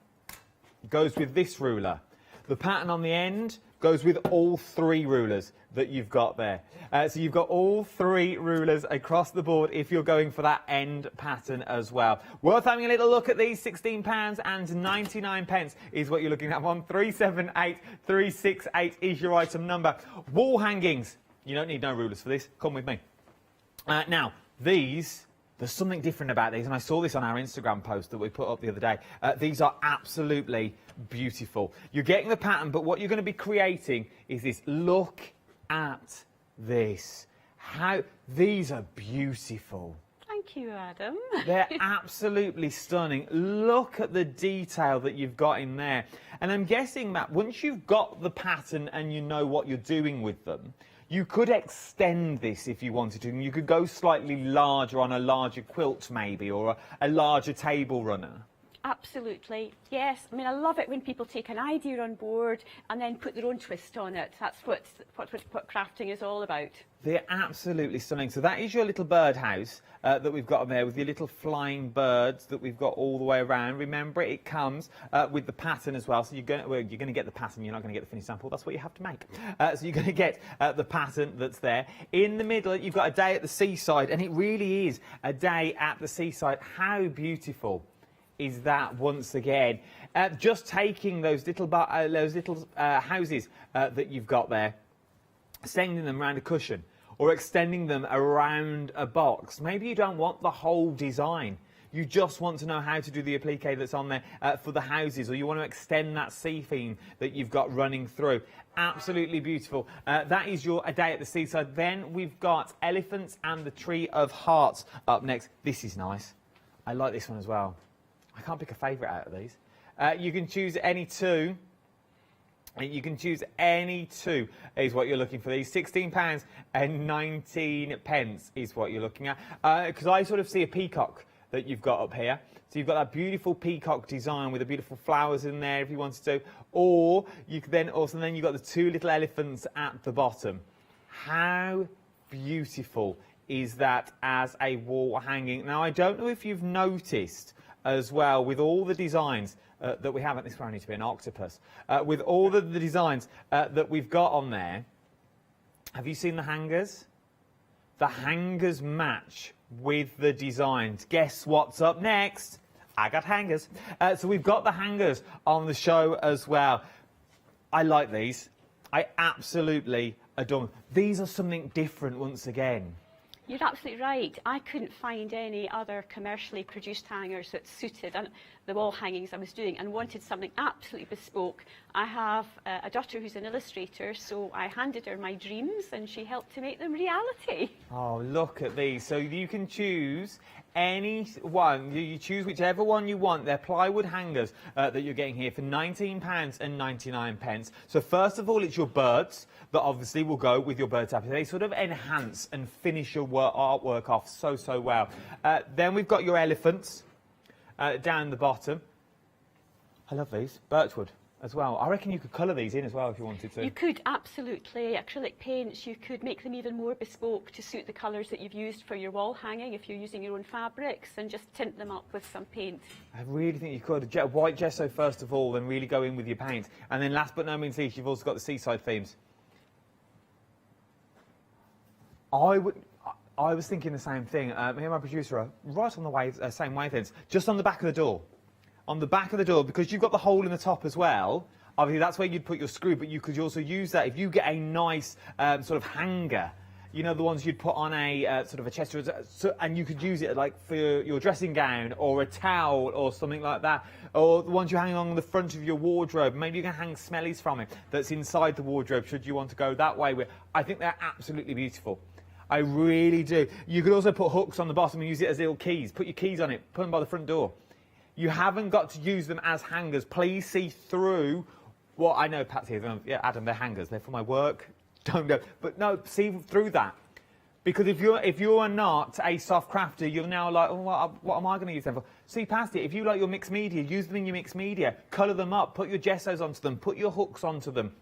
goes with this ruler. The pattern on the end goes with all three rulers that you've got there. So you've got all three rulers across the board if you're going for that end pattern as well. Worth having a little look at these. £16.99 is what you're looking at. 1378 is your item number. Wall hangings. You don't need no rulers for this. Come with me. Now, these... There's something different about these, and I saw this on our Instagram post that we put up the other day. These are absolutely beautiful. You're getting the pattern, but what you're going to be creating is this. Look at this. These are beautiful. Thank you, Adam. They're absolutely stunning. Look at the detail that you've got in there. And I'm guessing, Matt, once you've got the pattern and you know what you're doing with them, you could extend this if you wanted to, and you could go slightly larger on a larger quilt maybe, or a larger table runner. Absolutely, yes. I mean, I love it when people take an idea on board and then put their own twist on it. That's what crafting is all about. They're absolutely stunning. So that is your little birdhouse that we've got on there with your little flying birds that we've got all the way around. Remember, it comes with the pattern as well. So you're going to get the pattern. You're not going to get the finished sample. That's what you have to make. So you're going to get the pattern that's there. In the middle, you've got a day at the seaside, and it really is a day at the seaside. How beautiful is that once again? Just taking those little houses that you've got there, extending them around a cushion or extending them around a box. Maybe you don't want the whole design. you just want to know how to do the applique that's on there for the houses, or you want to extend that sea theme that you've got running through. Absolutely beautiful. That is your A Day at the Seaside. Then we've got Elephants and the Tree of Hearts up next. This is nice. I like this one as well. I can't pick a favourite out of these. You can choose any two. You can choose any two is what you're looking for. These £16 and 19 pence is what you're looking at. Because I sort of see a peacock that you've got up here. So you've got that beautiful peacock design with the beautiful flowers in there if you wanted to. Or you could then also, then you've got the two little elephants at the bottom. How beautiful is that as a wall hanging? Now, I don't know if you've noticed as well with all the designs that we have, this one needs to be an octopus, with all the designs that we've got on there. Have you seen the hangers? The hangers match with the designs. Guess what's up next? I got hangers. So we've got the hangers on the show as well. I like these. I absolutely adore them. These are something different once again. You're absolutely right. I couldn't find any other commercially produced hangers that suited the wall hangings I was doing, and wanted something absolutely bespoke. I have a daughter who's an illustrator, so I handed her my dreams and she helped to make them reality. Oh, look at these. So you can choose any one. You choose whichever one you want. They're plywood hangers that you're getting here for £19 and 99 pence. So first of all, it's your birds that obviously will go with your bird tapestry. They sort of enhance and finish your artwork off so well. Then we've got your elephants down the bottom. I love these. Birchwood as well. I reckon you could colour these in as well if you wanted to. You could, absolutely. Acrylic paints, you could make them even more bespoke to suit the colours that you've used for your wall hanging if you're using your own fabrics, and just tint them up with some paint. I really think you could. White gesso first of all, then really go in with your paint. And then last but no means least, you've also got the seaside themes. I was thinking the same thing. Me and my producer are right on the same wavelengths. Just on the back of the door. On the back of the door, because you've got the hole in the top as well. Obviously, that's where you'd put your screw, but you could also use that if you get a nice sort of hanger. You know, the ones you'd put on a sort of a chest, and you could use it like for your dressing gown or a towel or something like that. Or the ones you hang on the front of your wardrobe. Maybe you can hang smellies from it that's inside the wardrobe, should you want to go that way. I think they're absolutely beautiful. I really do. You could also put hooks on the bottom and use it as little keys. Put your keys on it, put them by the front door. You haven't got to use them as hangers. Please see through what I know, Patsy. Yeah, Adam, they're hangers. They're for my work. Don't go. But no, see through that. Because if you're not a soft crafter, you're now like, oh, what am I going to use them for? See past it. If you like your mixed media, use them in your mixed media. Colour them up. Put your gessos onto them. Put your hooks onto them.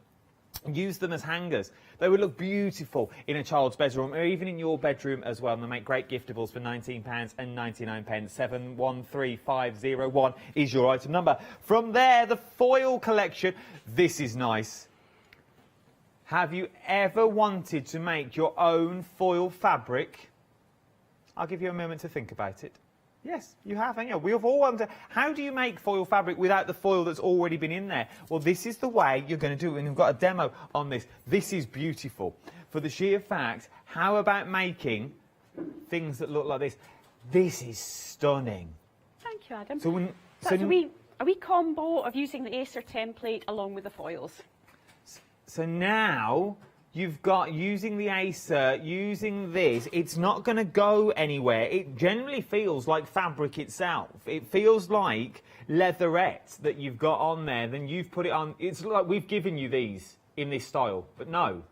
Use them as hangers. They would look beautiful in a child's bedroom or even in your bedroom as well. And they make great giftables for £19 and 99 pence. 713501 is your item number. From there, the foil collection. This is nice. Have you ever wanted to make your own foil fabric? I'll give you a moment to think about it. Yes, you have, haven't you? We've all wondered, how do you make foil fabric without the foil that's already been in there? Well, this is the way you're going to do it, and we've got a demo on this. This is beautiful. For the sheer fact, how about making things that look like this? This is stunning. Thank you, Adam. So That's a wee combo of using the Acer template along with the foils. So now you've got, using the Acer, using this, it's not going to go anywhere. It generally feels like fabric itself. It feels like leatherette that you've got on there. Then you've put it on. It's like we've given you these in this style. But no,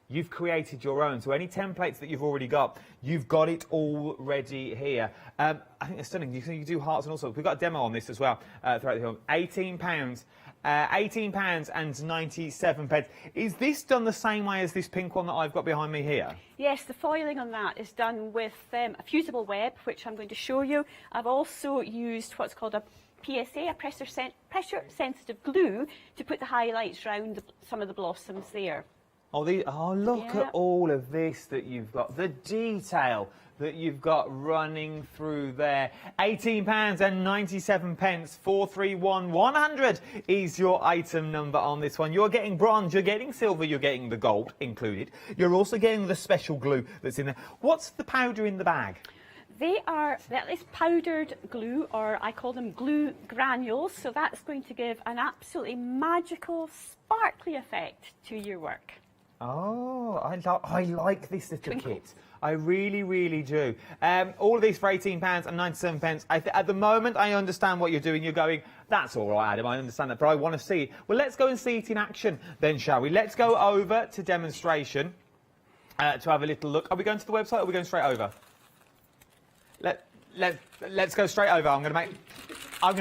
you've created your own. So any templates that you've already got, you've got it already here. I think they're stunning. You can do hearts and all sorts. We've got a demo on this as well throughout the film. £18. £18 and 97 pence. Is this done the same way as this pink one that I've got behind me here? Yes, the foiling on that is done with a fusible web, which I'm going to show you. I've also used what's called a PSA, a pressure-sensitive glue, to put the highlights around some of the blossoms there. Oh, look at all of this that you've got. The detail that you've got running through there. £18 and 97 pence. 431100 is your item number on this one. You're getting bronze, you're getting silver, you're getting the gold included. You're also getting the special glue that's in there. What's the powder in the bag? That is powdered glue, or I call them glue granules, so that's going to give an absolutely magical, sparkly effect to your work. Oh, I like this little kit. I really, really do. All of these for £18 and 97 pence. At the moment, I understand what you're doing. You're going, that's all right, Adam, I understand that, but I want to see it. Well, let's go and see it in action then, shall we? Let's go over to demonstration to have a little look. Are we going to the website or are we going straight over? Let's go straight over. I'm going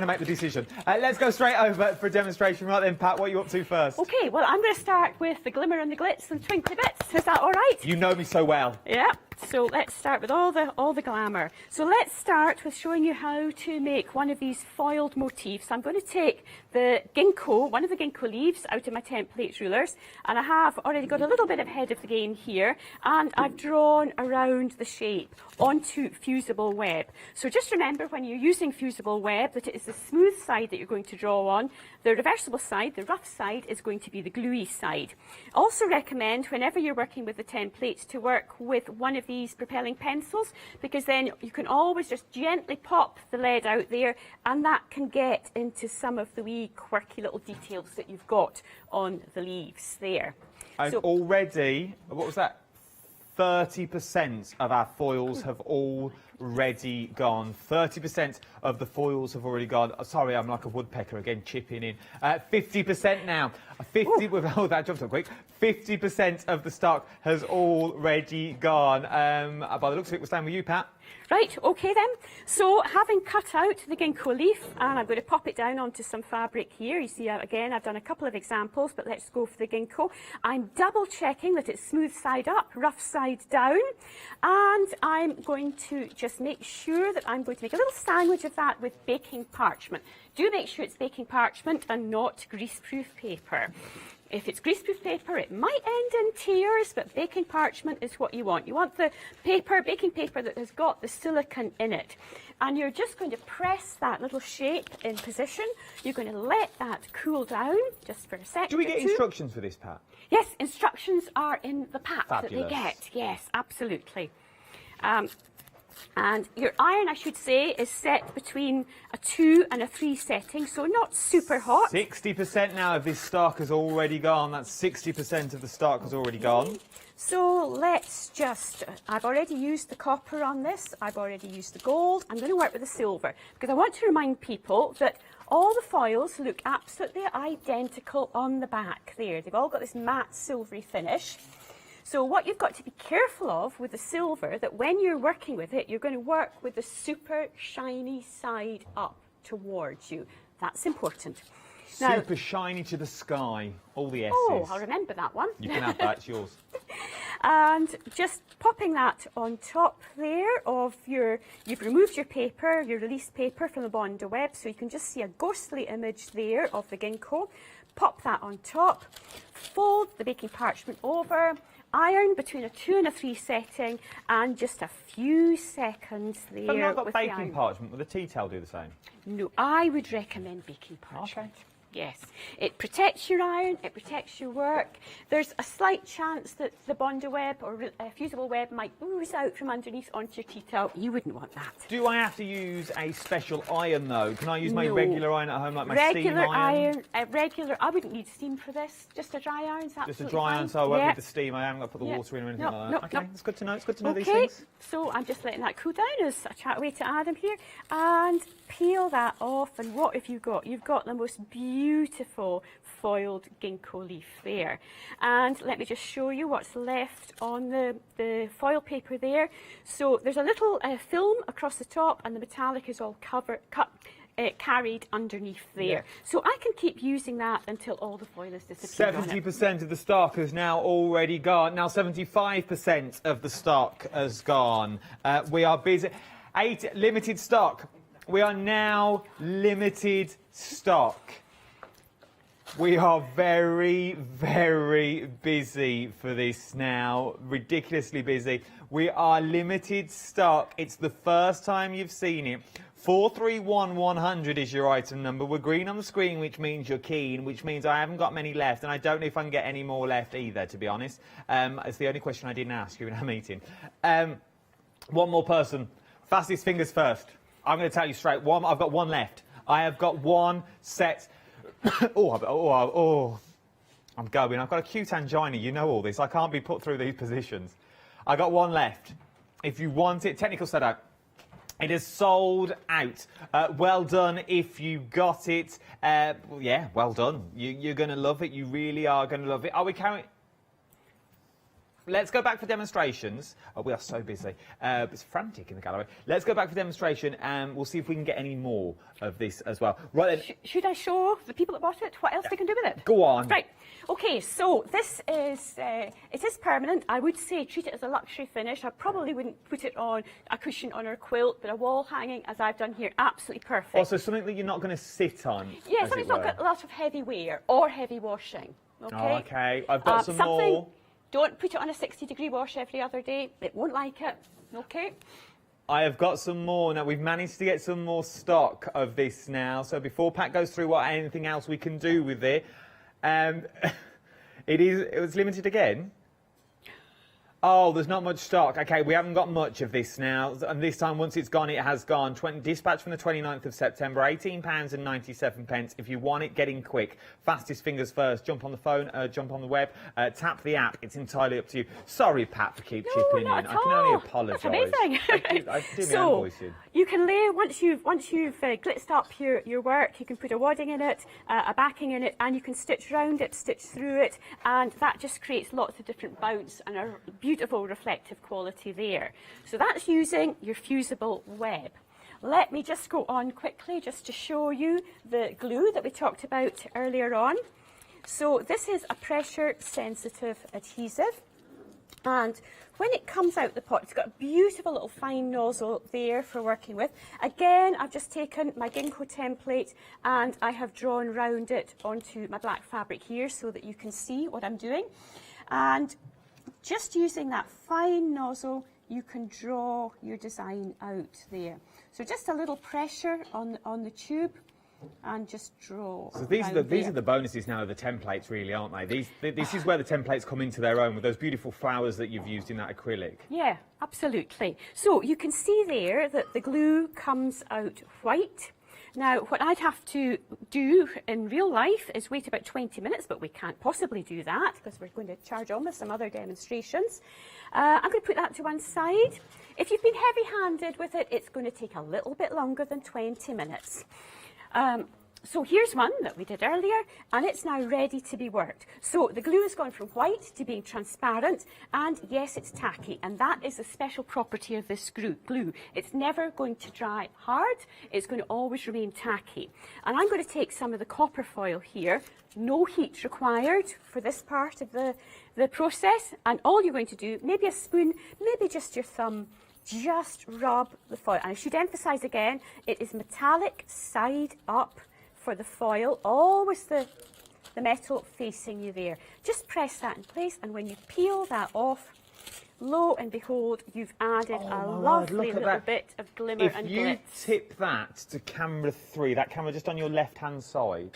to make the decision. Let's go straight over for a demonstration. Right then, Pat, what are you up to first? OK, well, I'm going to start with the glimmer and the glitz and twinkly bits. Is that all right? You know me so well. Yeah. So let's start with all the glamour. So let's start with showing you how to make one of these foiled motifs. I'm going to take the ginkgo, one of the ginkgo leaves, out of my template rulers, and I have already got a little bit of head of the game here, and I've drawn around the shape onto fusible web. So just remember, when you're using fusible web, that it is the smooth side that you're going to draw on. The reversible side, the rough side, is going to be the gluey side. Also recommend, whenever you're working with the templates, to work with one of these propelling pencils, because then you can always just gently pop the lead out there, and that can get into some of the wee quirky little details that you've got on the leaves there. And so, already, what was that? 30% of our foils have already gone. 30% of the foils have already gone. Oh, sorry, I'm like a woodpecker again, chipping in. 50% now. 50 with that jumped up quick. 50% of the stock has already gone. By the looks of it, we're staying with you, Pat. Right, OK then. So having cut out the ginkgo leaf, and I'm going to pop it down onto some fabric here. You see, again, I've done a couple of examples, but let's go for the ginkgo. I'm double checking that it's smooth side up, rough side down, and I'm going to just make sure that I'm going to make a little sandwich of that with baking parchment. Do make sure it's baking parchment and not greaseproof paper. If it's greaseproof paper, it might end in tears, but baking parchment is what you want. You want the paper, baking paper, that has got the silicone in it. And you're just going to press that little shape in position. You're going to let that cool down just for a second. Do we get instructions for this, Pat? Yes, instructions are in the pack Fabulous. that they get. Yes, absolutely. And your iron, I should say, is set between a 2 and a 3 setting, so not super hot. 60% now of this stock has already gone. That's 60% of the stock has already gone. So let's just, I've already used the copper on this, I've already used the gold. I'm going to work with the silver, because I want to remind people that all the foils look absolutely identical on the back there. They've all got this matte silvery finish. So what you've got to be careful of with the silver, that when you're working with it, you're going to work with the super shiny side up towards you. That's important. Now, super shiny to the sky, all the S's. Oh, I'll remember that one. You can have that, it's yours. And just popping that on top there of you've removed your paper, your released paper from the Bondo web, so you can just see a ghostly image there of the ginkgo. Pop that on top, fold the baking parchment over, iron between a 2 and a 3 setting, and just a few seconds there. But I've got with baking the iron. parchment. Will the tea towel do the same? No, I would recommend baking parchment. Okay. Yes, it protects your iron, it protects your work. There's a slight chance that the Bondo web or fusible web might ooze out from underneath onto your tea towel. You wouldn't want that. Do I have to use a special iron though? Can I use my No. regular iron at home, like my regular steam iron? I wouldn't need steam for this. Just a dry iron's absolutely Just a dry iron, fine. so I won't Yeah. need the steam. I haven't got to put the Yeah. water in or anything No, like no, that. Okay, no. it's good to know. It's good to know these Okay, things. so I'm just letting that cool down as a way to add them here, and peel that off. And what have you got? You've got the most beautiful foiled ginkgo leaf there. And let me just show you what's left on the foil paper there. So there's a little film across the top, and the metallic is all carried underneath there. Yeah. So I can keep using that until all the foil is disappeared on it. 70% of the stock has now already gone. Now 75% of the stock has gone. We are busy. 8 limited stock. We are now limited stock. We are very, very busy for this now. Ridiculously busy. We are limited stock. It's the first time you've seen it. 431100 is your item number. We're green on the screen, which means you're keen, which means I haven't got many left, and I don't know if I can get any more left either, to be honest. It's the only question I didn't ask you in our meeting. One more person Fastest fingers first. I'm going to tell you straight. I've got one left. I have got one set. I'm going. I've got a cute angina. You know all this. I can't be put through these positions. I got one left. If you want it, technical setup. It is sold out. Well done if you got it. Yeah, well done. You're going to love it. You really are going to love it. Are we carrying? Let's go back for demonstrations. Oh, we are so busy. It's frantic in the gallery. Let's go back for demonstration and we'll see if we can get any more of this as well. Right then. Should I show the people that bought it what else they can do with it? Go on. Right. Okay, so this is, it is permanent. I would say treat it as a luxury finish. I probably wouldn't put it on a cushion on our quilt, but a wall hanging, as I've done here, absolutely perfect. Also, something that you're not going to sit on. Yeah, something's not got a lot of heavy wear or heavy washing. Okay. Oh, okay. I've got some more. Don't put it on a 60-degree wash every other day. It won't like it. Okay. I have got some more. Now, we've managed to get some more stock of this now. So before Pat goes through what anything else we can do with it, it was limited again. Oh, there's not much stock. Okay, we haven't got much of this now. And this time, once it's gone, it has gone. Dispatch from the 29th of September, £18.97. If you want it, get in quick. Fastest fingers first. Jump on the phone, jump on the web, tap the app. It's entirely up to you. Sorry, Pat, for chipping in. I can only apologise. That's amazing. I do my own voice in. You can lay, once you've glitzed up your work, you can put a wadding in it, a backing in it, and you can stitch round it, stitch through it, and that just creates lots of different bounce and a beautiful reflective quality there. So that's using your fusible web. Let me just go on quickly just to show you the glue that we talked about earlier on. So this is a pressure sensitive adhesive, and when it comes out the pot, it's got a beautiful little fine nozzle there for working with. Again, I've just taken my ginkgo template and I have drawn round it onto my black fabric here so that you can see what I'm doing. And just using that fine nozzle, you can draw your design out there. So just a little pressure on the tube and just draw. So these are the bonuses now of the templates, really, aren't they? This is where the templates come into their own with those beautiful flowers that you've used in that acrylic. Yeah, absolutely. So you can see there that the glue comes out white. Now, what I'd have to do in real life is wait about 20 minutes, but we can't possibly do that because we're going to charge on with some other demonstrations. I'm going to put that to one side. If you've been heavy-handed with it, it's going to take a little bit longer than 20 minutes. So here's one that we did earlier, and it's now ready to be worked. So the glue has gone from white to being transparent, and yes, it's tacky, and that is a special property of this glue. It's never going to dry hard, it's going to always remain tacky. And I'm going to take some of the copper foil here, no heat required for this part of the process, and all you're going to do, maybe a spoon, maybe just your thumb, just rub the foil. And I should emphasise again, it is metallic side up for the foil, always the metal facing you there. Just press that in place, and when you peel that off, lo and behold, you've added a lovely little bit of glimmer and glitz. If you tip that to camera 3, that camera just on your left-hand side,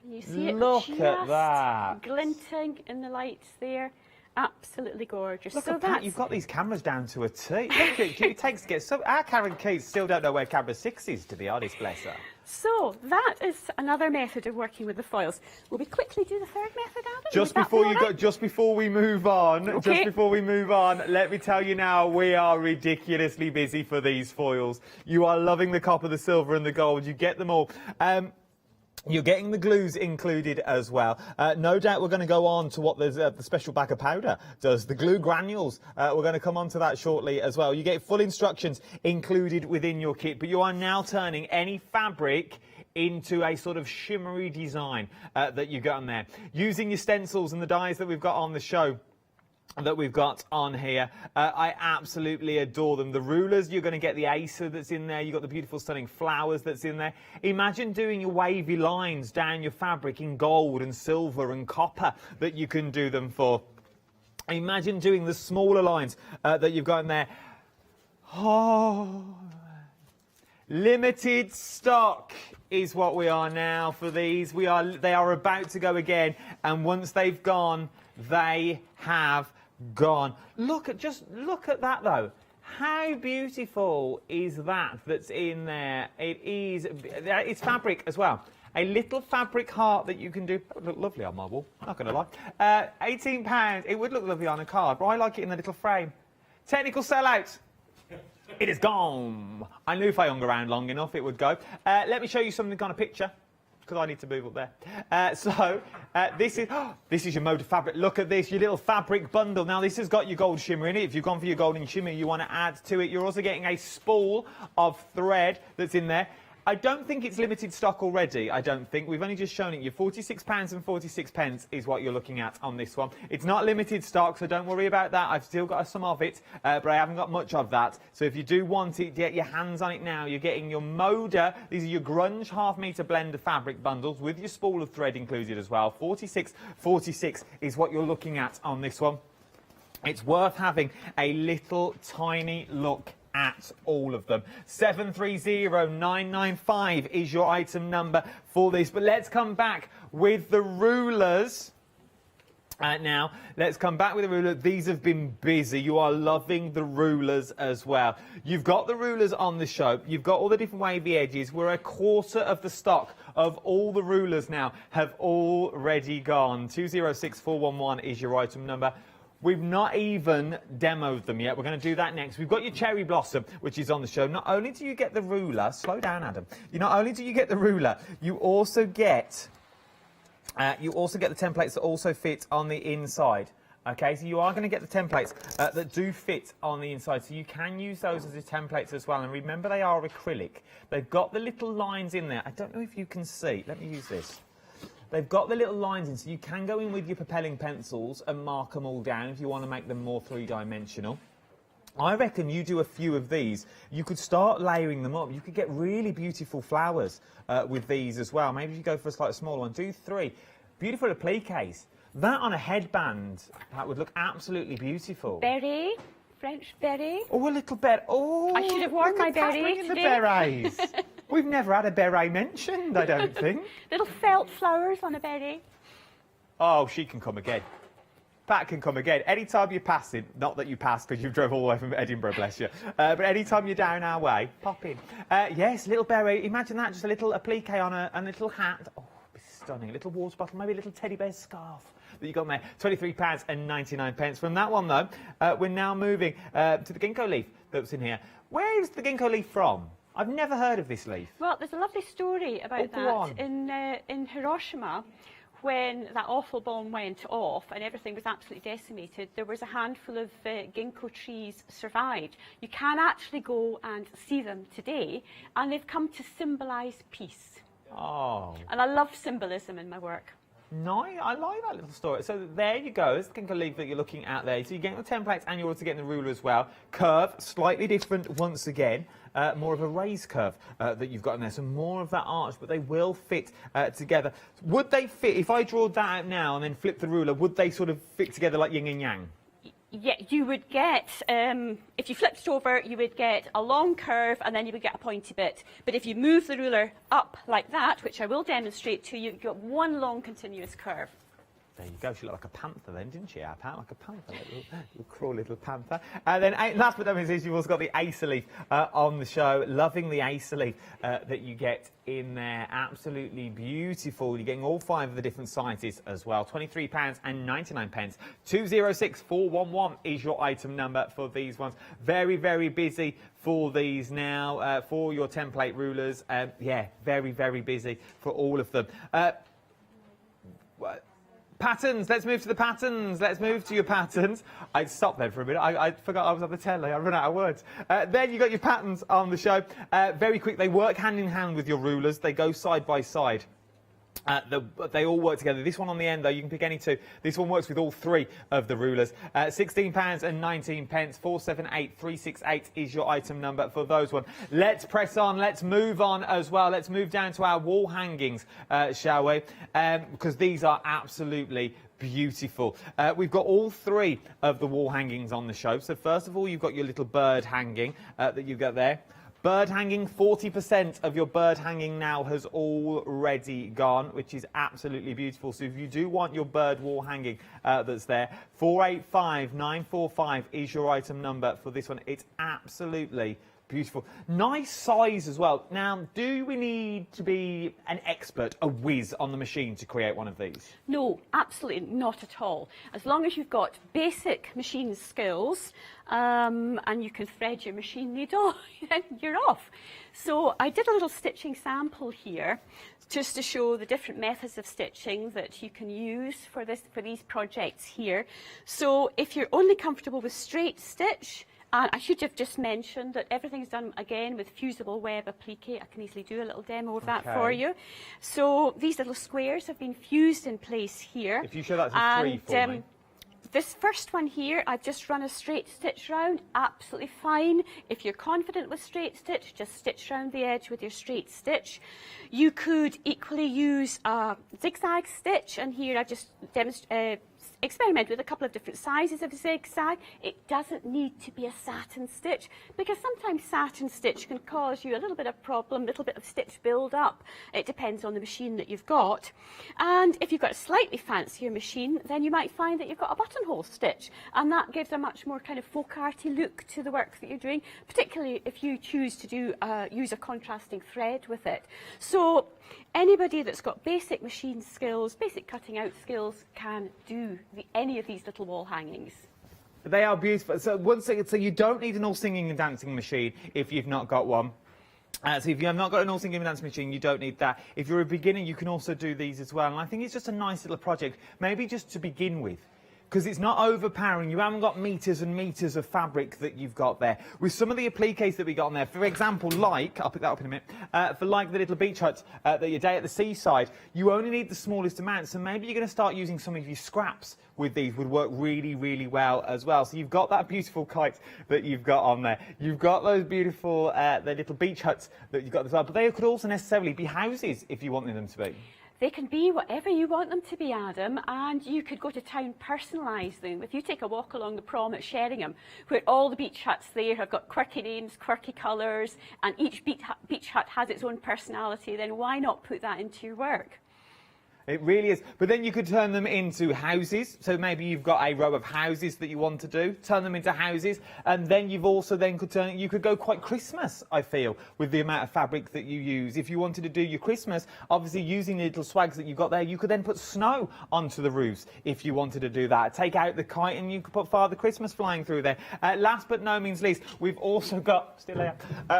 you see it look just at that. glinting in the lights there. Absolutely gorgeous. Look so at that, you've got these cameras down to a T. Look, it takes to get so. Our Karen Keys still don't know where camera 6 is, to be honest, bless her. So that is another method of working with the foils. Will we quickly do the third method, Adam? Just before we move on, let me tell you now, we are ridiculously busy for these foils. You are loving the copper, the silver and the gold. You get them all. You're getting the glues included as well. No doubt we're going to go on to what the special bag of powder does. The glue granules, we're going to come on to that shortly as well. You get full instructions included within your kit, but you are now turning any fabric into a sort of shimmery design that you got on there. Using your stencils and the dies that we've got on the show, that we've got on here. I absolutely adore them. The rulers, you're going to get the acer that's in there. You've got the beautiful stunning flowers that's in there. Imagine doing your wavy lines down your fabric in gold and silver and copper that you can do them for. Imagine doing the smaller lines that you've got in there. Oh, limited stock is what we are now for these. They are about to go again, and once they've gone, they have gone. Look at that though. How beautiful is that that's in there? It's fabric as well. A little fabric heart that you can do. That would look lovely on my wall, not going to lie. £18. It would look lovely on a card, but I like it in the little frame. Technical sellout. It is gone. I knew if I hung around long enough it would go. Let me show you something on a picture, because I need to move up there. This is your mode of fabric. Look at this, your little fabric bundle. Now this has got your gold shimmer in it. If you've gone for your golden shimmer, you want to add to it. You're also getting a spool of thread that's in there. I don't think it's limited stock already, I don't think. We've only just shown it you. £46 and 46 pence is what you're looking at on this one. It's not limited stock, so don't worry about that. I've still got some of it, but I haven't got much of that. So if you do want it, get your hands on it now. You're getting your Moda. These are your grunge half-metre blend of fabric bundles with your spool of thread included as well. £46.46 is what you're looking at on this one. It's worth having a little tiny look at all of them. 730995 is your item number for this. But let's come back with the rulers. Now, let's come back with the ruler. These have been busy. You are loving the rulers as well. You've got the rulers on the show. You've got all the different wavy edges. We're a quarter of the stock of all the rulers now have already gone. 206411 is your item number. We've not even demoed them yet. We're going to do that next. We've got your cherry blossom, which is on the show. Not only do you get the ruler, slow down, Adam. Not only do you get the ruler, you also get the templates that also fit on the inside. Okay, so you are going to get the templates that do fit on the inside, so you can use those as templates as well. And remember, they are acrylic. They've got the little lines in there. I don't know if you can see. Let me use this. They've got the little lines in, so you can go in with your propelling pencils and mark them all down if you want to make them more three-dimensional. I reckon you do a few of these. You could start layering them up. You could get really beautiful flowers with these as well. Maybe if you go for a slightly smaller one, do 3. Beautiful appliques. That on a headband, that would look absolutely beautiful. Berry. French beret. Oh, a little beret. Oh, I should have worn my beret today. The berets. We've never had a beret mentioned, I don't think. Little felt flowers on a beret. Oh, she can come again. Pat can come again. Anytime you're passing, not that you pass because you've drove all the way from Edinburgh, bless you, but anytime you're down our way, pop in. Yes, little beret. Imagine that, just a little applique on a little hat. Oh, stunning. A little water bottle, maybe a little teddy bear scarf that you got there. £23.99. From that one, though, we're now moving to the ginkgo leaf that's in here. Where is the ginkgo leaf from? I've never heard of this leaf. Well, there's a lovely story about that in Hiroshima. When that awful bomb went off and everything was absolutely decimated, there was a handful of ginkgo trees survived. You can actually go and see them today, and they've come to symbolise peace. Oh. And I love symbolism in my work. No, I like that little story. So there you go. It's the ginkgo leaf that you're looking at there. So you're getting the templates and you're also getting the ruler as well. Curve, slightly different once again. More of a raised curve that you've got in there. So more of that arch, but they will fit together. Would they fit, if I drawed that out now and then flip the ruler, would they sort of fit together like yin and yang? Yeah, you would get, if you flipped it over, you would get a long curve and then you would get a pointy bit. But if you move the ruler up like that, which I will demonstrate to you, you've got one long continuous curve. There you go. She looked like a panther then, didn't she? Like a panther, little crawl little panther. And then last but not least, you've also got the Acer leaf on the show. Loving the Acer leaf that you get in there. Absolutely beautiful. You're getting all 5 of the different sizes as well. £23.99. 206411 is your item number for these ones. Very, very busy for these now, for your template rulers. Yeah, very, very busy for all of them. Patterns, let's move to the patterns. Let's move to your patterns. I stopped there for a minute. I forgot I was on the telly. I ran out of words. Then you got your patterns on the show. Very quick, they work hand in hand with your rulers. They go side by side. They all work together. This one on the end, though, you can pick any 2. This one works with all 3 of the rulers. £16.19. 478368 is your item number for those ones. Let's press on. Let's move on as well. Let's move down to our wall hangings, shall we? Because these are absolutely beautiful. We've got all 3 of the wall hangings on the show. So first of all, you've got your little bird hanging that you've got there. Bird hanging, 40% of your bird hanging now has already gone, which is absolutely beautiful. So if you do want your bird wall hanging that's there, 485945 is your item number for this one. It's absolutely beautiful. Nice size as well. Now, do we need to be an expert, a whiz on the machine to create one of these? No, absolutely not at all. As long as you've got basic machine skills and you can thread your machine needle, then you're off. So I did a little stitching sample here just to show the different methods of stitching that you can use for these projects here. So if you're only comfortable with straight stitch, and I should have just mentioned that everything's done again with fusible web applique. I can easily do a little demo of that for you. So these little squares have been fused in place here. If you show that as a 3 for me. This first one here, I've just run a straight stitch round, absolutely fine. If you're confident with straight stitch, just stitch round the edge with your straight stitch. You could equally use a zigzag stitch, and here I've just experiment with a couple of different sizes of zigzag. It doesn't need to be a satin stitch, because sometimes satin stitch can cause you a little bit of problem, a little bit of stitch build up. It depends on the machine that you've got. And if you've got a slightly fancier machine, then you might find that you've got a buttonhole stitch, and that gives a much more kind of folk arty look to the work that you're doing, particularly if you choose to do use a contrasting thread with it. So anybody that's got basic machine skills, basic cutting out skills, can do any of these little wall hangings. They are beautiful. So so you don't need an all singing and dancing machine if you've not got one. So if you have not got an all singing and dancing machine, you don't need that. If you're a beginner, you can also do these as well. And I think it's just a nice little project, maybe just to begin with, because it's not overpowering. You haven't got metres and metres of fabric that you've got there. With some of the appliques that we got on there, for example, like, I'll pick that up in a minute, for like the little beach huts that your day at the seaside, you only need the smallest amount, so maybe you're going to start using some of your scraps with these, would work really, really well as well. So you've got that beautiful kite that you've got on there. You've got those beautiful, the little beach huts that you've got as well, but they could also necessarily be houses if you wanted them to be. They can be whatever you want them to be, Adam, and you could go to town, personalise them. If you take a walk along the prom at Sheringham, where all the beach huts there have got quirky names, quirky colours, and each beach hut has its own personality, then why not put that into your work? It really is. But then you could turn them into houses. So maybe you've got a row of houses that you want to do. Turn them into houses. And then you've also then could turn, you could go quite Christmas, I feel, with the amount of fabric that you use. If you wanted to do your Christmas, obviously using the little swags that you've got there, you could then put snow onto the roofs if you wanted to do that. Take out the kite and you could put Father Christmas flying through there. Last but no means least, we've also got, still here,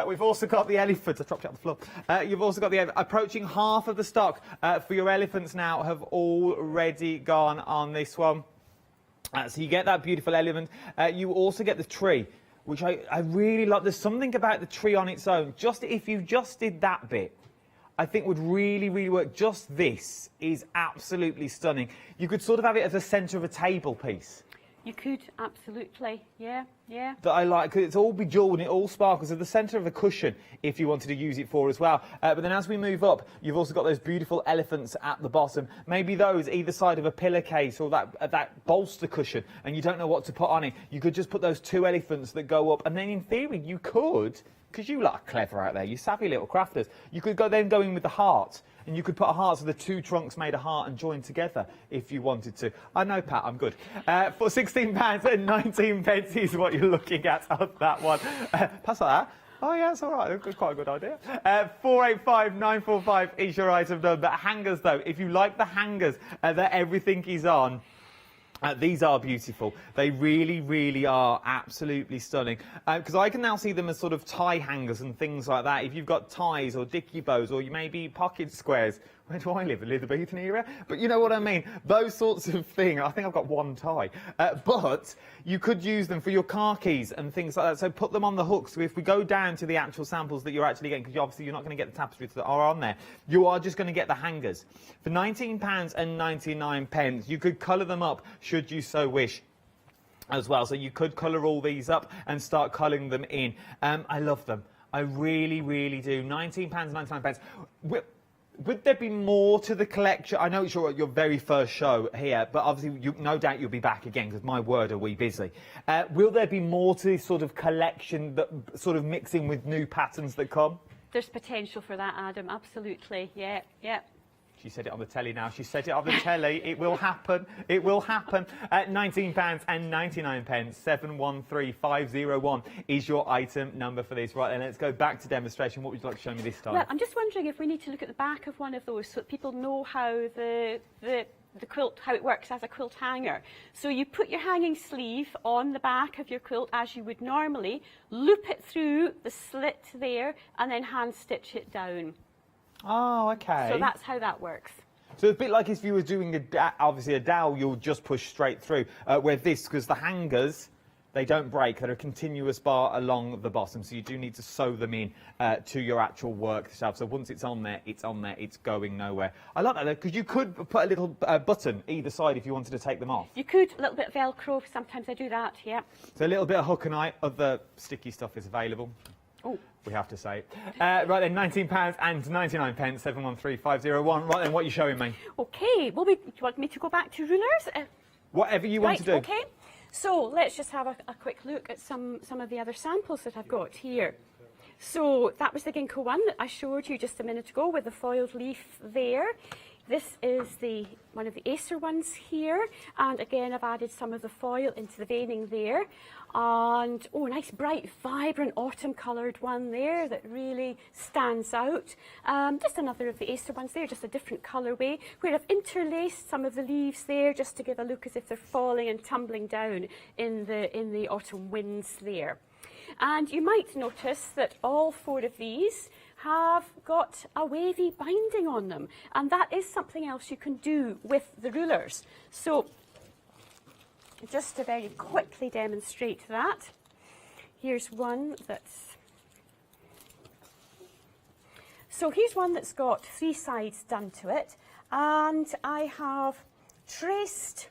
we've also got the elephants. I dropped it on the floor. You've also got the, approaching half of the stock for your elephants now have already gone on this one. So you get that beautiful element. You also get the tree, which I really like. There's something about the tree on its own. Just if you just did that bit, I think would really, really work. Just this is absolutely stunning. You could sort of have it as a centre of a table piece. You could, absolutely, yeah, yeah. That I like, because it's all bejewelled and it all sparkles at the centre of a cushion if you wanted to use it for as well. But then as we move up, you've also got those beautiful elephants at the bottom. Maybe those either side of a pillowcase or that bolster cushion, and you don't know what to put on it. You could just put those two elephants that go up, and then in theory you could, because you lot are clever out there, you savvy little crafters, you could go in with the heart. And you could put a heart, so the two trunks made a heart and joined together if you wanted to. I know, Pat, I'm good. For £16.19 is what you're looking at on that one. Pass like that. Oh, yeah, it's all right. It's quite a good idea. 485945 is your item number. Hangers, though, if you like the hangers that everything is on, these are beautiful. They really, really are absolutely stunning. Because I can now see them as sort of tie hangers and things like that. If you've got ties or dicky bows or you maybe pocket squares. Where do I live? Elizabethan era? But you know what I mean. Those sorts of things. I think I've got one tie. But you could use them for your car keys and things like that. So put them on the hook. So if we go down to the actual samples that you're actually getting, because obviously you're not going to get the tapestries that are on there, you are just going to get the hangers. For £19.99, you could colour them up should you so wish as well. So you could colour all these up and start colouring them in. I love them. I really, really do. £19.99. Would there be more to the collection? I know it's your very first show here, but obviously, no doubt you'll be back again, because my word, are we busy. Will there be more to this sort of collection, that sort of mixing with new patterns that come? There's potential for that, Adam, absolutely, yeah, yeah. She said it on the telly now. She said it on the telly. It will happen. It will happen. £19.99. 713501 is your item number for this. Right, then let's go back to demonstration. What would you like to show me this time? Well, I'm just wondering if we need to look at the back of one of those so that people know how the quilt, how it works as a quilt hanger. So you put your hanging sleeve on the back of your quilt as you would normally, loop it through the slit there, and then hand stitch it down. Oh, okay. So that's how that works. So it's a bit like if you were doing obviously a dowel, you'll just push straight through. Where this, because the hangers, they don't break. They're a continuous bar along the bottom, so you do need to sew them in to your actual work itself. So once it's on there, it's on there. It's going nowhere. I like that, because you could put a little button either side if you wanted to take them off. You could, a little bit of Velcro. Sometimes I do that, yeah. So a little bit of hook and eye. Other sticky stuff is available. Oh. We have to say. Right then, £19.99. 713501. Right then, what are you showing me? OK, well, do you want me to go back to rulers? Whatever you want to do. OK. So let's just have a quick look at some of the other samples that I've got here. So that was the ginkgo one that I showed you just a minute ago with the foiled leaf there. This is one of the Acer ones here, and again I've added some of the foil into the veining there. And oh, nice bright vibrant autumn coloured one there that really stands out. Just another of the Acer ones there, just a different colourway, where I've interlaced some of the leaves there just to give a look as if they're falling and tumbling down in the autumn winds there. And you might notice that all four of these have got a wavy binding on them, and that is something else you can do with the rulers. So just to very quickly demonstrate that, here's one that's got 3 sides done to it, and I have traced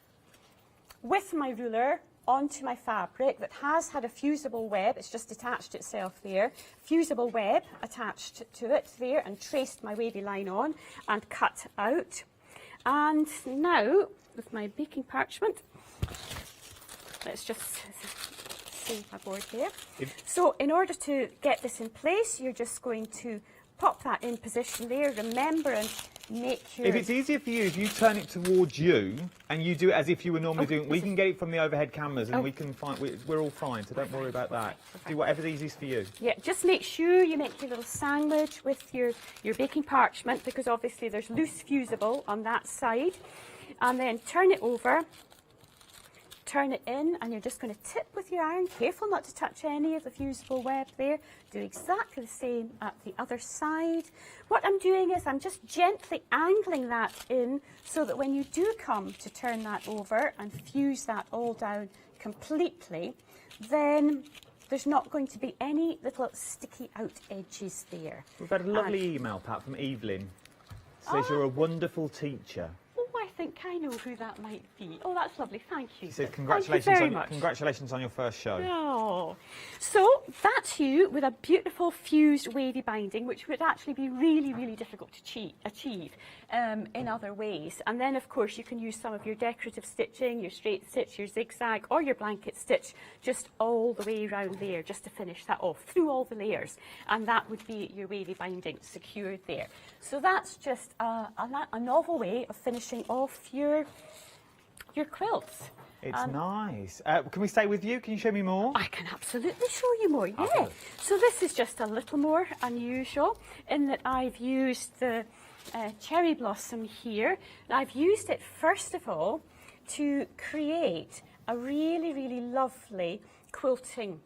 with my ruler onto my fabric that has had a fusible web. It's just detached itself there, fusible web attached to it there, and traced my wavy line on and cut out. And now with my baking parchment, let's just save my board here. So in order to get this in place, you're just going to pop that in position there. Remember and make your... If it's easier for you, if you turn it towards you and you do it as if you were normally doing, we can get it from the overhead cameras and we can find, we're all fine, so don't worry about that. Do whatever's easiest for you. Yeah, just make sure you make your little sandwich with your baking parchment, because obviously there's loose fusible on that side, and then turn it over, turn it in, and you're just going to tip with your iron, careful not to touch any of the fusible web there. Do exactly the same at the other side. What I'm doing is I'm just gently angling that in so that when you do come to turn that over and fuse that all down completely, then there's not going to be any little sticky out edges there. We've had a lovely email, Pat, from Evelyn. Says you're a wonderful teacher. I think I know who that might be. Oh, that's lovely. Thank you. She said Congratulations on your first show. Oh. So that's you with a beautiful fused wavy binding, which would actually be really, really difficult to achieve in other ways. And then, of course, you can use some of your decorative stitching, your straight stitch, your zigzag, or your blanket stitch, just all the way around there, just to finish that off through all the layers. And that would be your wavy binding secured there. So that's just a novel way of finishing off your quilts. It's nice. Can we stay with you? Can you show me more? I can absolutely show you more, yeah. So this is just a little more unusual in that I've used the cherry blossom here. And I've used it, first of all, to create a really, really lovely quilting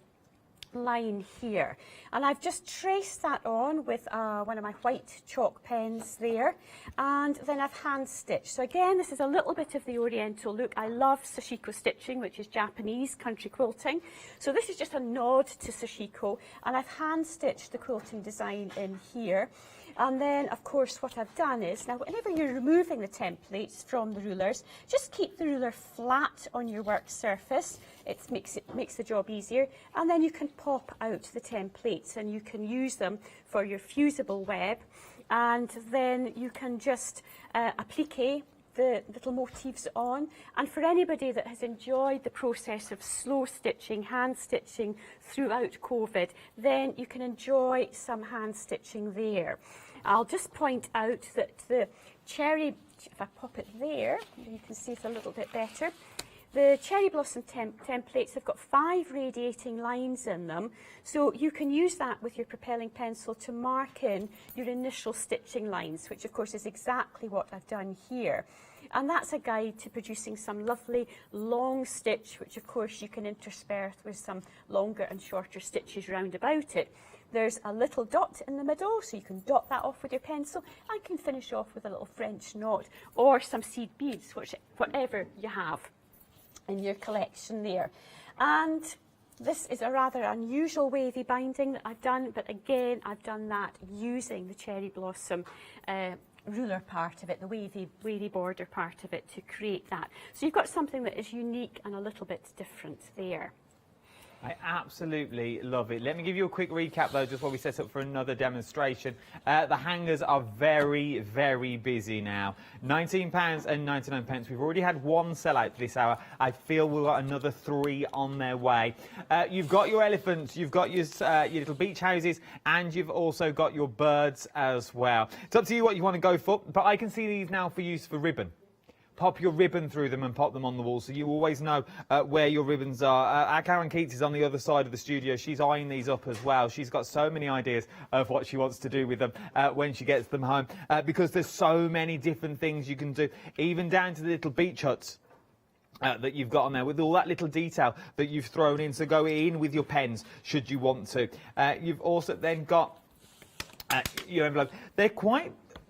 line here, and I've just traced that on with one of my white chalk pens there, and then I've hand stitched. So again, this is a little bit of the oriental look. I love sashiko stitching, which is Japanese country quilting, so this is just a nod to sashiko, and I've hand stitched the quilting design in here. And then, of course, what I've done is, now whenever you're removing the templates from the rulers, just keep the ruler flat on your work surface. It makes the job easier. And then you can pop out the templates and you can use them for your fusible web and then you can just applique the little motifs on. And for anybody that has enjoyed the process of slow stitching, hand stitching throughout COVID, then you can enjoy some hand stitching there. I'll just point out that the cherry, if I pop it there, you can see it a little bit better. The cherry blossom templates have got 5 radiating lines in them, so you can use that with your propelling pencil to mark in your initial stitching lines, which of course is exactly what I've done here. And that's a guide to producing some lovely long stitch, which of course you can intersperse with some longer and shorter stitches round about it. There's a little dot in the middle, so you can dot that off with your pencil and can finish off with a little French knot or some seed beads, whatever you have in your collection there. And this is a rather unusual wavy binding that I've done, but again I've done that using the cherry blossom ruler part of it, the wavy border part of it, to create that. So you've got something that is unique and a little bit different there. I absolutely love it. Let me give you a quick recap though, just while we set up for another demonstration. The hangers are very, very busy now. £19.99. We've already had 1 sellout this hour. I feel we've got another 3 on their way. You've got your elephants, you've got your little beach houses, and you've also got your birds as well. It's up to you what you want to go for, but I can see these now for use for ribbon. Pop your ribbon through them and pop them on the wall so you always know where your ribbons are. Our Karen Keats is on the other side of the studio. She's eyeing these up as well. She's got so many ideas of what she wants to do with them when she gets them home, because there's so many different things you can do, even down to the little beach huts that you've got on there with all that little detail that you've thrown in. So go in with your pens should you want to. You've also then got your envelope.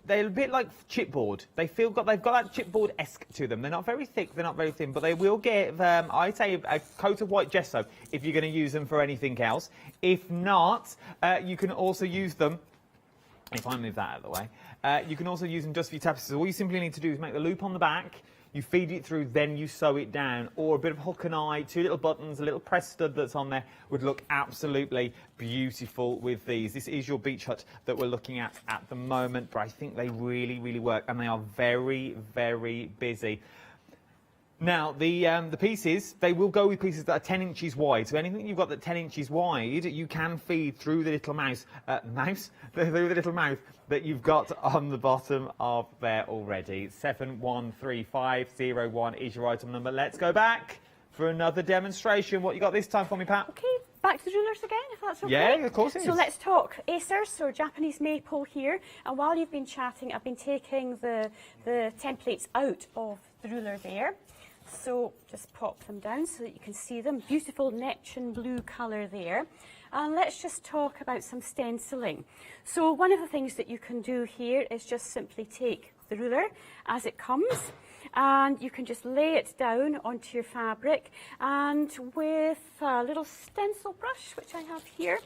They're a bit like chipboard. They've got that chipboard-esque to them. They're not very thick, they're not very thin, but they will give, I'd say, a coat of white gesso if you're going to use them for anything else. If not, you can also use them, if I move that out of the way, you can also use them just for your tapestries. All you simply need to do is make the loop on the back, you feed it through, then you sew it down, or a bit of hook and eye, 2 little buttons, a little press stud that's on there would look absolutely beautiful with these. This is your beach hut that we're looking at the moment, but I think they really, really work, and they are very, very busy. Now, the pieces, they will go with pieces that are 10 inches wide. So anything you've got that's 10 inches wide, you can feed through the little through the little mouth that you've got on the bottom of there already. 713501 is your item number. Let's go back for another demonstration. What you got this time for me, Pat? Okay, back to the rulers again, if that's okay. Yeah, of course it is. So let's talk acers, so Japanese maple here. And while you've been chatting, I've been taking the templates out of the ruler there. So just pop them down so that you can see them. Beautiful Neptune blue colour there. And let's just talk about some stenciling. So one of the things that you can do here is just simply take the ruler as it comes, and you can just lay it down onto your fabric, and with a little stencil brush, which I have here,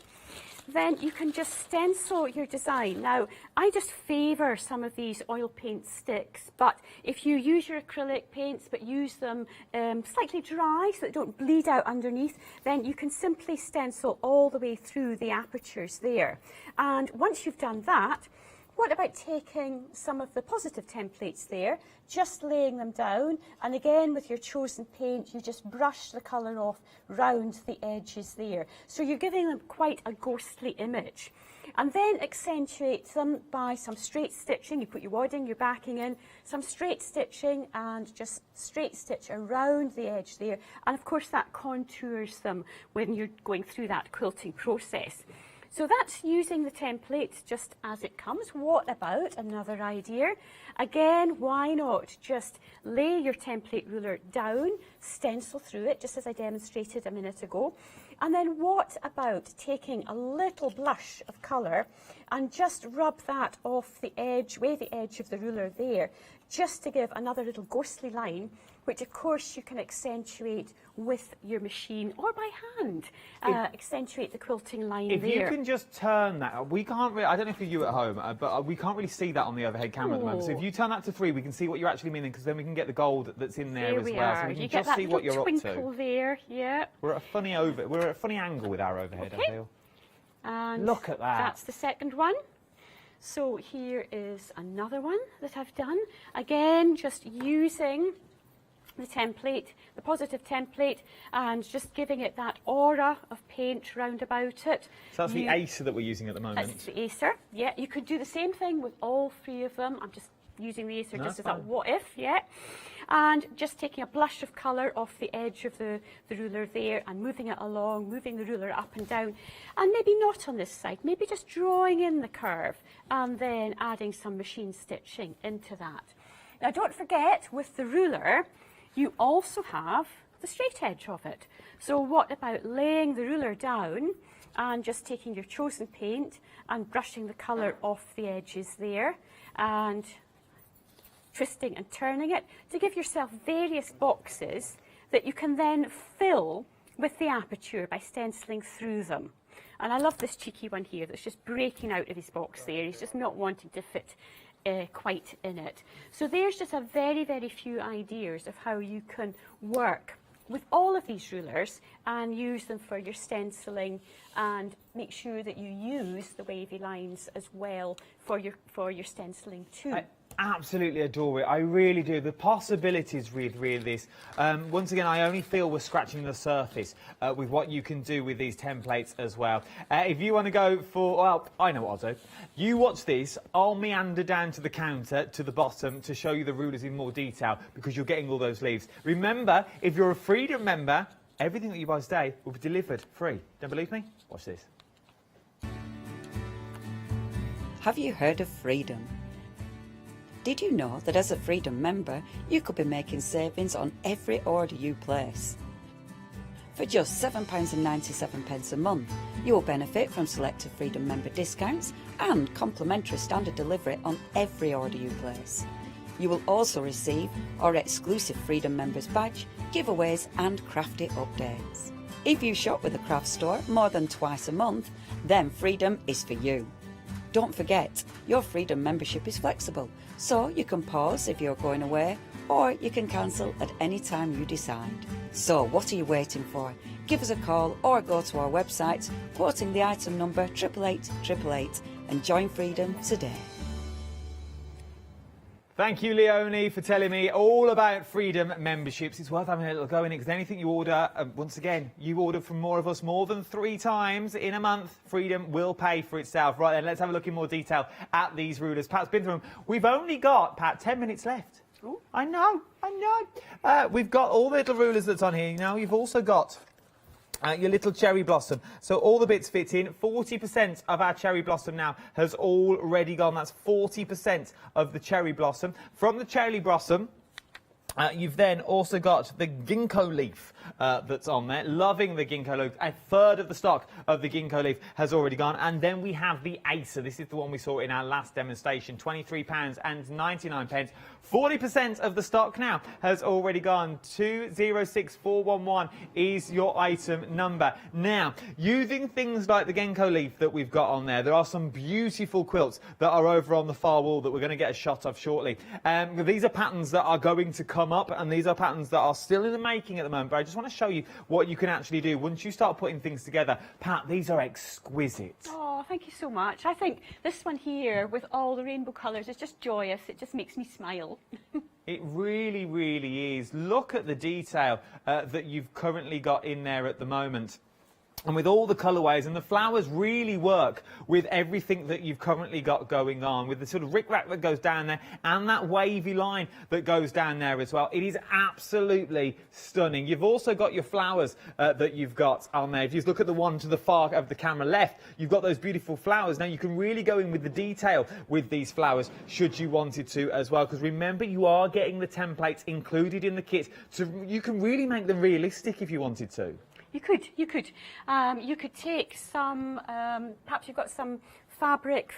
then you can just stencil your design. Now, I just favour some of these oil paint sticks, but if you use your acrylic paints but use them slightly dry so that they don't bleed out underneath, then you can simply stencil all the way through the apertures there. And once you've done that, what about taking some of the positive templates there, just laying them down, and again with your chosen paint, you just brush the colour off round the edges there. So you're giving them quite a ghostly image. And then accentuate them by some straight stitching. You put your wadding, your backing in, some straight stitching, and just straight stitch around the edge there. And of course that contours them when you're going through that quilting process. So that's using the template just as it comes. What about another idea? Again, why not just lay your template ruler down, stencil through it, just as I demonstrated a minute ago. And then what about taking a little blush of colour and just rub that off the edge, way the edge of the ruler there, just to give another little ghostly line, which of course you can accentuate with your machine or by hand. Accentuate the quilting line if there. If you can just turn that, we can't really, I don't know if you at home, but we can't really see that on the overhead camera at the moment. So if you turn that to 3, we can see what you're actually meaning, because then we can get the gold that's in there as well. So we can just see what you're up to. There, yeah. We're at a funny angle with our overhead, I feel. And look at that. That's the second one. So here is another one that I've done. Again, just using the template, the positive template, and just giving it that aura of paint round about it. So that's the Acer that we're using at the moment. That's the Acer, yeah. You could do the same thing with all three of them. I'm just using the Acer just as a what if, yeah. And just taking a blush of colour off the edge of the ruler there and moving it along, moving the ruler up and down. And maybe not on this side, maybe just drawing in the curve and then adding some machine stitching into that. Now don't forget, with the ruler, you also have the straight edge of it. So what about laying the ruler down and just taking your chosen paint and brushing the colour off the edges there and twisting and turning it to give yourself various boxes that you can then fill with the aperture by stenciling through them. And I love this cheeky one here that's just breaking out of his box there. He's just not wanting to fit quite in it. So there's just a very, very few ideas of how you can work with all of these rulers and use them for your stenciling, and make sure that you use the wavy lines as well for your stenciling too. I absolutely adore it. I really do. The possibilities with this. Once again, I only feel we're scratching the surface with what you can do with these templates as well. If you want to go for, well, I know what I'll do. You watch this. I'll meander down to the counter, to the bottom, to show you the rulers in more detail, because you're getting all those leaves. Remember, if you're a Freedom member, everything that you buy today will be delivered free. Don't believe me? Watch this. Have you heard of Freedom? Did you know that as a Freedom member, you could be making savings on every order you place? For just £7.97 a month, you will benefit from selected Freedom member discounts and complimentary standard delivery on every order you place. You will also receive our exclusive Freedom members badge, giveaways and crafty updates. If you shop with the craft store more than twice a month, then Freedom is for you. Don't forget, your Freedom membership is flexible, so you can pause if you're going away, or you can cancel at any time you decide. So what are you waiting for? Give us a call or go to our website, quoting the item number 88888, and join Freedom today. Thank you, Leonie, for telling me all about Freedom memberships. It's worth having a little go in it, because anything you order, once again, you order from more of us more than 3 times in a month, Freedom will pay for itself. Right then, let's have a look in more detail at these rulers. Pat's been through them. We've only got, Pat, 10 minutes left. Ooh. I know. We've got all the little rulers that's on here. You know, you've also got your little cherry blossom. So all the bits fit in. 40% of our cherry blossom now has already gone. That's 40% of the cherry blossom. From the cherry blossom, you've then also got the ginkgo leaf that's on there. Loving the ginkgo leaf. A third of the stock of the ginkgo leaf has already gone. And then we have the Acer. This is the one we saw in our last demonstration. £23.99. 40% of the stock now has already gone. 206411 is your item number. Now, using things like the ginkgo leaf that we've got on there, there are some beautiful quilts that are over on the far wall that we're going to get a shot of shortly. These are patterns that are going to come up, and these are patterns that are still in the making at the moment, but I just want to show you what you can actually do once you start putting things together. Pat, these are exquisite. Oh, thank you so much. I think this one here with all the rainbow colours is just joyous. It just makes me smile. It really, really is. Look at the detail that you've currently got in there at the moment. And with all the colourways, and the flowers really work with everything that you've currently got going on, with the sort of rick-rack that goes down there and that wavy line that goes down there as well. It is absolutely stunning. You've also got your flowers that you've got on there. If you look at the one to the far of the camera left, you've got those beautiful flowers. Now you can really go in with the detail with these flowers should you wanted to as well, because remember, you are getting the templates included in the kit, so you can really make them realistic if you wanted to. You could. You could take some, perhaps you've got some fabric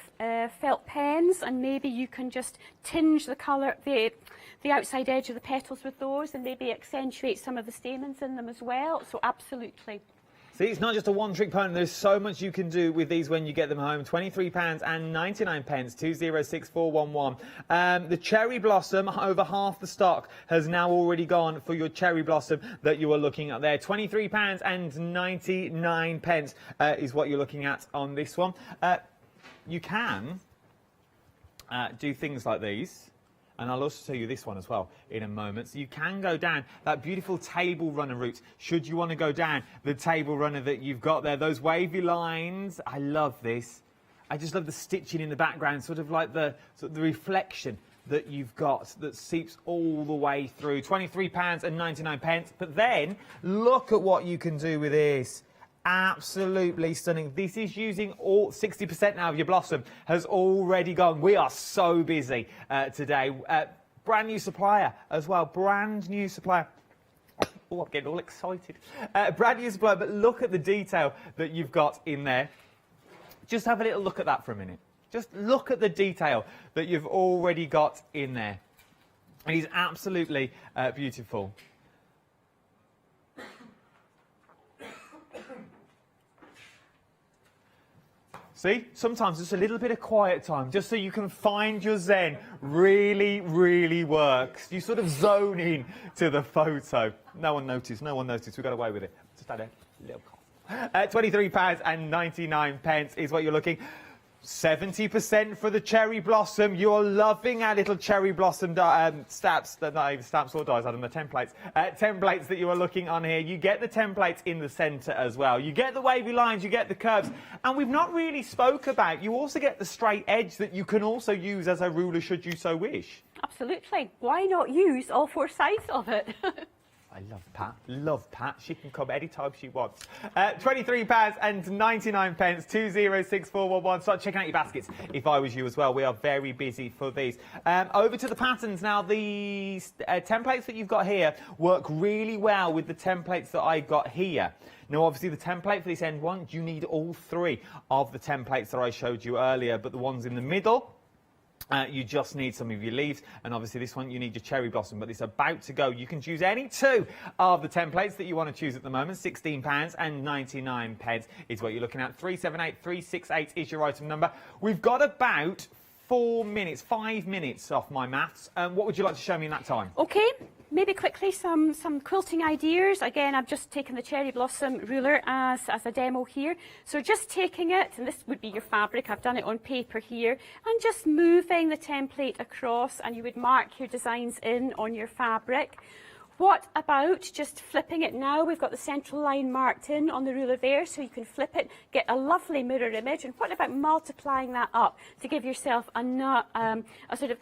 felt pens, and maybe you can just tinge the colour, the outside edge of the petals with those, and maybe accentuate some of the stamens in them as well. So absolutely. See, it's not just a one-trick pony. There's so much you can do with these when you get them home. £23.99, 206411. The cherry blossom, over half the stock has now already gone for your cherry blossom that you are looking at there. £23.99 is what you're looking at on this one. You can do things like these. And I'll also show you this one as well in a moment. So you can go down that beautiful table runner route, should you want to go down the table runner that you've got there. Those wavy lines, I love this. I just love the stitching in the background, sort of like the reflection that you've got that seeps all the way through. £23.99. But then, look at what you can do with this. Absolutely stunning. This is using all 60% now of your blossom has already gone. We are so busy today. Brand new supplier as well. Brand new supplier. Oh, I'm getting all excited. Brand new supplier, but look at the detail that you've got in there. Just have a little look at that for a minute. Just look at the detail that you've already got in there. It is absolutely beautiful. See, sometimes just a little bit of quiet time, just so you can find your zen, really, really works. You sort of zone in to the photo. No one noticed, no one noticed. We got away with it. Just had a little cough. £23.99 is what you're looking. 70% for the cherry blossom. You're loving our little cherry blossom stamps, not even stamps or dies, I don't know, templates. Templates that you are looking on here. You get the templates in the centre as well. You get the wavy lines, you get the curves. And we've not really spoke about, you also get the straight edge that you can also use as a ruler should you so wish. Absolutely. Why not use all 4 sides of it? I love Pat. Love Pat. She can come anytime she wants. £23.99. 206411. Start checking out your baskets if I was you as well. We are very busy for these. Over to the patterns now. The templates that you've got here work really well with the templates that I got here. Now, obviously, the template for this end one, you need all 3 of the templates that I showed you earlier, but the ones in the middle, you just need some of your leaves, and obviously this one you need your cherry blossom, but it's about to go. You can choose any 2 of the templates that you want to choose at the moment. £16.99 is what you're looking at. 378368 is your item number. We've got about 5 minutes off my maths. What would you like to show me in that time? Okay, maybe quickly some quilting ideas. Again, I've just taken the cherry blossom ruler as a demo here. So just taking it, and this would be your fabric, I've done it on paper here, and just moving the template across, and you would mark your designs in on your fabric. What about just flipping it now? We've got the central line marked in on the ruler there, so you can flip it, get a lovely mirror image. And what about multiplying that up to give yourself a sort of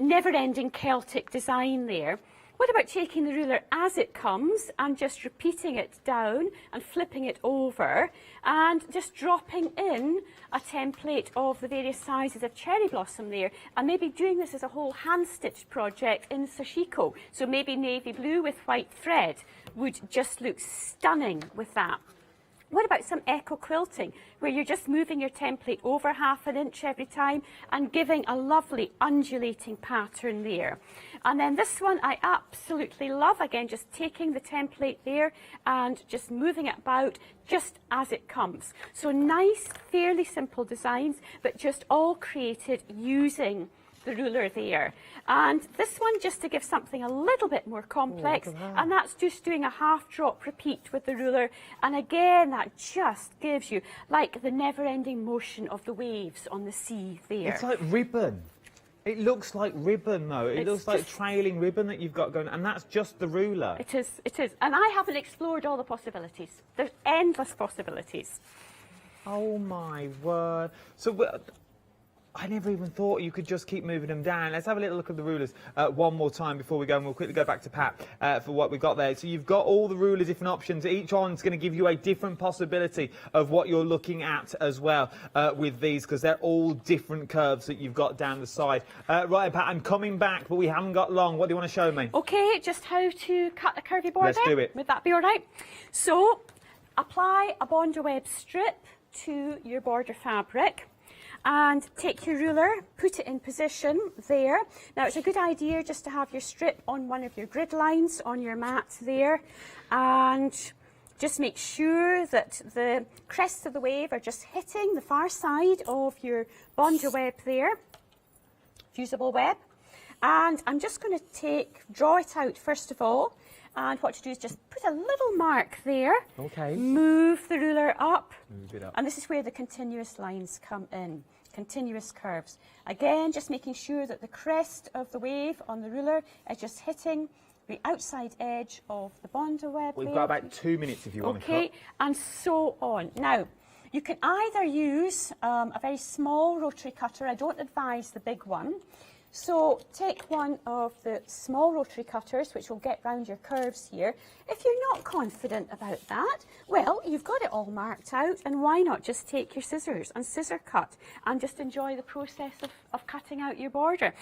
never-ending Celtic design there? What about taking the ruler as it comes and just repeating it down and flipping it over and just dropping in a template of the various sizes of cherry blossom there, and maybe doing this as a whole hand-stitched project in sashiko. So maybe navy blue with white thread would just look stunning with that. What about some echo quilting, where you're just moving your template over ½ an inch every time and giving a lovely undulating pattern there? And then this one I absolutely love. Again, just taking the template there and just moving it about just as it comes. So nice, fairly simple designs, but just all created using the ruler there. And this one, just to give something a little bit more complex, and that's just doing a ½ drop repeat with the ruler. And again, that just gives you like the never-ending motion of the waves on the sea there. It's like ribbon. It looks like ribbon, though. It looks like trailing ribbon that you've got going, and that's just the ruler. It is, it is. And I haven't explored all the possibilities. There's endless possibilities. Oh, my word. So, I never even thought you could just keep moving them down. Let's have a little look at the rulers one more time before we go, and we'll quickly go back to Pat for what we've got there. So you've got all the rulers, different options. Each one's going to give you a different possibility of what you're looking at as well with these, because they're all different curves that you've got down the side. Right, Pat, I'm coming back, but we haven't got long. What do you want to show me? Okay, just how to cut a curvy border. Let's do it. Would that be all right? So, apply a Bondo web strip to your border fabric. And take your ruler, put it in position there. Now, it's a good idea just to have your strip on one of your grid lines on your mat there, and just make sure that the crests of the wave are just hitting the far side of your Bondo web there, fusible web. And I'm just going to draw it out first of all. And what to do is just put a little mark there. Okay. Move the ruler up. Move it up. And this is where the continuous lines come in. continuous curves. Again, just making sure that the crest of the wave on the ruler is just hitting the outside edge of the bondo web. We've got about 2 minutes if you want to cut. Okay, and so on. Now, you can either use a very small rotary cutter. I don't advise the big one. So take one of the small rotary cutters, which will get round your curves here. If you're not confident about that, well, you've got it all marked out, and why not just take your scissors and scissor cut and just enjoy the process of cutting out your border.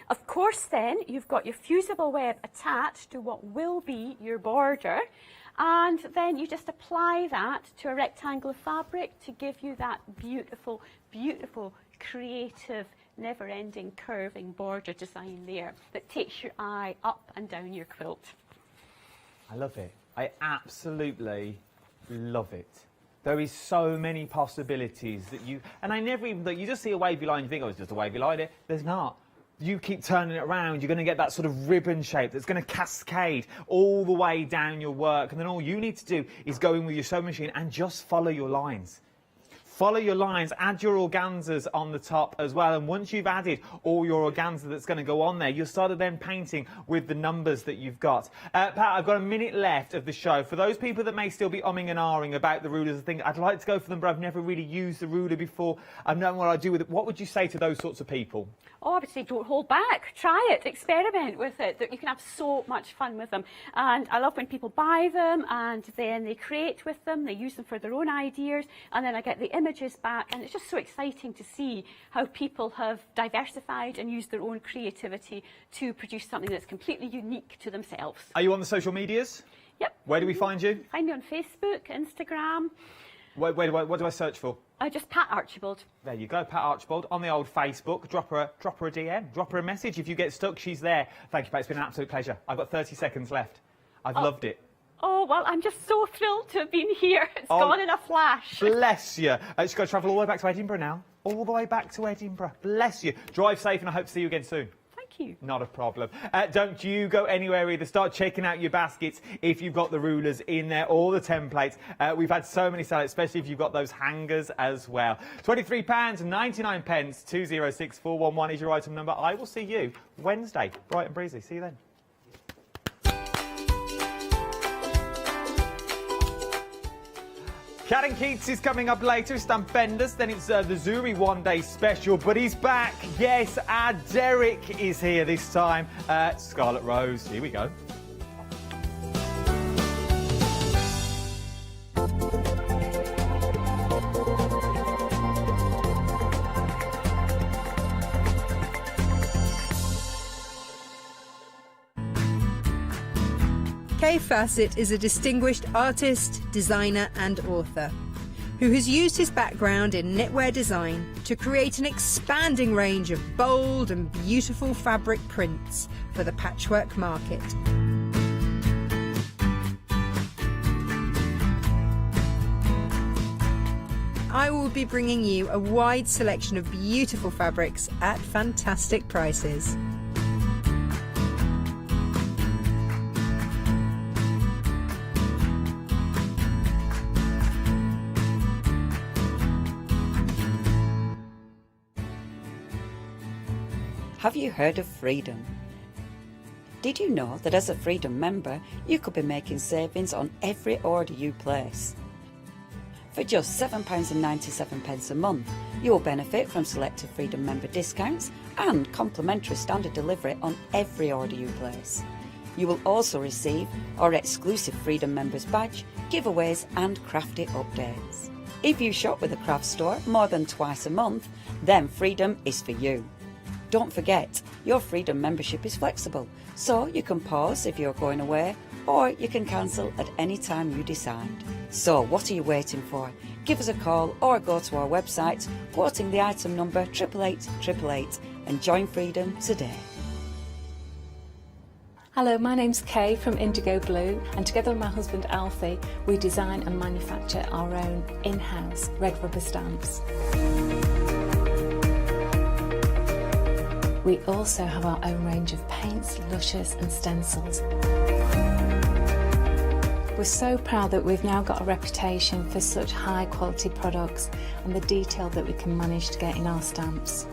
Of course, then, you've got your fusible web attached to what will be your border, and then you just apply that to a rectangle of fabric to give you that beautiful, beautiful, creative, never-ending curving border design there that takes your eye up and down your quilt. I love it. I absolutely love it. There is so many possibilities that you... And I never even... You just see a wavy line, you think, oh, it's just a wavy line. There's not. You keep turning it around, you're going to get that sort of ribbon shape that's going to cascade all the way down your work. And then all you need to do is go in with your sewing machine and just follow your lines. Follow your lines, add your organzas on the top as well, and once you've added all your organza that's going to go on there, you'll start then painting with the numbers that you've got. Pat, I've got a minute left of the show. For those people that may still be umming and ahhing about the rulers and think, I'd like to go for them, but I've never really used the ruler before, I've known what I do with it, what would you say to those sorts of people? Oh, I would say don't hold back. Try it. Experiment with it. You can have so much fun with them. And I love when people buy them and then they create with them. They use them for their own ideas. And then I get the images back. And it's just so exciting to see how people have diversified and used their own creativity to produce something that's completely unique to themselves. Are you on the social medias? Yep. Where do we find you? Find me on Facebook, Instagram. What do I search for? Just Pat Archibald. There you go, Pat Archibald on the old Facebook. Drop her a DM, drop her a message. If you get stuck, she's there. Thank you, Pat. It's been an absolute pleasure. I've got 30 seconds left. I've loved it. Oh, well, I'm just so thrilled to have been here. It's gone in a flash. Bless you. She's got to travel all the way back to Edinburgh now. All the way back to Edinburgh. Bless you. Drive safe, and I hope to see you again soon. You. Not a problem. Don't you go anywhere either. Start checking out your baskets if you've got the rulers in there, all the templates. We've had so many sales, especially if you've got those hangers as well. £23.99, 206411 is your item number. I will see you Wednesday, bright and breezy. See you then. Cat and Keats is coming up later, Stamp Benders, then it's the Zuri one-day special, but he's back. Yes, our Derek is here this time. Scarlet Rose, here we go. Kay Fassett is a distinguished artist, designer and author who has used his background in knitwear design to create an expanding range of bold and beautiful fabric prints for the patchwork market. I will be bringing you a wide selection of beautiful fabrics at fantastic prices. Have you heard of Freedom? Did you know that as a Freedom member, you could be making savings on every order you place? For just £7.97 a month, you will benefit from selected Freedom member discounts and complimentary standard delivery on every order you place. You will also receive our exclusive Freedom members badge, giveaways and crafty updates. If you shop with a craft store more than twice a month, then Freedom is for you. Don't forget, your Freedom membership is flexible, so you can pause if you're going away, or you can cancel at any time you decide. So what are you waiting for? Give us a call or go to our website, quoting the item number 88888, and join Freedom today. Hello, my name's Kay from Indigo Blue, and together with my husband Alfie, we design and manufacture our own in-house red rubber stamps. We also have our own range of paints, lushes and stencils. We're so proud that we've now got a reputation for such high quality products and the detail that we can manage to get in our stamps.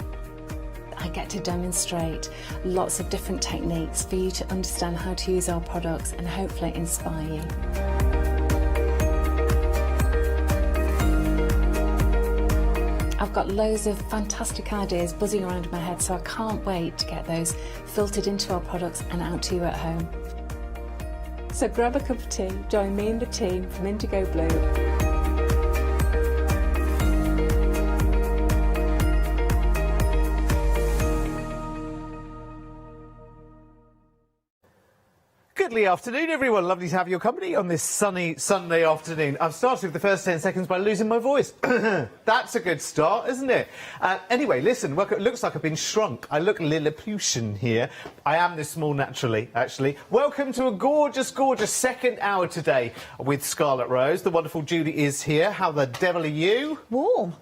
I get to demonstrate lots of different techniques for you to understand how to use our products and hopefully inspire you. I've got loads of fantastic ideas buzzing around in my head, so I can't wait to get those filtered into our products and out to you at home. So grab a cup of tea, join me and the team from Indigo Blue. Goodly afternoon, everyone. Lovely to have your company on this sunny Sunday afternoon. I've started with the first 10 seconds by losing my voice. That's a good start, isn't it? Anyway, listen, well, it looks like I've been shrunk. I look Lilliputian here. I am this small naturally, actually. Welcome to a gorgeous, gorgeous second hour today with Scarlet Rose. The wonderful Julie is here. How the devil are you? Warm.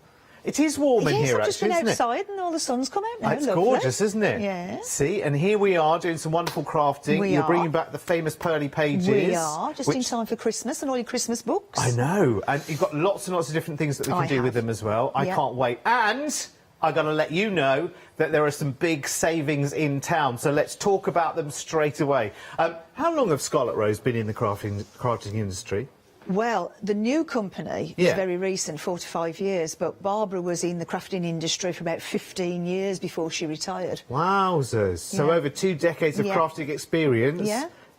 It is warm in here, I've just actually, been isn't outside and all the sun's come out now. It's Lovely. gorgeous, isn't it? Yeah. See, and here we are doing some wonderful crafting. You're bringing back the famous pearly pages. We are, just in time for Christmas and all your Christmas books. I know, and you've got lots and lots of different things that we can do with them as well. I can't wait. And I got to let you know that there are some big savings in town, so let's talk about them straight away. How long have Scarlet Rose been in the crafting industry? Well, the new company is very recent, 4 to 5 years, but Barbara was in the crafting industry for about 15 years before she retired. Wowzers. So over 2 decades of crafting experience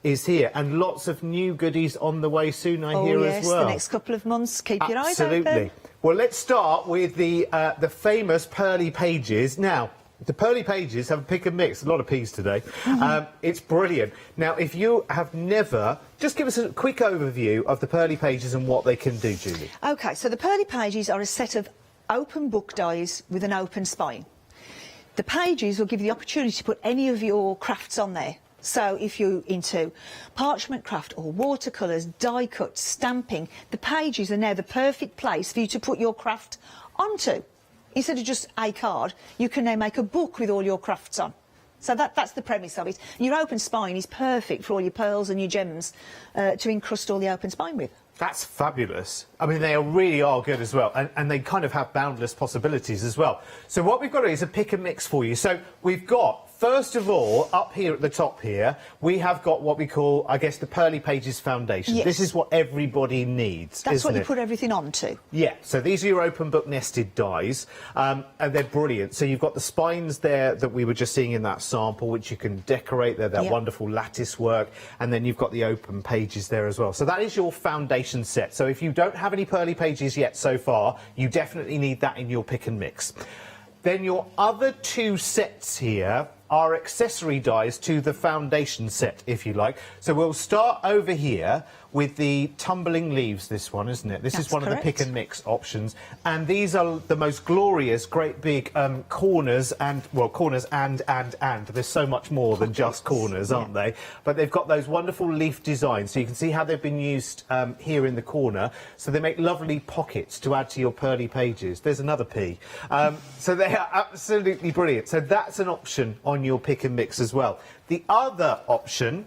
is here, and lots of new goodies on the way soon, I hear as well. The next couple of months, keep your eyes open. Absolutely. Well, let's start with the famous pearly pages. Now, the pearly pages have a pick and mix, a lot of P's today. It's brilliant. Now, if you have never, just give us a quick overview of the pearly pages and what they can do, Julie. OK, so the pearly pages are a set of open book dies with an open spine. The pages will give you the opportunity to put any of your crafts on there. So if you're into parchment craft or watercolours, die cut, stamping, the pages are now the perfect place for you to put your craft onto. Instead of just a card, you can now make a book with all your crafts on. So that's the premise of it. And your open spine is perfect for all your pearls and your gems to encrust all the open spine with. That's fabulous. I mean, they really are good as well, and they kind of have boundless possibilities as well. So what we've got is a pick and mix for you. So we've got, first of all, up here at the top here, we have got what we call, I guess, the Pearly Pages Foundation. Yes. This is what everybody needs, That's isn't what you it? put everything onto. Yeah, so these are your open book nested dies, and they're brilliant. So you've got the spines there that we were just seeing in that sample, which you can decorate. They're that wonderful lattice work, and then you've got the open pages there as well. So that is your foundation set. So if you don't have any pearly pages yet so far, you definitely need that in your pick and mix. Then your other 2 sets here are accessory dies to the foundation set, if you like. So we'll start over here with the tumbling leaves, this one, isn't it? This is one of the pick and mix options. And these are the most glorious, great big corners and, well, corners and. There's so much more than just corners, aren't they? But they've got those wonderful leaf designs. So you can see how they've been used here in the corner. So they make lovely pockets to add to your pearly pages. There's another P. So they are absolutely brilliant. So that's an option on your pick and mix as well. The other option,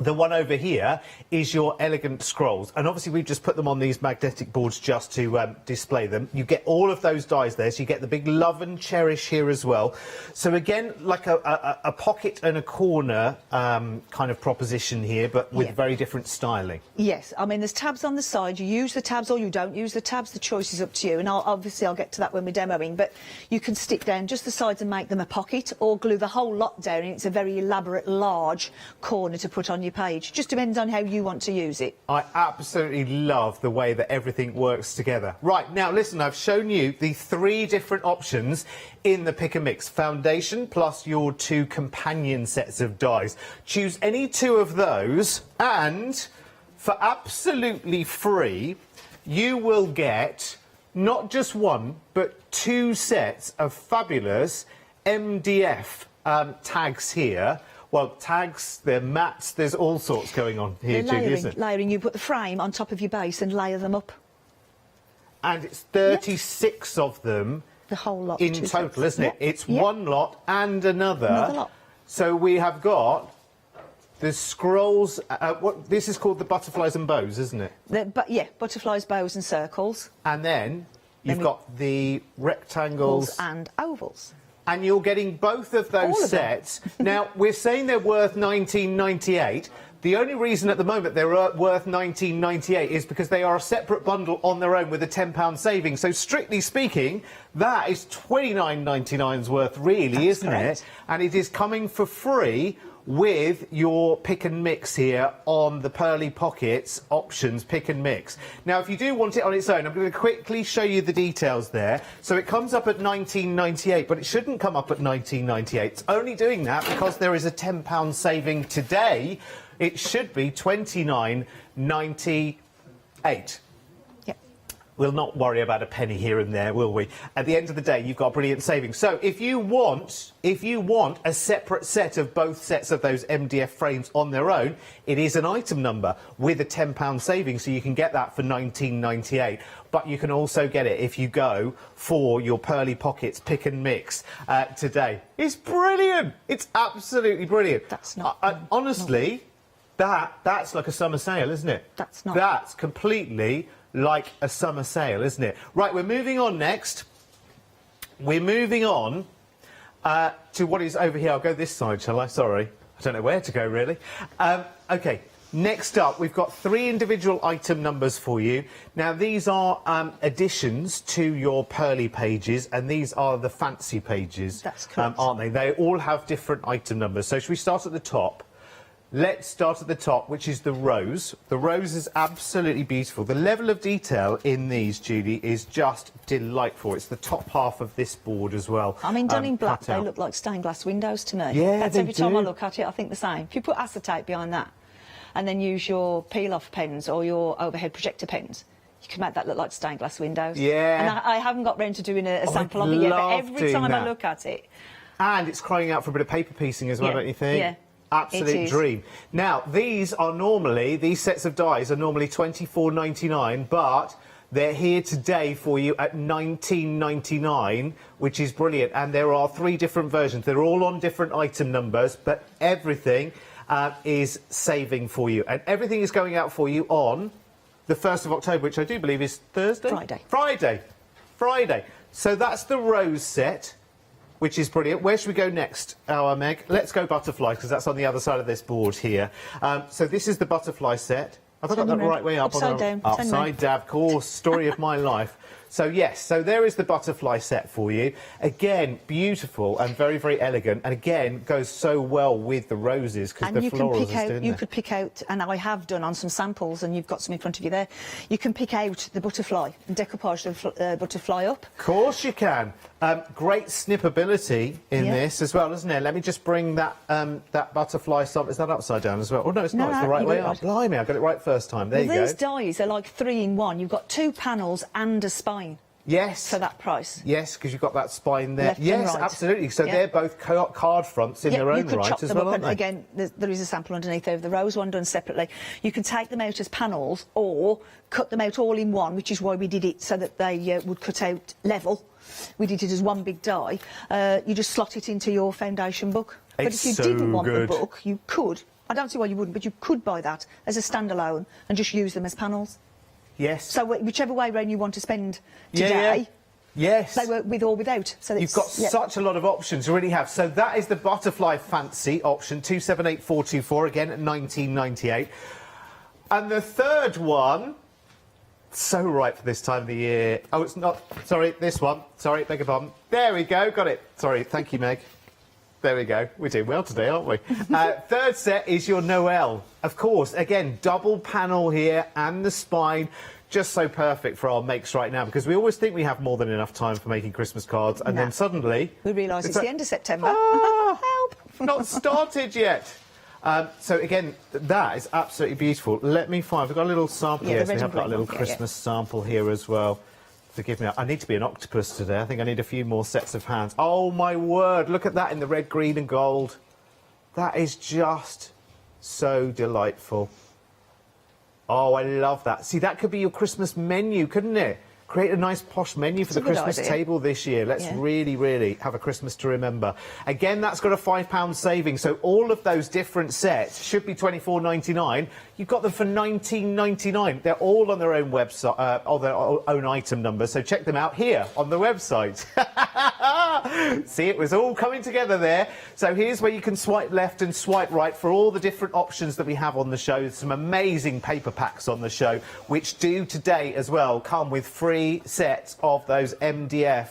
the one over here, is your elegant scrolls, and obviously we've just put them on these magnetic boards just to display them. You get all of those dies there, so you get the big love and cherish here as well. So again, like a pocket and a corner kind of proposition here, but with very different styling. Yes, I mean, there's tabs on the side. You use the tabs or you don't use the tabs. The choice is up to you, and obviously I'll get to that when we're demoing, but you can stick down just the sides and make them a pocket, or glue the whole lot down, and it's a very elaborate, large corner to put on your page. Just depends on how you want to use it. I absolutely love the way that everything works together. Right, now listen, I've shown you the 3 different options in the pick and mix. Foundation plus your 2 companion sets of dies. Choose any 2 of those, and for absolutely free, you will get not just 1, but 2 sets of fabulous MDF tags here. Well, tags, they're mats, there's all sorts going on here, Julie, isn't it? Layering, you put the frame on top of your base and layer them up. And it's 36 of them the whole lot in total, isn't it? It's one lot and another. Another lot. So we have got the scrolls, this is called the butterflies and bows, isn't it? Yeah, butterflies, bows and circles. And then you've got the rectangles and ovals. And you're getting both of those sets. Now, we're saying they're worth $19.98. The only reason at the moment they're worth $19.98 is because they are a separate bundle on their own with a £10 saving. So, strictly speaking, that is $29.99's worth, really, isn't it? And it is coming for free with your pick and mix here on the Pearly Pockets options pick and mix. Now, if you do want it on its own, I'm going to quickly show you the details there. So it comes up at $19.98, but it shouldn't come up at $19.98. It's only doing that because there is a £10 saving today. It should be $29.98. We'll not worry about a penny here and there, will we? At the end of the day, you've got brilliant savings. So if you want a separate set of both sets of those MDF frames on their own, it is an item number with a £10 saving, so you can get that for $19.98. But you can also get it if you go for your Pearly Pockets pick and mix today. It's brilliant. It's absolutely brilliant. That's not... honestly, that's like a summer sale, isn't it? That's not... That's completely... like a summer sale, isn't it? Right, we're moving on next. We're moving on to what is over here. I'll go this side, shall I? Sorry. I don't know where to go, really. OK, next up, we've got 3 individual item numbers for you. Now, these are additions to your Pearly pages, and these are the fancy pages. That's correct. Aren't they? They all have different item numbers. So should we start at the top? Let's start at the top, which is the rose. The rose is absolutely beautiful. The level of detail in these, Judy, is just delightful. It's the top half of this board as well. I mean, done in black, they look like stained glass windows to me. Yeah, that's every time I look at it, I think the same. If you put acetate behind that and then use your peel-off pens or your overhead projector pens, you can make that look like stained glass windows. Yeah. And I haven't got round to doing a sample of it yet, but every time I look at it... And it's crying out for a bit of paper piecing as well, don't you think? Yeah. Absolute dream. Now, these sets of dies are normally $24.99, but they're here today for you at $19.99, which is brilliant. And there are 3 different versions. They're all on different item numbers, but everything is saving for you. And everything is going out for you on the 1st of October, which I do believe is Thursday? Friday. So that's the rose set, which is brilliant. Where should we go next, Meg? Let's go butterfly, because that's on the other side of this board here. So this is the butterfly set. Have I got that the right way up? Upside down. Upside down, of course. Story of my life. So, yes, so there is the butterfly set for you. Again, beautiful and very, very elegant. And, again, goes so well with the roses, because the florals is doing You could pick out, and I have done on some samples, and you've got some in front of you there, you can pick out the butterfly and decoupage the butterfly up. Of course you can. Great snippability in this as well, isn't there? Let me just bring that that butterfly sample. Is that upside down as well? Oh, no, it's not. It's the right way up. Blimey, I got it right first time. There you go. These dies are like 3 in 1. You've got 2 panels and a spine. Yes. For that price. Yes, because you've got that spine there. Left and right. Absolutely. So they're both card fronts in their own right as well, aren't they? Again, there is a sample underneath there of the rose one done separately. You can take them out as panels or cut them out all in one, which is why we did it so that they would cut out level. We did it as one big die. You just slot it into your foundation book. But if you didn't want the book, you could. I don't see why you wouldn't, but you could buy that as a standalone and just use them as panels. Yes. So whichever way round you want to spend today, yes, they work with or without. So you've got such a lot of options, you really have. So that is the butterfly fancy option, 278424, again at $19.98. And the third one, so right for this time of the year. Oh, it's not. Sorry, this one. Sorry, beg your pardon. There we go. Got it. Sorry. Thank you, Meg. There we go. We're doing well today, aren't we? Third set is your Noel. Of course, again, double panel here and the spine. Just so perfect for our makes right now, because we always think we have more than enough time for making Christmas cards, and then suddenly... we realise it's the end of September. Help! Not started yet. So, again, that is absolutely beautiful. Let me find... We've got a little sample here. So we have got a little Christmas sample here as well. Forgive me, I need to be an octopus today. I think I need a few more sets of hands. Oh, my word, look at that in the red, green and gold. That is just so delightful. Oh, I love that. See, that could be your Christmas menu, couldn't it? create a nice posh menu for the Christmas table this year. Let's really, really have a Christmas to remember. Again, that's got a £5 saving, so all of those different sets should be £24.99. You've got them for £19.99. They're all on their own website, or their own item numbers, so check them out here on the website. See, it was all coming together there. So here's where you can swipe left and swipe right for all the different options that we have on the show. Some amazing paper packs on the show, which do today as well come with free sets of those MDF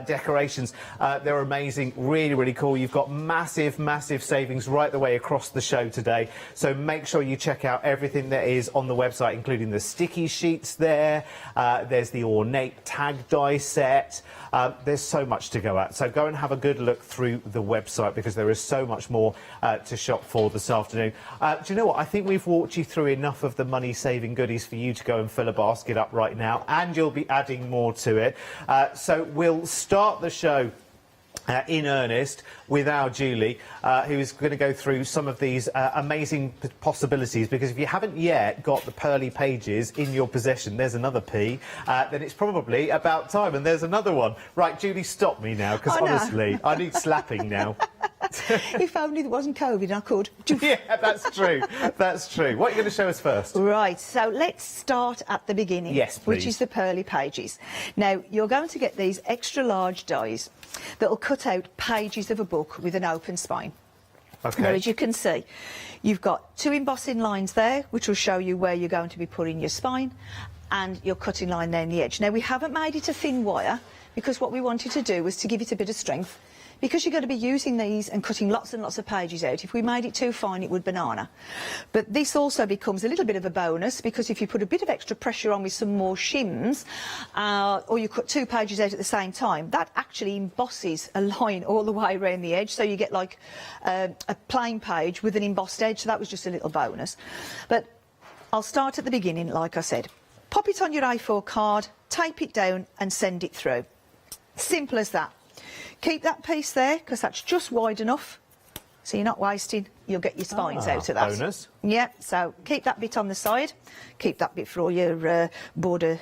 decorations. They're amazing, really, really cool. You've got massive, massive savings right the way across the show today. So make sure you check out everything that is on the website, including the sticky sheets there. There's the ornate tag die set. There's so much to go at. So go and have a good look through the website, because there is so much more to shop for this afternoon. Do you know what? I think we've walked you through enough of the money-saving goodies for you to go and fill a basket up right now, and you'll be adding more to it. So we'll start the show in earnest with our Julie, who is going to go through some of these amazing possibilities, because if you haven't yet got the pearly pages in your possession, there's another P, then it's probably about time, and there's another one. Right, Julie, stop me now, because honestly, I need slapping now. If only there wasn't COVID, I could. Yeah, that's true. That's true. What are you going to show us first? Right, so let's start at the beginning. Yes, please. Which is the pearly pages. Now, you're going to get these extra large dies that will cut out pages of a book with an open spine. Okay. Now, as you can see, you've got 2 embossing lines there, which will show you where you're going to be putting your spine, and your cutting line there in the edge. Now, we haven't made it a thin wire, because what we wanted to do was to give it a bit of strength. Because you're going to be using these and cutting lots and lots of pages out, if we made it too fine, it would banana. But this also becomes a little bit of a bonus, because if you put a bit of extra pressure on with some more shims, or you cut 2 pages out at the same time, that actually embosses a line all the way around the edge, so you get like a plain page with an embossed edge. So that was just a little bonus. But I'll start at the beginning, like I said. Pop it on your A4 card, tape it down and send it through. Simple as that. Keep that piece there, because that's just wide enough, so you're not wasting. You'll get your spines out of that. Bonus. Yeah, so keep that bit on the side. Keep that bit for all your border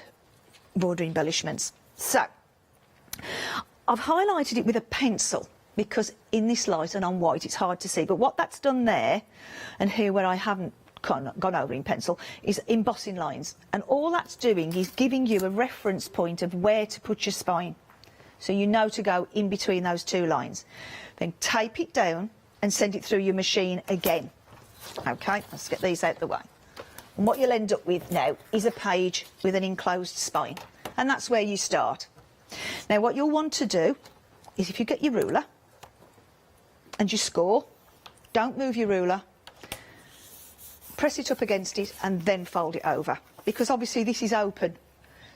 embellishments. So, I've highlighted it with a pencil, because in this light and on white it's hard to see. But what that's done there, and here where I haven't gone over in pencil, is embossing lines. And all that's doing is giving you a reference point of where to put your spine, so you know to go in between those 2 lines. Then tape it down and send it through your machine again. OK, let's get these out the way. And what you'll end up with now is a page with an enclosed spine. And that's where you start. Now, what you'll want to do is, if you get your ruler and you score, don't move your ruler, press it up against it and then fold it over. Because obviously this is open,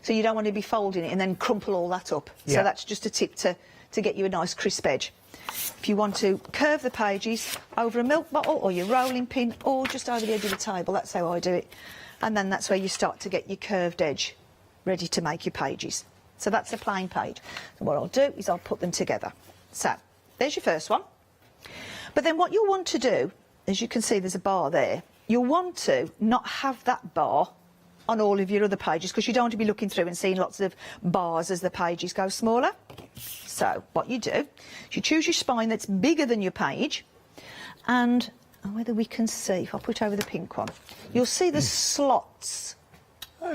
so you don't want to be folding it and then crumple all that up. Yeah. So that's just a tip to get you a nice crisp edge. If you want to curve the pages over a milk bottle or your rolling pin, or just over the edge of the table, that's how I do it. And then that's where you start to get your curved edge ready to make your pages. So that's a plain page. And what I'll do is I'll put them together. So there's your first one. But then what you'll want to do, as you can see there's a bar there, you'll want to not have that bar on all of your other pages, because you don't want to be looking through and seeing lots of bars as the pages go smaller. So what you do is you choose your spine that's bigger than your page, and whether we can see, if I put over the pink one, you'll see the slots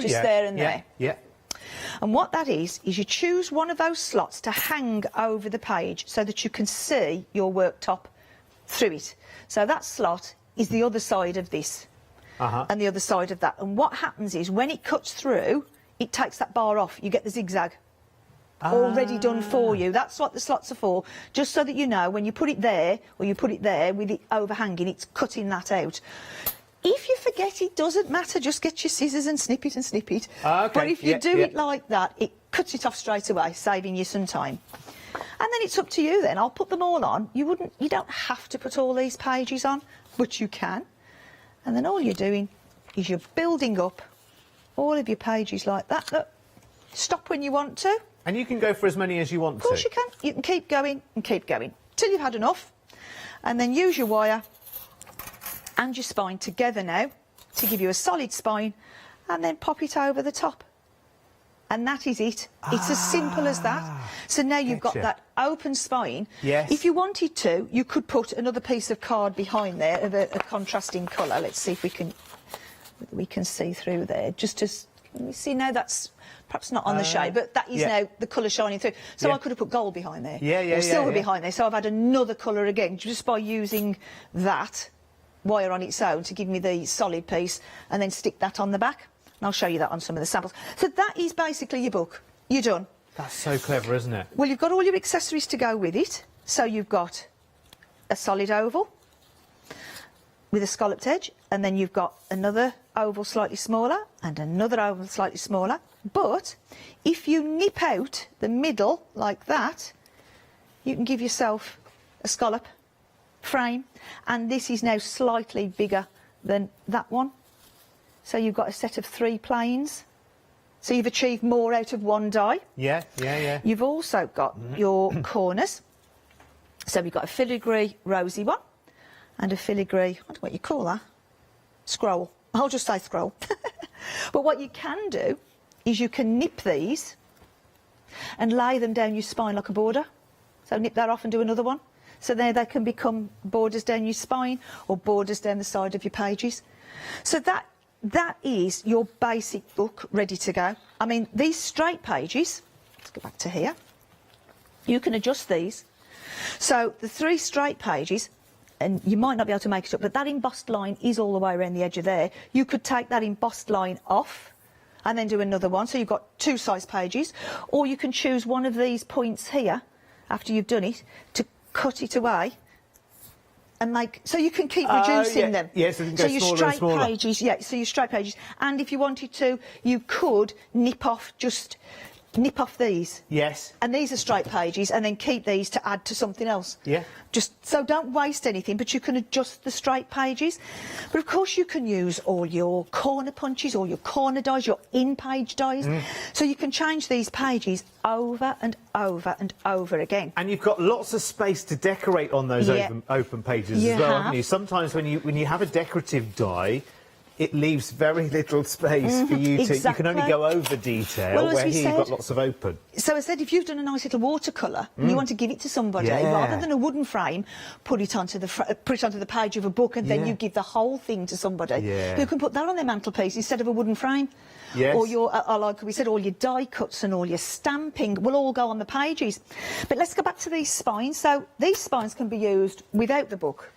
just there and there. Yeah. And what that is you choose one of those slots to hang over the page so that you can see your worktop through it. So that slot is the other side of this. And the other side of that. And what happens is, when it cuts through, it takes that bar off. You get the zigzag already done for you. That's what the slots are for, just so that you know when you put it there, or you put it there with it overhanging, it's cutting that out. If you forget, it doesn't matter. Just get your scissors and snip it and snip it. Okay. But if you do it like that, it cuts it off straight away, saving you some time. And then it's up to you then. I'll put them all on. You don't have to put all these pages on, but you can. And then all you're doing is you're building up all of your pages like that. Look, stop when you want to. And you can go for as many as you want to. Of course you can. You can keep going and keep going till you've had enough. And then use your wire and your spine together now to give you a solid spine, and then pop it over the top. And that is it. It's as simple as that. So now you've got that open spine. Yes. If you wanted to, you could put another piece of card behind there of a contrasting colour. Let's see if we can see through there. Just as you see now, that's perhaps not on the shade, but that is now the colour shining through. So I could have put gold behind there, or silver behind there. So I've had another colour again just by using that wire on its own to give me the solid piece, and then stick that on the back. And I'll show you that on some of the samples. So that is basically your book. You're done. That's so clever, isn't it? Well, you've got all your accessories to go with it. So you've got a solid oval with a scalloped edge, and then you've got another oval slightly smaller and another oval slightly smaller. But if you nip out the middle like that, you can give yourself a scallop frame, and this is now slightly bigger than that one. So you've got a set of 3 planes. So you've achieved more out of one die. Yeah. You've also got your corners. So we've got a filigree rosy one and a filigree, I don't know what you call that, scroll. I'll just say scroll. But what you can do is you can nip these and lay them down your spine like a border. So nip that off and do another one. So there they can become borders down your spine or borders down the side of your pages. So that is your basic book ready to go. I mean, these straight pages, let's go back to here, you can adjust these. So the 3 straight pages, and you might not be able to make it up, but that embossed line is all the way around the edge of there. You could take that embossed line off and then do another one, so you've got 2 size pages, or you can choose one of these points here after you've done it to cut it away and make, so you can keep reducing them. Yes, so you can go your smaller straight and smaller. pages, so your straight pages, and if you wanted to, you could nip off these. Yes. And these are straight pages, and then keep these to add to something else. Yeah. Just so don't waste anything, but you can adjust the straight pages. But of course you can use all your corner punches, all your corner dies, your in-page dies. So you can change these pages over and over and over again. And you've got lots of space to decorate on those open pages as well, haven't you? Sometimes when you have a decorative die, it leaves very little space for you to... You can only go over detail, where here you've got lots of open. So I said, if you've done a nice little watercolour and you want to give it to somebody, rather than a wooden frame, put it onto the page of a book, and then you give the whole thing to somebody who can put that on their mantelpiece instead of a wooden frame. Yes. Or your, like we said, all your die cuts and all your stamping will all go on the pages. But let's go back to these spines. So these spines can be used without the book.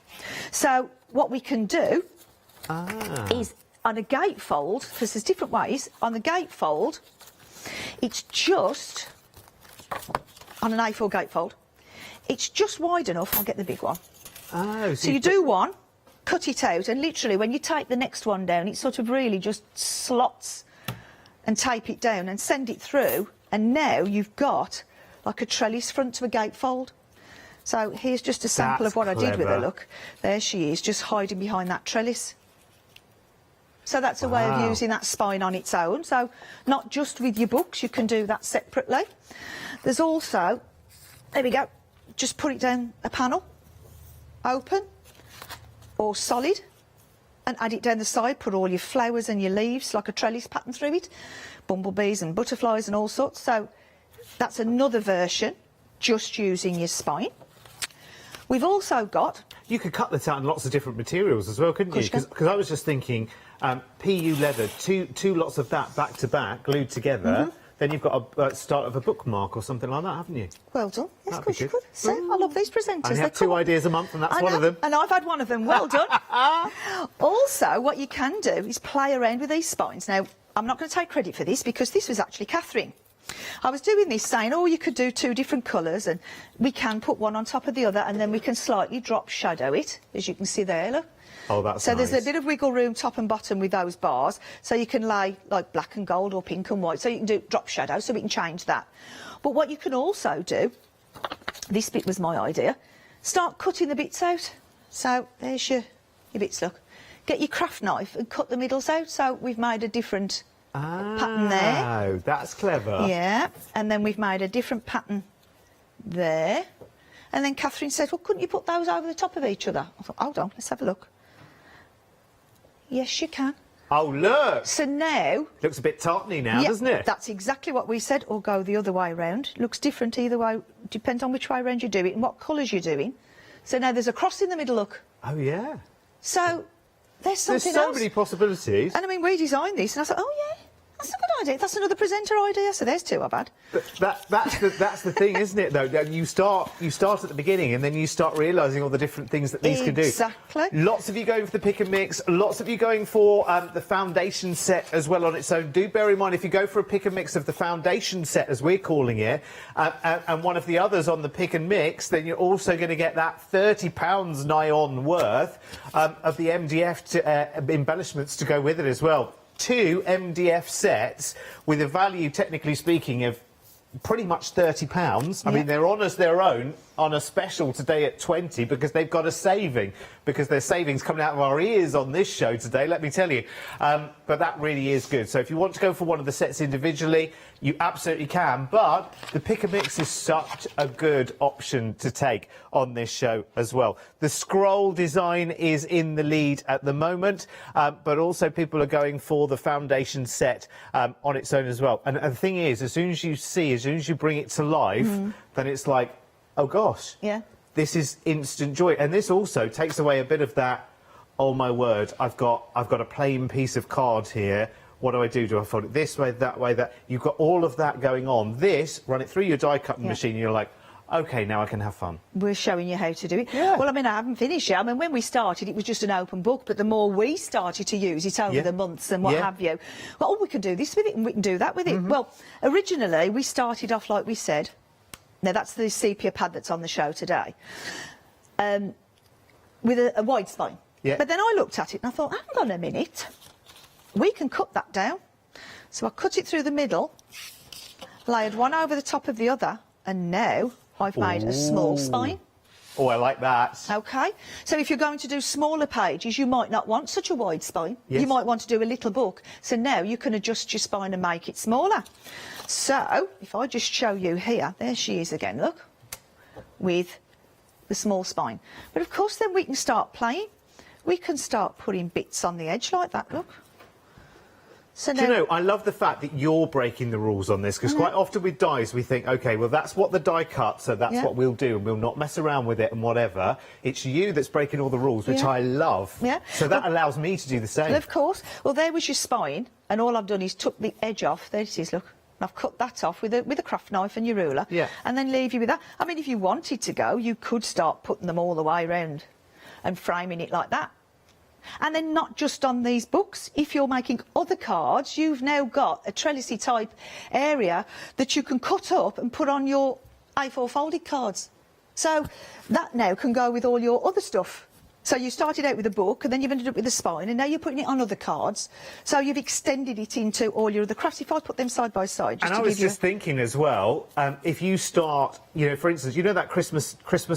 So what we can do is on a gatefold, because there's different ways, on the gatefold, it's just, on an A4 gatefold, it's just wide enough, I'll get the big one. Oh, so you do one, cut it out, and literally when you tape the next one down, it sort of really just slots and tape it down and send it through, and now you've got like a trellis front to a gatefold. So here's just a sample of what I did with her, look. There she is, just hiding behind that trellis. So that's a way of using that spine on its own. So not just with your books, you can do that separately. There's also, there we go, just put it down a panel, open or solid, and add it down the side, put all your flowers and your leaves like a trellis pattern through it, bumblebees and butterflies and all sorts. So that's another version, just using your spine. We've also got... You could cut that out in lots of different materials as well, couldn't you? Because I was just thinking, PU leather, two lots of that back to back, glued together. Then you've got a start of a bookmark or something like that, haven't you? Well done. Yes, of course you could. So, I love these presenters. I have 2 ideas a month, and that's one of them. And I've had one of them. Well done. Also, what you can do is play around with these spines. Now, I'm not going to take credit for this, because this was actually Catherine. I was doing this saying, oh, you could do 2 different colours, and we can put one on top of the other, and then we can slightly drop shadow it, as you can see there, look. Oh, that's so nice. There's a bit of wiggle room top and bottom with those bars, so you can lay like black and gold or pink and white, so you can do drop shadow, so we can change that. But what you can also do, this bit was my idea, start cutting the bits out. So there's your bits, look. Get your craft knife and cut the middles out, so we've made a different pattern there. Oh, that's clever. Yeah, and then we've made a different pattern there. And then Catherine said, well, couldn't you put those over the top of each other? I thought, hold on, let's have a look. Yes, you can. Oh, look! So now... Looks a bit tartany now, doesn't it? That's exactly what we said, or go the other way around. Looks different either way, depends on which way around you do it and what colours you're doing. So now there's a cross in the middle, look. Oh, yeah. So there's something There's so else. many possibilities. And I mean, we designed this, and I thought, oh, yeah, that's a good idea. That's another presenter idea. So there's two I've had. But that's the thing, isn't it, though? You start at the beginning, and then you start realising all the different things that these can do. Exactly. Lots of you going for the pick and mix, lots of you going for the foundation set as well on its own. Do bear in mind, if you go for a pick and mix of the foundation set, as we're calling it, and one of the others on the pick and mix, then you're also going to get that £30 nigh on worth of the MDF embellishments to go with it as well. 2 MDF sets with a value, technically speaking, of pretty much £30. I mean, they're on as their own on a special today at 20 because they've got a saving, because there's savings coming out of our ears on this show today, let me tell you. But that really is good. So if you want to go for one of the sets individually, you absolutely can. But the pick and mix is such a good option to take on this show as well. The scroll design is in the lead at the moment, but also people are going for the foundation set on its own as well. And the thing is, as soon as you bring it to life, then it's like, oh gosh, this is instant joy. And this also takes away a bit of that, oh my word, I've got a plain piece of card here. What do I do? Do I fold it this way, that way, that? You've got all of that going on. This, run it through your die cutting machine, and you're like, OK, now I can have fun. We're showing you how to do it. Well, I mean, I haven't finished yet. I mean, when we started, it was just an open book, but the more we started to use it over the months and what have you, well, oh, we can do this with it and we can do that with it. Well, originally, we started off, like we said, now that's the sepia pad that's on the show today, with a wide spine. But then I looked at it and I thought, hang on a minute, we can cut that down. So I cut it through the middle, layered one over the top of the other, and now I've made a small spine. Oh, I like that. OK. So if you're going to do smaller pages, you might not want such a wide spine. You might want to do a little book. So now you can adjust your spine and make it smaller. So if I just show you here, there she is again, look, with the small spine. But of course then we can start playing. We can start putting bits on the edge like that, look. So do you know, I love the fact that you're breaking the rules on this, because quite often with dies we think, OK, well, that's what the die cut, so that's what we'll do, and we'll not mess around with it and whatever. It's you that's breaking all the rules, which I love. So that allows me to do the same. Well, of course. Well, there was your spine, and all I've done is took the edge off. There it is, look. And I've cut that off with a craft knife and your ruler. And then leave you with that. I mean, if you wanted to go, you could start putting them all the way around and framing it like that. And then not just on these books. If you're making other cards, you've now got a trellisy type area that you can cut up and put on your A4 folded cards. So that now can go with all your other stuff. So you started out with a book, and then you've ended up with a spine, and now you're putting it on other cards. So you've extended it into all your other crafts. If I put them side by side, just and I was just thinking as well, if you start, you know, for instance, you know that Christmas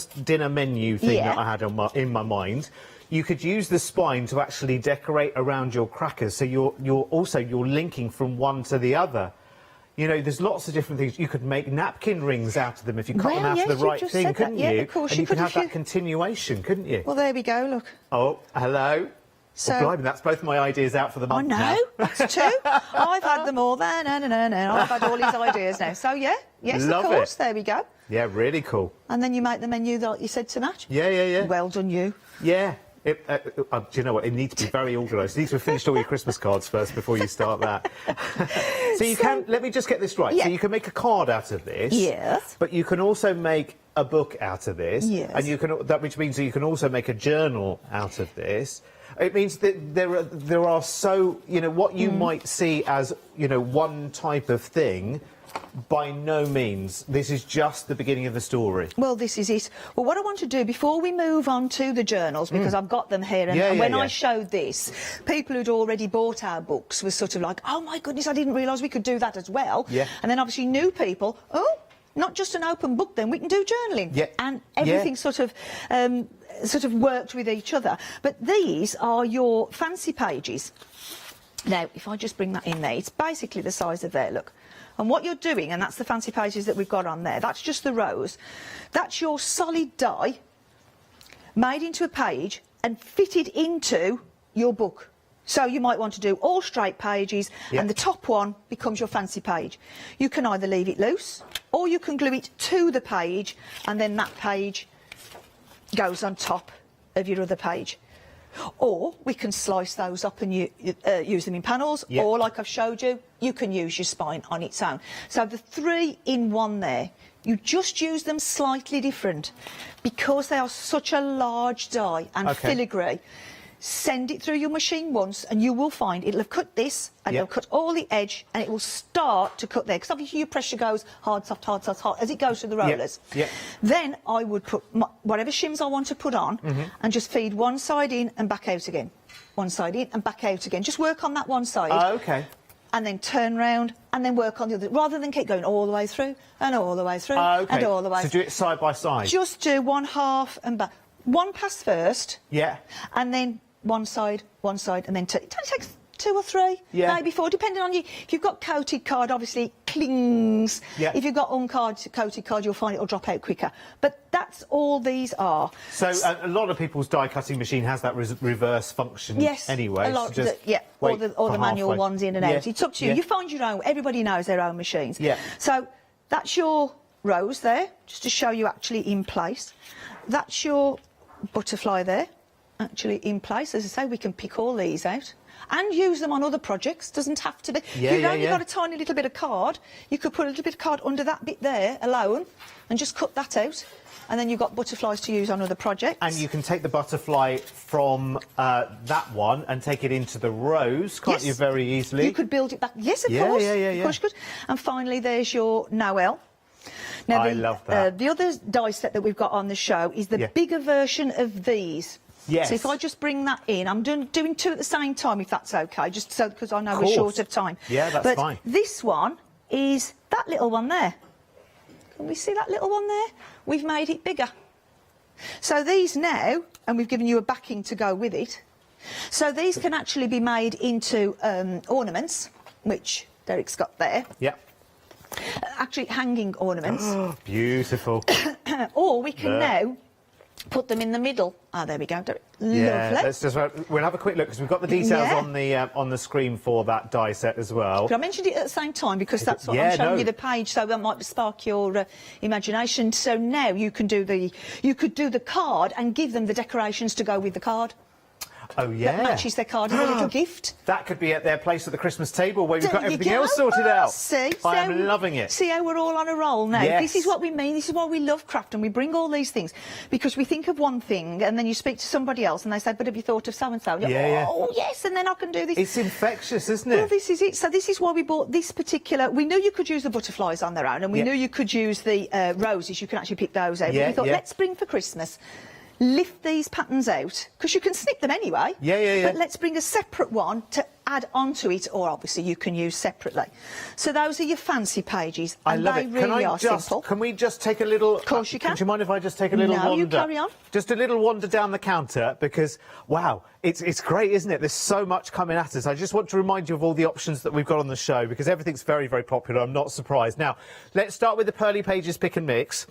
dinner menu thing that I had in my mind. You could use the spine to actually decorate around your crackers, so you're linking from one to the other. You know, there's lots of different things. You could make napkin rings out of them if you cut them out of the right thing, couldn't you? Of course, and you could have that continuation, couldn't you? Well, there we go, look. Oh, hello. So, blimey, that's both my ideas out for the month now. I know, that's two. I've had them all there, I've had all these ideas now. So, yes, Love of course, it. there we go. Yeah, really cool. And then you make the menu that you said to match? Yeah. Well done, you. Yeah. Do you know what? It needs to be very organised. You need to have finished all your Christmas cards first before you start that. So you can. Let me just get this right. So you can make a card out of this. Yes. But you can also make a book out of this. Yes. And you can. Which means that you can also make a journal out of this. It means that there are so, you know, what you might see as, you know, one type of thing. By no means. This is just the beginning of the story. Well, this is it. Well, what I want to do before we move on to the journals, because I've got them here, and when I showed this, people who'd already bought our books was sort of like, oh my goodness, I didn't realise we could do that as well. And then obviously new people, oh, not just an open book then, we can do journaling. And everything sort of worked with each other. But these are your fancy pages. Now, if I just bring that in there, it's basically the size of there, look. And what you're doing, and that's the fancy pages that we've got on there, that's just the rows. That's your solid die made into a page and fitted into your book. So you might want to do all straight pages, and the top one becomes your fancy page. You can either leave it loose, or you can glue it to the page, and then that page goes on top of your other page. Or we can slice those up and use them in panels, or like I've showed you, you can use your spine on its own. So the 3 in 1 there, you just use them slightly different because they are such a large die and filigree. Send it through your machine once and you will find it'll have cut this and it'll cut all the edge and it will start to cut there, because obviously your pressure goes hard, soft, hard, soft, hard as it goes through the rollers. Then I would put whatever shims I want to put on and just feed one side in and back out again. One side in and back out again. Just work on that one side. And then turn round and then work on the other, rather than keep going all the way through and all the way through and all the way So do it side by side? Just do one half and back. One pass first. And then one side, and then two. It only takes 2 or 3, maybe 4, depending on you. If you've got coated card, obviously it clings. If you've got coated card, you'll find it'll drop out quicker. But that's all these are. So a lot of people's die cutting machine has that reverse function anyway. A lot, so just or the manual halfway. ones in and out. It's up to you. You find your own. Everybody knows their own machines. So that's your rows there, just to show you actually in place. That's your butterfly there, actually in place. As I say, we can pick all these out and use them on other projects. Doesn't have to be. If you've only got a tiny little bit of card, you could put a little bit of card under that bit there alone and just cut that out, and then you've got butterflies to use on other projects. And you can take the butterfly from that one and take it into the rows, can't you, very easily? You could build it back. Yes, of course. Of course you could. And finally, there's your Noel. Now, I love that. The other die set that we've got on the show is the bigger version of these. So if I just bring that in, I'm doing 2 at the same time, if that's OK, just so because I know we're short of time. That's fine. This one is that little one there. Can we see that little one there? We've made it bigger. So these now, and we've given you a backing to go with it. So these can actually be made into ornaments, which Derek's got there. Actually hanging ornaments. Beautiful. Or we can now put them in the middle. There we go. Lovely. Let's just we'll have a quick look because we've got the details on the screen for that die set as well. I mentioned it at the same time because that's what I'm showing you the page, so that might spark your imagination. So now you can do the card and give them the decorations to go with the card. Oh yeah, that matches their card as a little gift. That could be at their place at the Christmas table where we've got everything else sorted out. I am loving it. See how we're all on a roll now. This is what we mean. This is why we love craft, and we bring all these things because we think of one thing, and then you speak to somebody else, and they say, "But have you thought of so and so?" Oh yes, and then I can do this. It's infectious, isn't it? Well, this is it. So this is why we bought this particular. We knew you could use the butterflies on their own, and we knew you could use the roses. You can actually pick those out. But we thought, let's bring for Christmas. Lift these patterns out, because you can snip them anyway. But let's bring a separate one to add onto it, or obviously you can use separately. So those are your fancy pages. I love it. Really are simple. Can we just take a little... Of course you can. Do you mind if I just take a little wander? No, you carry on. Just a little wander down the counter, because, wow, it's great, isn't it? There's so much coming at us. I just want to remind you of all the options that we've got on the show, because everything's very, very popular. I'm not surprised. Now, let's start with the Pearly Pages Pick and Mix.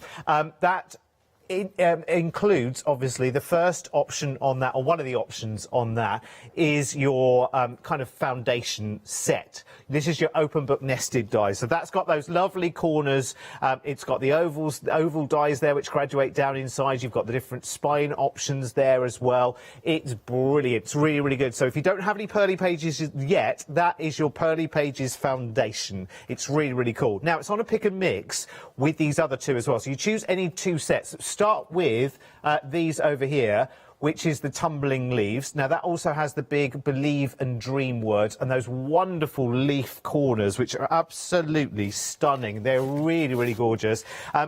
It includes, obviously, the first option on that, or one of the options on that, is your kind of foundation set. This is your open book nested dies. So that's got those lovely corners. It's got the oval dies there, which graduate down inside. You've got the different spine options there as well. It's brilliant. It's really, really good. So if you don't have any Pearly Pages yet, that is your Pearly Pages foundation. It's really, really cool. Now, it's on a pick and mix with these other 2 as well. So you choose any 2 sets. Start with these over here, which is the tumbling leaves. Now, that also has the big believe and dream words and those wonderful leaf corners, which are absolutely stunning. They're really, really gorgeous.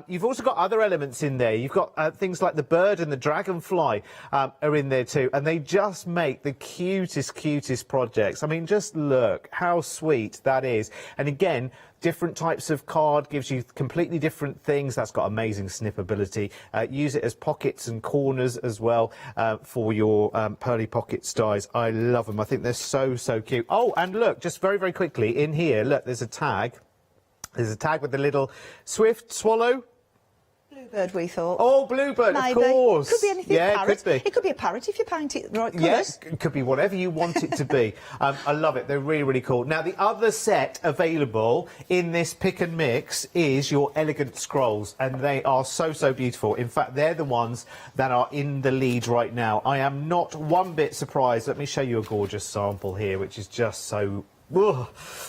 You've also got other elements in there. You've got things like the bird and the dragonfly are in there too, and they just make the cutest projects. I mean, just look how sweet that is. And again, different types of card gives you completely different things. That's got amazing snippability. Use it as pockets and corners as well for your Pearly Pockets dies. I love them. I think they're so, so cute. Oh, and look, just very, very quickly, in here, look, there's a tag. There's a tag with the little swift swallow. Bluebird, we thought. Oh, bluebird, Maybe. of course. Could be anything. Yeah, Parrot. could be. It could be a parrot if you paint it the right colours. Yes, it could be whatever you want it to be. I love it. They're really, really cool. Now, the other set available in this pick and mix is your elegant scrolls, and they are so, so beautiful. In fact, they're the ones that are in the lead right now. I am not one bit surprised. Let me show you a gorgeous sample here, which is just so... Oh,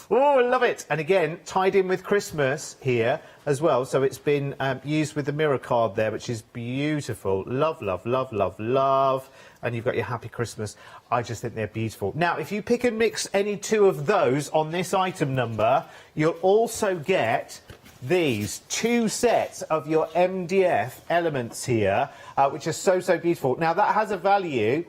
I love it. And again, tied in with Christmas here as well. So it's been used with the mirror card there, which is beautiful. Love, love, love, love, love. And you've got your Happy Christmas. I just think they're beautiful. Now, if you pick and mix any two of those on this item number, you'll also get these two sets of your MDF elements here, which are so, so beautiful. Now, that has a value...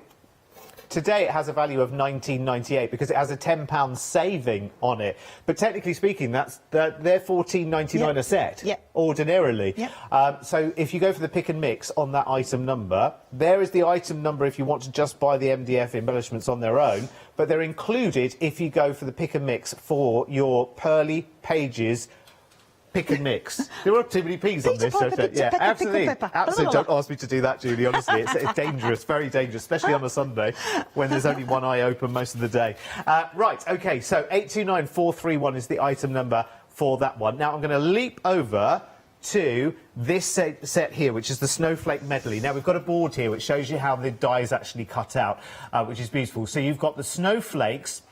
Today it has a value of £19.98 because it has a £10 saving on it. But technically speaking, they're £14.99 a set, ordinarily. So if you go for the pick and mix on that item number, there is the item number if you want to just buy the MDF embellishments on their own, but they're included if you go for the pick and mix for your Pearly Pages pick and mix. There are too many P's on this, so yeah, absolutely. Absolutely, don't ask me to do that, Julie, honestly. It's dangerous, very dangerous, especially on a Sunday when there's only one eye open most of the day. Right, OK, so 829431 is the item number for that one. Now, I'm going to leap over to this set here, which is the Snowflake Medley. Now, we've got a board here which shows you how the die is actually cut out, which is beautiful. So you've got the snowflakes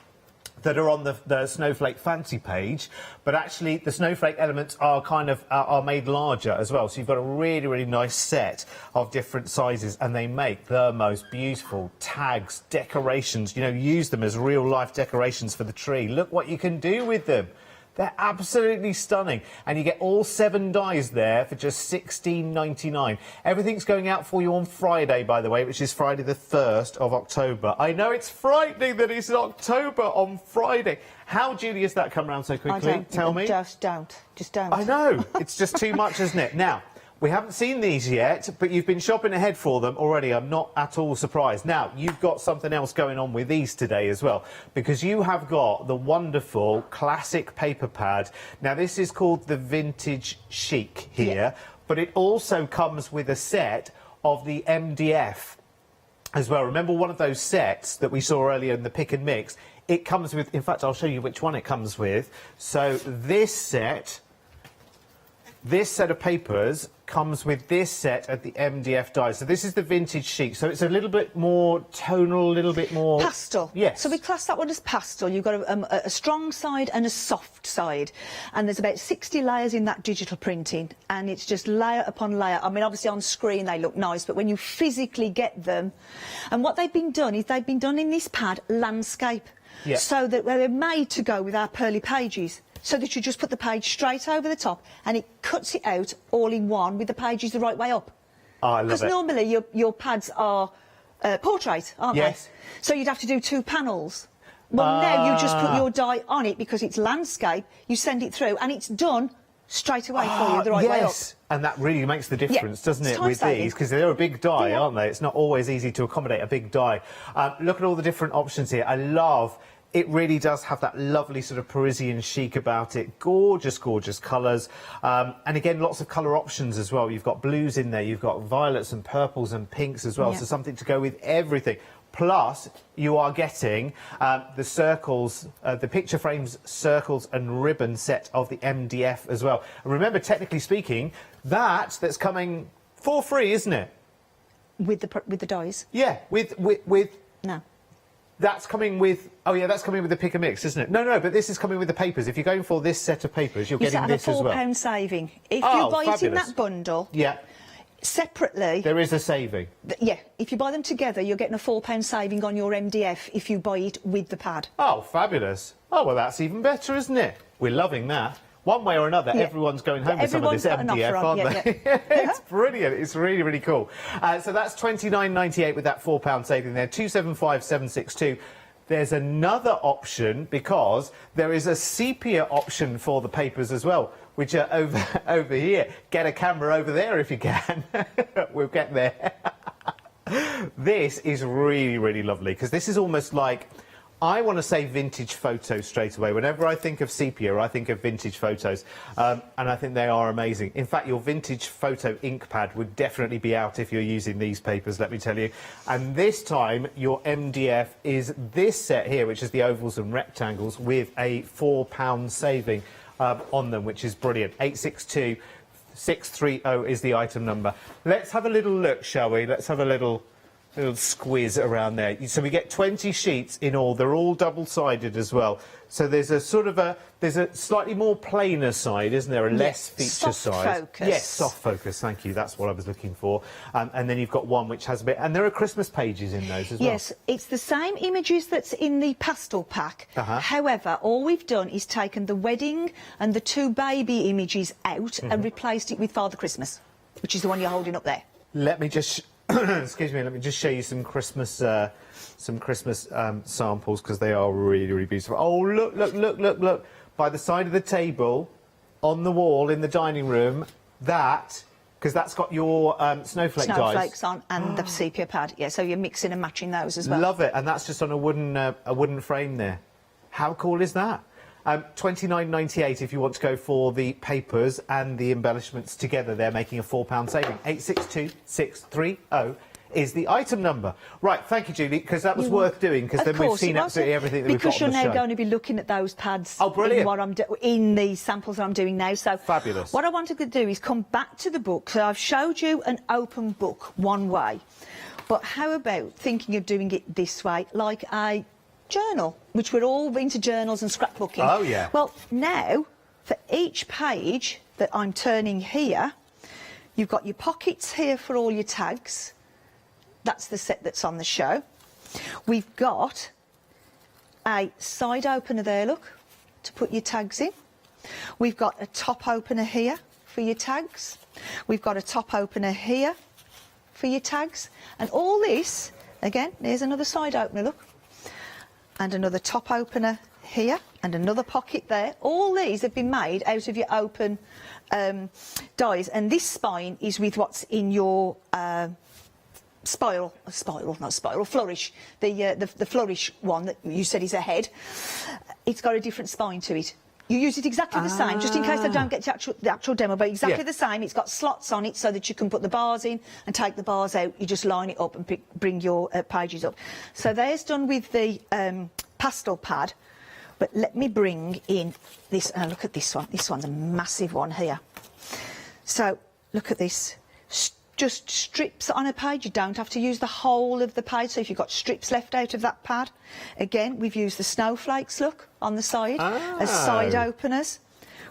that are on the Snowflake Fancy page, but actually the snowflake elements are kind of are made larger as well. So you've got a really, really nice set of different sizes, and they make the most beautiful tags, decorations. You know, use them as real-life decorations for the tree. Look what you can do with them. They're absolutely stunning. And you get all 7 dies there for just £16.99. Everything's going out for you on Friday, by the way, which is Friday the 1st of October. I know it's frightening that it's October on Friday. How, Julie, has that come round so quickly? Tell me. Just don't. I know. It's just too much, isn't it? Now, we haven't seen these yet, but you've been shopping ahead for them already. I'm not at all surprised. Now, you've got something else going on with these today as well, because you have got the wonderful classic paper pad. Now, this is called the Vintage Chic here, but it also comes with a set of the MDF as well. Remember one of those sets that we saw earlier in the pick and mix? It comes with, in fact, I'll show you which one it comes with. So this set of papers comes with this set of the MDF dies. So this is the Vintage Chic. So it's a little bit more tonal, a little bit more... Pastel. Yes. So we class that one as pastel. You've got a strong side and a soft side. And there's about 60 layers in that digital printing. And it's just layer upon layer. I mean, obviously on screen they look nice, but when you physically get them... And what they've been done is they've been done in this pad landscape. Yeah. So that they're made to go with our Pearly Pages. So that you just put the page straight over the top and it cuts it out all in one with the pages the right way up. Oh, I love it. Because normally your pads are portrait, aren't they? So you'd have to do 2 panels. Well, now you just put your die on it because it's landscape, you send it through and it's done straight away for you the right way up. And that really makes the difference, doesn't it, with saving. these? Because they're a big die, aren't they? It's not always easy to accommodate a big die. Look at all the different options here. I love... It really does have that lovely sort of Parisian chic about it. Gorgeous, gorgeous colours. And again, lots of colour options as well. You've got blues in there, you've got violets and purples and pinks as well. So something to go with everything. Plus, you are getting the circles, the picture frames, circles and ribbon set of the MDF as well. And remember, technically speaking, that's coming for free, isn't it? With the dies? Yeah, with... No. That's coming with... Oh, yeah, that's coming with the pick and mix, isn't it? No, but this is coming with the papers. If you're going for this set of papers, you're getting this as well. £4 saving. If you buy it in that bundle... Yeah. Separately... There is a saving. Yeah. If you buy them together, you're getting a £4 saving on your MDF if you buy it with the pad. Oh, fabulous. Oh, well, that's even better, isn't it? We're loving that. One way or another, everyone's going home with some of this MDF, aren't they? It's brilliant. It's really, really cool. So that's £29.98 with that £4 saving there. 275,762. There's another option because there is a sepia option for the papers as well, which are over here. Get a camera over there if you can. We'll get there. This is really, really lovely because this is almost like... I want to say vintage photos straight away. Whenever I think of sepia, I think of vintage photos, and I think they are amazing. In fact, your vintage photo ink pad would definitely be out if you're using these papers, let me tell you. And this time, your MDF is this set here, which is the ovals and rectangles, with a £4 saving on them, which is brilliant. 862630 is the item number. Let's have a little look, shall we? Let's have a little squiz around there. So we get 20 sheets in all. They're all double-sided as well. So there's a sort of there's a slightly more plainer side, isn't there? A less feature side. Focus. Yes, soft focus. Thank you. That's what I was looking for. And then you've got one which has a bit, and there are Christmas pages in those as well. Yes, it's the same images that's in the pastel pack. However, all we've done is taken the wedding and the 2 baby images out and replaced it with Father Christmas, which is the one you're holding up there. Let me just excuse me. Let me just show you some Christmas samples, because they are really, really beautiful. Oh, look, look, look, look, look! By the side of the table, on the wall in the dining room, because that's got your snowflake dies. Snowflakes on and the sepia pad. Yeah, so you're mixing and matching those as well. Love it, and that's just on a wooden frame there. How cool is that? £29.98 if you want to go for the papers and the embellishments together. They're making a £4 saving. 862630 is the item number. Right, thank you, Julie, because that was worth doing, because then we've seen absolutely everything that we've got on the show. Because you're now going to be looking at those pads in the samples that I'm doing now. So fabulous. What I wanted to do is come back to the book. So I've showed you an open book one way, but how about thinking of doing it this way, like a journal, which we're all into journals and scrapbooking. Oh, yeah. Well, now, for each page that I'm turning here, you've got your pockets here for all your tags. That's the set that's on the show. We've got a side opener there, look, to put your tags in. We've got a top opener here for your tags. We've got a top opener here for your tags. And all this, again, there's another side opener, look. And another top opener here, and another pocket there. All these have been made out of your open dies, and this spine is with what's in your flourish. The flourish one that you said is a head. It's got a different spine to it. You use it exactly the same, just in case I don't get to the actual demo, but exactly the same. It's got slots on it so that you can put the bars in and take the bars out. You just line it up and bring your pages up. So there's done with the pastel pad, but let me bring in this. Look at this one. This one's a massive one here. So look at this. Just strips on a page. You don't have to use the whole of the page. So if you've got strips left out of that pad, again, we've used the snowflakes, look, on the side as side openers.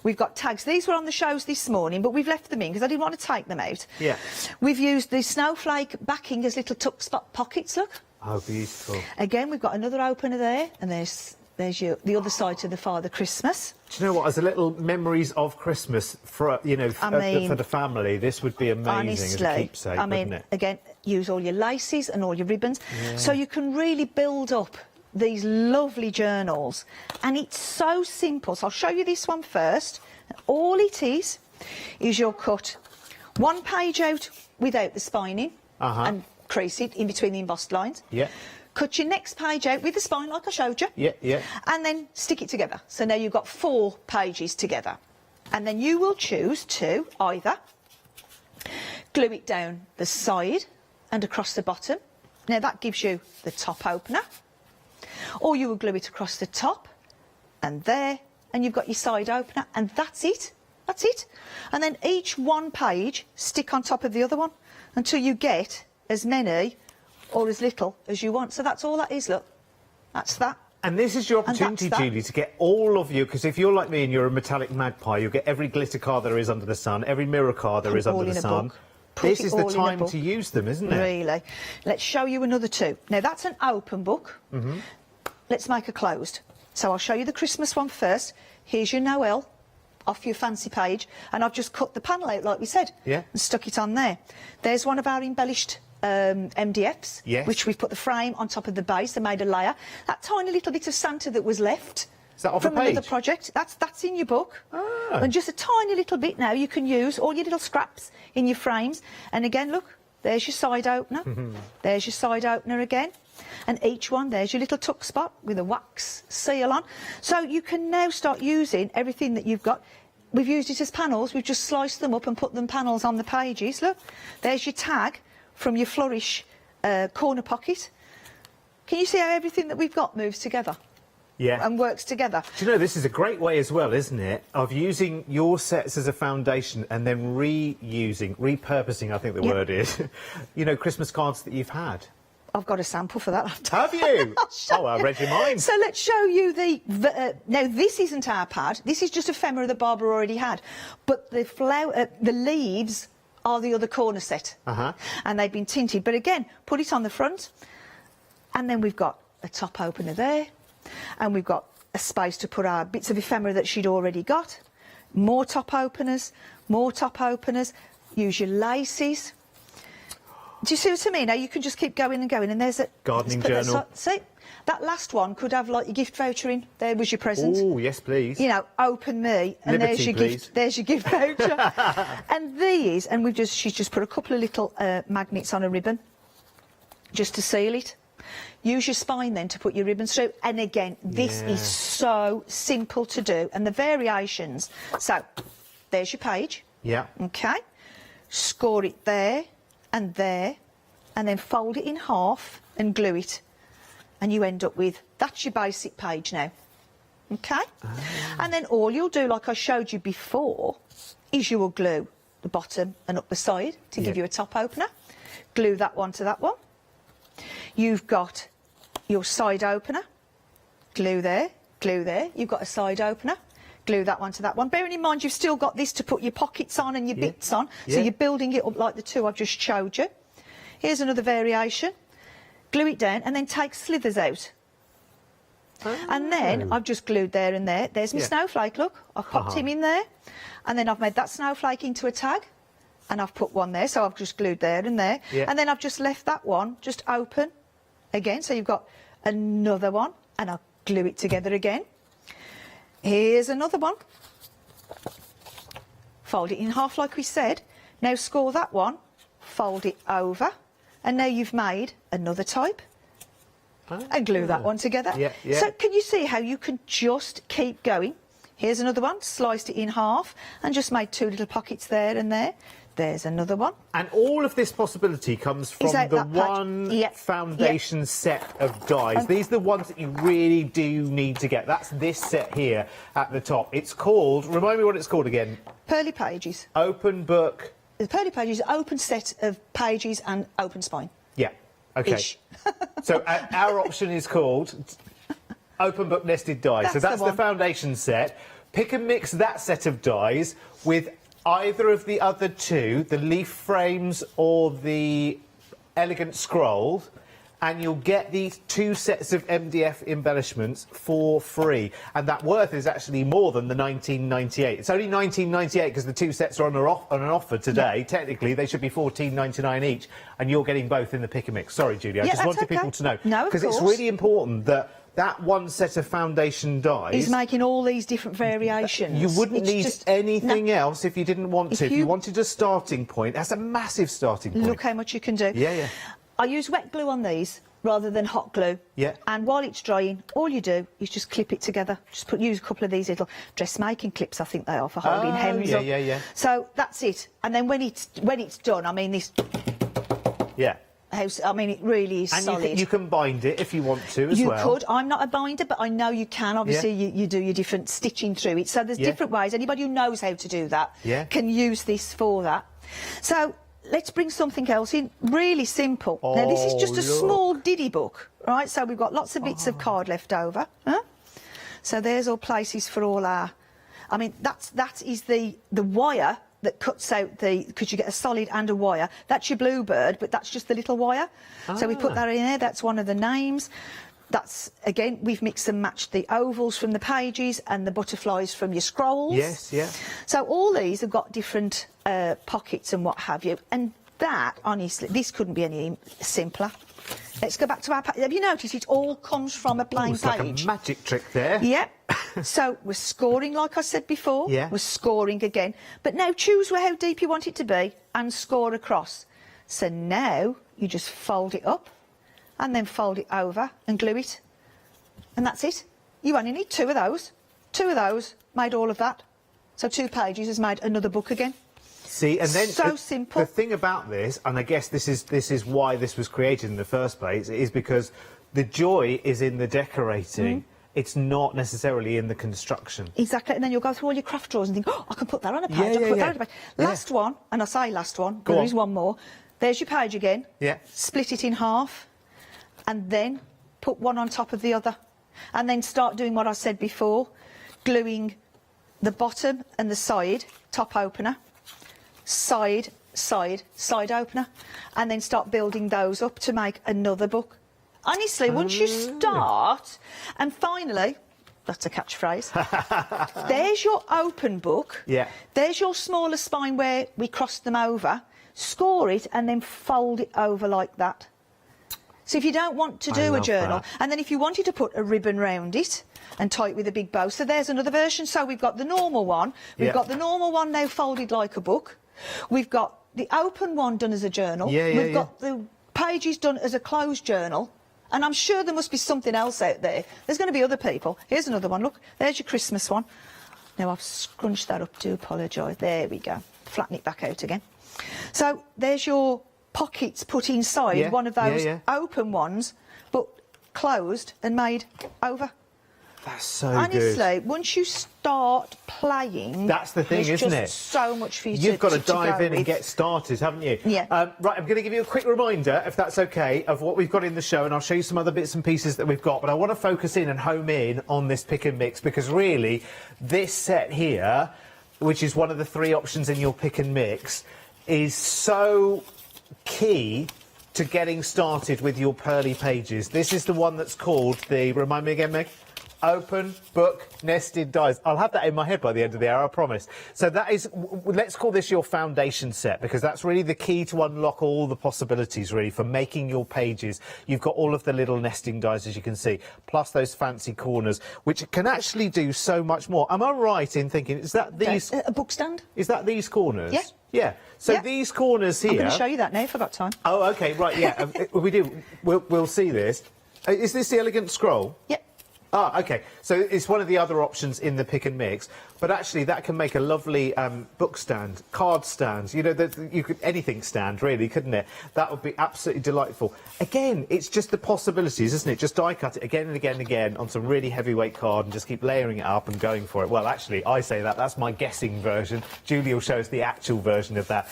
We've got tags. These were on the shows this morning, but we've left them in because I didn't want to take them out. Yeah. We've used the snowflake backing as little tuck spot pockets, look. Oh, beautiful. Again, we've got another opener there, and there's the other side to the Father Christmas. Do you know what? As a little memories of Christmas for for the family, this would be amazing as a keepsake, wouldn't it? Again, use all your laces and all your ribbons, so you can really build up these lovely journals. And it's so simple. So I'll show you this one first. All it is you'll cut one page out without the spining and crease it in between the embossed lines. Yeah. Cut your next page out with the spine, like I showed you. Yeah, yeah. And then stick it together. So now you've got 4 pages together. And then you will choose to either glue it down the side and across the bottom. Now that gives you the top opener. Or you will glue it across the top and there, and you've got your side opener, and that's it. That's it. And then each one page stick on top of the other one until you get as many or as little as you want. So that's all that is, look. That's that. And this is your opportunity, Julie, to get all of you, because if you're like me and you're a metallic magpie, you'll get every glitter card there is under the sun, every mirror card there is under the sun. This is the time to use them, isn't it? Really. Let's show you another 2. Now, that's an open book. Let's make a closed. So I'll show you the Christmas one first. Here's your Noel off your fancy page, and I've just cut the panel out, like we said, and stuck it on there. There's one of our embellished MDFs, which we've put the frame on top of the base and made a layer. That tiny little bit of Santa that was left from another project, that's in your book. And just a tiny little bit now you can use all your little scraps in your frames. And again, look, there's your side opener. There's your side opener again. And each one, there's your little tuck spot with a wax seal on. So you can now start using everything that you've got. We've used it as panels. We've just sliced them up and put them panels on the pages. Look, there's your tag from your flourish corner pocket. Can you see how everything that we've got moves together? Yeah. And works together. Do you know, this is a great way as well, isn't it, of using your sets as a foundation and then repurposing, I think the word is, you know, Christmas cards that you've had. I've got a sample for that. Have you? I read your mind. So let's show you now this isn't our pad. This is just ephemera that Barbara already had. But the the leaves are the other corner set. And they've been tinted. But again, put it on the front. And then we've got a top opener there. And we've got a space to put our bits of ephemera that she'd already got. More top openers, more top openers. Use your laces. Do you see what I mean? Now you can just keep going and going. And there's a gardening journal. See, that last one could have like your gift voucher in. There was your present. Oh, yes, please. You know, open me, and Liberty, there's your please. gift. There's your gift voucher. And these, and she's just put a couple of little magnets on a ribbon, just to seal it. Use your spine then to put your ribbons through. And again, this is so simple to do. And the variations. So, there's your page. Yeah. Okay. Score it there and there. And then fold it in half and glue it. And you end up with, that's your basic page now. Okay. And then all you'll do, like I showed you before, is you will glue the bottom and up the side to give you a top opener. Glue that one to that one. You've got your side opener, glue there, glue there. You've got a side opener, glue that one to that one. Bearing in mind you've still got this to put your pockets on and your bits on, so you're building it up like the two I've just showed you. Here's another variation. Glue it down and then take slithers out. And then I've just glued there and there. There's my snowflake, look. I've popped him in there. And then I've made that snowflake into a tag. And I've put one there, so I've just glued there and there. And then I've just left that one just open again. So you've got another one, and I'll glue it together again. Here's another one. Fold it in half like we said. Now score that one, fold it over, and now you've made another type. And glue that one together. So can you see how you can just keep going? Here's another one, sliced it in half, and just made two little pockets there and there. There's another one. And all of this possibility comes from the one foundation set of dies. These are the ones that you really do need to get. That's this set here at the top. It's called, remind me what it's called again. Pearly Pages. Open book. The Pearly Pages, open set of pages and open spine. Yeah, okay. So our option is called Open Book Nested Dies. So that's the foundation set. Pick and mix that set of dies with either of the other two, the leaf frames or the elegant scrolls, and you'll get these two sets of MDF embellishments for free. And that worth is actually more than the $19.98. It's only $19.98 because the two sets are on an offer today. Technically, they should be $14.99 each, and you're getting both in the pick and mix. Sorry, Julie, I just wanted people to know. No, of course. Because it's really important that that one set of foundation dies... He's making all these different variations. You wouldn't need anything else if you didn't want to. If you wanted a starting point, that's a massive starting point. Look how much you can do. Yeah. I use wet glue on these rather than hot glue. Yeah. And while it's drying, all you do is just clip it together. Just use a couple of these little dressmaking clips, I think they are, for holding hems up. Yeah. So that's it. And then when it's done, I mean this... Yeah. I mean, it really is solid. And you can bind it if you want to as well. You could. I'm not a binder, but I know you can. Obviously, you do your different stitching through it. So there's different ways. Anybody who knows how to do that can use this for that. So let's bring something else in. Really simple. Now, this is just a small diddy book, right? So we've got lots of bits of card left over. So there's all places for all our... I mean, that is the wire that cuts out because you get a solid and a wire. That's your bluebird, but that's just the little wire. So we put that in there. That's one of the names. That's, again, we've mixed and matched the ovals from the pages and the butterflies from your scrolls. Yes. So all these have got different pockets and what have you. And that, honestly, this couldn't be any simpler. Let's go back to our... Have you noticed it all comes from a plain it's page? Like a magic trick there. Yep. So we're scoring, like I said before. Yeah. We're scoring again. But now choose how deep you want it to be and score across. So now you just fold it up and then fold it over and glue it. And that's it. You only need 2 of those. 2 of those made all of that. So 2 pages has made another book again. See, and then so simple. The thing about this, and I guess this is why this was created in the first place, is because the joy is in the decorating. It's not necessarily in the construction. Exactly, and then you'll go through all your craft drawers and think, oh, I can put that on a page, I can put that on a page. Last one, and I say last one, there is one more. There's your page again. Yeah. Split it in half, and then put one on top of the other. And then start doing what I said before, gluing the bottom and the side, top opener, side opener, and then start building those up to make another book. Honestly, once you start, and finally, that's a catchphrase, there's your open book, there's your smaller spine where we crossed them over, score it and then fold it over like that. So if you don't want to do a journal, and then if you wanted to put a ribbon round it and tie it with a big bow, so there's another version. So we've got the normal one, we've got the normal one now folded like a book, we've got the open one done as a journal, we've got the pages done as a closed journal, and I'm sure there must be something else out there. There's going to be other people. Here's another one, look, there's your Christmas one. Now I've scrunched that up, do apologise. There we go, flatten it back out again. So there's your pockets put inside one of those open ones, but closed and made over. That's so Honestly, good. once you start playing, that's the thing, isn't just it? So much for you You've got to dive in with. and get started, haven't you? Yeah. Right, I'm going to give you a quick reminder, if that's okay, of what we've got in the show, and I'll show you some other bits and pieces that we've got. But I want to focus in and home in on this pick and mix, because really, this set here, which is one of the 3 options in your pick and mix, is so key to getting started with your pearly pages. This is the one that's called the, remind me again, Meg? Open book nested dies. I'll have that in my head by the end of the hour, I promise. So that is, let's call this your foundation set, because that's really the key to unlock all the possibilities, really, for making your pages. You've got all of the little nesting dies, as you can see, plus those fancy corners, which can actually do so much more. Am I right in thinking, is that these... A book stand? Is that these corners? Yeah. Yeah. So these corners here... I'm going to show you that now if I've got time. Oh, OK, right, yeah. We do. We'll see this. Is this the elegant scroll? Yep. Ah, OK. So it's one of the other options in the pick and mix. But actually, that can make a lovely book stand, card stand. You know, you could anything stand, really, couldn't it? That would be absolutely delightful. Again, it's just the possibilities, isn't it? Just die cut it again and again and again on some really heavyweight card and just keep layering it up and going for it. Well, actually, I say that. That's my guessing version. Julie will show us the actual version of that.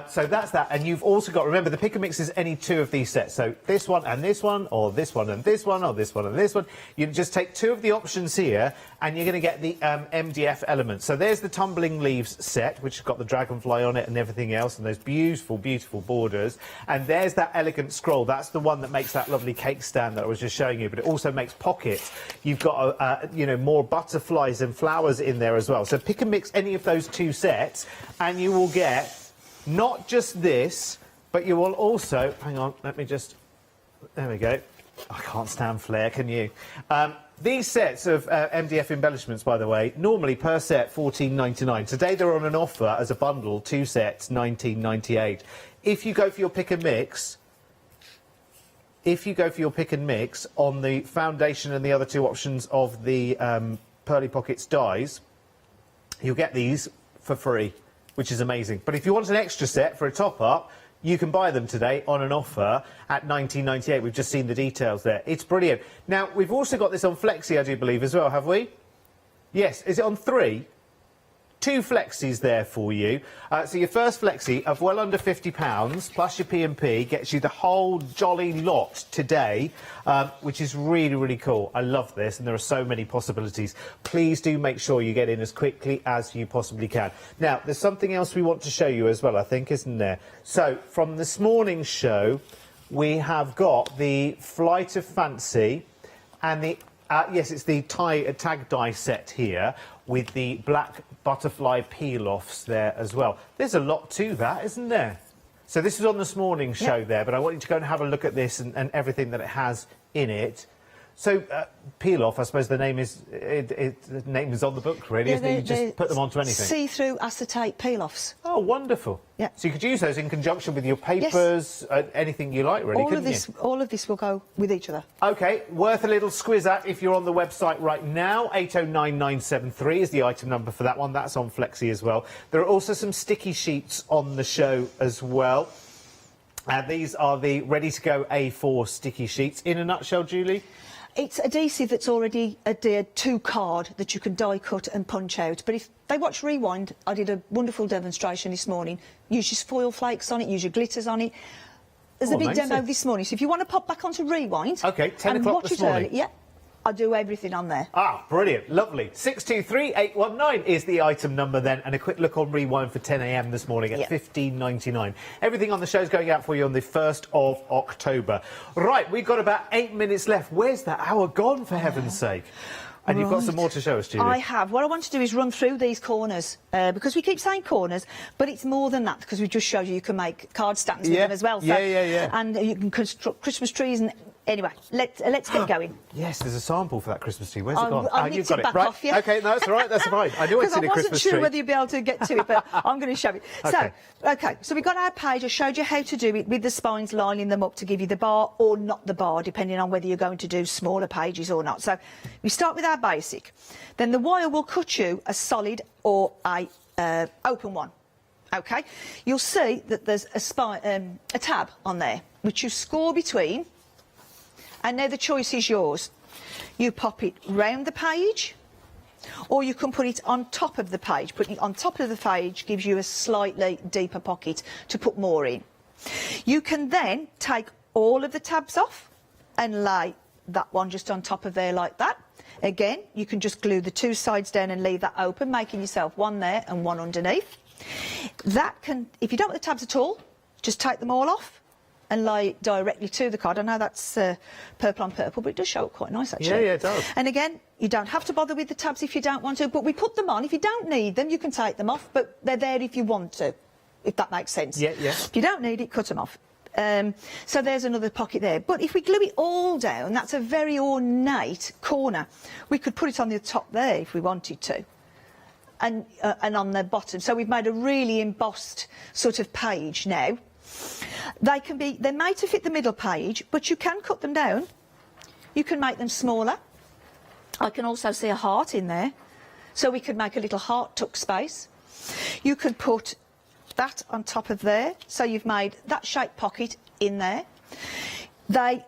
So that's that. And you've also got, remember, the pick and mix is any 2 of these sets. So this one and this one, or this one and this one, or this one and this one. You just take 2 of the options here, and you're going to get the MDF elements. So there's the tumbling leaves set, which has got the dragonfly on it and everything else, and those beautiful, beautiful borders. And there's that elegant scroll. That's the one that makes that lovely cake stand that I was just showing you, but it also makes pockets. You've got, you know, more butterflies and flowers in there as well. So pick and mix any of those 2 sets, and you will get not just this, but you will also... Hang on, let me just... There we go. I can't stand flare, can you? These sets of MDF embellishments, by the way, normally per set £14.99. Today they're on an offer as a bundle, 2 sets, £19.98. If you go for your pick and mix, on the foundation and the other 2 options of the Pearly Pockets dies, you'll get these for free, which is amazing. But if you want an extra set for a top-up, you can buy them today on an offer at £19.98. We've just seen the details there. It's brilliant. Now, we've also got this on Flexi, I do believe, as well, have we? Yes. Is it on 3? 2 flexis there for you. So your first flexi of well under £50 plus your P&P gets you the whole jolly lot today, which is really, really cool. I love this, and there are so many possibilities. Please do make sure you get in as quickly as you possibly can. Now, there's something else we want to show you as well, I think, isn't there? So, from this morning's show, we have got the Flight of Fancy and the... yes, it's the tag die set here with the black butterfly peel-offs there as well. There's a lot to that, isn't there? So this is on this morning's show there, but I want you to go and have a look at this and everything that it has in it. So, peel off, I suppose the name is the name is on the book, really, isn't it? You just put them onto anything. See-through acetate peel-offs. Oh, wonderful. Yeah. So you could use those in conjunction with your papers, anything you like, really, couldn't you? All of this will go with each other. OK, worth a little squiz at if you're on the website right now. 809973 is the item number for that one. That's on Flexi as well. There are also some sticky sheets on the show as well. These are the ready-to-go A4 sticky sheets. In a nutshell, Julie? It's adhesive that's already adhered to card that you can die cut and punch out. But if they watch Rewind, I did a wonderful demonstration this morning. Use your foil flakes on it, use your glitters on it. There's a big demo this morning, so if you want to pop back onto Rewind... OK, 10 o'clock this morning. Early, yeah, I do everything on there. Ah, brilliant, lovely. 623819 is the item number then, and a quick look on Rewind for 10 a.m. this morning at $15.99. Everything on the show's going out for you on the 1st of October. Right, we've got about 8 minutes left. Where's that hour gone, for heaven's sake? And you've got some more to show us, Julie. I have. What I want to do is run through these corners, because we keep saying corners, but it's more than that, because we just showed you can make card stands with them as well. So, and you can construct Christmas trees and... Anyway, let's get going. Yes, there's a sample for that Christmas tree. Where's it gone? I you've got it. back Right. off you. OK, no, that's all right. That's fine. I knew I'd seen a Christmas tree. Because I wasn't sure whether you'd be able to get to it, but I'm going to show it. Okay. So, OK, so we've got our page. I showed you how to do it with the spines, lining them up to give you the bar or not the bar, depending on whether you're going to do smaller pages or not. So we start with our basic. Then the wire will cut you a solid or a open one. OK, you'll see that there's a tab on there, which you score between. And now the choice is yours. You pop it round the page, or you can put it on top of the page. Putting it on top of the page gives you a slightly deeper pocket to put more in. You can then take all of the tabs off and lay that one just on top of there like that. Again, you can just glue the two sides down and leave that open, making yourself one there and one underneath. That can, if you don't want the tabs at all, just take them all off and lay it directly to the card. I know that's purple on purple, but it does show up quite nice, actually. Yeah, it does. And again, you don't have to bother with the tabs if you don't want to, but we put them on. If you don't need them, you can take them off, but they're there if you want to, if that makes sense. Yeah. If you don't need it, cut them off. So there's another pocket there. But if we glue it all down, that's a very ornate corner. We could put it on the top there if we wanted to. And on the bottom. So we've made a really embossed sort of page now. They're made to fit the middle page, but you can cut them down. You can make them smaller. I can also see a heart in there, so we could make a little heart tuck space. You could put that on top of there, so you've made that shaped pocket in there. They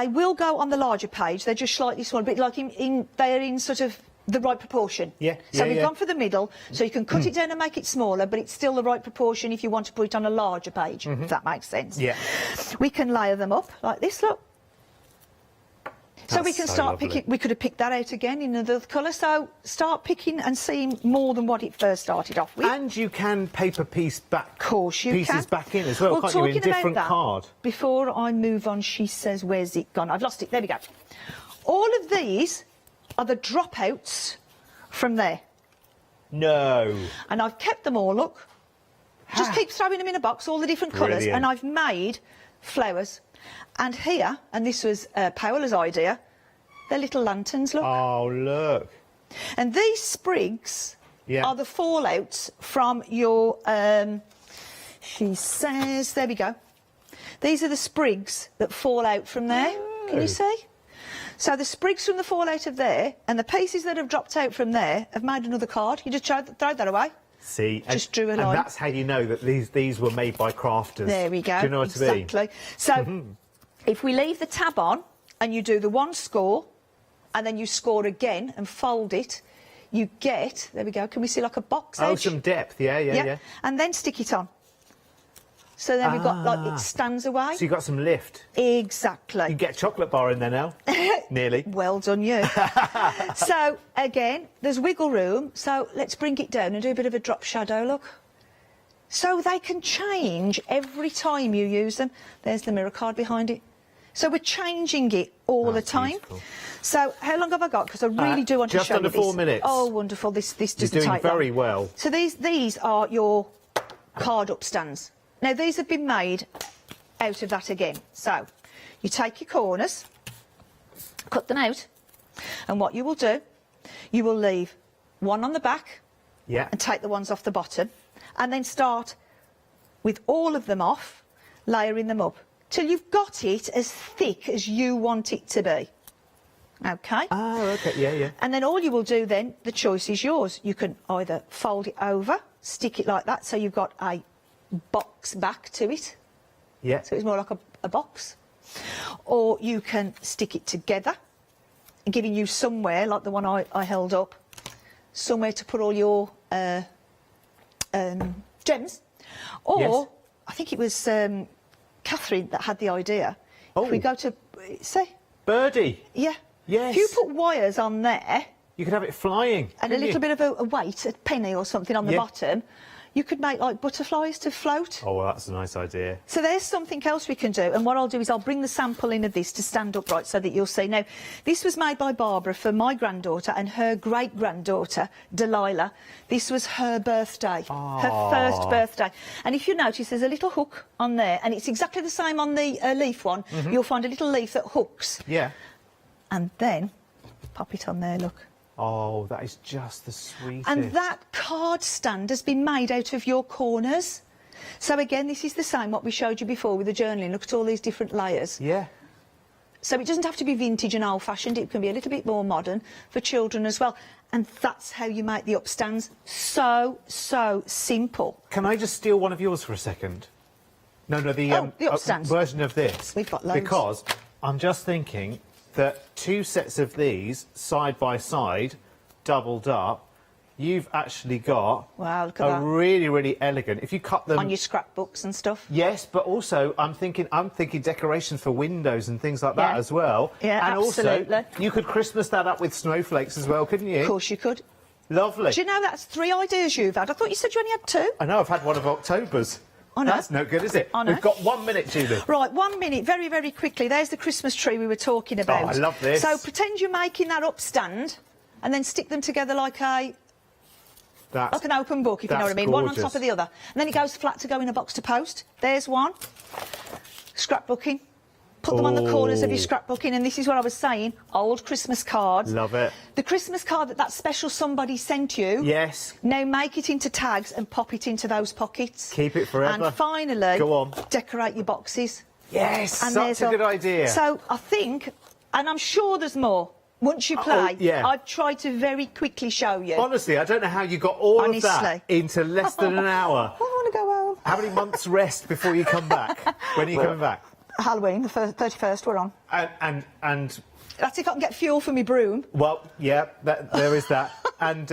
will go on the larger page. They're just slightly smaller, but like they're in sort of the right proportion. So we've gone for the middle, so you can cut it down and make it smaller, but it's still the right proportion if you want to put it on a larger page, if that makes sense. We can layer them up like this, look. So we can start picking, we could have picked that out again in another colour, so start picking and seeing more than what it first started off with. And you can paper piece back, of course you pieces back in as well, can't you, in different card? Before I move on, she says, where's it gone? I've lost it, there we go. All of these are the dropouts from there. No. And I've kept them all, look. Just keep throwing them in a box, all the different colours, and I've made flowers. And here, and this was Paola's idea, they're little lanterns, look. Oh, look. And these sprigs are the fallouts from your, she says, there we go. These are the sprigs that fall out from there. Can you see? So the sprigs from the fallout of there and the pieces that have dropped out from there have made another card. You just throw that away. See, just drew a line. And that's how you know that these were made by crafters. There we go. Do you know what I mean? Exactly. So if we leave the tab on and you do the one score and then you score again and fold it, you get, there we go, can we see like a box edge? Oh, some depth, yeah. And then stick it on. So then we've got, like, it stands away. So you've got some lift. Exactly. You can get a chocolate bar in there now. Nearly. Well done, you. So, again, there's wiggle room. So let's bring it down and do a bit of a drop shadow, look. So they can change every time you use them. There's the mirror card behind it. So we're changing it all the time. Beautiful. So how long have I got? Because I really do want to show you this. Just under 4 minutes. Oh, wonderful. This doesn't You're doing take long. very well. So these are your card up stands. Now, these have been made out of that again. So, you take your corners, cut them out, and what you will do, you will leave one on the back, yeah, and take the ones off the bottom, and then start with all of them off, layering them up till you've got it as thick as you want it to be. Okay? Oh, okay, yeah, yeah. And then all you will do then, the choice is yours. You can either fold it over, stick it like that, so you've got a box back to it. Yeah. So it's more like a box. Or you can stick it together, giving you somewhere, like the one I held up, somewhere to put all your gems. Or, yes, I think it was Catherine that had the idea. Oh. If we go to, say? Birdie. Yeah. Yes. If you put wires on there... You could have it flying. And a little bit of a weight, a penny or something on the bottom, you could make like butterflies to float. Oh, well, that's a nice idea. So there's something else we can do. And what I'll do is I'll bring the sample in of this to stand upright so that you'll see. Now, this was made by Barbara for my granddaughter and her great-granddaughter, Delilah. This was her birthday, her first birthday. And if you notice, there's a little hook on there, and it's exactly the same on the leaf one. Mm-hmm. You'll find a little leaf that hooks. Yeah. And then pop it on there, look. Oh, that is just the sweetest. And that card stand has been made out of your corners. So again, this is the same what we showed you before with the journaling. Look at all these different layers. Yeah. So it doesn't have to be vintage and old-fashioned. It can be a little bit more modern for children as well. And that's how you make the upstands. So simple. Can I just steal one of yours for a second? No, the upstands. Version of this. We've got loads. Because I'm just thinking that 2 sets of these side by side, doubled up, you've actually got wow, look at that. Really, really elegant. If you cut them on your scrapbooks and stuff. Yes, but also I'm thinking decorations for windows and things like that as well. Yeah, and absolutely. Also, you could Christmas that up with snowflakes as well, couldn't you? Of course you could. Lovely. Do you know that's 3 ideas you've had? I thought you said you only had 2. I know, I've had one of October's. I know. That's no good, is it? I know. We've got 1 minute, Julie. Right, 1 minute, very, very quickly. There's the Christmas tree we were talking about. Oh, I love this. So pretend you're making that upstand and then stick them together like an open book, if you know what I mean. One on top of the other. And then it goes flat to go in a box to post. There's one. Scrapbooking. Put them on the corners of your scrapbooking, and this is what I was saying, old Christmas cards. Love it. The Christmas card that special somebody sent you. Yes. Now make it into tags and pop it into those pockets. Keep it forever. And finally, go on, decorate your boxes. Yes, and such a good idea. So I think, and I'm sure there's more. Once you play, I've tried to very quickly show you. Honestly, I don't know how you got all of that into less than an hour. I want to go home. How many months rest before you come back? When are you coming back? Halloween, the 31st, we're on. And that's if I can get fuel for my broom. Well, yeah, there is that. And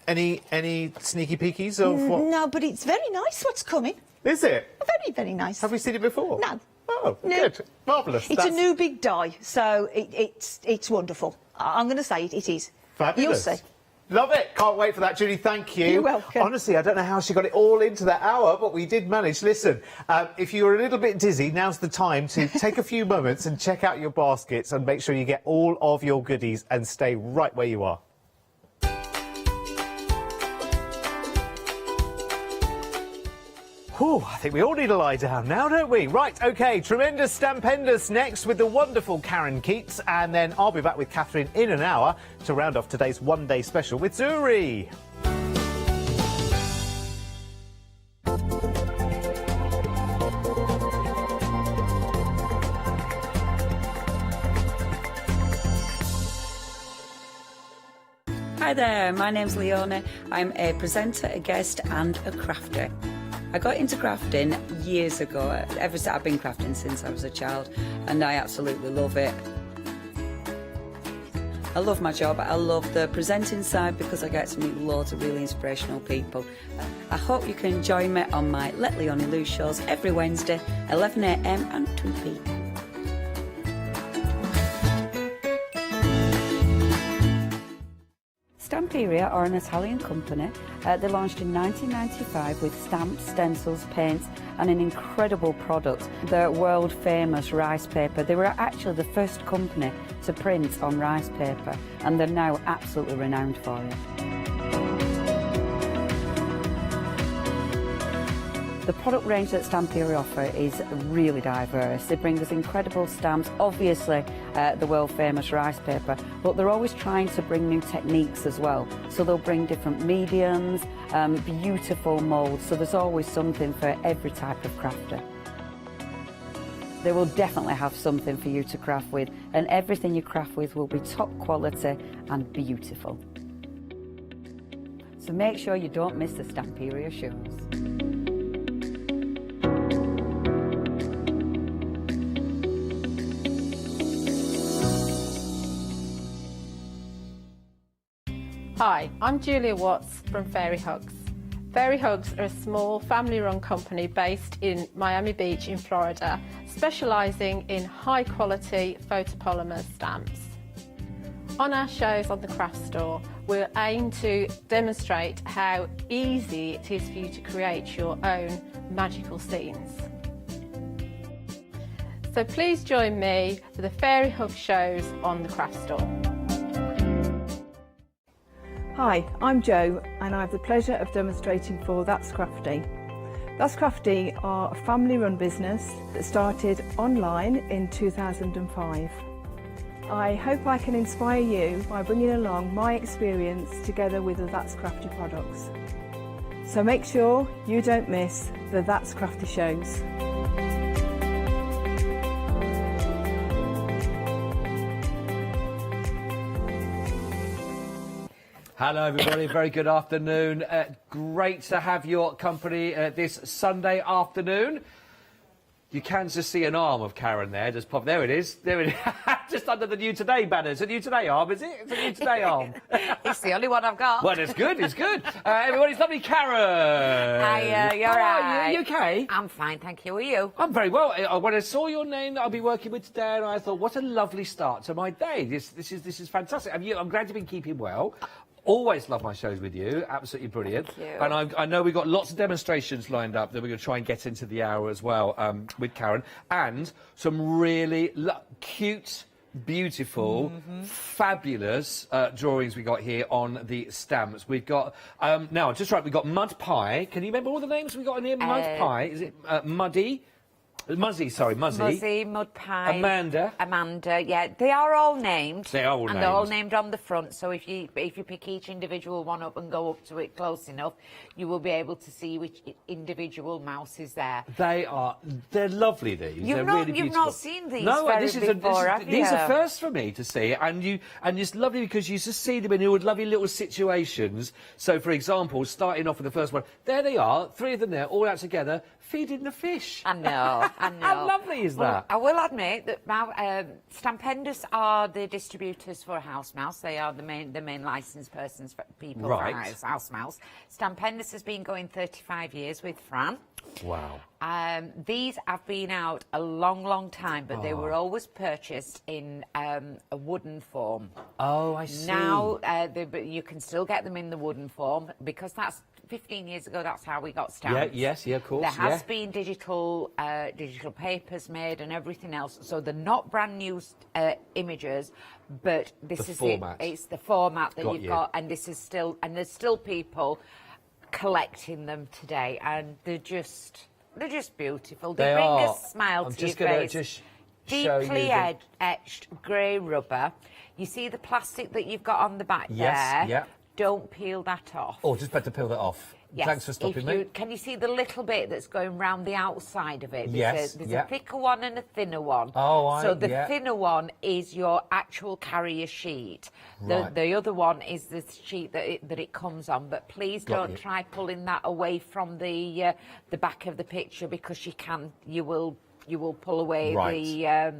any sneaky peekies of what? No, but it's very nice what's coming. Is it? Very, very nice. Have we seen it before? No. Oh, no. Good. Marvellous. It's a new big die, so it's wonderful. I'm going to say it is. Fabulous. You'll see. Love it. Can't wait for that, Julie. Thank you. You're welcome. Honestly, I don't know how she got it all into that hour, but we did manage. Listen, if you're a little bit dizzy, now's the time to take a few moments and check out your baskets and make sure you get all of your goodies and stay right where you are. Whew, I think we all need to lie down now, don't we? Right, OK, tremendous Stampendous next with the wonderful Karen Keats, and then I'll be back with Catherine in an hour to round off today's one-day special with Zuri. Hi there, my name's Leona. I'm a presenter, a guest and a crafter. I got into crafting years ago. I've been crafting since I was a child, and I absolutely love it. I love my job. I love the presenting side because I get to meet loads of really inspirational people. I hope you can join me on my Let Leona Loose shows every Wednesday, 11 AM and 2 PM. Stamperia are an Italian company. They launched in 1995 with stamps, stencils, paints and an incredible product, the world famous rice paper. They were actually the first company to print on rice paper, and they're now absolutely renowned for it. The product range that Stamperia offer is really diverse. They bring us incredible stamps, obviously the world famous rice paper, but they're always trying to bring new techniques as well. So they'll bring different mediums, beautiful moulds, so there's always something for every type of crafter. They will definitely have something for you to craft with, and everything you craft with will be top quality and beautiful. So make sure you don't miss the Stamperia shows. Hi, I'm Julia Watts from Fairy Hugs. Fairy Hugs are a small family-run company based in Miami Beach in Florida, specialising in high-quality photopolymer stamps. On our shows on the craft store, we'll aim to demonstrate how easy it is for you to create your own magical scenes. So please join me for the Fairy Hug shows on the craft store. Hi, I'm Jo and I have the pleasure of demonstrating for That's Crafty. That's Crafty are a family-run business that started online in 2005. I hope I can inspire you by bringing along my experience together with the That's Crafty products. So make sure you don't miss the That's Crafty shows. Hello everybody, very good afternoon. Great to have your company this Sunday afternoon. You can just see an arm of Karen there, just pop, there it is, just under the New Today banner. It's a New Today arm, is it? It's a New Today arm. It's the only one I've got. Well, it's good, it's good. Everybody, it's lovely Karen. Hi, you're How right. are you? You okay? I'm fine, thank you. Are you? I'm very well. When I saw your name that I'll be working with today, and I thought, what a lovely start to my day. This is fantastic. I'm glad you've been keeping well. Always love my shows with you. Absolutely brilliant. Thank you. And I know we've got lots of demonstrations lined up that we're going to try and get into the hour as well with Karen. And some really cute, beautiful, fabulous drawings we got here on the stamps. We've got, now, just right, we've got Mud Pie. Can you remember all the names we got in here? Mud Pie. Is it Muddy? Muzzy, sorry, Muzzy. Muzzy, Mud Pie. Amanda, yeah. They are all named. They are all and named. they're all named on the front, so if you pick each individual one up and go up to it close enough, you will be able to see which individual mouse is there. They're lovely, these. You've not seen these before, have you? These are first for me to see, and it's lovely because you just see them in all lovely little situations. So, for example, starting off with the first one, there they are, 3 of them there, all out together, feeding the fish. I know. How lovely is that? Well, I will admit that Stampendos are the distributors for House Mouse. They are the main licensed persons for people for House Mouse. Stampendos has been going 35 years with Fran. Wow. These have been out a long time, but they were always purchased in a wooden form. Oh, I see. Now you can still get them in the wooden form because that's 15 years ago. That's how we got stamps. Yeah, of course. There has been digital papers made and everything else, so they're not brand new images, but this is format. It's the format that you've you. got, and this is still, and there's still people collecting them today, and they're just beautiful. They bring a smile to your face. Just Deeply etched grey rubber. You see the plastic that you've got on the back there? Yeah. Don't peel that off. Oh, just better peel that off. Yes. Thanks for stopping me. Can you see the little bit that's going round the outside of it? Yes, There's a thicker one and a thinner one. Oh, So the thinner one is your actual carrier sheet. Right. The other one is the sheet that it comes on. But please don't try pulling that away from the back of the picture, because you will pull away the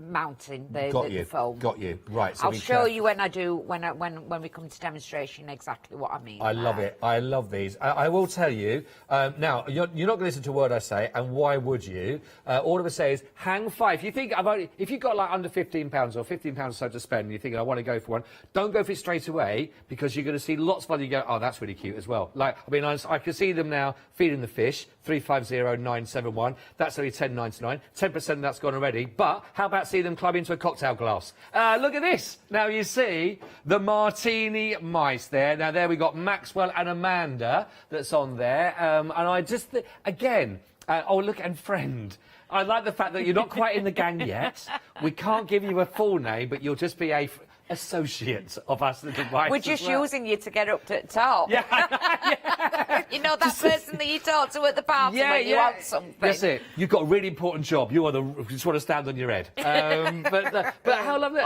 mounting the foam. Got you. Right. So I'll show you when when we come to demonstration exactly what I mean. I love it. I love these. I will tell you now. You're not going to listen to a word I say, and why would you? All of us say is hang 5. If you've got like under £15 or £15 or so to spend, and you think I want to go for one, don't go for it straight away, because you're going to see lots of other. You go, oh, that's really cute as well. Like, I mean, I can see them now feeding the fish. 350971. That's only £10.99. 10% that's gone already. But how about about seeing them climb into a cocktail glass. Look at this. Now, you see the martini mice there. Now, there we got Maxwell and Amanda that's on there. And I just, again, oh, look, and friend. I like the fact that you're not quite in the gang yet. We can't give you a full name, but you'll just be a associate of us little mice. We're just using you to get up to the top. Yeah. You know that person that you talk to at the party when you want something. That's it. You've got a really important job. You just want to stand on your head. But how lovely!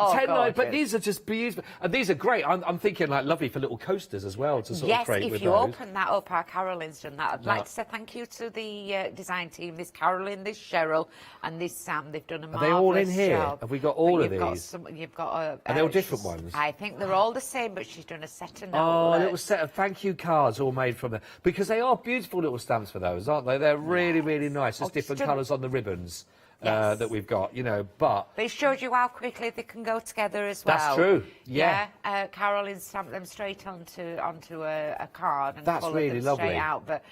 But these are just beautiful, and these are great. I'm thinking like lovely for little coasters as well to sort of create with those. Yes, if you open that up, our Carolyn's done that. I'd like to say thank you to the design team. This Carolyn, this Cheryl, and this Sam. They've done a marvellous job. Are they all in here? Have we got all of these? You've got are they all different ones? I think they're all the same, but she's done a set of notes. Oh, a little set of thank you cards all made from there. Because they are beautiful little stamps for those, aren't they? They're really, really nice. There's different colours on the ribbons that we've got, you know, but it showed you how quickly they can go together as well. That's true, yeah. Carolyn stamped them straight onto a card and that's coloured really them lovely. straight out, but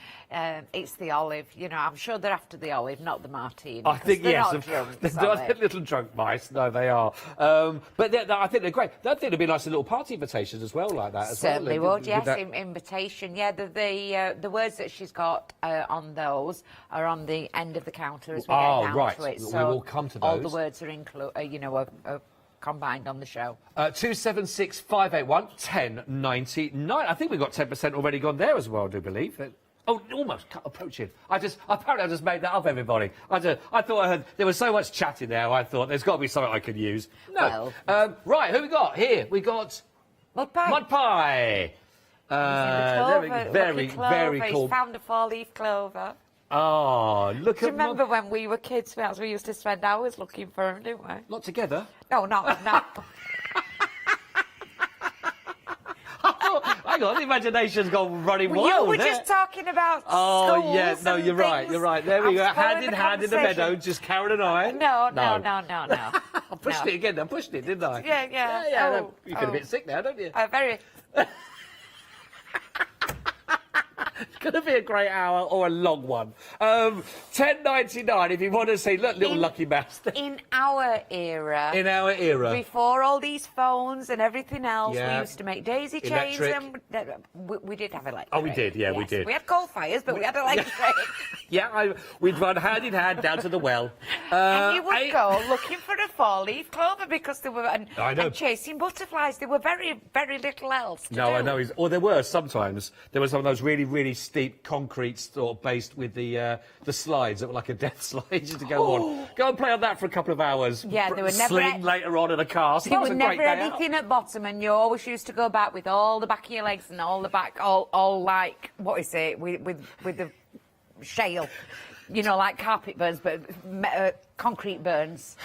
it's the olive, you know, I'm sure they're after the olive, not the martini. I think, they're yes, not drunk, they're little drunk mice. No, they are. But I think they're great. I think they'd be nice little party invitations as well, like that. Certainly well. would, yes, invitation. Yeah, the words that she's got on those are on the end of the counter as we get down to it. So we will come to those. All the words are combined on the show. 276-581 1099. I think we've got 10% already gone there as well, I do believe. Oh, almost approaching. Apparently I just made that up, everybody. I thought there was so much chat in there. I thought there's got to be something I could use. No. Right, who we got here? We got Mud Pie. Mud Pie. Very cool. He's found a 4-leaf clover. Oh, look at. Do you remember when we were kids? We used to spend hours looking for them, didn't we? Not together. No. Hang on, the imagination's gone running wild. You were just talking about schools yeah, no, you're right, There we go, hand in hand in the meadow, just Karen and I. No. I pushed it again, I pushed it, didn't I? Yeah. You feel a bit sick now, don't you? Very. It's going to be a great hour or a long one. 10.99 if you want to see little Lucky Mouse. In our era. Before all these phones and everything else, we used to make daisy chains. And we did have electric. Oh, we did, we did. We had coal fires, but we had electric. We'd run hand in hand down to the well. And you would go looking for a 4-leaf clover because there were, and chasing butterflies. There were very, very little else to do. I know. Or there were sometimes. There were some of those really, really steep concrete sort of based with the slides that were like a death slide to go on. Go and play on that for a couple of hours. Yeah, there were never sling later on in a car. So there was never anything at bottom, and you always used to go back with all the back of your legs and all the back, all like what is it with the shale. You know, like carpet burns, but concrete burns.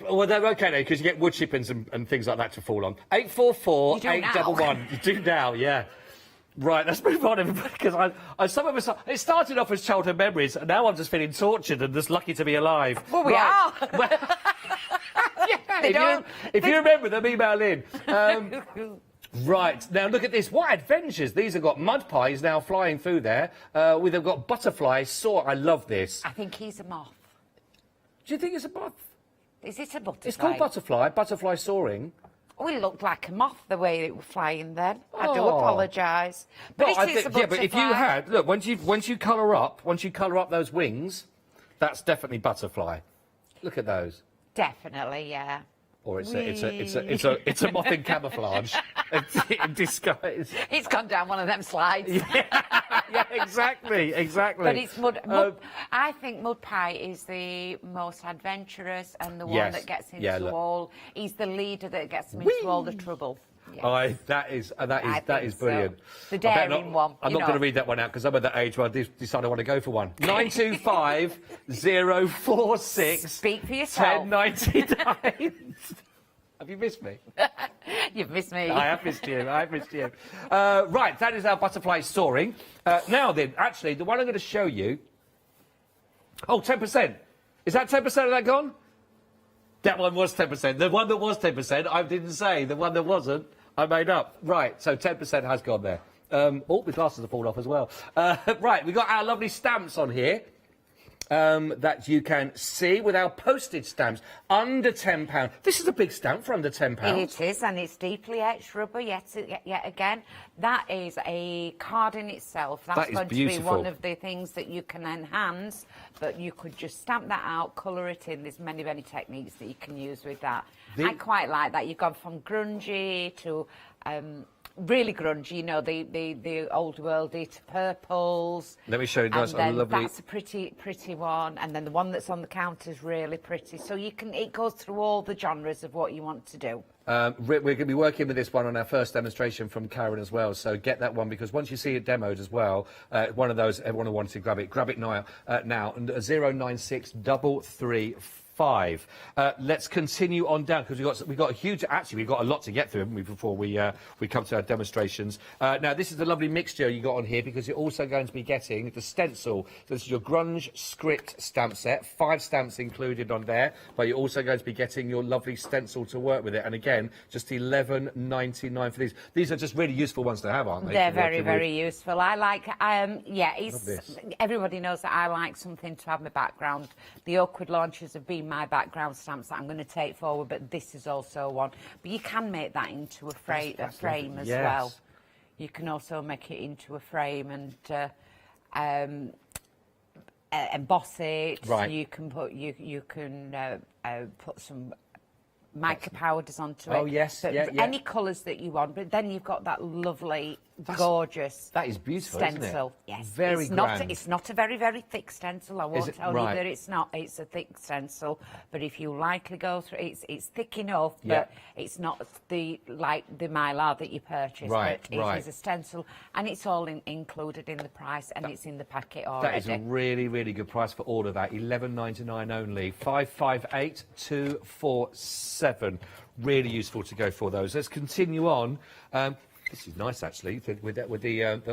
Well, they're okay now, because you get wood chippings and things like that to fall on. 844 811. You do now, yeah. Right, let's move on, everybody, because some of us, it started off as childhood memories, and now I'm just feeling tortured and just lucky to be alive. Well, we are. If you remember them, email in. Right, now look at this. What adventures. These have got mud pies now flying through there. They've got butterflies. I love this. I think he's a moth. Do you think it's a moth? Is it a butterfly? It's called butterfly soaring. Oh, it looked like a moth the way it was flying then. I do apologise. But it is a butterfly. Yeah, but if you had, look, once you colour up those wings, that's definitely butterfly. Look at those. Definitely, yeah. Or it's a moth in camouflage, in disguise. It's gone down one of them slides. Yeah, exactly. But it's mud. I think Mud Pie is the most adventurous and the one that gets into all. He's the leader that gets him into all the trouble. Yes. That is brilliant. So. The daring one. I'm not going to read that one out because I'm at that age where I decide I want to go for one. 925 046. Speak for yourself. 1099. Have you missed me? You've missed me. I have missed you. Right, that is our butterfly soaring. Now then, actually, the one I'm going to show you. Oh, 10%. Is that 10% of that gone? That one was 10%. The one that was 10%, I didn't say. The one that wasn't, I made up. Right, so 10% has gone there. The glasses have fallen off as well. Right, we've got our lovely stamps on here. that you can see with our postage stamps. Under £10. This is a big stamp for under £10. It is, and it's deeply etched rubber yet again. That is a card in itself. That's going to be one of the things that you can enhance, but you could just stamp that out, colour it in. There's many, many techniques that you can use with that. I quite like that. You've gone from grungy to really grungy, you know, the old worldy to purples. Let me show you and then lovely... that's a pretty one, and then the one that's on the counter is really pretty. So you can, it goes through all the genres of what you want to do. We're going to be working with this one on our first demonstration from Karen as well, so get that one, because once you see it demoed as well, one of those, everyone who wants to grab it now, and 096335. Let's continue on down, because we've got a huge, actually we've got a lot to get through, haven't we, before we come to our demonstrations. Now this is the lovely mixture you got on here, because you're also going to be getting the stencil. So this is your grunge script stamp set, 5 stamps included on there, but you're also going to be getting your lovely stencil to work with it. And again, just $11.99 for these. These are just really useful ones to have, aren't they? They're very, very useful. I like, everybody knows that I like something to have my background. The awkward launches have been my background stamps that I'm going to take forward, but this is also one. But you can make that into a frame as well. You can also make it into a frame and emboss it. Right. You can put put some mica powders onto it. Oh yes, Any colours that you want, but then you've got that lovely, gorgeous. That is beautiful, stencil. isn't it? Yes, very grand. It's not a very, very thick stencil. I won't tell you that it's not. It's a thick stencil, but if you lightly go through, it's thick enough, but it's not like the mylar that you purchase. Right, but it is a stencil, and it's all included in the price, and it's in the packet already. That is a really, really good price for all of that. $11.99 only. 558247. Really useful to go for those. Let's continue on. This is nice, actually, with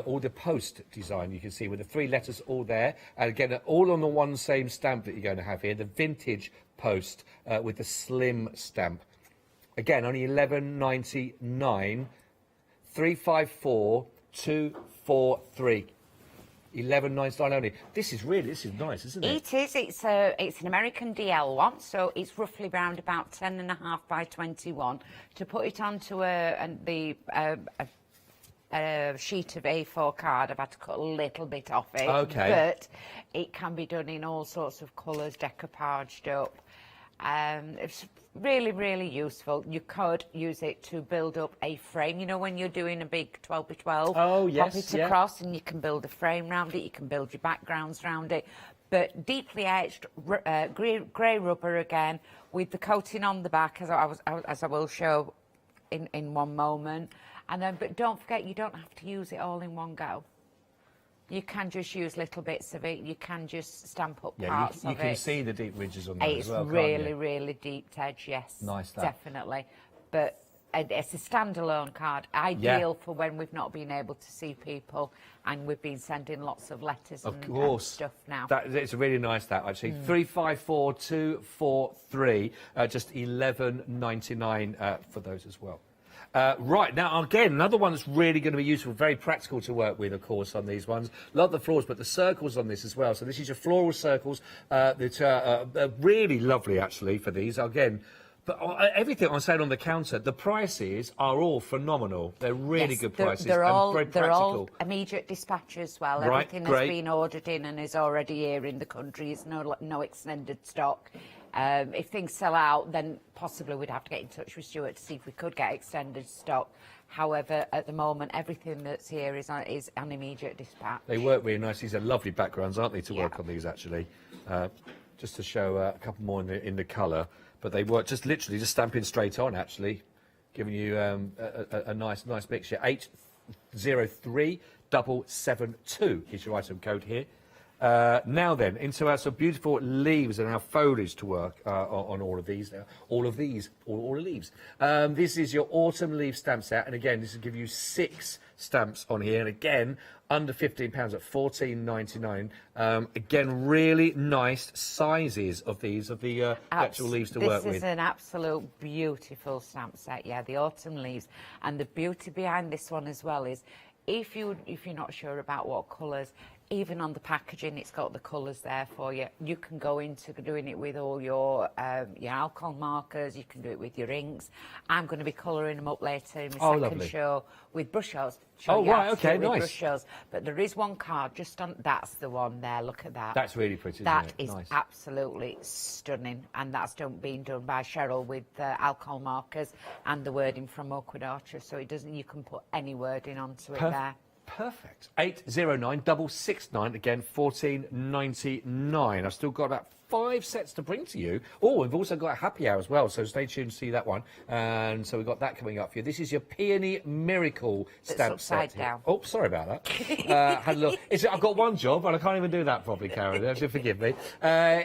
all the post design you can see with the 3 letters all there. And again, all on the one same stamp that you're going to have here, the vintage post with the slim stamp. Again, only $11.99. 354243. $11.99 only. This is nice, isn't it? It is. It's an American DL one, so it's roughly round about 10.5 by 21. To put it onto a sheet of A4 card, I've had to cut a little bit off it. Okay. But it can be done in all sorts of colours, decoupaged up. It's really, really useful. You could use it to build up a frame. You know, when you're doing a big 12 by 12, oh, yes, pop it across and you can build a frame round it. You can build your backgrounds round it. But deeply etched, grey rubber again, with the coating on the back, as I will show in one moment. And then, but don't forget, you don't have to use it all in one go. You can just use little bits of it. You can just stamp up parts of it. You can see the deep ridges on there as well, It's really, really deep edge, yes. Nice, that. Definitely. But it's a standalone card, ideal for when we've not been able to see people and we've been sending lots of letters and stuff now. It's really nice, that, actually. 354243, just $11.99 for those as well. Right, now, again, another one that's really going to be useful, very practical to work with, of course, on these ones. Love the florals, but the circles on this as well. So this is your floral circles that are really lovely, actually, for these. Again, but everything I'm saying on the counter, the prices are all phenomenal. They're really good prices they're all, very practical. They're all immediate dispatch as well. Right, Everything great. has been ordered in and is already here in the country. It's no extended stock. If things sell out, then possibly we'd have to get in touch with Stuart to see if we could get extended stock. However, at the moment, everything that's here is an immediate dispatch. They work really nice. These are lovely backgrounds, aren't they, to work on these, actually? Just to show a couple more in the colour. But they work just literally just stamping straight on, actually, giving you a nice mixture. 803772 is your item code here. Now then, into our beautiful leaves and our foliage to work on all of these. All of leaves. This is your autumn leaf stamp set, and again, this will give you 6 stamps on here, and again, under £15 at $14.99. Again, really nice sizes of these, of the actual leaves to work with. This is an absolute beautiful stamp set, the autumn leaves. And the beauty behind this one as well is, if you're not sure about what colours, even on the packaging, it's got the colours there for you. You can go into doing it with all your alcohol markers. You can do it with your inks. I'm going to be colouring them up later in my second show with brush shows. Right, okay, nice. Brush shows. But there is one card just on. That's the one there. Look at that. That's really pretty. That isn't it? is Nice. absolutely stunning, and that's being done by Cheryl with alcohol markers and the wording from Oakwood Archer. So it doesn't. You can put any wording onto it there. Perfect. 809-669, again, 14.99. I've still got about 5 sets to bring to you. Oh, we've also got a happy hour as well, so stay tuned to see that one. And so we've got that coming up for you. This is your Peony Miracle stamp set. Upside down. Oh, sorry about that. Had a look. I've got one job, and I can't even do that properly, Karen. You have to forgive me.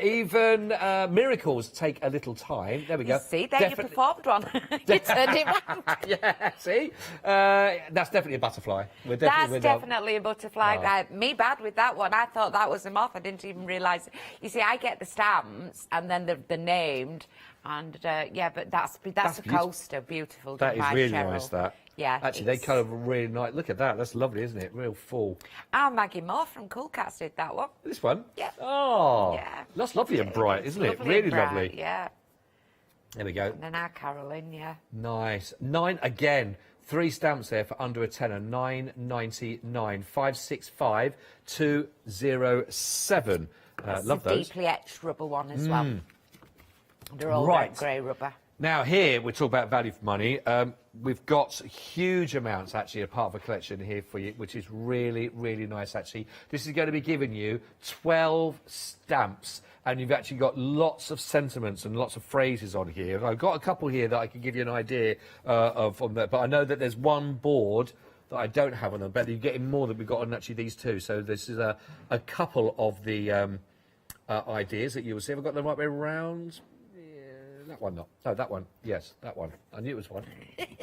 Even miracles take a little time. There we go. See, there you performed one. You turned it round. Yeah, see? That's definitely a butterfly. We're definitely That's definitely a butterfly. Me bad with that one. I thought that was a moth. I didn't even realise. You see, I get the stamps and then they're named, and but that's a coaster. Beautiful. That is really nice. That. Yeah. Actually, they kind of really nice. Look at that. That's lovely, isn't it? Real full. Maggie Moore from Cool Cats did that one. This one. Yeah. Oh. Yeah. That's lovely and bright, isn't it? Really lovely. Yeah. There we go. And then our Carolyn. Yeah. Nice. 9 again. 3 stamps there for under a tenner. 9.99. 565 207. Love those. Deeply etched rubber one as well. They're all grey rubber. Now here we talk about value for money. We've got huge amounts actually, a part of a collection here for you, which is really, really nice actually. This is going to be giving you 12 stamps, and you've actually got lots of sentiments and lots of phrases on here. I've got a couple here that I can give you an idea of on that, but I know that there's one board that I don't have on them, but you're getting more than we've got on actually these two. So this is a couple of the ideas that you will see. Have I got the right way around? That one, not. No, that one. Yes, that one. I knew it was one.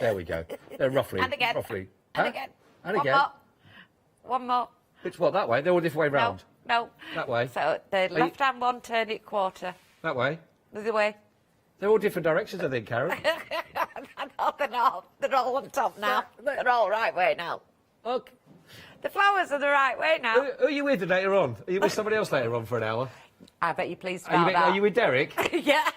There we go. They're roughly. And again. Roughly. And again. And one again. More. One more. Which what? That way? They're all different way round. No. That way. So the left-hand one, turn it quarter. That way. The other way. They're all different directions, I think, Karen. No, they're not. They're all on top now. They're all right way now. Okay. The flowers are the right way now. Who are you with later on? Are you with somebody else later on for an hour? I bet you're pleased about that. Are you with Derek? Yeah.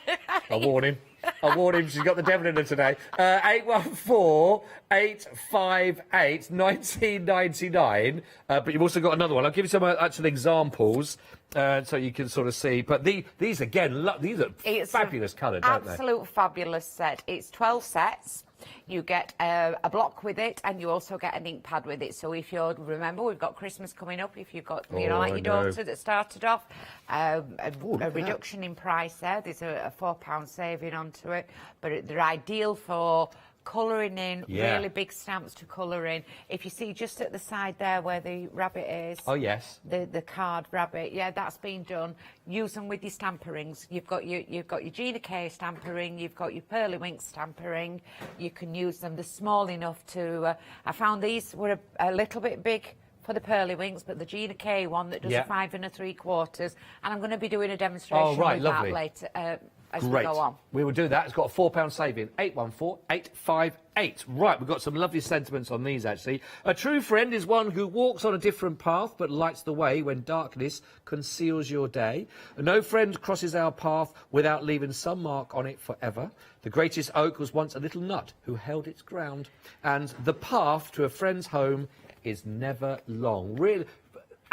I'll warn him. I'll warn him. She's got the devil in her today. 814-858-1999. But you've also got another one. I'll give you some actual examples so you can sort of see. But these again, these are fabulous colour, don't they? Absolute fabulous set. It's 12 sets. You get a block with it, and you also get an ink pad with it. So if you're, remember, we've got Christmas coming up. If you've got, you know, like your daughter that started off, a reduction in price there. There's a £4 saving onto it. But they're ideal for colouring in, really big stamps to colour in. If you see just at the side there where the rabbit is. Oh, yes. The card rabbit, that's been done. Use them with your stamper rings. You've got your Gina K stamper ring, you've got your Pearly Winks stamper ring. You can use them. They're small enough to... I found these were a little bit big for the Pearly Winks, but the Gina K one that does a 5 3/4, and I'm going to be doing a demonstration with that later. As we go on. We will do that. It's got a £4 saving. 814-858. Right, we've got some lovely sentiments on these, actually. A true friend is one who walks on a different path but lights the way when darkness conceals your day. No friend crosses our path without leaving some mark on it forever. The greatest oak was once a little nut who held its ground. And the path to a friend's home is never long. Really...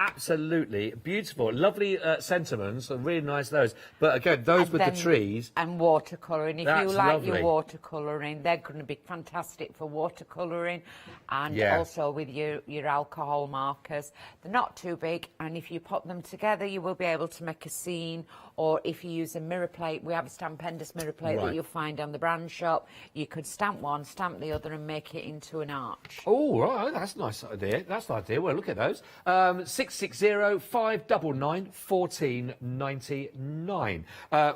Absolutely beautiful, lovely sentiments, really nice those. But again, those with the trees and watercolouring. If you like lovely. your watercolouring, they're going to be fantastic for watercolouring, and also with your alcohol markers. They're not too big, and if you put them together, you will be able to make a scene. Or if you use a mirror plate, we have a Stampendous mirror plate that you'll find on the brand shop. You could stamp one, stamp the other, and make it into an arch. Oh, right, that's a nice idea. That's an idea. Well, look at those. 660-599-1499.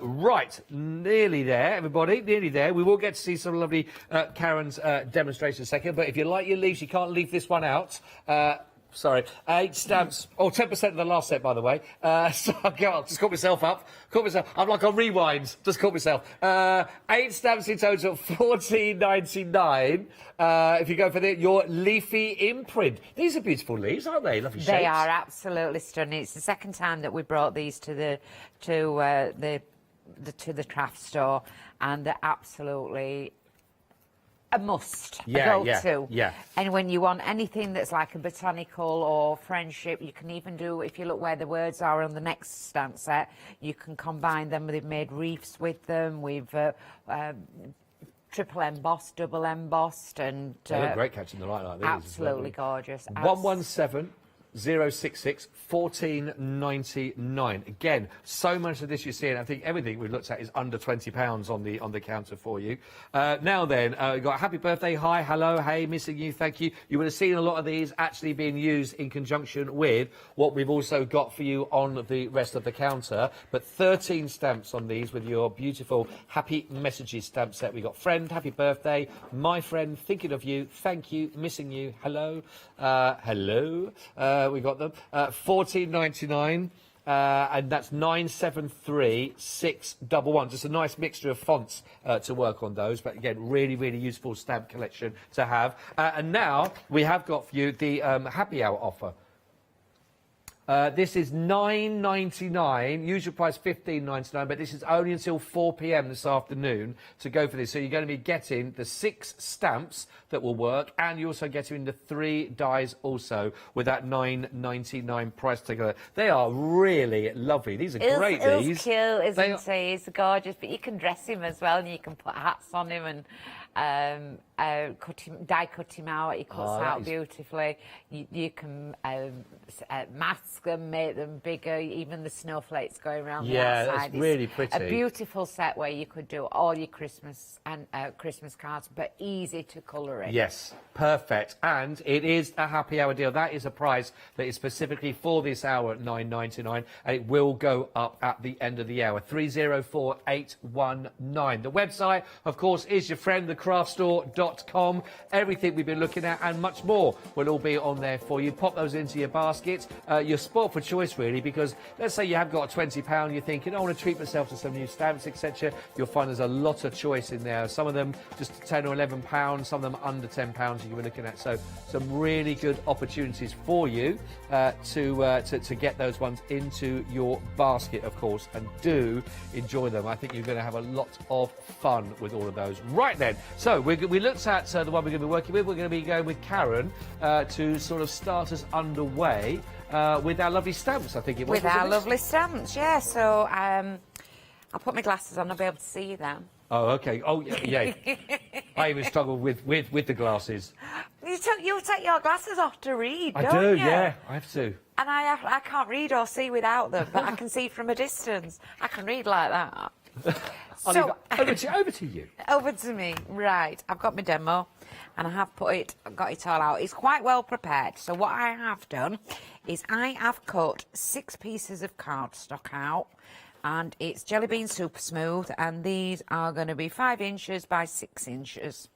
Right, nearly there, everybody, nearly there. We will get to see some lovely Karen's demonstration in a second, but if you like your leaves, you can't leave this one out. Sorry, 8 stamps. Oh, 10% of the last set, by the way. So just caught myself up. I'm like on rewind. Just caught myself. 8 stamps in total, $14.99. If you go for your leafy imprint. These are beautiful leaves, aren't they? Lovely shapes. They are absolutely stunning. It's the second time that we brought these to the craft store, and they're absolutely a must, a go-to. Yeah. And when you want anything that's like a botanical or friendship, you can even do, if you look where the words are on the next stamp set, you can combine them. They've made wreaths with them. We've triple embossed, double embossed, and they look great catching the light like these. Absolutely gorgeous. 117-066 14.99. Again, so much of this you're seeing. I think everything we've looked at is under £20 on the counter for you. Now then, we've got happy birthday, hi, hello, hey, missing you, thank you. You would have seen a lot of these actually being used in conjunction with what we've also got for you on the rest of the counter. But 13 stamps on these with your beautiful happy messages stamp set. We've got friend, happy birthday, my friend, thinking of you, thank you, missing you, hello, hello. We got them. $14.99, and that's 973611. Just a nice mixture of fonts to work on those, but again, really, really useful stamp collection to have. And now we have got for you the happy hour offer. This is $9.99, usual price $15.99, but this is only until 4 p.m. this afternoon to go for this. So you're going to be getting the 6 stamps that will work, and you're also getting the 3 dies also with that $9.99 price together. They are really lovely. These are great. It's cute, isn't he? It's gorgeous, but you can dress him as well, and you can put hats on him and die cut him out. He cuts out beautifully. You can mask them, make them bigger, even the snowflakes going around the outside. That's really pretty. A beautiful set where you could do all your Christmas and Christmas cards, but easy to colour in. Yes, perfect. And it is a happy hour deal. That is a price that is specifically for this hour at $9.99, and it will go up at the end of the hour. 304819. The website, of course, is your friend, thecraftstore.com. Everything we've been looking at and much more will all be on there for you. Pop those into your basket. You're sport for choice, really, because let's say you have got a £20, you're thinking, I want to treat myself to some new stamps, etc. You'll find there's a lot of choice in there. Some of them just £10 or £11, some of them under £10 you were looking at. So some really good opportunities for you to get those ones into your basket, of course, and do enjoy them. I think you're going to have a lot of fun with all of those. Right then, so we looked at the one we're going to be working with. We're going to be going with Karen to sort of start us underway with our lovely stamps, I think it was. With our lovely stamps, yeah. So I'll put my glasses on, I'll be able to see them. Oh, okay. Oh, yeah. I even struggle with the glasses. You take your glasses off to read, don't I do, you? yeah. I have to. And I can't read or see without them, but I can see from a distance. I can read like that. So, over to you. Over to me. Right. I've got my demo, and I have got it all out. It's quite well prepared. So what I have done is I have cut 6 pieces of cardstock out, and it's Jelly Bean Super Smooth, and these are going to be 5 inches by 6 inches.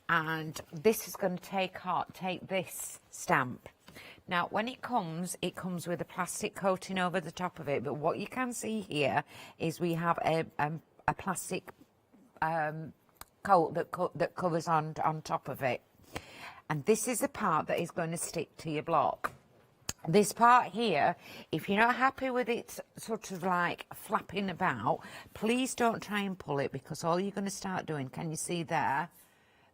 And this is going to take this stamp. Now, when it comes with a plastic coating over the top of it, but what you can see here is we have a plastic coat that covers on top of it. And this is the part that is going to stick to your block. This part here, if you're not happy with it sort of like flapping about, please don't try and pull it, because all you're going to start doing, can you see there,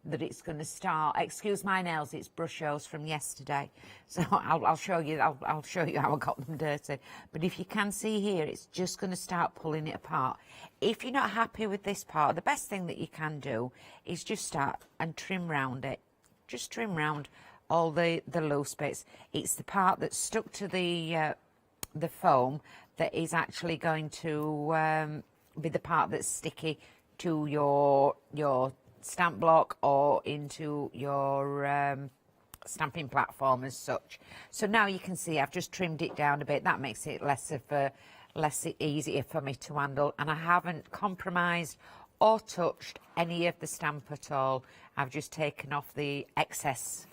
that it's going to start, excuse my nails, it's brushos from yesterday, so I'll show you I'll show you how I got them dirty. But if you can see here, it's just going to start pulling it apart. If you're not happy with this part, the best thing that you can do is just start and trim round it. Just trim round all the loose bits. It's the part that's stuck to the foam that is actually going to be the part that's sticky to your stamp block or into your stamping platform as such. So now you can see I've just trimmed it down a bit. That makes it less easier for me to handle, and I haven't compromised or touched any of the stamp at all. I've just taken off the excess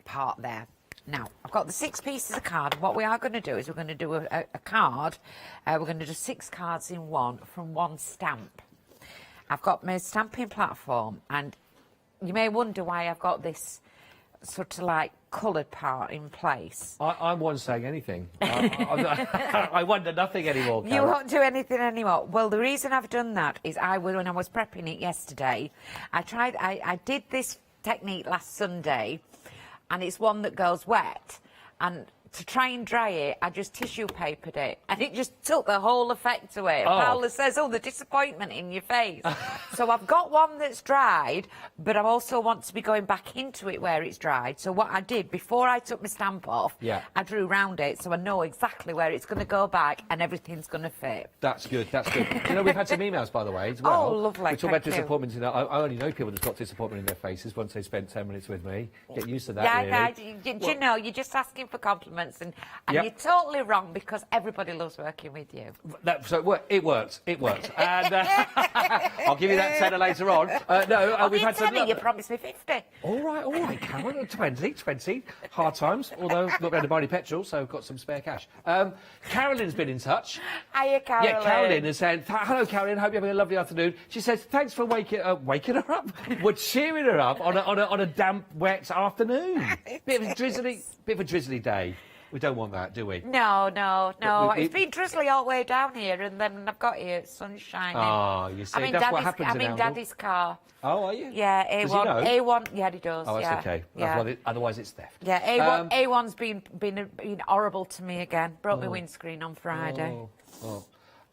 part there. Now, I've got the 6 pieces of card. What we are going to do is we're going to do a card. We're going to do 6 cards in one from one stamp. I've got my stamping platform, and you may wonder why I've got this sort of like coloured part in place. I wasn't saying anything. I wonder nothing anymore, Karen. You won't do anything anymore. Well, the reason I've done that is when I was prepping it yesterday, I did this technique last Sunday, and it's one that goes wet, and to try and dry it, I just tissue papered it, and it just took the whole effect away. Oh. Paula says, oh, the disappointment in your face. So I've got one that's dried, but I also want to be going back into it where it's dried. So what I did, before I took my stamp off, I drew round it, so I know exactly where it's going to go back, and everything's going to fit. That's good, that's good. You know, we've had some emails, by the way, as well. Oh, lovely, We talk about thank you. disappointment. I only know people that's got disappointment in their faces once they spent 10 minutes with me. Get used to that, really. You know, you're just asking for compliments, and Yep. you're totally wrong, because everybody loves working with you. So it worked. And I'll give you that tenner later on. We've had some... You promised me 50. All right, Karen, 20. Hard times, although not going to buy any petrol, so I've got some spare cash. Carolyn's been in touch. Hiya, Carolyn. Yeah, Carolyn is saying, hello, Carolyn, hope you're having a lovely afternoon. She says, thanks for waking her up. We're cheering her up on a damp, wet afternoon. Bit of a drizzly day. We don't want that, do we? No. It's been drizzly all the way down here, and then I've got here, sun's shining. Oh, you see, I'm in that's what happens I'm in Oundle. Daddy's car. Oh, are you? Yeah, A1. Does he know? A1, yeah, he does. Oh, that's yeah. okay. Yeah. Otherwise, it's theft. Yeah, A1's been horrible to me again. Broke my windscreen on Friday.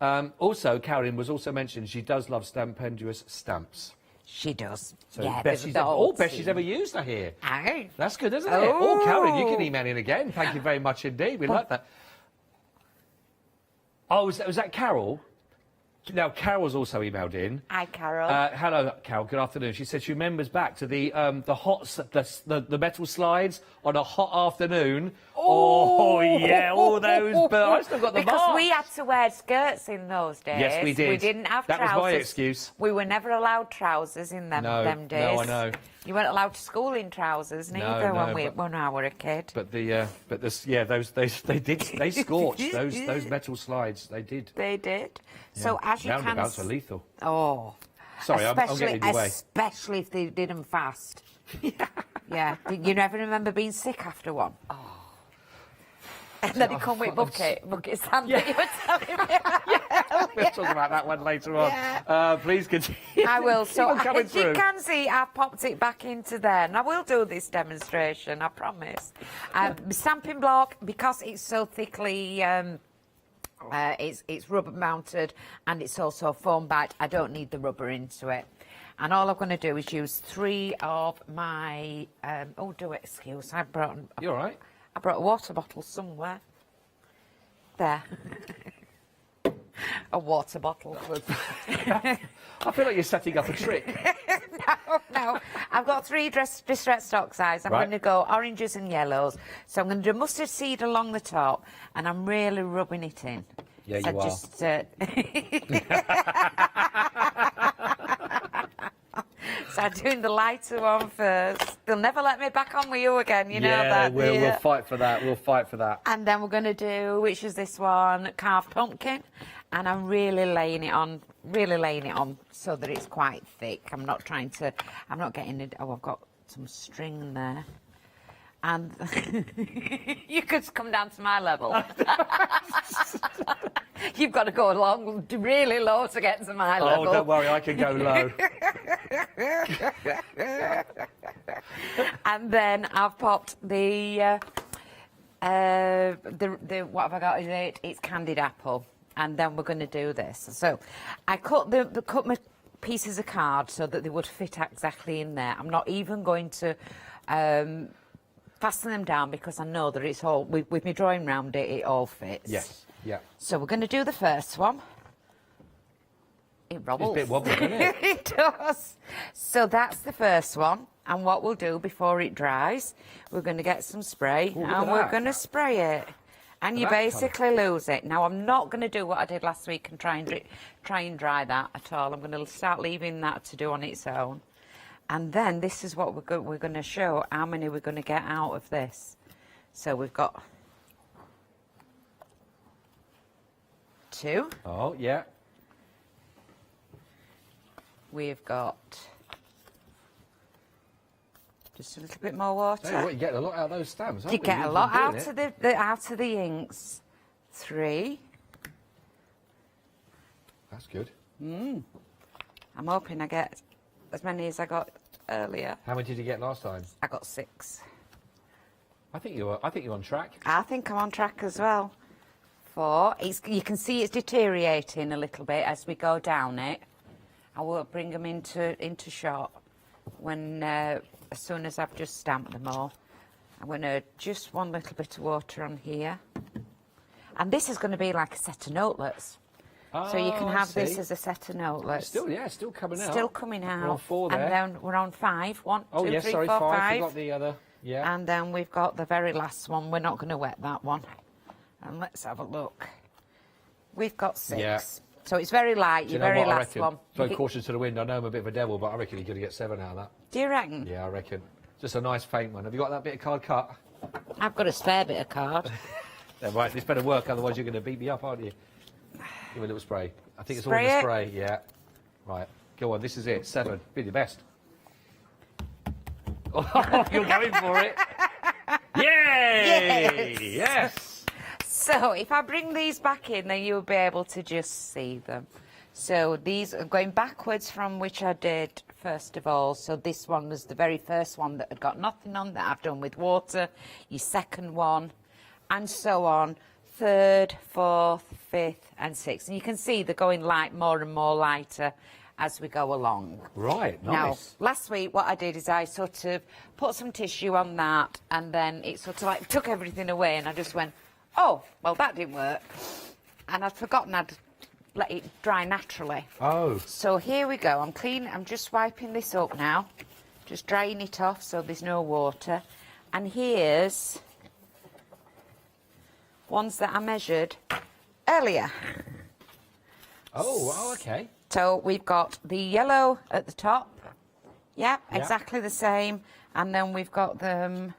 Also, Carolyn was also mentioned she does love Stampendious stamps. She does. So yeah, best she's ever used, I hear. Aye. That's good, isn't it? Oh, Carolyn, you can email in again. Thank you very much indeed. We like that. Oh, was that Carol? Now, Carol's also emailed in. Hi, Carol. Hello, Carol. Good afternoon. She said she remembers back to the metal slides on a hot afternoon. Oh yeah, all those. But I still got the because marks. we had to wear skirts in those days. Yes, we did. We didn't have that trousers. That was my excuse. We were never allowed trousers in them days. No, I know. You weren't allowed to school in trousers neither when I were a kid. But they scorched those metal slides. They did. They did. Yeah. So as you can. Roundabouts are lethal. Oh. Sorry, I'm getting in your way. Especially if they did them fast. Yeah. You never remember being sick after one? Oh. And then he come with bucket sand that you were telling me. We'll talk about that one later on. Yeah. Please continue. I will. So as you can see, I've popped it back into there. And I will do this demonstration, I promise. Stamping block, because it's so thickly... it's rubber mounted, and it's also foam backed. I don't need the rubber into it. And all I'm going to do is use 3 of my... excuse. You all right? I brought a water bottle somewhere. There. A water bottle. I feel like you're setting up a trick. No. I've got 3 distress stock size. I'm going to go oranges and yellows. So I'm going to do mustard seed along the top, and I'm really rubbing it in. Yeah, so you are. Just, so I'm doing the lighter one first. They'll never let me back on with you again, you know that. We'll fight for that. We'll fight for that. And then we're going to do, which is this one, carved pumpkin. And I'm really laying it on so that it's quite thick. I'm not getting it. Oh, I've got some string there. And you could come down to my level. You've got to go along really low to get to my level. Oh, don't worry, I can go low. And then I've popped the what have I got in it? It's candied apple. And then we're going to do this. So I cut my pieces of card so that they would fit exactly in there. I'm not even going to fasten them down, because I know that it's all, with me drawing round it, it all fits. Yes, yeah. So we're going to do the first one. It wobbles. It's a bit wobbly, isn't it? It does. So that's the first one. And what we'll do before it dries, we're going to get some spray. Ooh, and we're going to spray it. And you basically lose it. Now, I'm not going to do what I did last week and try and dry that at all. I'm going to start leaving that to do on its own. And then this is what we're going to show, how many we're going to get out of this. So we've got 2. Oh, yeah. We've got just a little bit more water. Hey, what, you get a lot out of those stamps, You get a lot out of the inks. 3. That's good. I'm hoping I get as many as I got earlier. How many did you get last time? I got 6. I think you're on track. I think I'm on track as well. 4. You can see it's deteriorating a little bit as we go down it. I will bring them into shot when as soon as I've just stamped them all. I'm going to just one little bit of water on here, and this is going to be like a set of notelets. So you can have this as a set of notelets. Still coming out. Still coming out. We're on 4 there. And then we're on 5. 1, 2, 3, 4, 5. 5. We've got the other. Yeah. And then we've got the very last one. We're not going to wet that one. And let's have a look. We've got 6. Yeah. So it's very light, your very last one. Very cautious to the wind. I know I'm a bit of a devil, but I reckon you're going to get 7 out of that. Do you reckon? Yeah, I reckon. Just a nice faint one. Have you got that bit of card cut? I've got a spare bit of card. Yeah, right, this better work, otherwise you're going to beat me up, aren't you? Give me a little spray. I think it's all in the spray, yeah. Right, go on, this is it. 7. Be the best. Oh, you're going for it. Yay! Yes! So if I bring these back in, then you'll be able to just see them. So these are going backwards from which I did first of all. So this one was the very first one that had got nothing on that I've done with water. Your second one, and so on. 3rd, 4th, 5th, and 6th. And you can see they're going light, more and more lighter as we go along. Right, nice. Now, last week what I did is I sort of put some tissue on that, and then it sort of like took everything away, and I just went, oh, well, that didn't work. And I'd forgotten I'd let it dry naturally. Oh. So here we go. I'm just wiping this up now. Just drying it off so there's no water. And here's ones that I measured earlier. Oh, okay. So we've got the yellow at the top. Yeah, exactly the same. And then we've got them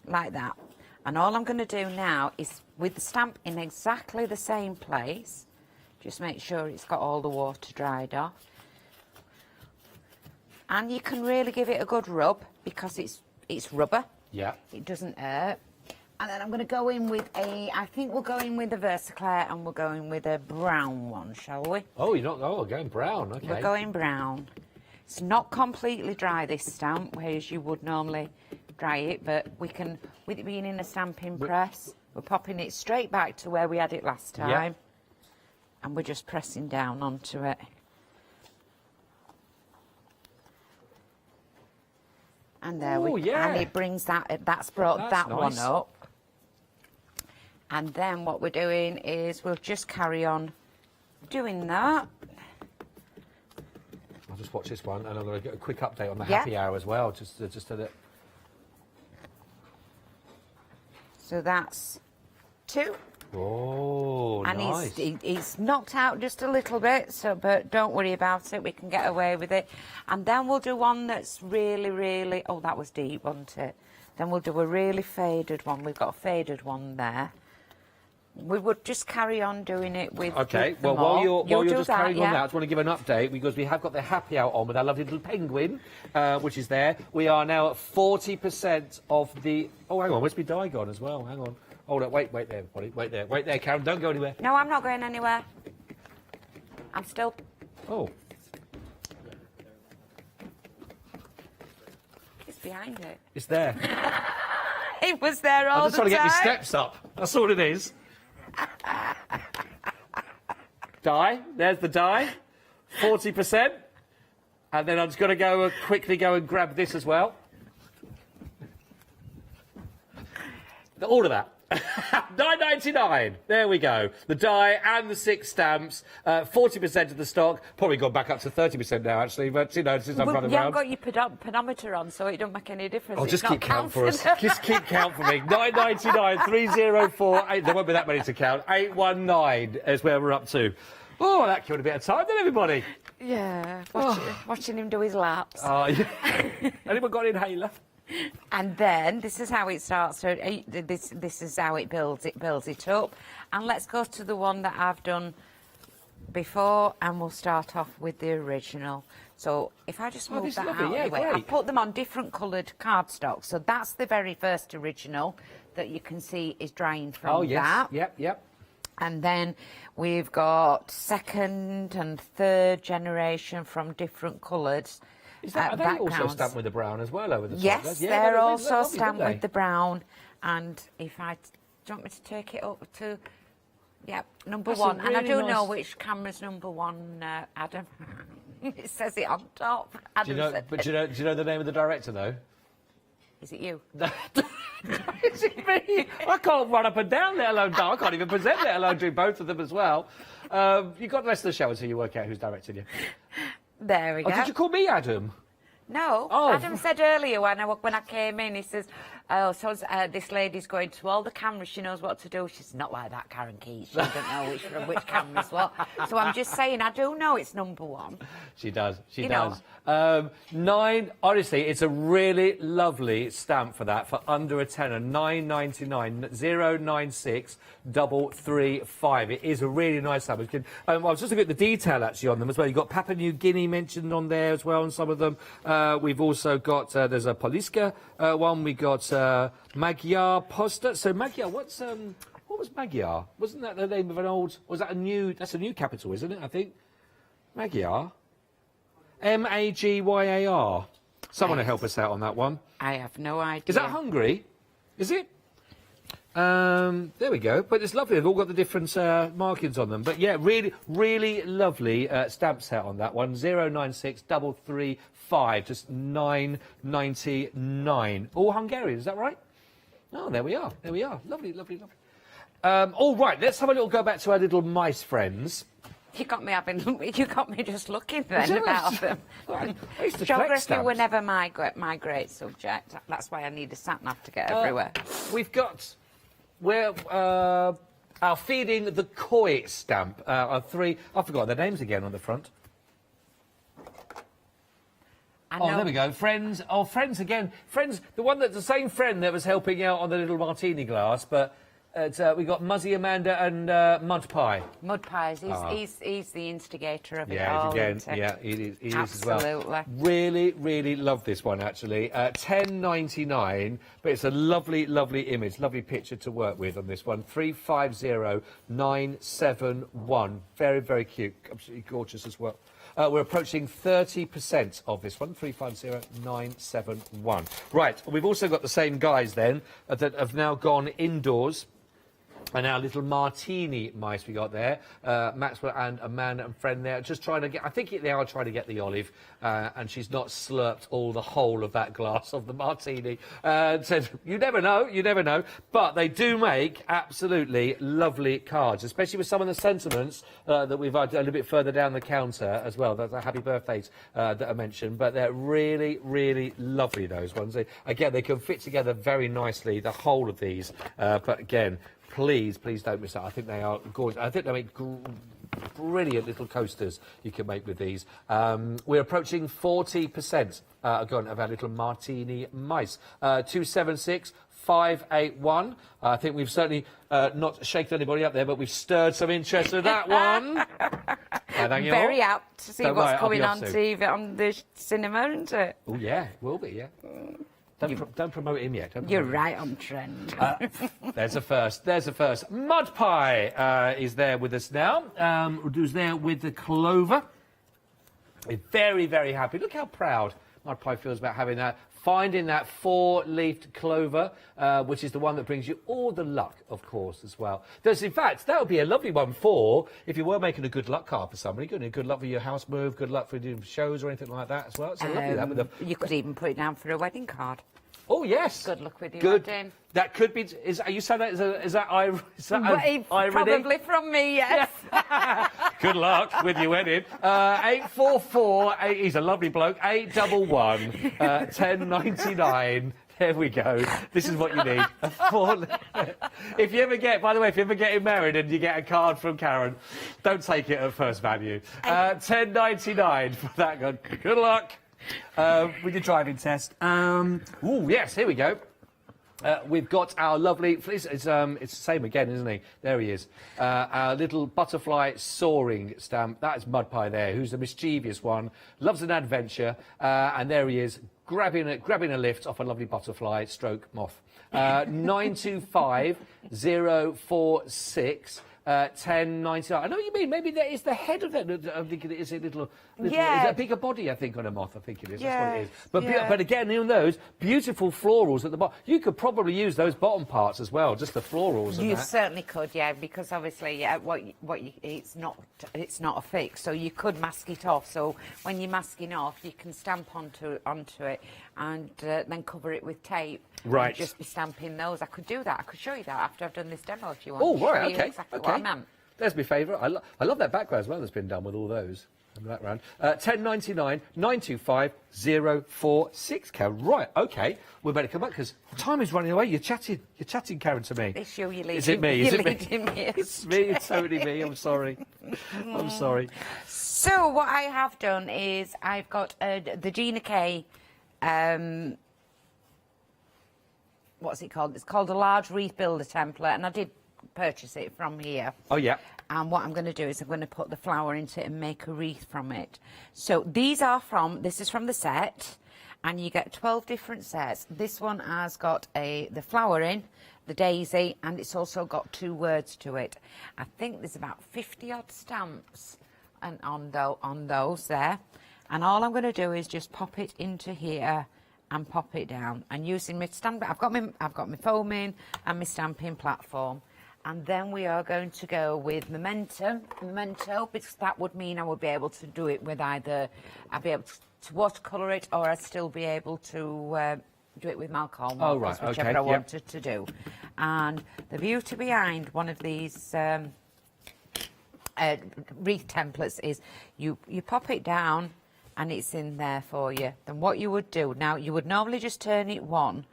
like that. And all I'm going to do now is, with the stamp in exactly the same place, just make sure it's got all the water dried off. And you can really give it a good rub because it's rubber. Yeah. It doesn't hurt. And then I'm going to go in with I think we'll go in with a Versaclear, and we'll go in with a brown one, shall we? Oh, you're not, going brown, okay. We're going brown. It's not completely dry, this stamp, whereas you would normally dry it, but we can, with it being in a stamping press, we're popping it straight back to where we had it last time. And we're just pressing down onto it. And there we go. And it brings that's brought that nice. one up. And then what we're doing is we'll just carry on doing that. I'll just watch this one, and I'm going to get a quick update on the happy hour as well, just a little. So that's 2. Oh, and nice. he's knocked out just a little bit, so but don't worry about it. We can get away with it. And then we'll do one that's really, really. Oh, that was deep, wasn't it? Then we'll do a really faded one. We've got a faded one there. We would just carry on doing it with. Okay. With well, while you're just carrying on that, I just want to give an update because we have got the happy hour on with our lovely little penguin, which is there. We are now at 40% of the. Oh, hang on. Where's my die gone as well? Hang on. Hold up. Wait there, everybody. Wait there, Karen. Don't go anywhere. No, I'm not going anywhere. I'm still. Oh. It's behind it. It's there. It was there all I'm just the trying to get my time. steps up. That's all it is. Die. There's the die. 40%. And then I'm just going to quickly go and grab this as well. All of that. £9.99. There we go. The die and the 6 stamps. 40% of the stock. Probably gone back up to 30% now, actually. But, since I've run around. You haven't got your pedometer on, so it don't make any difference. Oh, It's just not keep count for us. counting. Just keep count for me. 9.99, 304. There won't be that many to count. 819 is where we're up to. Oh, that killed a bit of time, didn't everybody? Yeah, watching him do his laps. Oh, yeah. Anyone got an inhaler? And then this is how it starts. So this is how it builds it up. And let's go to the one that I've done before, and we'll start off with the original. So if I just move that out of the way, I put them on different coloured cardstock. So that's the very first original that you can see is drying from that. Yep. And then we've got second and third generation from different colours. Are they also stamped with the brown as well over the top? Yes, they're also stamped with the brown. And if do you want me to take it up to, number one. Really, and I do know which camera's number one, Adam. It says it on top. Do you know the name of the director, though? Is it you? Is it me? I can't run up and down, let alone I can't even present, let alone do both of them as well. You've got the rest of the show until you work out who's directing you. There we go. Did you call me Adam? No. Oh. Adam said earlier when I came in, he says, this lady's going to all the cameras, she knows what to do. She's not like that, Karen Keys. She doesn't know which camera's what. So I'm just saying, I do know it's number one. She does. She does. 9. Honestly, it's a really lovely stamp for that. For under a tenner, $9.99. 096 335. It is a really nice stamp. I was just looking at the detail actually on them as well. You've got Papua New Guinea mentioned on there as well on some of them. We've also got there's a Poliska one. We got Magyar Posta. So Magyar, what was Magyar? Wasn't that the name of an old? Was that a new? That's a new capital, isn't it? I think Magyar. Magyar. Someone to help us out on that one. I have no idea. Is that Hungary? Is it? There we go. But it's lovely. They've all got the different markings on them. But yeah, really, really lovely stamp set on that one. 096 335. Just $9.99. All Hungarian. Is that right? Oh, there we are. There we are. Lovely, lovely, lovely. All right. Let's have a little go back to our little mice friends. You got me just looking then about them. Geography were never my great subject. That's why I need a sat nav to get everywhere. We've got our feeding the koi stamp. Our 3. I forgot their names again on the front. Oh, there we go. Friends. Oh, friends again. Friends. The same friend that was helping out on the little martini glass, but. We got Muzzy Amanda and Mud Pie. Mud Pies. He's the instigator of it all. He is as well. Absolutely. Really, really love this one actually. $10.99, but it's a lovely, lovely image, lovely picture to work with on this one. 350971. Very, very cute. Absolutely gorgeous as well. We're approaching 30% of this one, 350971. Right, we've also got the same guys then that have now gone indoors. And our little martini mice we got there, Maxwell and Amanda and friend there, just trying to get, I think they are trying to get the olive, and she's not slurped the whole of that glass of the martini. Said, you never know, but they do make absolutely lovely cards, especially with some of the sentiments that we've had a little bit further down the counter as well. That's the happy birthdays that I mentioned, but they're really, really lovely, those ones. Again, they can fit together very nicely, the whole of these, but again, please don't miss out. I think they are gorgeous. I think they make brilliant little coasters you can make with these. We're approaching 40% again of our little martini mice. 276 581. I think we've certainly not shaken anybody up there, but we've stirred some interest with that one. Very apt to see what's coming on TV on the cinema, isn't it? Oh yeah, it will be, yeah. Don't promote him yet. You're right on trend. There's a first. Mud Pie is there with us now. Who's there with the clover. We're very, very happy. Look how proud Mud Pie feels about having that. Finding that 4-leafed clover, which is the one that brings you all the luck, of course, as well. In fact, that would be a lovely one for if you were making a good luck card for somebody. Good luck for your house move, good luck for doing shows or anything like that as well. So lovely that with you could even put it down for a wedding card. Oh yes. Good luck with your wedding. That could be. Are you saying that? Is that irony? Probably from me, yes. Good luck with your wedding. 844. He's a lovely bloke. 811. $10.99. There we go. This is what you need. If you ever get, by the way, if you ever get married and you get a card from Karen, don't take it at first value. £10.99 for that one. Good luck with your driving test. Oh yes, here we go. We've got our lovely, it's the same again, isn't he? There he is. Our little butterfly soaring stamp. That is Mud Pie there, who's the mischievous one, loves an adventure, and there he is, grabbing a lift off a lovely butterfly stroke moth. 925046. 10.99. I know what you mean. Maybe that is the head of it. I'm thinking it is a little Yeah. Is that a bigger body? I think on a moth. I think it is. That's what it is. But Yeah. but again, in those beautiful florals at the bottom, you could probably use those bottom parts as well, just the florals. You and that. certainly could, yeah, because obviously, it's not a fix, so you could mask it off. So when you're masking off, you can stamp onto it and then cover it with tape. Right. And just be stamping those. I could do that. I could show you that after I've done this demo if you want. Oh, to right, show you okay. exactly what I meant. There's my favourite. I love that background as well that's been done with all those. In the background. 10.99 925 046, Karen. Right, okay. We better come back because time is running away. You're chatting, Karen, to me. It's you, you're leading. Is it me? Is it me? Me. It's me. It's totally me. I'm sorry. I'm sorry. So what I have done is I've got the Gina K. What's it called? It's called a large wreath builder template, and I did purchase it from here. Oh, yeah. And what I'm going to do is I'm going to put the flower into it and make a wreath from it. So this is from the set, and you get 12 different sets. This one has got the flower in, the daisy, and it's also got 2 words to it. I think there's about 50 odd stamps on those there. And all I'm going to do is just pop it into here and pop it down, and using my stamp, I've got my foaming and my stamping platform, and then we are going to go with memento, because that would mean I would be able to do it with either I'd be able to watercolour it, or I'd still be able to do it with Malcolm, oh, right, whichever okay, I wanted to do. And the beauty behind one of these wreath templates is you pop it down and it's in there for you. Then what you would do, now you would normally just turn it one.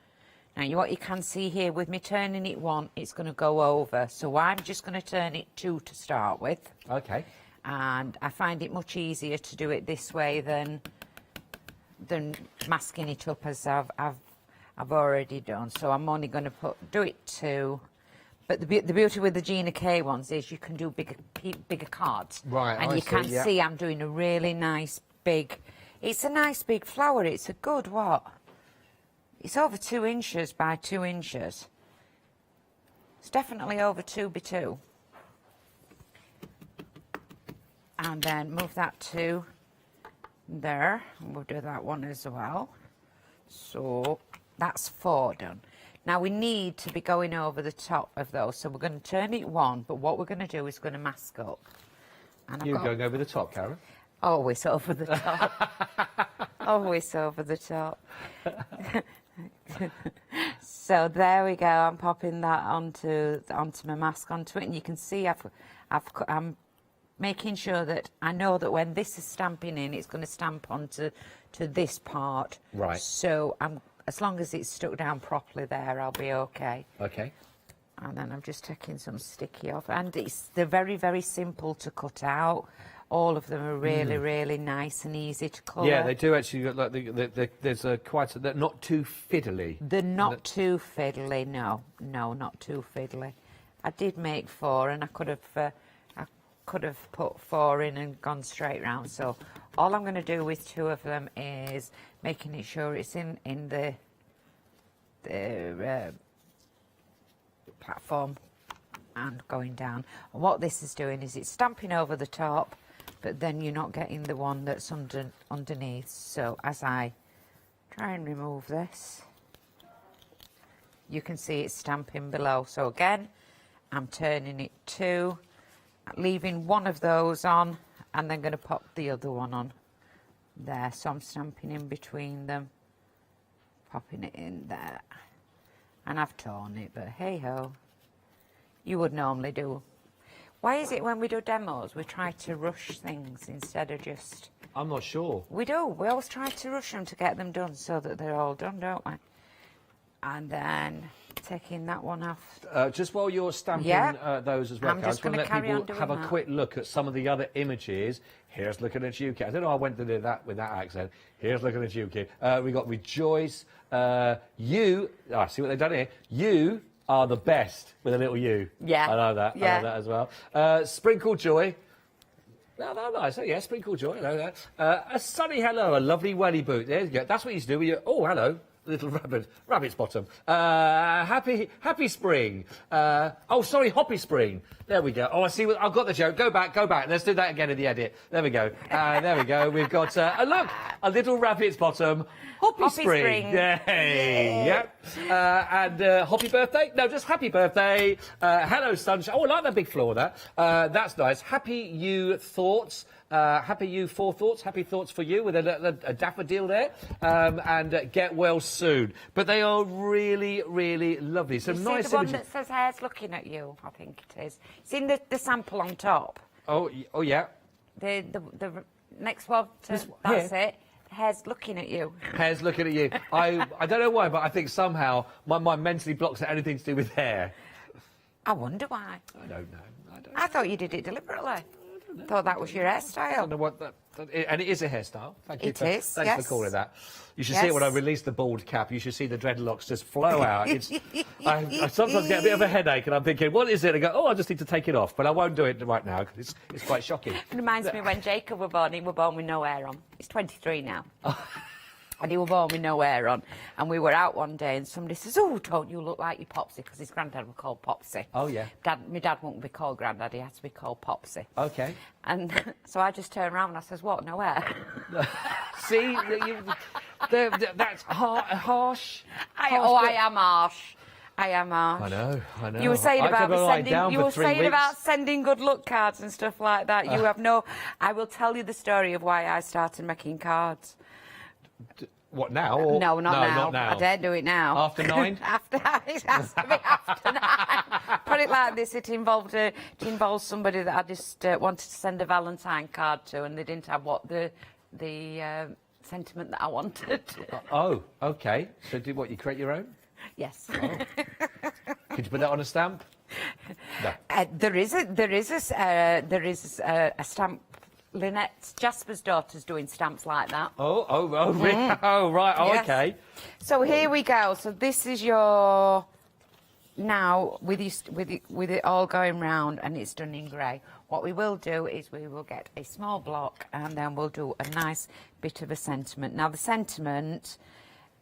Now what you can see here with me turning it one, it's going to go over. So I'm just going to turn it 2 to start with. Okay. And I find it much easier to do it this way than masking it up as I've already done. So I'm only going to do it 2. But the beauty with the Gina K ones is you can do bigger cards. Right, and you can see I'm doing a really nice big, it's a nice big flower. It's a good, it's over 2 inches by 2 inches. It's definitely over 2 by 2. And then move that to there, and we'll do that one as well. So that's 4 done. Now we need to be going over the top of those, so we're going to turn it 1, but what we're going to do is going to mask up. And You're going over the top, Karen? Always over the top. Always over the top. So there we go. I'm popping that onto my mask onto it, and you can see I'm making sure that I know that when this is stamping in, it's going to stamp onto this part. Right. So as long as it's stuck down properly there, I'll be okay. Okay. And then I'm just taking some sticky off, and they're very, very simple to cut out. All of them are really, really nice and easy to colour. Yeah, they do actually. Like there's they're not too fiddly. They're not too fiddly. No, not too fiddly. I did make 4, and I could have put 4 in and gone straight round. So all I'm going to do with 2 of them is making it sure it's in the platform and going down. And what this is doing is it's stamping over the top, but then you're not getting the one that's underneath. So as I try and remove this, you can see it's stamping below. So again, I'm turning it 2, leaving one of those on, and then going to pop the other one on there. So I'm stamping in between them, popping it in there. And I've torn it, but hey-ho. You would normally do. Why is it when we do demos, we try to rush things instead of just... I'm not sure. We do. We always try to rush them to get them done so that they're all done, don't we? And then taking that one off. Just while you're stamping those as well, I'm just going to let carry on people doing have a that. quick look at some of the other images. Here's looking at you, Kit. I don't know. I went to do that with that accent. Here's looking at you, Kit. We got Rejoice. You. See what they've done here. You are the best with a little U. Yeah. I know that. I know that as well. Sprinkle Joy. No, nice. Yeah, Sprinkle Joy. I know that. A sunny hello. A lovely welly boot. There you go. That's what you used to do with your. Oh, hello. Little rabbit's bottom. Happy spring. Oh, sorry, hoppy spring. There we go. Oh, I see. I've got the joke. Go back. Let's do that again in the edit. There we go. There we go. We've got look, a little rabbit's bottom. Hoppy spring. Yay. Yep. And happy birthday? No, just happy birthday. Hello, sunshine. Oh, I like that big floor there. That's nice. Happy you thoughts. Happy you for thoughts. Happy thoughts for you with a daffodil there. And get well soon. But they are really, really lovely. Some You nice see the one images. that says hair's looking at you, I think it is. Seen the sample on top? Oh, yeah. The next one, that's it. Hair's looking at you. Hair's looking at you. I don't know why, but I think somehow my mind mentally blocks at anything to do with hair. I wonder why. I don't know. I thought you did it deliberately. Thought that was your hairstyle. I don't know what and it is a hairstyle. Thank you. It is, Thanks yes. for calling that. You should see it when I release the bald cap. You should see the dreadlocks just flow out. I sometimes get a bit of a headache, and I'm thinking, what is it? And I go, oh, I just need to take it off, but I won't do it right now because it's quite shocking. It reminds me when Jacob were born. He were born with no hair on. He's 23 now. And he were born with no hair on. And we were out one day and somebody says, oh, don't you look like your Popsy? Because his granddad was called Popsy. Oh, yeah. My dad wouldn't be called granddad, he had to be called Popsy. Okay. And so I just turned around and I says, what, no hair? See, that's harsh. I am harsh. I am harsh. I know. You were saying about sending good luck cards and stuff like that. You have no... I will tell you the story of why I started making cards. What, now? Or... No, not now. I dare do it now. After 9? It has to be after 9. Put it like this, it involved somebody that I just wanted to send a Valentine card to, and they didn't have the sentiment that I wanted. Oh, okay. So you create your own? Yes. Oh. Could you put that on a stamp? No. There is a stamp. Lynette, Jasper's daughter's doing stamps like that. Oh, really? Oh, right. Oh, Yes. okay. So here we go. So this is your now with it all going round, and it's done in grey. What we will do is we will get a small block, and then we'll do a nice bit of a sentiment. Now the sentiment,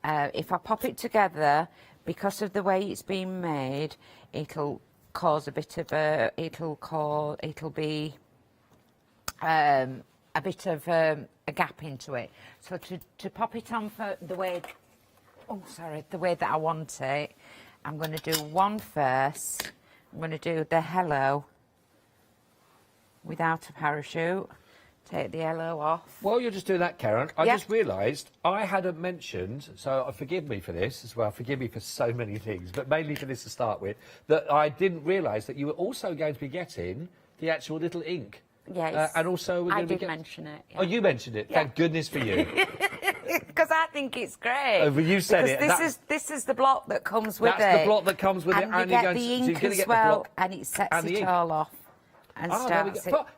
if I pop it together, because of the way it's been made, it'll cause a bit of a bit of a gap into it. So to pop it on for the way that I want it, I'm going to do one first. I'm going to do the hello without a parachute. Take the hello off. While you're just doing that, Karen, I just realised I hadn't mentioned, so forgive me for this as well, forgive me for so many things, but mainly for this to start with, that I didn't realise that you were also going to be getting the actual little ink. Yes. And also we're I going to did mention it. Yeah. Oh, you mentioned it. Yeah. Thank goodness for you. Because I think it's great. Well, you said because this is the block that comes with it. That's the block that comes with it, and and you you're get going the to, ink so as well, and it sets and the it ink. all off and starts it. But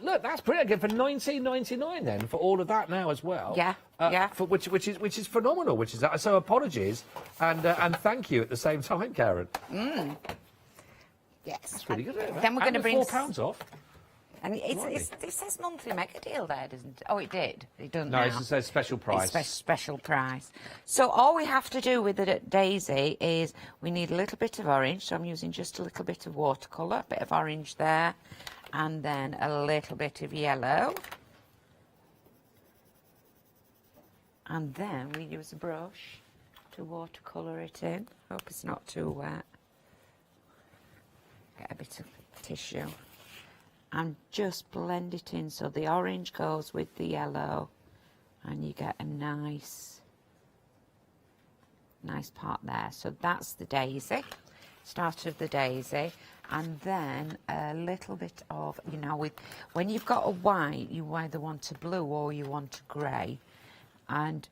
look, that's brilliant again for $19.99 then for all of that now as well. Yeah, yeah. For which is phenomenal. Which is so apologies and thank you at the same time, Karen. Yes. That's really good. Then we're going to bring £4 off. And it says monthly mega deal there, doesn't it? Oh, it did. It doesn't No, now. it says special price. It's special price. So all we have to do with the daisy is we need a little bit of orange. So I'm using just a little bit of watercolour, a bit of orange there, and then a little bit of yellow. And then we use a brush to watercolour it in. Hope it's not too wet. Get a bit of tissue. And just blend it in so the orange goes with the yellow and you get a nice part there. So that's the daisy, start of the daisy. And then a little bit of, when you've got a white, you either want a blue or you want a grey. And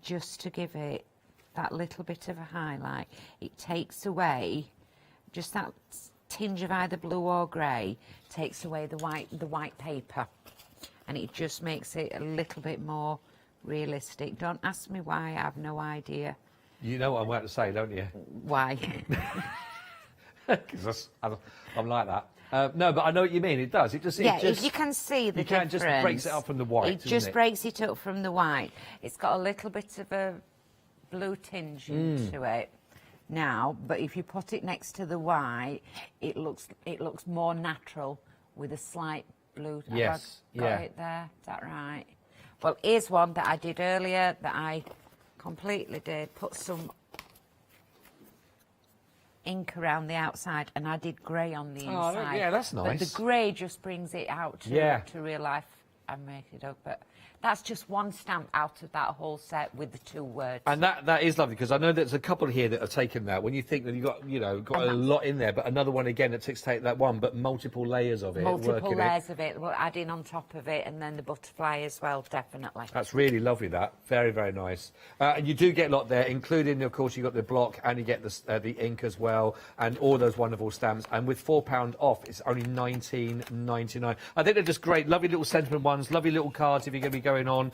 just to give it that little bit of a highlight, it takes away just that tinge of either blue or grey, takes away the white paper, and it just makes it a little bit more realistic. Don't ask me why, I have no idea. You know what I'm about to say, don't you? Why? Because I'm like that. No, but I know what you mean. It does. It just. Yeah, it just, if you can see the you difference. You can't just breaks it up from the white. It just breaks it up from the white. It's got a little bit of a blue tinge into it now, but if you put it next to the white, it looks more natural with a slight blue. Yes. Have I got it there? Is that right? Well, here's one that I did earlier that I completely did. Put some ink around the outside, and I did grey on the inside. Yeah, that's nice. But the grey just brings it out to real life. I make it up, but that's just one stamp out of that whole set with the 2 words. And that is lovely, because I know there's a couple here that have taken that. When you think that you've got, got a lot in there, but another one again that takes take that one, but multiple layers of it. Multiple layers of it, we'll add in on top of it, and then the butterfly as well, definitely. That's really lovely, that. Very, very nice. And you do get a lot there, including, of course, you've got the block, and you get the ink as well, and all those wonderful stamps. And with £4 off, it's only $19.99. I think they're just great. Lovely little sentiment ones, lovely little cards if you're going to be going on.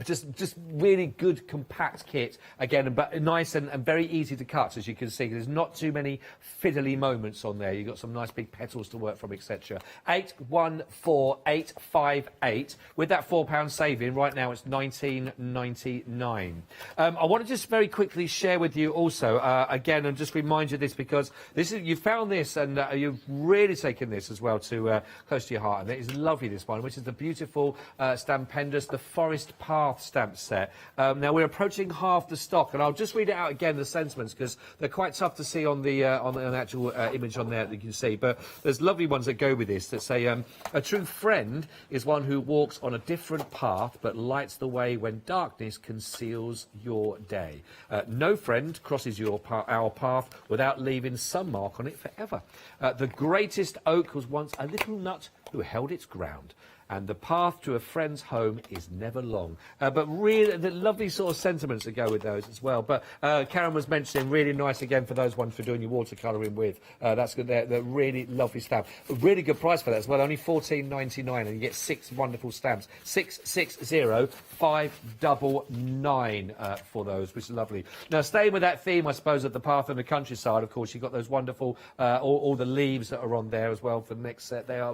Just really good compact kit again, but nice and very easy to cut, as you can see. There's not too many fiddly moments on there. You've got some nice big petals to work from, etc. 814858. With that £4 saving, right now it's $19.99. I want to just very quickly share with you also again, and just remind you of this, because you found this and you've really taken this as well to close to your heart, and it is lovely, this one, which is the beautiful Stampendos, the Forest Path stamp set. Now we're approaching half the stock, and I'll just read it out again, the sentiments, because they're quite tough to see on the actual image on there that you can see. But there's lovely ones that go with this that say, a true friend is one who walks on a different path but lights the way when darkness conceals your day. No friend crosses our path without leaving some mark on it forever. The greatest oak was once a little nut who held its ground. And the path to a friend's home is never long. But really, the lovely sort of sentiments that go with those as well. But Karen was mentioning, really nice again for those ones for doing your watercolouring with. That's good. They're really lovely stamp. A really good price for that as well. Only $14.99, and you get 6 wonderful stamps. 660599 for those, which is lovely. Now, staying with that theme, I suppose, of the path and the countryside. Of course, you've got those wonderful all the leaves that are on there as well for the next set. They are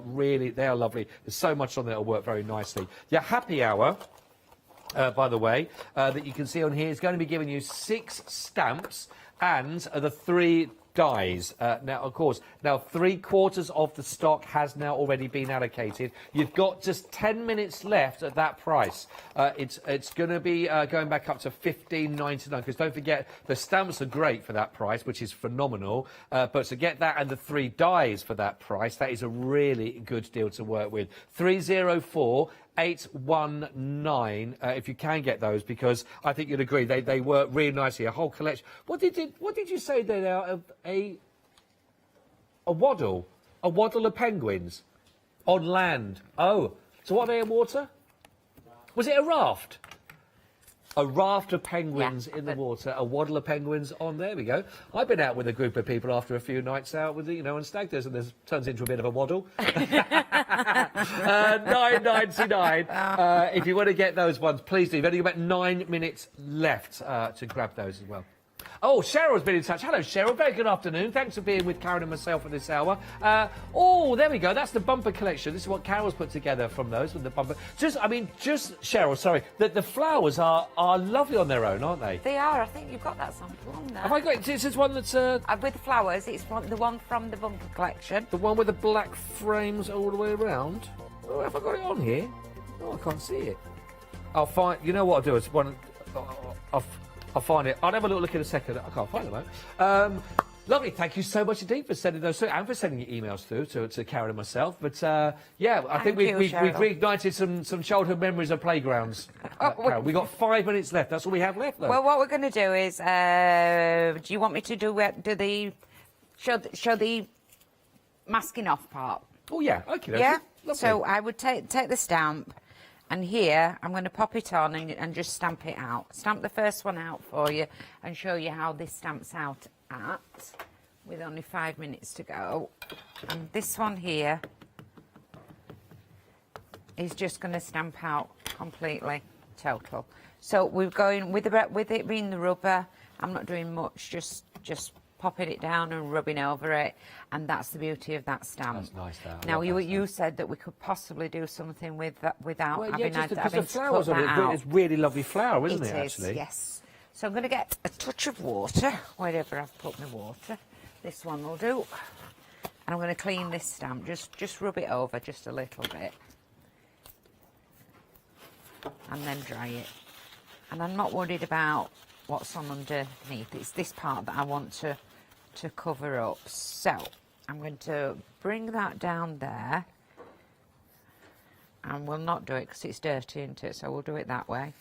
lovely. There's so much on there that'll work very nicely. Your happy hour, by the way, that you can see on here is going to be giving you 6 stamps and the 3 dies. Now, of course, 3/4 of the stock has now already been allocated. You've got just 10 minutes left at that price. It's going to be going back up to $15.99, because don't forget, the stamps are great for that price, which is phenomenal. But to get that and the 3 dies for that price, that is a really good deal to work with. 304-819 if you can get those, because I think you'd agree they work really nicely. A whole collection. What did you say they are? A waddle of penguins on land. Oh, so what are they in water? Was it a raft? A raft of penguins in the water, a waddle of penguins on. There we go. I've been out with a group of people after a few nights out with, on stag does, and this turns into a bit of a waddle. $9.99. If you want to get those ones, please do. You've only got about 9 minutes left to grab those as well. Oh, Cheryl's been in touch. Hello, Cheryl. Very good afternoon. Thanks for being with Karen and myself at this hour. Oh, there we go. That's the bumper collection. This is what Carol's put together from those with the bumper. Just Cheryl, sorry. The flowers are lovely on their own, aren't they? They are. I think you've got that sample on there. Have I got it? This is one that's... with the flowers, it's the one from the bumper collection. The one with the black frames all the way around? Oh, have I got it on here? Oh, I can't see it. I'll find... You know what I'll do? It's one... I'll find it. I'll have a little look in a second. I can't find it, mate. Lovely. Thank you so much indeed for sending those through and for sending your emails through to Karen and myself. But, yeah, I think we've reignited some childhood memories of playgrounds. Karen, we've got 5 minutes left. That's all we have left, though. Well, what we're going to do is, do you want me to show the masking off part? Oh, yeah. Okay. Yeah? Lovely. So I would take the stamp And here, I'm going to pop it on and just stamp it out. Stamp the first one out for you and show you how this stamps out with only 5 minutes to go. And this one here is just going to stamp out completely, total. So we're going, with it being the rubber, I'm not doing much, just popping it down and rubbing over it, and that's the beauty of that stamp. That's nice, that. Now, you said that we could possibly do something with that without having just to because the cut flowers on that it, out. it's really lovely flower, isn't it, It is, actually? yes. So I'm going to get a touch of water, wherever I've put my water. This one will do. And I'm going to clean this stamp, just rub it over just a little bit. And then dry it. And I'm not worried about what's on underneath. It's this part that I want to cover up. So I'm going to bring that down there, and we'll not do it because it's dirty, isn't it? So we'll do it that way.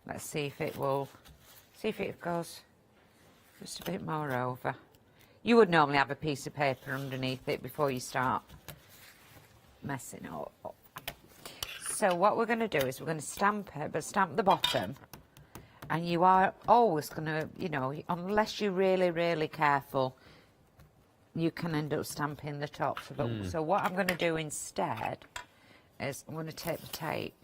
Let's see if it will, see if it goes just a bit more over. You would normally have a piece of paper underneath it before you start messing up. So what we're going to do is we're going to stamp it, but stamp the bottom. And you are always going to, you know, unless you're really, really careful, you can end up stamping the top. So what I'm going to do instead is I'm going to take the tape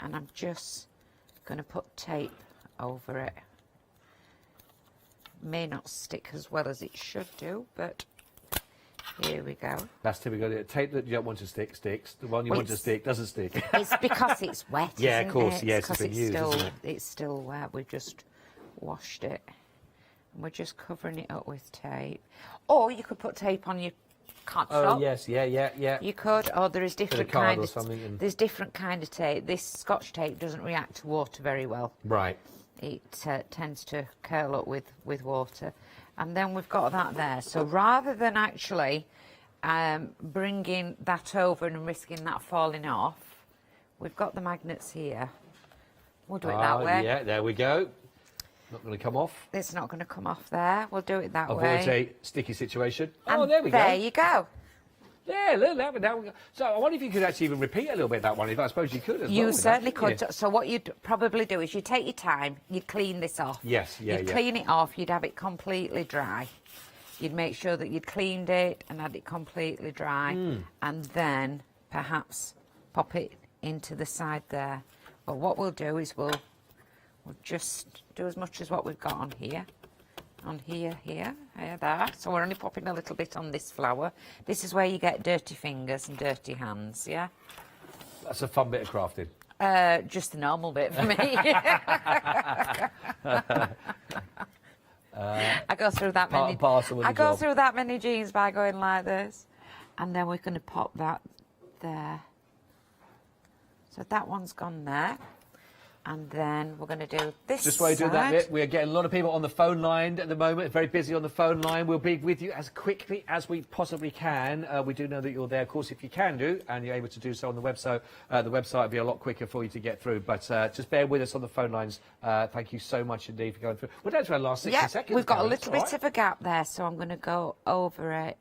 and I'm just going to put tape over it. May not stick as well as it should do, but here we go. That's typical. The tape that you don't want to stick sticks. The one you want to stick doesn't stick. It's because it's wet, yeah, isn't of course. it? Yes, it's been used, still, isn't it? It's still wet. We've just washed it. And we're just covering it up with tape. Or you could put tape on your cardstock. Oh, yes, yeah. You could, or there is different card kind or something. There's different kind of tape. This Scotch tape doesn't react to water very well. Right. It tends to curl up with water. And then we've got that there. So rather than actually bringing that over and risking that falling off, we've got the magnets here. We'll do it that way. Yeah, there we go. Not going to come off. It's not going to come off there. We'll do it that Avoid way. a sticky situation. And oh, there we go. There you go. Yeah, look, now we go. So I wonder if you could actually even repeat a little bit that one. If I suppose you could as well. You certainly could. Yeah. So what you'd probably do is you take your time, you'd clean this off. Yes, You'd clean it off, you'd have it completely dry. You'd make sure that you'd cleaned it and had it completely dry, and then perhaps pop it into the side there. But what we'll do is we'll just do as much as what we've got on here. There. So we're only popping a little bit on this flower. This is where you get dirty fingers and dirty hands, yeah? That's a fun bit of crafting. Just the normal bit for me. I go through that many. I go through that many jeans by going like this, and then we're going to pop that there. So that one's gone there, and then we're going to do this. Just while you do that bit, we are getting a lot of people on the phone line at the moment. Very busy on the phone line. We'll be with you as quickly as we possibly can. We do know that you're there, of course, if you can do, and you're able to do so on the website. The website will be a lot quicker for you to get through. But just bear with us on the phone lines. Thank you so much indeed for going through. We're down to our last 60 seconds. We've got now. a little bit of a gap there, so I'm going to go over it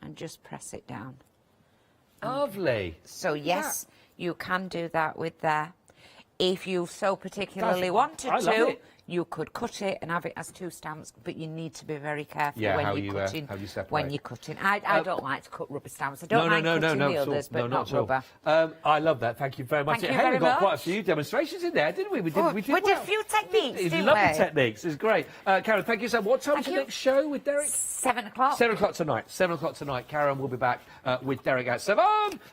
and just press it down. Lovely. So yes, you can do that with there. If you so particularly wanted to, you could cut it and have it as two stamps, but you need to be very careful when you're cutting. When you're cutting, I don't like to cut rubber stamps. I don't mind cutting the others, but not rubber. I love that. Thank you very much. Thank you Hey, very we got much. quite a few demonstrations in there, didn't we? We did a few techniques, It's didn't lovely we? techniques. It's great. Karen, thank you so much. What time's the next show with Derek? 7 o'clock. 7 o'clock tonight. 7 o'clock tonight. Karen will be back with Derek at 7.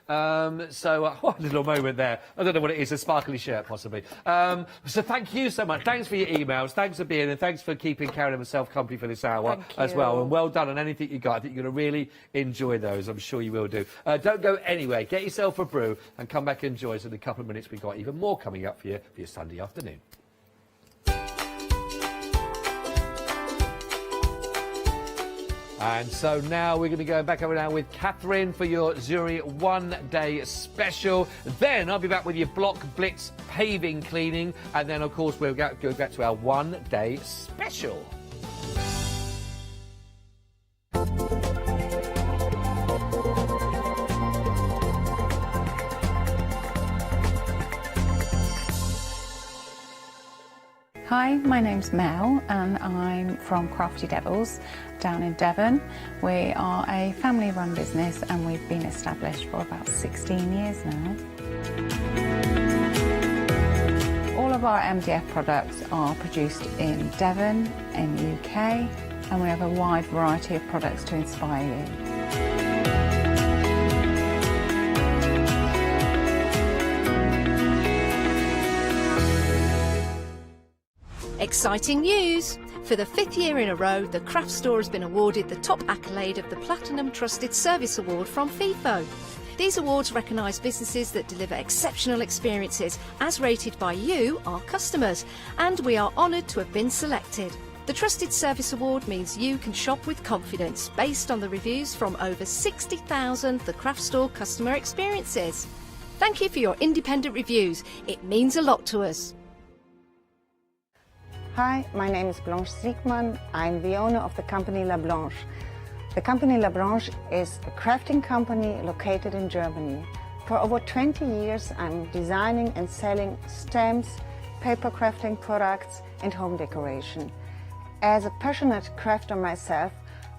What a little moment there. I don't know what it is, a sparkly shirt possibly. So thank you so much. Thanks for your emails. Thanks for being and thanks for keeping Karen and myself company for this hour as well. And well done on anything you got. I think you're going to really enjoy those. I'm sure you will do. Don't go anywhere. Get yourself a brew and come back and enjoy us in a couple of minutes. We've got even more coming up for you for your Sunday afternoon. And so now we're going to go back over now with Catherine for your Zuri one-day special. Then I'll be back with your block blitz paving cleaning. And then, of course, we'll go back to our one-day special. Hi, my name's Mel and I'm from Crafty Devils down in Devon. We are a family-run business and we've been established for about 16 years now. All of our MDF products are produced in Devon, in the UK, and we have a wide variety of products to inspire you. Exciting news! For the 5th year in a row, the craft store has been awarded the top accolade of the Platinum Trusted Service Award from FIFO. These awards recognise businesses that deliver exceptional experiences as rated by you, our customers, and we are honoured to have been selected. The Trusted Service Award means you can shop with confidence based on the reviews from over 60,000 The Craft Store customer experiences. Thank you for your independent reviews. It means a lot to us. Hi, my name is Blanche Siegmann. I'm the owner of the company La Blanche. The company La Blanche is a crafting company located in Germany. For over 20 years, I'm designing and selling stamps, paper crafting products, and home decoration. As a passionate crafter myself,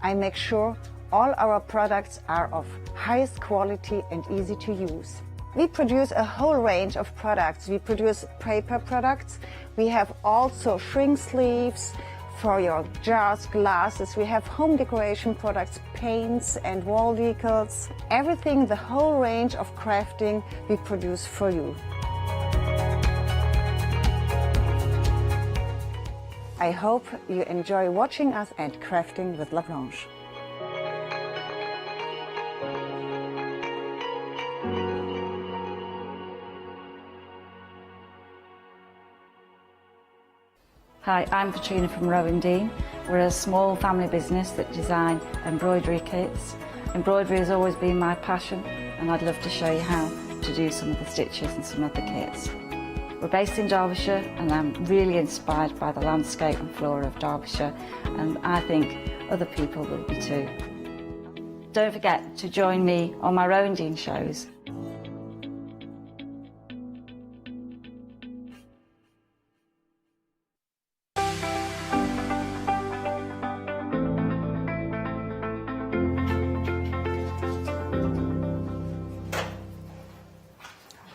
I make sure all our products are of highest quality and easy to use. We produce a whole range of products. We produce paper products. We have also shrink sleeves for your jars, glasses. We have home decoration products, paints and wall decals. Everything, the whole range of crafting we produce for you. I hope you enjoy watching us and crafting with La Blanche. Hi, I'm Katrina from Rowan Dean. We're a small family business that design embroidery kits. Embroidery has always been my passion and I'd love to show you how to do some of the stitches and some of the kits. We're based in Derbyshire and I'm really inspired by the landscape and flora of Derbyshire, and I think other people will be too. Don't forget to join me on my Rowan Dean shows.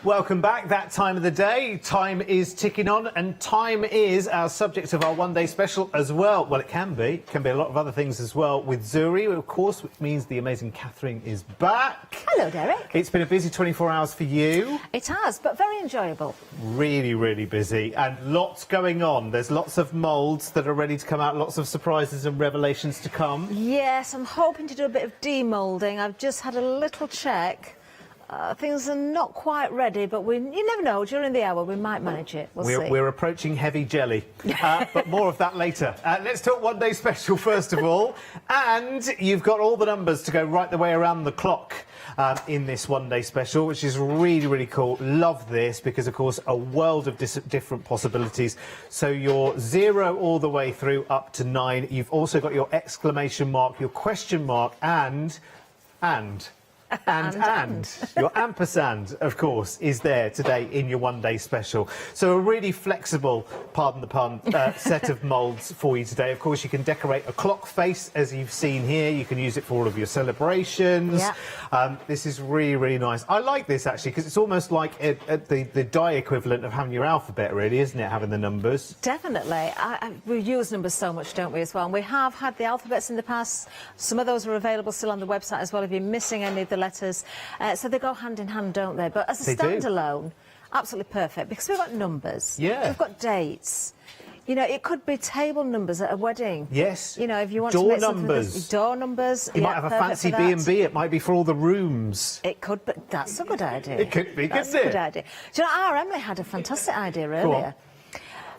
Welcome back. That time of the day. Time is ticking on, and time is our subject of our one-day special as well. Well, it can be. It can be a lot of other things as well with Zuri, of course, which means the amazing Catherine is back. Hello, Derek. It's been a busy 24 hours for you. It has, but very enjoyable. Really, really busy, and lots going on. There's lots of moulds that are ready to come out, lots of surprises and revelations to come. Yes, I'm hoping to do a bit of demoulding. I've just had a little check. Things are not quite ready, but you never know. During the hour, we might manage it. We'll see. We're approaching heavy jelly, but more of that later. Let's talk one day special first of all. And you've got all the numbers to go right the way around the clock in this one day special, which is really, really cool. Love this because, of course, a world of different possibilities. So you're 0 all the way through up to 9. You've also got your exclamation mark, your question mark, and. Your ampersand, of course, is there today in your one-day special. So a really flexible, pardon the pun, set of moulds for you today. Of course, you can decorate a clock face, as you've seen here. You can use it for all of your celebrations. Yeah. This is really, really nice. I like this, actually, because it's almost like the die equivalent of having your alphabet, really, isn't it, having the numbers? Definitely. We use numbers so much, don't we, as well? And we have had the alphabets in the past. Some of those are available still on the website as well if you're missing any of the letters. So they go hand in hand, don't they? But as a standalone, absolutely perfect, because we've got numbers. Yeah. We've got dates. You know, it could be table numbers at a wedding. Yes. You know, if you want door to make numbers. Door numbers. You might have a fancy B&B. It might be for all the rooms. It could, but that's a good idea. It could be, that's couldn't a it? good idea. Do you know, our Emily had a fantastic idea earlier.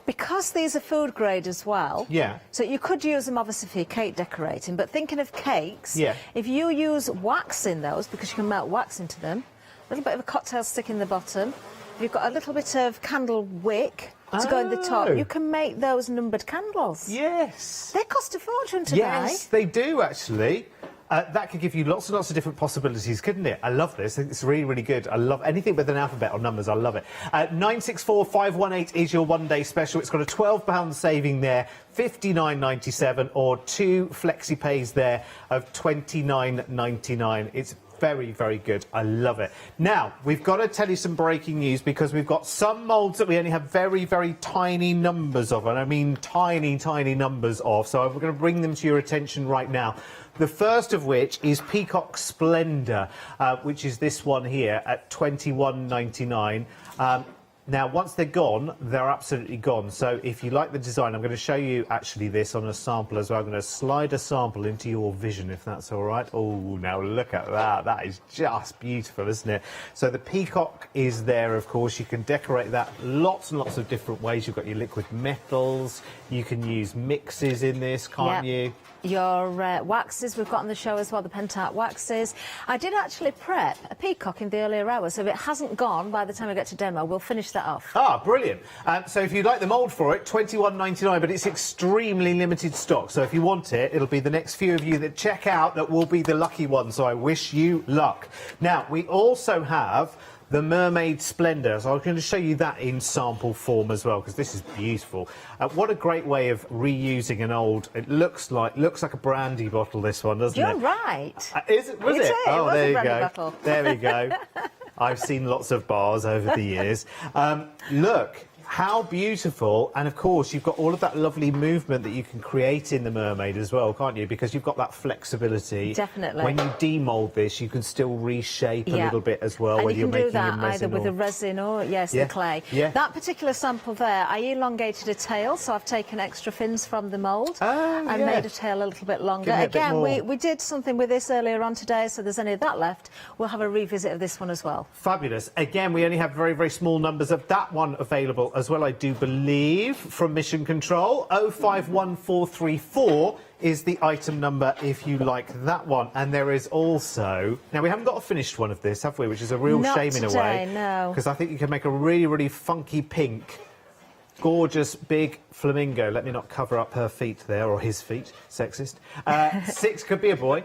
Because these are food grade as well, so you could use them obviously for your cake decorating, but thinking of cakes, if you use wax in those, because you can melt wax into them, a little bit of a cocktail stick in the bottom, you've got a little bit of candle wick to go in the top, you can make those numbered candles. Yes. They cost a fortune to buy. Yes, they do, actually. that could give you lots and lots of different possibilities, couldn't it? I love this. It's really, really good. I love anything with an alphabet or numbers. I love it. 964518 is your one-day special. It's got a £12 saving there, $59.97, or 2 flexi pays there of $29.99. It's very, very good. I love it. Now, we've got to tell you some breaking news because we've got some moulds that we only have very, very tiny numbers of, and I mean tiny, tiny numbers of, so we're going to bring them to your attention right now. The first of which is Peacock Splendor, which is this one here at $21.99. Now, once they're gone, they're absolutely gone. So if you like the design, I'm going to show you actually this on a sample as well. I'm going to slide a sample into your vision, if that's all right. Oh, now look at that. That is just beautiful, isn't it? So the peacock is there, of course. You can decorate that lots and lots of different ways. You've got your liquid metals. You can use mixes in this, can't you? Your waxes we've got on the show as well, the Pentel waxes. I did actually prep a peacock in the earlier hours, so if it hasn't gone by the time we get to demo, we'll finish that off. Ah, brilliant. So if you'd like the mould for it, $21.99, but it's extremely limited stock. So if you want it, it'll be the next few of you that check out that will be the lucky ones. So I wish you luck. Now, we also have the Mermaid Splendor, so I'm going to show you that in sample form as well, because this is beautiful. What a great way of reusing an old, it looks like a brandy bottle, this one, doesn't it? You're right. Was it? Oh, there you go. Bottle. There we go. I've seen lots of bars over the years. Look. How beautiful, and of course you've got all of that lovely movement that you can create in the Mermaid as well, can't you? Because you've got that flexibility. Definitely. When you demould this, you can still reshape a little bit as well, and whether you can you're do making that a resin either with or... a resin or, the clay. Yeah. That particular sample there, I elongated a tail, so I've taken extra fins from the mould and made a tail a little bit longer. Again, we did something with this earlier on today, so there's only that left. We'll have a revisit of this one as well. Fabulous. Again, we only have very, very small numbers of that one available as well, I do believe, from Mission Control. 051434 is the item number if you like that one. And there is also... Now, we haven't got a finished one of this, have we? Which is a real shame in a way. No. Because I think you can make a really, really funky pink, gorgeous, big flamingo. Let me not cover up her feet there, or his feet. Sexist. 6 could be a boy.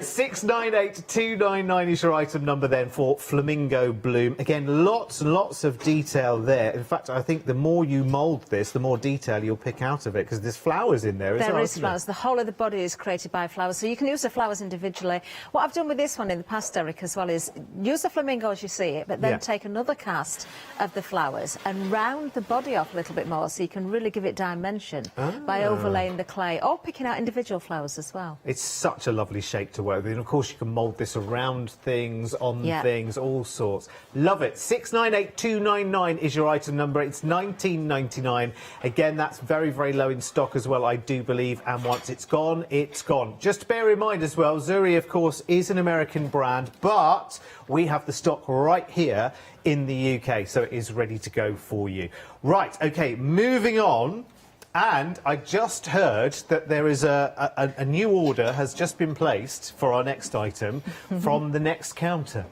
698299 is your item number then for Flamingo Bloom. Again, lots and lots of detail there. In fact, I think the more you mould this, the more detail you'll pick out of it, because there's flowers in there. There is flowers. The whole of the body is created by flowers, so you can use the flowers individually. What I've done with this one in the past, Derek, as well, is use the flamingo as you see it, but then take another cast of the flowers and round the body off a little bit more, so you can really give it dimension by overlaying the clay or picking out individual flowers as well. It's such a lovely shape to work with, and of course you can mould this around things, on things, all sorts. Love it. 698299 is your item number. It's $19.99. Again, that's very, very low in stock as well, I do believe, and once it's gone, it's gone. Just bear in mind as well, Zuri, of course, is an American brand, but we have the stock right here in the UK, so it is ready to go for you. Right, OK, moving on. And I just heard that there is a new order has just been placed for our next item from the next counter.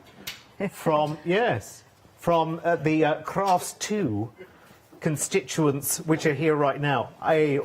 From the Crafts 2 constituents which are here right now, i.e.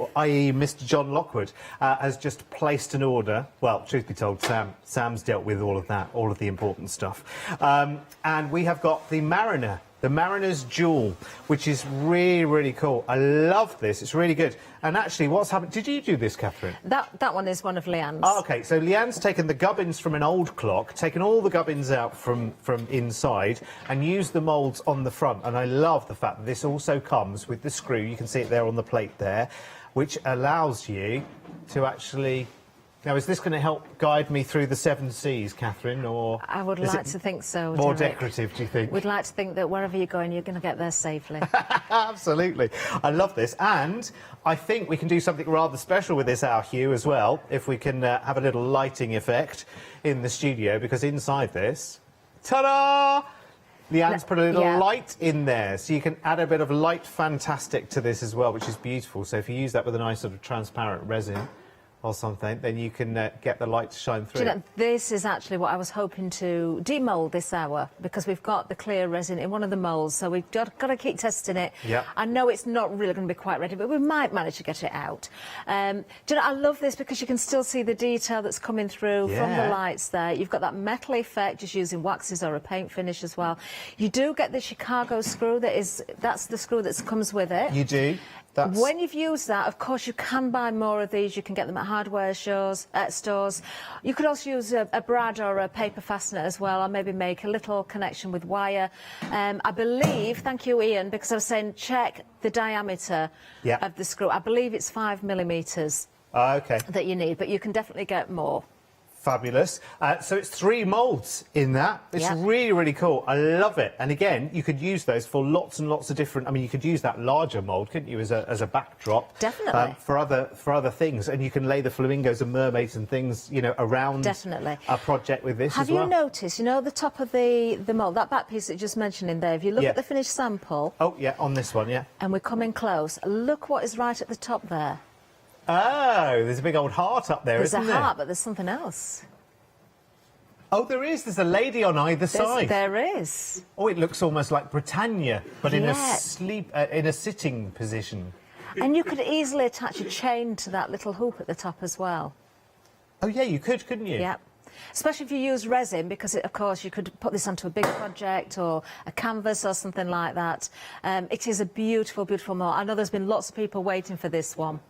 Mr. John Lockwood, has just placed an order. Well, truth be told, Sam's dealt with all of that, all of the important stuff. And we have got the Mariner. The Mariner's Jewel, which is really, really cool. I love this. It's really good. And actually, what's happened... Did you do this, Catherine? That one is one of Leanne's. Oh, OK, so Leanne's taken the gubbins from an old clock, taken all the gubbins out from inside, and used the moulds on the front. And I love the fact that this also comes with the screw. You can see it there on the plate there, which allows you to actually... Now, is this going to help guide me through the 7 seas, Catherine, or... I would like to think so, more Derek. decorative, do you think? We'd like to think that wherever you're going, you're going to get there safely. Absolutely. I love this. And I think we can do something rather special with this, our Hugh, as well, if we can have a little lighting effect in the studio, because inside this... Ta-da! Leanne's put a little light in there, so you can add a bit of light fantastic to this as well, which is beautiful. So if you use that with a nice sort of transparent resin... or something, then you can get the light to shine through. Do you know, this is actually what I was hoping to demold this hour, because we've got the clear resin in one of the moulds, so we've got to keep testing it. Yep. I know it's not really going to be quite ready, but we might manage to get it out. Do you know, I love this because you can still see the detail that's coming through from the lights there. You've got that metal effect, just using waxes or a paint finish as well. You do get the Chicago screw, that's the screw that comes with it. You do. When you've used that, of course, you can buy more of these. You can get them at hardware stores. You could also use a brad or a paper fastener as well, or maybe make a little connection with wire. I believe, thank you, Ian, because I was saying check the diameter of the screw. I believe it's 5 millimetres that you need, but you can definitely get more. Fabulous. So it's 3 moulds in that. It's really, really cool. I love it. And again, you could use those for lots and lots of different... I mean, you could use that larger mould, couldn't you, as a backdrop? Definitely. For other things. And you can lay the flamingos and mermaids and things, you know, around a project with this Have as well. you noticed, you know, the top of the mould, that back piece that you just mentioned in there, if you look at the finished sample... Oh, yeah, on this one, yeah. And we're coming close. Look what is right at the top there. Oh, there's a big old heart up there, isn't there? There's a heart, but there's something else. Oh, there is. There's a lady on either side. There is. Oh, it looks almost like Britannia, but in a sitting position. And you could easily attach a chain to that little hoop at the top as well. Oh, yeah, you could, couldn't you? Yeah. Especially if you use resin, because, of course, you could put this onto a big project or a canvas or something like that. It is a beautiful, beautiful mould. I know there's been lots of people waiting for this one.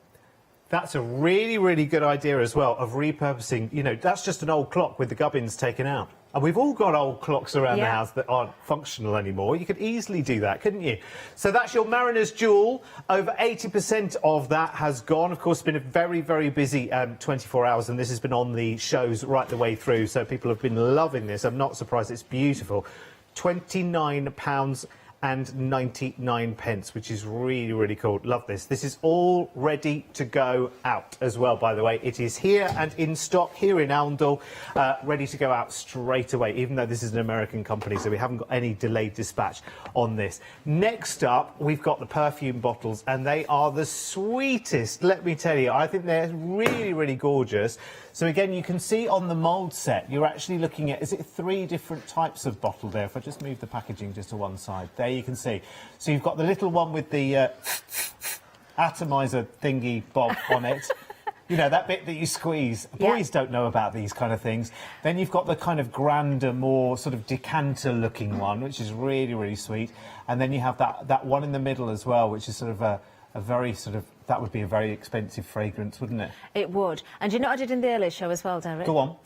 That's a really, really good idea as well, of repurposing. You know, that's just an old clock with the gubbins taken out. And we've all got old clocks around the house that aren't functional anymore. You could easily do that, couldn't you? So that's your Mariner's Jewel. Over 80% of that has gone. Of course, it's been a very, very busy 24 hours, and this has been on the shows right the way through. So people have been loving this. I'm not surprised. It's beautiful. £29 and 99 pence, which is really, really cool. Love this. This is all ready to go out as well, by the way. It is here and in stock here in Arundel, ready to go out straight away, even though this is an American company, so we haven't got any delayed dispatch on this. Next up, we've got the perfume bottles, and they are the sweetest, let me tell you. I think they're really, really gorgeous. So again, you can see on the mould set, you're actually looking at, is it 3 different types of bottle there? If I just move the packaging just to one side, there you can see. So you've got the little one with the atomizer thingy bob on it. You know, that bit that you squeeze. Boys don't know about these kind of things. Then you've got the kind of grander, more sort of decanter-looking one, which is really, really sweet. And then you have that one in the middle as well, which is sort of a very sort of... That would be a very expensive fragrance, wouldn't it? It would. And you know what I did in the earlier show as well, Derek? Go on.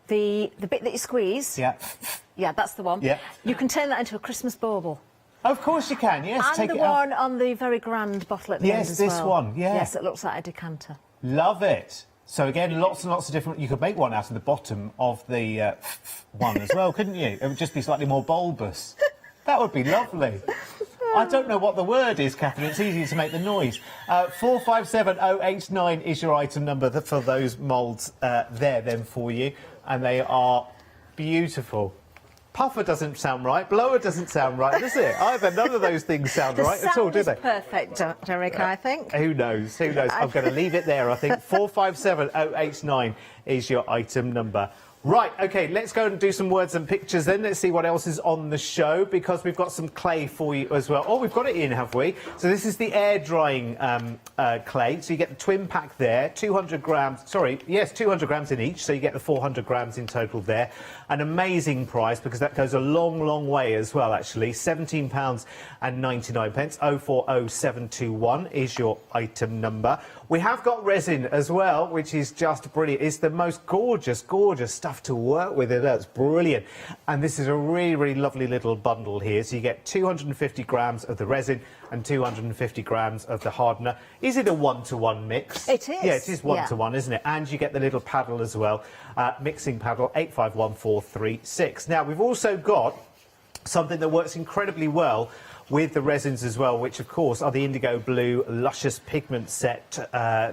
The bit that you squeeze. Yeah. Yeah, that's the one. Yeah. You can turn that into a Christmas bauble. Of course you can, yes. And take the it one out. on the very grand bottle at the end as well. Yes, this one, yeah. Yes, it looks like a decanter. Love it. So again, lots and lots of different... You could make one out of the bottom of the one as well, couldn't you? It would just be slightly more bulbous. That would be lovely. I don't know what the word is, Catherine. It's easy to make the noise. 457089 is your item number for those moulds there then for you. And they are beautiful. Puffer doesn't sound right. Blower doesn't sound right, does it? Either none of those things sound right at all, do they? Perfect, Derek, I think. Who knows? Who knows? I'm going to leave it there, I think. 457089 is your item number. Right, OK, let's go and do some words and pictures then. Let's see what else is on the show, because we've got some clay for you as well. Oh, we've got it in, have we? So this is the air drying clay. So you get the twin pack there, 200 grams, sorry, yes, 200 grams in each. So you get the 400 grams in total there. An amazing price, because that goes a long, long way as well, actually. £17 and 99 pence. 040721 is your item number. We have got resin as well, which is just brilliant. It's the most gorgeous, gorgeous stuff to work with. That's brilliant. And this is a really, really lovely little bundle here. So you get 250 grams of the resin and 250 grams of the hardener. Is it a one-to-one mix? It is. Yeah, it is one-to-one, isn't it? And you get the little paddle as well, mixing paddle, 851436. Now, we've also got something that works incredibly well with the resins as well, which of course are the indigo blue luscious pigment set.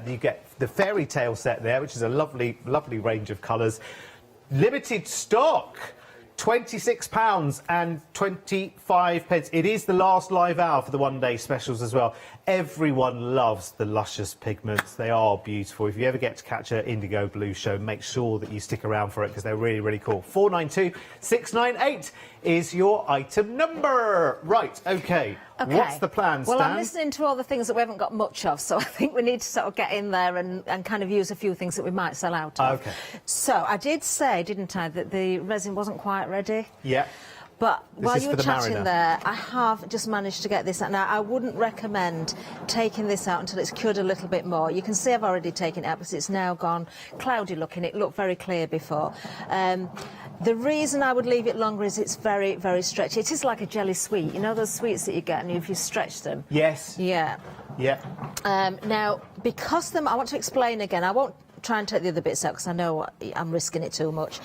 You get the fairy tale set there, which is a lovely, lovely range of colours. Limited stock. £26.25. It is the last live hour for the one-day specials as well. Everyone loves the luscious pigments. They are beautiful. If you ever get to catch an indigo blue show, make sure that you stick around for it because they're really, really cool. 492698 is your item number. Right, OK. What's the plan, Stan? Well, I'm listening to all the things that we haven't got much of, so I think we need to sort of get in there and kind of use a few things that we might sell out of. OK. So I did say, didn't I, that the resin wasn't quite ready? Yeah. But while you were chatting mariner. there, I have just managed to get this out. Now, I wouldn't recommend taking this out until it's cured a little bit more. You can see I've already taken it out because it's now gone cloudy looking. It looked very clear before. The reason I would leave it longer is it's very, very stretchy. It is like a jelly sweet. You know those sweets that you get and if you stretch them? Yes. Yeah. Yeah. Now, because I want to explain again. I won't try and take the other bits out because I know I'm risking it too much.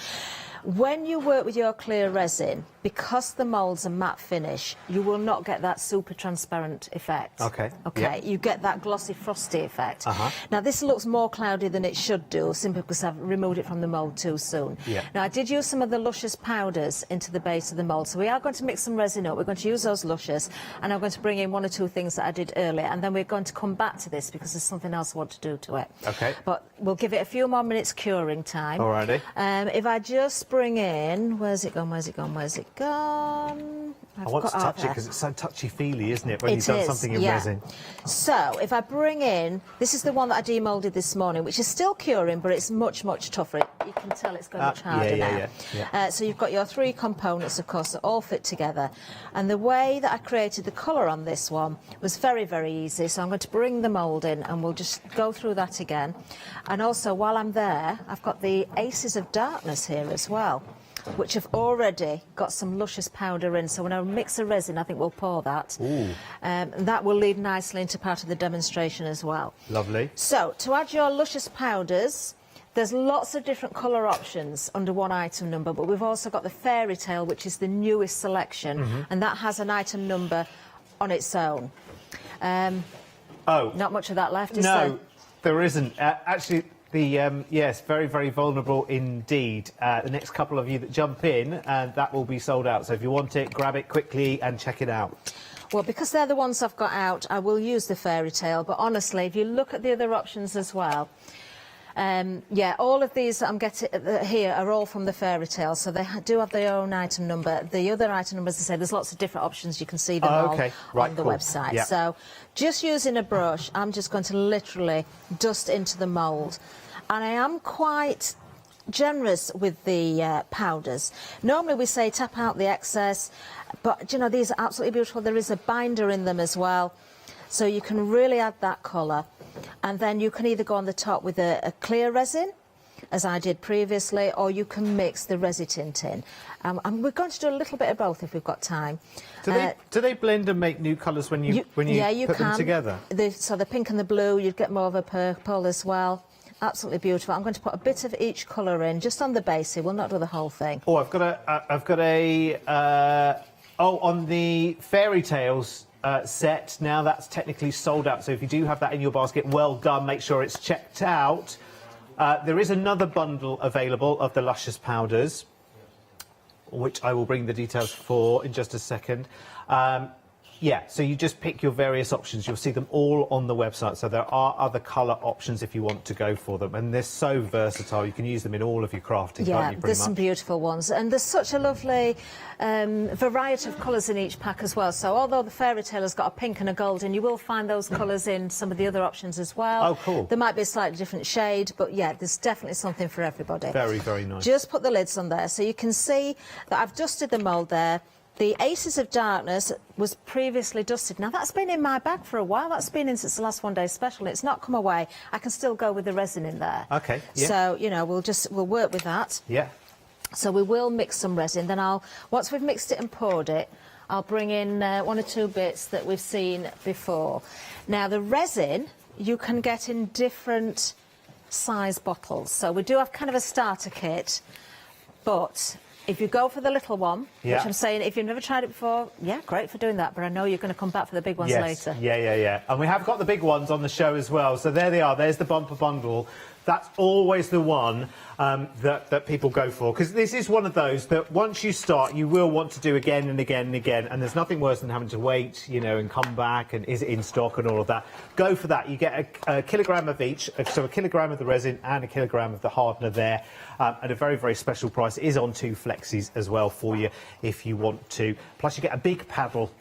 When you work with your clear resin, because the moulds are matte finish, you will not get that super transparent effect. OK. OK, yeah. you get that glossy frosty effect. Uh-huh. Now this looks more cloudy than it should do, simply because I've removed it from the mould too soon. Yeah. Now I did use some of the luscious powders into the base of the mould, so we are going to mix some resin up. We're going to use those luscious, and I'm going to bring in one or two things that I did earlier, and then we're going to come back to this because there's something else I want to do to it. OK. But we'll give it a few more minutes curing time. Alrighty. If I just bring in, where's it gone? Where's it gone? Where's it gone? I want to touch it because it's so touchy-feely, isn't it, when you've done something in resin? So, if I bring in, this is the one that I demoulded this morning, which is still curing, but it's much, much tougher. You can tell it's going much harder now. So you've got your three components, of course, that all fit together. And the way that I created the colour on this one was very, very easy. So I'm going to bring the mould in and we'll just go through that again. And also, while I'm there, I've got the Aces of Darkness here as well, which have already got some luscious powder in. So when I mix the resin, I think we'll pour that. And that will lead nicely into part of the demonstration as well. Lovely. So, to add your luscious powders, there's lots of different colour options under one item number, but we've also got the Fairy Tale, which is the newest selection, and that has an item number on its own. Not much of that left, is there? No, there isn't. Actually, yes, very, very vulnerable indeed. The next couple of you that jump in, that will be sold out. So if you want it, grab it quickly and check it out. Well, because they're the ones I've got out, I will use the Fairy Tale. But honestly, if you look at the other options as well, yeah, all of these that I'm getting here are all from the Fairy Tale, so they do have their own item number. The other item numbers, as I say, there's lots of different options. You can see them all on the website. Yeah. So just using a brush, I'm just going to literally dust into the mould. And I am quite generous with the powders. Normally we say tap out the excess, but you know, these are absolutely beautiful. There is a binder in them as well, so you can really add that colour. And then you can either go on the top with a clear resin, as I did previously, or you can mix the Resitint in. And we're going to do a little bit of both if we've got time. Do they blend and make new colours when you put them together? So the pink and the blue, you'd get more of a purple as well. Absolutely beautiful. I'm going to put a bit of each colour in, just on the base here. We'll not do the whole thing. Oh, I've got on the Fairy Tales set, now that's technically sold out. So if you do have that in your basket, well done. Make sure it's checked out. There is another bundle available of the Luscious Powders, which I will bring the details for in just a second. Yeah, so you just pick your various options. You'll see them all on the website. So there are other colour options if you want to go for them. And they're so versatile. You can use them in all of your crafting, can't you, there's some beautiful ones. And there's such a lovely variety of colours in each pack as well. So although the Fairy Tale has got a pink and a golden, you will find those colours in some of the other options as well. Oh, cool. There might be a slightly different shade, but yeah, there's definitely something for everybody. Very, very nice. Just put the lids on there. So you can see that I've dusted the mould there. The Aces of Darkness was previously dusted. Now, that's been in my bag for a while. That's been in since the last one-day special. It's not come away. I can still go with the resin in there. OK, yeah. So, you know, we'll work with that. Yeah. So we will mix some resin. Then once we've mixed it and poured it, I'll bring in one or two bits that we've seen before. Now, the resin, you can get in different size bottles. So we do have kind of a starter kit, but if you go for the little one, which I'm saying, if you've never tried it before, yeah, great for doing that, but I know you're going to come back for the big ones later. Yeah. And we have got the big ones on the show as well. So there they are. There's the bumper bundle that's always the one that people go for, because this is one of those that once you start, you will want to do again and again and again, and there's nothing worse than having to wait, you know, and come back, and is it in stock and all of that. Go for that. You get a kilogram of each, so a kilogram of the resin and a kilogram of the hardener there, at a very, very special price. It is on 2 flexis as well for you if you want to. Plus you get a big paddle.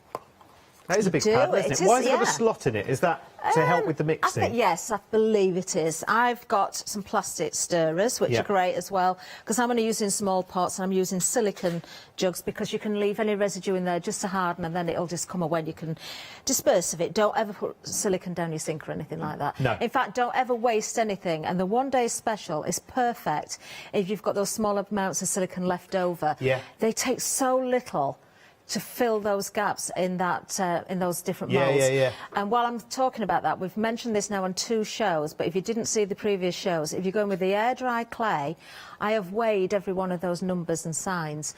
That is a big paddle, isn't it? Why has it got a slot in it? Is that to help with the mixing? I think, yes, I believe it is. I've got some plastic stirrers, which are great as well, because I'm only using small pots and I'm using silicone jugs, because you can leave any residue in there just to harden, and then it'll just come away and you can disperse of it. Don't ever put silicone down your sink or anything like that. No. In fact, don't ever waste anything, and the one-day special is perfect if you've got those small amounts of silicone left over. Yeah. They take so little to fill those gaps in that in those different molds. Yeah. And while I'm talking about that, we've mentioned this now on 2 shows, but if you didn't see the previous shows, if you're going with the air dry clay, I have weighed every one of those numbers and signs,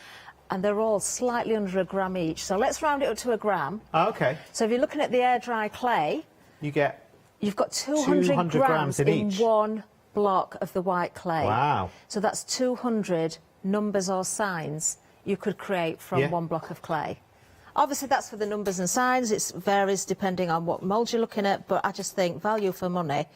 and they're all slightly under a gram each. So let's round it up to a gram. Oh, okay. So if you're looking at the air dry clay, you've got 200 grams in each. one block of the white clay. Wow. So that's 200 numbers or signs you could create from one block of clay. Obviously, that's for the numbers and signs. It varies depending on what mould you're looking at, but I just think value for money,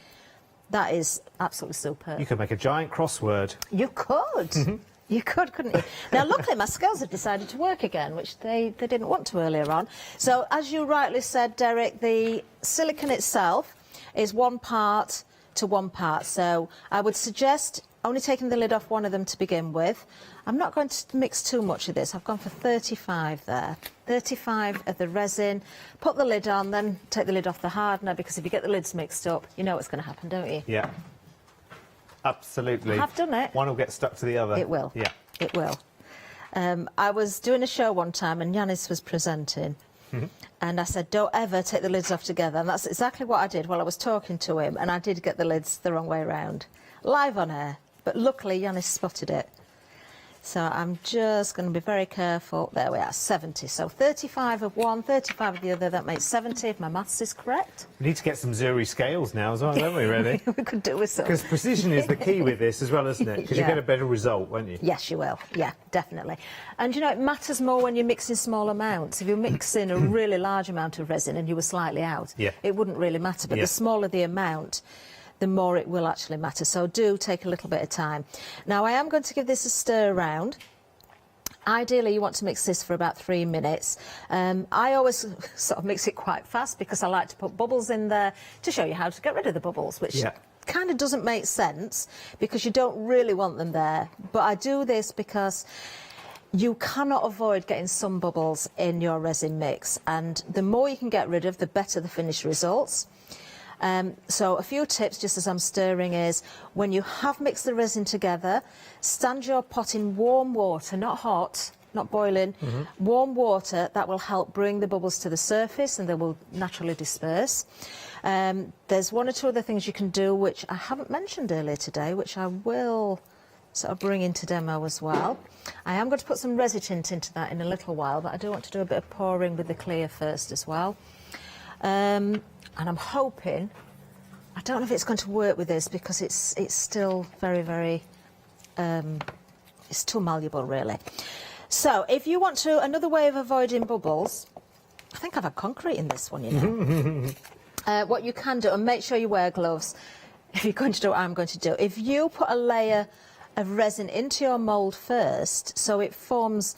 that is absolutely superb. You could make a giant crossword. You could. You could, couldn't you? Now, luckily, my scales have decided to work again, which they didn't want to earlier on. So, as you rightly said, Derek, the silicone itself is 1 part to 1 part. So, I would suggest only taking the lid off one of them to begin with. I'm not going to mix too much of this. I've gone for 35 there. 35 of the resin. Put the lid on, then take the lid off the hardener, because if you get the lids mixed up, you know what's going to happen, don't you? Yeah. Absolutely. I have done it. One will get stuck to the other. It will. Yeah. It will. I was doing a show one time and Yanis was presenting. And I said, don't ever take the lids off together. And that's exactly what I did while I was talking to him. And I did get the lids the wrong way around. Live on air. But luckily, Yanis spotted it. So I'm just going to be very careful. There we are, 70. So 35 of one, 35 of the other. That makes 70, if my maths is correct. We need to get some Zuri scales now as well, don't we, really? We could do with some. Because precision is the key with this as well, isn't it? Because you get a better result, won't you? Yes, you will. Yeah, definitely. And, you know, it matters more when you're mixing small amounts. If you're mixing a really large amount of resin and you were slightly out, it wouldn't really matter. But the smaller the amount, the more it will actually matter. So do take a little bit of time. Now, I am going to give this a stir around. Ideally, you want to mix this for about 3 minutes. I always sort of mix it quite fast because I like to put bubbles in there to show you how to get rid of the bubbles, which kind of doesn't make sense because you don't really want them there. But I do this because you cannot avoid getting some bubbles in your resin mix, and the more you can get rid of, the better the finished results. So a few tips just as I'm stirring is, when you have mixed the resin together, stand your pot in warm water, not hot, not boiling, warm water. That will help bring the bubbles to the surface and they will naturally disperse. There's 1 or 2 other things you can do which I haven't mentioned earlier today, which I will sort of bring into demo as well. I am going to put some resin tint into that in a little while, but I do want to do a bit of pouring with the clear first as well. And I'm hoping, I don't know if it's going to work with this because it's still very, very, it's too malleable really. So if you want to, another way of avoiding bubbles, I think I've had concrete in this one, you know. What you can do, and make sure you wear gloves, if you're going to do what I'm going to do, if you put a layer of resin into your mould first, so it forms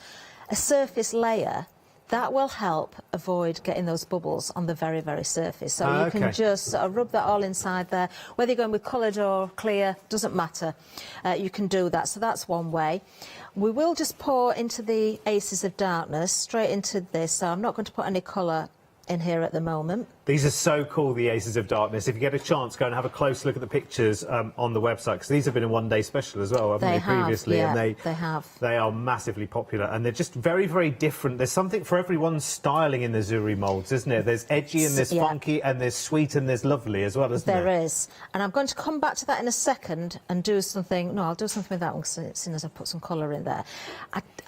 a surface layer, that will help avoid getting those bubbles on the very, very surface. So you can just sort of rub that all inside there. Whether you're going with coloured or clear, doesn't matter. You can do that. So that's one way. We will just pour into the Aces of Darkness, straight into this. So I'm not going to put any colour in here at the moment. These are so cool, the Aces of Darkness. If you get a chance, go and have a close look at the pictures on the website, because these have been a one-day special as well, haven't they, previously? Yeah, and they have. They are massively popular, and they're just very, very different. There's something for everyone's styling in the Zuri moulds, isn't there? There's edgy and there's funky and there's sweet and there's lovely as well, isn't there? There is. And I'm going to come back to that in a second and do something. No, I'll do something with that one as soon as I've put some colour in there.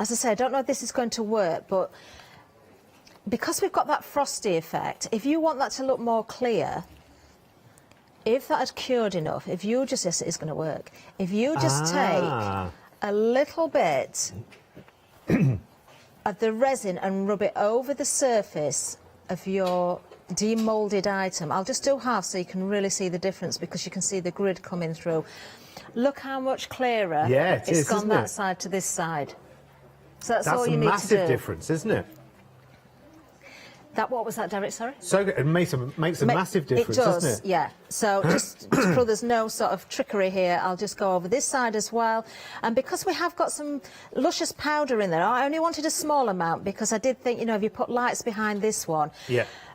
As I say, I don't know if this is going to work, but because we've got that frosty effect, if you want that to look more clear, if that had cured enough, if you just, yes, it is going to work. If you just take a little bit of the resin and rub it over the surface of your demoulded item. I'll just do half so you can really see the difference, because you can see the grid coming through. Look how much clearer it's gone that side to this side. So that's all you need to do. That's a massive difference, isn't it? What was that, Derek? Sorry? So it makes a massive difference, doesn't it? Yeah. So just so there's no sort of trickery here, I'll just go over this side as well. And because we have got some luscious powder in there, I only wanted a small amount because I did think, you know, if you put lights behind this one,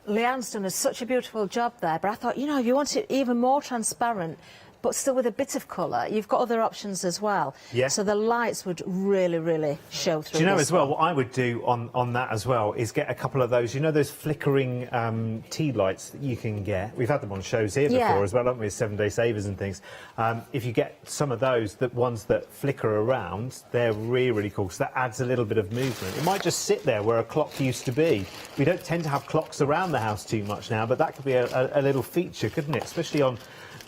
Leanne's done such a beautiful job there. But I thought, you know, if you want it even more transparent, but still with a bit of colour, you've got other options as well. Yeah. So the lights would really, really show through. Do you know this as well, one. what I would do on that as well is get a couple of those, you know, those flickering tea lights that you can get. We've had them on shows here before as well, haven't we? 7-day savers and things. If you get some of those, the ones that flicker around, they're really, really cool, because that adds a little bit of movement. It might just sit there where a clock used to be. We don't tend to have clocks around the house too much now, but that could be a little feature, couldn't it? Especially on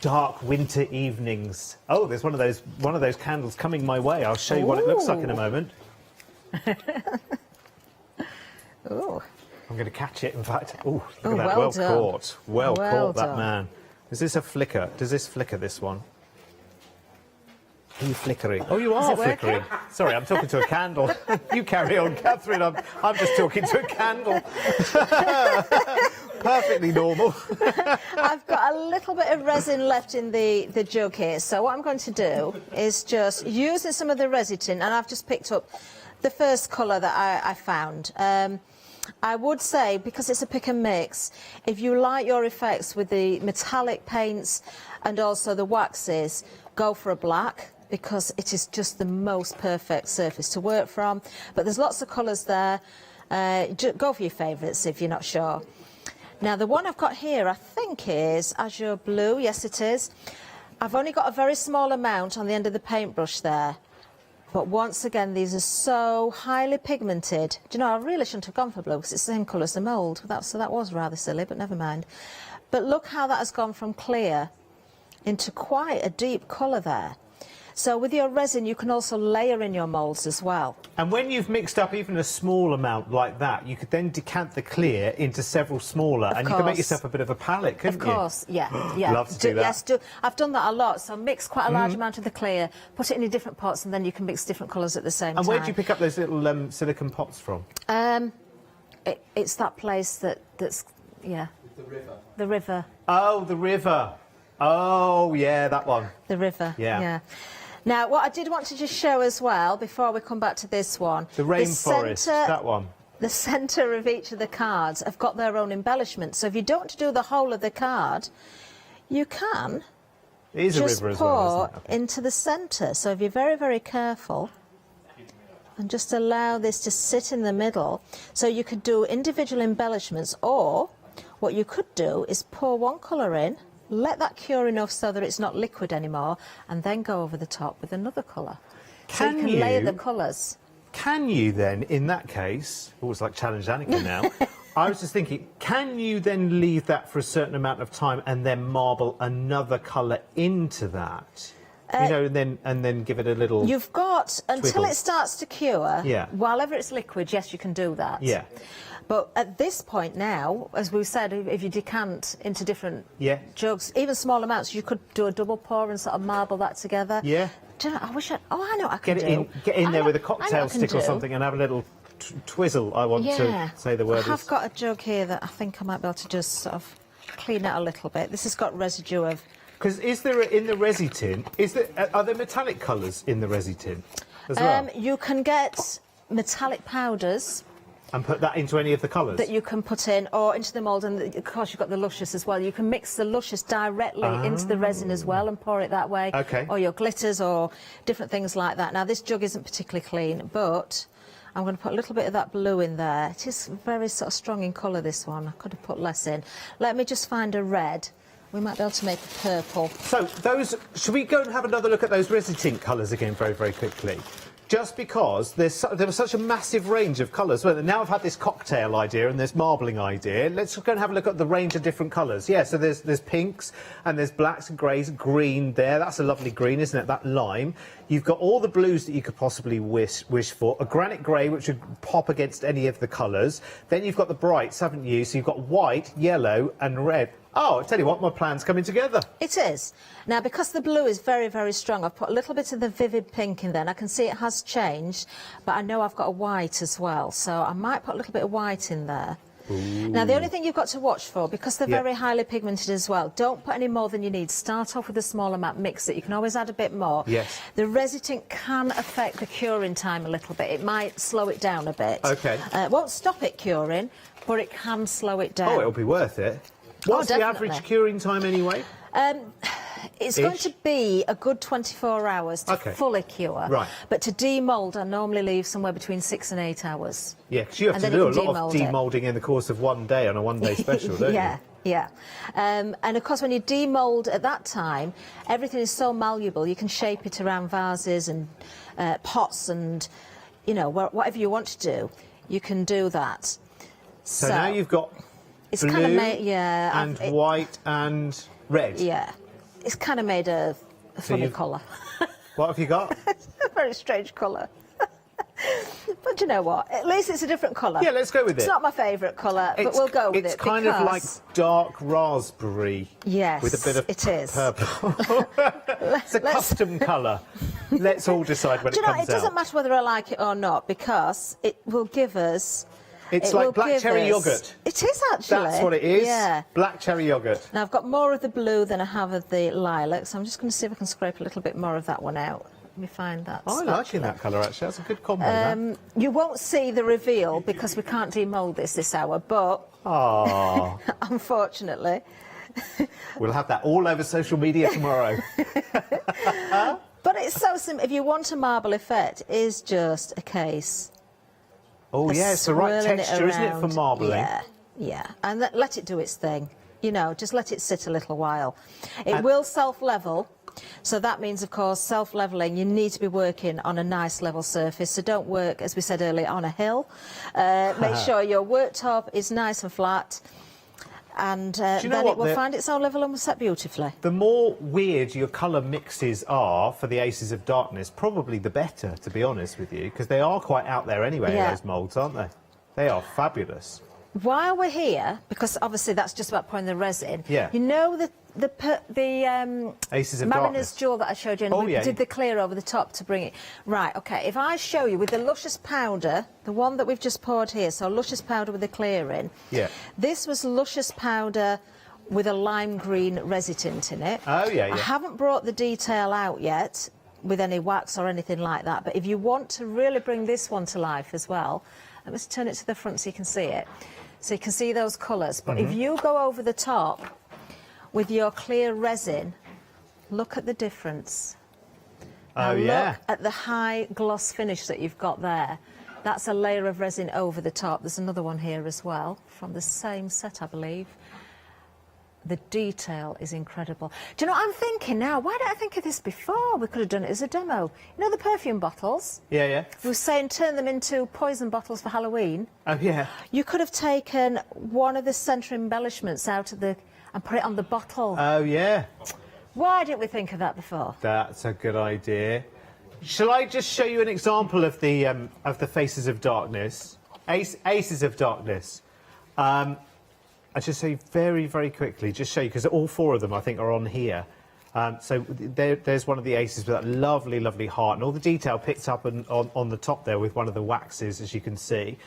dark winter evenings. Oh, there's one of those candles coming my way. I'll show you what it looks like in a moment. Ooh. I'm going to catch it, in fact. Oh, look at that. Well Well done. caught. Well caught, that done. man. Is this a flicker? Does this flicker, this one? Are you flickering? Oh, you are flickering. Sorry, I'm talking to a candle. You carry on, Catherine. I'm just talking to a candle. Perfectly normal. I've got a little bit of resin left in the jug here, so what I'm going to do is just using some of the resin, and I've just picked up the first colour that I found. I would say, because it's a pick and mix, if you like your effects with the metallic paints and also the waxes, go for a black, because it is just the most perfect surface to work from. But there's lots of colours there. Go for your favourites if you're not sure. Now, the one I've got here, I think is Azure Blue. Yes, it is. I've only got a very small amount on the end of the paintbrush there. But once again, these are so highly pigmented. Do you know, I really shouldn't have gone for blue because it's the same colour as the mould. So that was rather silly, but never mind. But look how that has gone from clear into quite a deep colour there. So with your resin, you can also layer in your moulds as well. And when you've mixed up even a small amount like that, you could then decant the clear into several smaller, and you can make yourself a bit of a palette, couldn't you? Of course, yeah. Yeah. Love to do that. Yes, I've done that a lot. So mix quite a large amount of the clear, put it in different pots, and then you can mix different colours at the same time. And where do you pick up those little silicone pots from? It's that place that's, yeah. The river. The river. Oh, the river. Oh, yeah, that one. The river, yeah. Now, what I did want to just show as well, before we come back to this one... The rainforest, that one. The centre of each of the cards have got their own embellishment. So if you don't want to do the whole of the card, you can just pour into the centre. So if you're very, very careful, and just allow this to sit in the middle. So you could do individual embellishments, or what you could do is pour one colour in, let that cure enough so that it's not liquid anymore, and then go over the top with another colour. So you can layer the colours. Can you then, in that case, it's like Challenge Annika now, I was just thinking, can you then leave that for a certain amount of time and then marble another colour into that? You know, and then give it a little... You've got, until twiggle. it starts to cure, while ever it's liquid, yes, you can do that. Yeah. But at this point now, as we said, if you decant into different jugs, even small amounts, you could do a double pour and sort of marble that together. Yeah. Do you know, I wish I... Oh, I know what I can do. Get in there with a cocktail stick or something and have a little twizzle, I want to say the word. I have got a jug here that I think I might be able to just sort of clean out a little bit. This has got residue of... Because is there, in the resi tin, are there metallic colours in the resi tin as well? You can get metallic powders... And put that into any of the colours? That you can put in, or into the mould, and of course you've got the luscious as well. You can mix the luscious directly into the resin as well and pour it that way. Okay. Or your glitters or different things like that. Now this jug isn't particularly clean, but I'm going to put a little bit of that blue in there. It is very sort of strong in colour, this one. I could have put less in. Let me just find a red. We might be able to make a purple. So those, should we go and have another look at those resin tint colours again very, very quickly? Just because there was such a massive range of colours. Well, now I've had this cocktail idea and this marbling idea. Let's go and have a look at the range of different colours. Yeah, so there's pinks and there's blacks and greys, green there. That's a lovely green, isn't it? That lime. You've got all the blues that you could possibly wish for. A granite grey, which would pop against any of the colours. Then you've got the brights, haven't you? So you've got white, yellow and red. Oh, I tell you what, my plan's coming together. It is. Now, because the blue is very, very strong, I've put a little bit of the vivid pink in there, and I can see it has changed, but I know I've got a white as well, so I might put a little bit of white in there. Ooh. Now, the only thing you've got to watch for, because they're very highly pigmented as well, don't put any more than you need. Start off with a small amount, mix it. You can always add a bit more. Yes. The resitant can affect the curing time a little bit. It might slow it down a bit. OK. It won't stop it curing, but it can slow it down. Oh, it'll be worth it. What's the definitely. average curing time anyway? It's going to be a good 24 hours to fully cure. Right. But to demould, I normally leave somewhere between 6 and 8 hours. Yeah, because you have to do a lot of demoulding in the course of one day on a one-day special, don't you? Yeah. And of course, when you demould at that time, everything is so malleable. You can shape it around vases and pots and, you know, whatever you want to do, you can do that. So now you've got it's blue kind of made, and white and red. Yeah. It's kind of made a funny colour. What have you got? A very strange colour. But you know what? At least it's a different colour. Yeah, let's go with it. It's not my favourite colour, but we'll go with it. It's kind of like dark raspberry. Yes, with a bit of it is. Purple. It's a custom colour. Let's all decide when it comes out. It doesn't matter whether I like it or not, because it will give us... It's like black cherry yoghurt. It is, actually. That's what it is. Yeah. Black cherry yoghurt. Now, I've got more of the blue than I have of the lilac, so I'm just going to see if I can scrape a little bit more of that one out. Let me find that. I'm liking that colour, actually. That's a good combo, that. You won't see the reveal because we can't demould this hour, but... Oh. Unfortunately. We'll have that all over social media tomorrow. But it's so simple. If you want a marble effect, it is just a case. Oh, yeah, it's the right texture, isn't it, for marbling? Yeah. And let it do its thing. You know, just let it sit a little while. It will self-level. So that means, of course, self-levelling, you need to be working on a nice level surface. So don't work, as we said earlier, on a hill. Make sure your worktop is nice and flat. And then it will find its own level and will set beautifully. The more weird your colour mixes are for the Aces of Darkness, probably the better, to be honest with you, because they are quite out there anyway, those moulds, aren't they? They are fabulous. While we're here, because obviously that's just about pouring the resin, you know the Aces of Mariner's Darkness jewel that I showed you, and we did the clear over the top to bring it. Right, OK, if I show you with the luscious powder, the one that we've just poured here, so luscious powder with the clear in. Yeah. This was luscious powder with a lime green resin in it. Oh, yeah. I haven't brought the detail out yet with any wax or anything like that, but if you want to really bring this one to life as well, let me just turn it to the front so you can see it. So you can see those colours. But if you go over the top with your clear resin, look at the difference. Now look at the high gloss finish that you've got there. That's a layer of resin over the top. There's another one here as well, from the same set, I believe. The detail is incredible. Do you know what I'm thinking now? Why didn't I think of this before? We could have done it as a demo. You know the perfume bottles? Yeah. We were saying turn them into poison bottles for Halloween. Oh, yeah. You could have taken one of the centre embellishments out of the... and put it on the bottle. Oh, yeah. Why didn't we think of that before? That's a good idea. Shall I just show you an example of the Faces of Darkness? Aces of Darkness. I'll just say very, very quickly, just show you, because all four of them, I think, are on here. So there's one of the aces with that lovely, lovely heart, and all the detail picked up on the top there with one of the waxes, as you can see.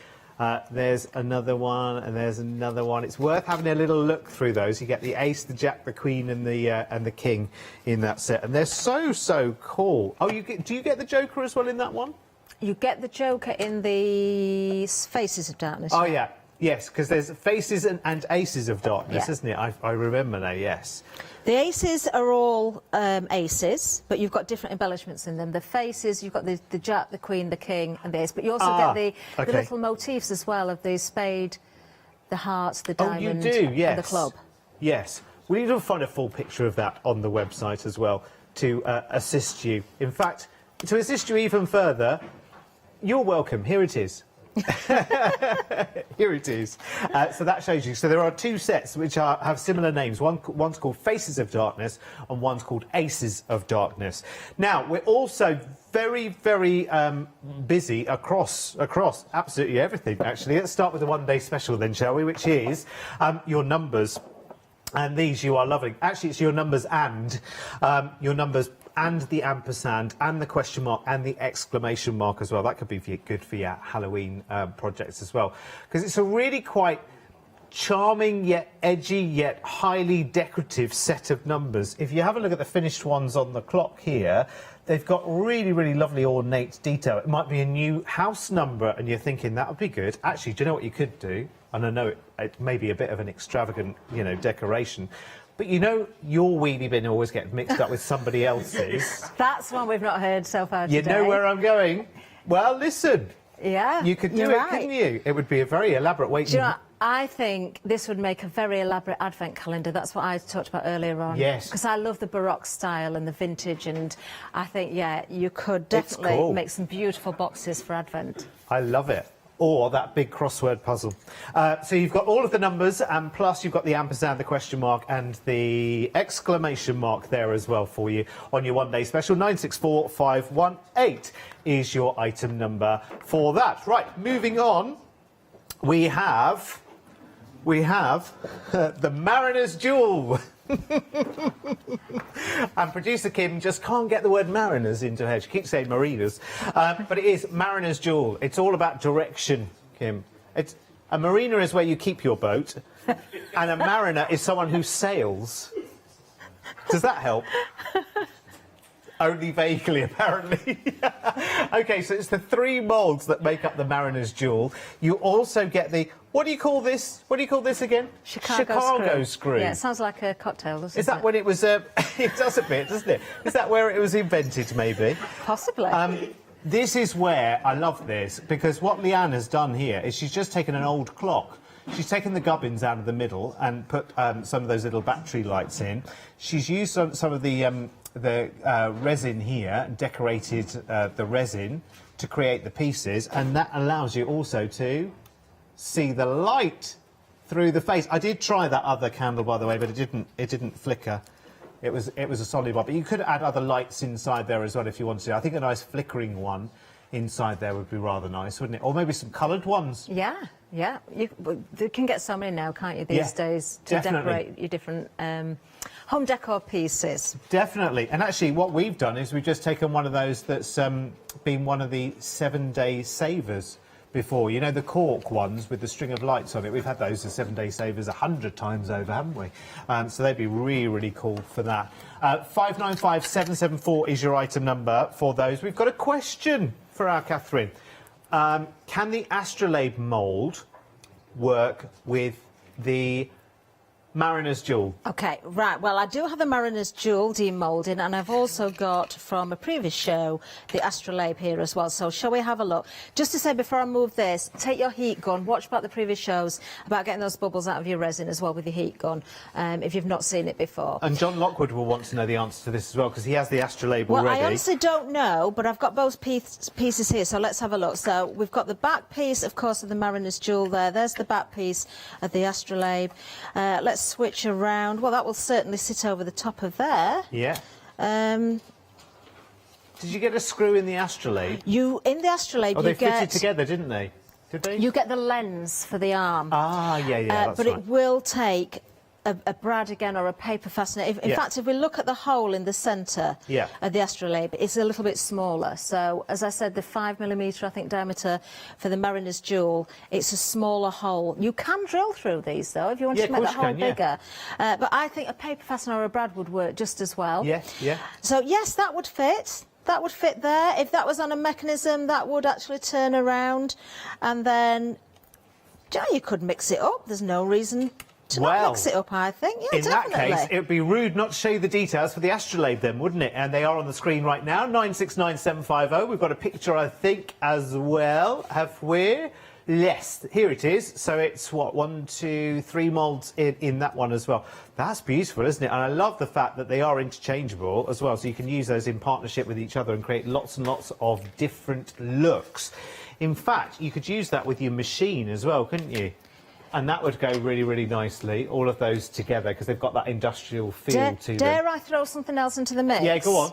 There's another one, and there's another one. It's worth having a little look through those. You get the ace, the jack, the queen, and the king in that set, and they're so cool. Oh, do you get the Joker as well in that one? You get the Joker in the Faces of Darkness. Oh, yeah. Yes, because there's Faces and Aces of Darkness, isn't it? I remember now, yes. The aces are all aces, but you've got different embellishments in them. The faces, you've got the jack, the queen, the king, and the ace. But you also get the little motifs as well of the spade, the hearts, the diamond, and the club. Yes. We need to find a full picture of that on the website as well to assist you. In fact, to assist you even further, you're welcome. Here it is. Here it is. So that shows you. So there are two sets which have similar names. One's called Faces of Darkness and one's called Aces of Darkness. Now, we're also very, very busy across absolutely everything, actually. Let's start with the one-day special then, shall we, which is your numbers. And these you are loving. Actually, it's your numbers and the ampersand and the question mark and the exclamation mark as well. That could be good for your Halloween projects as well, because it's a really quite charming yet edgy yet highly decorative set of numbers. If you have a look at the finished ones on the clock here, they've got really, really lovely ornate detail. It might be a new house number and you're thinking that would be good. Actually, do you know what you could do? And I know it may be a bit of an extravagant, you know, decoration, but you know your wheelie bin always gets mixed up with somebody else's. That's one we've not heard so far today. You know where I'm going? Well, listen. Yeah, you could do it, couldn't you? It would be a very elaborate way. Do you know what? I think this would make a very elaborate advent calendar. That's what I talked about earlier on. Yes. Because I love the Baroque style and the vintage, and I think, yeah, you could definitely make some beautiful boxes for advent. I love it. Or that big crossword puzzle. So you've got all of the numbers, and plus you've got the ampersand, the question mark, and the exclamation mark there as well for you on your one-day special. 964518 is your item number for that. Right, moving on, we have the Mariner's Jewel. And producer Kim just can't get the word mariners into her. She keeps saying mariners. But it is Mariner's Jewel. It's all about direction, Kim. A marina is where you keep your boat, and a mariner is someone who sails. Does that help? Only vaguely, apparently. OK, so it's the three moulds that make up the Mariner's Jewel. You also get the... What do you call this? What do you call this again? Chicago screw. Yeah, it sounds like a cocktail, doesn't it? Is that when it was... it does a bit, doesn't it? Is that where it was invented, maybe? Possibly. This is where I love this, because what Leanne has done here is she's just taken an old clock. She's taken the gubbins out of the middle and put some of those little battery lights in. She's used some of the resin here, decorated the resin to create the pieces, and that allows you also to see the light through the face. I did try that other candle, by the way, but it didn't flicker. It was a solid one, but you could add other lights inside there as well if you wanted to. I think a nice flickering one inside there would be rather nice, wouldn't it? Or maybe some coloured ones. Yeah. You can get so many now, can't you, these days, to decorate your different home decor pieces. Definitely. And actually, what we've done is we've just taken one of those that's been one of the 7-day savers before. You know, the cork ones with the string of lights on it. We've had those as 7-day savers 100 times over, haven't we? So they'd be really, really cool for that. 595774 is your item number for those. We've got a question for our Catherine. Can the astrolabe mould work with the Mariner's Jewel? OK, right. Well, I do have the Mariner's Jewel demoulding, and I've also got, from a previous show, the astrolabe here as well. So shall we have a look? Just to say, before I move this, take your heat gun, watch about the previous shows about getting those bubbles out of your resin as well with your heat gun, if you've not seen it before. And John Lockwood will want to know the answer to this as well, because he has the astrolabe already. Well, I honestly don't know, but I've got both pieces here, so let's have a look. So we've got the back piece, of course, of the Mariner's Jewel there. There's the back piece of the astrolabe. Let's switch around. Well, that will certainly sit over the top of there. Yeah. Did you get a screw in the astrolabe? In the astrolabe, they fitted together, didn't they? Did they? You get the lens for the arm. Ah, yeah, that's but right. it will take a brad again or a paper fastener. In fact, if we look at the hole in the centre of the astrolabe, it's a little bit smaller. So, as I said, the 5mm, I think, diameter for the Mariner's Jewel, it's a smaller hole. You can drill through these, though, if you want to make that hole bigger. But I think a paper fastener or a brad would work just as well. Yeah. So, yes, that would fit. That would fit there. If that was on a mechanism, that would actually turn around. And then, you could mix it up. There's no reason to not mix it up, I think. Yeah, in that case, it would be rude not to show you the details for the astrolabe then, wouldn't it? And they are on the screen right now, 969750. We've got a picture, I think, as well. Have we? Yes, here it is. So it's what, 1, 2, 3 moulds in that one as well. That's beautiful, isn't it? And I love the fact that they are interchangeable as well, so you can use those in partnership with each other and create lots and lots of different looks. In fact, you could use that with your machine as well, couldn't you? And that would go really, really nicely, all of those together, because they've got that industrial feel to them. Dare I throw something else into the mix? Yeah, go on.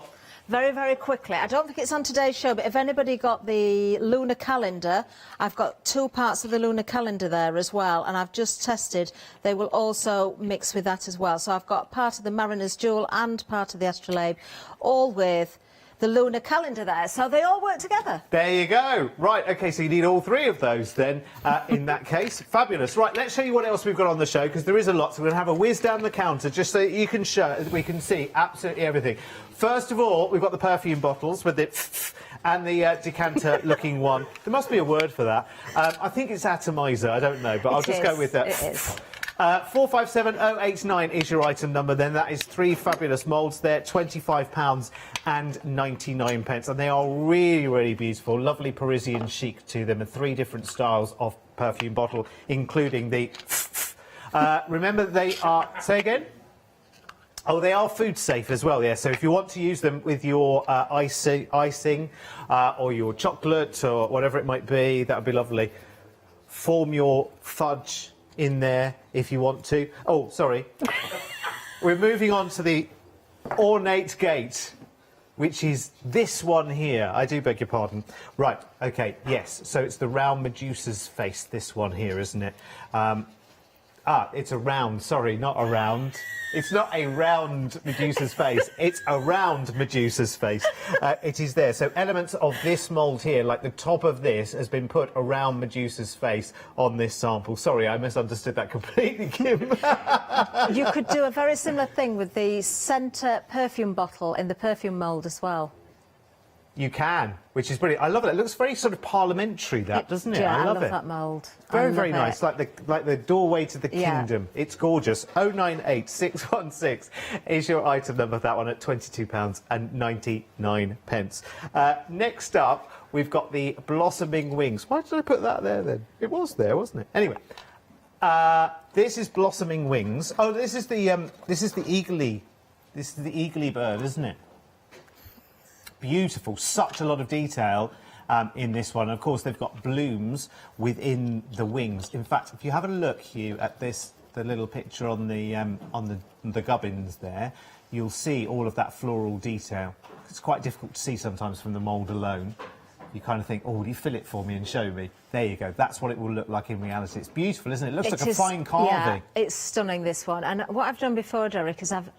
Very, very quickly. I don't think it's on today's show, but if anybody got the lunar calendar, I've got 2 parts of the lunar calendar there as well, and I've just tested. They will also mix with that as well. So I've got part of the Mariner's Jewel and part of the Astrolabe, all with the lunar calendar there. So they all work together. There you go. Right, OK, so you need all 3 of those then, in that case. Fabulous. Right, let's show you what else we've got on the show, because there is a lot. So we're going to have a whiz down the counter, just so you can we can see absolutely everything. First of all, we've got the perfume bottles with the and the decanter-looking one. There must be a word for that. I think it's atomizer. I don't know, but I'll just go with that. It is. 457089 is your item number. Then that is 3 fabulous moulds there, £25.99, and they are really, really beautiful. Lovely Parisian chic to them, and 3 different styles of perfume bottle, including the. Remember, they are. Say again. Oh, they are food safe as well, yeah. So if you want to use them with your icing or your chocolate or whatever it might be, that would be lovely. Form your fudge in there if you want to. Oh, sorry. We're moving on to the ornate gate, which is this one here. I do beg your pardon. Right, OK, yes. So it's the round Medusa's face, this one here, isn't it? It's a round, sorry, not a round. It's not a round Medusa's face, it's a round Medusa's face. It is there. So elements of this mould here, like the top of this, has been put around Medusa's face on this sample. Sorry, I misunderstood that completely, Kim. You could do a very similar thing with the centre perfume bottle in the perfume mould as well. You can, which is brilliant. I love it. It looks very sort of parliamentary, doesn't it? Yeah, I love it. that mould. Very, very nice. Like the doorway to the kingdom. It's gorgeous. 098616 is your item number, that one, at £22.99. Next up, we've got the blossoming wings. Why did I put that there then? It was there, wasn't it? Anyway, this is blossoming wings. Oh, this is the eagly. This is the eagly bird, isn't it? Beautiful, such a lot of detail in this one. Of course, they've got blooms within the wings. In fact, if you have a look, Hugh, at this, the little picture on the gubbins there, you'll see all of that floral detail. It's quite difficult to see sometimes from the mould alone. You kind of think, oh, will you fill it for me and show me? There you go. That's what it will look like in reality. It's beautiful, isn't it? It looks like a fine carving. Yeah, it's stunning, this one. And what I've done before, Derek, is I've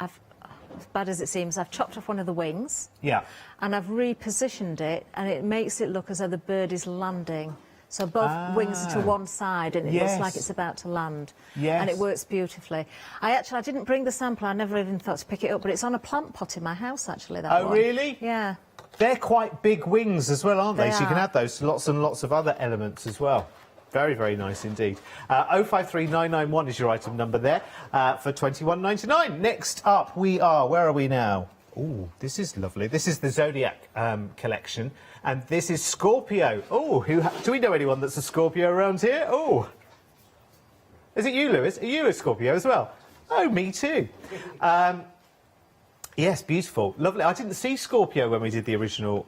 as bad as it seems, I've chopped off one of the wings. Yeah. And I've repositioned it, and it makes it look as though the bird is landing. So both wings are to one side, and it looks like it's about to land. Yes. And it works beautifully. I didn't bring the sample. I never even thought to pick it up, but it's on a plant pot in my house, actually, that one. Oh, really? Yeah. They're quite big wings as well, aren't they? So you can are. add those to lots and lots of other elements as well. Very, very nice indeed. 053991 is your item number there for £21.99. Next up, where are we now? Oh, this is lovely. This is the Zodiac collection, and this is Scorpio. Oh, do we know anyone that's a Scorpio around here? Oh, is it you, Lewis? Are you a Scorpio as well? Oh, me too. Yes, beautiful, lovely. I didn't see Scorpio when we did the original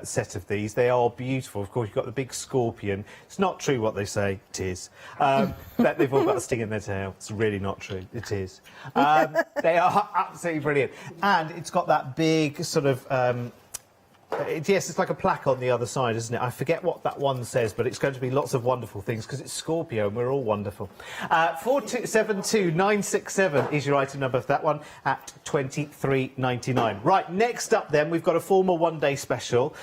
set of these. They are beautiful. Of course, you've got the big scorpion. It's not true what they say. It is. That they've all got a sting in their tail. It's really not true. It is. They are absolutely brilliant. And it's got that big sort of... yes, it's like a plaque on the other side, isn't it? I forget what that one says, but it's going to be lots of wonderful things because it's Scorpio and we're all wonderful. 472967 is your item number for that one at £23.99. Right, next up then, we've got a formal one-day special,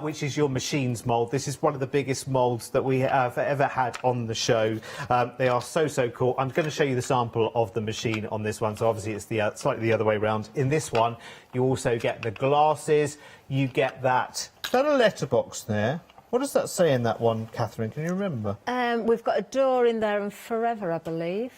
which is your machines mould. This is one of the biggest moulds that we have ever had on the show. They are so, so cool. I'm going to show you the sample of the machine on this one, so obviously it's the slightly the other way around. In this one, you also get the glasses. You get that. Is that a letterbox there? What does that say in that one, Catherine? Can you remember? We've got a door in there and forever, I believe.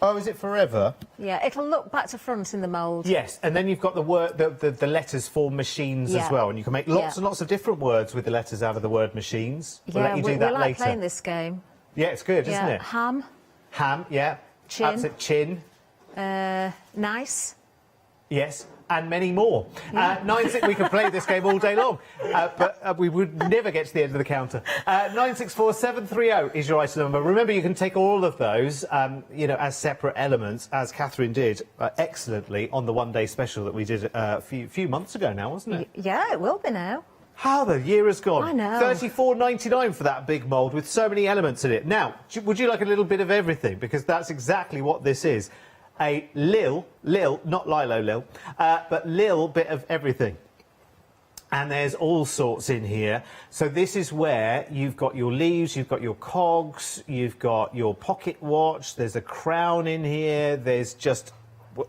Oh, is it forever? Yeah, it'll look back to front in the mould. Yes, and then you've got the word, the letters for machines as well, and you can make lots and lots of different words with the letters out of the word machines. We'll let you do that we like later. playing this game. Yeah, it's good, isn't it? Ham. Ham, yeah. Chin. That's it, chin. Nice. Yes, and many more. 9-6, we could play this game all day long, but we would never get to the end of the counter. 964-730 is your item number. Remember, you can take all of those, you know, as separate elements, as Catherine did excellently on the one-day special that we did a few months ago now, wasn't it? Yeah, it will be now. How the year has gone. I know. $34.99 for that big mould with so many elements in it. Now, would you like a little bit of everything? Because that's exactly what this is. A lil, not Lilo Lil, but lil bit of everything. And there's all sorts in here. So this is where you've got your leaves, you've got your cogs, you've got your pocket watch, there's a crown in here, there's just,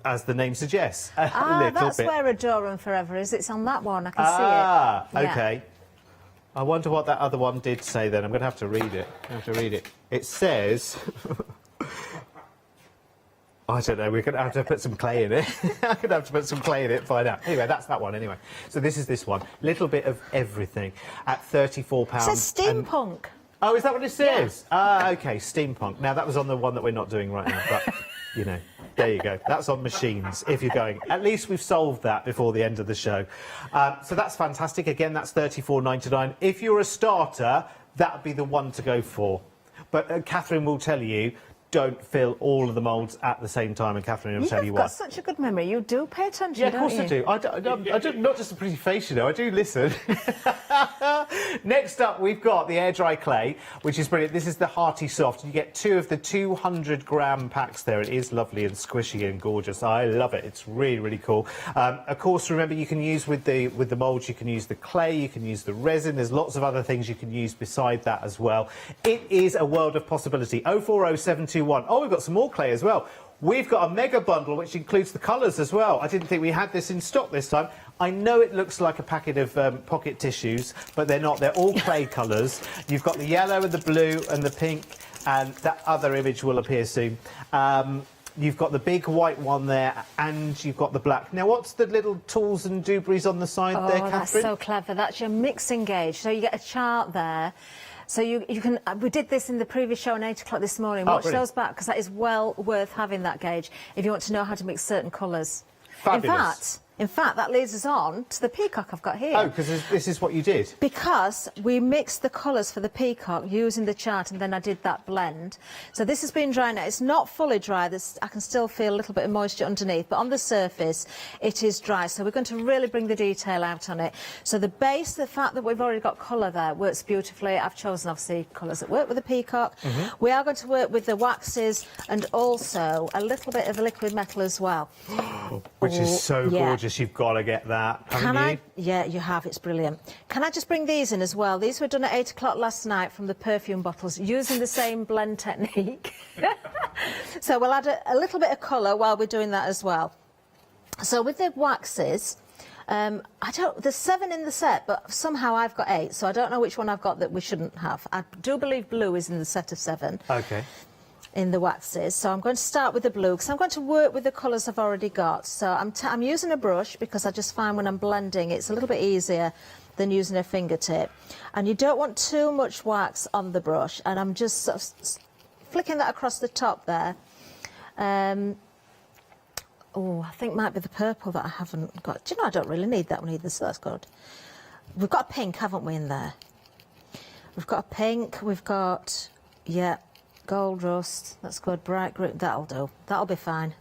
as the name suggests, a little that's bit. where Adorum Forever is. It's on that one. I can see it. Okay. I wonder what that other one did say then. I'm going to have to read it. It says... I don't know, we're going to have to put some clay in it. I'm going to have to put some clay in it and find out. Anyway, that's that one anyway. So this is this one. Little bit of everything at £34. It says steampunk. Oh, is that what it says? OK, steampunk. Now, that was on the one that we're not doing right now, but, you know, there you go. That's on machines, if you're going. At least we've solved that before the end of the show. So that's fantastic. Again, that's $34.99. If you're a starter, that would be the one to go for. But Catherine will tell you, don't fill all of the moulds at the same time, and Catherine will tell you You've what. got such a good memory. You do pay attention, Yeah, of course don't you? I do. I do. Not just a pretty face, you know. I do listen. Next up, we've got the air dry clay, which is brilliant. This is the Hearty Soft. You get 2 of the 200-gram packs there. It is lovely and squishy and gorgeous. I love it. It's really, really cool. Of course, remember, you can use with the moulds, you can use the clay, you can use the resin. There's lots of other things you can use beside that as well. It is a world of possibility. 040721. Oh, we've got some more clay as well. We've got a mega bundle which includes the colours as well. I didn't think we had this in stock this time. I know it looks like a packet of pocket tissues, but they're not. They're all clay colours. You've got the yellow and the blue and the pink, and that other image will appear soon. You've got the big white one there, and you've got the black. Now, what's the little tools and dooberries on the side there, Catherine? That's so clever. That's your mixing gauge. So you get a chart there. So you can. We did this in the previous show on 8 o'clock this morning. Watch those back, because that is well worth having that gauge if you want to know how to mix certain colours. Fabulous. In fact, that leads us on to the peacock I've got here. Oh, because this is what you did? Because we mixed the colours for the peacock using the chart, and then I did that blend. So this has been dry now. It's not fully dry. I can still feel a little bit of moisture underneath, but on the surface it is dry. So we're going to really bring the detail out on it. So the base, the fact that we've already got colour there, works beautifully. I've chosen, obviously, colours that work with the peacock. We are going to work with the waxes and also a little bit of the liquid metal as well. Which is so gorgeous. You've got to get that, haven't you? Yeah, you have. It's brilliant. Can I just bring these in as well? These were done at 8 o'clock last night from the perfume bottles, using the same blend technique. So we'll add a little bit of colour while we're doing that as well. So with the waxes, there's 7 in the set, but somehow I've got 8, so I don't know which one I've got that we shouldn't have. I do believe blue is in the set of 7. OK. In the waxes. So I'm going to start with the blue, because I'm going to work with the colours I've already got. So I'm using a brush, because I just find when I'm blending it's a little bit easier than using a fingertip. And you don't want too much wax on the brush, and I'm just sort of flicking that across the top there. Oh, I think might be the purple that I haven't got. Do you know, I don't really need that one either, so that's good. We've got a pink, haven't we, in there? We've got a pink, we've got, yeah, gold rust, that's good, bright green, that'll do. That'll be fine,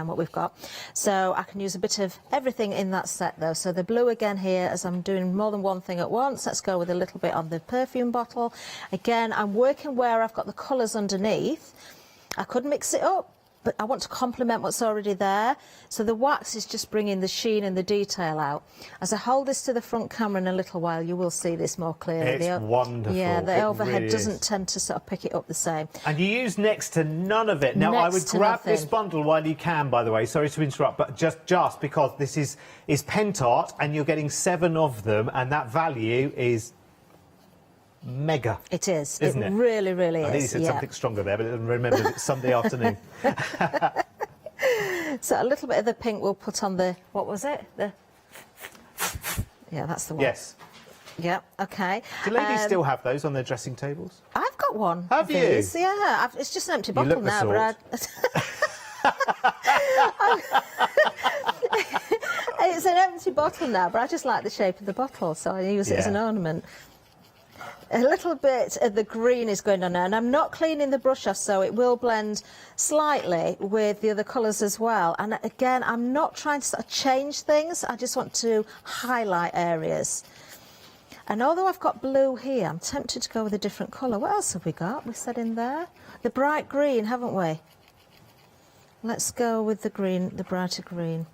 what we've got. So I can use a bit of everything in that set though. So the blue again here, as I'm doing more than one thing at once, let's go with a little bit on the perfume bottle. Again, I'm working where I've got the colours underneath. I could mix it up, but I want to complement what's already there. So the wax is just bringing the sheen and the detail out. As I hold this to the front camera in a little while, you will see this more clearly. It's wonderful. Yeah, the overhead really doesn't tend to sort of pick it up the same. And you use next to none of it. Now, I would grab this bundle while you can, by the way. Sorry to interrupt, but just because this is Pentart, and you're getting 7 of them, and that value is mega. It is. Isn't it? Really, really is. I nearly said something stronger there, but I remember it's Sunday afternoon. So a little bit of the pink we'll put on the, what was it? Yeah, that's the one. Yes. Yeah, okay. Do ladies still have those on their dressing tables? I've got one. Have you? Yeah, it's just an empty You bottle look the now. sort. It's an empty bottle now, but I just like the shape of the bottle, so I use it as an ornament. A little bit of the green is going on now, and I'm not cleaning the brush off, so it will blend slightly with the other colours as well. And again, I'm not trying to sort of change things, I just want to highlight areas. And although I've got blue here, I'm tempted to go with a different colour. What else have we got? We said in there? The bright green, haven't we? Let's go with the green, the brighter green.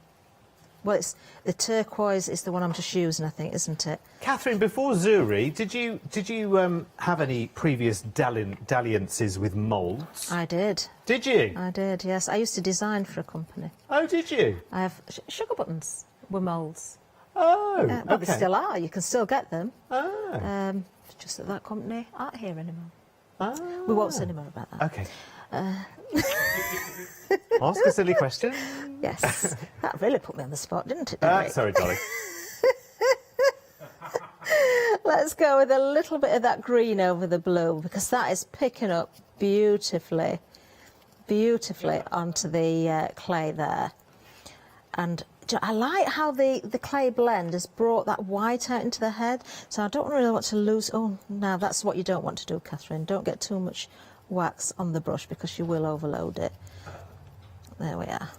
Well, it's the turquoise is the one I'm just using, I think, isn't it? Catherine, before Zuri, did you have any previous dalliances with moulds? I did. Did you? I did, yes. I used to design for a company. Oh, did you? I have sugar buttons were moulds. Oh, well, okay. they still are. You can still get them. Oh. Just that company aren't here anymore. Oh. We won't say any more about that. Okay. Ask a silly question. Yes. That really put me on the spot, didn't it? Sorry, Dolly. Let's go with a little bit of that green over the blue, because that is picking up beautifully onto the clay there. And I like how the clay blend has brought that white out into the head, so I don't really want to lose... Oh, now that's what you don't want to do, Catherine. Don't get too much wax on the brush because you will overload it. There we are.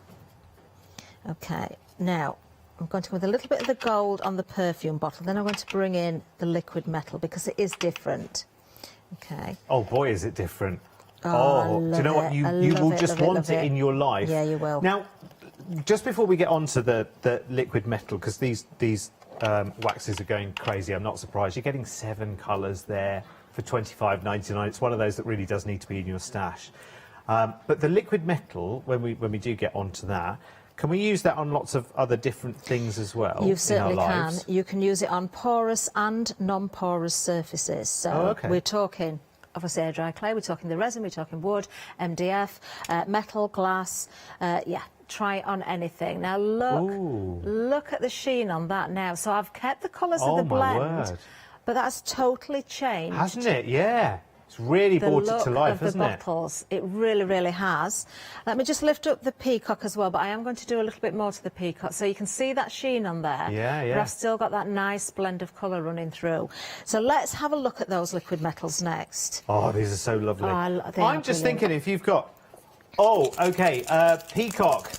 Okay, now I'm going to go with a little bit of the gold on the perfume bottle, then I'm going to bring in the liquid metal because it is different. Okay. Oh boy, is it different. Oh, do you know what? You will just want it in your life. Yeah, you will. Now, just before we get on to the liquid metal, because these waxes are going crazy, I'm not surprised. You're getting 7 colours there for £25.99. It's one of those that really does need to be in your stash. But the liquid metal, when we do get onto that, can we use that on lots of other different things as well? You certainly in our can. lives? You can use it on porous and non-porous surfaces. So we're talking, obviously, air dry clay, we're talking the resin, we're talking wood, MDF, metal, glass, yeah. Try it on anything. Now look at the sheen on that now. So I've kept the colours of the blend, but that's totally changed. Hasn't it? Yeah. It's really brought it to life, hasn't it? The look of the bottles. It really, really has. Let me just lift up the peacock as well, but I am going to do a little bit more to the peacock. So you can see that sheen on there. Yeah, yeah. But I've still got that nice blend of colour running through. So let's have a look at those liquid metals next. Oh, these are so lovely. I'm just thinking if you've got... Oh, OK, Peacock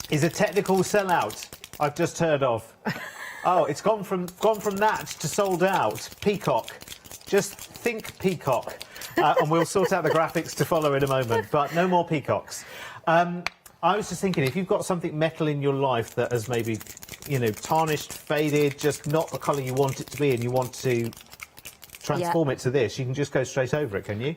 is a technical sellout I've just heard of. Oh, it's gone from that to sold out. Peacock. Just think Peacock. And we'll sort out the graphics to follow in a moment, but no more peacocks. I was just thinking, if you've got something metal in your life that has maybe, you know, tarnished, faded, just not the colour you want it to be, and you want to transform it to this, you can just go straight over it, can you?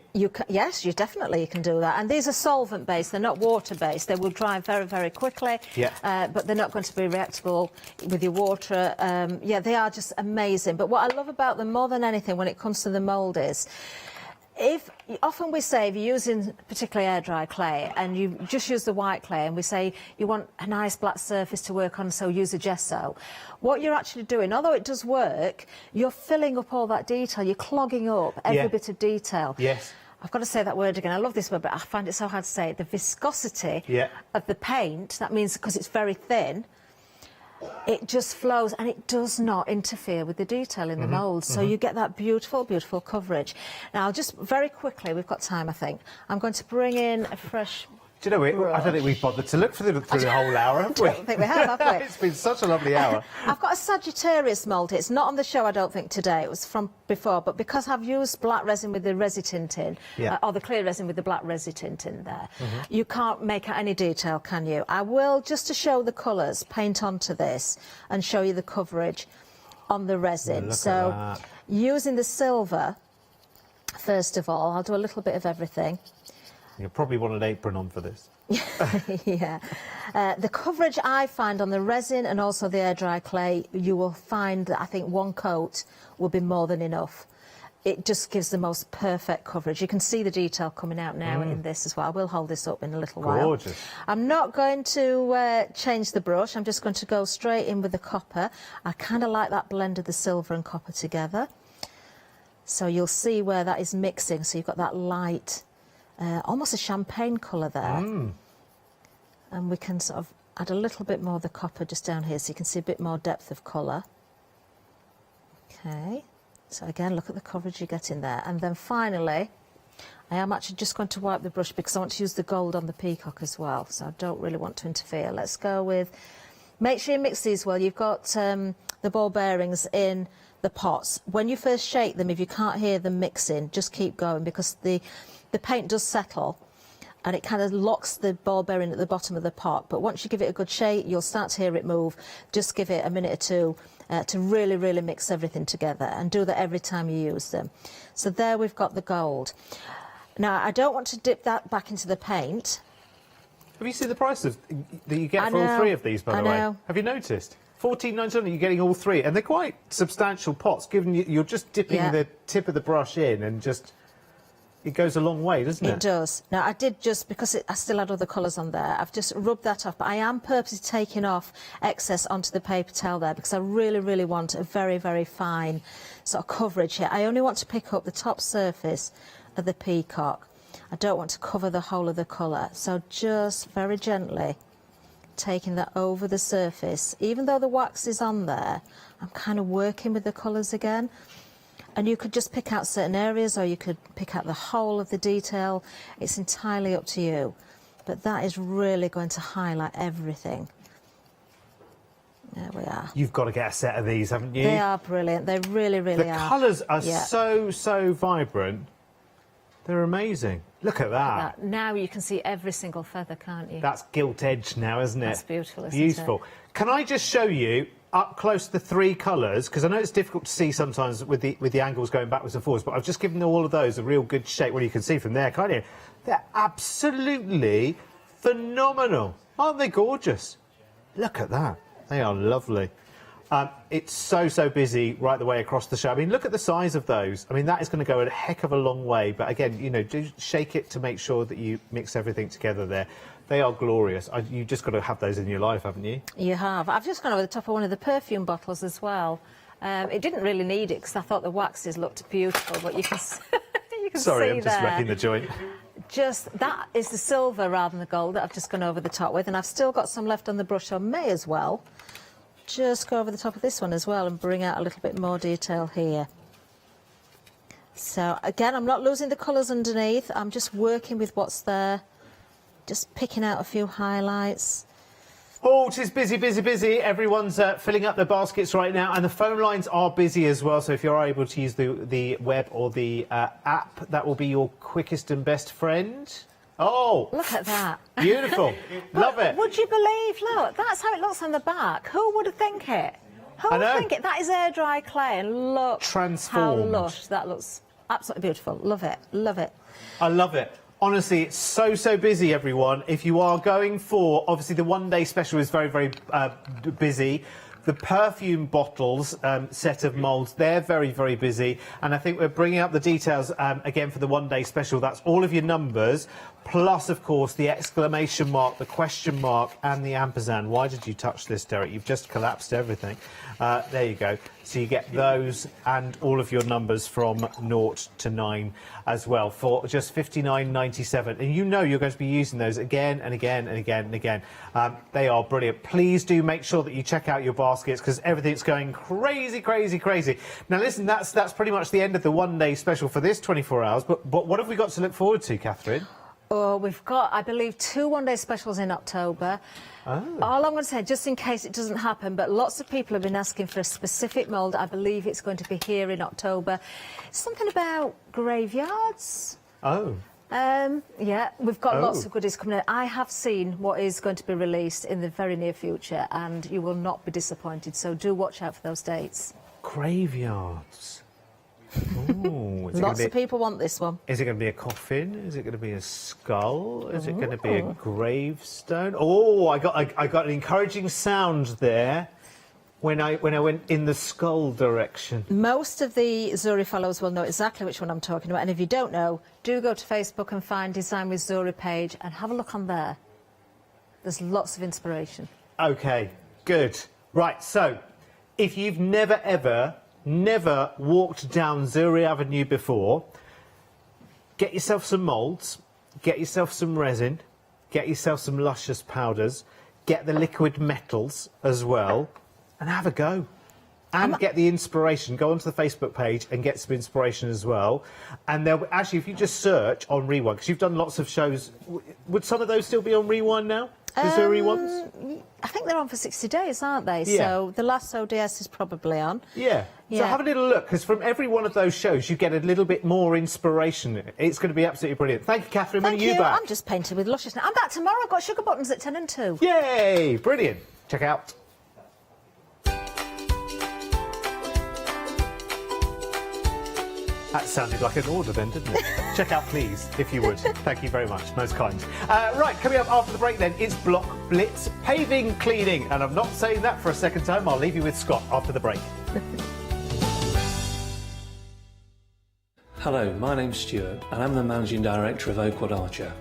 Yes, you definitely can do that. And these are solvent-based, they're not water-based. They will dry very, very quickly, but they're not going to be reactable with your water. Yeah, they are just amazing. But what I love about them more than anything when it comes to the mould is, often we say if you're using particularly air dry clay and you just use the white clay and we say you want a nice black surface to work on, so use a gesso. What you're actually doing, although it does work, you're filling up all that detail, you're clogging up every bit of detail. Yes. I've got to say that word again. I love this word, but I find it so hard to say. The viscosity of the paint, that means because it's very thin, it just flows and it does not interfere with the detail in the mould. So you get that beautiful, beautiful coverage. Now, just very quickly, we've got time, I think. I'm going to bring in a fresh... Do you know, I don't think we've bothered to look through the whole hour, have we? I don't think we have we? It's been such a lovely hour. I've got a Sagittarius mould. It's not on the show, I don't think, today. It was from before, but because I've used black resin with the resi tint in, or the clear resin with the black resi tint in there, you can't make out any detail, can you? I will, just to show the colours, paint onto this and show you the coverage on the resin. So, using the silver, first of all, I'll do a little bit of everything. You'll probably want an apron on for this. Yeah. The coverage I find on the resin and also the air dry clay, you will find that I think one coat will be more than enough. it just gives the most perfect coverage. You can see the detail coming out now in this as well. I will hold this up in a little while. Gorgeous. I'm not going to change the brush. I'm just going to go straight in with the copper. I kind of like that blend of the silver and copper together. So you'll see where that is mixing. So you've got that light, almost a champagne colour there. And we can sort of add a little bit more of the copper just down here so you can see a bit more depth of colour. Okay. So again, look at the coverage you get in there. And then finally, I am actually just going to wipe the brush because I want to use the gold on the peacock as well. So I don't really want to interfere. Let's go with, make sure you mix these well. You've got the ball bearings in the pots. When you first shake them, if you can't hear them mixing, just keep going because the paint does settle and it kind of locks the ball bearing at the bottom of the pot. But once you give it a good shake, you'll start to hear it move. Just give it a minute or two to really, really mix everything together, and do that every time you use them. So there we've got the gold. Now, I don't want to dip that back into the paint. Have you seen the prices that you get for all three of these, by the way? Have you noticed? $14.99, you're getting all three, and they're quite substantial pots, given you're just dipping the tip of the brush in, and just... It goes a long way, doesn't it? It does. Now, I did just, because I still had other colours on there, I've just rubbed that off, but I am purposely taking off excess onto the paper towel there because I really, really want a very, very fine sort of coverage here. I only want to pick up the top surface of the peacock. I don't want to cover the whole of the colour. So just very gently taking that over the surface. Even though the wax is on there, I'm kind of working with the colours again. And you could just pick out certain areas, or you could pick out the whole of the detail. It's entirely up to you. But that is really going to highlight everything. There we are. You've got to get a set of these, haven't you? They are brilliant. They really, really are. The colours are so vibrant. They're amazing. Look at that. Now you can see every single feather, can't you? That's gilt edged now, isn't it? That's beautiful, isn't Beautiful. it? Can I just show you up close the three colours, because I know it's difficult to see sometimes with the angles going backwards and forwards, but I've just given all of those a real good shape. Well, you can see from there, can't you? They're absolutely phenomenal. Aren't they gorgeous? Look at that. They are lovely. It's so busy right the way across the show. I mean, look at the size of those. I mean, that is going to go a heck of a long way. But again, you know, do shake it to make sure that you mix everything together there. They are glorious. You've just got to have those in your life, haven't you? You have. I've just gone over the top of one of the perfume bottles as well. It didn't really need it because I thought the waxes looked beautiful, but you can, you can Sorry, see I'm just wrecking the joint. Just, that is the silver rather than the gold that I've just gone over the top with, and I've still got some left on the brush, so I may as well just go over the top of this one as well and bring out a little bit more detail here. So, again, I'm not losing the colours underneath. I'm just working with what's there. Just picking out a few highlights. Oh, it is busy. Everyone's filling up their baskets right now, and the phone lines are busy as well. So if you're able to use the web or the app, that will be your quickest and best friend. Oh, look at that. Beautiful. Love it. Would you believe, look, that's how it looks on the back. Who would think it? Who would think it? That is air dry clay, and look transformed. How lush. That looks absolutely beautiful. Love it. Love it. I love it. Honestly, it's so busy, everyone. If you are going for, obviously, the one-day special is very busy. The perfume bottles set of moulds, they're very busy. And I think we're bringing up the details again for the one-day special. That's all of your numbers, plus, of course, the exclamation mark, the question mark, and the ampersand. Why did you touch this, Derek? You've just collapsed everything. There you go. So you get those and all of your numbers from 0 to 9 as well for just $59.97. And you know you're going to be using those again and again and again and again. They are brilliant. Please do make sure that you check out your baskets because everything's going crazy. Now, listen, that's pretty much the end of the one-day special for this 24 hours. But what have we got to look forward to, Catherine? Oh, we've got, I believe, 2 one-day specials in October. Oh. All I'm going to say, just in case it doesn't happen, but lots of people have been asking for a specific mould. I believe it's going to be here in October. Something about graveyards. Oh. Yeah, we've got lots of goodies coming in. I have seen what is going to be released in the very near future, and you will not be disappointed. So do watch out for those dates. Graveyards. Ooh, lots of people want this one. Is it going to be a coffin? Is it going to be a skull? Is it going to be a gravestone? Oh, I got an encouraging sound there. when I went in the skull direction. Most of the Zuri followers will know exactly which one I'm talking about, and if you don't know, do go to Facebook and find Design with Zuri page and have a look on there. There's lots of inspiration. OK, good. Right, so, if you've never, ever, never walked down Zuri Avenue before, get yourself some moulds, get yourself some resin, get yourself some luscious powders, get the liquid metals as well, and have a go. And get the inspiration. Go onto the Facebook page and get some inspiration as well. And there, actually, if you just search on Rewind, because you've done lots of shows, would some of those still be on Rewind now? The Zuri ones? I think they're on for 60 days, aren't they? Yeah. So the last ODS is probably on. Yeah. So Yeah. have a little look, because from every one of those shows, you get a little bit more inspiration. It's going to be absolutely brilliant. Thank you, Catherine. Thank When are you back? I'm just painted with luscious now. I'm back tomorrow. I've got sugar buttons at 10 and 2. Yay! Brilliant. Check out. That sounded like an order then, didn't it? Check out, please, if you would. Thank you very much. Most kind. Right, coming up after the break then, it's Block Blitz Paving Cleaning. And I'm not saying that for a second time. I'll leave you with Scott after the break. Hello, my name's Stuart and I'm the Managing Director of Oakwood Archer.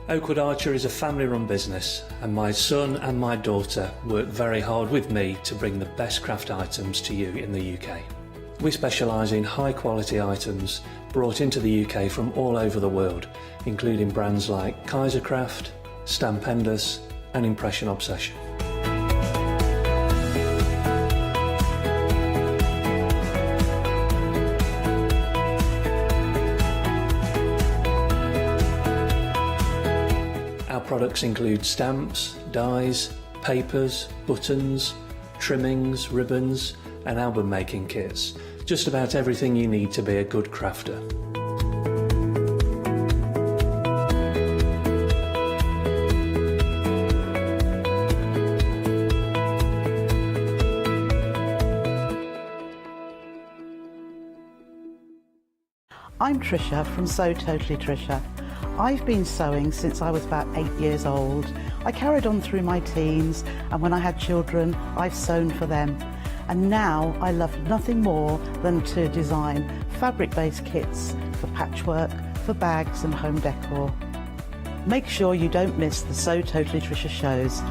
Oakwood Archer is a family-run business and my son and my daughter work very hard with me to bring the best craft items to you in the UK. We specialise in high-quality items brought into the UK from all over the world, including brands like Kaisercraft, Stampendous and Impression Obsession. Our products include stamps, dies, papers, buttons, trimmings, ribbons and album making kits. Just about everything you need to be a good crafter. I'm Trisha from Sew Totally Trisha. I've been sewing since I was about 8 years old. I carried on through my teens, and when I had children, I've sewn for them. And now I love nothing more than to design fabric-based kits for patchwork, for bags and home decor. Make sure you don't miss the Sew Totally Trisha shows.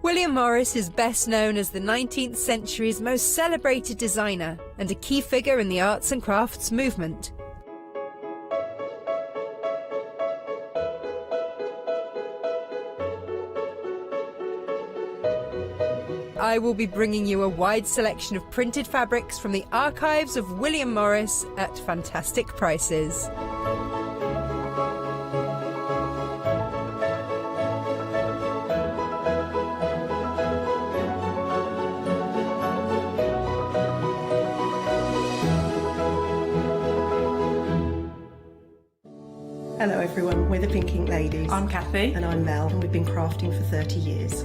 William Morris is best known as the 19th century's most celebrated designer and a key figure in the arts and crafts movement. I will be bringing you a wide selection of printed fabrics from the archives of William Morris at fantastic prices. Hello everyone, we're the Pink Ink Ladies. I'm Kathy. And I'm Mel, and we've been crafting for 30 years.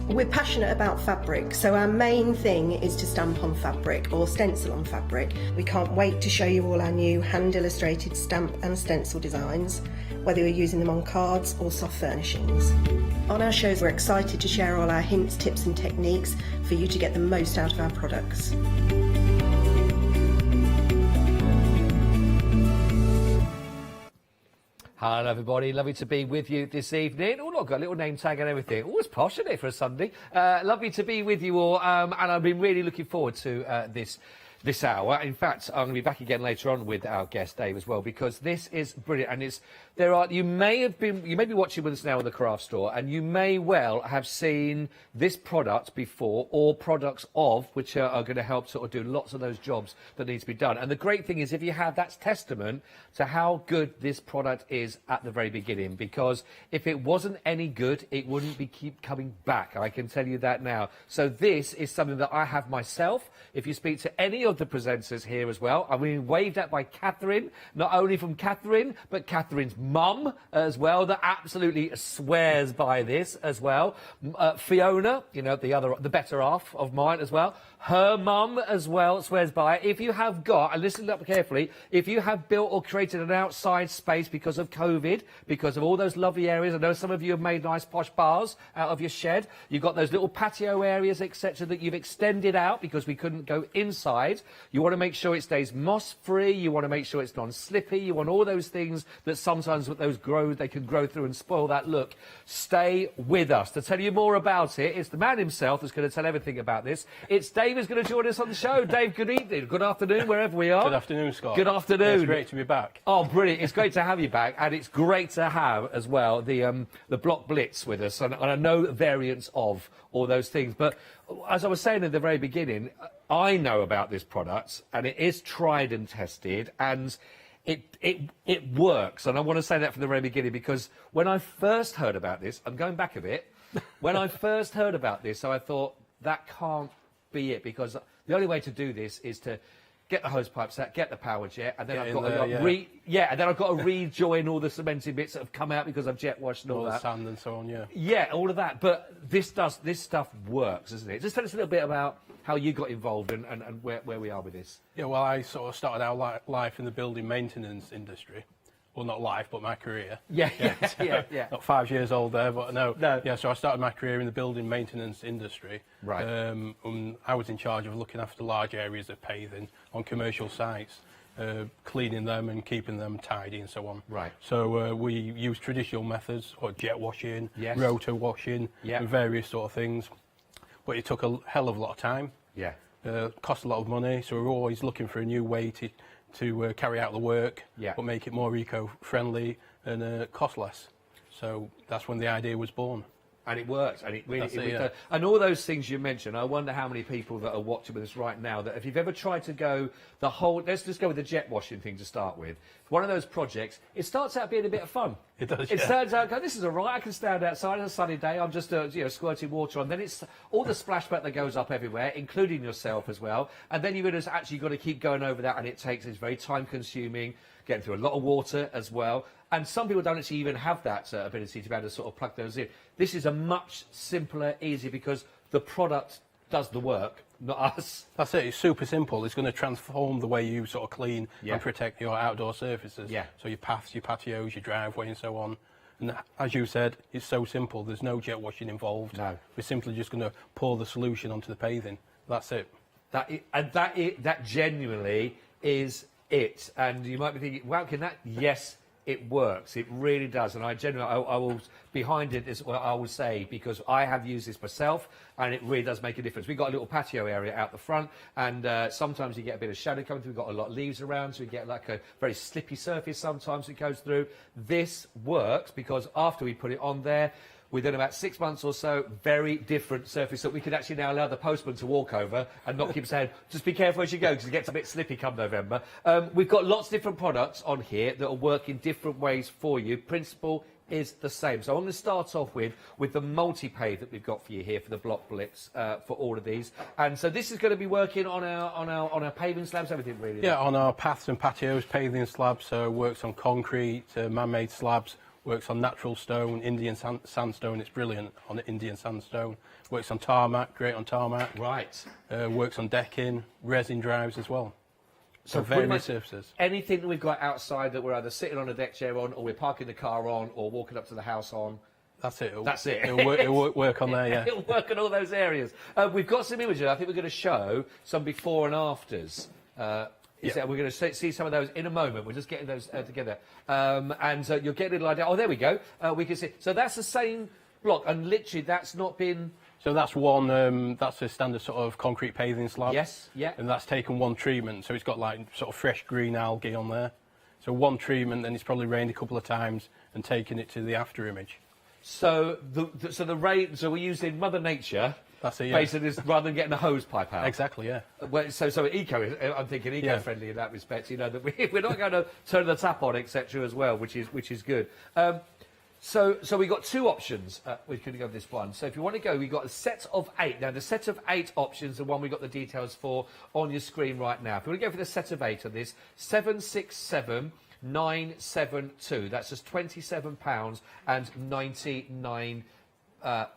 We're passionate about fabric, so our main thing is to stamp on fabric or stencil on fabric. We can't wait to show you all our new hand-illustrated stamp and stencil designs, whether you're using them on cards or soft furnishings. On our shows, we're excited to share all our hints, tips and techniques for you to get the most out of our products. Hello everybody, lovely to be with you this evening. Oh look, got a little name tag and everything. Oh, it's posh, isn't it, for a Sunday? Lovely to be with you all, and I've been really looking forward to this hour. In fact, I'm going to be back again later on with our guest Dave as well, because this is brilliant. And you may be watching with us now in the craft store, and you may well have seen this product before, or products of which are going to help sort of do lots of those jobs that need to be done. And the great thing is, if you have, that's testament to how good this product is at the very beginning, because if it wasn't any good, it wouldn't keep coming back. I can tell you that now. So this is something that I have myself. If you speak to any of of the presenters here as well. I'm being waved at by Catherine, not only from Catherine, but Catherine's mum as well, that absolutely swears by this as well. Fiona, you know, the better half of mine as well. Her mum as well swears by it. If you have got, and listen up carefully, if you have built or created an outside space because of COVID, because of all those lovely areas, I know some of you have made nice posh bars out of your shed, you've got those little patio areas, etc., that you've extended out because we couldn't go inside. You want to make sure it stays moss-free, you want to make sure it's non-slippy, you want all those things that sometimes with those they can grow through and spoil that look. Stay with us. To tell you more about it, it's the man himself that's going to tell everything about this. It's Dave who's going to join us on the show. Dave, good evening, good afternoon, wherever we are. Good afternoon, Scott. Good afternoon. Yeah, it's great to be back. Oh, brilliant. It's great to have you back, and it's great to have, as well, the block Blitz with us, and I know variants of all those things. But as I was saying at the very beginning, I know about this product, and it is tried and tested, and it works. And I want to say that from the very beginning, because when I first heard about this, I'm going back a bit, when I first heard about this, so I thought, that can't be it, because the only way to do this is to get the hose pipes out, get the power jet, and then I've got to rejoin all the cementing bits that have come out because I've jet washed and all that. The sand and so on, yeah. Yeah, all of that. But this stuff works, doesn't it? Just tell us a little bit about how you got involved and where we are with this. Yeah, well, I sort of started out life in the building maintenance industry. Well, not life, but my career. Yeah. Not 5 years old there, but no. Yeah, so I started my career in the building maintenance industry. Right. I was in charge of looking after large areas of paving on commercial sites, cleaning them and keeping them tidy and so on. Right. So we use traditional methods, or jet washing, Yes. roto washing, Yeah. and various sort of things. But it took a hell of a lot of time. Yeah. Cost a lot of money, so we're always looking for a new way to carry out the work, but make it more eco-friendly and cost less. So that's when the idea was born. And it works, and it really and all those things you mentioned. I wonder how many people that are watching with us right now, that if you've ever tried to go the whole, let's just go with the jet washing thing to start with. One of those projects, it starts out being a bit of fun. It does. It turns out, this is all right. I can stand outside on a sunny day. I'm just squirting water on. Then it's all the splashback that goes up everywhere, including yourself as well. And then you've actually got to keep going over that, and it's very time consuming, getting through a lot of water as well. And some people don't actually even have that ability to be able to sort of plug those in. This is a much simpler, easier, because the product does the work, not us. That's it. It's super simple. It's going to transform the way you sort of clean and protect your outdoor surfaces. Yeah. So your paths, your patios, your driveway, and so on. And as you said, it's so simple. There's no jet washing involved. No. We're simply just going to pour the solution onto the paving. That's it. That genuinely is it. And you might be thinking, wow, can that? Yes. It works. It really does, and I will behind it is what I will say, because I have used this myself, and it really does make a difference. We've got a little patio area out the front, and sometimes you get a bit of shadow coming through. We've got a lot of leaves around, so we get like a very slippy surface. Sometimes it goes through. This works because after we put it on there, within about 6 months or so, very different surface that we can actually now allow the postman to walk over and not keep saying, just be careful as you go, because it gets a bit slippy come November. We've got lots of different products on here that will work in different ways for you. Principle is the same. So I'm going to start off with the multi-pave that we've got for you here for the block Blitz for all of these. And so this is going to be working on our paving slabs, everything really. Yeah, on our paths and patios, paving slabs, so works on concrete, man-made slabs. Works on natural stone, Indian sandstone. It's brilliant on Indian sandstone. Works on tarmac, great on tarmac. Right. Works on decking, resin drives as well. So various surfaces. Anything that we've got outside that we're either sitting on a deck chair on, or we're parking the car on, or walking up to the house on. That's it. That's it. It'll work on there, yeah. It'll work on all those areas. We've got some images. I think we're going to show some before and afters. We're going to see some of those in a moment. We're just getting those together. And you'll get a little idea. Oh, there we go. We can see. So that's the same block, and literally that's not been... So that's one, that's a standard sort of concrete paving slab. Yes, yeah. And that's taken one treatment, so it's got like sort of fresh green algae on there. So one treatment, then it's probably rained a couple of times and taken it to the after image. So the rain, so we're using Mother Nature... That's it, yeah. Basically, rather than getting a hose pipe out. Exactly, yeah. Well, so I'm thinking eco-friendly in that respect. You know that we're not going to turn the tap on, etc. as well, which is good. So we've got two options. We could go with this one. So if you want to go, we've got a set of 8. Now, the set of 8 options, the one we've got the details for on your screen right now. If you want to go for the set of 8 on this, 767,972. That's just £27.99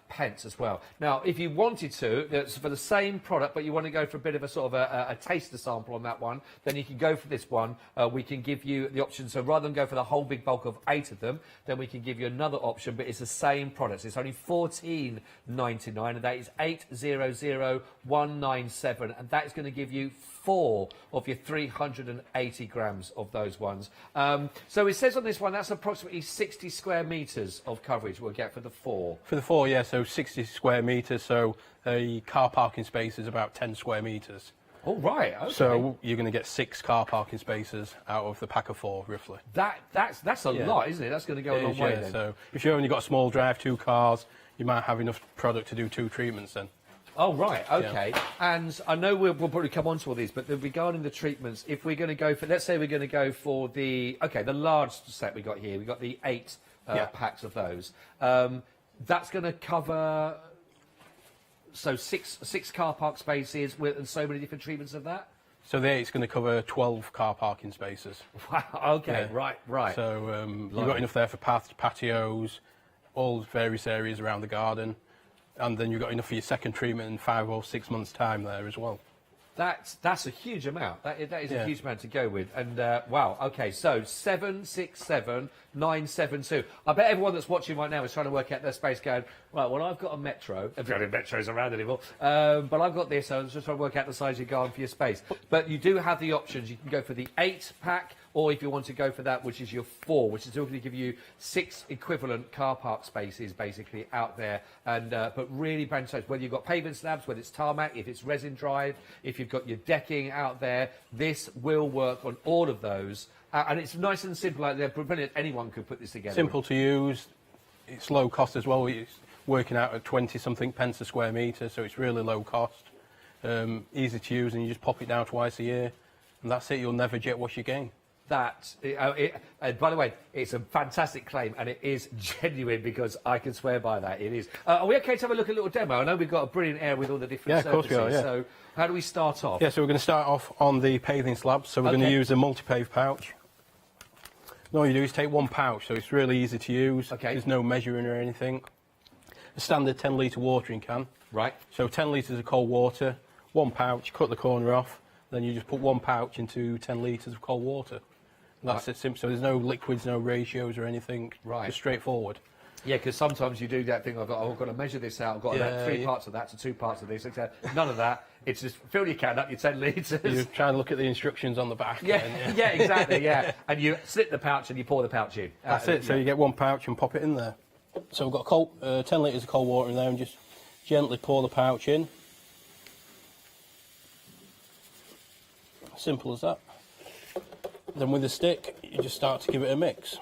pence as well. Now, if you wanted to, that's for the same product, but you want to go for a bit of a sort of a taster sample on that one, then you can go for this one. We can give you the option. So rather than go for the whole big bulk of 8 of them, then we can give you another option, but it's the same product. So it's only £14.99, and that is 800197, and that is going to give you 4 of your 380 grams of those ones. So it says on this one that's approximately 60 square metres of coverage we'll get for the 4. For the 4, yeah, so 60 square metres, so a car parking space is about 10 square metres. Oh, right, okay. So you're going to get 6 car parking spaces out of the pack of 4, roughly. That's a lot, isn't it? That's going to go a long way then. So if you've only got a small drive, 2 cars, you might have enough product to do 2 treatments then. Oh, right, okay. Yeah. And I know we'll probably come on to all these, but regarding the treatments, if we're going to go for, let's say we're going to go for the large set we got here, we've got the 8 packs of those. That's going to cover, so six car park spaces and so many different treatments of that? So the 8's going to cover 12 car parking spaces. Wow, okay, yeah. Right. So you've got enough there for patios, all various areas around the garden. And then you've got enough for your second treatment in 5 or 6 months' time there as well. That's a huge amount. That is a huge amount to go with. And wow, okay, so 767,972. I bet everyone that's watching right now is trying to work out their space, going, right, well, I've got a Metro. I don't know if Metro's around anymore, but I've got this, so I'm just trying to work out the size of your garden for your space. But you do have the options. You can go for the 8 pack, or if you want to go for that, which is your 4, which is still going to give you 6 equivalent car park spaces basically out there. And but really brand new, whether you've got paving slabs, whether it's tarmac, if it's resin drive, if you've got your decking out there, this will work on all of those. And it's nice and simple, like they're brilliant. Anyone could put this together. Simple to use. It's low cost as well. It's working out at 20-something pence a square metre, so it's really low cost. Easy to use, and you just pop it down twice a year, and that's it. You'll never jet wash again. By the way, it's a fantastic claim, and it is genuine, because I can swear by that. It is. Are we okay to have a look at a little demo? I know we've got a brilliant area with all the different surfaces. Of course we are, yeah. So how do we start off? Yeah, so we're going to start off on the paving slabs. So we're going to use a multi-pave pouch. And all you do is take 1 pouch, so it's really easy to use. Okay. There's no measuring or anything. A standard 10-litre watering can. Right. So 10 litres of cold water, 1 pouch, cut the corner off, then you just put 1 pouch into 10 litres of cold water. And that's it simple. So there's no liquids, no ratios or anything. Right. Just straightforward. Yeah, because sometimes you do that thing. I've got to measure this out. I've got about 3 parts of that to 2 parts of this. None of that. It's just fill your can up, your 10 litres. You try and look at the instructions on the back. Yeah, yeah, exactly. Yeah, and you slit the pouch and you pour the pouch in. That's it. So you get 1 pouch and pop it in there. So we've got 10 litres of cold water in there, and just gently pour the pouch in. Simple as that. Then with a stick, you just start to give it a mix.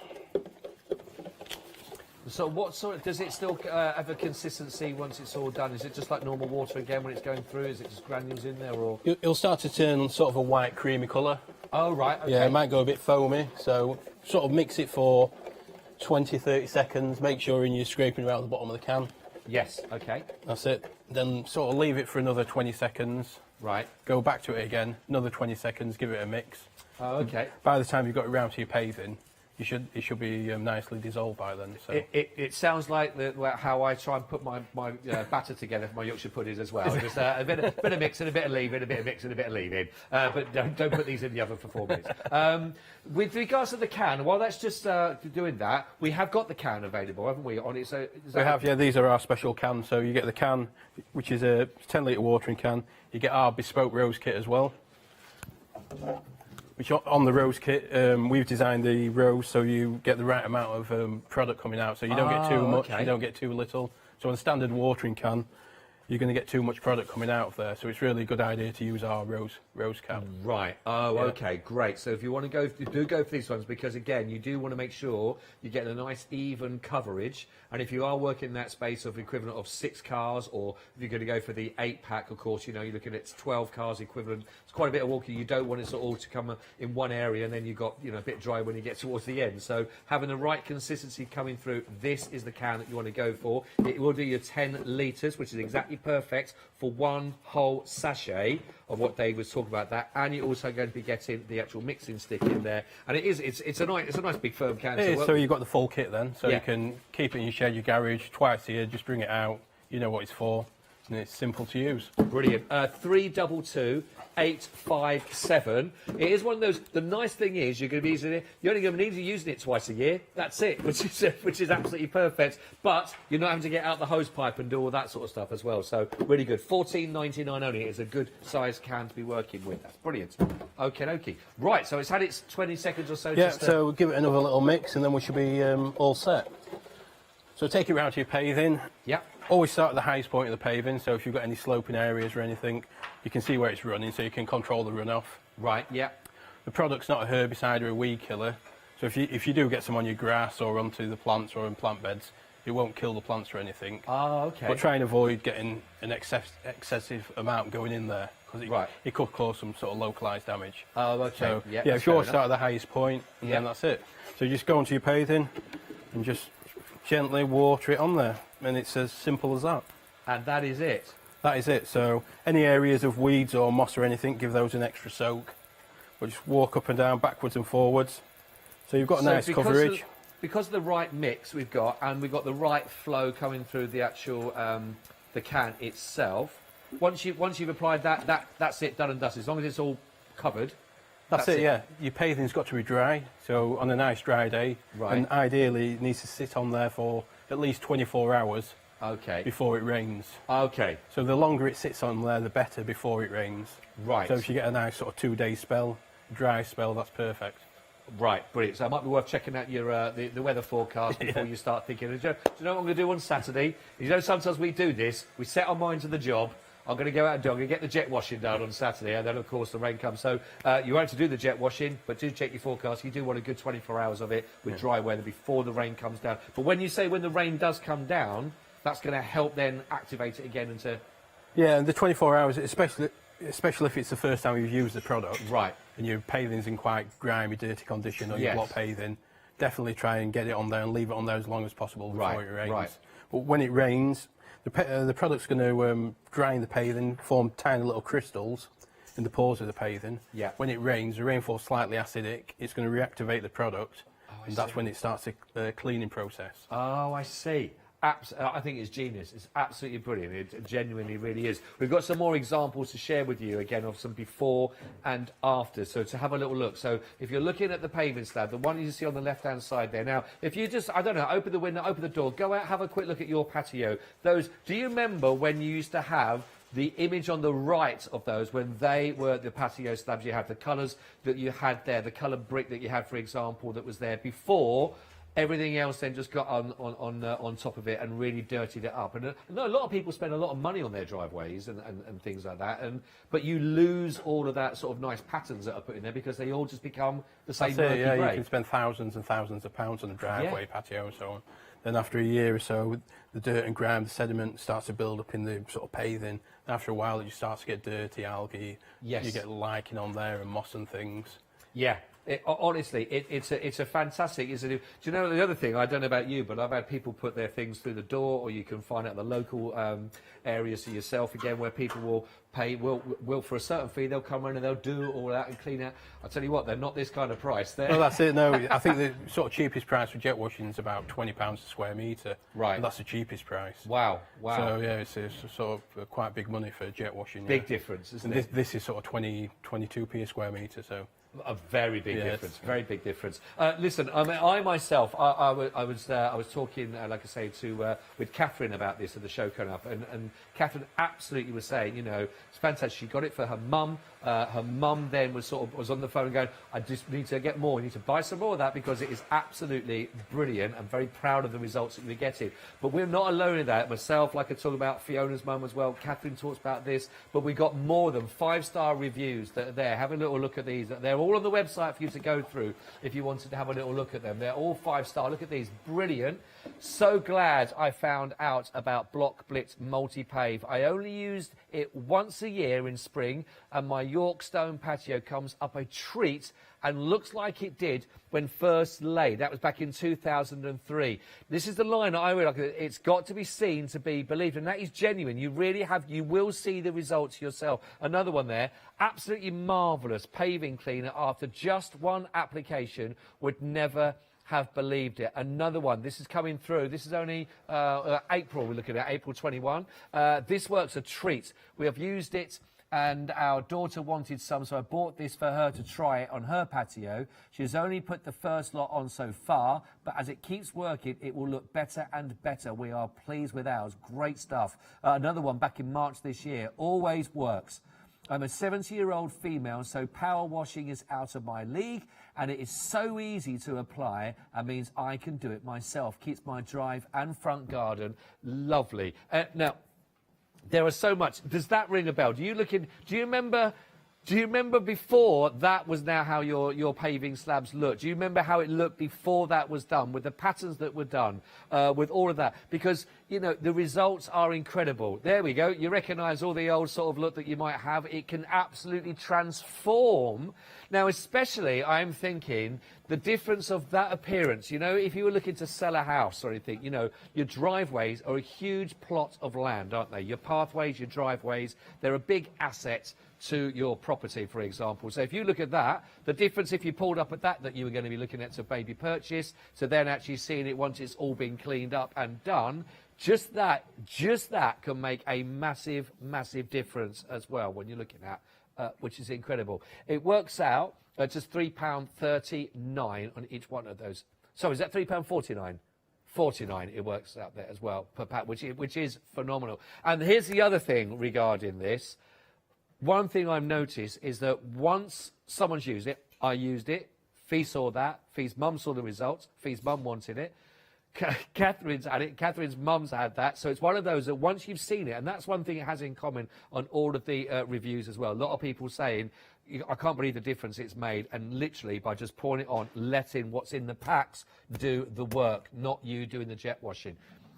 So what sort of, does it still have a consistency once it's all done? Is it just like normal water again when it's going through? Is it just granules in there, or? It'll start to turn sort of a white creamy colour. Oh, right, okay. Yeah, it might go a bit foamy, so sort of mix it for 20-30 seconds. Make sure you're scraping around the bottom of the can. Yes, okay. That's it. Then sort of leave it for another 20 seconds. Right. Go back to it again, another 20 seconds, give it a mix. Oh, okay. By the time you've got it round to your paving, it should be nicely dissolved by then. So. It sounds like how I try and put my batter together for my Yorkshire puddings as well. Just a bit of mix and a bit of leaving, a bit of mix and a bit of leaving. But don't put these in the oven for 4 minutes. With regards to the can, while that's just doing that, we have got the can available, haven't we? On it, so we have. Yeah, these are our special cans. So you get the can, which is a 10-litre watering can. You get our bespoke rose kit as well. Which on the rose kit, we've designed the rose so you get the right amount of product coming out. So you don't get too much, you don't get too little. So on a standard watering can, you're going to get too much product coming out of there. So it's really a good idea to use our rose cap. Right. Oh, okay, great. So if you want to go, do go for these ones, because again, you do want to make sure you get a nice even coverage. And if you are working in that space of equivalent of 6 cars, or if you're going to go for the 8-pack, of course, you know, you're looking at 12 cars equivalent. It's quite a bit of walking. You don't want it sort of all to come in one area, and then you've got, you know, a bit dry when you get towards the end. So having the right consistency coming through, this is the can that you want to go for. It will do your 10 litres, which is exactly perfect for one whole sachet of what Dave was talking about that, and you're also going to be getting the actual mixing stick in there, and it's a nice big firm can. It is, so you've got the full kit then, so Yeah. you can keep it in your shed, your garage, twice a year, just bring it out, you know what it's for, and it's simple to use. Brilliant. 322 857. It is one of those. The nice thing is you're going to be using it. You're only going to need to be using it twice a year. That's it, which is absolutely perfect. But you're not having to get out the hose pipe and do all that sort of stuff as well. So really good. $14.99 only. It's a good size can to be working with. That's brilliant. Okay, dokie. Right. So it's had its 20 seconds or so. Yeah. Just, So we'll give it another little mix, and then we should be all set. So take it round to your paving. Yeah. Always start at the highest point of the paving, so if you've got any sloping areas or anything, you can see where it's running, so you can control the runoff. Right, yeah. The product's not a herbicide or a weed killer, so if you do get some on your grass or onto the plants or in plant beds, it won't kill the plants or anything. Oh, okay. But try and avoid getting an excessive amount going in there, because it could cause some sort of localised damage. Oh, okay. So, yeah, if you always start at the highest point, and then that's it. So you just go onto your paving and just gently water it on there, and it's as simple as that. And that is it? That is it. So any areas of weeds or moss or anything, give those an extra soak. We'll just walk up and down, backwards and forwards. So you've got a nice coverage. Because of the right mix we've got, and we've got the right flow coming through the actual the can itself. Once you've applied that's it, done and dusted. As long as it's all covered. That's it, yeah. Your paving's got to be dry, so on a nice dry day, and ideally it needs to sit on there for at least 24 hours before it rains. Okay. So the longer it sits on there, the better before it rains. Right. So if you get a nice sort of 2-day spell, dry spell, that's perfect. Right, brilliant. So it might be worth checking out your the weather forecast before you start thinking, do you know what I'm going to do on Saturday? You know, sometimes we do this, we set our mind to the job. I'm going to go out and I'm going to get the jet washing done on Saturday, and then, of course, the rain comes. So you won't have to do the jet washing, but do check your forecast. You do want a good 24 hours of it with dry weather before the rain comes down. But when you say when the rain does come down, that's going to help then activate it again into... Yeah, and the 24 hours, especially if it's the first time you've used the product. Right. And your paving's in quite grimy, dirty condition, or your block paving, definitely try and get it on there and leave it on there as long as possible before it rains. Right. But when it rains, the product's going to dry in the paving, form tiny little crystals in the pores of the paving. Yeah. When it rains, the rainfall's slightly acidic, it's going to reactivate the product, and that's when it starts a cleaning process. Oh, I see. I think it's genius. It's absolutely brilliant. It genuinely really is. We've got some more examples to share with you, again, of some before and after. So to have a little look. So if you're looking at the paving slab, the one you see on the left-hand side there. Now, if you just, I don't know, open the window, open the door, go out, have a quick look at your patio. Do you remember when you used to have the image on the right of those, when they were the patio slabs, you had the colours that you had there, the coloured brick that you had, for example, that was there before. Everything else then just got on top of it and really dirtied it up. And a lot of people spend a lot of money on their driveways and things like that. But you lose all of that sort of nice patterns that are put in there because they all just become the same murky you grey. can spend thousands and thousands of pounds on a driveway, patio and so on. Then after a year or so, the dirt and grime, the sediment starts to build up in the sort of paving. And after a while, it just starts to get dirty, algae. Yes. You get lichen on there and moss and things. Yeah. Honestly, it's a fantastic. Do you know the other thing? I don't know about you, but I've had people put their things through the door, or you can find out the local areas for yourself again, where people will pay will for a certain fee. They'll come around and they'll do all that and clean out. I tell you what, they're not this kind of price. Well, that's it. No, I think the sort of cheapest price for jet washing is about £20 a square metre. Right. And that's the cheapest price. Wow. So yeah, it's sort of quite big money for jet washing. Big difference, isn't it? This is sort of 22p a square metre. So. A very big difference. Very big difference. Listen, I mean, I myself, I was talking, like I say, with Catherine about this at the show coming up, and Catherine absolutely was saying, you know, it's fantastic. She got it for her mum. Her mum then was on the phone going, I just need to get more. You need to buy some more of that because it is absolutely brilliant. I'm very proud of the results that we're getting. But we're not alone in that. Myself, like I talk about Fiona's mum as well. Catherine talks about this, but we got more than 5-star reviews that are there. Have a little look at these. They're all on the website for you to go through if you wanted to have a little look at them. They're all 5-star. Look at these. Brilliant. So glad I found out about Block Blitz Multi-Pave. I only used it once a year in spring, and my York stone patio comes up a treat and looks like it did when first laid. That was back in 2003. This is the line I really like. It's got to be seen to be believed, and that is genuine. You really have, you will see the results yourself. Another one there, absolutely marvellous paving cleaner after just one application, would never have believed it. Another one, this is coming through. This is only April, we're looking at April 21. This works a treat. We have used it, and our daughter wanted some, so I bought this for her to try it on her patio. She has only put the first lot on so far, but as it keeps working, it will look better and better. We are pleased with ours. Great stuff. Another one back in March this year, always works. I'm a 70-year-old female, so power washing is out of my league, and it is so easy to apply, and means I can do it myself. Keeps my drive and front garden lovely. Now, there are so much. Does that ring a bell? Do you remember before that was now how your paving slabs looked? Do you remember how it looked before that was done, with the patterns that were done, with all of that? Because, you know, the results are incredible. There we go. You recognise all the old sort of look that you might have. It can absolutely transform. Now, especially, I'm thinking the difference of that appearance. You know, if you were looking to sell a house or anything, you know, your driveways are a huge plot of land, aren't they? Your pathways, your driveways, they're a big asset to your property, for example. So if you look at that, the difference if you pulled up at that you were going to be looking at to baby purchase, to then actually seeing it once it's all been cleaned up and done, just that can make a massive, massive difference as well when you're looking at, which is incredible. It works out just £3.39 on each one of those. So is that £3.49? 49 it works out there as well per pack, which is phenomenal. And here's the other thing regarding this. One thing I've noticed is that once someone's used it, I used it, Fee saw that, Fee's mum saw the results, Fee's mum wanted it, Catherine's had it, Catherine's mum's had that, so it's one of those that once you've seen it, and that's one thing it has in common on all of the reviews as well. A lot of people saying, I can't believe the difference it's made, and literally by just pouring it on, letting what's in the packs do the work, not you doing the jet washing.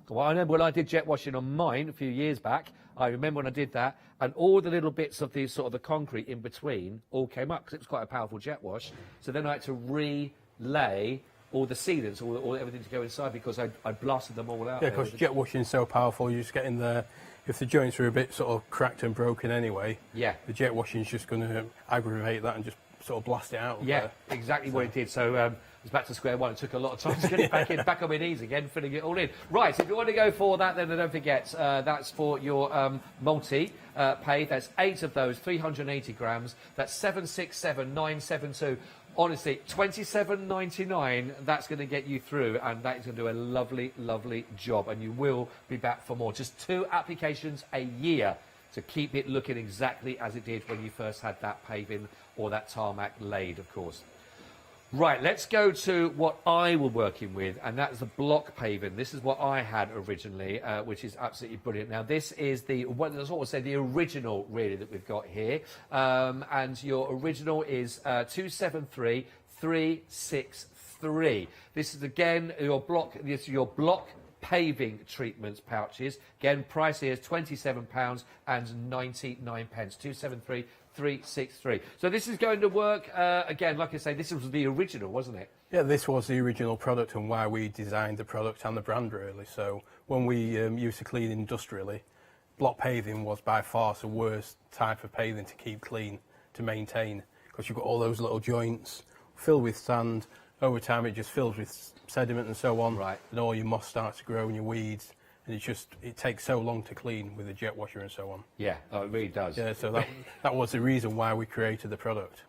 Well, I know when I did jet washing on mine a few years back, I remember when I did that, and all the little bits of the sort of the concrete in between all came up, because it was quite a powerful jet wash. So then I had to relay all the sealants, all everything to go inside, because I blasted them all out. Yeah, because jet washing is so powerful, you just get in there. If the joints are a bit sort of cracked and broken anyway, yeah, the jet washing is just going to aggravate that and just sort of blast it out. Yeah, exactly what it did. So it's back to square one. It took a lot of time to get it back on my knees again, filling it all in. Right, if you want to go for that, then don't forget, that's for your multi-pave. That's 8 of those, 380 grams. That's 767,972. Honestly, $27.99, that's going to get you through, and that is going to do a lovely, lovely job, and you will be back for more. Just 2 applications a year to keep it looking exactly as it did when you first had that paving or that tarmac laid, of course. Right, let's go to what I was working with, and that's the block paving. This is what I had originally, which is absolutely brilliant. Now, this is the original, really, that we've got here. And your original is 273363. This is, again, your block paving treatments pouches. Again, price here is £27.99. 273363. So this is going to work, again, like I say, this was the original, wasn't it? Yeah, this was the original product and why we designed the product and the brand, really. So when we used to clean industrially, block paving was by far the worst type of paving to keep clean, to maintain, because you've got all those little joints filled with sand. Over time, it just fills with sediment and so on. Right. And all your moss starts to grow and your weeds. And it takes so long to clean with a jet washer and so on. Yeah, it really does. Yeah, so that was the reason why we created the product.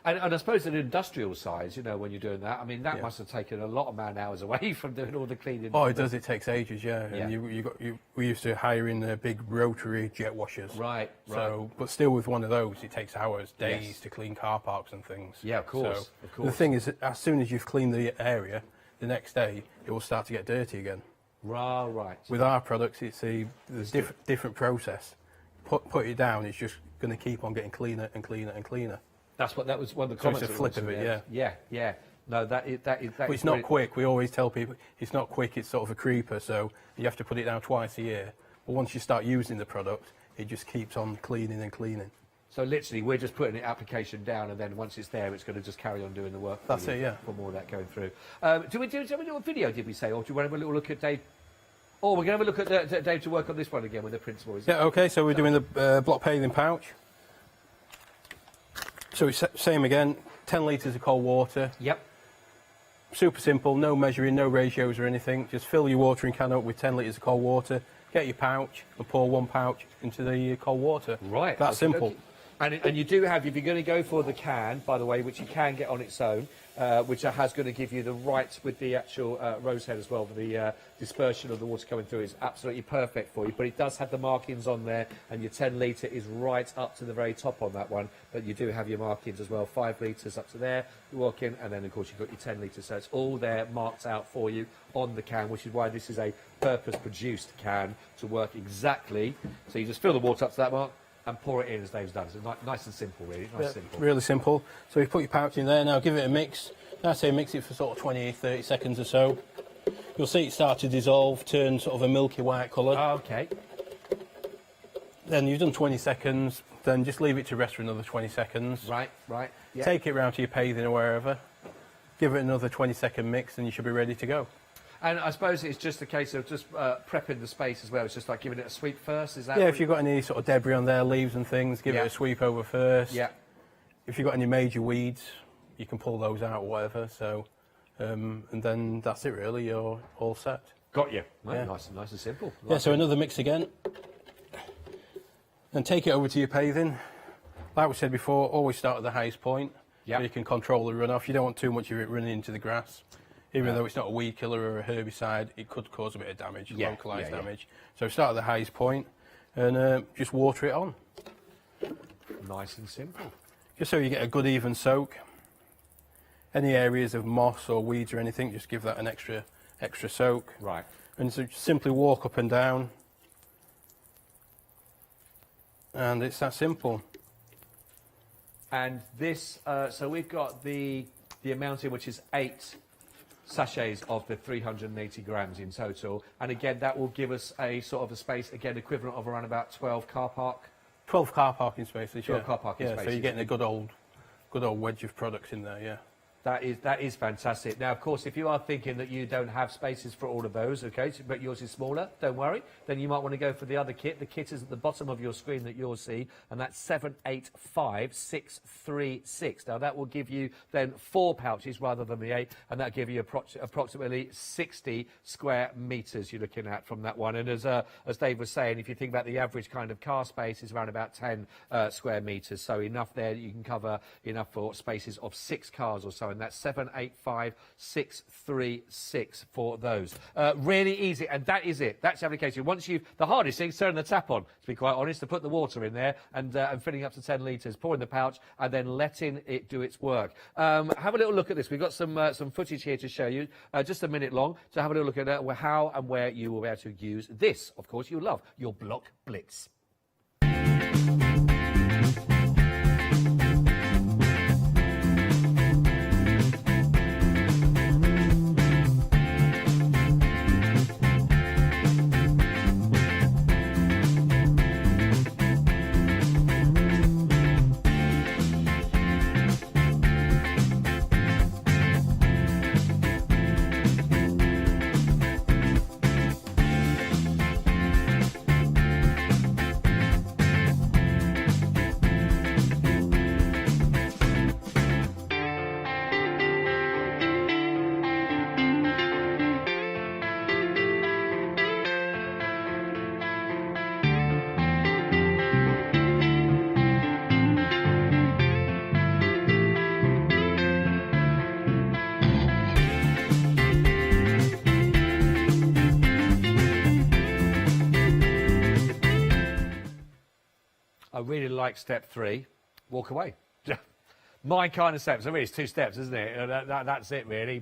And I suppose an industrial size, you know, when you're doing that, I mean, that must have taken a lot of man-hours away from doing all the cleaning. Oh, it does. It takes ages, yeah. And we used to hire in big rotary jet washers. Right. So, but still with one of those, it takes hours, days to clean car parks and things. Yeah, of course. So, of course. The thing is, as soon as you've cleaned the area, the next day it will start to get dirty again. Right. With our products, it's a different process. Put it down, it's just going to keep on getting cleaner and cleaner and cleaner. That was one of the So comments. it's a flip of it, Yeah. No, that is. But it's not quick. We always tell people it's not quick. It's sort of a creeper, so you have to put it down twice a year. But once you start using the product, it just keeps on cleaning and cleaning. So literally, we're just putting the application down, and then once it's there, it's going to just carry on doing the work. That's it, yeah. For more of that going through. Do we do a video? Did we say, or do you want to have a little look at Dave? Oh, we're going to have a look at Dave to work on this one again with the principle. Yeah. Okay. So we're doing the block paving pouch. So it's same again. 10 litres of cold water. Yep. Super simple. No measuring, no ratios or anything. Just fill your watering can up with 10 litres of cold water. Get your pouch and pour one pouch into the cold water. Right. That's simple. And you do have, if you're going to go for the can, by the way, which you can get on its own, which has going to give you the right with the actual rose head as well, for the dispersion of the water coming through is absolutely perfect for you. But it does have the markings on there, and your 10 litre is right up to the very top on that one. But you do have your markings as well, 5 litres up to there, you walk in, and then of course you've got your 10 litres. So it's all there marked out for you on the can, which is why this is a purpose-produced can to work exactly. So you just fill the water up to that mark, and pour it in as Dave's done. So nice and simple, really. Simple. Really simple. So you put your pouch in there. Now give it a mix. I say mix it for sort of 20-30 seconds or so. You'll see it start to dissolve, turn sort of a milky white colour. Oh, okay. Then you've done 20 seconds. Then just leave it to rest for another 20 seconds. Right. Yeah. Take it round to your paving or wherever. Give it another 20-second mix, and you should be ready to go. And I suppose it's just a case of just prepping the space as well. It's just like giving it a sweep first, is that? Yeah, if you've got any sort of debris on there, leaves and things, give it a sweep over first. Yeah. If you've got any major weeds, you can pull those out or whatever. So, and then that's it really, you're all set. Got you. Yeah. Nice and simple. Yeah, so another mix again. And take it over to your paving. Like we said before, always start at the highest point. So you can control the runoff. You don't want too much of it running into the grass. Even though it's not a weed killer or a herbicide, it could cause a bit of damage, localised damage. So start at the highest point and just water it on. Nice and simple. Just so you get a good even soak. Any areas of moss or weeds or anything, just give that an extra soak. Right. And so simply walk up and down. And it's that simple. And this, so we've got the amount here, which is 8 sachets of the 380 grams in total, and again that will give us a sort of a space, again equivalent of around about 12 car parking spaces. 12 car parking spaces. So you're getting a good old wedge of products in there. Yeah. That is fantastic. Now, of course, if you are thinking that you don't have spaces for all of those, okay, but yours is smaller, don't worry. Then you might want to go for the other kit. The kit is at the bottom of your screen that you'll see, and that's 785636. Now, that will give you then 4 pouches rather than the 8, and that'll give you approximately 60 square metres you're looking at from that one. And as Dave was saying, if you think about the average kind of car space is around about 10 square metres, so enough there that you can cover enough for spaces of 6 cars or so. And that's 785636 for those. Really easy, and that is it. That's the application. The hardest thing is turning the tap on, to be quite honest, to put the water in there and filling up to 10 litres, pouring the pouch, and then letting it do its work. Have a little look at this. We've got some footage here to show you, just a minute long, to have a little look at how and where you will be able to use this. Of course, you'll love your block Blitz. I really like step 3. Walk away. My kind of steps. I mean, it's 2 steps, isn't it? That's it, really.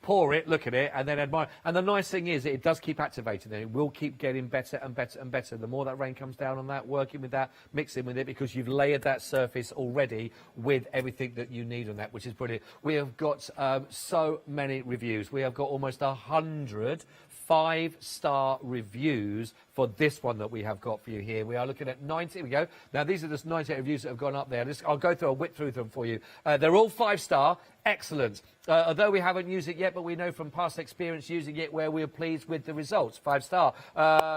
Pour it, look at it, and then admire. And the nice thing is, it does keep activating, and it will keep getting better and better and better. The more that rain comes down on that, working with that, mixing with it, because you've layered that surface already with everything that you need on that, which is brilliant. We have got so many reviews. We have got almost 100 5-star reviews for this one that we have got for you here. We are looking at 90. Here we go. Now, these are just 98 reviews that have gone up there. I'll go through, I'll whip through them for you. They're all 5-star. Excellent. Although we haven't used it yet, but we know from past experience using it where we're pleased with the results. 5-star.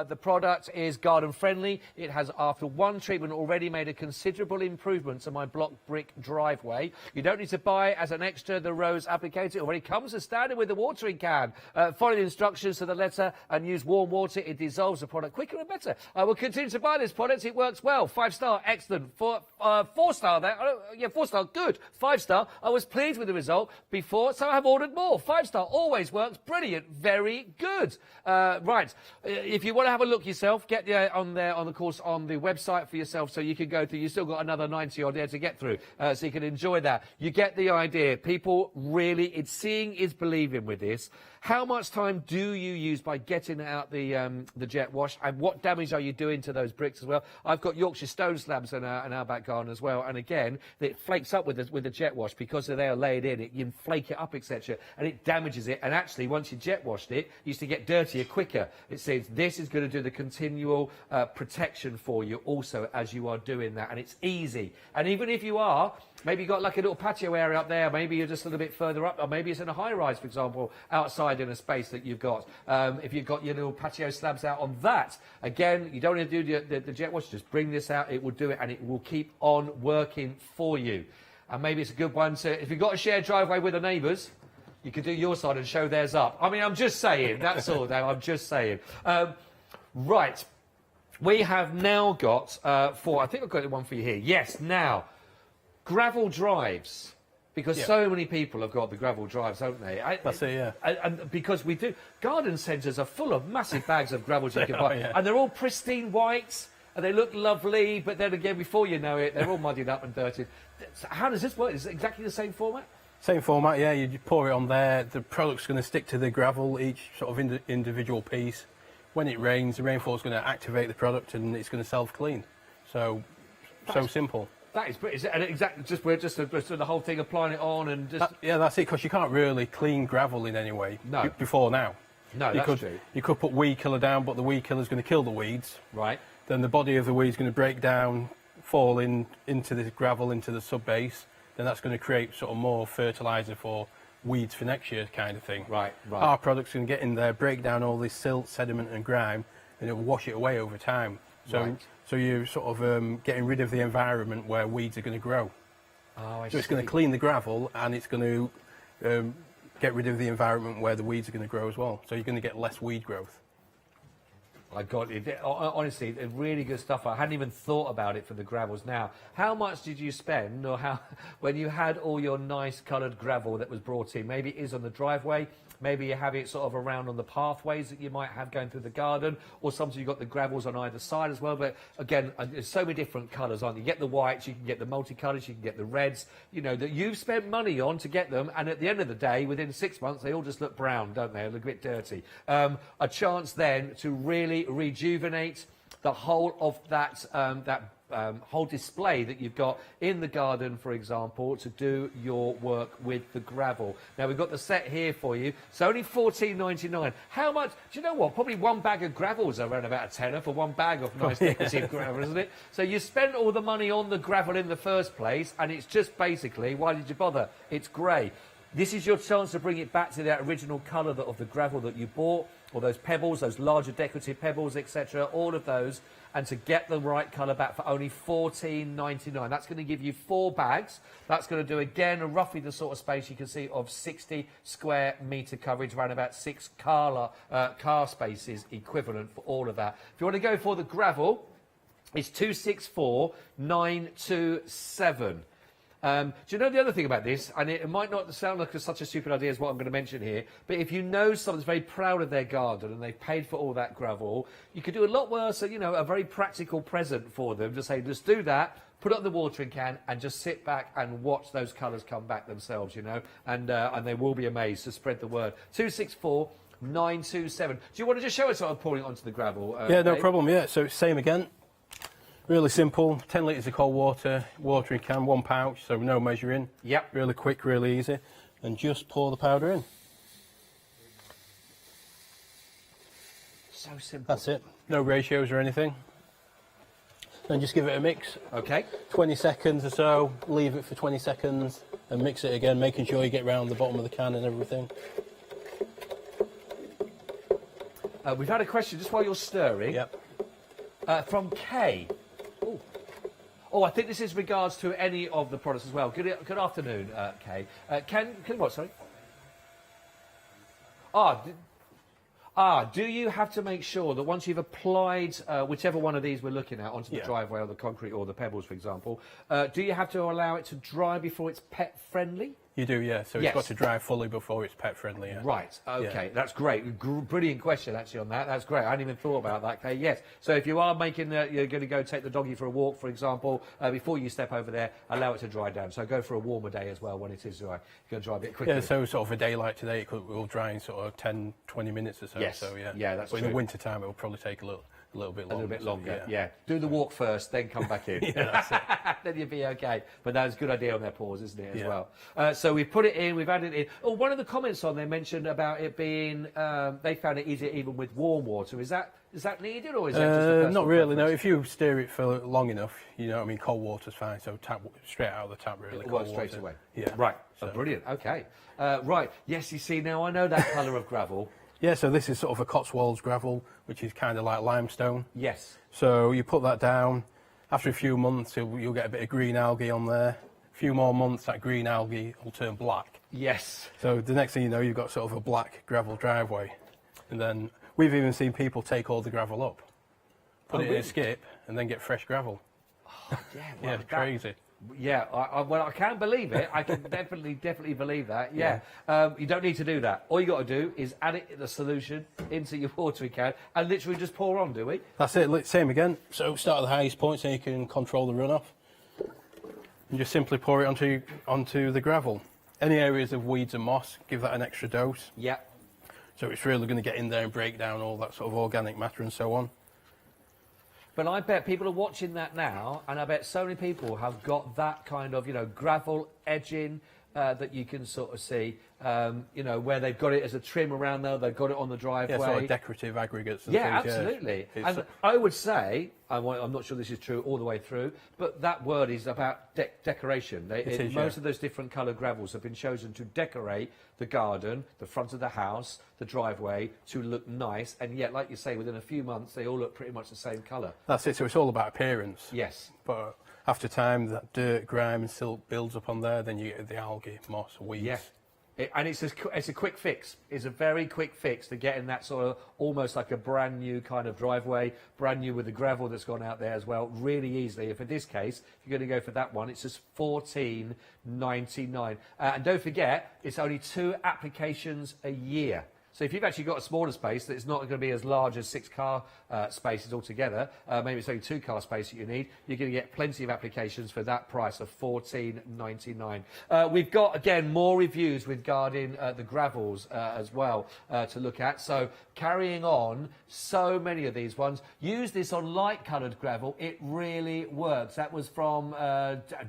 The product is garden friendly. It has, after one treatment, already made a considerable improvement to my block brick driveway. You don't need to buy as an extra the rose applicator. It already comes as standard with the watering can. Follow the instructions to the letter and use warm water. It dissolves the product quicker and better. I will continue to buy this product. It works well. 5-star. Excellent. 4-star there. Yeah, 4-star. Good. 5-star. I was pleased with the result before, so I have ordered more. 5-star always works. Brilliant. Very good. Right. If you want to have a look yourself, get on there on the course on the website for yourself, so you can go through. You've still got another 90 odd there to get through, so you can enjoy that. You get the idea. People really, it's seeing is believing with this. How much time do you use by getting out the jet wash, and what damage are you doing to those bricks as well? I've got Yorkshire stone slabs in our back garden as well, and again, it flakes up with the jet wash because they are laid in. You can flake it up, etc., and it damages it. And actually, once you jet washed it, it used to get dirtier quicker. It says this is going to do the continual protection for you also as you are doing that, and it's easy. And even if you are, maybe you've got like a little patio area up there, maybe you're just a little bit further up, or maybe it's in a high-rise, for example, outside in a space that you've got. If you've got your little patio slabs out on that, again, you don't need to do the jet wash, just bring this out, it will do it, and it will keep on working for you. And maybe it's a good one to, if you've got a shared driveway with the neighbours, you could do your side and show theirs up. I mean, I'm just saying, that's all, though, I'm just saying. Right, we have now got I think I've got one for you here. Yes, now, gravel drives. Because so many people have got the gravel drives, haven't they? That's it, yeah. And because we do. Garden centres are full of massive bags of gravels you can buy. Yeah. And they're all pristine white, and they look lovely, but then again, before you know it, they're all muddied up and dirty. How does this work? Is it exactly the same format? Same format, yeah. You pour it on there. The product's going to stick to the gravel, each sort of individual piece. When it rains, the rainfall is going to activate the product, and it's going to self-clean. So simple. That is pretty. And exactly, we're just the whole thing, applying it on and just. That's it. Because you can't really clean gravel in any way. No. Before now. No, that's true. You could put weed killer down, but the weed killer is going to kill the weeds. Right. Then the body of the weed is going to break down, fall into the gravel, into the sub base. Then that's going to create sort of more fertiliser for weeds for next year, kind of thing. Right. Our product's going to get in there, break down all this silt, sediment, and grime, and it will wash it away over time. So you're sort of getting rid of the environment where weeds are going to grow. Oh, I see. So it's going to clean the gravel, and it's going to get rid of the environment where the weeds are going to grow as well. So you're going to get less weed growth. I got it. Honestly, really good stuff. I hadn't even thought about it for the gravels. Now, how much did you spend, or when you had all your nice coloured gravel that was brought in? Maybe it is on the driveway. Maybe you have it sort of around on the pathways that you might have going through the garden, or sometimes you've got the gravels on either side as well. But again, there's so many different colours, aren't you? You get the whites, you can get the multicolours, you can get the reds, you know, that you've spent money on to get them, and at the end of the day, within 6 months, they all just look brown, don't they? They look a bit dirty. A chance then to really rejuvenate the whole of that whole display that you've got in the garden, for example, to do your work with the gravel. Now, we've got the set here for you. It's only $14.99. How much? Do you know what? Probably one bag of gravel is around about a tenner for one bag of nice decorative gravel, isn't it? So you spent all the money on the gravel in the first place, and it's just basically, why did you bother? It's grey. This is your chance to bring it back to that original colour of the gravel that you bought, or those pebbles, those larger decorative pebbles, etc., all of those, and to get the right colour back for only $14.99. That's going to give you 4 bags. That's going to do, again, roughly the sort of space you can see of 60 square metre coverage, around about 6 car spaces equivalent for all of that. If you want to go for the gravel, it's 264,927. Do you know the other thing about this? And it might not sound like such a stupid idea as what I'm going to mention here, but if you know someone's very proud of their garden and they've paid for all that gravel, you could do a lot worse, you know, a very practical present for them. Just say, just do that, put it on the watering can, and just sit back and watch those colours come back themselves, you know, and they will be amazed. To spread the word. 264 927. Do you want to just show us how I'm pouring it onto the gravel? Yeah, no Dave? problem. Yeah, so it's same again. Really simple. 10 litres of cold water, watering can, 1 pouch, so no measuring. Yep. Really quick, really easy. And just pour the powder in. So simple. That's it. No ratios or anything. Then just give it a mix. Okay. 20 seconds or so. Leave it for 20 seconds and mix it again, making sure you get round the bottom of the can and everything. We've had a question just while you're stirring. Yep. From Kay. Oh, I think this is regards to any of the products as well. Good afternoon, Kay. Can what, sorry? Do you have to make sure that once you've applied whichever one of these we're looking at onto the driveway or the concrete or the pebbles, for example, do you have to allow it to dry before it's pet friendly? You do, yeah. So it's got to dry fully before it's pet friendly. Yeah. Right. Okay. Yeah. That's great. Brilliant question actually on that. That's great. I hadn't even thought about that. Okay. Yes. So if you are making, you're going to go take the doggy for a walk, for example, before you step over there, allow it to dry down. So go for a warmer day as well when it is dry. You're going to dry a bit quicker. Yeah. So sort of a day like today, it will dry in sort of 10, 20 minutes or so. Yes. So yeah. Yeah, that's but true. in the winter time, it will probably take a little bit longer. A little bit longer, so, yeah. Do the walk first, then come back in. Yeah, that's it. Then you'll be okay. But that's a good idea on their paws, isn't it, as well? So we've put it in, we've added it in. Oh, one of the comments on there mentioned about it being, they found it easier even with warm water. Is that needed, or is that just a personal not really, no. preference? If you stir it for long enough, you know what I mean, cold water's fine, so tap straight out of the tap, really. It'll work straight away. Yeah. Right. So. Oh, brilliant. Okay. Right. Yes, you see, now I know that colour of gravel. Yeah, so this is sort of a Cotswolds gravel, which is kind of like limestone. Yes. So you put that down. After a few months, you'll get a bit of green algae on there. A few more months, that green algae will turn black. Yes. So the next thing you know, you've got sort of a black gravel driveway. And then we've even seen people take all the gravel up, put it in a skip, and then get fresh gravel. Oh, yeah, well, yeah, crazy. Yeah, well, I can believe it. I can definitely believe that. Yeah. You don't need to do that. All you got to do is add the solution into your watering can and literally just pour on, do we? That's it. Same again. So start at the highest point so you can control the runoff. And just simply pour it onto the gravel. Any areas of weeds and moss, give that an extra dose. Yeah. So it's really going to get in there and break down all that sort of organic matter and so on. But I bet people are watching that now, and I bet so many people have got that kind of, gravel edging that you can sort of see, where they've got it as a trim around there, they've got it on the driveway. Yeah, sort of decorative aggregates and yeah, things. Absolutely. Yeah, And I would say, I'm not sure this is true all the way through, but that word is about decoration. Most of those different coloured gravels have been chosen to decorate the garden, the front of the house, the driveway, to look nice, and yet, like you say, within a few months, they all look pretty much the same colour. That's it, so it's all about appearance. Yes. But after time, that dirt, grime and silt builds up on there, then you get the algae, moss, weeds. Yeah. And it's a quick fix. It's a very quick fix to getting that sort of almost like a brand new kind of driveway, brand new with the gravel that's gone out there as well, really easily. If in this case, if you're going to go for that one, it's just $14.99. And don't forget, it's only 2 applications a year. So if you've actually got a smaller space that is not going to be as large as 6 car spaces altogether, maybe it's only 2 car space that you need, you're going to get plenty of applications for that price of $14.99. We've got, again, more reviews regarding the gravels as well to look at. So carrying on, so many of these ones. Use this on light coloured gravel. It really works. That was from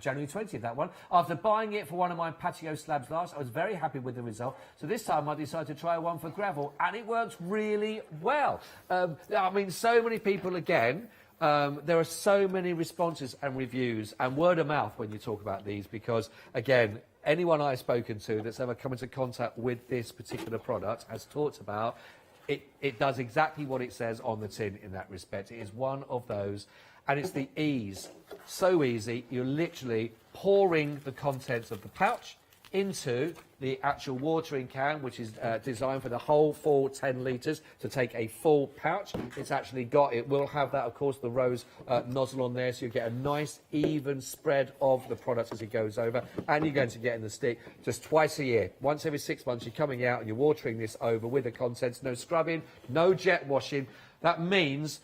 January 20th, that one. After buying it for one of my patio slabs last, I was very happy with the result. So this time I decided to try one for gravel, and it works really well. I mean, so many people, again, there are so many responses and reviews and word of mouth when you talk about these, because, again, anyone I've spoken to that's ever come into contact with this particular product has talked about it does exactly what it says on the tin in that respect. It is one of those, and it's the ease. So easy. You're literally pouring the contents of the pouch into the actual watering can, which is designed for the whole full 10 litres to take a full pouch. It will have that, of course, the rose nozzle on there, so you get a nice even spread of the product as it goes over, and you're going to get in the stick just twice a year. Once every 6 months you're coming out and you're watering this over with the contents, no scrubbing, no jet washing. That means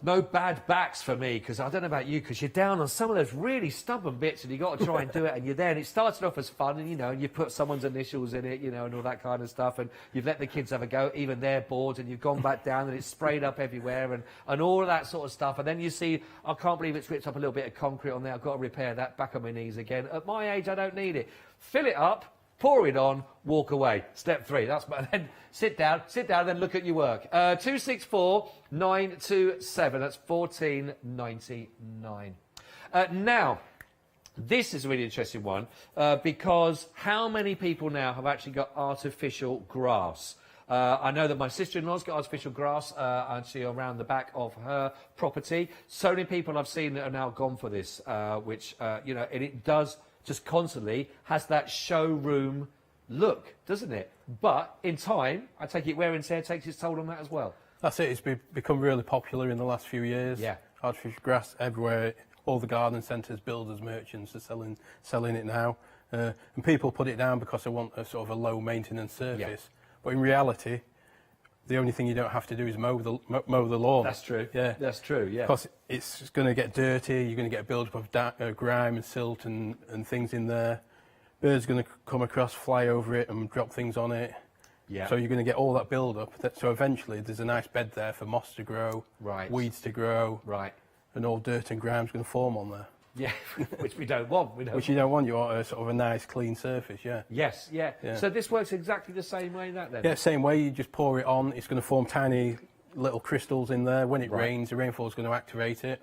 no bad backs for me, because I don't know about you, because you're down on some of those really stubborn bits and you've got to try and do it, and you're there, and it started off as fun, and, you know, you put someone's initials in it, you know, and all that kind of stuff, and you've let the kids have a go, even they're bored, and you've gone back down, and it's sprayed up everywhere, and all of that sort of stuff, and then you see, I can't believe it's ripped up a little bit of concrete on there, I've got to repair that, back on my knees again. At my age, I don't need it. Fill it up, pour it on, walk away. Step 3. That's then sit down, then look at your work. 264 927. That's 14.99. Now, this is a really interesting one because how many people now have actually got artificial grass? I know that my sister-in-law's got artificial grass actually around the back of her property. So many people I've seen that are now gone for this, which, you know, and it does just constantly has that showroom look, doesn't it? But in time, I take it wear and tear takes its toll on that as well. That's it. It's become really popular in the last few years. Yeah. Artificial grass everywhere. All the garden centres, builders, merchants are selling it now. And people put it down because they want a sort of a low maintenance surface. Yeah. But in reality, the only thing you don't have to do is mow the lawn. That's true. Yeah, that's true. Yeah, because it's going to get dirty. You're going to get a build-up of grime and silt and things in there. Birds are going to come across, fly over it, and drop things on it. Yeah. So you're going to get all that build-up. So eventually, there's a nice bed there for moss to grow, right, weeds to grow, right, and all dirt and grime's going to form on there. Yeah, which we don't want. Which you don't want. You want a sort of a nice, clean surface. Yeah. Yes. Yeah. So this works exactly the same way that then. Yeah, same way. You just pour it on. It's going to form tiny little crystals in there. When it rains, the rainfall is going to activate it,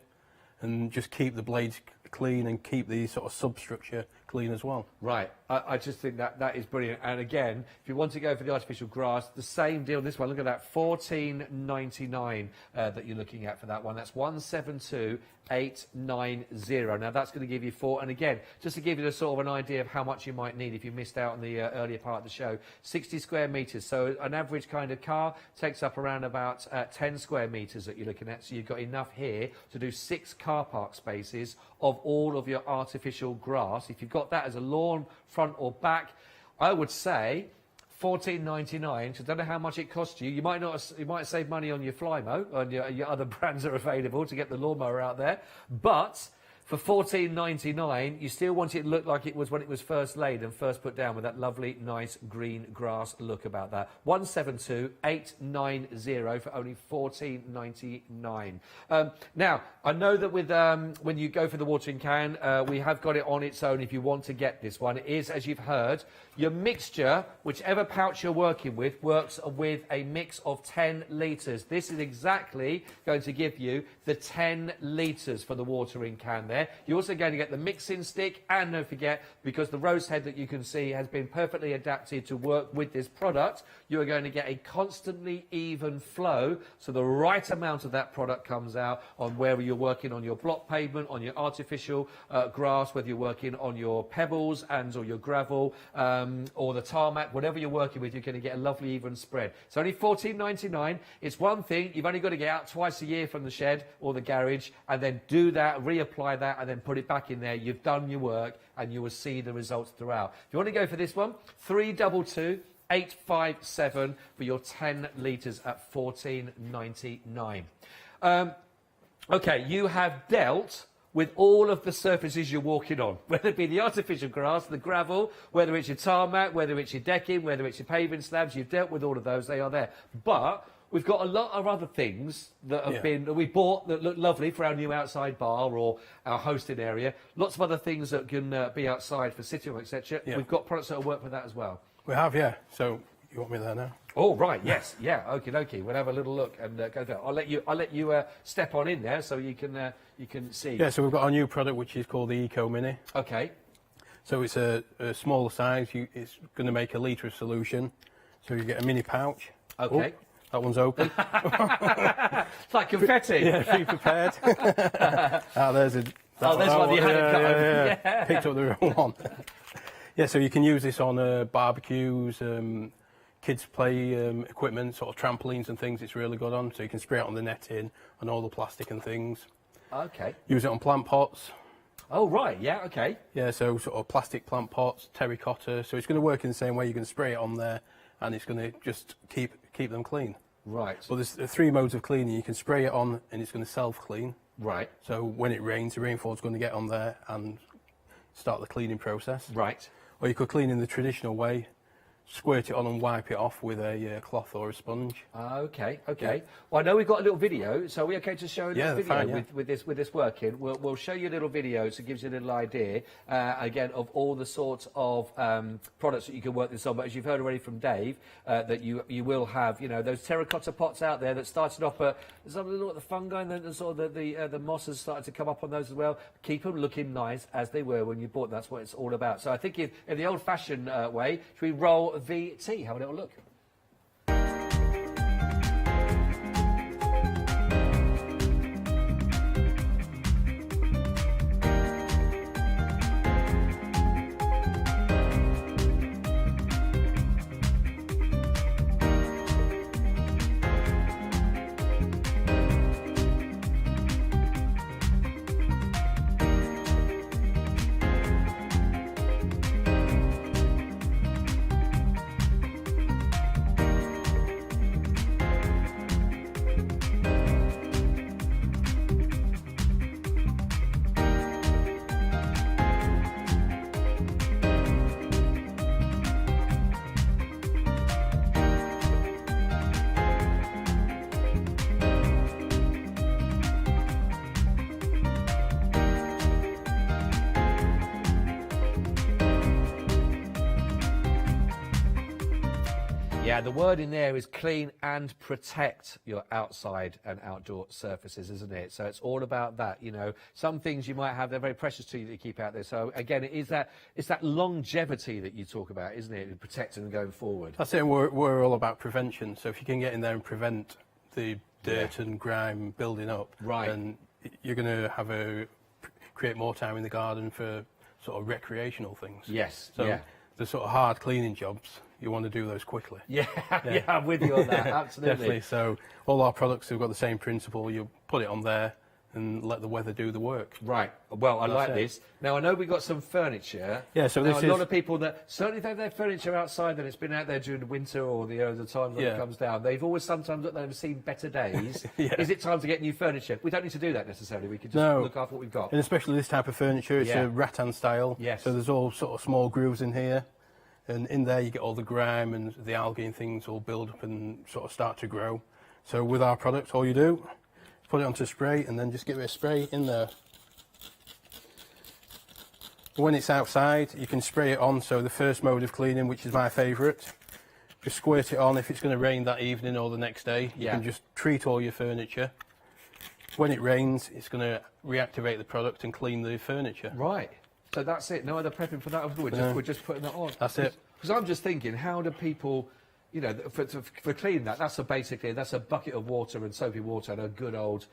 and just keep the blades clean and keep the sort of substructure clean as well. Right. I just think that is brilliant. And again, if you want to go for the artificial grass, the same deal. This one, look at that, $14.99 that you're looking at for that one. That's 172,890. Now that's going to give you 4. And again, just to give you a sort of an idea of how much you might need if you missed out on the earlier part of the show, 60 square metres. So an average kind of car takes up around about 10 square metres that you're looking at. So you've got enough here to do 6 car park spaces of all of your artificial grass. If you've got that as a lawn, front or back, I would say $14.99. So I don't know how much it costs you. You might save money on your Flymo, on your other brands that are available to get the lawnmower out there. But for $14.99, you still want it to look like it was when it was first laid and first put down with that lovely, nice green grass look about that. 172,890 for only $14.99. Now, I know that with when you go for the watering can, we have got it on its own if you want to get this one. It is, as you've heard, your mixture, whichever pouch you're working with, works with a mix of 10 litres. This is exactly going to give you the 10 litres for the watering can there. You're also going to get the mixing stick, and don't forget, because the rose head that you can see has been perfectly adapted to work with this product, you are going to get a constantly even flow, so the right amount of that product comes out on whether you're working on your block pavement, on your artificial grass, whether you're working on your pebbles or your gravel, or the tarmac, whatever you're working with, you're going to get a lovely even spread. It's only $14.99. It's one thing, you've only got to get out twice a year from the shed or the garage, and then do that, reapply that, and then put it back in there. You've done your work, and you will see the results throughout. If you want to go for this one, 322,857 for your 10 litres at $14.99. Okay, you have dealt with all of the surfaces you're walking on, whether it be the artificial grass, the gravel, whether it's your tarmac, whether it's your decking, whether it's your paving slabs. You've dealt with all of those, they are there. But we've got a lot of other things that have that we bought that look lovely for our new outside bar or our hosting area. Lots of other things that can be outside for sitting, etc. We've got products that will work with that as well. We have, yeah. So you want me there now? Oh right, yes, yeah. Okie dokie. We'll have a little look and go there. I'll let you step on in there so you can see. Yeah. So we've got our new product which is called the Eco Mini. Okay. So it's a smaller size. It's going to make a litre of solution. So you get a mini pouch. Okay. Oh, that one's open. It's like confetti. Yeah, be prepared. There's one you hadn't got open. Yeah. Picked up the wrong one. Yeah, so you can use this on barbecues, kids play equipment, sort of trampolines and things. It's really good on. So you can spray it on the netting and all the plastic and things. Okay. Use it on plant pots. Oh, right, yeah, okay. Yeah, so sort of plastic plant pots, terracotta. So it's going to work in the same way. You can spray it on there and it's going to just keep them clean. Right. Well, there's 3 modes of cleaning. You can spray it on and it's going to self-clean. Right. So when it rains, the rainfall is going to get on there and start the cleaning process. Right. Or you could clean in the traditional way, squirt it on and wipe it off with a cloth or a sponge. Okay, okay. Yeah. Well, I know we've got a little video, so are we okay to show a little video fine, yeah. with this working? We'll show you a little video so it gives you a little idea, again, of all the sorts of products that you can work this on. But as you've heard already from Dave, that you will have, you know, those terracotta pots out there that started off at something like the fungi, and then sort of the mosses started to come up on those as well. Keep them looking nice as they were when you bought them. That's what it's all about. So I think in the old-fashioned way, should we roll VT? Have a little look. Yeah, the word in there is clean and protect your outside and outdoor surfaces, isn't it? So it's all about that, you know. Some things you might have, they're very precious to you that you keep out there. So again, it's that longevity that you talk about, isn't it? Protecting and going forward. That's it. We're all about prevention. So if you can get in there and prevent the dirt and grime building up, right, then you're going to create more time in the garden for sort of recreational things. Yes. So yeah. the sort of hard cleaning jobs, you want to do those quickly. Yeah, yeah, I'm with you on that, absolutely. Definitely. So all our products have got the same principle. You put it on there and let the weather do the work. Right. Well, I like this. Now, I know we've got some furniture. Yeah, so now, this a lot of people that certainly if they have their furniture outside and it's been out there during the winter or the time that it comes down, they've always sometimes they've seen better days. Is it time to get new furniture? We don't need to do that necessarily. We can just look after what we've got. And especially this type of furniture, it's a rattan style. Yes. So there's all sort of small grooves in here. And in there you get all the grime and the algae and things all build up and sort of start to grow. So with our product, all you do is put it onto spray and then just give it a spray in there. When it's outside, you can spray it on. So the first mode of cleaning, which is my favourite, just squirt it on. If it's going to rain that evening or the next day, you can just treat all your furniture. When it rains, it's going to reactivate the product and clean the furniture. Right. So that's it. No other prepping for that. We're just putting that on. That's it. Because I'm just thinking, how do people, you know, for cleaning that? That's a bucket of water and soapy water and a good old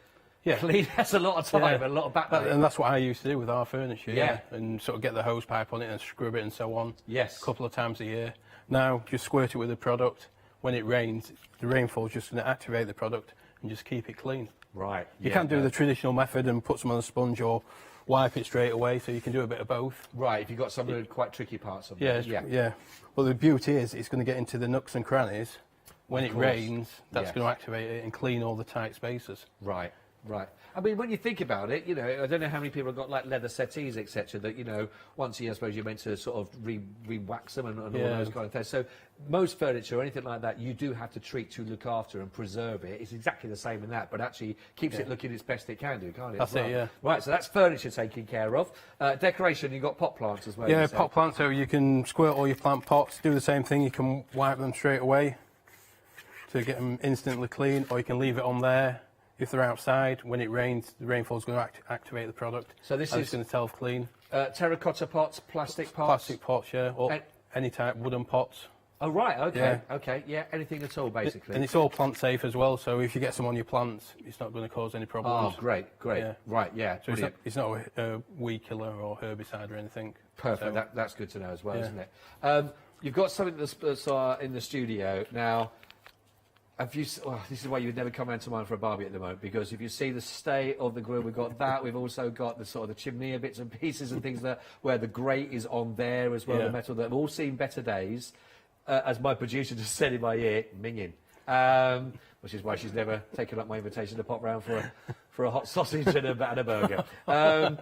clean. That's a lot of time and a lot of background. And that's what I used to do with our furniture. Yeah. And sort of get the hose pipe on it and scrub it and so on. Yes. A couple of times a year. Now just squirt it with the product. When it rains, the rainfall is just going to activate the product and just keep it clean. Right. You can't do the traditional method and put some on a sponge or wipe it straight away, so you can do a bit of both. Right, if you've got some of the quite tricky parts of it. Yeah. Well, the beauty is it's going to get into the nooks and crannies. When it rains, that's going to activate it and clean all the tight spaces. Right, right. I mean, when you think about it, you know, I don't know how many people have got like leather settees, etc. That, you know, once a year, I suppose you're meant to sort of re-wax them and all those kind of things. So most furniture or anything like that, you do have to treat to look after and preserve it. It's exactly the same in that, but actually keeps it looking its best it can do, can't it? That's it, yeah. Right, so that's furniture taken care of. Decoration, you've got pot plants as well. Yeah, pot plants, so you can squirt all your plant pots, do the same thing, you can wipe them straight away to get them instantly clean, or you can leave it on there. If they're outside, when it rains, the rainfall's going to activate the product. So this is going to self-clean. Terracotta pots, plastic pots? Plastic pots, yeah, or any type, wooden pots. Oh, right, okay, Yeah. okay, yeah, anything at all, basically. And it's all plant safe as well, so if you get some on your plants, it's not going to cause any problems. Oh, great, Yeah. right, yeah, So brilliant. it's not a weed killer or herbicide or anything. Perfect, So, that's good to know as well, Yeah. isn't it? You've got something that's in the studio now. Have you? Well, this is why you would never come round to mine for a barbie at the moment, because if you see the state of the grill, we've got that. We've also got the sort of the chimney bits and pieces and things that where the grate is on there as well, Yeah. the metal. That have all seen better days. As my producer just said in my ear, minging. Which is why she's never taken up my invitation to pop round for a hot sausage and a burger. And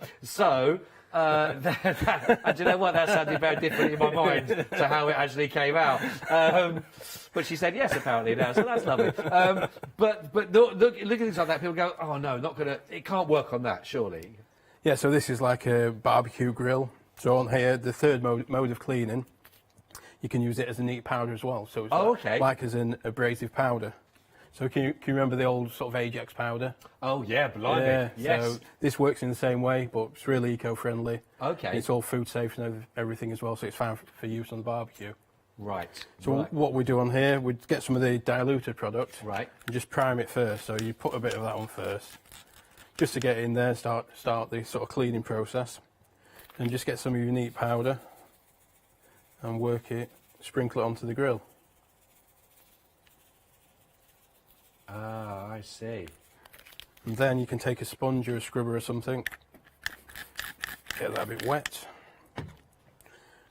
do you know what? That sounded very different in my mind to how it actually came out. But she said yes, apparently now, so that's lovely. But look at things like that. People go, oh no, not gonna. It can't work on that, surely. Yeah, so this is like a barbecue grill. So on here, the third mode of cleaning, you can use it as a neat powder as well. So it's like as an abrasive powder. So can you remember the old sort of Ajax powder? Oh yeah, blimey. Yeah, yes. So this works in the same way, but it's really eco-friendly. Okay. It's all food safe and everything as well, so it's fine for use on the barbecue. Right. So what we do on here, we get some of the diluted product. Right. And just prime it first. So you put a bit of that on first, just to get in there, start the sort of cleaning process, and just get some of your neat powder and work it, sprinkle it onto the grill. Ah, I see. And then you can take a sponge or a scrubber or something, get that a bit wet.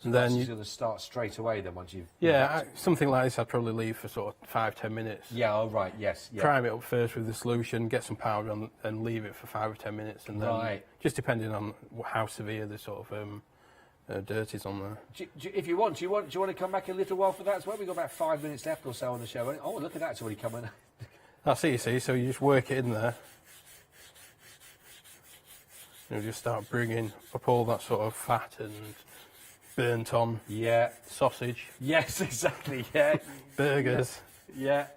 And then you're going to start straight away then once you've... Yeah, something like this I'd probably leave for sort of 5-10 minutes. Yeah, all right, yes. Yeah. Prime it up first with the solution, get some powder on, and leave it for 5 or 10 minutes. And then, just depending on how severe the sort of dirt is on there. If you want, do you want to come back a little while for that as well? We've got about 5 minutes left or so on the show. Oh, look at that, it's already coming. That's it, you see, so you just work it in there. You'll just start bringing up all that sort of fat and burnt on sausage. Yes, exactly, yeah. Burgers. Yeah.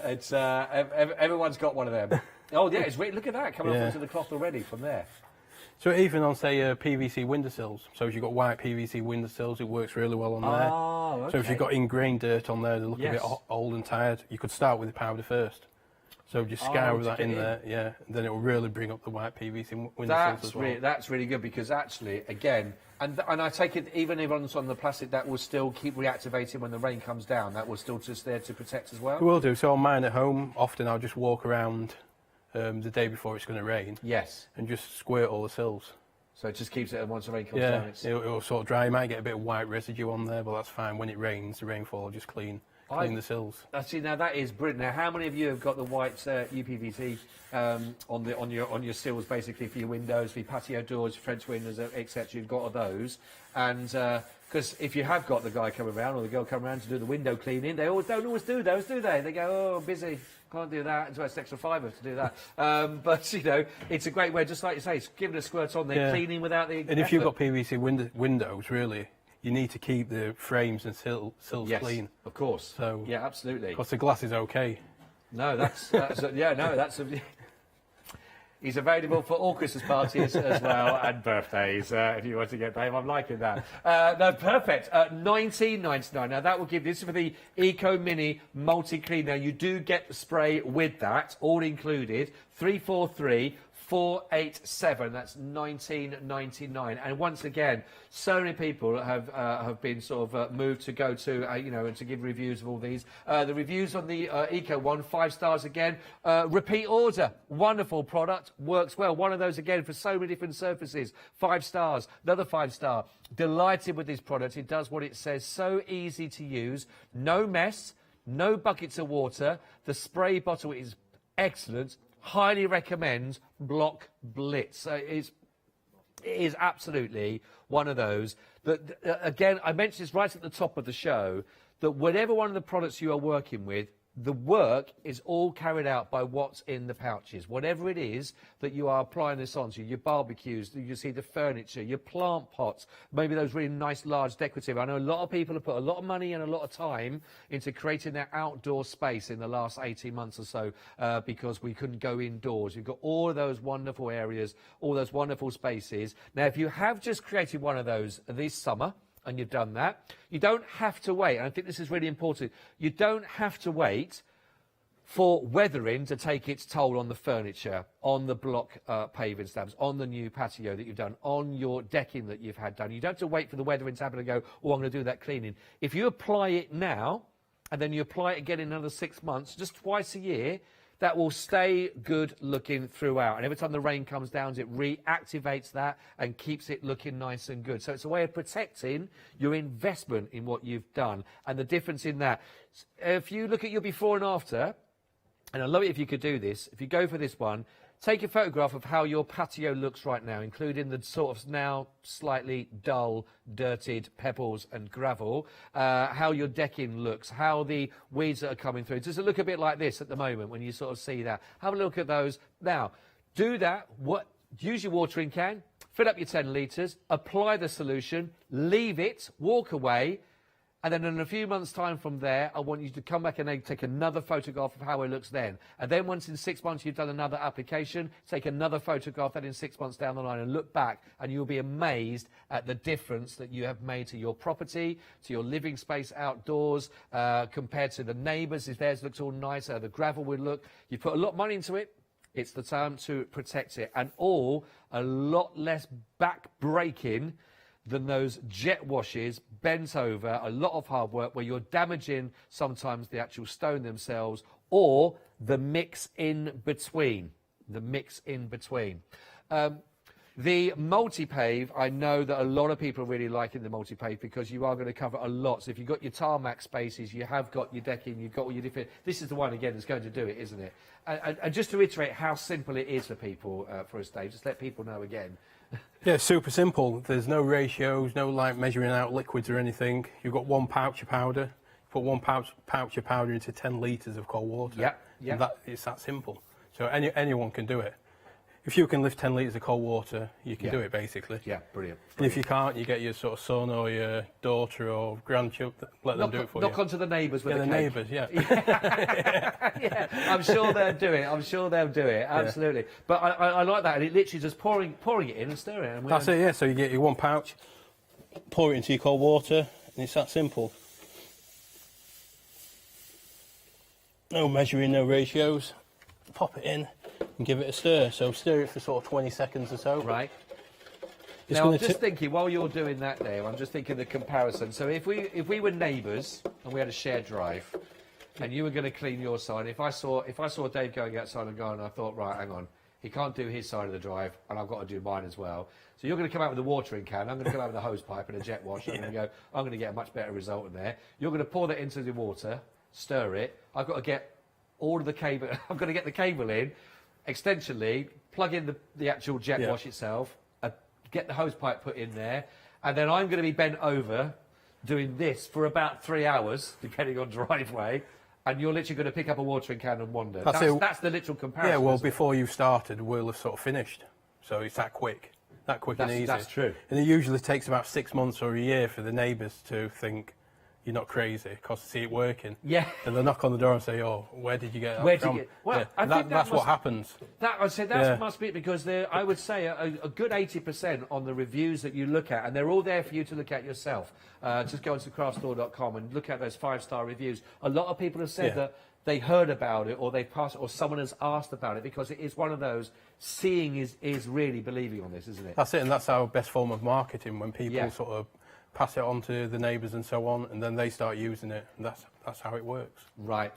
It's everyone's got one of them. Oh, yeah, it's look at that, coming up onto the cloth already from there. So even on, say, PVC windowsills, so if you've got white PVC windowsills, it works really well on there. Oh, okay. So if you've got ingrained dirt on there, they look a bit old and tired, you could start with the powder first. So just scour that in there, and then it will really bring up the white PVC windowsills as well. That's really good, because actually, again, and I take it even if it's on the plastic, that will still keep reactivating when the rain comes down. That will still just there to protect as well. It will do. So on mine at home, often I'll just walk around the day before it's going to rain. Yes. And just squirt all the sills. So it just keeps it, and once the rain comes down, it's... it'll sort of dry. You might get a bit of white residue on there, but that's fine. When it rains, the rainfall will just clean the sills. See, now that is brilliant. Now, how many of you have got the white UPVC on your sills, basically for your windows, for your patio doors, French windows, etc.? You've got those, and because if you have got the guy coming around or the girl coming around to do the window cleaning, they don't always do those, do they? They go, oh, busy. Can't do that. It's an extra £5 to do that. But you know, it's a great way, just like you say, it's giving a squirt on there, cleaning without the. And if you've got PVC windows, really, you need to keep the frames and sills clean. Of course. So yeah, absolutely. Because the glass is okay. No, that's he's available for all Christmas parties as well, and birthdays, if you want to get Dave. I'm liking that. No, perfect. $19.99. Now, that will give this for the Eco Mini Multi-Clean. Now, you do get the spray with that, all included. 343-487. That's $19.99. And once again, so many people have been sort of moved to go to and to give reviews of all these. The reviews on the Eco one, 5 stars again. Repeat order, wonderful product, works well. One of those again for so many different surfaces. 5 stars, another 5 star. Delighted with this product. It does what it says. So easy to use. No mess. No buckets of water. The spray bottle is excellent. Highly recommend Block Blitz. It is absolutely one of those that, again, I mentioned this right at the top of the show, that whatever one of the products you are working with, the work is all carried out by what's in the pouches. Whatever it is that you are applying this onto, your barbecues, you see the furniture, your plant pots, maybe those really nice large decorative. I know a lot of people have put a lot of money and a lot of time into creating their outdoor space in the last 18 months or so because we couldn't go indoors. You've got all of those wonderful areas, all those wonderful spaces. Now, if you have just created one of those this summer, and you've done that, you don't have to wait, and I think this is really important, you don't have to wait for weathering to take its toll on the furniture, on the block paving stamps, on the new patio that you've done, on your decking that you've had done. You don't have to wait for the weathering to happen and go, oh, I'm going to do that cleaning. If you apply it now, and then you apply it again in another 6 months, just twice a year, that will stay good looking throughout. And every time the rain comes down, it reactivates that and keeps it looking nice and good. So it's a way of protecting your investment in what you've done. And the difference in that, if you look at your before and after, and I'd love it if you could do this, if you go for this one, take a photograph of how your patio looks right now, including the sort of now slightly dull, dirtied pebbles and gravel, how your decking looks, how the weeds that are coming through. Does it look a bit like this at the moment when you sort of see that? Have a look at those. Now, do that. Use your watering can, fill up your 10 litres, apply the solution, leave it, walk away, and then in a few months' time from there, I want you to come back and then take another photograph of how it looks then. And then once in 6 months you've done another application, take another photograph then in 6 months down the line and look back, and you'll be amazed at the difference that you have made to your property, to your living space outdoors, compared to the neighbours. If theirs looks all nicer, the gravel would look. You put a lot of money into it. It's the time to protect it. And all a lot less back-breaking than those jet washes, bent over, a lot of hard work where you're damaging sometimes the actual stone themselves or the mix in between. The mix in between. The multi-pave, I know that a lot of people are really liking the multi-pave because you are going to cover a lot. So if you've got your tarmac spaces, you have got your decking, you've got all your different... This is the one, again, that's going to do it, isn't it? And just to reiterate how simple it is for people, for us, Dave, just let people know again. Yeah, super simple. There's no ratios, no like measuring out liquids or anything. You've got one pouch of powder. Put one pouch of powder into 10 litres of cold water. Yeah, yeah. It's that simple. So anyone can do it. If you can lift 10 litres of cold water, you can do it basically. Yeah, brilliant. And if you can't, you get your sort of son or your daughter or grandchildren, let them do it for you. Knock onto the neighbours with the cake. neighbours, yeah. Yeah, I'm sure they'll do it. I'm sure they'll do it. Absolutely. Yeah. But I like that, and it literally just pouring it in and stirring it. That's it. Yeah. So you get your one pouch, pour it into your cold water, and it's that simple. No measuring, no ratios. Pop it in and give it a stir. So stir it for sort of 20 seconds or so. Right. Now, I'm just thinking, while you're doing that there, I'm just thinking the comparison. So if we were neighbours and we had a shared drive, and you were going to clean your side, if I saw Dave going outside and going, I thought, right, hang on, he can't do his side of the drive, and I've got to do mine as well. So you're going to come out with a watering can, I'm going to come out with a hose pipe and a jet wash, and I'm going to get a much better result in there. You're going to pour that into the water, stir it. I've got to get all of the cable. I've got to get the cable in, extension lead, plug in the actual jet wash itself, get the hose pipe put in there, and then I'm going to be bent over doing this for about 3 hours, depending on driveway, and you're literally going to pick up a watering can and wander. That's the literal comparison. Yeah, well, before you've started, we'll have sort of finished. So it's that quick and easy. That's true. And it usually takes about 6 months or a year for the neighbours to think you're not crazy because they see it working. Yeah. And they'll knock on the door and say, oh, where did you get that Where from? did you get... Well, yeah. I think that's what happens. I'd say that must be because I would say a good 80% on the reviews that you look at, and they're all there for you to look at yourself. Just go onto craftstore.com and look at those 5-star reviews. A lot of people have said that they heard about it, or they passed it, or someone has asked about it, because it is one of those, seeing is really believing on this, isn't it? That's it, and that's our best form of marketing, when people sort of pass it on to the neighbours and so on, and then they start using it, and that's how it works. Right.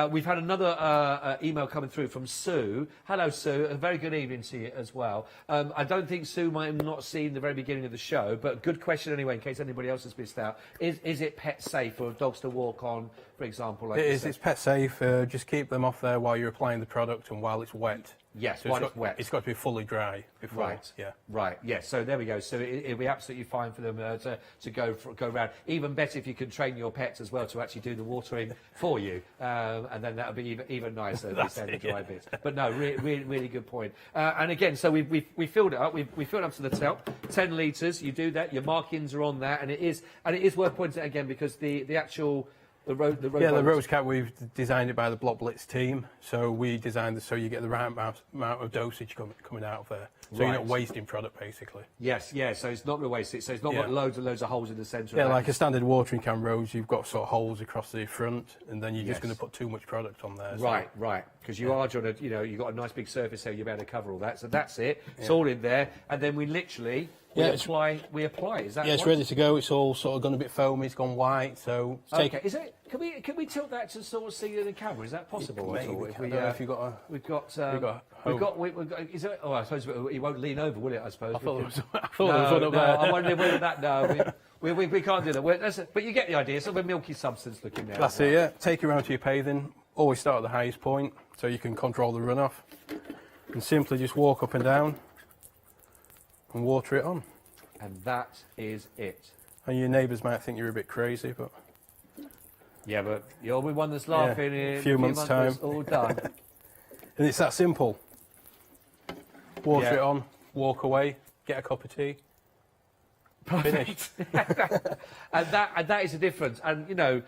We've had another email coming through from Sue. Hello, Sue. A very good evening to you as well. I don't think Sue might have not seen the very beginning of the show, but good question anyway, in case anybody else has missed out. Is it pet safe for dogs to walk on, for example? Like it is. It's pet safe. Just keep them off there while you're applying the product and while it's wet. Yes, so while it's wet. It's got to be fully dry before. Right. Yeah. Right. Yes. So there we go. So it'll be absolutely fine for them to go around. Even better if you can train your pets as well to actually do the watering for you, and then that'll be even nicer. The dry bits. But no, really good point. And again, so we filled it up. We filled it up to the top. 10 litres. You do that. Your markings are on that, and it is worth pointing out again because the actual The rose cap, we've designed it by the Block Blitz team. So we designed it so you get the right amount of dosage coming out of there. So you're not wasting product, basically. Yes, yeah, so it's not going to waste it. So it's not got loads and loads of holes in the centre. Yeah, like a standard watering can rose, you've got sort of holes across the front, and then you're just going to put too much product on there. Right, right, because you are trying to, you've got a nice big surface here, you're able to cover all that. So that's it. It's all in there, and then we literally... We apply. Is that? Yeah, it's ready to go. It's all sort of gone a bit foamy. It's gone white. So okay. Is it? Can we tilt that to sort of see in the camera? Is that possible? Maybe. If you've got a. We've got. Is it? Oh, I suppose it won't lean over, will it? I suppose. I thought it was no, I wondered whether that. No, we can't do that. But you get the idea. Sort of a milky substance looking there. That's it. Yeah. Take it around to your paving. Always start at the highest point so you can control the runoff, and simply just walk up and down. And water it on. And that is it. And your neighbours might think you're a bit crazy, but... Yeah, but you'll be one that's laughing in a few months' time. It's all done. And it's that simple. Water it on, walk away, get a cup of tea. Finished. and that is the difference. And,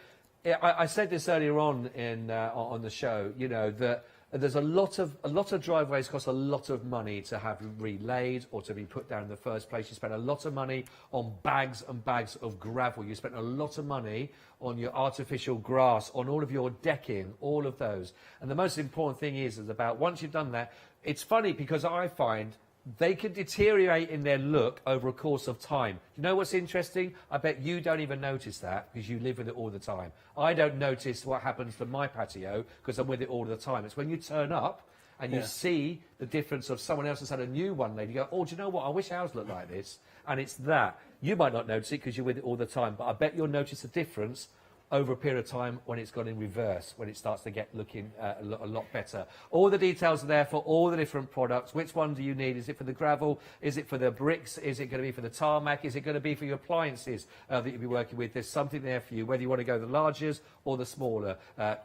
I said this earlier on on the show, that... There's a lot of driveways cost a lot of money to have relaid or to be put down in the first place. You spend a lot of money on bags and bags of gravel. You spend a lot of money on your artificial grass, on all of your decking, all of those. And the most important thing is about once you've done that, it's funny because I find they can deteriorate in their look over a course of time. You know what's interesting? I bet you don't even notice that because you live with it all the time. I don't notice what happens to my patio because I'm with it all the time. It's when you turn up and you see the difference of someone else has had a new one later. You go, oh, do you know what? I wish ours looked like this. And it's that. You might not notice it because you're with it all the time, but I bet you'll notice the difference over a period of time when it's gone in reverse, when it starts to get looking a lot better. All the details are there for all the different products. Which one do you need? Is it for the gravel? Is it for the bricks? Is it going to be for the tarmac? Is it going to be for your appliances that you'll be working with? There's something there for you, whether you want to go the largest or the smaller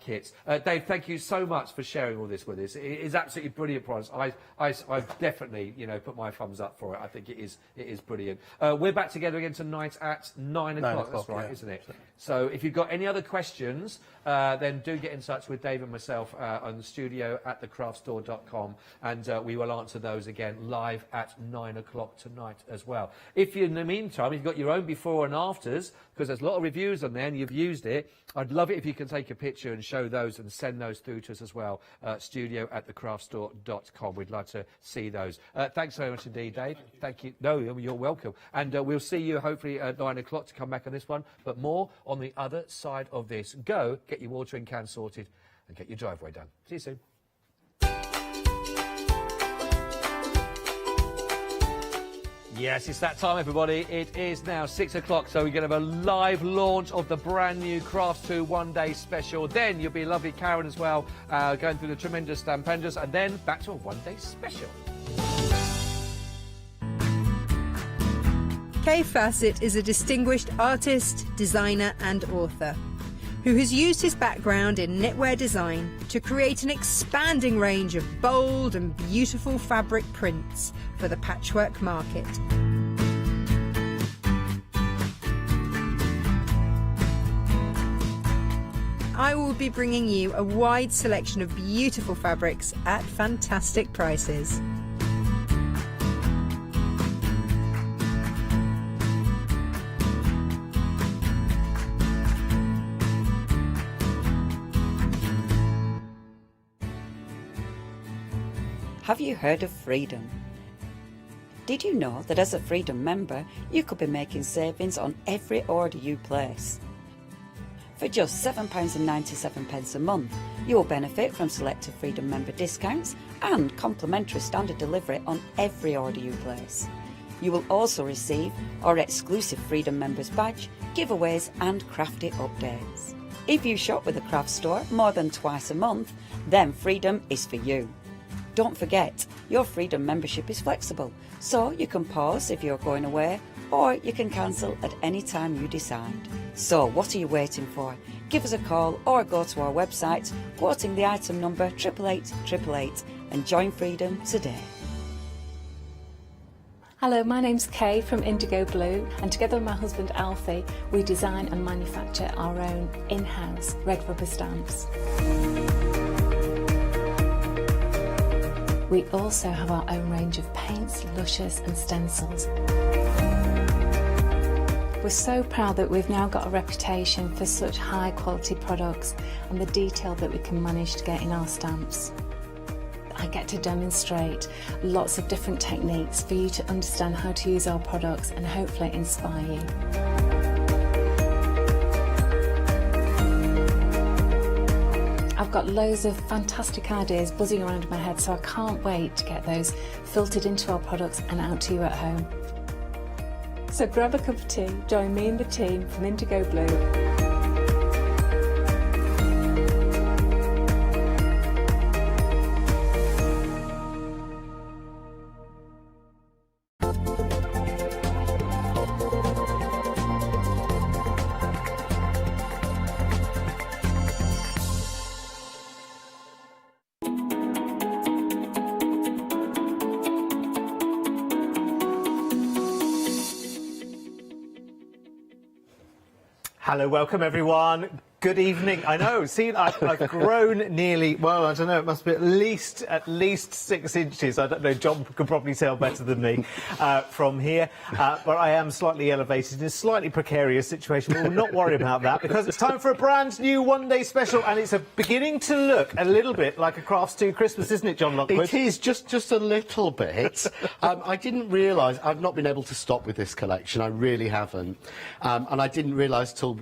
kits. Dave, thank you so much for sharing all this with us. It is absolutely brilliant products. I've definitely, put my thumbs up for it. I think it is brilliant. We're back together again tonight at 9 o'clock. That's right, isn't it? So if you've got any other questions, then do get in touch with Dave and myself on the studio at thecraftstore.com, and we will answer those again live at 9 o'clock tonight as well. If you, in the meantime, you've got your own before and afters, because there's a lot of reviews on there and you've used it, I'd love it if you can take a picture and show those and send those through to us as well. Studio at thecraftstore.com. We'd like to see those. Thanks very much indeed, Dave. Thank you. No, you're welcome. And we'll see you hopefully at 9 o'clock to come back on this one, but more on the other side of this. Go get your watering can sorted and get your driveway done. See you soon. Yes, it's that time, everybody. It is now 6 o'clock, so we're going to have a live launch of the brand new Crafts 2 one-day special. Then you'll be lovely Karen as well, going through the tremendous Stamperia, and then back to a one-day special. Kay Fassett is a distinguished artist, designer and author who has used his background in knitwear design to create an expanding range of bold and beautiful fabric prints for the patchwork market. I will be bringing you a wide selection of beautiful fabrics at fantastic prices. Have you heard of Freedom? Did you know that as a Freedom member, you could be making savings on every order you place? For just £7.97 a month, you will benefit from selected Freedom member discounts and complimentary standard delivery on every order you place. You will also receive our exclusive Freedom members badge, giveaways and crafty updates. If you shop with the Craft Store more than twice a month, then Freedom is for you. Don't forget, your Freedom membership is flexible, so you can pause if you're going away, or you can cancel at any time you decide. So what are you waiting for? Give us a call or go to our website, quoting the item number 88888, and join Freedom today. Hello, my name's Kay from Indigo Blue, and together with my husband Alfie, we design and manufacture our own in-house red rubber stamps. We also have our own range of paints, lushes and stencils. We're so proud that we've now got a reputation for such high quality products and the detail that we can manage to get in our stamps. I get to demonstrate lots of different techniques for you to understand how to use our products and hopefully inspire you. I've got loads of fantastic ideas buzzing around in my head, so I can't wait to get those filtered into our products and out to you at home. So grab a cup of tea, join me and the team from Indigo Blue. Hello, welcome everyone. Good evening. I know, see, I've grown nearly, well, I don't know, it must be at least 6 inches. I don't know, John could probably tell better than me from here. But I am slightly elevated in a slightly precarious situation. But we'll not worry about that because it's time for a brand new one-day special, and it's beginning to look a little bit like a Crafts 2 Christmas, isn't it, John Lockwood? It is, just a little bit. I didn't realise, I've not been able to stop with this collection, I really haven't. And I didn't realise till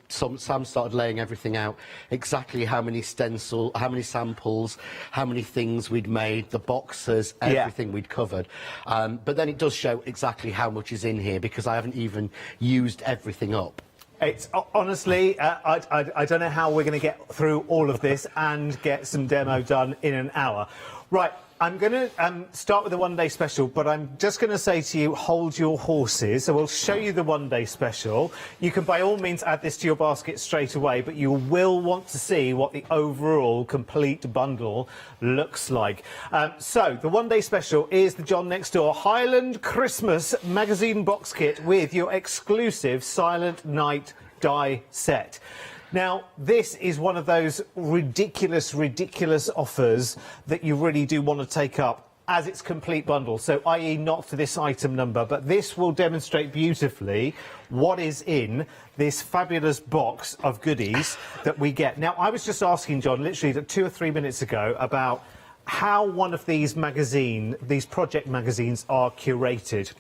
Sam started laying everything out, exactly how many samples, how many things we'd made, the boxes, everything we'd covered. But then it does show exactly how much is in here because I haven't even used everything up. It's honestly, I don't know how we're going to get through all of this and get some demo done in an hour. Right. I'm going to start with the one-day special, but I'm just going to say to you, hold your horses. So we'll show you the one-day special. You can, by all means, add this to your basket straight away, but you will want to see what the overall complete bundle looks like. So the one-day special is the John Next Door Highland Christmas magazine box kit with your exclusive Silent Night die set. Now, this is one of those ridiculous offers that you really do want to take up as its complete bundle. So, i.e. not for this item number, but this will demonstrate beautifully what is in this fabulous box of goodies that we get. Now, I was just asking John, literally 2 or 3 minutes ago, about how one of these project magazines are curated.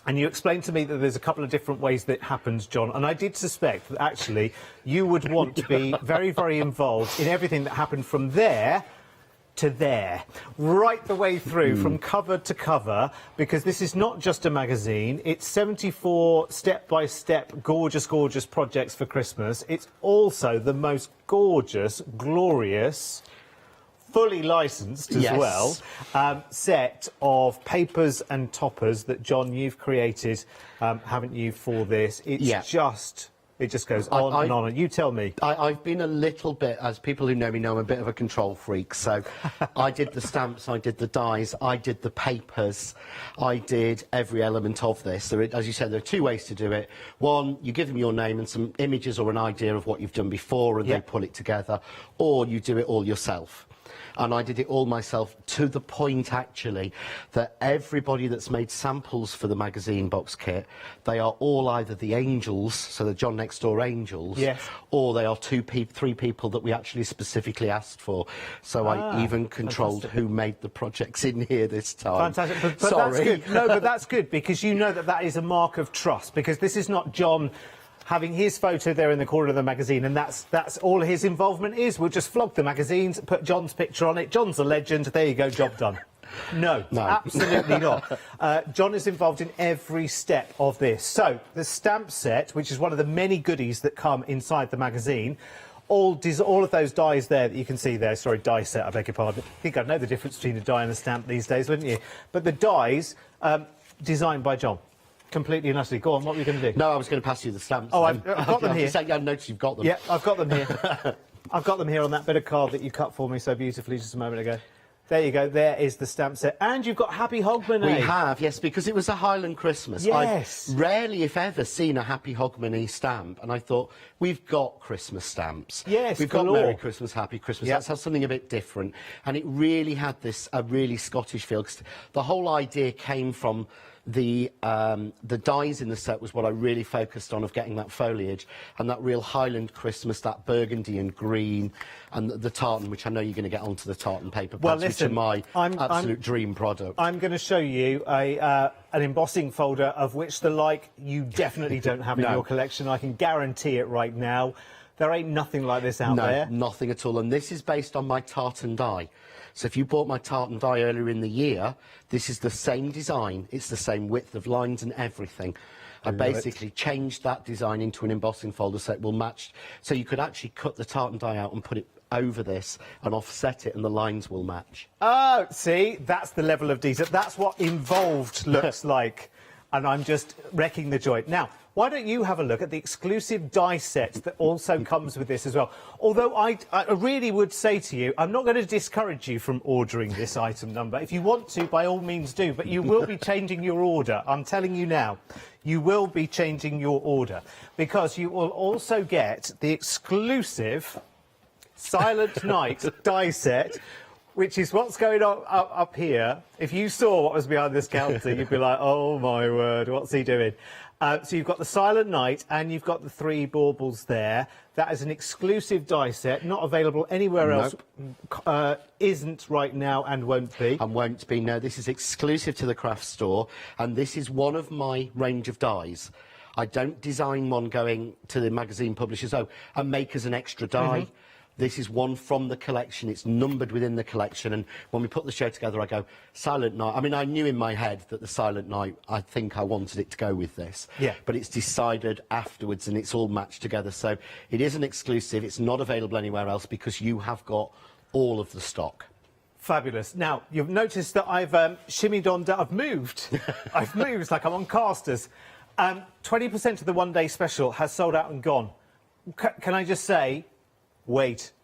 And you explained to me that there's a couple of different ways that happens, John, and I did suspect that actually you would want to be very, very involved in everything that happened from there to there, right the way through, from cover to cover, because this is not just a magazine, it's 74 step-by-step, gorgeous projects for Christmas. It's also the most gorgeous, glorious, fully licensed as well, set of papers and toppers that, John, you've created, haven't you, for this? It's it just goes on and on. You tell me. I've been a little bit, as people who know me know, I'm a bit of a control freak. So I did the stamps, I did the dies, I did the papers, I did every element of this. As you said, there are 2 ways to do it. One, you give them your name and some images or an idea of what you've done before and they pull it together, or you do it all yourself. And I did it all myself, to the point, actually, that everybody that's made samples for the magazine box kit, they are all either the angels, so the John Next Door angels, or they are 3 people that we actually specifically asked for. So I even controlled who made the projects in here this time. Fantastic. But sorry. That's good. No, but that's good, because you know that is a mark of trust, because this is not John having his photo there in the corner of the magazine, and that's all his involvement is. We'll just flog the magazines, put John's picture on it. John's a legend. There you go, job done. No, absolutely not. John is involved in every step of this. So the stamp set, which is one of the many goodies that come inside the magazine, all of those dies there that you can see there. Sorry, die set, I beg your pardon. I think I'd know the difference between a die and a stamp these days, wouldn't you? But the dies, designed by John. Completely and utterly. Go on, what were you going to do? No, I was going to pass you the stamps. Oh, I've got them here. I noticed you've got them. Yeah, I've got them here. I've got them here on that bit of card that you cut for me so beautifully just a moment ago. There you go, there is the stamp set. And you've got Happy Hogmanay. We have, yes, because it was a Highland Christmas. Yes. I've rarely, if ever, seen a Happy Hogmanay stamp, and I thought, we've got Christmas stamps. Yes, we've got galore. Merry Christmas, Happy Christmas. Yep. Let's have something a bit different. And it really had a really Scottish feel, 'cause the whole idea came from the dyes in the set was what I really focused on, of getting that foliage and that real Highland Christmas, that burgundy and green, and the tartan, which I know you're going to get onto the tartan paper pads, which are my absolute dream product. I'm going to show you an embossing folder of which the like you definitely don't have in your collection. I can guarantee it right now. There ain't nothing like this out there. No, nothing at all. And this is based on my tartan die. So if you bought my tartan die earlier in the year, this is the same design. It's the same width of lines and everything. I basically changed that design into an embossing folder so it will match. So you could actually cut the tartan die out and put it over this and offset it, and the lines will match. Oh, see, that's the level of detail. That's what involved looks like. And I'm just wrecking the joint. Now, why don't you have a look at the exclusive die set that also comes with this as well? Although I really would say to you, I'm not going to discourage you from ordering this item number. If you want to, by all means do, but you will be changing your order. I'm telling you now, you will be changing your order, because you will also get the exclusive Silent Night die set, which is what's going on up here. If you saw what was behind this counter, you'd be like, oh my word, what's he doing? So you've got the Silent Night and you've got the 3 baubles there. That is an exclusive die set, not available anywhere else. Isn't right now and won't be. And won't be, no. This is exclusive to the craft store, and this is one of my range of dies. I don't design one going to the magazine publishers, and make as an extra die. This is one from the collection. It's numbered within the collection, and when we put the show together, I go, Silent Night. I mean, I knew in my head that the Silent Night, I think I wanted it to go with this. Yeah. But it's decided afterwards, and it's all matched together. So it is an exclusive. It's not available anywhere else because you have got all of the stock. Fabulous. Now, you've noticed that I've shimmied on down. I've moved. I've moved like I'm on casters. 20% of the one-day special has sold out and gone. Can I just say... Wait,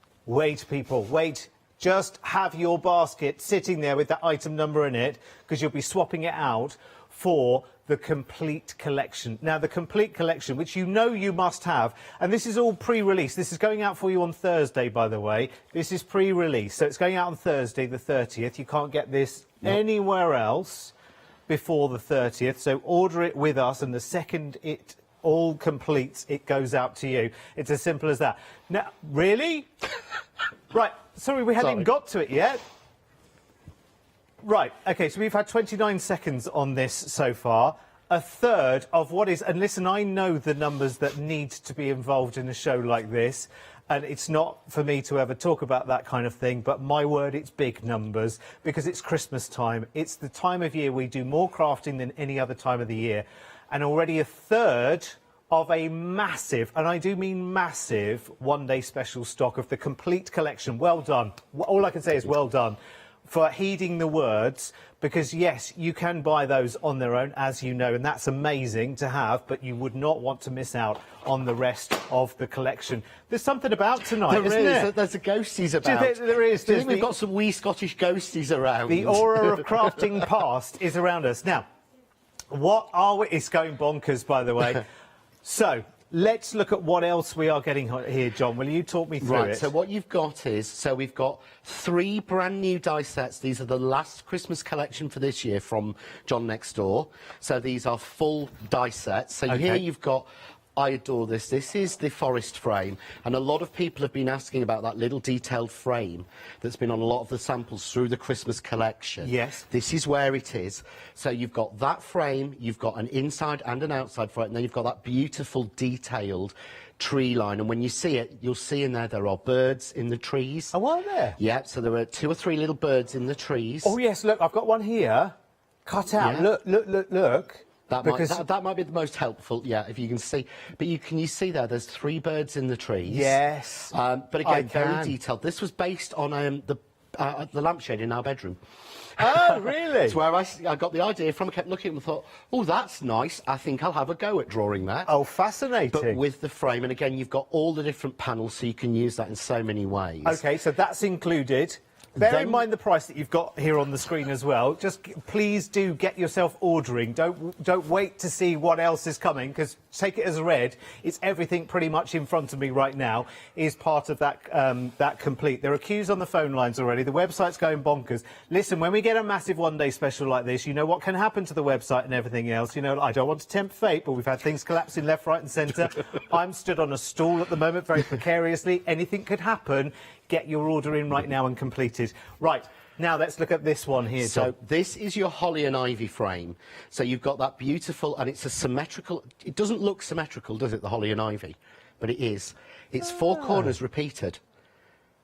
people, wait. Just have your basket sitting there with that item number in it, because you'll be swapping it out for the complete collection. Now, the complete collection, which you know you must have, and this is all pre-release. This is going out for you on Thursday, by the way. This is pre-release, so it's going out on Thursday, the 30th. You can't get this anywhere else before the 30th, so order it with us, and the second it all completes, it goes out to you. It's as simple as that. Now, really? Right, sorry, we haven't even got to it yet. Right, OK, so we've had 29 seconds on this so far. A third of what is... And listen, I know the numbers that need to be involved in a show like this, and it's not for me to ever talk about that kind of thing, but my word, it's big numbers, because it's Christmas time. It's the time of year we do more crafting than any other time of the year. And already a third of a massive, and I do mean massive, one-day special stock of the complete collection. Well done. All I can say is well done for heeding the words, because, yes, you can buy those on their own, as you know, and that's amazing to have, but you would not want to miss out on the rest of the collection. There's something about tonight, isn't there? There's a ghosties about. Do you think there is? Do you think we've got some wee Scottish ghosties around? The aura of crafting past is around us. Now, what are we... It's going bonkers, by the way. So, let's look at what else we are getting here, John. Will you talk me through it? Right, so what you've got is... So we've got 3 brand new die sets. These are the last Christmas collection for this year from John Next Door. So these are full die sets. So here you've got... I adore this. This is the forest frame, and a lot of people have been asking about that little detailed frame that's been on a lot of the samples through the Christmas collection. Yes. This is where it is. So you've got that frame, you've got an inside and an outside frame, and then you've got that beautiful detailed tree line, and when you see it, you'll see in there are birds in the trees. Oh, are there? Yeah, so there are 2 or 3 little birds in the trees. Oh, yes, look, I've got one here. Cut out. Yeah. Look. That might be the most helpful, yeah, if you can see. But can you see there's 3 birds in the trees? Yes. But again, very detailed. This was based on the lampshade in our bedroom. Oh, really? It's where I got the idea from. I kept looking and thought, oh, that's nice. I think I'll have a go at drawing that. Oh, fascinating. But with the frame, and again, you've got all the different panels, so you can use that in so many ways. OK, so that's included Bear in mind the price that you've got here on the screen as well. Just please do get yourself ordering. Don't wait to see what else is coming, because take it as read. It's everything pretty much in front of me right now is part of that that complete. There are queues on the phone lines already. The website's going bonkers. Listen, when we get a massive one-day special like this, you know what can happen to the website and everything else. You know, I don't want to tempt fate, but we've had things collapsing left, right and centre. I'm stood on a stool at the moment very precariously. Anything could happen. Get your order in right now and completed. Right, now let's look at this one here, So Tom. this is your holly and ivy frame. So you've got that beautiful, and it's a symmetrical, it doesn't look symmetrical, does it, the holly and ivy? But it is. It's 4 corners repeated,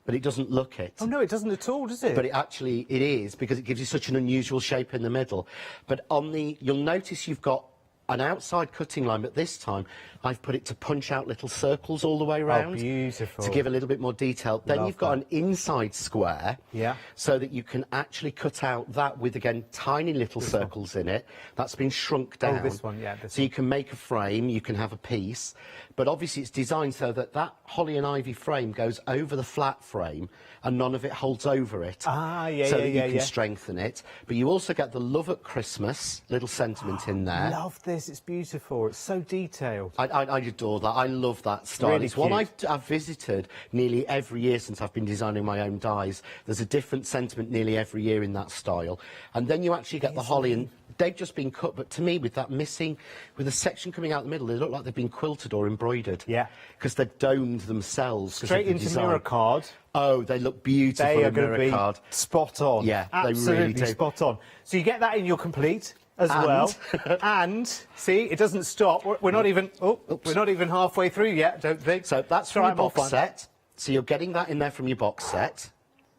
but it doesn't look it. Oh no, it doesn't at all, does it? But it is, because it gives you such an unusual shape in the middle. But on the, you'll notice you've got an outside cutting line, but this time I've put it to punch out little circles all the way around. Oh, beautiful. To give a little bit more detail. Then Love you've got that. an inside square. Yeah. So that you can actually cut out that with, again, tiny little circles in it. That's been shrunk down. Oh, this one, yeah. So you can make a frame, you can have a piece. But obviously it's designed so that that holly and ivy frame goes over the flat frame and none of it holds over it. Ah, yeah, so yeah, that yeah, you can yeah. strengthen it. But you also get the love at Christmas little sentiment in there. Love this, it's beautiful. It's so detailed. I adore that. I love that style. Really It's one cute. I've visited nearly every year since I've been designing my own dies. There's a different sentiment nearly every year in that style. And then you actually get the holly, and they've just been cut, but to me, with that missing, with a section coming out the middle, they look like they've been quilted or embroidered. Yeah. Because they're domed themselves. 'cause Straight of the into design. mirror card. Oh, they look beautiful They are in going to mirror be card. spot on. Yeah, absolutely they really do. spot on. So you get that in your complete as And- well. And see, it doesn't stop. We're not even. We're not even halfway through yet. I don't think. So that's from Try your them off box one. set. So you're getting that in there from your box set.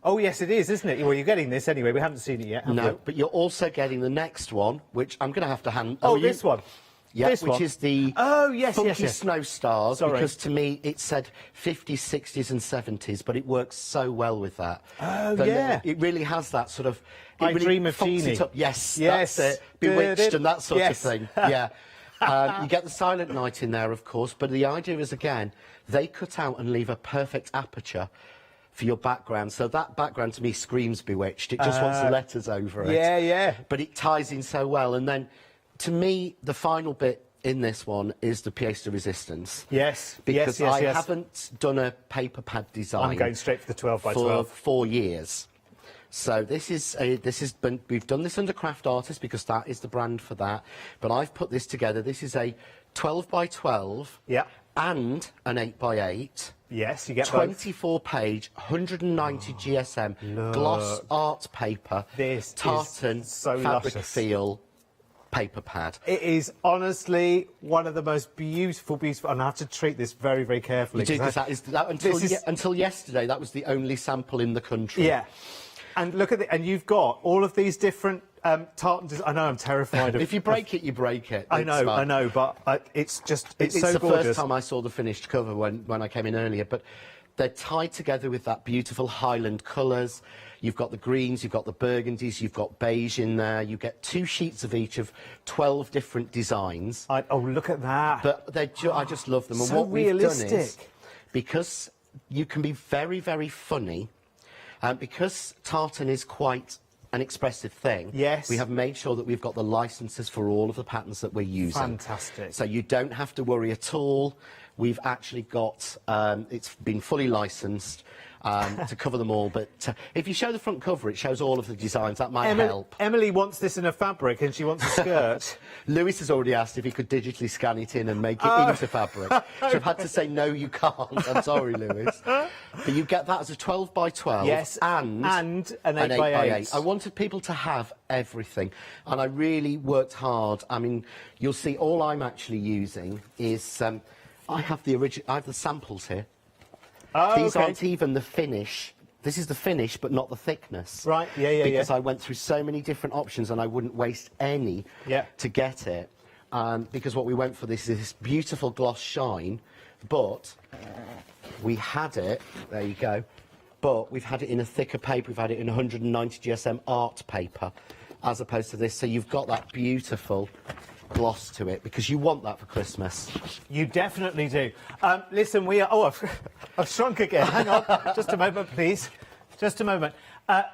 Oh yes, it is, isn't it? Well, you're getting this anyway. We haven't seen it yet. Have No, you? but you're also getting the next one, which I'm going to have to hand. Oh, you- this one. Yeah, This which one. is the yes, funky yes, yes. snow stars. Sorry. Because to me it said 50s, 60s, and 70s, but it works so well with that. Oh, The yeah. little- it really has that sort of. It I really Dream of funks Jeannie. it up. Yes, Yes. that's it. Bewitched and that sort Yes. of thing. Yeah. You get the Silent Night in there, of course, but the idea is, again, they cut out and leave a perfect aperture for your background. So that background to me screams Bewitched. It just wants the letters over it. Yeah, yeah. But it ties in so well. And then, to me, the final bit in this one is the pièce de résistance. Yes. Because yes, I yes. haven't done a paper pad design. I'm going straight for the 12 by for 12. 4 years. So we've done this under Craft Artist because that is the brand for that. But I've put this together. This is a 12 by 12. Yeah. And an 8 by 8. Yes, you get 24-page, 190 GSM gloss art paper. This tartan is so fabric luscious. feel paper pad. It is honestly one of the most beautiful, and I have to treat this very, very carefully. You do, because until yesterday, that was the only sample in the country. Yeah. And look at it, and you've got all of these different tartan. I know I'm terrified of. If you break it, you break it. I It's fine. know, but it's just it's so the gorgeous. first time I saw the finished cover when I came in earlier, but they're tied together with that beautiful Highland colours. You've got the greens, you've got the burgundies, you've got beige in there. You get 2 sheets of each of 12 different designs. Oh, look at that! But I just love them. And So what we've done is, realistic. because you can be very, very funny, because tartan is quite an expressive thing. Yes. We have made sure that we've got the licenses for all of the patterns that we're using. Fantastic. So you don't have to worry at all. We've actually got, it's been fully licensed to cover them all. But if you show the front cover, it shows all of the designs. That might help. Emily wants this in a fabric and she wants a skirt. Lewis has already asked if he could digitally scan it in and make it into fabric. So I've had to say, no, you can't. I'm sorry, Lewis. But you get that as a 12 by 12. Yes, and an 8 by 8. I wanted people to have everything. And I really worked hard. I mean, you'll see all I'm actually using is, I have the samples here. Oh, These okay. aren't even the finish. This is the finish, but not the thickness. Right, yeah. Because I went through so many different options and I wouldn't waste any to get it. Because what we went for this is this beautiful gloss shine, but we had it, there you go, but we've had it in a thicker paper, we've had it in 190 GSM art paper, as opposed to this, so you've got that beautiful gloss to it, because you want that for Christmas. You definitely do. Listen, we are... Oh, I've shrunk again. Hang on. Just a moment, please. Just a moment.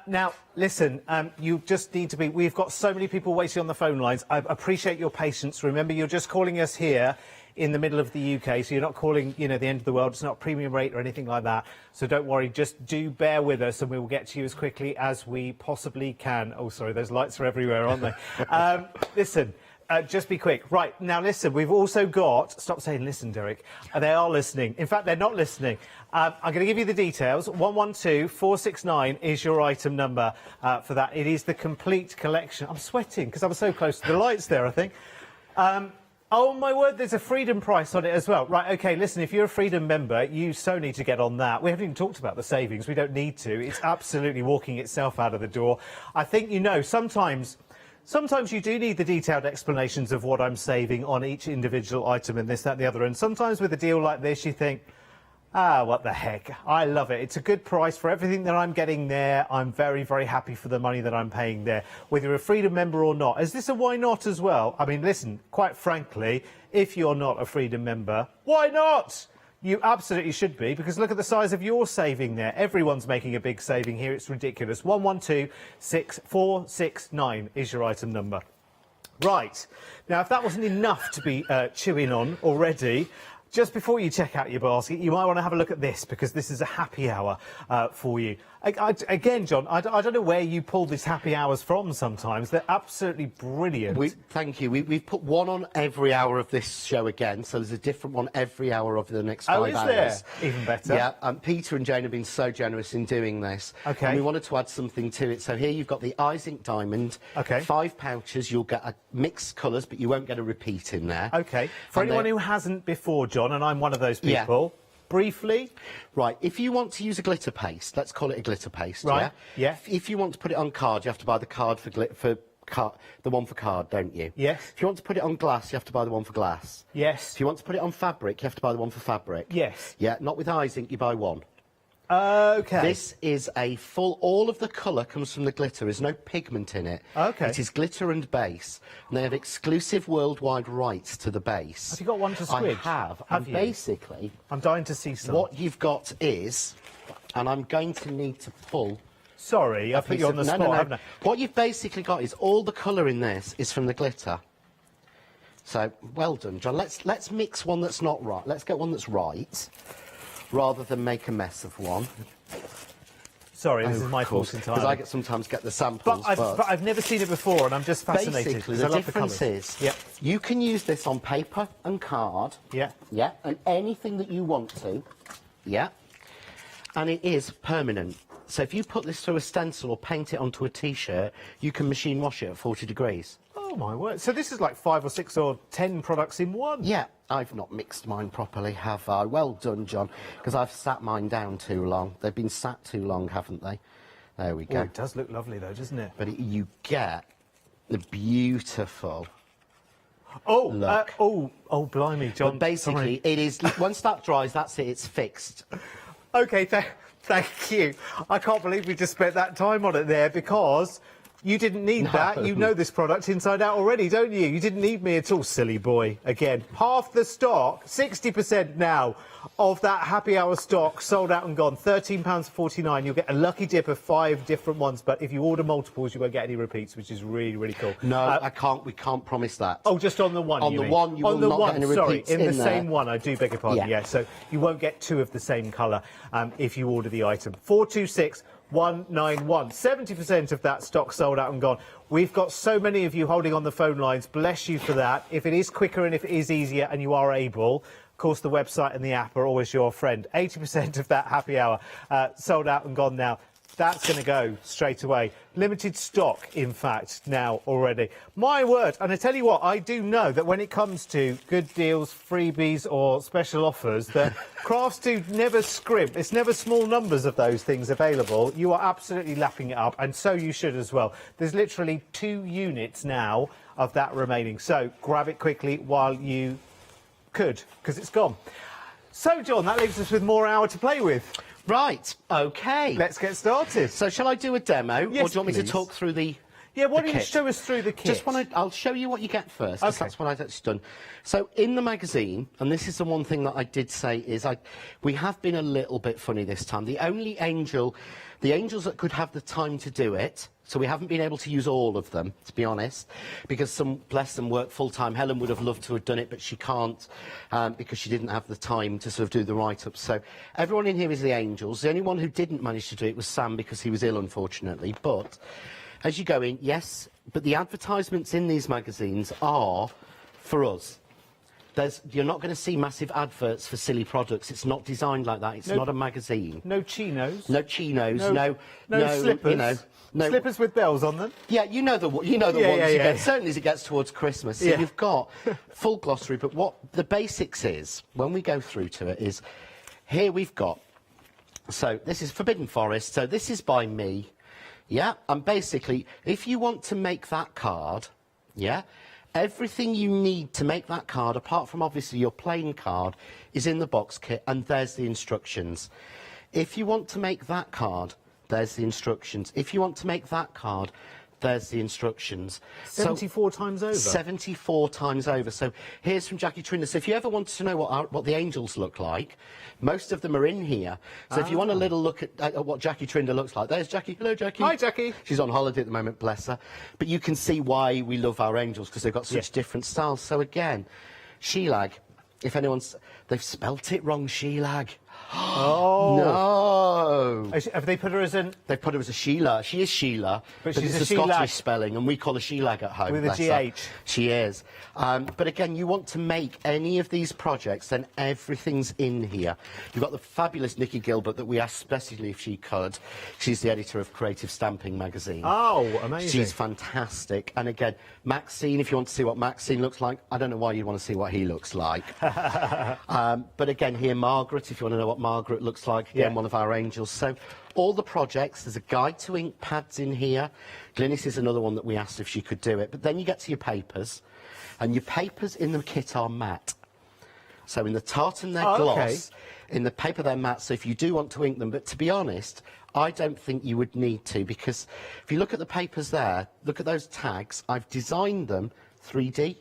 Now, listen, you just need to be... We've got so many people waiting on the phone lines. I appreciate your patience. Remember, you're just calling us here in the middle of the UK, so you're not calling, you know, the end of the world. It's not premium rate or anything like that. So don't worry, just do bear with us and we will get to you as quickly as we possibly can. Oh, sorry, those lights are everywhere, aren't they? Listen... just be quick. Right, now listen, we've also got... Stop saying listen, Derek. They are listening. In fact, they're not listening. I'm going to give you the details. 112469 is your item number for that. It is the complete collection. I'm sweating because I was so close to the lights there, I think. Oh, my word, there's a Freedom price on it as well. Right, OK, listen, if you're a Freedom member, you so need to get on that. We haven't even talked about the savings. We don't need to. It's absolutely walking itself out of the door. I think, you know, sometimes you do need the detailed explanations of what I'm saving on each individual item and this, that and the other. And sometimes with a deal like this, you think, what the heck? I love it. It's a good price for everything that I'm getting there. I'm very, very happy for the money that I'm paying there, whether you're a Freedom member or not. Is this a why not as well? I mean, listen, quite frankly, if you're not a Freedom member, why not? You absolutely should be, because look at the size of your saving there. Everyone's making a big saving here. It's ridiculous. 112469 is your item number. Right. Now, if that wasn't enough to be chewing on already, just before you check out your basket, you might want to have a look at this, because this is a happy hour for you. Again, John, I don't know where you pull these happy hours from sometimes. They're absolutely brilliant. Thank you. We've put one on every hour of this show again, so there's a different one every hour of the next 5 hours. Oh, is there? Even better. Yeah, Peter and Jane have been so generous in doing this. OK. And we wanted to add something to it. So here you've got the Eyes Ink Diamond. OK. 5 pouches. You'll get a mixed colours, but you won't get a repeat in there. OK. For anyone who hasn't before, John, and I'm one of those people... Yeah. Briefly, right, if you want to use a glitter paste, let's call it a glitter paste, right? Yeah. If you want to put it on card, you have to buy the card the one for card, don't you? Yes. If you want to put it on glass, you have to buy the one for glass. Yes. If you want to put it on fabric, you have to buy the one for fabric. Yes. Yeah, not with Eyes Ink, you buy one. OK. This is a full... All of the colour comes from the glitter. There's no pigment in it. OK. It is glitter and base. And they have exclusive worldwide rights to the base. Have you got one to squidge? I have. Have you? Basically... I'm dying to see some. What you've got is... And I'm going to need to pull... Sorry, I put you on the spot, haven't I? What you've basically got is all the colour in this is from the glitter. So, well done, John. Let's mix one that's not right. Let's get one that's right, rather than make a mess of one. Sorry, this is my fault entirely. Because I sometimes get the samples but I've never seen it before, and I'm just fascinated. Basically, the difference is, you can use this on paper and card. Yeah. Yeah, and anything that you want to. Yeah. And it is permanent. So if you put this through a stencil or paint it onto a T-shirt, you can machine wash it at 40 degrees. Oh, my word. So this is like 5 or 6 or 10 products in one? Yeah. I've not mixed mine properly, have I? Well done, John, because I've sat mine down too long. They've been sat too long, haven't they? There we go. Oh, it does look lovely, though, doesn't it? But you get the beautiful... Oh, look. Oh, blimey, John. But basically, it is... Once that dries, that's it. It's fixed. OK, thank you. I can't believe we just spent that time on it there, because you didn't need that. You know this product inside out already, don't you? You didn't need me at all, silly boy. Again, half the stock, 60% now of that happy hour stock sold out and gone. £13.49. You'll get a lucky dip of 5 different ones, but if you order multiples, you won't get any repeats, which is really, really cool. No, we can't promise that. Oh, just on the one, on you the mean? one, you will not get any repeats in the there. same one, I do beg your pardon, yeah. So you won't get 2 of the same colour if you order the item. 426191. 70% of that stock sold out and gone. We've got so many of you holding on the phone lines. Bless you for that. If it is quicker and if it is easier and you are able, of course, the website and the app are always your friend. 80% of that happy hour sold out and gone now. That's going to go straight away. Limited stock, in fact, now already. My word. And I tell you what, I do know that when it comes to good deals, freebies or special offers, that crafts do never scrimp. It's never small numbers of those things available. You are absolutely lapping it up, and so you should as well. There's literally 2 units now of that remaining. So grab it quickly while you could, because it's gone. So, John, that leaves us with more hour to play with. Right, OK. Let's get started. So shall I do a demo? Yes, or do you want me to please. talk through the... Yeah, why don't you kit. show us through the kit? I'll show you what you get first, 'cause that's what I've actually done. So in the magazine, and this is the one thing that I did say is we have been a little bit funny this time. The angels that could have the time to do it, so we haven't been able to use all of them, to be honest, because some, bless them, work full-time. Helen would have loved to have done it, but she can't because she didn't have the time to sort of do the write-ups. So everyone in here is the angels. The only one who didn't manage to do it was Sam, because he was ill, unfortunately. But as you go in, yes, but the advertisements in these magazines are for us. You're not going to see massive adverts for silly products. It's not designed like that. It's not a magazine. No chinos. No chinos. No slippers. You know, no slippers with bells on them. Yeah, you know the ones you get. Certainly as it gets towards Christmas. So you've got full glossary. But what the basics is, when we go through to it, is here we've got. So this is Forbidden Forest. So this is by me. Yeah, and basically, if you want to make that card, yeah, everything you need to make that card, apart from obviously your plain card, is in the box kit, and there's the instructions. If you want to make that card, there's the instructions. If you want to make that card, there's the instructions. 74 times over? 74 times over. So here's from Jackie Trinder. So if you ever wanted to know what the angels look like, most of them are in here. So if you want a little look at what Jackie Trinder looks like, there's Jackie. Hello, Jackie. Hi, Jackie. She's on holiday at the moment, bless her. But you can see why we love our angels, because they've got such different styles. So again, Shelag, if anyone's... They've spelt it wrong, Shelag. Oh no! Have they put her as an? They've put her as a Sheila. She is Sheila, but she's a a Shelag. Scottish spelling, and we call her Shelag at home. With a her. GH. She is. But again, you want to make any of these projects, then everything's in here. You've got the fabulous Nikki Gilbert that we asked specially if she could. She's the editor of Creative Stamping magazine. Oh, amazing! She's fantastic. And again, Maxine, if you want to see what Maxine looks like, I don't know why you'd want to see what he looks like. But again, here Margaret, if you want to know what Margaret looks like, again, one of our angels. So all the projects, there's a guide to ink pads in here. Glynis is another one that we asked if she could do it. But then you get to your papers, and your papers in the kit are matte. So in the tartan they're gloss, in the paper they're matte, so if you do want to ink them, but to be honest, I don't think you would need to, because if you look at the papers there, look at those tags, I've designed them 3D.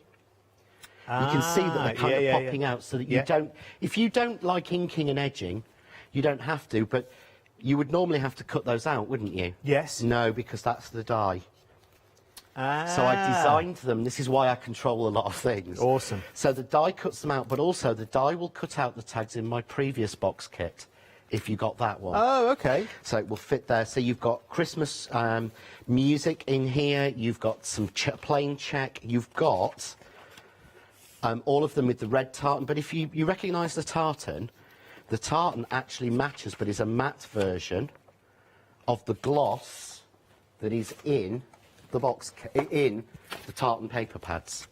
You can see that they're kind of popping out, so that you don't... If you don't like inking and edging, you don't have to, but you would normally have to cut those out, wouldn't you? Yes. No, because that's the dye. So I designed them. This is why I control a lot of things. Awesome. So the dye cuts them out, but also the dye will cut out the tags in my previous box kit, if you got that one. Oh, okay. So it will fit there. So you've got Christmas music in here. You've got some plain check. You've got... all of them with the red tartan, but if you recognise the tartan actually matches, but is a matte version of the gloss that is in the box, in the tartan paper pads.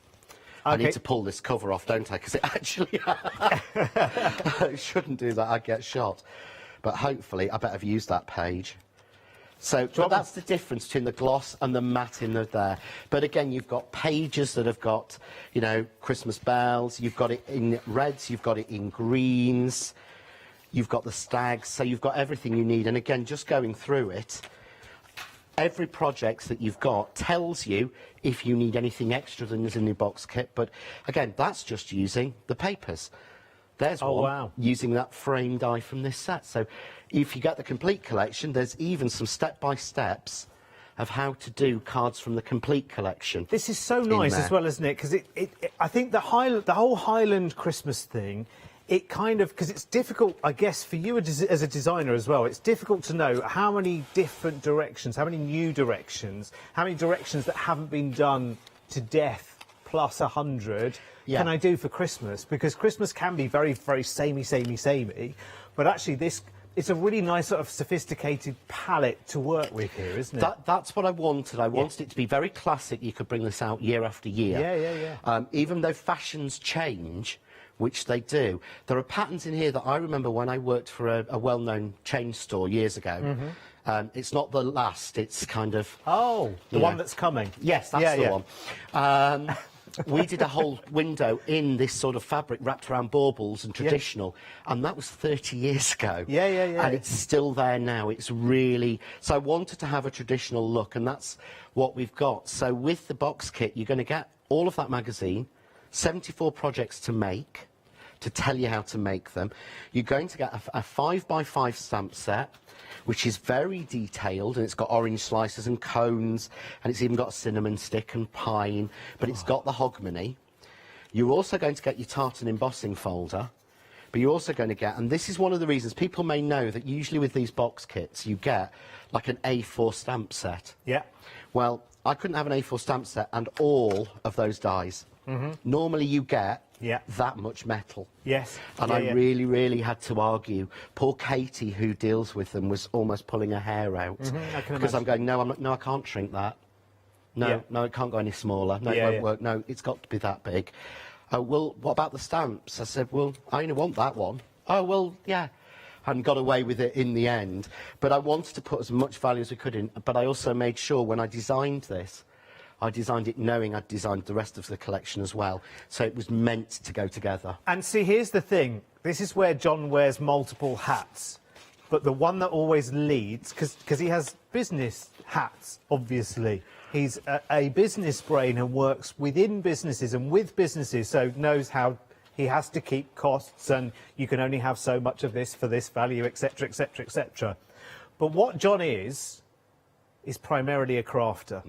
I need to pull this cover off, don't I? Because it actually... I shouldn't do that, I'd get shot. But hopefully, I better have used that page. So, but that's the difference between the gloss and the matte in there. But again, you've got pages that have got, you know, Christmas bells. You've got it in reds. You've got it in greens. You've got the stags. So you've got everything you need. And again, just going through it, every project that you've got tells you if you need anything extra than is in your box kit. But again, that's just using the papers. There's one using that frame die from this set. So if you get the complete collection, there's even some step-by-steps of how to do cards from the complete collection. This is so nice as well, isn't it? Because I think the whole Highland Christmas thing, it kind of, because it's difficult, I guess, for you as a designer as well, it's difficult to know how many different directions, how many new directions, how many directions that haven't been done to death plus 100 can I do for Christmas? Because Christmas can be very, very samey, but actually it's a really nice sort of sophisticated palette to work with here, isn't it? That's what I wanted. I wanted it to be very classic. You could bring this out year after year. Even though fashions change, which they do, there are patterns in here that I remember when I worked for a well-known chain store years ago. It's not the last, it's kind of... Oh, the one that's coming. Yes, that's the one. we did a whole window in this sort of fabric wrapped around baubles and traditional, and that was 30 years ago. Yeah, yeah, yeah. And it's still there now. It's really... So I wanted to have a traditional look, and that's what we've got. So with the box kit, you're going to get all of that magazine, 74 projects to make, to tell you how to make them. You're going to get a 5x5 stamp set, which is very detailed, and it's got orange slices and cones, and it's even got a cinnamon stick and pine, but it's got the hogmanay. You're also going to get your tartan embossing folder, but you're also going to get, and this is one of the reasons people may know that usually with these box kits you get like an A4 stamp set. Yeah. Well, I couldn't have an A4 stamp set and all of those dies. Normally you get that much metal. Yes. And I really, really had to argue. Poor Katie, who deals with them, was almost pulling her hair out. Because I'm going, no, I can't shrink that. No, no, it can't go any smaller. No, it won't work. No, it's got to be that big. Oh, well, what about the stamps? I said, well, I only want that one. Oh, well, yeah. And got away with it in the end. But I wanted to put as much value as we could in. But I also made sure when I designed this, I designed it knowing I'd designed the rest of the collection as well. So it was meant to go together. And see, here's the thing. This is where John wears multiple hats. But the one that always leads, because he has business hats, obviously. He's a business brain and works within businesses and with businesses, so knows how he has to keep costs, and you can only have so much of this for this value, etc., etc., etc. But what John is primarily a crafter.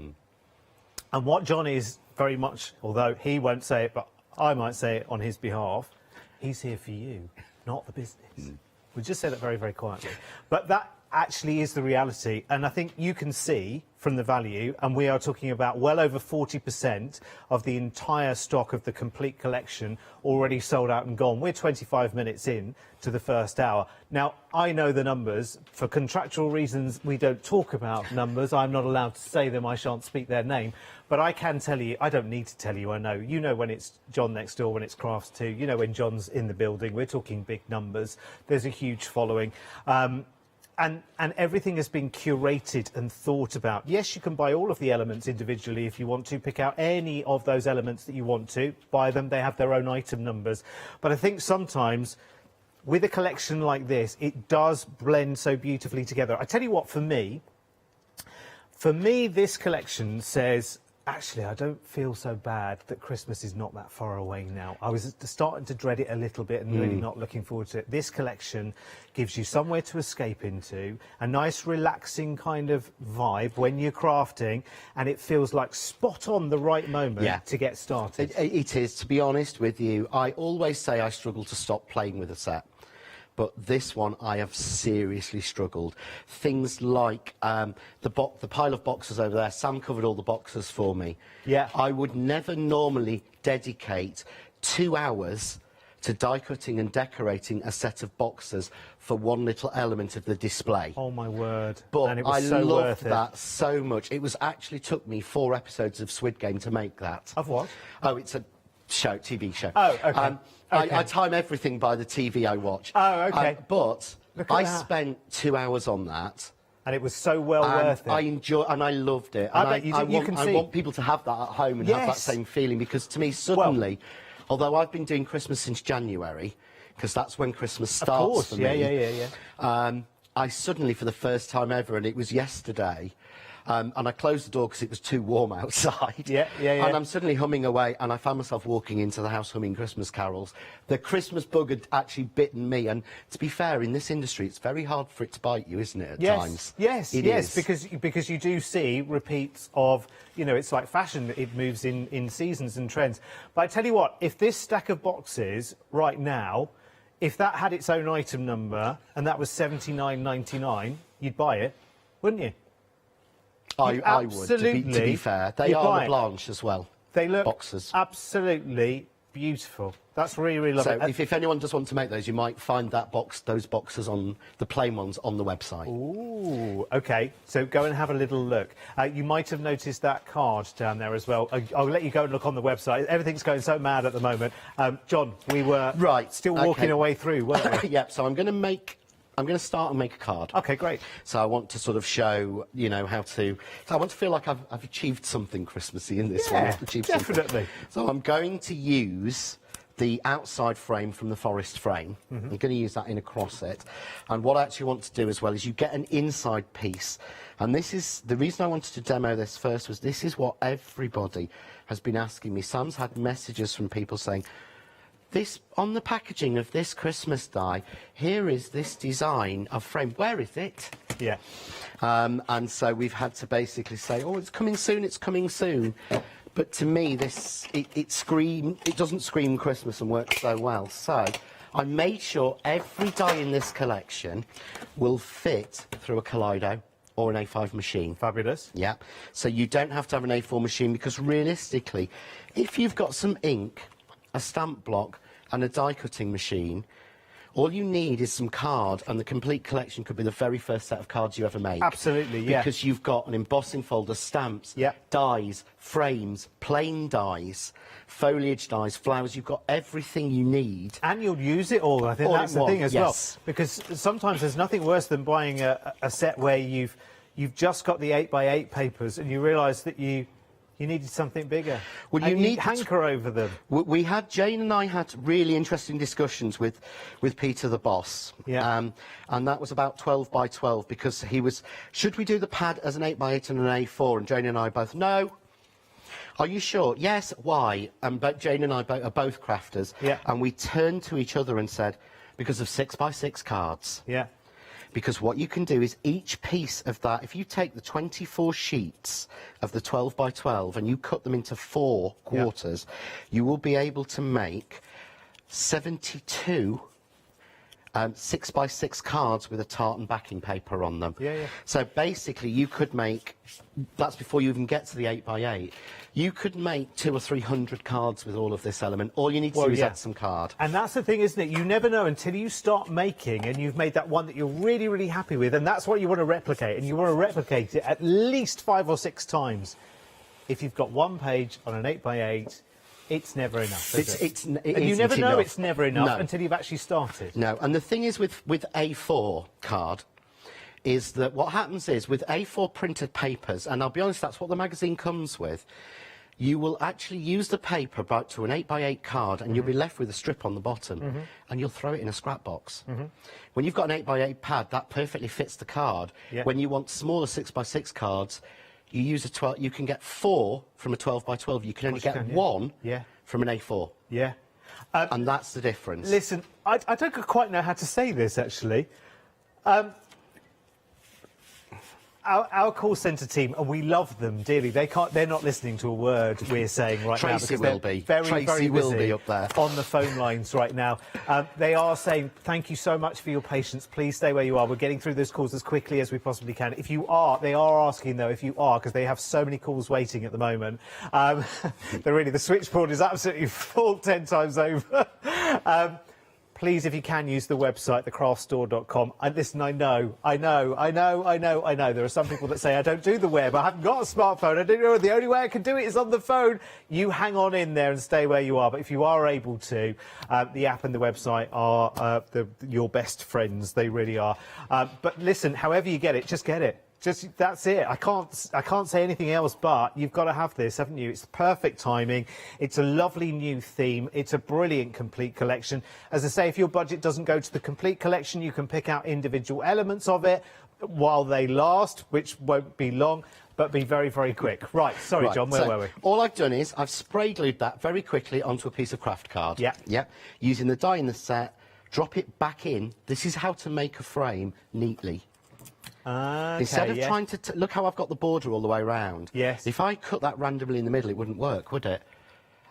And what John is very much, although he won't say it, but I might say it on his behalf, he's here for you, not the business. We just said it very, very quietly. But that actually is the reality, and I think you can see from the value, and we are talking about well over 40% of the entire stock of the complete collection already sold out and gone. We're 25 minutes in to the first hour. Now, I know the numbers. For contractual reasons, we don't talk about numbers. I'm not allowed to say them. I shan't speak their name. But I can tell you, I don't need to tell you, I know. You know when it's John next door, when it's Crafts 2. You know when John's in the building. We're talking big numbers. There's a huge following. And everything has been curated and thought about. Yes, you can buy all of the elements individually if you want to. Pick out any of those elements that you want to. Buy them. They have their own item numbers. But I think sometimes, with a collection like this, it does blend so beautifully together. I tell you what, for me, this collection says, actually, I don't feel so bad that Christmas is not that far away now. I was starting to dread it a little bit and really not looking forward to it. This collection gives you somewhere to escape into, a nice relaxing kind of vibe when you're crafting, and it feels like spot on the right moment to get started. It is, to be honest with you. I always say I struggle to stop playing with a set. But this one, I have seriously struggled. Things like the pile of boxes over there. Sam covered all the boxes for me. Yeah. I would never normally dedicate 2 hours to die cutting and decorating a set of boxes for one little element of the display. Oh my word. But and it was I so loved worth that so much. It was actually took me 4 episodes of Squid Game to make that. Of what? Oh, it's a TV show. Oh, OK. I time everything by the TV I watch. Oh, OK. But Look at I that. spent 2 hours on that. And it was so well worth it. I enjoyed, and I loved it. I And bet you did. You can I see. want people to have that at home and have that Yes. same feeling, because to me, suddenly, although I've been doing Christmas since January, because that's when Christmas starts Of course. for me. Yeah. I suddenly, for the first time ever, and it was yesterday, and I closed the door because it was too warm outside. Yeah. And I'm suddenly humming away, and I found myself walking into the house humming Christmas carols. The Christmas bug had actually bitten me, and to be fair, in this industry, it's very hard for it to bite you, isn't it, at times? Yes, It yes, is. because you do see repeats of, you know, it's like fashion, it moves in seasons and trends. But I tell you what, if this stack of boxes right now, if that had its own item number and that was $79.99, you'd buy it, wouldn't you? I would, to be fair. They are the Blanche as well. They look boxes. Absolutely beautiful. That's really, really lovely. So if anyone does want to make those, you might find those boxes on the plain ones on the website. Ooh, OK. So go and have a little look. You might have noticed that card down there as well. I'll let you go and look on the website. Everything's going so mad at the moment. John, we were still walking away through, weren't we? Yep, so I'm going to make I'm going to start and make a card. Okay, great. So I want to sort of show, you know, how to... So I want to feel like I've achieved something Christmassy in this one. Yeah, I've achieved definitely. something. So I'm going to use the outside frame from the forest frame. I'm going to use that in across it. And what I actually want to do as well is you get an inside piece. And this is... The reason I wanted to demo this first was this is what everybody has been asking me. Sam's had messages from people saying, this, on the packaging of this Christmas die, here is this design of frame. Where is it? Yeah. And so we've had to basically say, oh, it's coming soon, it's coming soon. But to me, this, it doesn't scream Christmas and works so well. So I made sure every die in this collection will fit through a Kaleido or an A5 machine. Fabulous. Yeah. So you don't have to have an A4 machine, because realistically, if you've got some ink, a stamp block and a die cutting machine, all you need is some card, and the complete collection could be the very first set of cards you ever make. Absolutely, yeah. Because you've got an embossing folder, stamps, dies, frames, plain dies, foliage dies, flowers. You've got everything you need. And you'll use it all. I think that's the thing as well. Because sometimes there's nothing worse than buying a set where you've just got the 8x8 papers and you realise that you needed something bigger. Well, and you need hanker over them. Jane and I had really interesting discussions with Peter the boss. Yeah. And that was about 12 by 12, because he was, should we do the pad as an 8x8 and an A4? And Jane and I both, no. Are you sure? Yes. Why? But Jane and I are both crafters. Yeah. And we turned to each other and said, because of 6x6 cards. Yeah. Because what you can do is each piece of that, if you take the 24 sheets of the 12 by 12 and you cut them into 4 quarters, you will be able to make 72 6x6 cards with a tartan backing paper on them. Yeah, yeah. So basically you could make, that's before you even get to the 8x8, you could make 200 or 300 cards with all of this element. All you need to do is add some card. And that's the thing, isn't it? You never know until you start making and you've made that one that you're really, really happy with, and that's what you want to replicate, and you want to replicate it at least 5 or 6 times. If you've got one page on an 8x8, it's never enough, is it? And you never know it's never enough until you've actually started. No, and the thing is with A4 card is that what happens is with A4 printed papers, and I'll be honest, that's what the magazine comes with, you will actually use the paper back to an 8x8 card and you'll be left with a strip on the bottom and you'll throw it in a scrap box. When you've got an 8x8 pad, that perfectly fits the card. When you want smaller 6x6 cards, you use a 12. You can get 4 from a 12 by 12. You can only get 1 from an A4. Yeah. And that's the difference. Listen, I don't quite know how to say this, actually. Our call centre team, and we love them dearly. They're not listening to a word we're saying right now. Tracy will be. Very, very will busy be up there on the phone lines right now. They are saying thank you so much for your patience. Please stay where you are. We're getting through those calls as quickly as we possibly can. If you are, they are asking though if you are, because they have so many calls waiting at the moment. The switchboard is absolutely full 10 times over. Please, if you can, use the website, thecraftstore.com. And listen, I know. There are some people that say, I don't do the web, I haven't got a smartphone, I don't know, the only way I can do it is on the phone. You hang on in there and stay where you are. But if you are able to, the app and the website are your best friends. They really are. But listen, however you get it, just get it. That's it. I can't say anything else, but you've got to have this, haven't you? It's perfect timing. It's a lovely new theme. It's a brilliant complete collection. As I say, if your budget doesn't go to the complete collection, you can pick out individual elements of it while they last, which won't be long, but be very, very quick. Right, sorry, John, where were we? All I've done is I've spray glued that very quickly onto a piece of craft card. Yeah. Using the die in the set, drop it back in. This is how to make a frame neatly. Instead of trying to look how I've got the border all the way around. Yes. If I cut that randomly in the middle, it wouldn't work, would it?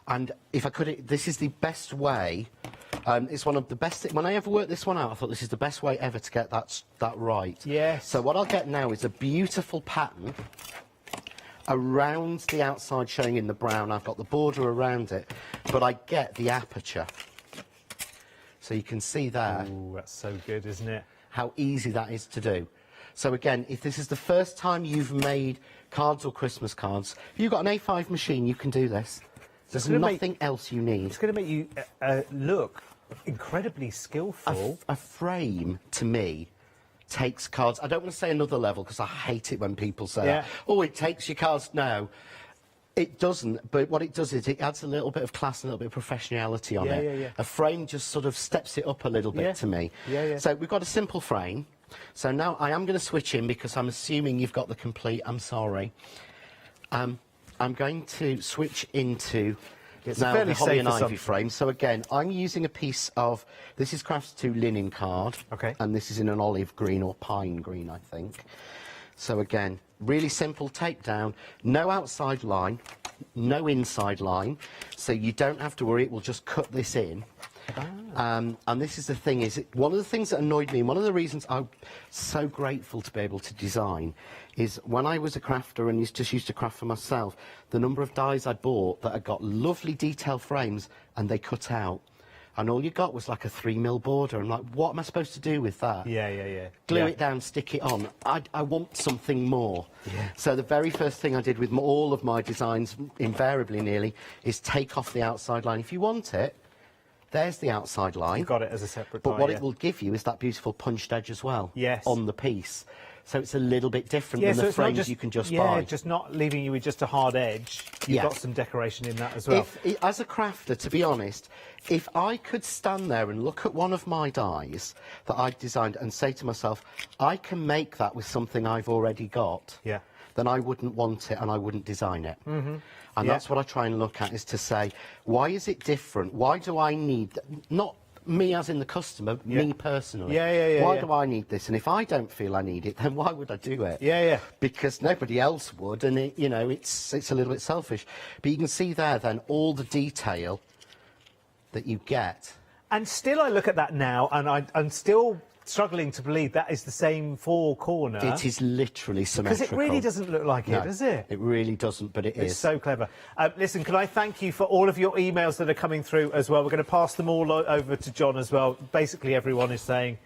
And if I cut it, this is the best way. It's one of the best. When I ever worked this one out, I thought this is the best way ever to get that right. Yes. So what I'll get now is a beautiful pattern around the outside, showing in the brown. I've got the border around it, but I get the aperture. So you can see there. Ooh, that's so good, isn't it? How easy that is to do. So again, if this is the first time you've made cards or Christmas cards, if you've got an A5 machine, you can do this. There's nothing else you need. It's going to make you look incredibly skillful. A frame, to me, takes cards. I don't want to say another level because I hate it when people say, Yeah. that. Oh, it takes your cards. No, it doesn't. But what it does is it adds a little bit of class, a little bit of professionality on it. Yeah. A frame just sort of steps it up a little bit to me. Yeah. So we've got a simple frame. So now I am going to switch in because I'm assuming you've got the complete. I'm sorry. I'm going to switch into now the Holly and Ivy frame. So again, I'm using a piece of, this is Crafts 2 linen card. Okay. And this is in an olive green or pine green, I think. So again, really simple tape down, no outside line, no inside line. So you don't have to worry, it will just cut this in. And this is the thing, one of the things that annoyed me, and one of the reasons I'm so grateful to be able to design, is when I was a crafter and used to craft for myself, the number of dies I bought that had got lovely detail frames and they cut out. And all you got was like a 3mm border. I'm like, what am I supposed to do with that? Yeah. Glue it down, stick it on. I want something more. Yeah. So the very first thing I did with all of my designs, invariably nearly, is take off the outside line. If you want it, there's the outside line. You've got it as a separate But die, what yeah. it will give you is that beautiful punched edge as well. Yes. On the piece. So it's a little bit different than the frames you can just buy. Yeah, just not leaving you with just a hard edge. You've got some decoration in that as well. As a crafter, to be honest, if I could stand there and look at one of my dies that I've designed and say to myself, I can make that with something I've already got, then I wouldn't want it and I wouldn't design it. And that's what I try and look at, is to say, why is it different? Why do I need, not me as in the customer, me personally. Why do I need this? And if I don't feel I need it, then why would I do it? Because nobody else would, and it's a little bit selfish. But you can see there then all the detail that you get. And still I look at that now and I'm still struggling to believe that is the same four corner. It is literally symmetrical. Because it really doesn't look like it, does it? It really doesn't, but it is. It's so clever. Listen, can I thank you for all of your emails that are coming through as well? We're going to pass them all over to John as well. Basically, everyone is saying,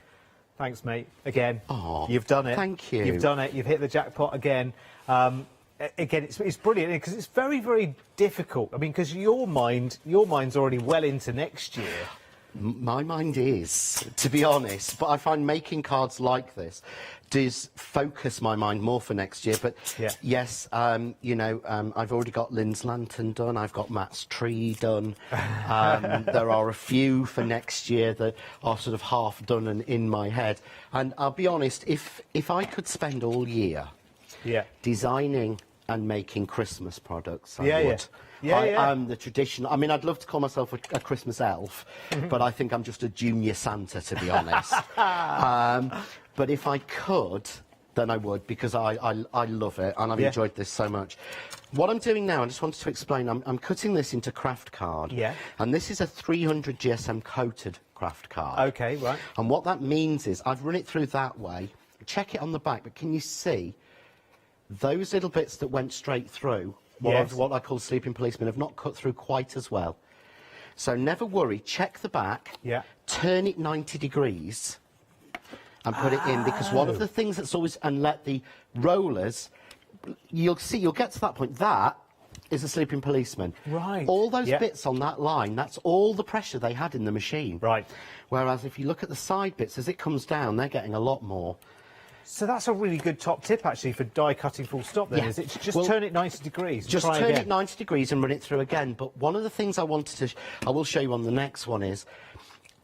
thanks, mate, again. Oh, you've done it. Thank you. You've done it. You've hit the jackpot again. Again, it's brilliant because it's very, very difficult. I mean, because your mind's already well into next year. My mind is, to be honest, but I find making cards like this does focus my mind more for next year. But yes, I've already got Lynn's lantern done. I've got Matt's tree done. There are a few for next year that are sort of half done and in my head. And I'll be honest, if I could spend all year designing and making Christmas products, I would. I'm the traditional. I mean, I'd love to call myself a Christmas elf, but I think I'm just a junior Santa, to be honest. But if I could, then I would, because I love it and I've enjoyed this so much. What I'm doing now, I just wanted to explain, I'm cutting this into craft card. And this is a 300 GSM coated craft card. Okay, right. And what that means is I've run it through that way. Check it on the back, but can you see those little bits that went straight through? What I call sleeping policemen have not cut through quite as well. So never worry, check the back, turn it 90 degrees and put it in, because one of the things that's always, and let the rollers, you'll get to that point, that is a sleeping policeman. Right. All those bits on that line, that's all the pressure they had in the machine. Right. Whereas if you look at the side bits, as it comes down, they're getting a lot more. So that's a really good top tip, actually, for die cutting full stop, then, is it? Just turn it 90 degrees. Just turn it 90 degrees and run it through again. But one of the things I wanted to, I will show you on the next one, is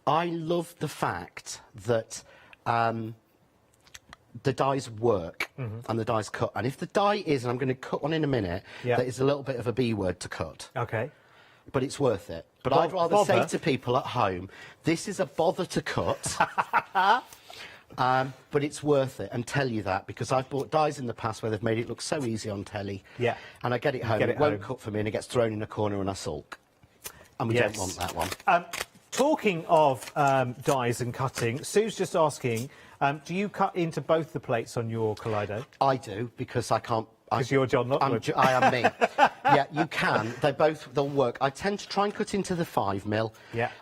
I love the fact that the dies work and the dies cut. And if the die is, and I'm going to cut one in a minute, that is a little bit of a B word to cut. Okay. But it's worth it. But I'd rather say to people at home, this is a bother to cut. But it's worth it, and tell you that, because I've bought dies in the past where they've made it look so easy on telly. And I get it home, it won't cut for me, and it gets thrown in a corner and I sulk. And we don't want that one. Talking of dies and cutting, Sue's just asking, do you cut into both the plates on your Kaleido? I do, because I can't. Because you're John Lockwood. I am me. Yeah, you can. They'll work. I tend to try and cut into the 5mm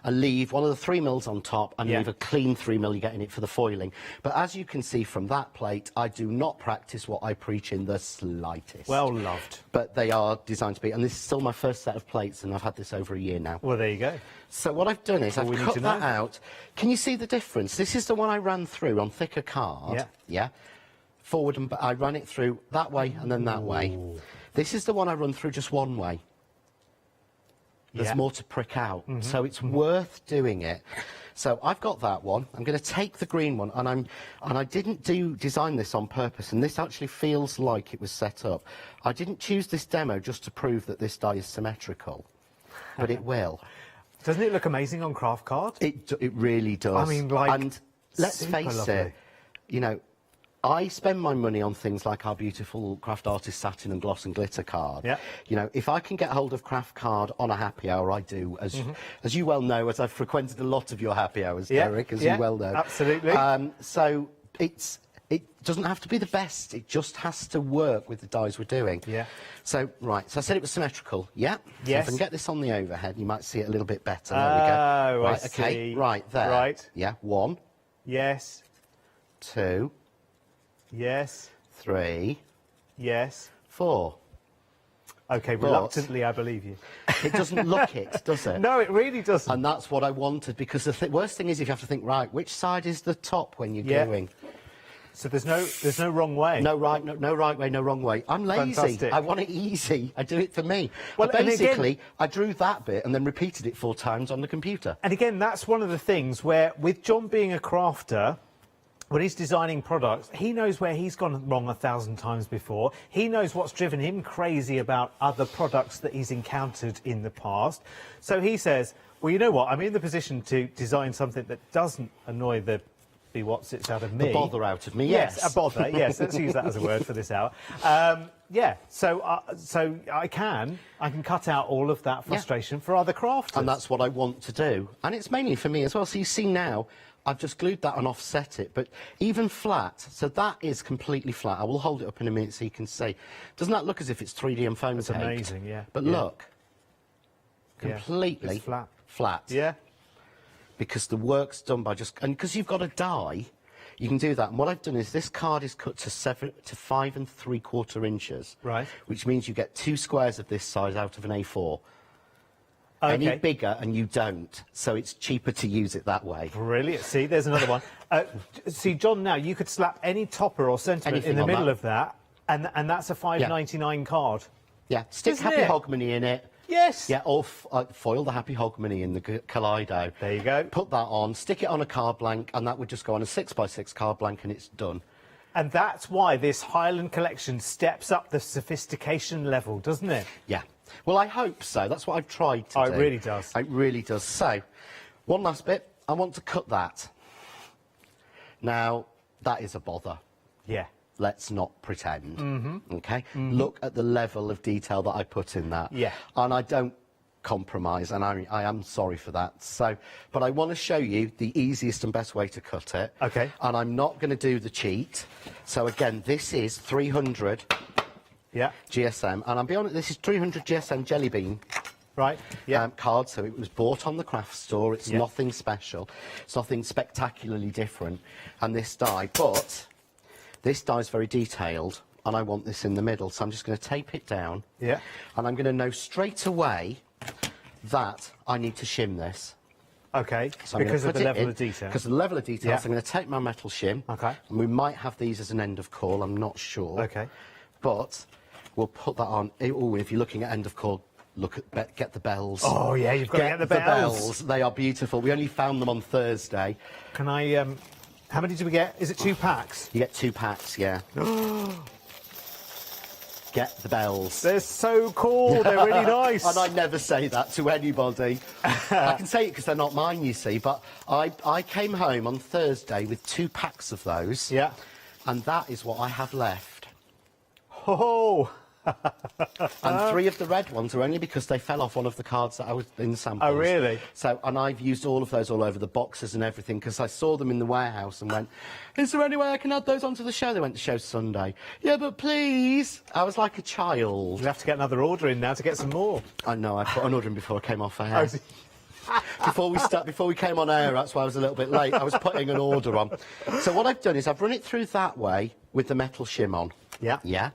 and leave one of the 3mm on top and leave a clean 3mm, you're getting it for the foiling. But as you can see from that plate, I do not practice what I preach in the slightest. Well loved. But they are designed to be, and this is still my first set of plates, and I've had this over a year now. Well, there you go. So what I've done is I've cut that out. Can you see the difference? This is the one I ran through on thicker card. Yeah. Forward and I ran it through that way and then that way. This is the one I run through just one way. There's more to prick out, so it's worth doing it. So I've got that one. I'm going to take the green one, and I didn't design this on purpose, and this actually feels like it was set up. I didn't choose this demo just to prove that this die is symmetrical, but it will. Doesn't it look amazing on craft card? It really does. I mean, like, and let's face lovely. it, you know, I spend my money on things like our beautiful craft artist satin and gloss and glitter card. You know, if I can get hold of craft card on a happy hour, I do. As you well know, as I've frequented a lot of your happy hours, Derek, as you well know. Absolutely. So it doesn't have to be the best. It just has to work with the dies we're doing. So, right. So I said it was symmetrical. Yeah. So if I can get this on the overhead, you might see it a little bit better. There we go. Right. Okay. Right there. Right. Yeah. 1. Yes. 2. Yes. 3. Yes. 4. OK, reluctantly, I believe you. It doesn't look it, does it? No, it really doesn't. And that's what I wanted, because the worst thing is if you have to think, right, which side is the top when you're going? So there's no wrong way. No right way, no wrong way. I'm lazy. Fantastic. I want it easy. I do it for me. Well, basically, I drew that bit and then repeated it 4 times on the computer. And again, that's one of the things where, with John being a crafter, when he's designing products, he knows where he's gone wrong 1,000 times before. He knows what's driven him crazy about other products that he's encountered in the past. So he says, well, you know what? I'm in the position to design something that doesn't annoy the what's-its out of me. The bother out of me, yes. A bother, yes. Let's use that as a word for this hour. Yeah, so I can cut out all of that frustration for other crafters. And that's what I want to do. And it's mainly for me as well. So you see now, I've just glued that and offset it, but even flat, so that is completely flat. I will hold it up in a minute so you can see. Doesn't that look as if it's 3D and foam taped? It's amazing, yeah. But look, completely it's flat. Flat. Yeah. Because the work's done by just, and because you've got a die, you can do that. And what I've done is this card is cut to 5 3/4 inches. Right. Which means you get 2 squares of this size out of an A4. Okay. Any bigger and you don't, so it's cheaper to use it that way. Brilliant. See, there's another one. See, John, now you could slap any topper or sentiment Anything in the on middle that. of that, and that's a £5.99 card. Yeah, stick Isn't Happy it? Hogmanay in it. Yes. Yeah, or foil the Happy Hogmanay in the Kaleido. There you go. Put that on, stick it on a card blank, and that would just go on a 6x6 card blank, and it's done. And that's why this Highland collection steps up the sophistication level, doesn't it? Yeah. Well, I hope so. That's what I've tried to do. It really does. It really does. So, one last bit. I want to cut that. Now, that is a bother. Yeah. Let's not pretend. Mm-hmm. Okay? Look at the level of detail that I put in that. Yeah. And I don't compromise, and I am sorry for that. So, but I want to show you the easiest and best way to cut it. Okay. And I'm not going to do the cheat. So again, this is 300 GSM, and I'll be honest, this is 300 GSM Jelly Bean. Right, yeah. Card, so it was bought on the craft store. It's nothing special. It's nothing spectacularly different. And this die, but this die is very detailed, and I want this in the middle, so I'm just going to tape it down. Yeah. And I'm going to know straight away that I need to shim this. Okay, So because of the level of detail. Because of the level of detail, Yeah. so I'm going to take my metal shim. Okay. And we might have these as an end of call, I'm not sure. Okay. But we'll put that on. Oh, if you're looking at end of call, look at get the bells. Oh, yeah, you've got to get the bells. They are beautiful. We only found them on Thursday. Can I, how many do we get? Is it 2 packs? You get 2 packs, yeah. Get the bells. They're so cool. They're really nice. And I never say that to anybody. I can say it because they're not mine, you see, but I came home on Thursday with 2 packs of those. Yeah. And that is what I have left. Oh, And 3 of the red ones are only because they fell off one of the cards that I was in the samples. Oh, really? So, and I've used all of those all over the boxes and everything because I saw them in the warehouse and went, is there any way I can add those onto the show? They went, the show's Sunday. Yeah, but please. I was like a child. You'll have to get another order in now to get some more. I know, I put an order in before I came off air. Before we came on air, that's why I was a little bit late. I was putting an order on. So what I've done is I've run it through that way with the metal shim on. Yeah. Yeah.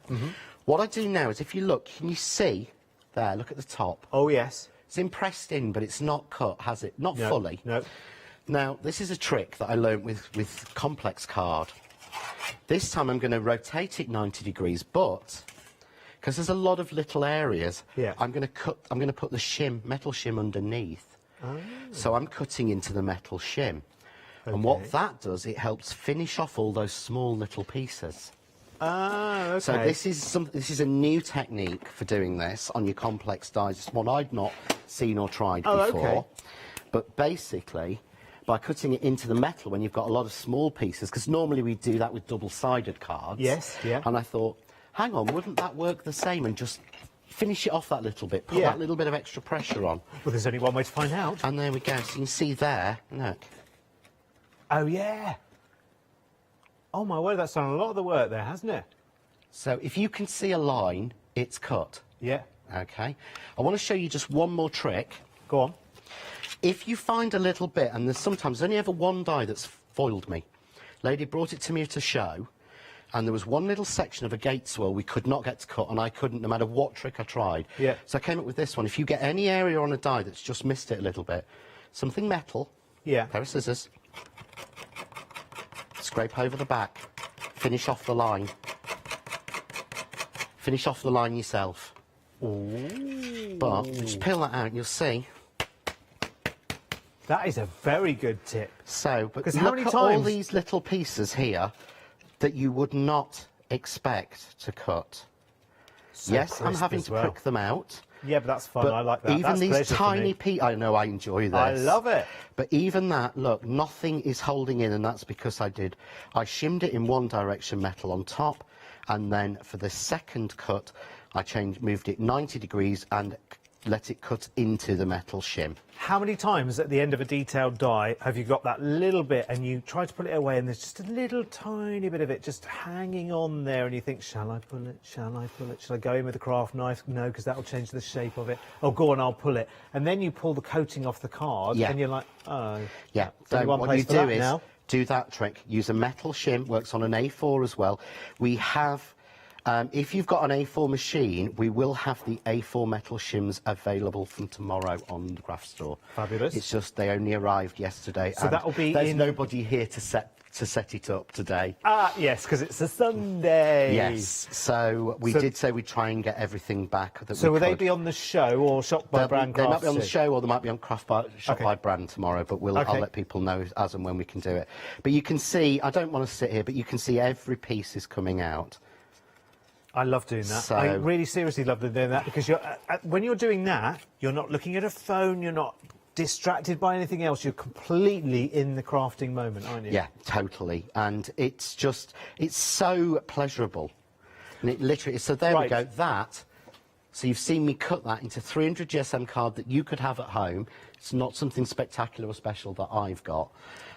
What I do now is if you look, can you see there? Look at the top. Oh yes. It's impressed in, but it's not cut, has it? Not No, fully. No. Now this is a trick that I learnt with complex card. This time I'm going to rotate it 90 degrees, but because there's a lot of little areas, I'm going to put the metal shim underneath. Oh. So I'm cutting into the metal shim. Okay. And what that does, it helps finish off all those small little pieces. Ah, okay. So this is a new technique for doing this on your complex dies. It's one I'd not seen or tried before. Okay. But basically, by cutting it into the metal when you've got a lot of small pieces, because normally we do that with double-sided cards. Yes, yeah. And I thought, hang on, wouldn't that work the same and just finish it off that little bit, put that little bit of extra pressure on. Well, there's only one way to find out. And there we go. So you can see there, look. Oh, yeah. Oh, my word, that's done a lot of the work there, hasn't it? So if you can see a line, it's cut. Yeah. OK. I want to show you just one more trick. Go on. If you find a little bit, and there's only ever one die that's foiled me. Lady brought it to me at a show, and there was one little section of a gate swirl we could not get to cut, and I couldn't, no matter what trick I tried. Yeah. So I came up with this one. If you get any area on a die that's just missed it a little bit, something metal, pair of scissors, scrape over the back, finish off the line. Finish off the line yourself. Ooh. But just peel that out, you'll see. That is a very good tip. So, but how look many at all these little pieces here that you would not expect to cut. So yes, I'm having to prick them out. Yeah, but that's fun. I like that. Even that's these tiny pieces, I know I enjoy this. I love it. But even that, look, nothing is holding in, and that's because I shimmed it in one direction, metal on top, and then for the second cut, I moved it 90 degrees and let it cut into the metal shim. How many times at the end of a detailed die have you got that little bit and you try to pull it away and there's just a little tiny bit of it just hanging on there and you think, shall I pull it? Shall I pull it? Shall I go in with a craft knife? No, because that'll change the shape of it. Oh, go on, I'll pull it. And then you pull the coating off the card and you're like, oh. Yeah, so what you do is do that trick. Use a metal shim, works on an A4 as well. We have... if you've got an A4 machine, we will have the A4 metal shims available from tomorrow on the craft store. Fabulous. It's just they only arrived yesterday. So that'll be there's nobody here to set it up today. Ah, yes, because it's a Sunday. Yes. So we did say we'd try and get everything back. So will they be on the show or Shop by Brand? They might be on the show or they might be on Shop by Brand tomorrow, but I'll let people know as and when we can do it. But you can see, I don't want to sit here, but you can see every piece is coming out. I love doing that. I really seriously love doing that because when you're doing that, you're not looking at a phone, you're not distracted by anything else, you're completely in the crafting moment, aren't you? Yeah, totally. And it's so pleasurable. And it literally, so there we go, so you've seen me cut that into 300 GSM card that you could have at home. It's not something spectacular or special that I've got.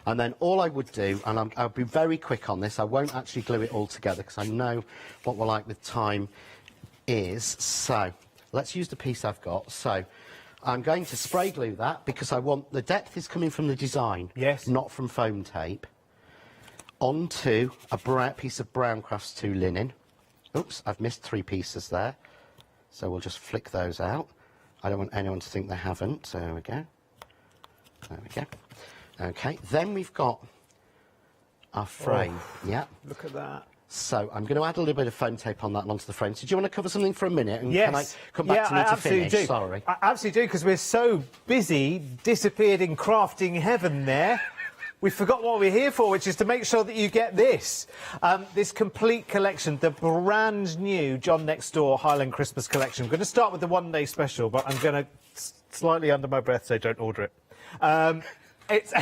And then all I would do, and I'll be very quick on this, I won't actually glue it all together because I know what we're like with time is. So let's use the piece I've got. So I'm going to spray glue that because I want the depth is coming from the design, not from foam tape, onto a piece of Brown Crafts 2 linen. Oops, I've missed 3 pieces there. So we'll just flick those out. I don't want anyone to think they haven't. So there we go. There we go. OK, then we've got our frame. Oh, yeah. Look at that. So I'm going to add a little bit of foam tape on that onto the frame. So do you want to cover something for a minute? And can I come back to me to finish? Do. Sorry. I absolutely do, because we're so busy, disappeared in crafting heaven there. We forgot what we're here for, which is to make sure that you get this. This complete collection, the brand new John Next Door Highland Christmas collection. I'm going to start with the one-day special, but I'm going to slightly under my breath say don't order it. It's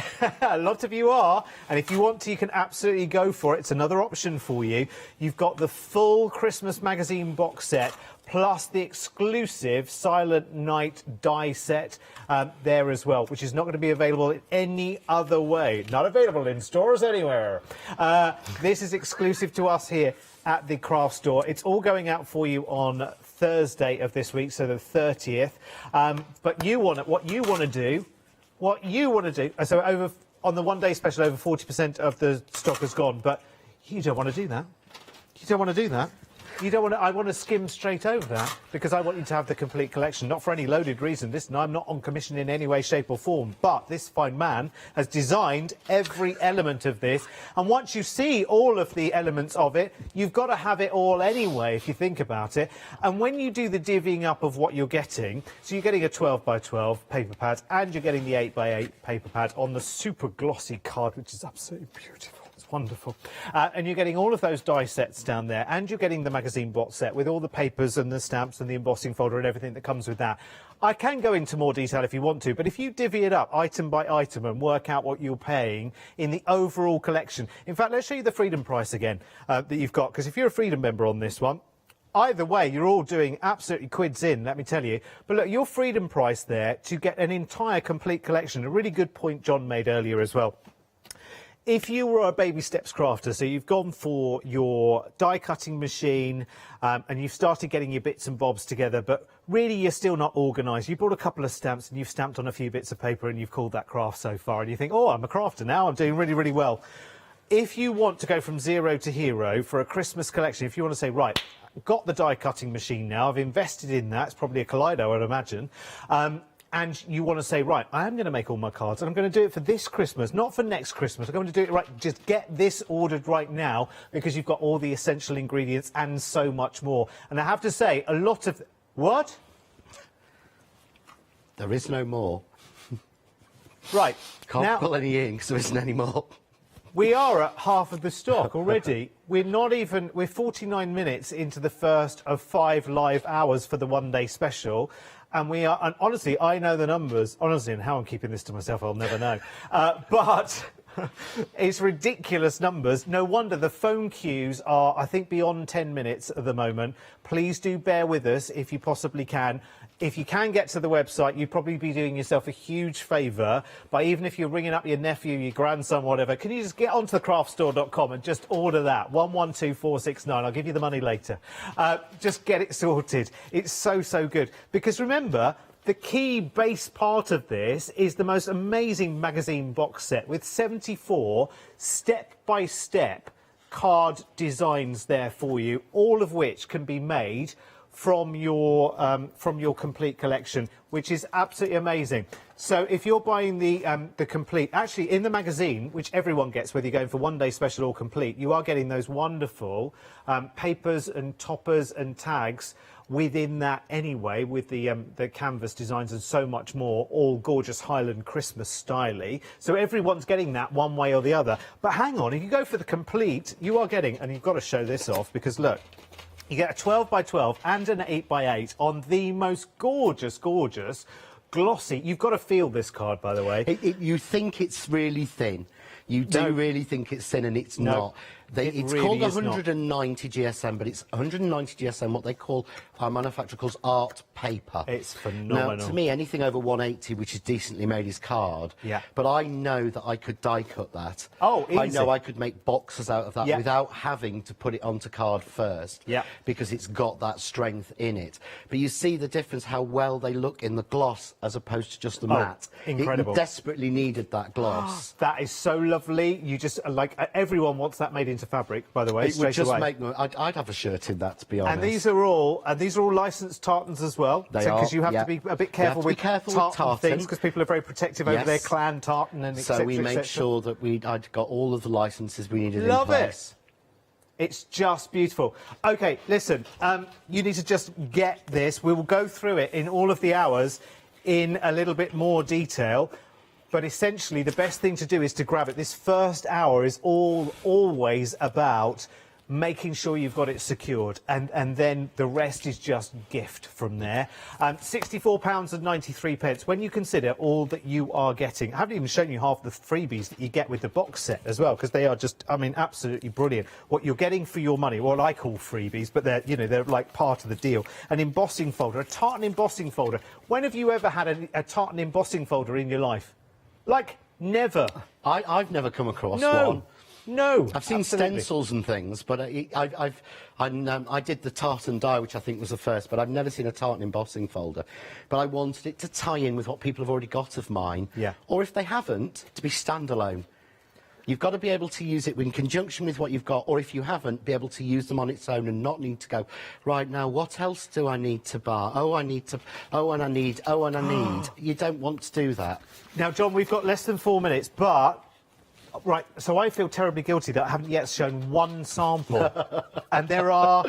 a lot of you are, and if you want to, you can absolutely go for it. It's another option for you. You've got the full Christmas magazine box set, plus the exclusive Silent Night die set there as well, which is not going to be available in any other way. Not available in stores anywhere. This is exclusive to us here at the craft store. It's all going out for you on Thursday of this week, so the 30th. But what you want to do, so over on the one-day special, over 40% of the stock has gone, but you don't want to do that. You don't want to do that. You don't want to. I want to skim straight over that because I want you to have the complete collection, not for any loaded reason. Listen, I'm not on commission in any way, shape or form, but this fine man has designed every element of this, and once you see all of the elements of it, you've got to have it all anyway, if you think about it. And when you do the divvying up of what you're getting, so you're getting a 12x12 paper pad, and you're getting the 8x8 paper pad on the super glossy card, which is absolutely beautiful. Wonderful. And you're getting all of those die sets down there, and you're getting the magazine box set with all the papers and the stamps and the embossing folder and everything that comes with that. I can go into more detail if you want to, but if you divvy it up item by item and work out what you're paying in the overall collection. In fact, let's show you the Freedom price again that you've got, because if you're a Freedom member on this one, either way, you're all doing absolutely quids in, let me tell you. But look, your Freedom price there to get an entire complete collection, a really good point John made earlier as well. If you were a baby steps crafter, so you've gone for your die cutting machine and you've started getting your bits and bobs together, but really you're still not organised. You bought a couple of stamps and you've stamped on a few bits of paper and you've called that craft so far, and you think, oh, I'm a crafter now, I'm doing really, really well. If you want to go from zero to hero for a Christmas collection, if you want to say, right, I've got the die cutting machine now, I've invested in that, it's probably a Kaleido, I'd imagine, and you want to say, right, I am going to make all my cards, and I'm going to do it for this Christmas, not for next Christmas. I'm going to do it right. Just get this ordered right now, because you've got all the essential ingredients and so much more. And I have to say, a lot of... What? There is no more. Right. Can't pull any ink, so there isn't any more. We are at half of the stock already. We're 49 minutes into the first of 5 live hours for the one-day special. And we are, and honestly, I know the numbers. Honestly, and how I'm keeping this to myself, I'll never know. But it's ridiculous numbers. No wonder the phone queues are, I think, beyond 10 minutes at the moment. Please do bear with us if you possibly can. If you can get to the website, you'd probably be doing yourself a huge favour by, even if you're ringing up your nephew, your grandson, whatever, can you just get onto thecraftstore.com and just order that? 112469. I'll give you the money later. Just get it sorted. It's so, so good. Because remember, the key base part of this is the most amazing magazine box set with 74 step-by-step card designs there for you, all of which can be made from your complete collection, which is absolutely amazing. So if you're buying the complete, actually in the magazine, which everyone gets, whether you're going for one-day special or complete, you are getting those wonderful papers and toppers and tags within that anyway, with the canvas designs and so much more, all gorgeous Highland Christmas styly. So everyone's getting that one way or the other. But hang on, if you go for the complete, you are getting, and you've got to show this off, because look, you get a 12x12 and an 8x8 on the most gorgeous, gorgeous, glossy. You've got to feel this card, by the way. You think it's really thin. You do really think it's thin, and it's not. It's really called 190 GSM, but it's 190 GSM, what they call, our manufacturer calls art paper. It's phenomenal. Now, to me, anything over 180, which is decently made, is card. Yeah. But I know that I could die cut that. Oh, easy. I know I could make boxes out of that without having to put it onto card first. Yeah. Because it's got that strength in it. But you see the difference, how well they look in the gloss as opposed to just the matte. Incredible. It desperately needed that gloss. That is so lovely. You just, like, everyone wants that made into fabric, by the way. It would just make. I'd have a shirt in that, to be honest. And these are all licensed tartans as well. They are, because you have to be a bit careful with tartan things, because people are very protective over their clan tartan and so we make sure that I'd got all of the licenses we needed in place. Love it. It's just beautiful. Okay, listen, you need to just get this. We will go through it in all of the hours in a little bit more detail. But essentially, the best thing to do is to grab it. This first hour is always about making sure you've got it secured, and then the rest is just gift from there. £64.93 when you consider all that you are getting. I haven't even shown you half the freebies that you get with the box set as well, because they are just, I mean, absolutely brilliant. What you're getting for your money, what I call freebies, but they're, you know, they're like part of the deal. An embossing folder, a tartan embossing folder. When have you ever had a tartan embossing folder in your life? Like, never. I've never come across one. No, I've seen absolutely. stencils and things, but I did the tartan die, which I think was the first, but I've never seen a tartan embossing folder. But I wanted it to tie in with what people have already got of mine, or if they haven't, to be standalone. You've got to be able to use it in conjunction with what you've got, or if you haven't, be able to use them on its own and not need to go, right, now, what else do I need to buy? Oh, I need to, oh, and I need, oh, and I need. You don't want to do that. Now, John, we've got less than 4 minutes, but... Right, so I feel terribly guilty that I haven't yet shown one sample. And there are...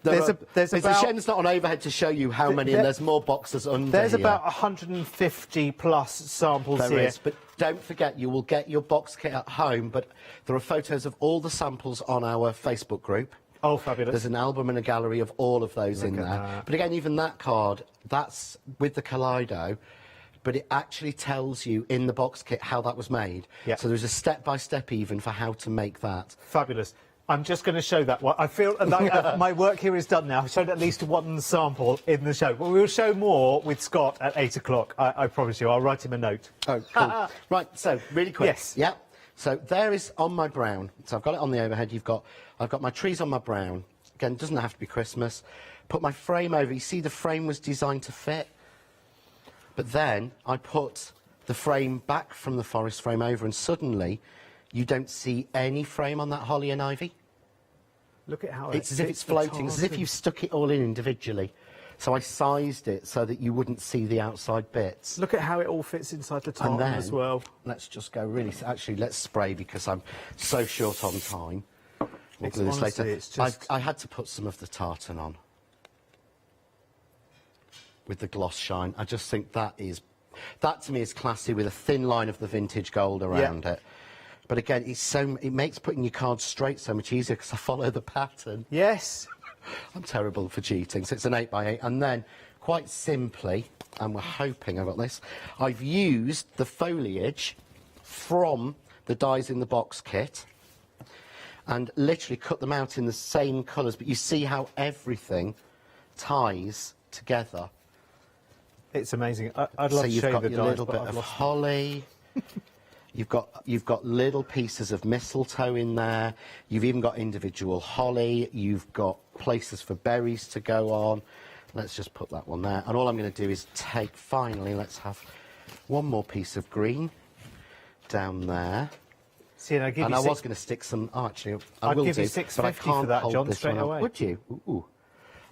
There's a about... shem's not on overhead to show you how many, and there's more boxes under There's here. about 150 plus samples There here. is, but don't forget, you will get your box kit at home, but there are photos of all the samples on our Facebook group. Oh, fabulous. There's an album and a gallery of all of those in there. That. But again, even that card, that's with the Kaleido, but it actually tells you in the box kit how that was made. Yeah. So there's a step-by-step even for how to make that. Fabulous. I'm just going to show that one. I feel like my work here is done now. I've shown at least one sample in the show. But we'll show more with Scott at 8 o'clock. I promise you. I'll write him a note. Oh, cool. Right, so, really quick. Yes. Yeah. So, there is on my brown. So, I've got it on the overhead. I've got my trees on my brown. Again, it doesn't have to be Christmas. Put my frame over. You see the frame was designed to fit. But then I put the frame back from the forest frame over, and suddenly you don't see any frame on that holly and ivy. Look at how it's as if it's floating, as if you've stuck it all in individually. So I sized it so that you wouldn't see the outside bits. Look at how it all fits inside the tartan as well. Let's just go really... Actually, let's spray because I'm so short on time. We'll do this later. I had to put some of the tartan on with the gloss shine. I just think that to me is classy, with a thin line of the vintage gold around it. But again, it makes putting your cards straight so much easier because I follow the pattern. Yes. I'm terrible for cheating. So it's an 8x8, and then quite simply, and we're hoping I've got this, I've used the foliage from the dies in the box kit and literally cut them out in the same colours, but you see how everything ties together. It's amazing. I'd love to show you the dies. So you've got your little bit of holly. You've got little pieces of mistletoe in there. You've even got individual holly. You've got places for berries to go on. Let's just put that one there. And all I'm going to do is finally, let's have one more piece of green down there. See, and I was going to stick some. Oh, actually, I'd will give do, you $6.50 but I can't for that, hold John, this straight one up. away. Would you? Ooh.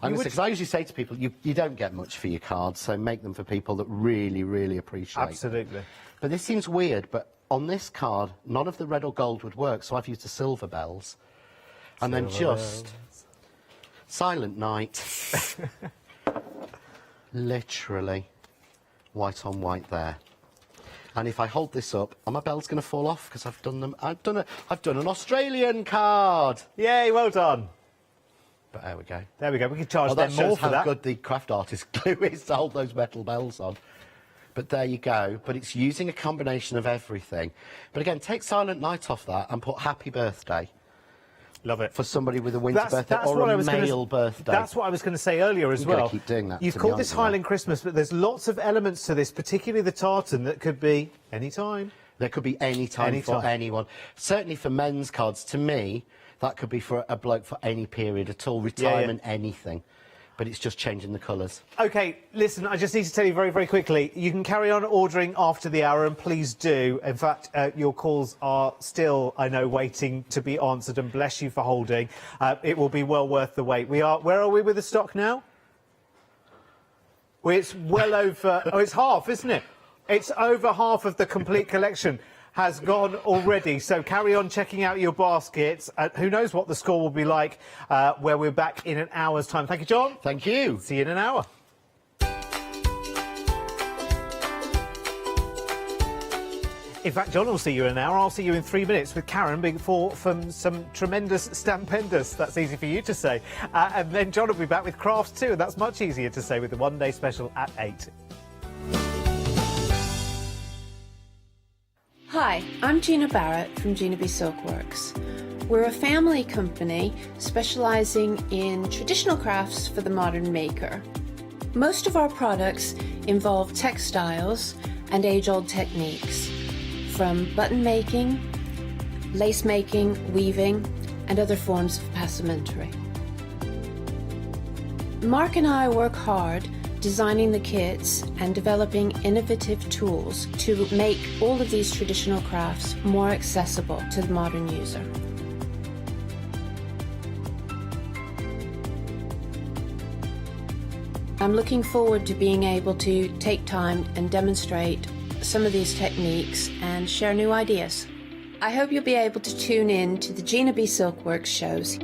Because I usually say to people, you don't get much for your cards, so make them for people that really, really appreciate Absolutely. them. But this seems weird, but on this card, none of the red or gold would work, so I've used the silver bells. And then just Silent Night. Literally white on white there. And if I hold this up, are my bells going to fall off? Because I've done them. I've done an Australian card. Yay, well done. But there we go. There we go. We can charge them more for that. How good the craft artist glue is to hold those metal bells on. But there you go. But it's using a combination of everything. But again, take Silent Night off that and put Happy Birthday. Love it. For somebody with a winter birthday or a male birthday. That's what I was going to say earlier as well. Keep doing that. You've called this Highland Christmas, but there's lots of elements to this, particularly the tartan, that could be any time. There could be any time for anyone. Certainly for men's cards, to me, that could be for a bloke for any period at all, retirement, anything. But it's just changing the colours. OK, listen, I just need to tell you very, very quickly, you can carry on ordering after the hour, and please do. In fact, your calls are still, I know, waiting to be answered, and bless you for holding. It will be well worth the wait. Where are we with the stock now? Well, it's well over... Oh, it's half, isn't it? It's over half of the complete collection has gone already, so carry on checking out your baskets. Who knows what the score will be like where we're back in an hour's time. Thank you, John. Thank you. See you in an hour. In fact, John will see you in an hour. I'll see you in 3 minutes with Karen from some tremendous Stampendous. That's easy for you to say. And then John will be back with crafts too, and that's much easier to say with the one-day special at 8. Hi, I'm Gina Barrett from Gina B Silkworks. We're a family company specialising in traditional crafts for the modern maker. Most of our products involve textiles and age-old techniques, from button making, lace making, weaving, and other forms of passementerie. Mark and I work hard designing the kits and developing innovative tools to make all of these traditional crafts more accessible to the modern user. I'm looking forward to being able to take time and demonstrate some of these techniques and share new ideas. I hope you'll be able to tune in to the Gina B Silkworks shows.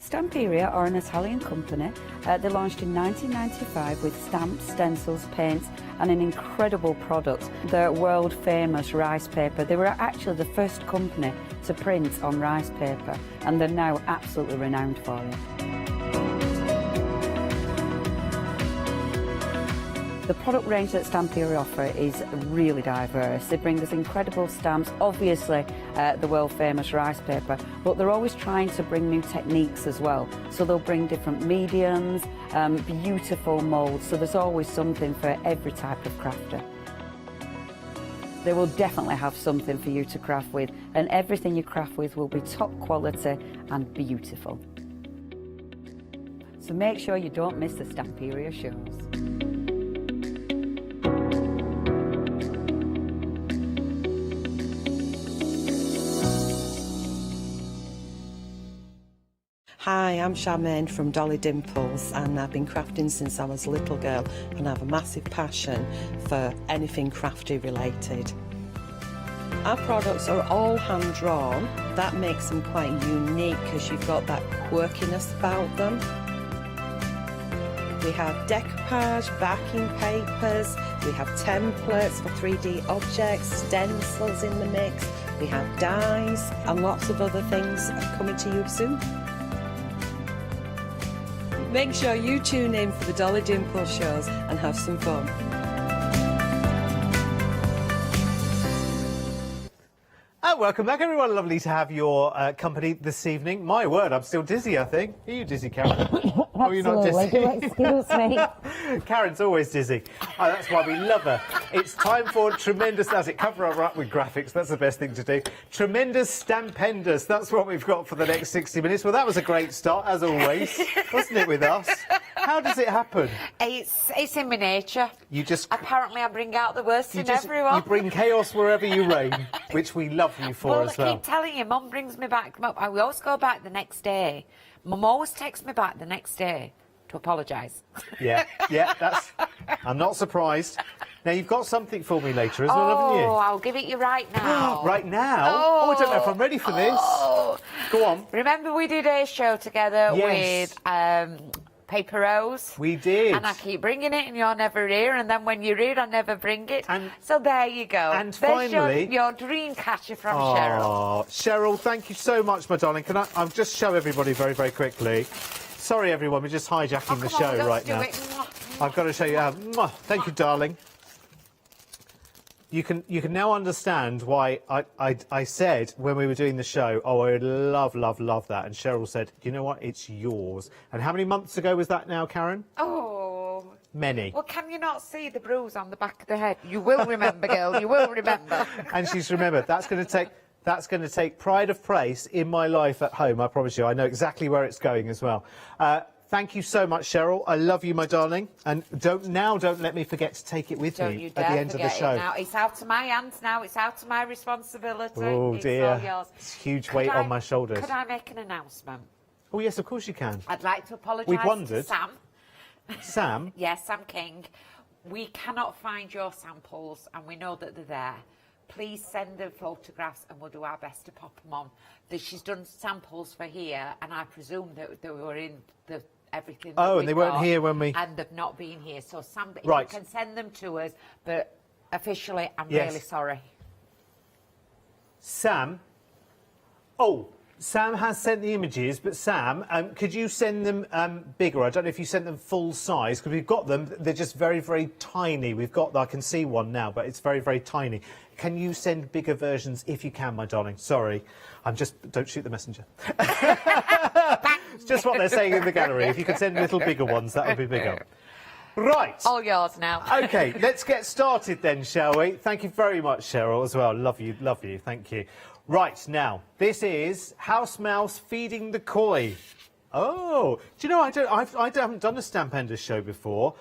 Stamperia are an Italian company. They launched in 1995 with stamps, stencils, paints and an incredible product, their world famous rice paper. They were actually the first company to print on rice paper and they're now absolutely renowned for it. The product range that Stamperia offer is really diverse. They bring us incredible stamps, obviously the world famous rice paper, but they're always trying to bring new techniques as well. So they'll bring different mediums, beautiful moulds, so there's always something for every type of crafter. They will definitely have something for you to craft with, and everything you craft with will be top quality and beautiful. So make sure you don't miss the Stamperia shows. Hi, I'm Charmaine from Dolly Dimples and I've been crafting since I was a little girl and I have a massive passion for anything crafty related. Our products are all hand drawn. That makes them quite unique because you've got that quirkiness about them. We have decoupage, backing papers, we have templates for 3D objects, stencils in the mix, we have dies and lots of other things coming to you soon. Make sure you tune in for the Dolly Dimples shows and have some fun. And welcome back, everyone. Lovely to have your company this evening. My word, I'm still dizzy, I think. Are you dizzy, Karen? Or are you not dizzy? Excuse me. Karen's always dizzy. Oh, that's why we love her. It's time for tremendous, as it cover her up with graphics, that's the best thing to do. Tremendous Stampendous, that's what we've got for the next 60 minutes. Well, that was a great start, as always, wasn't it, with us? How does it happen? It's in my nature. You just... Apparently I bring out the worst in everyone. You bring chaos wherever you reign, which we love you for as well. I keep telling you, Mum brings me back. We always go back the next day. Mum always texts me back the next day to apologise. Yeah, that's... I'm not surprised. Now, you've got something for me later as well, haven't you? Oh, I'll give it you right now. Right now? Oh, I don't know if I'm ready for this. Go on. Remember we did a show together with... Paper Rose. We did. And I keep bringing it and you're never here, and then when you're here I never bring it. So there you go. And there's finally... your dream catcher from Cheryl. Cheryl, thank you so much, my darling. Can I'll just show everybody very, very quickly. Sorry, everyone, we're just hijacking the show right now. I've got to show you how. Thank you, darling. You can now understand why I said when we were doing the show, oh, I would love that. And Cheryl said, you know what, it's yours. And how many months ago was that now, Karen? Oh. Many. Well, can you not see the bruise on the back of the head? You will remember, girl, you will remember. And she's remembered. That's going to take pride of place in my life at home, I promise you. I know exactly where it's going as well. Thank you so much, Cheryl. I love you, my darling. And don't let me forget to take it with me at the end of the show. Now it's out of my hands now. It's out of my responsibility. Oh, dear. It's all yours. It's huge weight on my shoulders. Could I make an announcement? Oh, yes, of course you can. I'd like to apologise to Sam. Sam? Yes, Sam King. We cannot find your samples, and we know that they're there. please send the photographs and we'll do our best to pop them on. She's done samples for here, and I presume that they were in everything. Oh, and they weren't here when we... And they've not been here. So Sam, right. You can send them to us, but officially, I'm yes. really sorry. Sam? Oh, Sam has sent the images, but Sam, could you send them bigger? I don't know if you sent them full size, because we've got them. They're just very, very tiny. We've got, I can see one now, but it's very, very tiny. Can you send bigger versions if you can, my darling? Sorry. Don't shoot the messenger. It's just what they're saying in the gallery. If you could send little bigger ones, that would be bigger. Right. All yours now. OK, let's get started then, shall we? Thank you very much, Cheryl, as well. Love you, thank you. Right, now, this is House Mouse feeding the koi. Oh, do you know, I haven't done a Stamp Enders show before.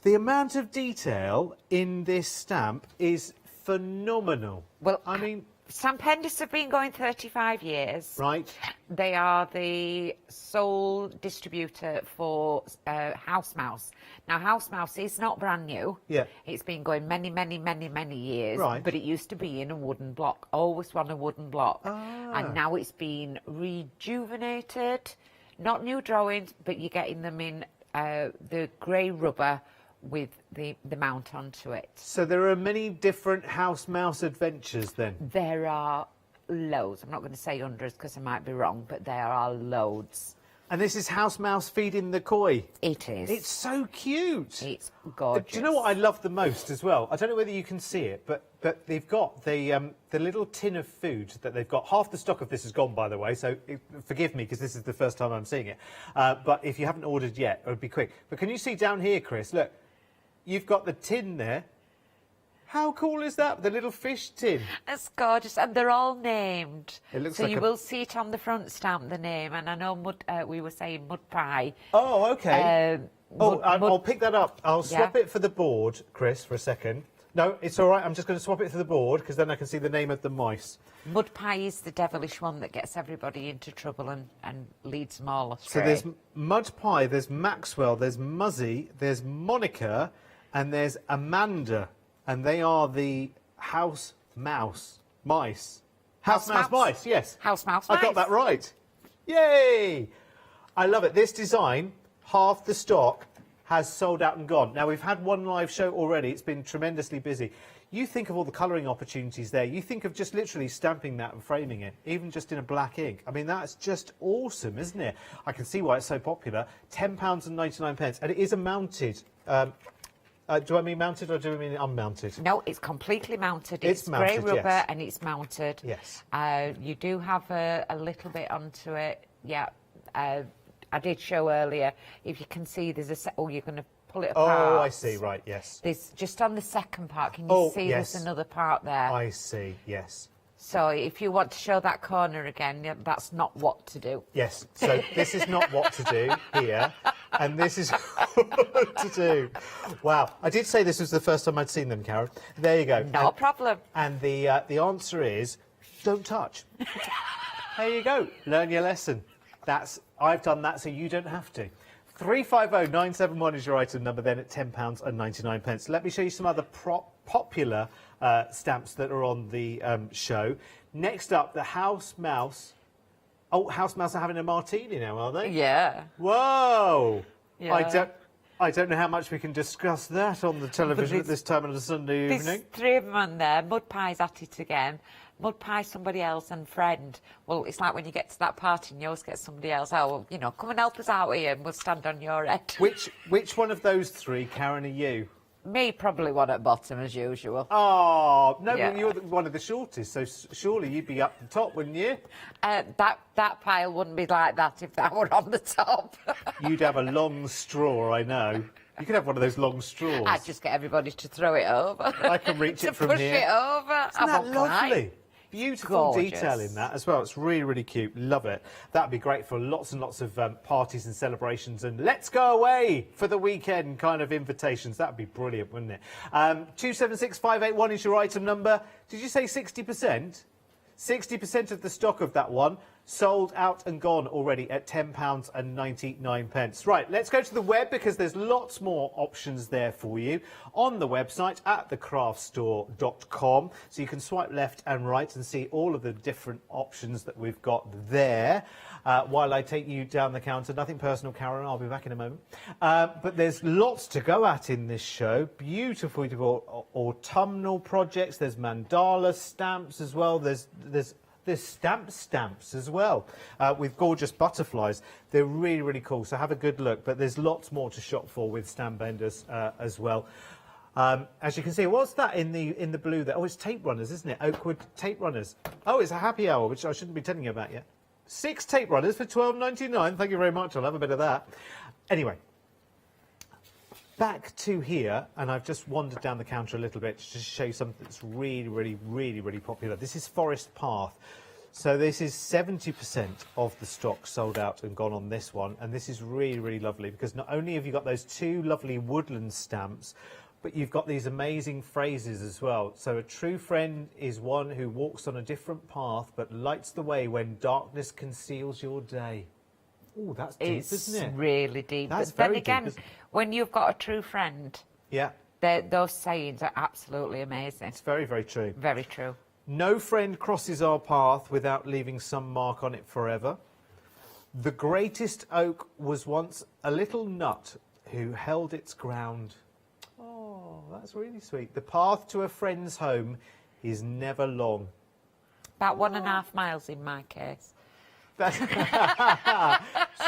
The amount of detail in this stamp is phenomenal. Well, I mean... Stamp Enders have been going 35 years. Right. They are the sole distributor for House Mouse. Now, House Mouse is not brand new. Yeah. It's been going many, many, many, many years. Right. But it used to be in a wooden block, always on a wooden block. Ah. And now it's been rejuvenated. Not new drawings, but you're getting them in the grey rubber with the mount onto it. So there are many different House Mouse adventures then? There are loads. I'm not going to say hundreds because I might be wrong, but there are loads. And this is House Mouse feeding the koi? It is. It's so cute. It's gorgeous. Do you know what I love the most as well? I don't know whether you can see it, but they've got the little tin of food that they've got. Half the stock of this is gone, by the way, so forgive me because this is the first time I'm seeing it. But if you haven't ordered yet, it would be quick. But can you see down here, Chris? Look. You've got the tin there. How cool is that? The little fish tin. It's gorgeous, and they're all named. It looks so like you will see it on the front stamp, the name. And I know we were saying mud pie. Oh, okay. I'll pick that up. I'll swap it for the board, Chris, for a second. No, it's all right. I'm just going to swap it for the board because then I can see the name of the mice. Mud pie is the devilish one that gets everybody into trouble and leads them all astray. So there's Mud Pie, there's Maxwell, there's Muzzy, there's Monica, and there's Amanda, and they are the House Mouse mice. House Mouse mice, yes. House Mouse mice. I got that right. Yay! I love it. This design, half the stock, has sold out and gone. Now, we've had one live show already. It's been tremendously busy. You think of all the colouring opportunities there. You think of just literally stamping that and framing it, even just in a black ink. I mean, that's just awesome, isn't it? I can see why it's so popular. £10.99, and it is a mounted... do I mean mounted or do I mean unmounted? No, it's completely mounted. It's mounted, grey rubber, yes. and it's mounted. Yes. You do have a little bit onto it. Yeah. I did show earlier. If you can see, there's a... Oh, you're going to pull it apart. Oh, I see. Right, yes. There's just on the second part. Can you see yes. there's another part there? I see, yes. So if you want to show that corner again, that's not what to do. Yes, so this is not what to do here, and this is what to do. Wow, I did say this was the first time I'd seen them, Karen. There you go. No problem. And the answer is, don't touch. There you go. Learn your lesson. I've done that, so you don't have to. 350971 is your item number then at £10.99. Let me show you some other popular stamps that are on the show. Next up, the House Mouse. Oh, House Mouse are having a martini now, are they? Yeah. Whoa. Yeah. I don't know how much we can discuss that on the television at this time on a Sunday evening. There's three of them on there. Mud Pie's at it again. Mud Pie, somebody else, and Friend. Well, it's like when you get to that party and you always get somebody else. Oh, well, you know, come and help us out here and we'll stand on your head. Which one of those three, Karen, are you? Me, probably one at bottom, as usual. Oh, no, yeah. You're one of the shortest, so surely you'd be up the top, wouldn't you? That pile wouldn't be like that if that were on the top. You'd have a long straw, I know. You could have one of those long straws. I'd just get everybody to throw it over. I can reach it from here. To push it over. Isn't that lovely? Beautiful Gorgeous. detail in that as well. It's really, really cute. Love it. That'd be great for lots and lots of parties and celebrations and let's go away for the weekend kind of invitations. That'd be brilliant, wouldn't it? 276581 is your item number. Did you say 60%? 60% of the stock of that one Sold out and gone already at £10.99. Right, let's go to the web because there's lots more options there for you on the website at thecraftstore.com. So you can swipe left and right and see all of the different options that we've got there. While I take you down the counter, nothing personal, Karen, I'll be back in a moment. But there's lots to go at in this show. Beautiful autumnal projects. There's mandala stamps as well. There's stamps as well with gorgeous butterflies. They're really, really cool. So have a good look. But there's lots more to shop for with stamp benders as well. As you can see, what's that in the blue there? Oh, it's tape runners, isn't it? Oakwood tape runners. Oh, it's a happy hour, which I shouldn't be telling you about yet. 6 tape runners for £12.99. Thank you very much. I'll have a bit of that. Anyway, back to here, and I've just wandered down the counter a little bit to show you something that's really, really, really, really popular. This is Forest Path. So this is 70% of the stock sold out and gone on this one, and this is really, really lovely because not only have you got those 2 lovely woodland stamps, but you've got these amazing phrases as well. So a true friend is one who walks on a different path but lights the way when darkness conceals your day. Oh, that's deep, isn't it? It's really deep. That's but then very again, deep, when you've got a true friend, yeah, those sayings are absolutely amazing. It's very, very true. Very true. No friend crosses our path without leaving some mark on it forever. The greatest oak was once a little nut who held its ground. Oh, that's really sweet. The path to a friend's home is never long. About 1.5 miles in my case. That's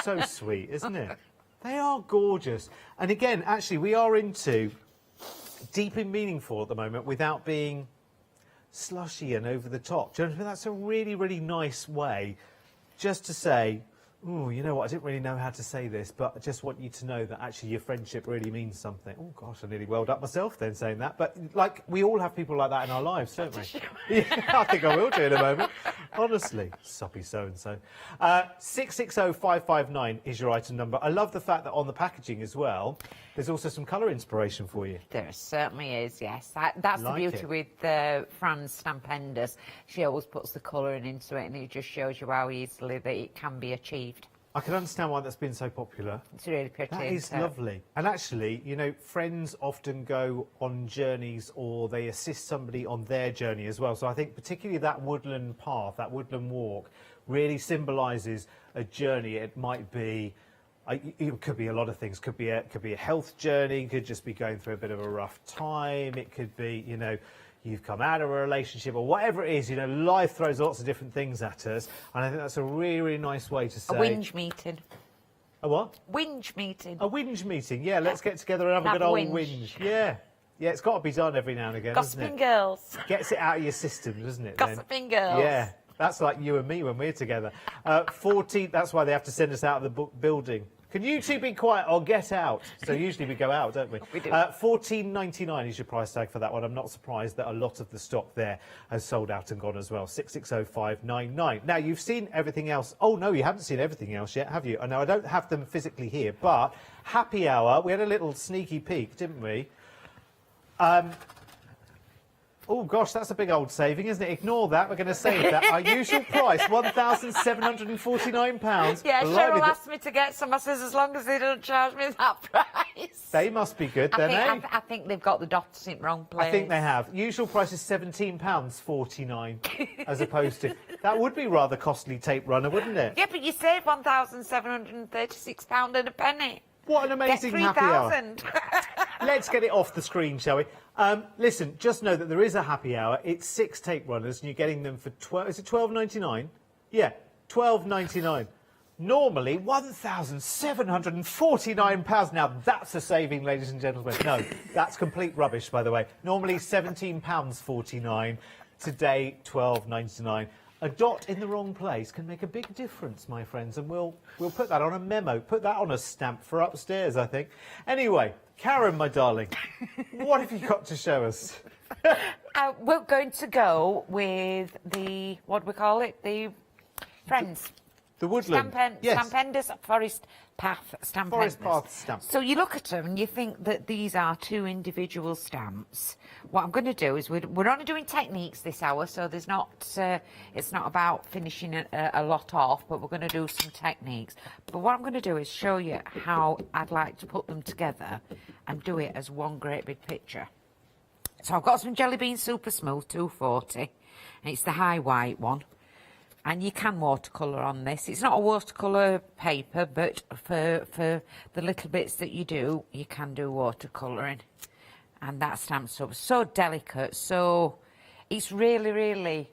so sweet, isn't it? They are gorgeous. And again, actually, we are into deep and meaningful at the moment without being slushy and over the top. Do you know what I mean? That's a really, really nice way just to say, oh, you know what, I didn't really know how to say this, but I just want you to know that actually your friendship really means something. Oh, gosh, I nearly welled up myself then saying that. But, like, we all have people like that in our lives, don't we? Yeah, I think I will do in a moment. Honestly, soppy so-and-so. 660559 is your item number. I love the fact that on the packaging as well, there's also some colour inspiration for you. There certainly is, yes. That's the beauty with Fran's Stamp Enders. She always puts the colouring into it and it just shows you how easily that it can be achieved. I can understand why that's been so popular. It's really pretty. That is lovely. And actually, you know, friends often go on journeys or they assist somebody on their journey as well. So I think particularly that woodland path, that woodland walk, really symbolises a journey. It might be, it could be a lot of things. Could be a health journey. Could just be going through a bit of a rough time. It could be, you know, you've come out of a relationship or whatever it is. You know, life throws lots of different things at us, and I think that's a really, really nice way to say. A whinge meeting. A what? Whinge meeting. A whinge meeting. Yeah, let's get together and have a good old whinge. Yeah. Yeah, it's got to be done every now and again, Gossiping doesn't it? girls. Gets it out of your system, doesn't it? Gossiping girls. Yeah. That's like you and me when we're together. 14, that's why they have to send us out of the building. Can you two be quiet or get out? So usually we go out, don't we? We do. $14.99 is your price tag for that one. I'm not surprised that a lot of the stock there has sold out and gone as well. 660599. Now, you've seen everything else. Oh, no, you haven't seen everything else yet, have you? Now, I don't have them physically here, but happy hour, we had a little sneaky peek, didn't we? Oh, gosh, that's a big old saving, isn't it? Ignore that. We're going to save that. Our usual price, £1,749. Yeah, Cheryl asked me to get some. I says, as long as they don't charge me that price. They must be good, then, eh? I think they've got the dots in wrong place. I think they have. Usual price is £17.49, as opposed to... That would be rather costly tape runner, wouldn't it? Yeah, but you save £1,736 and a penny. What an amazing happy hour. Let's get it off the screen, shall we? Listen, just know that there is a happy hour. It's 6 tape runners, and you're getting them for is it £12.99? Yeah, £12.99. Normally £1,749. Now that's a saving, ladies and gentlemen. No, that's complete rubbish, by the way. Normally £17.49. Today, £12.99. A dot in the wrong place can make a big difference, my friends, and we'll put that on a memo, put that on a stamp for upstairs, I think. Anyway, Karen, my darling, what have you got to show us? We're going to go with the, what do we call it? The Friends. The woodland. Yes. Stampenders, forest path stampenders. Forest path stamp. So you look at them and you think that these are 2 individual stamps. What I'm going to do is we're only doing techniques this hour, so there's not it's not about finishing a lot off, but we're going to do some techniques. But what I'm going to do is show you how I'd like to put them together and do it as one great big picture. So I've got some Jelly Bean Super Smooth 240, and it's the high white one. And you can watercolour on this. It's not a watercolour paper, but for the little bits that you do, you can do watercolouring. And that stamps up so delicate, so it's really, really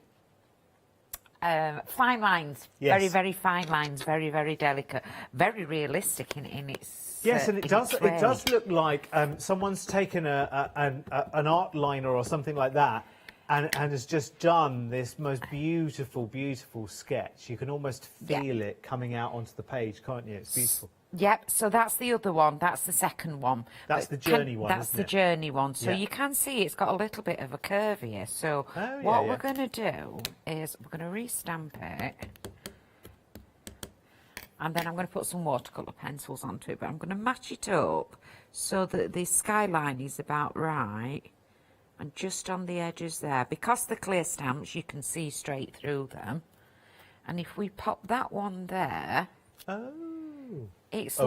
fine lines. Yes. Very, very fine lines, very, very delicate. Very realistic in its Yes, and in it does. its It way. does look like someone's taken an art liner or something like that, and has just done this most beautiful, beautiful sketch. You can almost feel it coming out onto the page, can't you? It's beautiful. Yep, so that's the other one. That's the second one. That's the journey one, That's isn't the it? journey one. So Yeah. you can see it's got a little bit of a curve here. So Oh, what yeah. we're going to do is we're going to re-stamp it. And then I'm going to put some watercolour pencils onto it. But I'm going to match it up so that the skyline is about right. And just on the edges there. Because they're clear stamps, you can see straight through them. And if we pop that one there... Oh. It's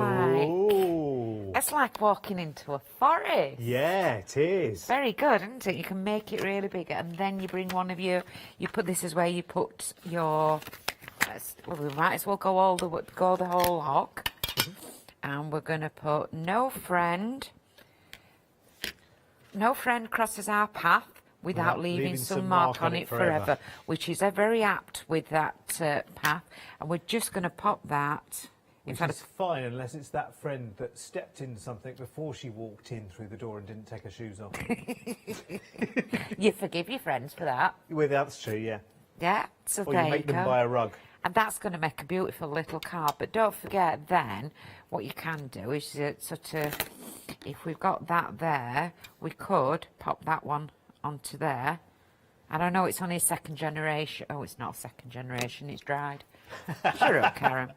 like walking into a forest. Yeah, it is. Very good, isn't it? You can make it really big, and then you bring one of your. You put this is where you put your. Well, we might as well go the whole hog, and we're going to put no friend crosses our path without leaving some mark on it forever, which is very apt with that path, and we're just going to pop that. Which is fine unless it's that friend that stepped in something before she walked in through the door and didn't take her shoes off. You forgive your friends for that. Well, that's true, yeah. Yeah, so Or there you make them go. buy a rug. And that's going to make a beautiful little card. But don't forget then, what you can do is sort of, if we've got that there, we could pop that one onto there. And I know it's only a second generation. Oh, it's not a second generation, it's dried. Sure, Karen.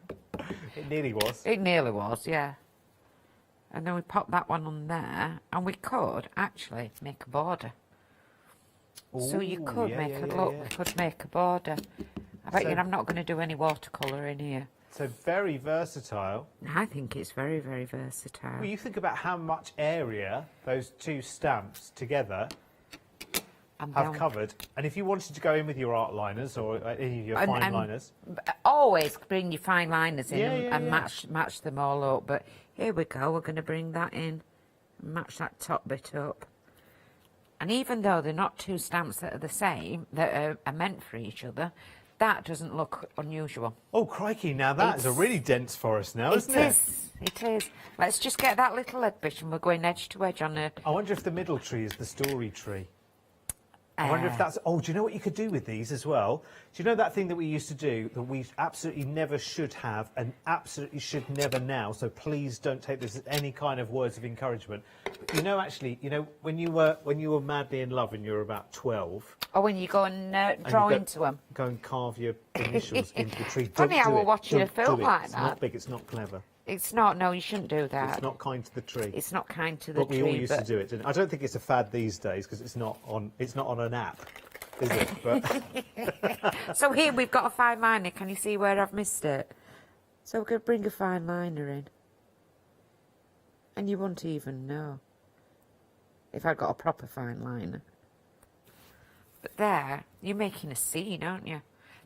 It nearly was. It nearly was, yeah. And then we pop that one on there, and we could actually make a border. So you could yeah, make yeah, a yeah, look. yeah. We could make a border. I bet So- you I'm not going to do any watercolour in here. So very versatile. I think it's very, very versatile. Well, you think about how much area those 2 stamps together have covered, and if you wanted to go in with your art liners or any of your fine liners, always bring your fine liners in Yeah, and, yeah, and yeah. match them all up. But here we go. We're going to bring that in, match that top bit up. And even though they're not 2 stamps that are the same, that are meant for each other, that doesn't look unusual. oh crikey! Now that is a really dense forest now, isn't it? It is. Let's just get that little edge bit, and we're going edge to edge on a. I wonder if the middle tree is the story tree. I wonder if that's... Oh, do you know what you could do with these as well? Do you know that thing that we used to do that we absolutely never should have and absolutely should never now, so please don't take this as any kind of words of encouragement. But you know, actually, you know, when you were madly in love and you were about 12... Oh, when you go and draw into them. Go and carve your initials into the tree. Funny Don't how do we're it. watching a Don't film do it. like It's that. not big, it's not clever. It's not. No, you shouldn't do that. It's not kind to the tree. It's not kind to the But tree. we all used to but- do it, didn't it? I don't think it's a fad these days because it's not on an app, is it? But So here we've got a fine liner. Can you see where I've missed it? So we're going to bring a fine liner in. And you won't even know if I'd got a proper fine liner. But there, you're making a scene, aren't you?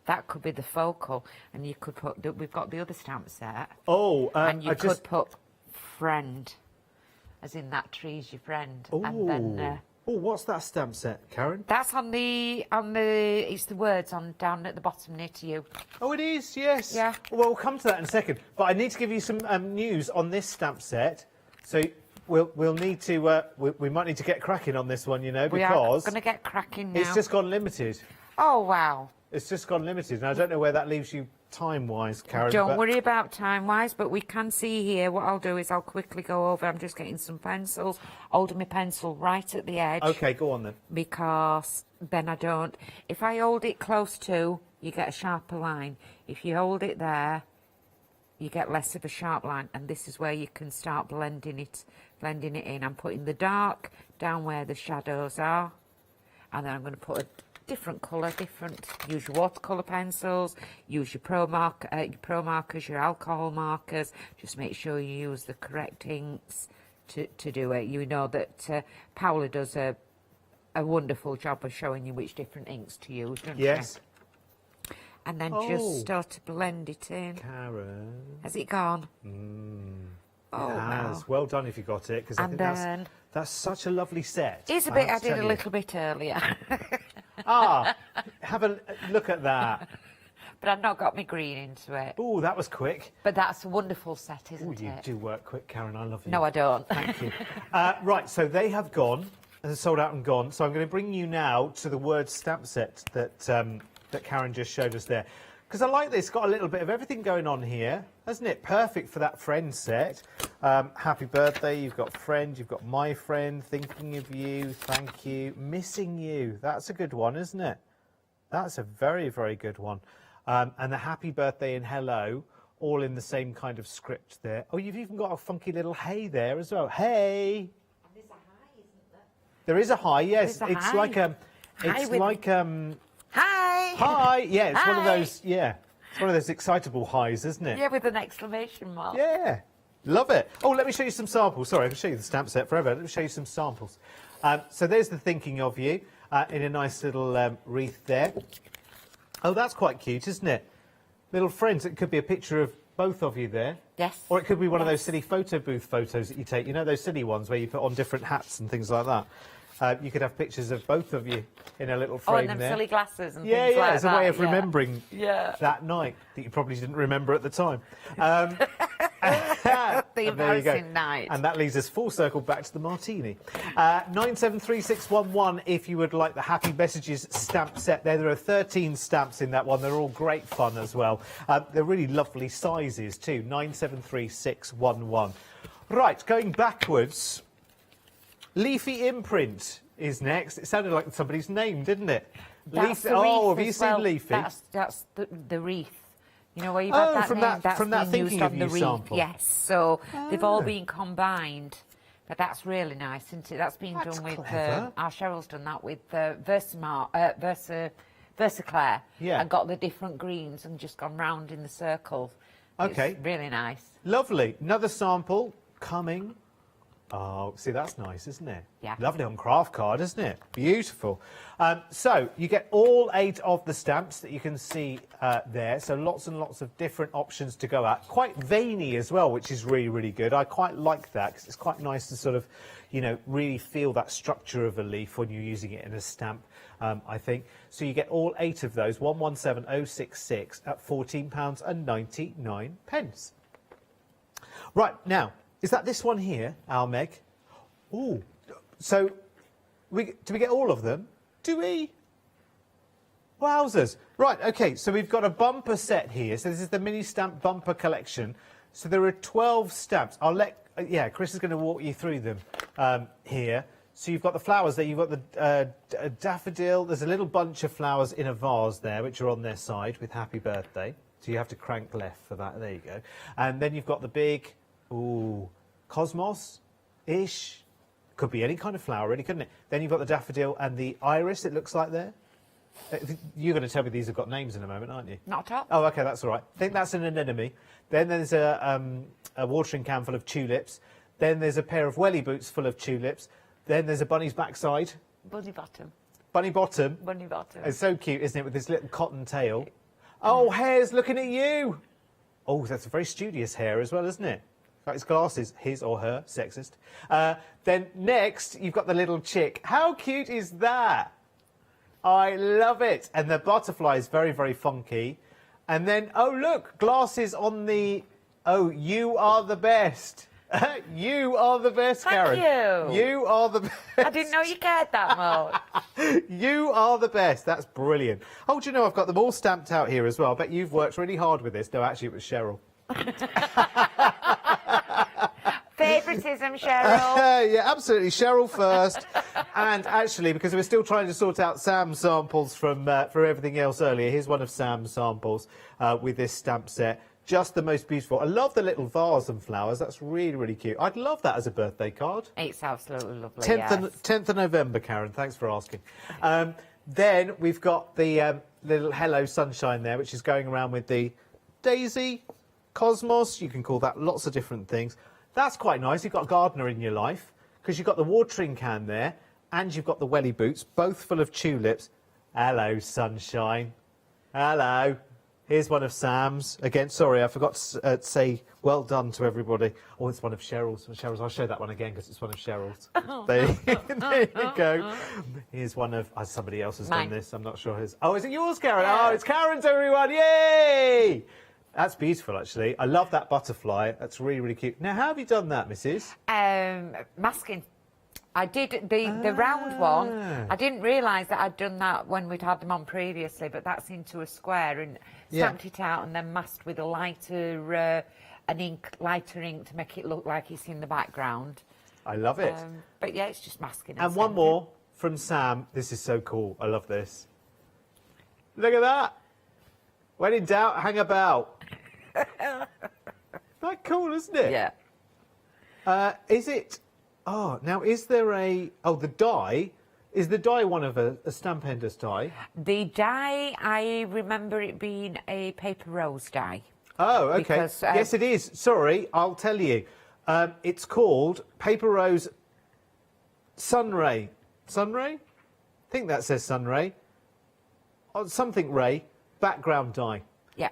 That could be the focal. And you could put... We've got the other stamp set. And you could put friend. As in that tree's your friend. And then... oh, what's that stamp set, Karen? That's on the it's the words on down at the bottom near to you. Oh, it is, yes. Yeah. Well, we'll come to that in a second. But I need to give you some news on this stamp set. So we'll need to we might need to get cracking on this one, you know, We are because going to get cracking now. it's just gone limited. Oh wow! It's just gone limited, and I don't know where that leaves you time-wise, Karen. Don't but worry about time-wise, but we can see here. What I'll do is I'll quickly go over. I'm just getting some pencils. Holding my pencil right at the edge. Okay, go on then. Because then if I hold it close to, you get a sharper line. If you hold it there, you get less of a sharp line, and this is where you can start blending it in. I'm putting the dark down where the shadows are, and then I'm going to put a different colour, use your watercolour pencils, use your pro markers, your alcohol markers. Just make sure you use the correct inks to do it. You know that Paula does a wonderful job of showing you which different inks to use, doesn't she? Yes. And then just start to blend it in. Karen. Has it gone? Oh, it has. Well done if you got it, because I think that's such a lovely set. Here's a bit I did a little bit earlier. Have a look at that. But I've not got my green into it. Oh, that was quick. But that's a wonderful set, isn't it? You do work quick, Karen. I love you. No, I don't. Thank you. Right, so they have gone, sold out and gone. So I'm going to bring you now to the word stamp set that Karen just showed us there. Because I like this, got a little bit of everything going on here, hasn't it? Perfect for that friend set. Happy birthday, you've got friend, you've got my friend, thinking of you, thank you, missing you. That's a good one, isn't it? That's a very, very good one. And the happy birthday and hello, all in the same kind of script there. Oh, you've even got a funky little hey there as well. Hey! And there's a hi, isn't there? There is a hi, yes. There's a it's hi. like Hi! Hi! Yeah, it's one of Hi. those, it's one of those excitable highs, isn't it? Yeah, with an exclamation mark. Yeah, love it. Oh, let me show you some samples. Sorry, I can show you the stamp set forever. Let me show you some samples. So there's the thinking of you in a nice little wreath there. Oh, that's quite cute, isn't it? Little friends. It could be a picture of both of you there. Yes. Or it could be one of those silly photo booth photos that you take. You know, those silly ones where you put on different hats and things like that. You could have pictures of both of you in a little frame and them there. silly glasses and things like that. Yeah, it's a way of remembering that night that you probably didn't remember at the time. The embarrassing night. And that leads us full circle back to the martini. 973611 if you would like the Happy Messages stamp set there. There are 13 stamps in that one. They're all great fun as well. They're really lovely sizes too. 973611. Right, going backwards. Leafy Imprint is next. It sounded like somebody's name, didn't it? That's Leafy. the wreath Oh, have you as seen well. Leafy? That's the wreath. You know where you've had that from name? that- That's from that been thinking used of on you the wreath. sample. Yes, so they've all been combined. But that's really nice, isn't it? That's been That's done with clever. our Cheryl's done that with Versaclair. Yeah. And got the different greens and just gone round in the circle. Okay. It's really nice. Lovely. Another sample coming. Oh, see, that's nice, isn't it? Yeah. Lovely on craft card, isn't it? Beautiful. So you get all 8 of the stamps that you can see there. So lots and lots of different options to go at. Quite veiny as well, which is really, really good. I quite like that because it's quite nice to sort of, you know, really feel that structure of a leaf when you're using it in a stamp, I think. So you get all 8 of those, 117066 at £14.99. Right, now, is that this one here, our Meg? Oh, so do we get all of them? Do we? Wowzers. Right, OK, so we've got a bumper set here. So this is the mini stamp bumper collection. So there are 12 stamps. I'll let, Chris is going to walk you through them here. So you've got the flowers there. You've got the daffodil. There's a little bunch of flowers in a vase there, which are on their side with happy birthday. So you have to crank left for that. There you go. And then you've got the big... Ooh, cosmos-ish. Could be any kind of flower, really, couldn't it? Then you've got the daffodil and the iris, it looks like there. You're going to tell me these have got names in a moment, aren't you? Not at all. Oh, OK, that's all right. I think that's an anemone. Then there's a watering can full of tulips. Then there's a pair of welly boots full of tulips. Then there's a bunny's backside. Bunny bottom. Bunny bottom. Bunny bottom. It's so cute, isn't it, with this little cotton tail. Oh, hare's looking at you. Oh, that's a very studious hare as well, isn't it? Got his glasses, his or her, sexist. Then next, you've got the little chick. How cute is that? I love it. And the butterfly is very, very funky. And then, oh, look, glasses on the... Oh, you are the best. You are the best, Karen. Thank you. You are the best. I didn't know you cared that much. You are the best. That's brilliant. Oh, do you know, I've got them all stamped out here as well. I bet you've worked really hard with this. No, actually, it was Cheryl. Favouritism, Cheryl. Yeah, absolutely. Cheryl first. And actually, because we're still trying to sort out Sam's samples from for everything else earlier, here's one of Sam's samples with this stamp set. Just the most beautiful. I love the little vase and flowers. That's really, really cute. I'd love that as a birthday card. It's absolutely lovely. 10th of November, Karen. Thanks for asking. Then we've got the little Hello Sunshine there, which is going around with the Daisy, Cosmos. You can call that lots of different things. That's quite nice. You've got a gardener in your life because you've got the watering can there and you've got the welly boots, both full of tulips. Hello, Sunshine. Hello. Here's one of Sam's. Again, sorry, I forgot to say well done to everybody. Oh, it's one of Cheryl's. I'll show that one again because it's one of Cheryl's. There you go. Here's one of... somebody else has done this. I'm not sure who's... Oh, is it yours, Karen? Yeah. Oh, it's Karen's, everyone. Yay! That's beautiful, actually. I love that butterfly. That's really, really cute. Now, how have you done that, Mrs? Masking. I did the round one. I didn't realise that I'd done that when we'd had them on previously, but that's into a square and stamped it out and then masked with a lighter ink to make it look like it's in the background. I love it. But yeah, it's just masking. And one more from Sam. This is so cool. I love this. Look at that. When in doubt, hang about. That cool, isn't it? Yeah. Is it... Oh, now is there a... Oh, the die... Is the die one of a stamp ender's die? The die, I remember it being a paper rose die. Oh, okay. Because, yes, it is. Sorry, I'll tell you. It's called Paper Rose Sunray. Sunray? I think that says Sunray. Oh, something Ray. Background die. Yeah.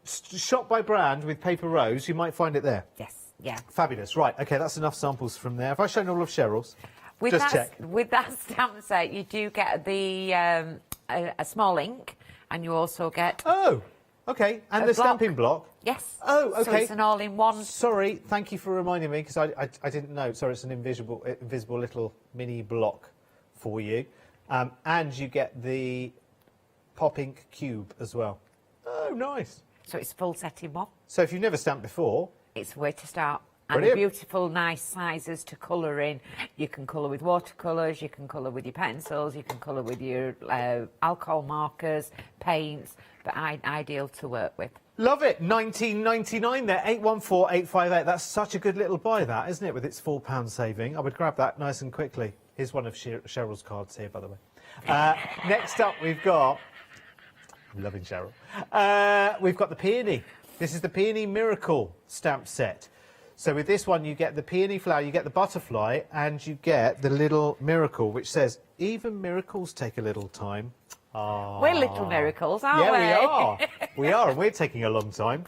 Shot by brand with Paper Rose. You might find it there. Yes. Yeah. Fabulous. Right, OK, that's enough samples from there. Have I shown all of Cheryl's? With Just that, check. With that stamp set, you do get the a small ink, and you also get... Oh, OK. And the stamping block? Yes. Oh, OK. So it's an all-in-one. Sorry, thank you for reminding me, because I didn't know. Sorry, it's an invisible little mini block for you. And you get the pop ink cube as well. Oh, nice. So it's full set in one. So if you've never stamped before... It's where to start. And Brilliant. the beautiful, nice sizes to colour in. You can colour with watercolours, you can colour with your pencils, you can colour with your alcohol markers, paints, but ideal to work with. Love it. 19.99 there. 814858. That's such a good little buy, that, isn't it? With its £4 saving. I would grab that nice and quickly. Here's one of Cheryl's cards here, by the way. Next up, we've got... I'm loving Cheryl. We've got the Peony. This is the Peony Miracle stamp set. So with this one, you get the peony flower, you get the butterfly, and you get the little miracle, which says, even miracles take a little time. Ah. We're little miracles, aren't we? Yeah, we are. We are, and we're taking a long time.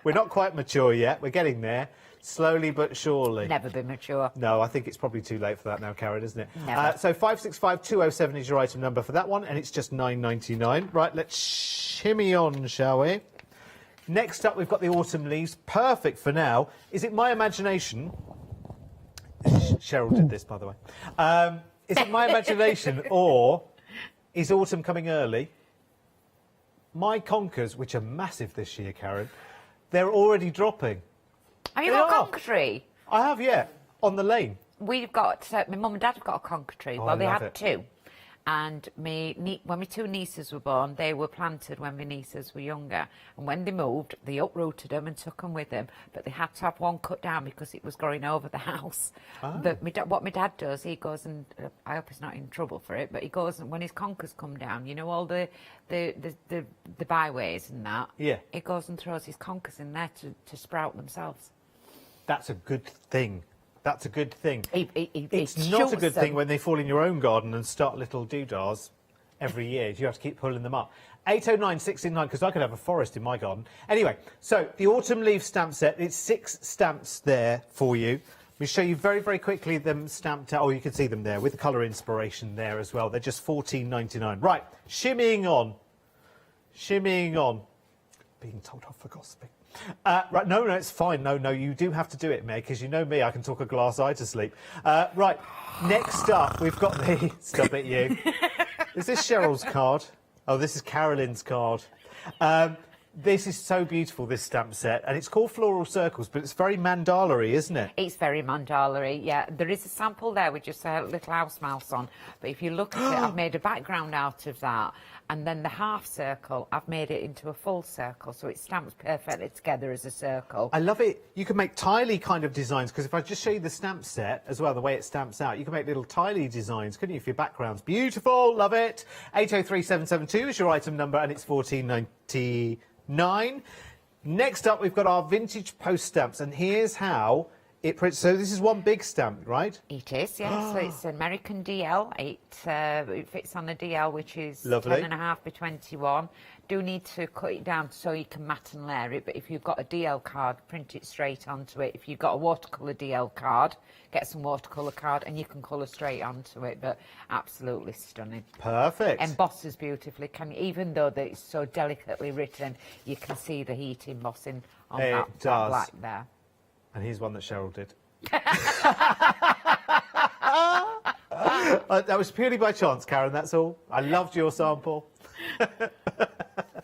We're not quite mature yet. We're getting there, slowly but surely. Never been mature. No, I think it's probably too late for that now, Karen, isn't it? Never. So 565207 is your item number for that one, and it's just £9.99. Right, let's shimmy on, shall we? Next up, we've got the autumn leaves. Perfect for now. Is it my imagination? Cheryl did this, by the way. Is it my imagination, or is autumn coming early? My conkers, which are massive this year, Karen, they're already dropping. Have you got a conker tree? I have, yeah, on the lane. We've got, my mum and dad have got a conker tree. Oh, well, they I love had it. two. And when my two nieces were born, they were planted when my nieces were younger. And when they moved, they uprooted them and took them with them. But they had to have one cut down because it was growing over the house. Oh. But what my dad does, he goes and, I hope he's not in trouble for it, but he goes and when his conkers come down, you know, all the byways and that, Yeah. he goes and throws his conkers in there to sprout themselves. That's a good thing. That's a good thing. It's it not a shoots good them. thing when they fall in your own garden and start little doodahs every year. You have to keep pulling them up. 809 669, because I could have a forest in my garden. Anyway, so the autumn leaf stamp set, it's 6 stamps there for you. We show you very, very quickly them stamped out. Oh, you can see them there with the colour inspiration there as well. They're just $14.99. Right, shimmying on. Shimmying on. Being told off for gossiping. Right, no, it's fine. No, you do have to do it, Meg, because you know me, I can talk a glass eye to sleep. Right, next up, we've got the... Stop it, you. Is this Cheryl's card? Oh, this is Carolyn's card. This is so beautiful, this stamp set, and it's called Floral Circles, but it's very mandala-y, isn't it? It's very mandala-y, yeah. There is a sample there with just a little house mouse on, but if you look at it, I've made a background out of that, and then the half circle, I've made it into a full circle, so it stamps perfectly together as a circle. I love it. You can make tile kind of designs, because if I just show you the stamp set as well, the way it stamps out, you can make little tile designs, couldn't you, if your background's beautiful? Love it. 803772 is your item number, and it's $14.99. Next up, we've got our vintage post stamps, and here's how it prints. So this is one big stamp, right? It is, yes. So it's American DL. It fits on a DL, which is Lovely. 10.5 by 21. Do need to cut it down so you can mat and layer it, but if you've got a DL card, print it straight onto it. If you've got a watercolour DL card, get some watercolour card and you can colour straight onto it, but absolutely stunning. Perfect. Embosses beautifully, even though that it's so delicately written, you can see the heat embossing on that black there. And here's one that Cheryl did. That was purely by chance, Karen, that's all. I loved your sample.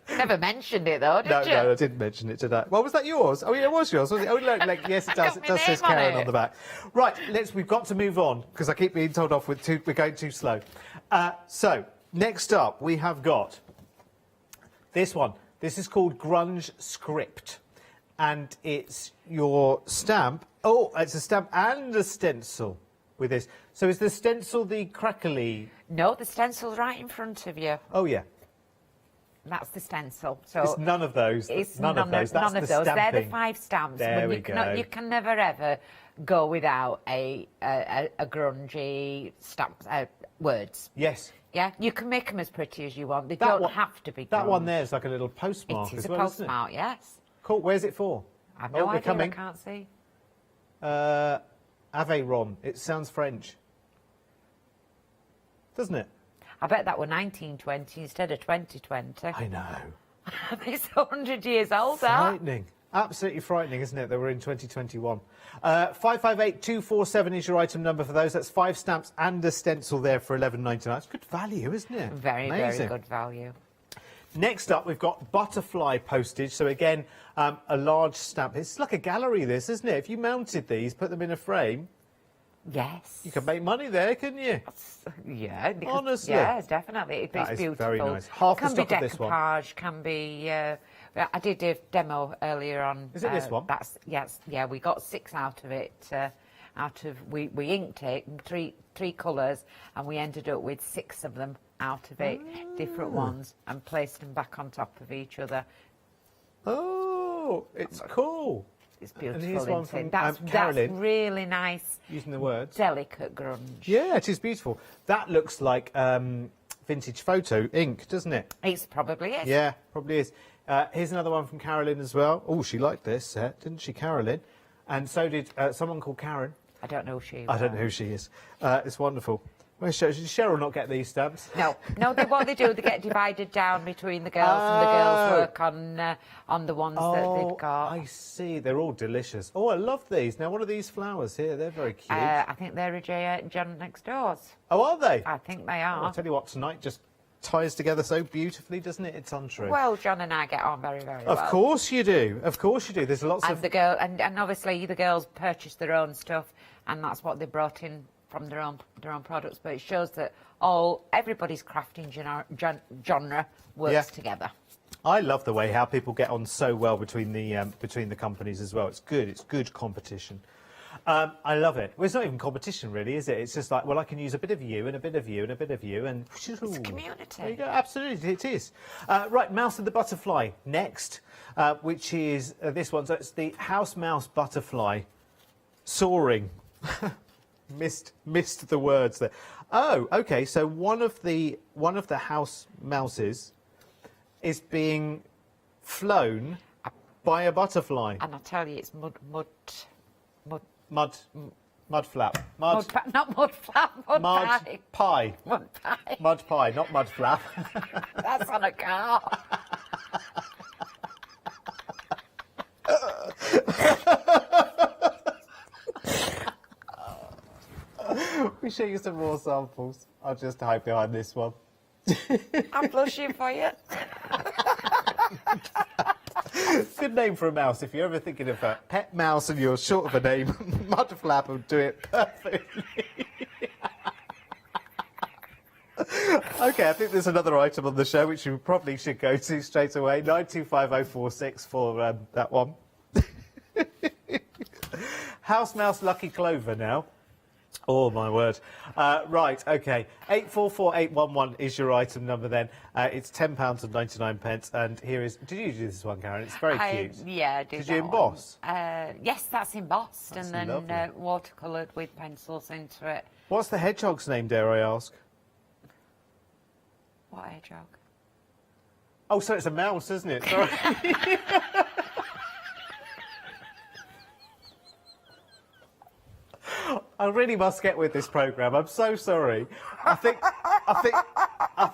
Never mentioned it though, did you? No, I didn't mention it today. Well, was that yours? Oh, yeah, it was yours, wasn't it? Oh, look, yes, it does. It does say Karen on the back. Right, we've got to move on, because I keep being told off we're going too slow. So, next up, we have got this one. This is called Grunge Script. And it's your stamp. Oh, it's a stamp and a stencil with this. So is the stencil the crackly? No, the stencil's right in front of you. Oh, yeah. That's the stencil. So it's none of those. It's none of those. That's none of the those. stamping. They're the 5 stamps. There we go. You can never ever go without a grungy stamp words. Yes. Yeah, you can make them as pretty as you want. They don't have to be grunge. That one there is like a little postmark It is as a well, postmark, isn't it? yes. Cool. Where's it for? I've no idea. Coming. I can't see. Aveyron. It sounds French, doesn't it? I bet that were 1920 instead of 2020. I know. It's 100 years older. Frightening. Absolutely frightening, isn't it, that we're in 2021. 558247 is your item number for those. That's 5 stamps and a stencil there for $11.99. It's good value, isn't it? Very, Amazing. very good value. Next up, we've got butterfly postage. So again, a large stamp. It's like a gallery, this, isn't it? If you mounted these, put them in a frame. Yes. You could make money there, couldn't you? Yeah. Honestly. Yeah, definitely. It's That is beautiful. very nice. Half the can be stock of this one. decoupage, can be... I did a demo earlier on. Is it this one? Yes. Yeah, we got 6 out of it. We inked it in three colours, and we ended up with 6 of them out of it, different ones, and placed them back on top of each other. Oh, it's cool. It's beautiful. And here's one isn't it? from That's Carolyn. really nice. Using the words. Delicate grunge. Yeah, it is beautiful. That looks like vintage photo ink, doesn't it? It's probably is. Yeah, probably is. Here's another one from Carolyn as well. Oh, she liked this set, didn't she, Carolyn? And so did someone called Karen. I don't know who she is. I don't know who she is. It's wonderful. Where's Cheryl? Did Cheryl not get these stamps? No, what they do, they get divided down between the girls, and the girls work on the ones that they've got. I see. They're all delicious. Oh, I love these. Now, what are these flowers here? They're very cute. I think they're a John next doors. Oh, are they? I think they are. Oh, I'll tell you what, tonight just ties together so beautifully, doesn't it? It's untrue. Well, John and I get on very, very well. Of course you do. Of course you do. There's lots and of... the girl, and obviously the girls purchase their own stuff, and that's what they brought in from their own products. But it shows that everybody's crafting genre works together. I love the way how people get on so well between the companies as well. It's good. It's good competition. I love it. Well, it's not even competition, really, is it? It's just like, well, I can use a bit of you and a bit of you and a bit of you, and it's a community. There you go. Absolutely, it is. Right, Mouse and the Butterfly next, which is this one. So it's the House Mouse Butterfly soaring. Missed the words there. Oh, okay. So one of the house mouses is being flown by a butterfly. And I tell you, it's mud flap. Not mud flap, mud pie. Pie. Mud pie. Mud pie, not mud flap. That's on a car. We show you some more samples. I'll just hide behind this one. I'm blushing for you. good name for a mouse. If you're ever thinking of a pet mouse and you're short of a name, Mudflap will do it perfectly. Okay, I think there's another item on the show which we probably should go to straight away. 925046 for that one. House Mouse Lucky Clover now. Oh, my word. Right, OK. 844811 is your item number then. It's £10.99. And here is... Did you do this one, Karen? It's very cute. Yeah, I did you emboss? Yes, that's embossed That's and then lovely. watercoloured with pencils into it. What's the hedgehog's name, dare I ask? What hedgehog? Oh, so it's a mouse, isn't it? Sorry. I really must get with this programme. I'm so sorry. I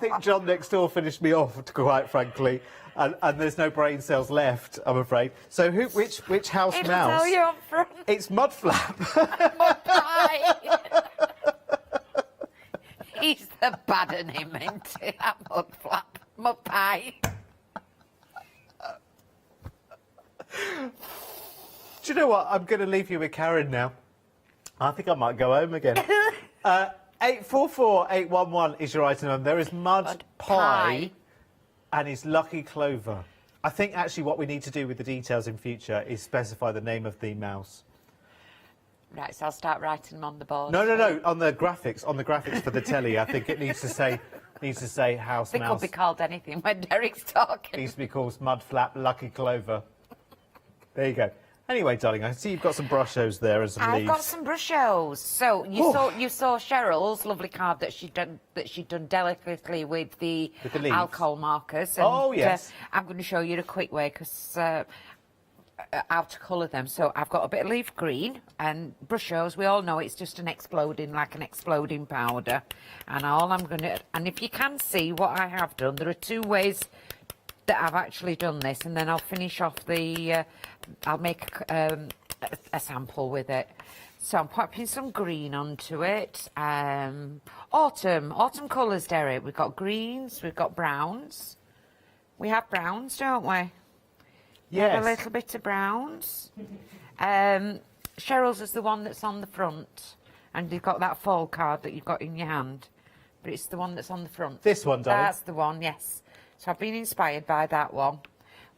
think John next door finished me off, quite frankly, and there's no brain cells left, I'm afraid. So which house It'll mouse? tell you up front. It's Mudflap. Mudpie. He's the bad in him, isn't he? That Mudflap. Mudpie. Do you know what? I'm going to leave you with Karen now. I think I might go home again. 844811 is your item number. There is Mud Pie and his Lucky Clover. I think actually what we need to do with the details in future is specify the name of the mouse. Right, so I'll start writing them on the board. No, on the graphics for the telly. I think it needs to say House They Mouse. could be called anything when Derek's talking. Needs to be called Mudflap Lucky Clover. There you go. Anyway, darling, I see you've got some brushos there and some leaves. I've got some brushos. So you saw Cheryl's lovely card that she'd done delicately with the leaves. alcohol markers. And, Oh, yes. I'm going to show you the quick way because how to colour them. So I've got a bit of leaf green and brushos. We all know it's just an exploding powder. And all I'm going to, and if you can see what I have done, there are two ways that I've actually done this, and then I'll finish off the. I'll make a sample with it. So I'm popping some green onto it. Autumn colours, Derek. We've got greens, we've got browns. We have browns, don't we? Yes. We have a little bit of browns. Cheryl's is the one that's on the front, and you've got that fall card that you've got in your hand, but it's the one that's on the front. This one, darling? That's the one, yes. So I've been inspired by that one.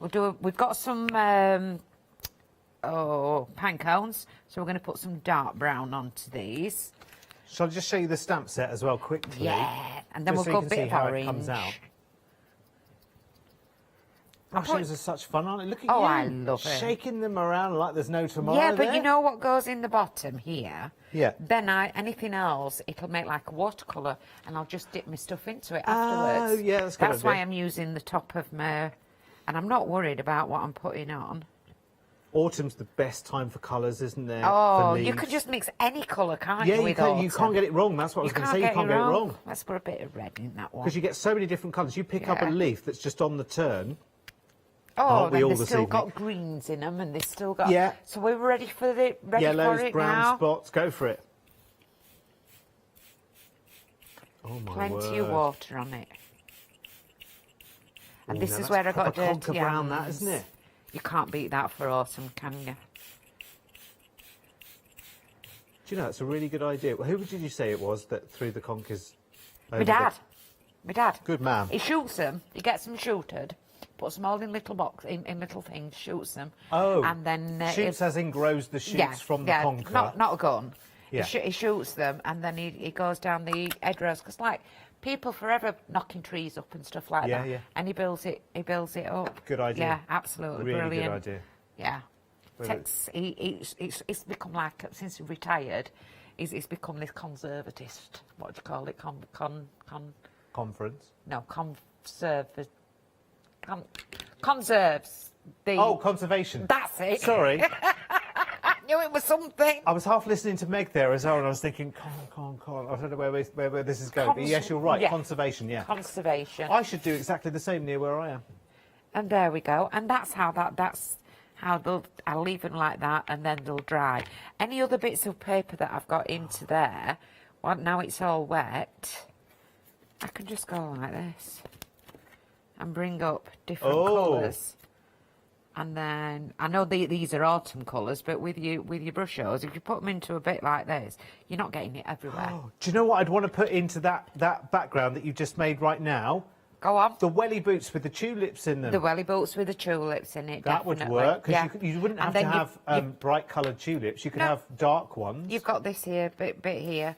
We've got some pine cones, so we're going to put some dark brown onto these. Shall I just show you the stamp set as well quickly? Yeah, and then just we'll so go you a can bit see of how orange. it comes out. Brushes are such fun, aren't they? Look at you. Oh, I love it. Shaking them around like there's no tomorrow. Yeah, but there. you know what goes in the bottom here? Yeah. Then anything else, it'll make like a watercolour, and I'll just dip my stuff into it afterwards. Oh, yeah, that's a good That's why idea. I'm using the top of my... And I'm not worried about what I'm putting on. Autumn's the best time for colours, isn't there? Oh, for you leaves? can just mix any colour, can't Yeah, you, you with can't autumn? get it wrong. That's what I was going to say. You can't get it wrong. Let's put a bit of red in that one. Because you get so many different colours. You pick up a Yeah. leaf that's just on the turn. Oh, Aren't we then all they've this still evening? got greens in them, and they've still got... Yeah. So we're ready for it Yellows, brown now. spots. Go for it. Oh, my Plenty word. of water on it. And Oh, this now is that's where I got proper dirty conker brown, that, hands. isn't it? You can't beat that for autumn, can you? Do you know, it's a really good idea. Well, who did you say it was that threw the conkers over My dad. the- My dad. Good man. He shoots them. He gets them shooted, puts them all in little in little things, shoots them. Oh. And then Shoots as in grows the shoots from the conker. Not a gun. Yeah. He shoots them, and then he goes down the hedgerows, because like people forever knocking trees up and stuff like Yeah, that. yeah. And he builds it up. Good idea. Yeah, absolutely Really brilliant. good idea. Yeah. Brilliant. It's become like, since he retired, he's become this conservatist. What do you call it? Conference. No, conserves the... Oh, conservation. That's it. Sorry. I knew it was something. I was half listening to Meg there as well, and I was thinking, con. I don't know where this is going. But yes, you're right. Yeah. Conservation, yeah. Conservation. I should do exactly the same near where I am. And there we go. And that's how I'll leave them like that, and then they'll dry. Any other bits of paper that I've got into there, well, now it's all wet, I can just go like this and bring up different colours. And then, I know these are autumn colours, but with your brushos, if you put them into a bit like this, you're not getting it everywhere. Oh, do you know what I'd want to put into that background that you've just made right now? Go on. The welly boots with the tulips in them. The welly boots with the tulips in it, That definitely. would work, because Yeah. you wouldn't have And to then have bright coloured tulips. You could have dark ones. You've got this here, bit here.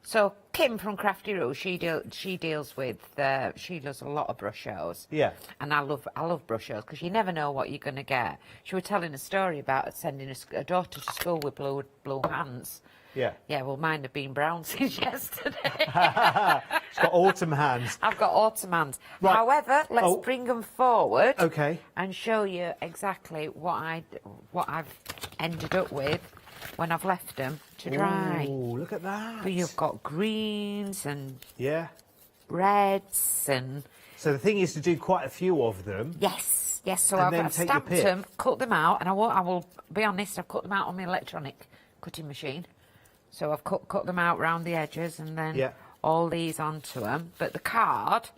So Kim from Crafty Roo, she deals with, she does a lot of brush shows. Yeah. And I love brush shows because you never know what you're going to get. She was telling a story about sending a daughter to school with blue hands. Yeah. Yeah, well, mine have been brown since yesterday. She's got autumn hands. I've got autumn hands. Right. However, let's bring them forward. Okay. And show you exactly what I've ended up with when I've left them to dry. Oh, look at that. But you've got greens and reds and... So the thing is to do quite a few of them. Yes, so And then I've take your stamped pick. them, cut them out, and I will be honest, I've cut them out on my electronic cutting machine. So I've cut them out round the edges and then all these onto them. But the card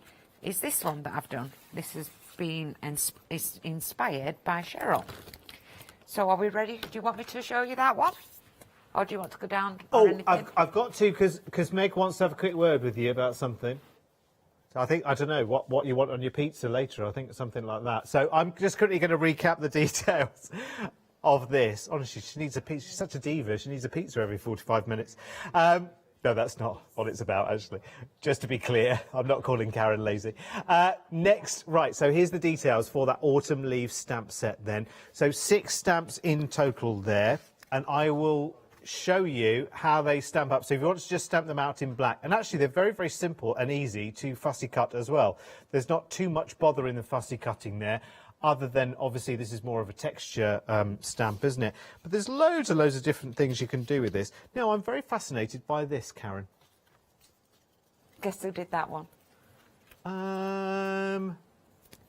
is this one that I've done. This has been is inspired by Cheryl. So are we ready? Do you want me to show you that one? Or do you want to go down? I've got to, because Meg wants to have a quick word with you about something. So I don't know, what you want on your pizza later. I think something like that. So I'm just quickly going to recap the details of this. Honestly, she needs a pizza. She's such a diva. She needs a pizza every 45 minutes. No, that's not what it's about, actually. Just to be clear, I'm not calling Karen lazy. Next, right, so here's the details for that autumn leaves stamp set then. So 6 stamps in total there, and I will show you how they stamp up. So if you want to just stamp them out in black, and actually they're very, very simple and easy to fussy cut as well. There's not too much bother in the fussy cutting there, other than obviously this is more of a texture stamp, isn't it? But there's loads and loads of different things you can do with this. Now, I'm very fascinated by this, Karen. Guess who did that one? I'm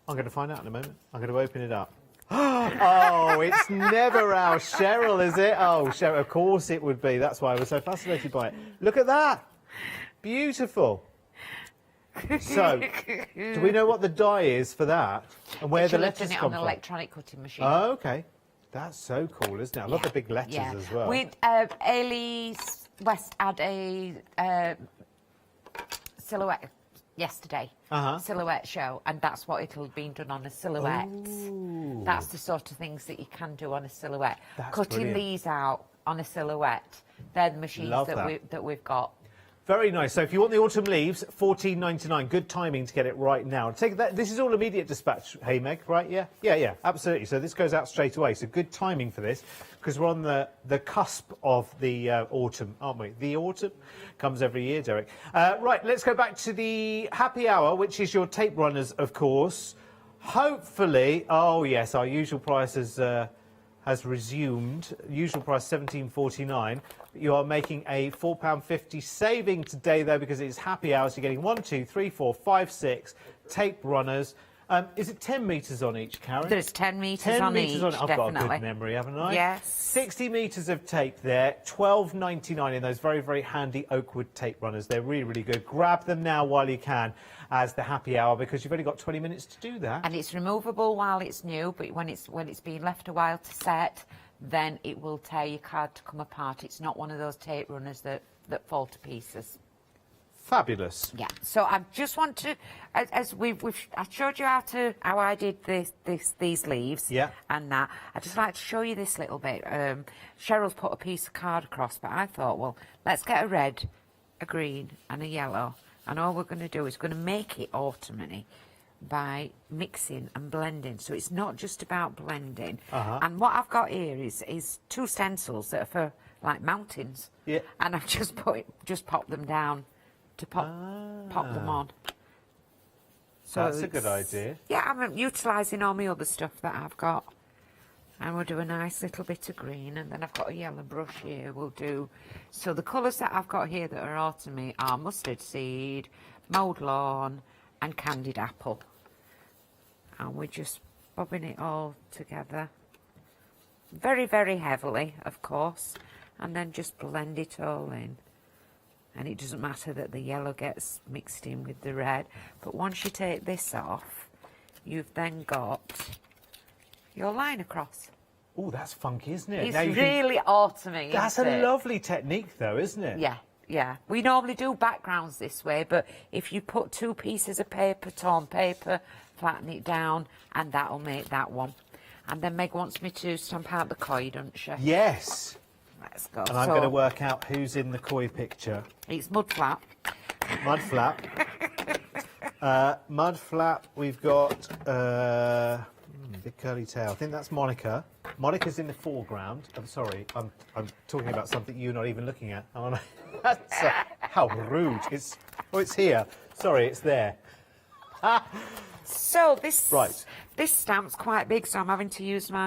going to find out in a moment. I'm going to open it up. Oh, it's never our Cheryl, is it? Oh, Cheryl, of course it would be. That's why I was so fascinated by it. Look at that. Beautiful. So, do we know what the die is for that? And where the letters come from? on an electronic cutting machine. Oh, OK. That's so cool, isn't it? I love the big letters as well. With Ailey West had a silhouette yesterday. Silhouette show, and that's what it'll be done on a silhouette. Ooh. That's the sort of things that you can do on a silhouette. That's Cutting brilliant. these out on a silhouette, they're the machines Love that we've got. Very nice. So if you want the autumn leaves, $14.99. Good timing to get it right now. Take that. This is all immediate dispatch, hey Meg, right? Yeah, absolutely. So this goes out straight away. So good timing for this, because we're on the cusp of the autumn, aren't we? The autumn comes every year, Derek. Right, let's go back to the happy hour, which is your tape runners, of course. Hopefully, oh yes, our usual price has resumed. Usual price $17.49. You are making a £4.50 saving today, though, because it's happy hours. You're getting 1, 2, 3, 4, 5, 6 tape runners. Is it 10 metres on each, Karen? There's 10 metres 10 on metres each, on it. I've got a definitely. good memory, haven't I? Yes. 60 metres of tape there, $12.99 in those very, very handy Oakwood tape runners. They're really, really good. Grab them now while you can as the happy hour, because you've only got 20 minutes to do that. And it's removable while it's new, but when it's been left a while to set, then it will tear your card to come apart. It's not one of those tape runners that fall to pieces. Fabulous. Yeah. So I just want to, as I showed you how I did these leaves. Yeah. And that I just like to show you this little bit. Cheryl's put a piece of card across, but I thought, well, let's get a red, a green, and a yellow, and all we're going to do is going to make it autumny by mixing and blending. So it's not just about blending. And what I've got here is 2 stencils that are for like mountains. Yeah. And I've just popped them down to pop them on. So that's a good idea. Yeah, I'm utilising all my other stuff that I've got. And we'll do a nice little bit of green, and then I've got a yellow brush here. We'll do... So the colours that I've got here that are autumny are mustard seed, mowed lawn, and candied apple. And we're just bobbing it all together. Very, very heavily, of course. And then just blend it all in. And it doesn't matter that the yellow gets mixed in with the red. But once you take this off, you've then got your line across. Oh, that's funky, isn't it? It's Now you really autumny. That's isn't a it? lovely technique, though, isn't it? Yeah, yeah. We normally do backgrounds this way, but if you put 2 pieces of paper, torn paper, flatten it down, and that'll make that one. And then Meg wants me to stamp out the koi, doesn't she? Yes. Let's go. And I'm going to work out who's in the koi picture. It's Mudflap. Mudflap. Mudflap, we've got big curly tail. I think that's Monica. Monica's in the foreground. I'm sorry, I'm talking about something you're not even looking at. That's, how rude. It's here. Sorry, it's there. So this Right. This stamp's quite big, so I'm having to use my